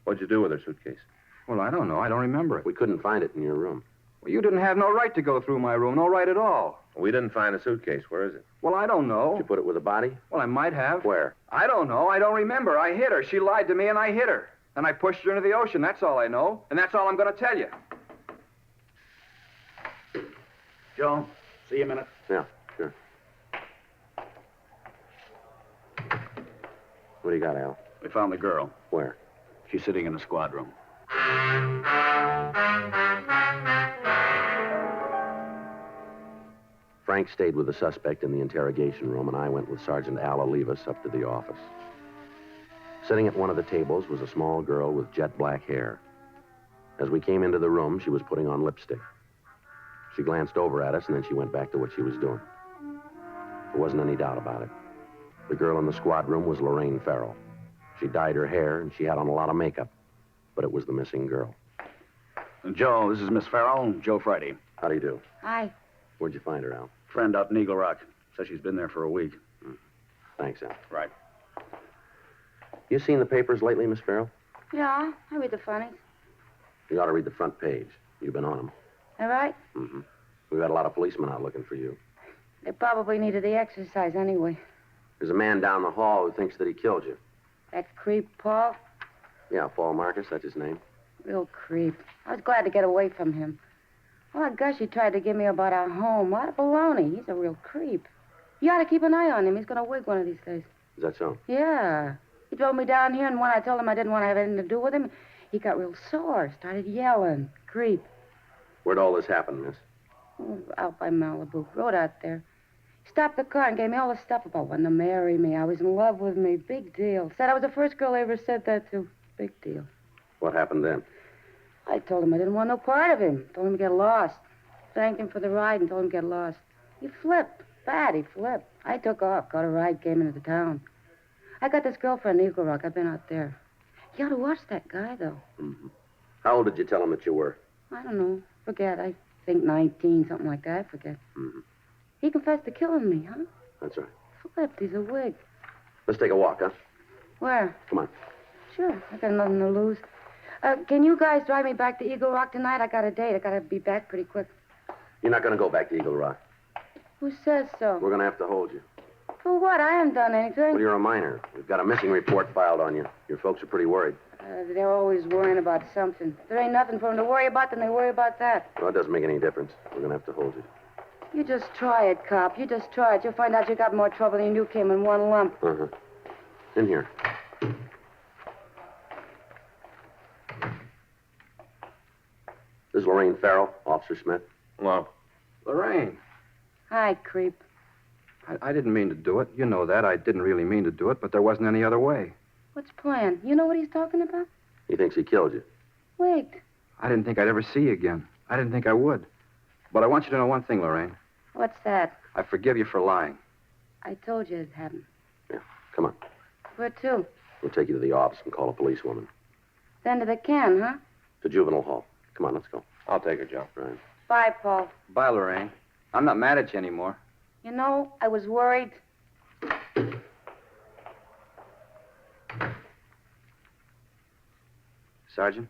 What'd you do with her suitcase?
Well, I don't know. I don't remember it.
We couldn't find it in your room.
Well, you didn't have no right to go through my room. No right at all.
We didn't find the suitcase. Where is it?
Well, I don't know.
Did you put it with a body?
Well, I might have.
Where?
I don't know. I don't remember. I hit her. She lied to me, and I hit her. Then I pushed her into the ocean. That's all I know. And that's all I'm going to tell you.
Joe, see you a minute.
Yeah, sure. What do you got, Al?
We found the girl.
Where?
She's sitting in the squad room.
Frank stayed with the suspect in the interrogation room, and I went with Sergeant Al Olivas up to the office. Sitting at one of the tables was a small girl with jet black hair. As we came into the room, she was putting on lipstick. She glanced over at us, and then she went back to what she was doing. There wasn't any doubt about it. The girl in the squad room was Lorraine Farrell. She dyed her hair, and she had on a lot of makeup. But it was the missing girl.
Joe, this is Miss Farrell, Joe Friday.
How do you do?
Hi.
Where'd you find her, Al?
Friend out in Eagle Rock. Says she's been there for a week.
Thanks, Al.
Right.
You seen the papers lately, Miss Farrell?
Yeah, I read the funnies.
You ought to read the front page. You've been on them.
All right?
Mm-hmm. We've got a lot of policemen out looking for you.
They probably needed the exercise anyway.
There's a man down the hall who thinks that he killed you.
That creep, Paul?
Yeah, Paul Marcus, that's his name.
Real creep. I was glad to get away from him. Oh, gosh, he tried to give me about our home. What a baloney. He's a real creep. You ought to keep an eye on him. He's going to wig one of these days.
Is that so?
Yeah. He drove me down here, and when I told him I didn't want to have anything to do with him, he got real sore, started yelling. Creep.
Where'd all this happen, miss?
Oh, out by Malibu. Road out there. He stopped the car and gave me all the stuff about wanting to marry me. I was in love with me. Big deal. Said I was the first girl I ever said that to. Big deal.
What happened then?
I told him I didn't want no part of him. Told him to get lost. Thanked him for the ride and told him to get lost. He flipped. Bad, he flipped. I took off, got a ride, came into the town. I got this girlfriend in Eagle Rock. I've been out there. You ought to watch that guy, though.
Mm-hmm. How old did you tell him that you were?
I don't know. Forget. I think 19, something like that. I forget.
Mm-hmm.
He confessed to killing me, huh?
That's right.
Flipped. He's a wig.
Let's take a walk, huh?
Where?
Come on.
Sure. I got nothing to lose. Can you guys drive me back to Eagle Rock tonight? I got a date. I got to be back pretty quick.
You're not going to go back to Eagle Rock.
Who says so?
We're going to have to hold you.
For what? I haven't done anything.
Well, you're a minor. We've got a missing report filed on you. Your folks are pretty worried.
They're always worrying about something. If there ain't nothing for them to worry about, then they worry about that.
Well, it doesn't make any difference. We're going to have to hold you.
You just try it, cop. You just try it. You'll find out you got more trouble than you came in one lump.
Uh-huh. In here. This is Lorraine Farrell, Officer Smith.
Hello.
Lorraine.
Hi, creep.
I didn't mean to do it. You know that. I didn't really mean to do it, but there wasn't any other way.
What's plan? You know what he's talking about?
He thinks he killed you.
Wait.
I didn't think I'd ever see you again. I didn't think I would. But I want you to know one thing, Lorraine.
What's that?
I forgive you for lying.
I told you it hadn't.
Yeah, come on.
Where to?
We'll take you to the office and call a policewoman.
Then to the can, huh?
To juvenile hall. Come on, let's go.
I'll take her, Joe.
Right.
Bye, Paul.
Bye, Lorraine. I'm not mad at you anymore.
You know, I was worried.
Sergeant?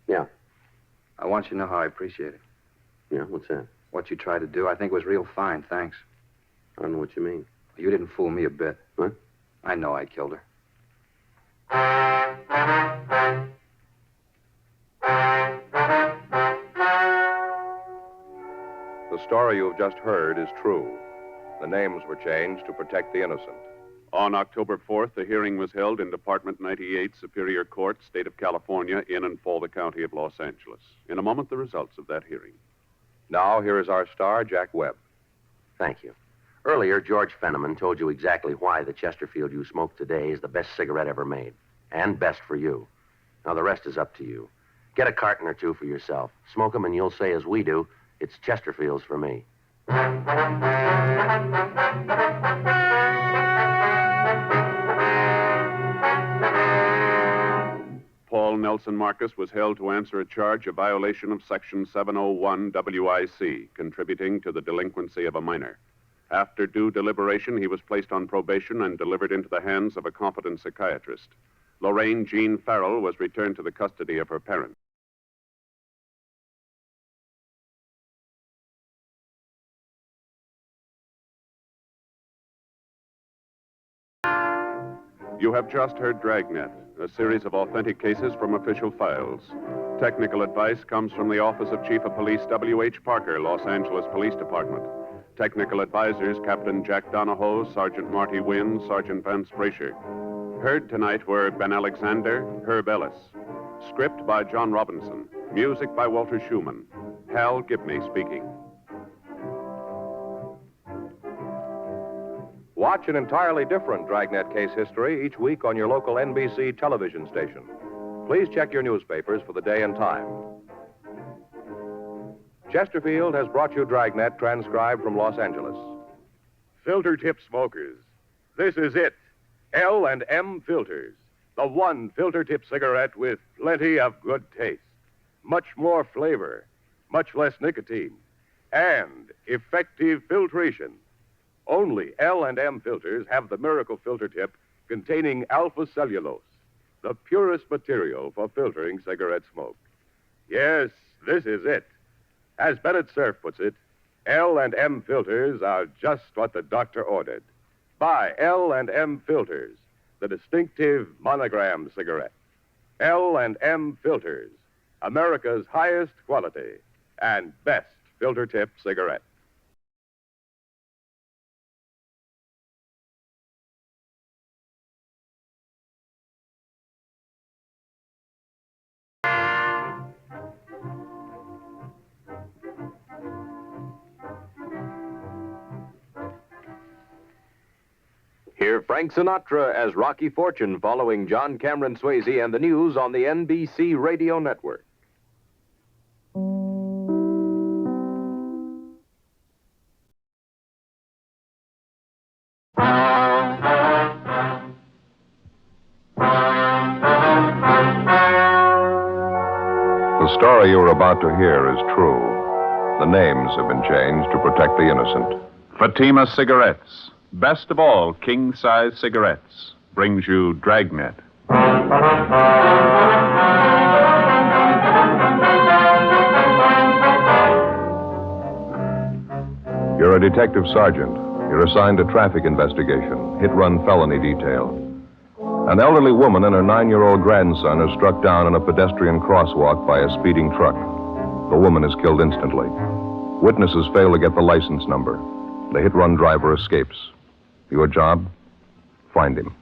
Yeah.
I want you to know how I appreciate it.
Yeah, what's that?
What you tried to do, I think was real fine, thanks.
I don't know what you mean.
You didn't fool me a bit.
What?
I know I killed her.
The story you've just heard is true. The names were changed to protect the innocent.
On October 4th, the hearing was held in Department 98, Superior Court, State of California, in and for the County of Los Angeles. In a moment, the results of that hearing.
Now, here is our star, Jack Webb.
Thank you. Earlier, George Fenneman told you exactly why the Chesterfield you smoke today is the best cigarette ever made. And best for you. Now, the rest is up to you. Get a carton or two for yourself. Smoke them and you'll say, as we do, it's Chesterfields for me.
Paul Nelson Marcus was held to answer a charge of violation of Section 701 WIC, contributing to the delinquency of a minor. After due deliberation, he was placed on probation and delivered into the hands of a competent psychiatrist. Lorraine Jean Farrell was returned to the custody of her parents. You have just heard Dragnet, a series of authentic cases from official files. Technical advice comes from the Office of Chief of Police W.H. Parker, Los Angeles Police Department. Technical advisors Captain Jack Donahoe, Sergeant Marty Wynn, Sergeant Vance Brasher. Heard tonight were Ben Alexander, Herb Ellis. Script by John Robinson. Music by Walter Schumann. Hal Gibney speaking.
Watch an entirely different Dragnet case history each week on your local NBC television station. Please check your newspapers for the day and time. Chesterfield has brought you Dragnet, transcribed from Los Angeles.
Filter tip smokers, this is it. L&M Filters, the one filter tip cigarette with plenty of good taste, much more flavor, much less nicotine, and effective filtration. Only L&M filters have the miracle filter tip containing alpha cellulose, the purest material for filtering cigarette smoke. Yes, this is it. As Bennett Cerf puts it, L&M filters are just what the doctor ordered. Buy L&M filters, the distinctive monogram cigarette. L&M filters, America's highest quality and best filter tip cigarette.
Hear Frank Sinatra as Rocky Fortune following John Cameron Swayze and the news on the NBC Radio Network.
The story you're about to hear is true. The names have been changed to protect the innocent.
Fatima Cigarettes, best of all king-size cigarettes, brings you Dragnet.
You're a detective sergeant. You're assigned to traffic investigation, hit-run felony detail. An elderly woman and her 9-year-old grandson are struck down in a pedestrian crosswalk by a speeding truck. The woman is killed instantly. Witnesses fail to get the license number. The hit-run driver escapes. Your job? Find him.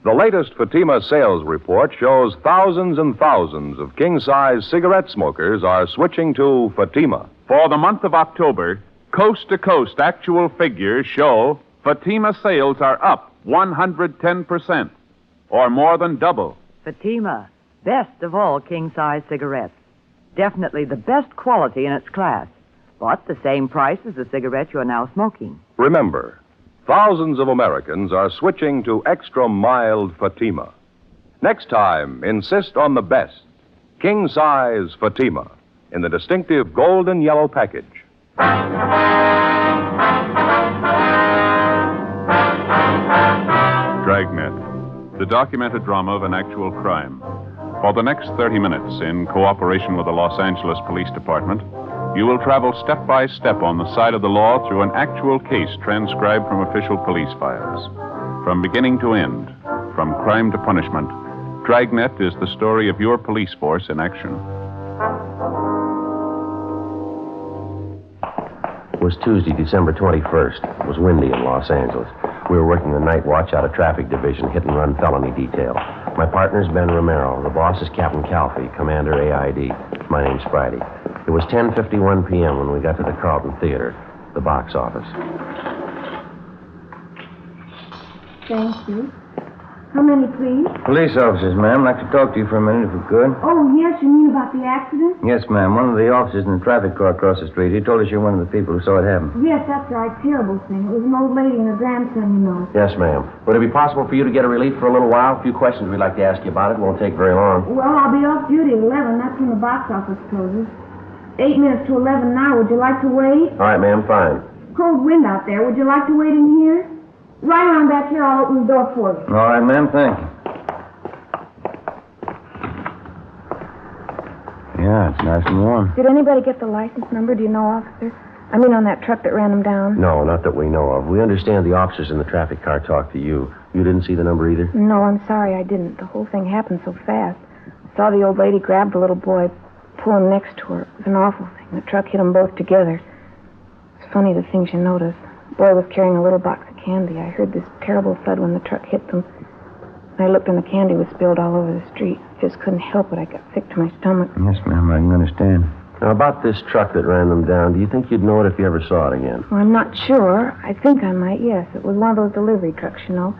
The latest Fatima sales report shows thousands and thousands of king-size cigarette smokers are switching to Fatima.
For the month of October, coast-to-coast actual figures show Fatima sales are up 110%, or more than double.
Fatima, best of all king-size cigarettes. Definitely the best quality in its class, but the same price as the cigarette you're now smoking.
Remember, thousands of Americans are switching to extra mild Fatima. Next time, insist on the best. King size Fatima in the distinctive golden yellow package.
Dragnet, the documented drama of an actual crime. For the next 30 minutes, in cooperation with the Los Angeles Police Department, you will travel step by step on the side of the law through an actual case transcribed from official police files. From beginning to end, from crime to punishment, Dragnet is the story of your police force in action.
It was Tuesday, December 21st. It was windy in Los Angeles. We were working the night watch out of traffic division, hit-and-run felony detail. My partner's Ben Romero. The boss is Captain Calfee, Commander AID. My name's Friday. It was 10:51 p.m. when we got to the Carlton Theater, the box office.
Thank you. How many, please?
Police officers, ma'am. I'd like to talk to you for a minute, if we could.
Oh, yes, you mean about the accident?
Yes, ma'am. One of the officers in the traffic car across the street, he told us you're one of the people who saw it happen.
Yes, that's right. Terrible thing. It was an old lady and her grandson, you know.
Yes, ma'am. Would it be possible for you to get a relief for a little while? A few questions we'd like to ask you about it. Won't take very long.
Well, I'll be off duty at 11. That's when the box office closes. 8 minutes to 11 now. Would you like to wait?
All right, ma'am. Fine.
Cold wind out there. Would you like to wait in here? Right around back here. I'll open the door for you.
All right, ma'am. Thank you. Yeah, it's nice and warm.
Did anybody get the license number? Do you know, officer? I mean, on that truck that ran them down?
No, not that we know of. We understand the officers in the traffic car talked to you. You didn't see the number either?
No, I'm sorry, I didn't. The whole thing happened so fast. I saw the old lady grab the little boy, pull him next to her. It was an awful thing. The truck hit them both together. It's funny the things you notice. The boy was carrying a little box of candy. I heard this terrible thud when the truck hit them. I looked and the candy was spilled all over the street. I just couldn't help it. I got sick to my stomach.
Yes, ma'am, I can understand.
Now, about this truck that ran them down, do you think you'd know it if you ever saw it again?
Well, I'm not sure. I think I might, yes. It was one of those delivery trucks, you know.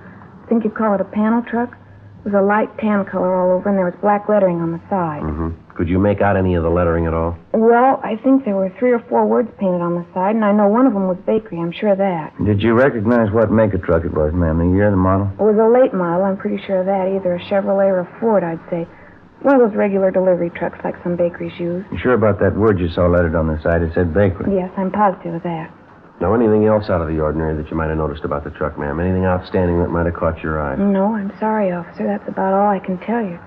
I think you'd call it a panel truck. It was a light tan color all over, and there was black lettering on the side.
Mm-hmm. Could you make out any of the lettering at all?
Well, I think there were 3 or 4 words painted on the side, and I know one of them was bakery. I'm sure of that.
Did you recognize what make of truck it was, ma'am? The year, the model?
It was a late model. I'm pretty sure of that. Either a Chevrolet or a Ford, I'd say. One of those regular delivery trucks like some bakeries use.
You sure about that word you saw lettered on the side? It said bakery.
Yes, I'm positive of that.
Now, anything else out of the ordinary that you might have noticed about the truck, ma'am? Anything outstanding that might have caught your eye?
No, I'm sorry, officer. That's about all I can tell you.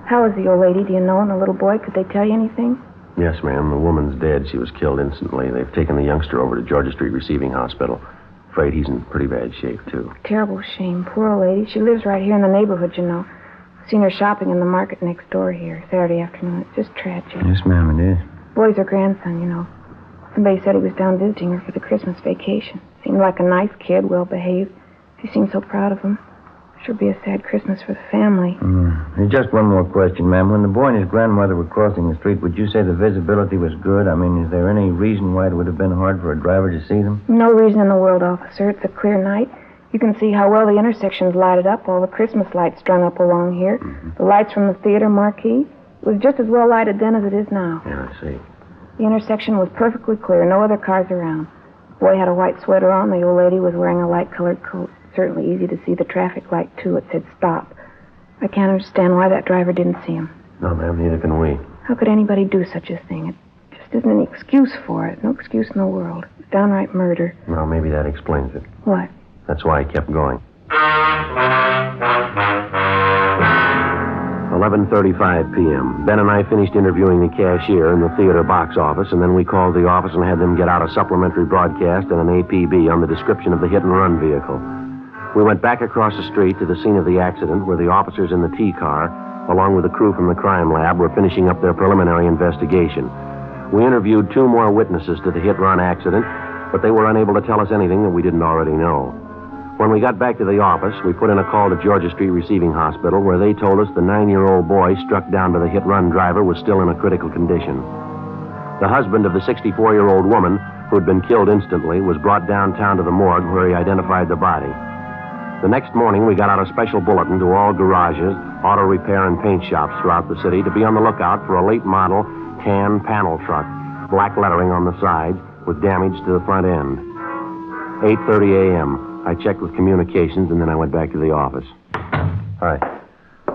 How is the old lady? Do you know? And the little boy? Could they tell you anything?
Yes, ma'am. The woman's dead. She was killed instantly. They've taken the youngster over to Georgia Street Receiving Hospital. Afraid he's in pretty bad shape, too.
Terrible shame. Poor old lady. She lives right here in the neighborhood, you know. Seen her shopping in the market next door here Saturday afternoon. It's just tragic.
Yes, ma'am, it is.
Boy's her grandson, you know. Somebody said he was down visiting her for the Christmas vacation. Seemed like a nice kid, well behaved. She seemed so proud of him. Sure be a sad Christmas for the family.
There's just one more question, ma'am. When the boy and his grandmother were crossing the street, would you say the visibility was good? I mean, is there any reason why it would have been hard for a driver to see them?
No reason in the world, officer. It's a clear night. You can see how well the intersection's lighted up, all the Christmas lights strung up along here. Mm-hmm. The lights from the theater marquee. It was just as well lighted then as it is now.
Yeah, I see.
The intersection was perfectly clear, no other cars around. The boy had a white sweater on. The old lady was wearing a light-colored coat. Certainly easy to see the traffic light, too. It said stop. I can't understand why that driver didn't see him.
No, ma'am, neither can we.
How could anybody do such a thing? It just isn't any excuse for it. No excuse in the world. It's downright murder.
Well, maybe that explains it.
What?
That's why he kept going. 11:35 p.m. Ben and I finished interviewing the cashier in the theater box office, and then we called the office and had them get out a supplementary broadcast and an APB on the description of the hit-and-run vehicle. We went back across the street to the scene of the accident where the officers in the T-car, along with the crew from the crime lab, were finishing up their preliminary investigation. We interviewed 2 more witnesses to the hit-run accident, but they were unable to tell us anything that we didn't already know. When we got back to the office, we put in a call to Georgia Street Receiving Hospital, where they told us the 9-year-old boy struck down by the hit-run driver was still in a critical condition. The husband of the 64-year-old woman, who had been killed instantly, was brought downtown to the morgue where he identified the body. The next morning, we got out a special bulletin to all garages, auto repair, and paint shops throughout the city to be on the lookout for a late-model tan panel truck, black lettering on the sides, with damage to the front end. 8:30 a.m. I checked with communications, and then I went back to the office.
Hi.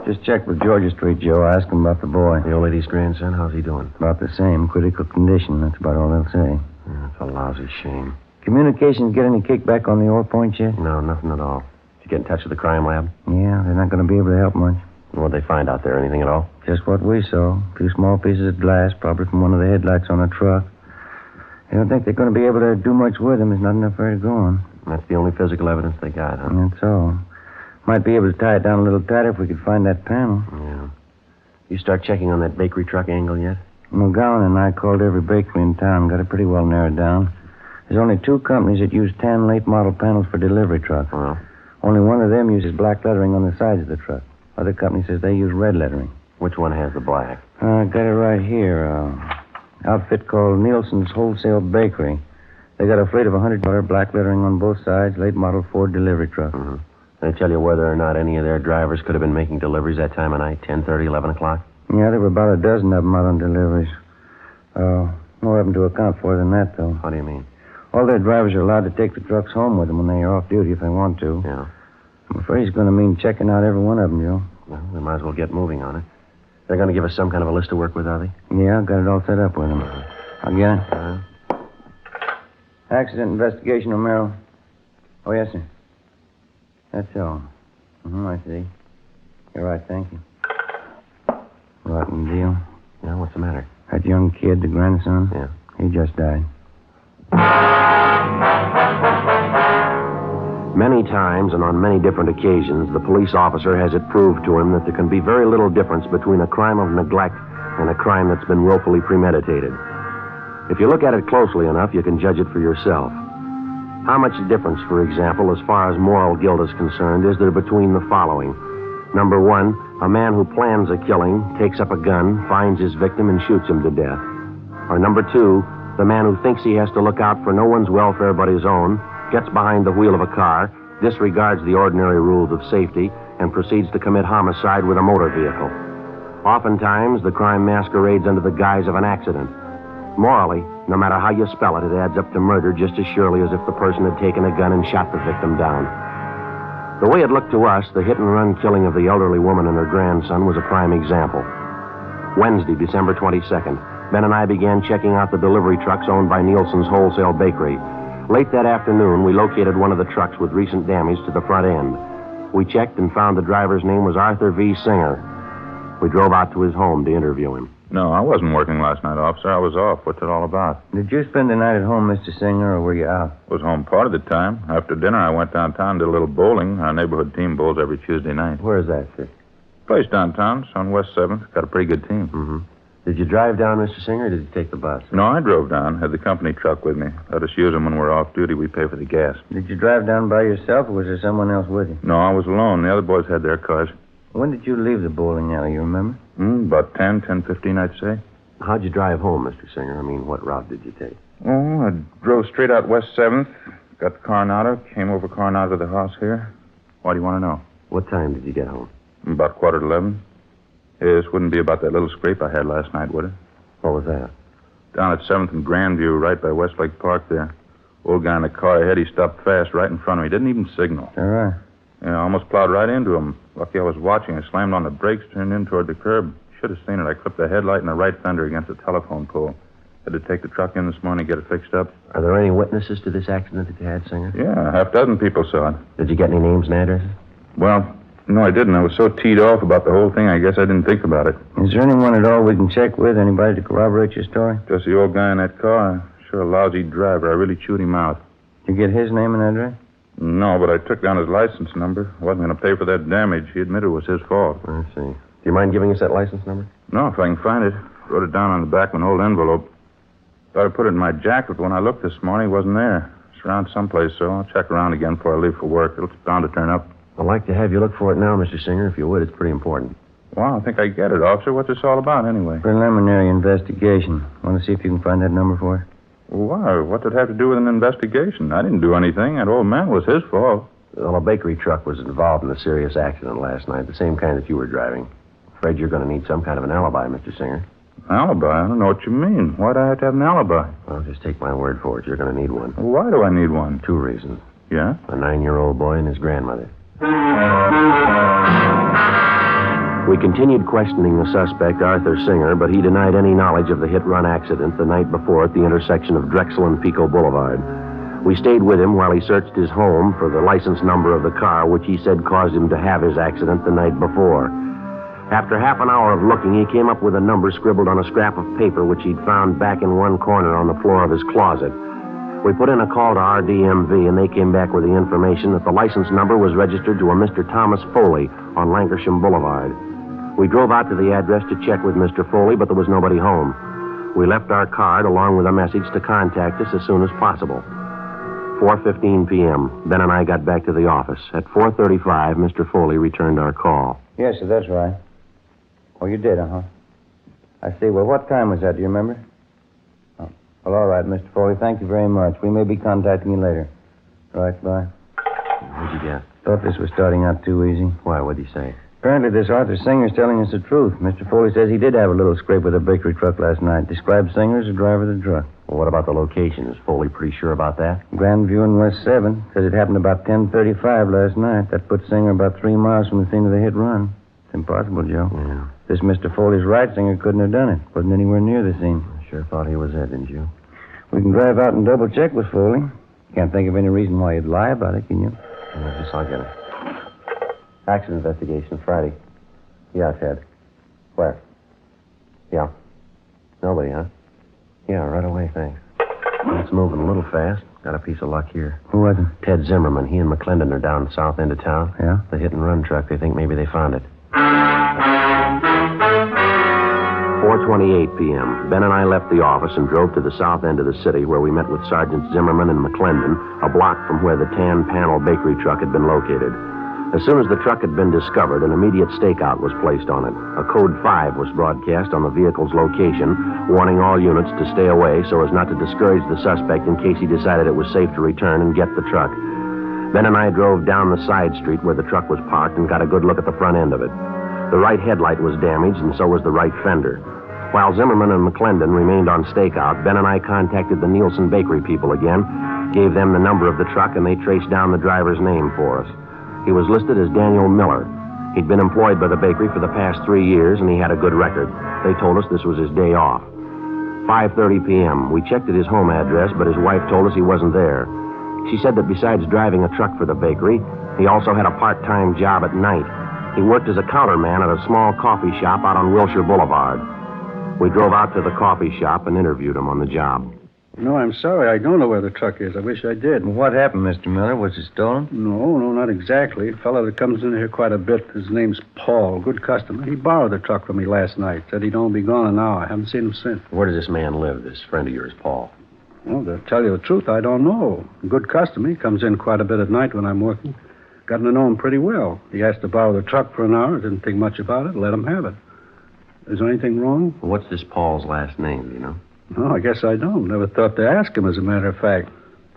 Just checked with Georgia Street, Joe. I asked him about the boy.
The old lady's grandson, how's he doing?
About the same. Critical condition. That's about all they'll say.
That's a lousy shame.
Communications get any kickback on the ore points yet?
No, nothing at all. Did you get in touch with the crime lab?
Yeah, they're not going to be able to help much.
What'd they find out there? Anything at all?
Just what we saw. A few small pieces of glass, probably from one of the headlights on a truck. They don't think they're going to be able to do much with them. There's not enough there to go on.
That's the only physical evidence they got, huh?
That's all. Might be able to tie it down a little tighter if we could find that panel.
Yeah. You start checking on that bakery truck angle yet?
McGowan and I called every bakery in town. Got it pretty well narrowed down. There's only 2 companies that use tan late model panels for delivery trucks.
Well?
Only one of them uses black lettering on the sides of the truck. Other company says they use red lettering.
Which one has the black?
I got it right here. Outfit called Nielsen's Wholesale Bakery. They got a fleet of $100 black lettering on both sides, late model Ford delivery truck.
Mm-hmm. They tell you whether or not any of their drivers could have been making deliveries that time of night, 10:30, 11 o'clock?
Yeah, there were about a dozen of them out on deliveries. More of them to account for than that, though.
How do you mean?
All their drivers are allowed to take the trucks home with them when they are off duty if they want to.
Yeah.
I'm afraid it's going to mean checking out every one of them, Joe.
Well, we might as well get moving on it. They're going to give us some kind of a list to work with, are they?
Yeah, I've got it all set up with them. I'll get it. Accident investigation, Romero. Oh, yes, sir. That's all. I see. You're right, thank you. Rotten deal.
Yeah, what's the matter?
That young kid, the grandson?
Yeah.
He just died.
Many times and on many different occasions, the police officer has it proved to him that there can be very little difference between a crime of neglect and a crime that's been willfully premeditated. If you look at it closely enough, you can judge it for yourself. How much difference, for example, as far as moral guilt is concerned, is there between the following? Number 1, a man who plans a killing, takes up a gun, finds his victim, and shoots him to death. Or number 2, the man who thinks he has to look out for no one's welfare but his own, gets behind the wheel of a car, disregards the ordinary rules of safety, and proceeds to commit homicide with a motor vehicle. Oftentimes, the crime masquerades under the guise of an accident. Morally, no matter how you spell it, it adds up to murder just as surely as if the person had taken a gun and shot the victim down. The way it looked to us, the hit-and-run killing of the elderly woman and her grandson was a prime example. Wednesday, December 22nd, Ben and I began checking out the delivery trucks owned by Nielsen's Wholesale Bakery. Late that afternoon, we located one of the trucks with recent damage to the front end. We checked and found the driver's name was Arthur V. Singer. We drove out to his home to interview him.
No, I wasn't working last night, officer. I was off. What's it all about?
Did you spend the night at home, Mr. Singer, or were you out?
Was home part of the time. After dinner, I went downtown, did a little bowling. Our neighborhood team bowls every Tuesday night.
Where is that, sir?
Place downtown. It's on West 7th. Got a pretty good team.
Mm-hmm. Did you drive down, Mr. Singer, or did you take the bus?
No, I drove down. Had the company truck with me. Let us use them when we're off duty. We pay for the gas.
Did you drive down by yourself, or was there someone else with you?
No, I was alone. The other boys had their cars.
When did you leave the bowling alley, you remember?
About 10:15, I'd say.
How'd you drive home, Mr. Singer? I mean, what route did you take?
Oh, I drove straight out West 7th, got the Coronado, came over Coronado to the house here. Why do you want to know?
What time did you get home?
About 11:15. This wouldn't be about that little scrape I had last night, would it?
What was that?
Down at 7th and Grandview, right by Westlake Park there. Old guy in the car ahead, he stopped fast right in front of me. Didn't even signal.
All right.
Yeah, I almost plowed right into him. Lucky I was watching. I slammed on the brakes, turned in toward the curb. Should have seen it. I clipped the headlight and the right fender against the telephone pole. Had to take the truck in this morning, get it fixed up.
Are there any witnesses to this accident that you had, Singer?
Yeah, half dozen people saw it.
Did you get any names and addresses?
Well, no, I didn't. I was so teed off about the whole thing, I guess I didn't think about it.
Is there anyone at all we can check with? Anybody to corroborate your story?
Just the old guy in that car. Sure a lousy driver. I really chewed him out.
Did you get his name and address?
No, but I took down his license number. Wasn't going to pay for that damage. He admitted it was his fault.
I see. Do you mind giving us that license number?
No, if I can find it. Wrote it down on the back of an old envelope. Thought I put it in my jacket, but when I looked this morning, it wasn't there. It's around someplace, so I'll check around again before I leave for work. It's bound to turn up.
I'd like to have you look for it now, Mr. Singer, if you would. It's pretty important.
Well, I think I get it, officer. What's this all about, anyway?
Preliminary investigation. Want to see if you can find that number for us?
Why? What's it have to do with an investigation? I didn't do anything. That old man was his fault.
Well, a bakery truck was involved in a serious accident last night, the same kind that you were driving. Afraid you're going to need some kind of an alibi, Mr. Singer.
Alibi? I don't know what you mean. Why'd I have to have an alibi?
Well, just take my word for it. You're going to need one.
Why do I need one?
2 reasons.
Yeah?
A 9-year-old boy and his grandmother. We continued questioning the suspect, Arthur Singer, but he denied any knowledge of the hit-run accident the night before at the intersection of Drexel and Pico Boulevard. We stayed with him while he searched his home for the license number of the car, which he said caused him to have his accident the night before. After half an hour of looking, he came up with a number scribbled on a scrap of paper which he'd found back in one corner on the floor of his closet. We put in a call to RDMV, and they came back with the information that the license number was registered to a Mr. Thomas Foley on Lancashire Boulevard. We drove out to the address to check with Mr. Foley, but there was nobody home. We left our card along with a message to contact us as soon as possible. 4:15 p.m. Ben and I got back to the office. At 4:35, Mr. Foley returned our call.
Yes, sir, that's right. Oh, you did, uh-huh. I see. Well, what time was that? Do you remember? Oh. Well, all right, Mr. Foley. Thank you very much. We may be contacting you later. Right, bye.
What'd you get?
Thought this was starting out too easy.
Why, what'd he say?
Apparently, this Arthur Singer's telling us the truth. Mr. Foley says he did have a little scrape with a bakery truck last night. Described Singer as the driver of the truck.
Well, what about the location? Is Foley pretty sure about that?
Grandview and West 7. Said it happened about 10:35 last night. That puts Singer about 3 miles from the scene of the hit run. It's impossible, Joe.
Yeah.
This Mr. Foley's right. Singer couldn't have done it. Wasn't anywhere near the scene.
I sure thought he was it, didn't you?
We can drive out and double check with Foley. Can't think of any reason why he'd lie about it, can you?
I guess I'll get it. Accident investigation, Friday. Yeah, Ted. Where? Yeah. Nobody, huh? Yeah, right away, thanks. It's moving a little fast. Got a piece of luck here.
Who was it?
Ted Zimmerman. He and McClendon are down the south end of town.
Yeah?
The hit-and-run truck. They think maybe they found it. 4:28 p.m. Ben and I left the office and drove to the south end of the city where we met with Sergeants Zimmerman and McClendon, a block from where the tan panel bakery truck had been located. As soon as the truck had been discovered, an immediate stakeout was placed on it. A code 5 was broadcast on the vehicle's location, warning all units to stay away so as not to discourage the suspect in case he decided it was safe to return and get the truck. Ben and I drove down the side street where the truck was parked and got a good look at the front end of it. The right headlight was damaged, and so was the right fender. While Zimmerman and McClendon remained on stakeout, Ben and I contacted the Nielsen Bakery people again, gave them the number of the truck, and they traced down the driver's name for us. He was listed as Daniel Miller. He'd been employed by the bakery for the past 3 years, and he had a good record. They told us this was his day off. 5:30 p.m. We checked at his home address, but his wife told us he wasn't there. She said that besides driving a truck for the bakery, he also had a part-time job at night. He worked as a counterman at a small coffee shop out on Wilshire Boulevard. We drove out to the coffee shop and interviewed him on the job.
No, I'm sorry. I don't know where the truck is. I wish I did.
What happened, Mr. Miller? Was it stolen?
No, not exactly. A fellow that comes in here quite a bit. His name's Paul. Good customer. He borrowed the truck from me last night. Said he'd only be gone an hour. I haven't seen him since.
Where does this man live, this friend of yours, Paul?
Well, to tell you the truth, I don't know. A good customer. He comes in quite a bit at night when I'm working. Gotten to know him pretty well. He asked to borrow the truck for an hour. Didn't think much about it. Let him have it. Is there anything wrong?
What's this Paul's last name, do you know?
No, I guess I don't. Never thought to ask him, as a matter of fact.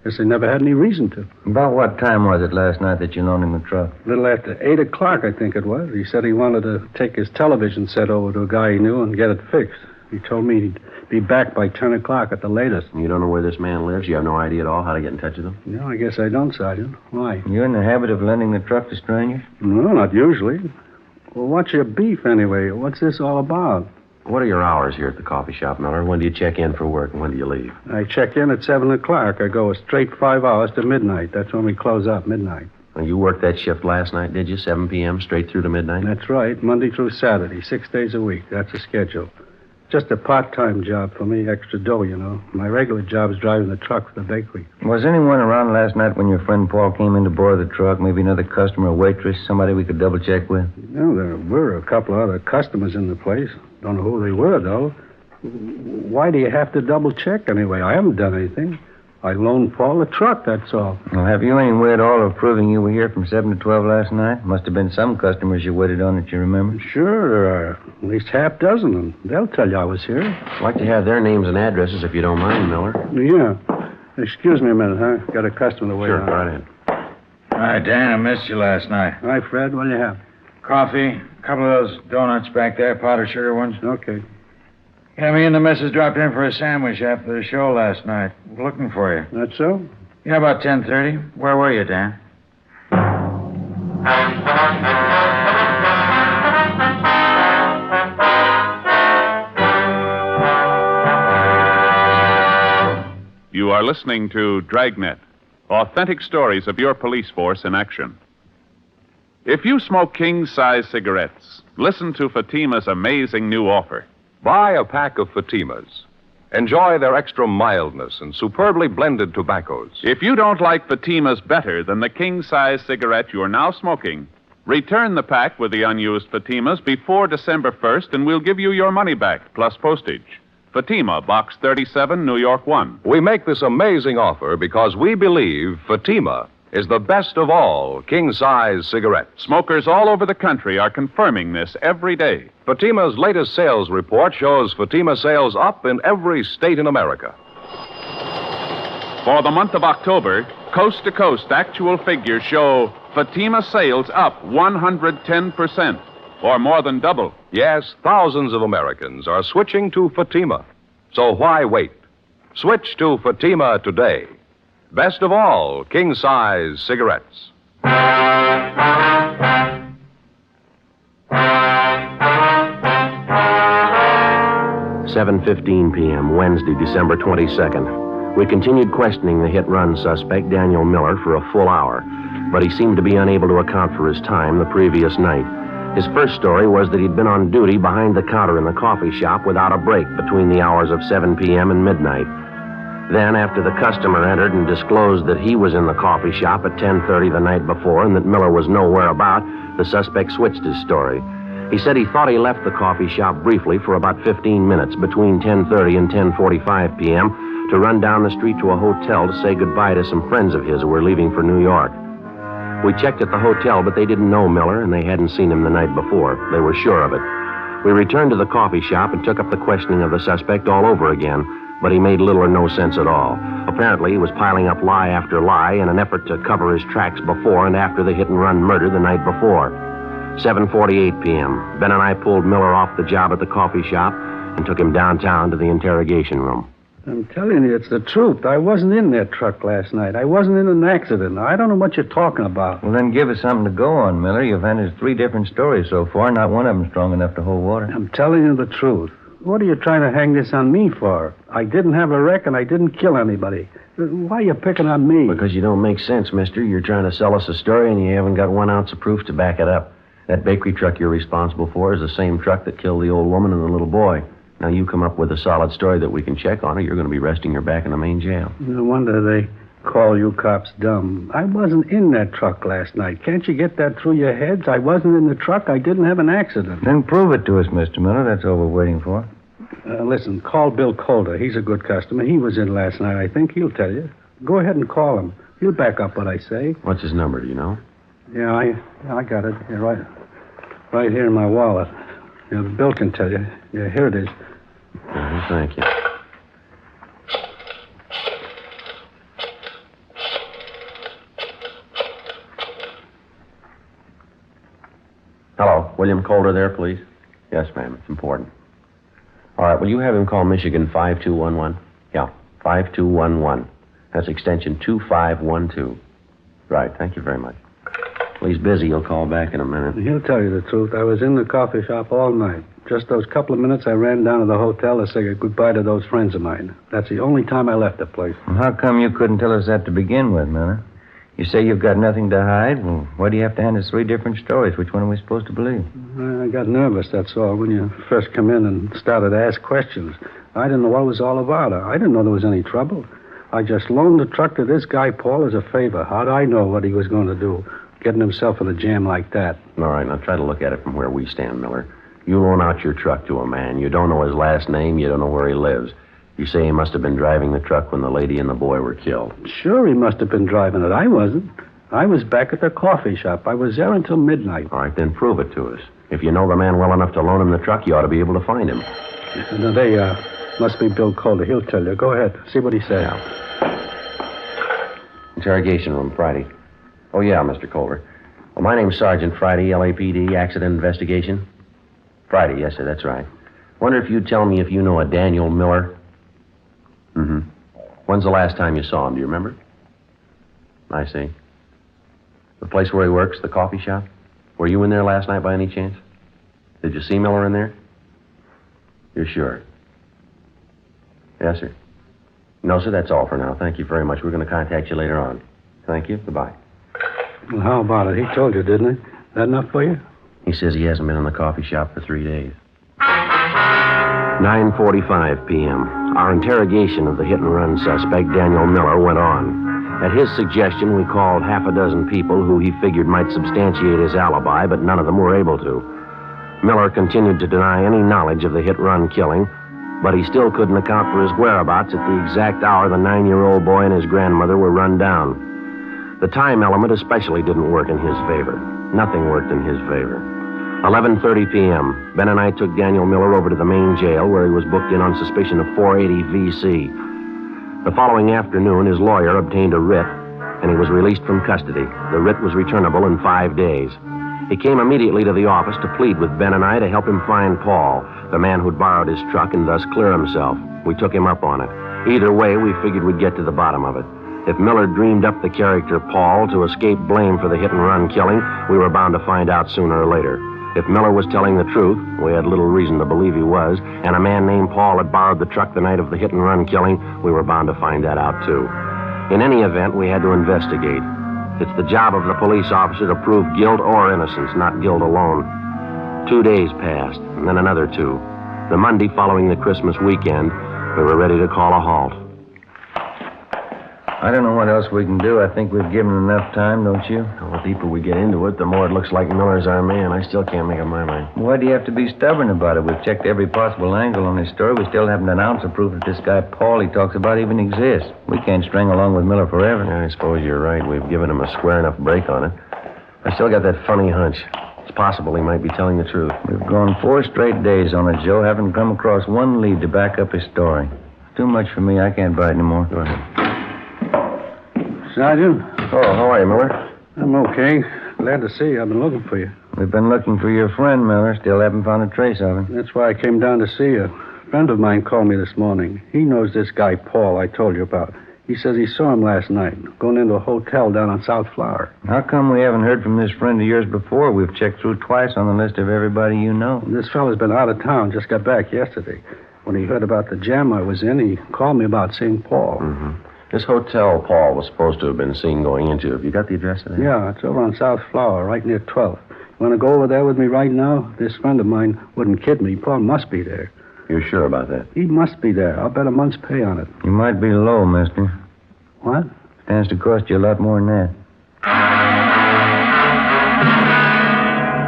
Guess I never had any reason to.
About what time was it last night that you loaned him the truck?
A little after 8 o'clock, I think it was. He said he wanted to take his television set over to a guy he knew and get it fixed. He told me he'd be back by 10 o'clock at the latest.
You don't know where this man lives? You have no idea at all how to get in touch with him?
No, I guess I don't, Sergeant. Why?
You in the habit of lending the truck to strangers?
No, not usually. Well, what's your beef, anyway? What's this all about?
What are your hours here at the coffee shop, Miller? When do you check in for work and when do you leave?
I check in at 7 o'clock. I go a straight 5 hours to midnight. That's when we close up, midnight.
Well, you worked that shift last night, did you? 7 p.m. straight through to midnight?
That's right. Monday through Saturday, 6 days a week. That's the schedule. Just a part-time job for me, extra dough, you know. My regular job is driving the truck for the bakery.
Was anyone around last night when your friend Paul came in to borrow the truck? Maybe another customer, a waitress, somebody we could double-check with?
No, there were a couple of other customers in the place. Don't know who they were, though. Why do you have to double-check anyway? I haven't done anything. I loaned Paul a truck, that's all.
Well, have you any way at all of proving you were here from 7 to 12 last night? Must have been some customers you waited on that you remember.
Sure, there are at least half dozen, and they'll tell you I was here.
I'd like to have their names and addresses, if you don't mind, Miller.
Yeah. Excuse me a minute, huh? Got a customer to wait on.
Sure, right in.
Hi, Dan. I missed you last night.
Hi, Fred. What do you have?
Coffee, a couple of those donuts back there, powdered sugar ones.
Okay.
Yeah, me and the missus dropped in for a sandwich after the show last night. Looking for you.
That's so?
Yeah, about 10:30. Where were you, Dan?
You are listening to Dragnet, authentic stories of your police force in action. If you smoke king-size cigarettes, listen to Fatima's amazing new offer.
Buy a pack of Fatimas. Enjoy their extra mildness and superbly blended tobaccos.
If you don't like Fatimas better than the king-size cigarette you're now smoking, return the pack with the unused Fatimas before December 1st, and we'll give you your money back, plus postage. Fatima, Box 37, New York 1.
We make this amazing offer because we believe Fatima is the best of all king-size cigarettes.
Smokers all over the country are confirming this every day.
Fatima's latest sales report shows Fatima sales up in every state in America.
For the month of October, coast-to-coast actual figures show Fatima sales up 110%, or more than double.
Yes, thousands of Americans are switching to Fatima. So why wait? Switch to Fatima today. Best of all, king-size cigarettes.
7:15 p.m., Wednesday, December 22nd. We continued questioning the hit-run suspect, Daniel Miller, for a full hour, but he seemed to be unable to account for his time the previous night. His first story was that he'd been on duty behind the counter in the coffee shop without a break between the hours of 7 p.m. and midnight. Then, after the customer entered and disclosed that he was in the coffee shop at 10:30 the night before and that Miller was nowhere about, the suspect switched his story. He said he thought he left the coffee shop briefly for about 15 minutes between 10:30 and 10:45 p.m. to run down the street to a hotel to say goodbye to some friends of his who were leaving for New York. We checked at the hotel, but they didn't know Miller, and they hadn't seen him the night before. They were sure of it. We returned to the coffee shop and took up the questioning of the suspect all over again, but he made little or no sense at all. Apparently, he was piling up lie after lie in an effort to cover his tracks before and after the hit-and-run murder the night before. 7:48 p.m., Ben and I pulled Miller off the job at the coffee shop and took him downtown to the interrogation room.
I'm telling you, it's the truth. I wasn't in that truck last night. I wasn't in an accident. I don't know what you're talking about.
Well, then give us something to go on, Miller. You've handed us 3 different stories so far. Not one of them strong enough to hold water.
I'm telling you the truth. What are you trying to hang this on me for? I didn't have a wreck and I didn't kill anybody. Why are you picking on me?
Because you don't make sense, mister. You're trying to sell us a story and you haven't got 1 ounce of proof to back it up. That bakery truck you're responsible for is the same truck that killed the old woman and the little boy. Now, you come up with a solid story that we can check on, or you're going to be resting your back in the main jail.
No wonder they call you cops dumb. I wasn't in that truck last night. Can't you get that through your heads? I wasn't in the truck. I didn't have an accident.
Then prove it to us, Mr. Miller. That's all we're waiting for.
Listen, call Bill Calder. He's a good customer. He was in last night, I think. He'll tell you. Go ahead and call him. He'll back up what I say.
What's his number, do you know?
Yeah, I got it. Yeah, right here in my wallet. Yeah, Bill can tell you. Yeah, here it is.
Thank you. Hello, William Calder there, please? Yes, ma'am, it's important. All right, will you have him call Michigan 5211? Yeah, 5211. That's extension 2512. Right, thank you very much. Well, he's busy. He'll call back in a minute.
He'll tell you the truth. I was in the coffee shop all night. Just those couple of minutes I ran down to the hotel to say goodbye to those friends of mine. That's the only time I left the place.
Well, how come you couldn't tell us that to begin with, Miller? You say you've got nothing to hide? Well, why do you have to hand us 3 different stories? Which one are we supposed to believe?
I got nervous, that's all, when you first come in and started to ask questions. I didn't know what it was all about. I didn't know there was any trouble. I just loaned the truck to this guy, Paul, as a favor. How'd I know what he was going to do, getting himself in a jam like that?
All right, now try to look at it from where we stand, Miller. You loan out your truck to a man. You don't know his last name. You don't know where he lives. You say he must have been driving the truck when the lady and the boy were killed.
Sure, he must have been driving it. I wasn't. I was back at the coffee shop. I was there until midnight.
All right, then prove it to us. If you know the man well enough to loan him the truck, you ought to be able to find him.
Now, they must be Bill Calder. He'll tell you. Go ahead. See what he says.
Yeah. Interrogation room, Friday. Oh, yeah, Mr. Calder. Well, my name's Sergeant Friday, LAPD, Accident Investigation. Friday, yes, sir, that's right. Wonder if you'd tell me if you know a Daniel Miller? Mm-hmm. When's the last time you saw him? Do you remember? I see. The place where he works, the coffee shop? Were you in there last night by any chance? Did you see Miller in there? You're sure? Yes, sir. No, sir, that's all for now. Thank you very much. We're going to contact you later on. Thank you. Goodbye.
Well, how about it? He told you, didn't he? That enough for you?
He says he hasn't been in the coffee shop for 3 days. 9:45 p.m. Our interrogation of the hit-and-run suspect, Daniel Miller, went on. At his suggestion, we called half a dozen people who he figured might substantiate his alibi, but none of them were able to. Miller continued to deny any knowledge of the hit-run killing, but he still couldn't account for his whereabouts at the exact hour the 9-year-old boy and his grandmother were run down. The time element especially didn't work in his favor. Nothing worked in his favor. 11:30 p.m., Ben and I took Daniel Miller over to the main jail where he was booked in on suspicion of 480 V.C. The following afternoon, his lawyer obtained a writ, and he was released from custody. The writ was returnable in 5 days. He came immediately to the office to plead with Ben and I to help him find Paul, the man who'd borrowed his truck and thus clear himself. We took him up on it. Either way, we figured we'd get to the bottom of it. If Miller dreamed up the character Paul to escape blame for the hit-and-run killing, we were bound to find out sooner or later. If Miller was telling the truth, we had little reason to believe he was, and a man named Paul had borrowed the truck the night of the hit-and-run killing, we were bound to find that out, too. In any event, we had to investigate. It's the job of the police officer to prove guilt or innocence, not guilt alone. 2 days passed, and then another 2. The Monday following the Christmas weekend, we were ready to call a halt.
I don't know what else we can do. I think we've given enough time, don't you?
The deeper we get into it, the more it looks like Miller's our man. I still can't make up my mind.
Why do you have to be stubborn about it? We've checked every possible angle on his story. We still haven't an ounce of proof that this guy Paul he talks about even exists. We can't string along with Miller forever.
Yeah, I suppose you're right. We've given him a square enough break on it. I still got that funny hunch. It's possible he might be telling the truth.
We've gone 4 straight days on it, Joe. Haven't come across one lead to back up his story. Too much for me. I can't bite anymore.
Go ahead.
Sergeant?
Oh, how are you, Miller?
I'm okay. Glad to see you. I've been looking for you.
We've been looking for your friend, Miller. Still haven't found a trace of him.
That's why I came down to see you. A friend of mine called me this morning. He knows this guy, Paul, I told you about. He says he saw him last night, going into a hotel down on South Flower.
How come we haven't heard from this friend of yours before? We've checked through twice on the list of everybody you know.
This fella's been out of town, just got back yesterday. When he heard about the jam I was in, he called me about seeing Paul.
Mm-hmm. This hotel Paul was supposed to have been seen going into. Have you got the address of that?
Yeah, it's over on South Flower, right near 12th. You want to go over there with me right now? This friend of mine wouldn't kid me. Paul must be there.
You're sure about that?
He must be there. I'll bet a month's pay on it.
You might be low, mister.
What?
Stands to cost you a lot more than that.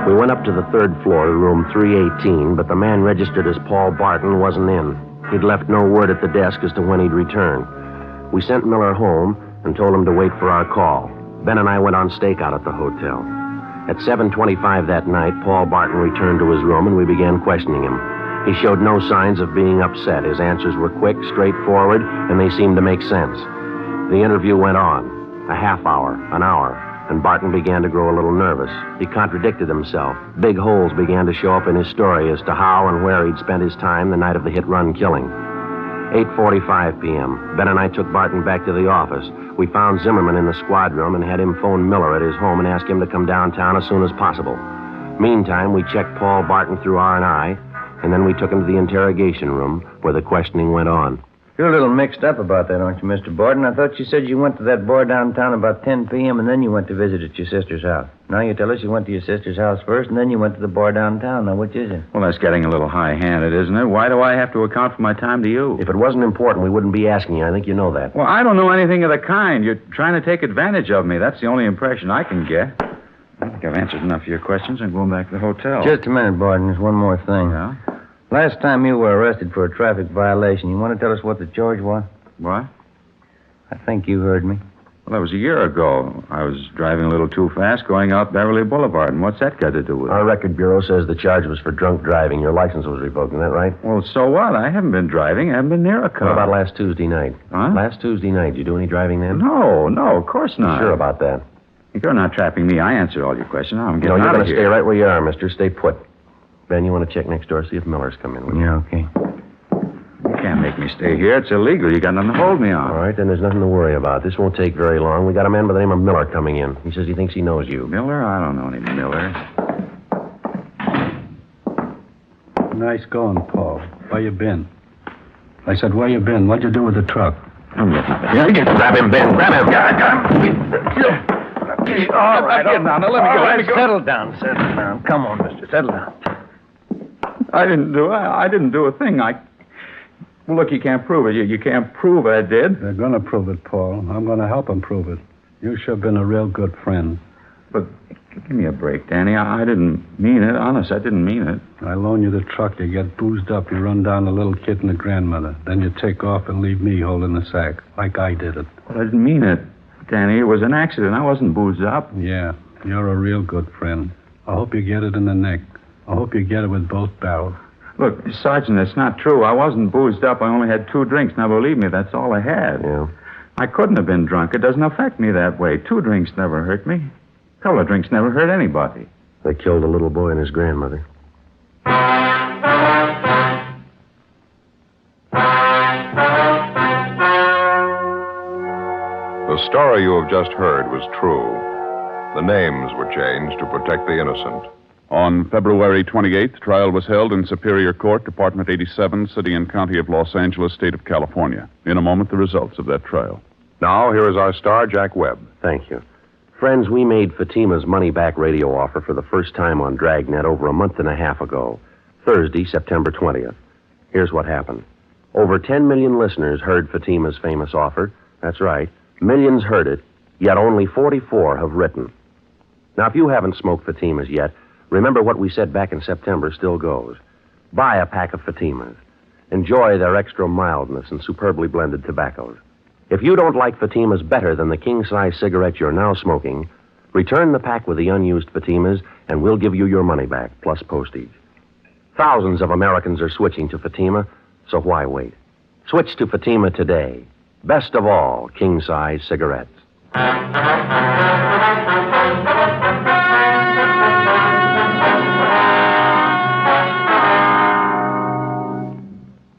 We went up to the 3rd floor, room 318, but the man registered as Paul Barton wasn't in. He'd left no word at the desk as to when he'd return. We sent Miller home and told him to wait for our call. Ben and I went on stakeout at the hotel. At 7:25 that night, Paul Barton returned to his room and we began questioning him. He showed no signs of being upset. His answers were quick, straightforward, and they seemed to make sense. The interview went on, a half hour, an hour, and Barton began to grow a little nervous. He contradicted himself. Big holes began to show up in his story as to how and where he'd spent his time the night of the hit-run killing. 8:45 p.m. Ben and I took Barton back to the office. We found Zimmerman in the squad room and had him phone Miller at his home and ask him to come downtown as soon as possible. Meantime, we checked Paul Barton through R&I, and then we took him to the interrogation room where the questioning went on.
You're a little mixed up about that, aren't you, Mr. Barton? I thought you said you went to that bar downtown about 10 p.m. and then you went to visit at your sister's house. Now you tell us you went to your sister's house first and then you went to the bar downtown. Now, which is it?
Well, that's getting a little high-handed, isn't it? Why do I have to account for my time to you?
If it wasn't important, we wouldn't be asking you. I think you know that.
Well, I don't know anything of the kind. You're trying to take advantage of me. That's the only impression I can get. I think I've answered enough of your questions. I'm going back to the hotel.
Just a minute, Barton. There's one more thing.
Yeah?
Last time you were arrested for a traffic violation, you want to tell us what the charge was?
What?
I think you heard me.
Well, that was a year ago. I was driving a little too fast going out Beverly Boulevard. And what's that got to do with it?
Our record bureau says the charge was for drunk driving. Your license was revoked. Isn't that right?
Well, so what? I haven't been driving. I haven't been near a car.
What about last Tuesday night?
Huh?
Last Tuesday night. Did you do any driving then?
No, of course not.
You sure about that?
You're not trapping me. I answered all your questions. Now I'm getting
you're
out
going
of
to
here.
stay right where you are, mister. Stay put. Ben, you want to check next door, see if Miller's come in with you?
Yeah, okay.
can't make me stay here. It's illegal. You got nothing to hold me on.
All right, then there's nothing to worry about. This won't take very long. We got a man by the name of Miller coming in. He says he thinks he knows you.
Miller? I don't know any Miller. Nice going, Paul. Where you been? I said, where you been? What'd you do with the truck?
Yeah, grab him, Ben. Grab him.
All right, now let me go.
Settle down. Come on, mister. Settle down.
I didn't do a thing. Well, look, you can't prove it. You can't prove I did. They're going to prove it, Paul. I'm going to help them prove it. You sure been a real good friend. But give me a break, Danny. I didn't mean it. Honest, I didn't mean it. I loan you the truck. You get boozed up. You run down the little kid and the grandmother. Then you take off and leave me holding the sack, like I did it. Well, I didn't mean it, Danny. It was an accident. I wasn't boozed up. Yeah, you're a real good friend. I hope you get it in the neck. I hope you get it with both barrels. Look, Sergeant, it's not true. I wasn't boozed up. I only had 2 drinks. Now, believe me, that's all I had.
Yeah.
I couldn't have been drunk. It doesn't affect me that way. 2 drinks never hurt me. A couple of drinks never hurt anybody.
They killed a little boy and his grandmother.
The story you have just heard was true. The names were changed to protect the innocent.
On February 28th, trial was held in Superior Court, Department 87, City and County of Los Angeles, State of California. In a moment, the results of that trial.
Now, here is our star, Jack Webb.
Thank you. Friends, we made Fatima's money-back radio offer for the first time on Dragnet over a month and a half ago, Thursday, September 20th. Here's what happened. Over 10 million listeners heard Fatima's famous offer. That's right. Millions heard it, yet only 44 have written. Now, if you haven't smoked Fatimas yet, remember what we said back in September still goes. Buy a pack of Fatimas. Enjoy their extra mildness and superbly blended tobaccos. If you don't like Fatimas better than the king-size cigarette you're now smoking, return the pack with the unused Fatimas, and we'll give you your money back, plus postage. Thousands of Americans are switching to Fatima, so why wait? Switch to Fatima today. Best of all, king-size cigarettes.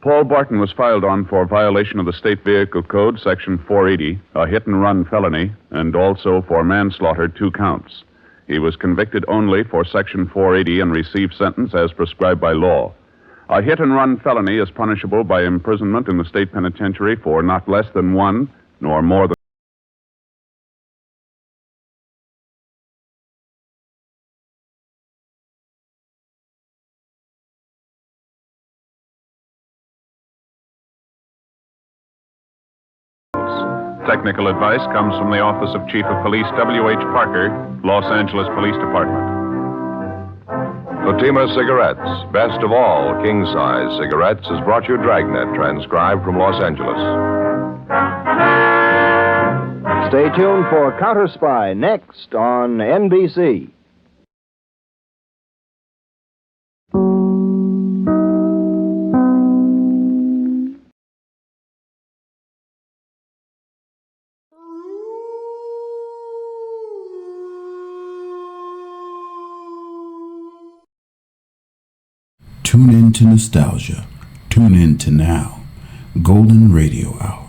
Paul Barton was filed on for violation of the State Vehicle Code, Section 480, a hit-and-run felony, and also for manslaughter, 2 counts. He was convicted only for Section 480 and received sentence as prescribed by law. A hit-and-run felony is punishable by imprisonment in the state penitentiary for not less than 1 nor more than Technical advice comes from the Office of Chief of Police W.H. Parker, Los Angeles Police Department.
Fatima Cigarettes, best of all king-size cigarettes, has brought you Dragnet, transcribed from Los Angeles.
Stay tuned for Counter Spy next on NBC.
Tune in to nostalgia. Tune in to now. Golden Radio Hour.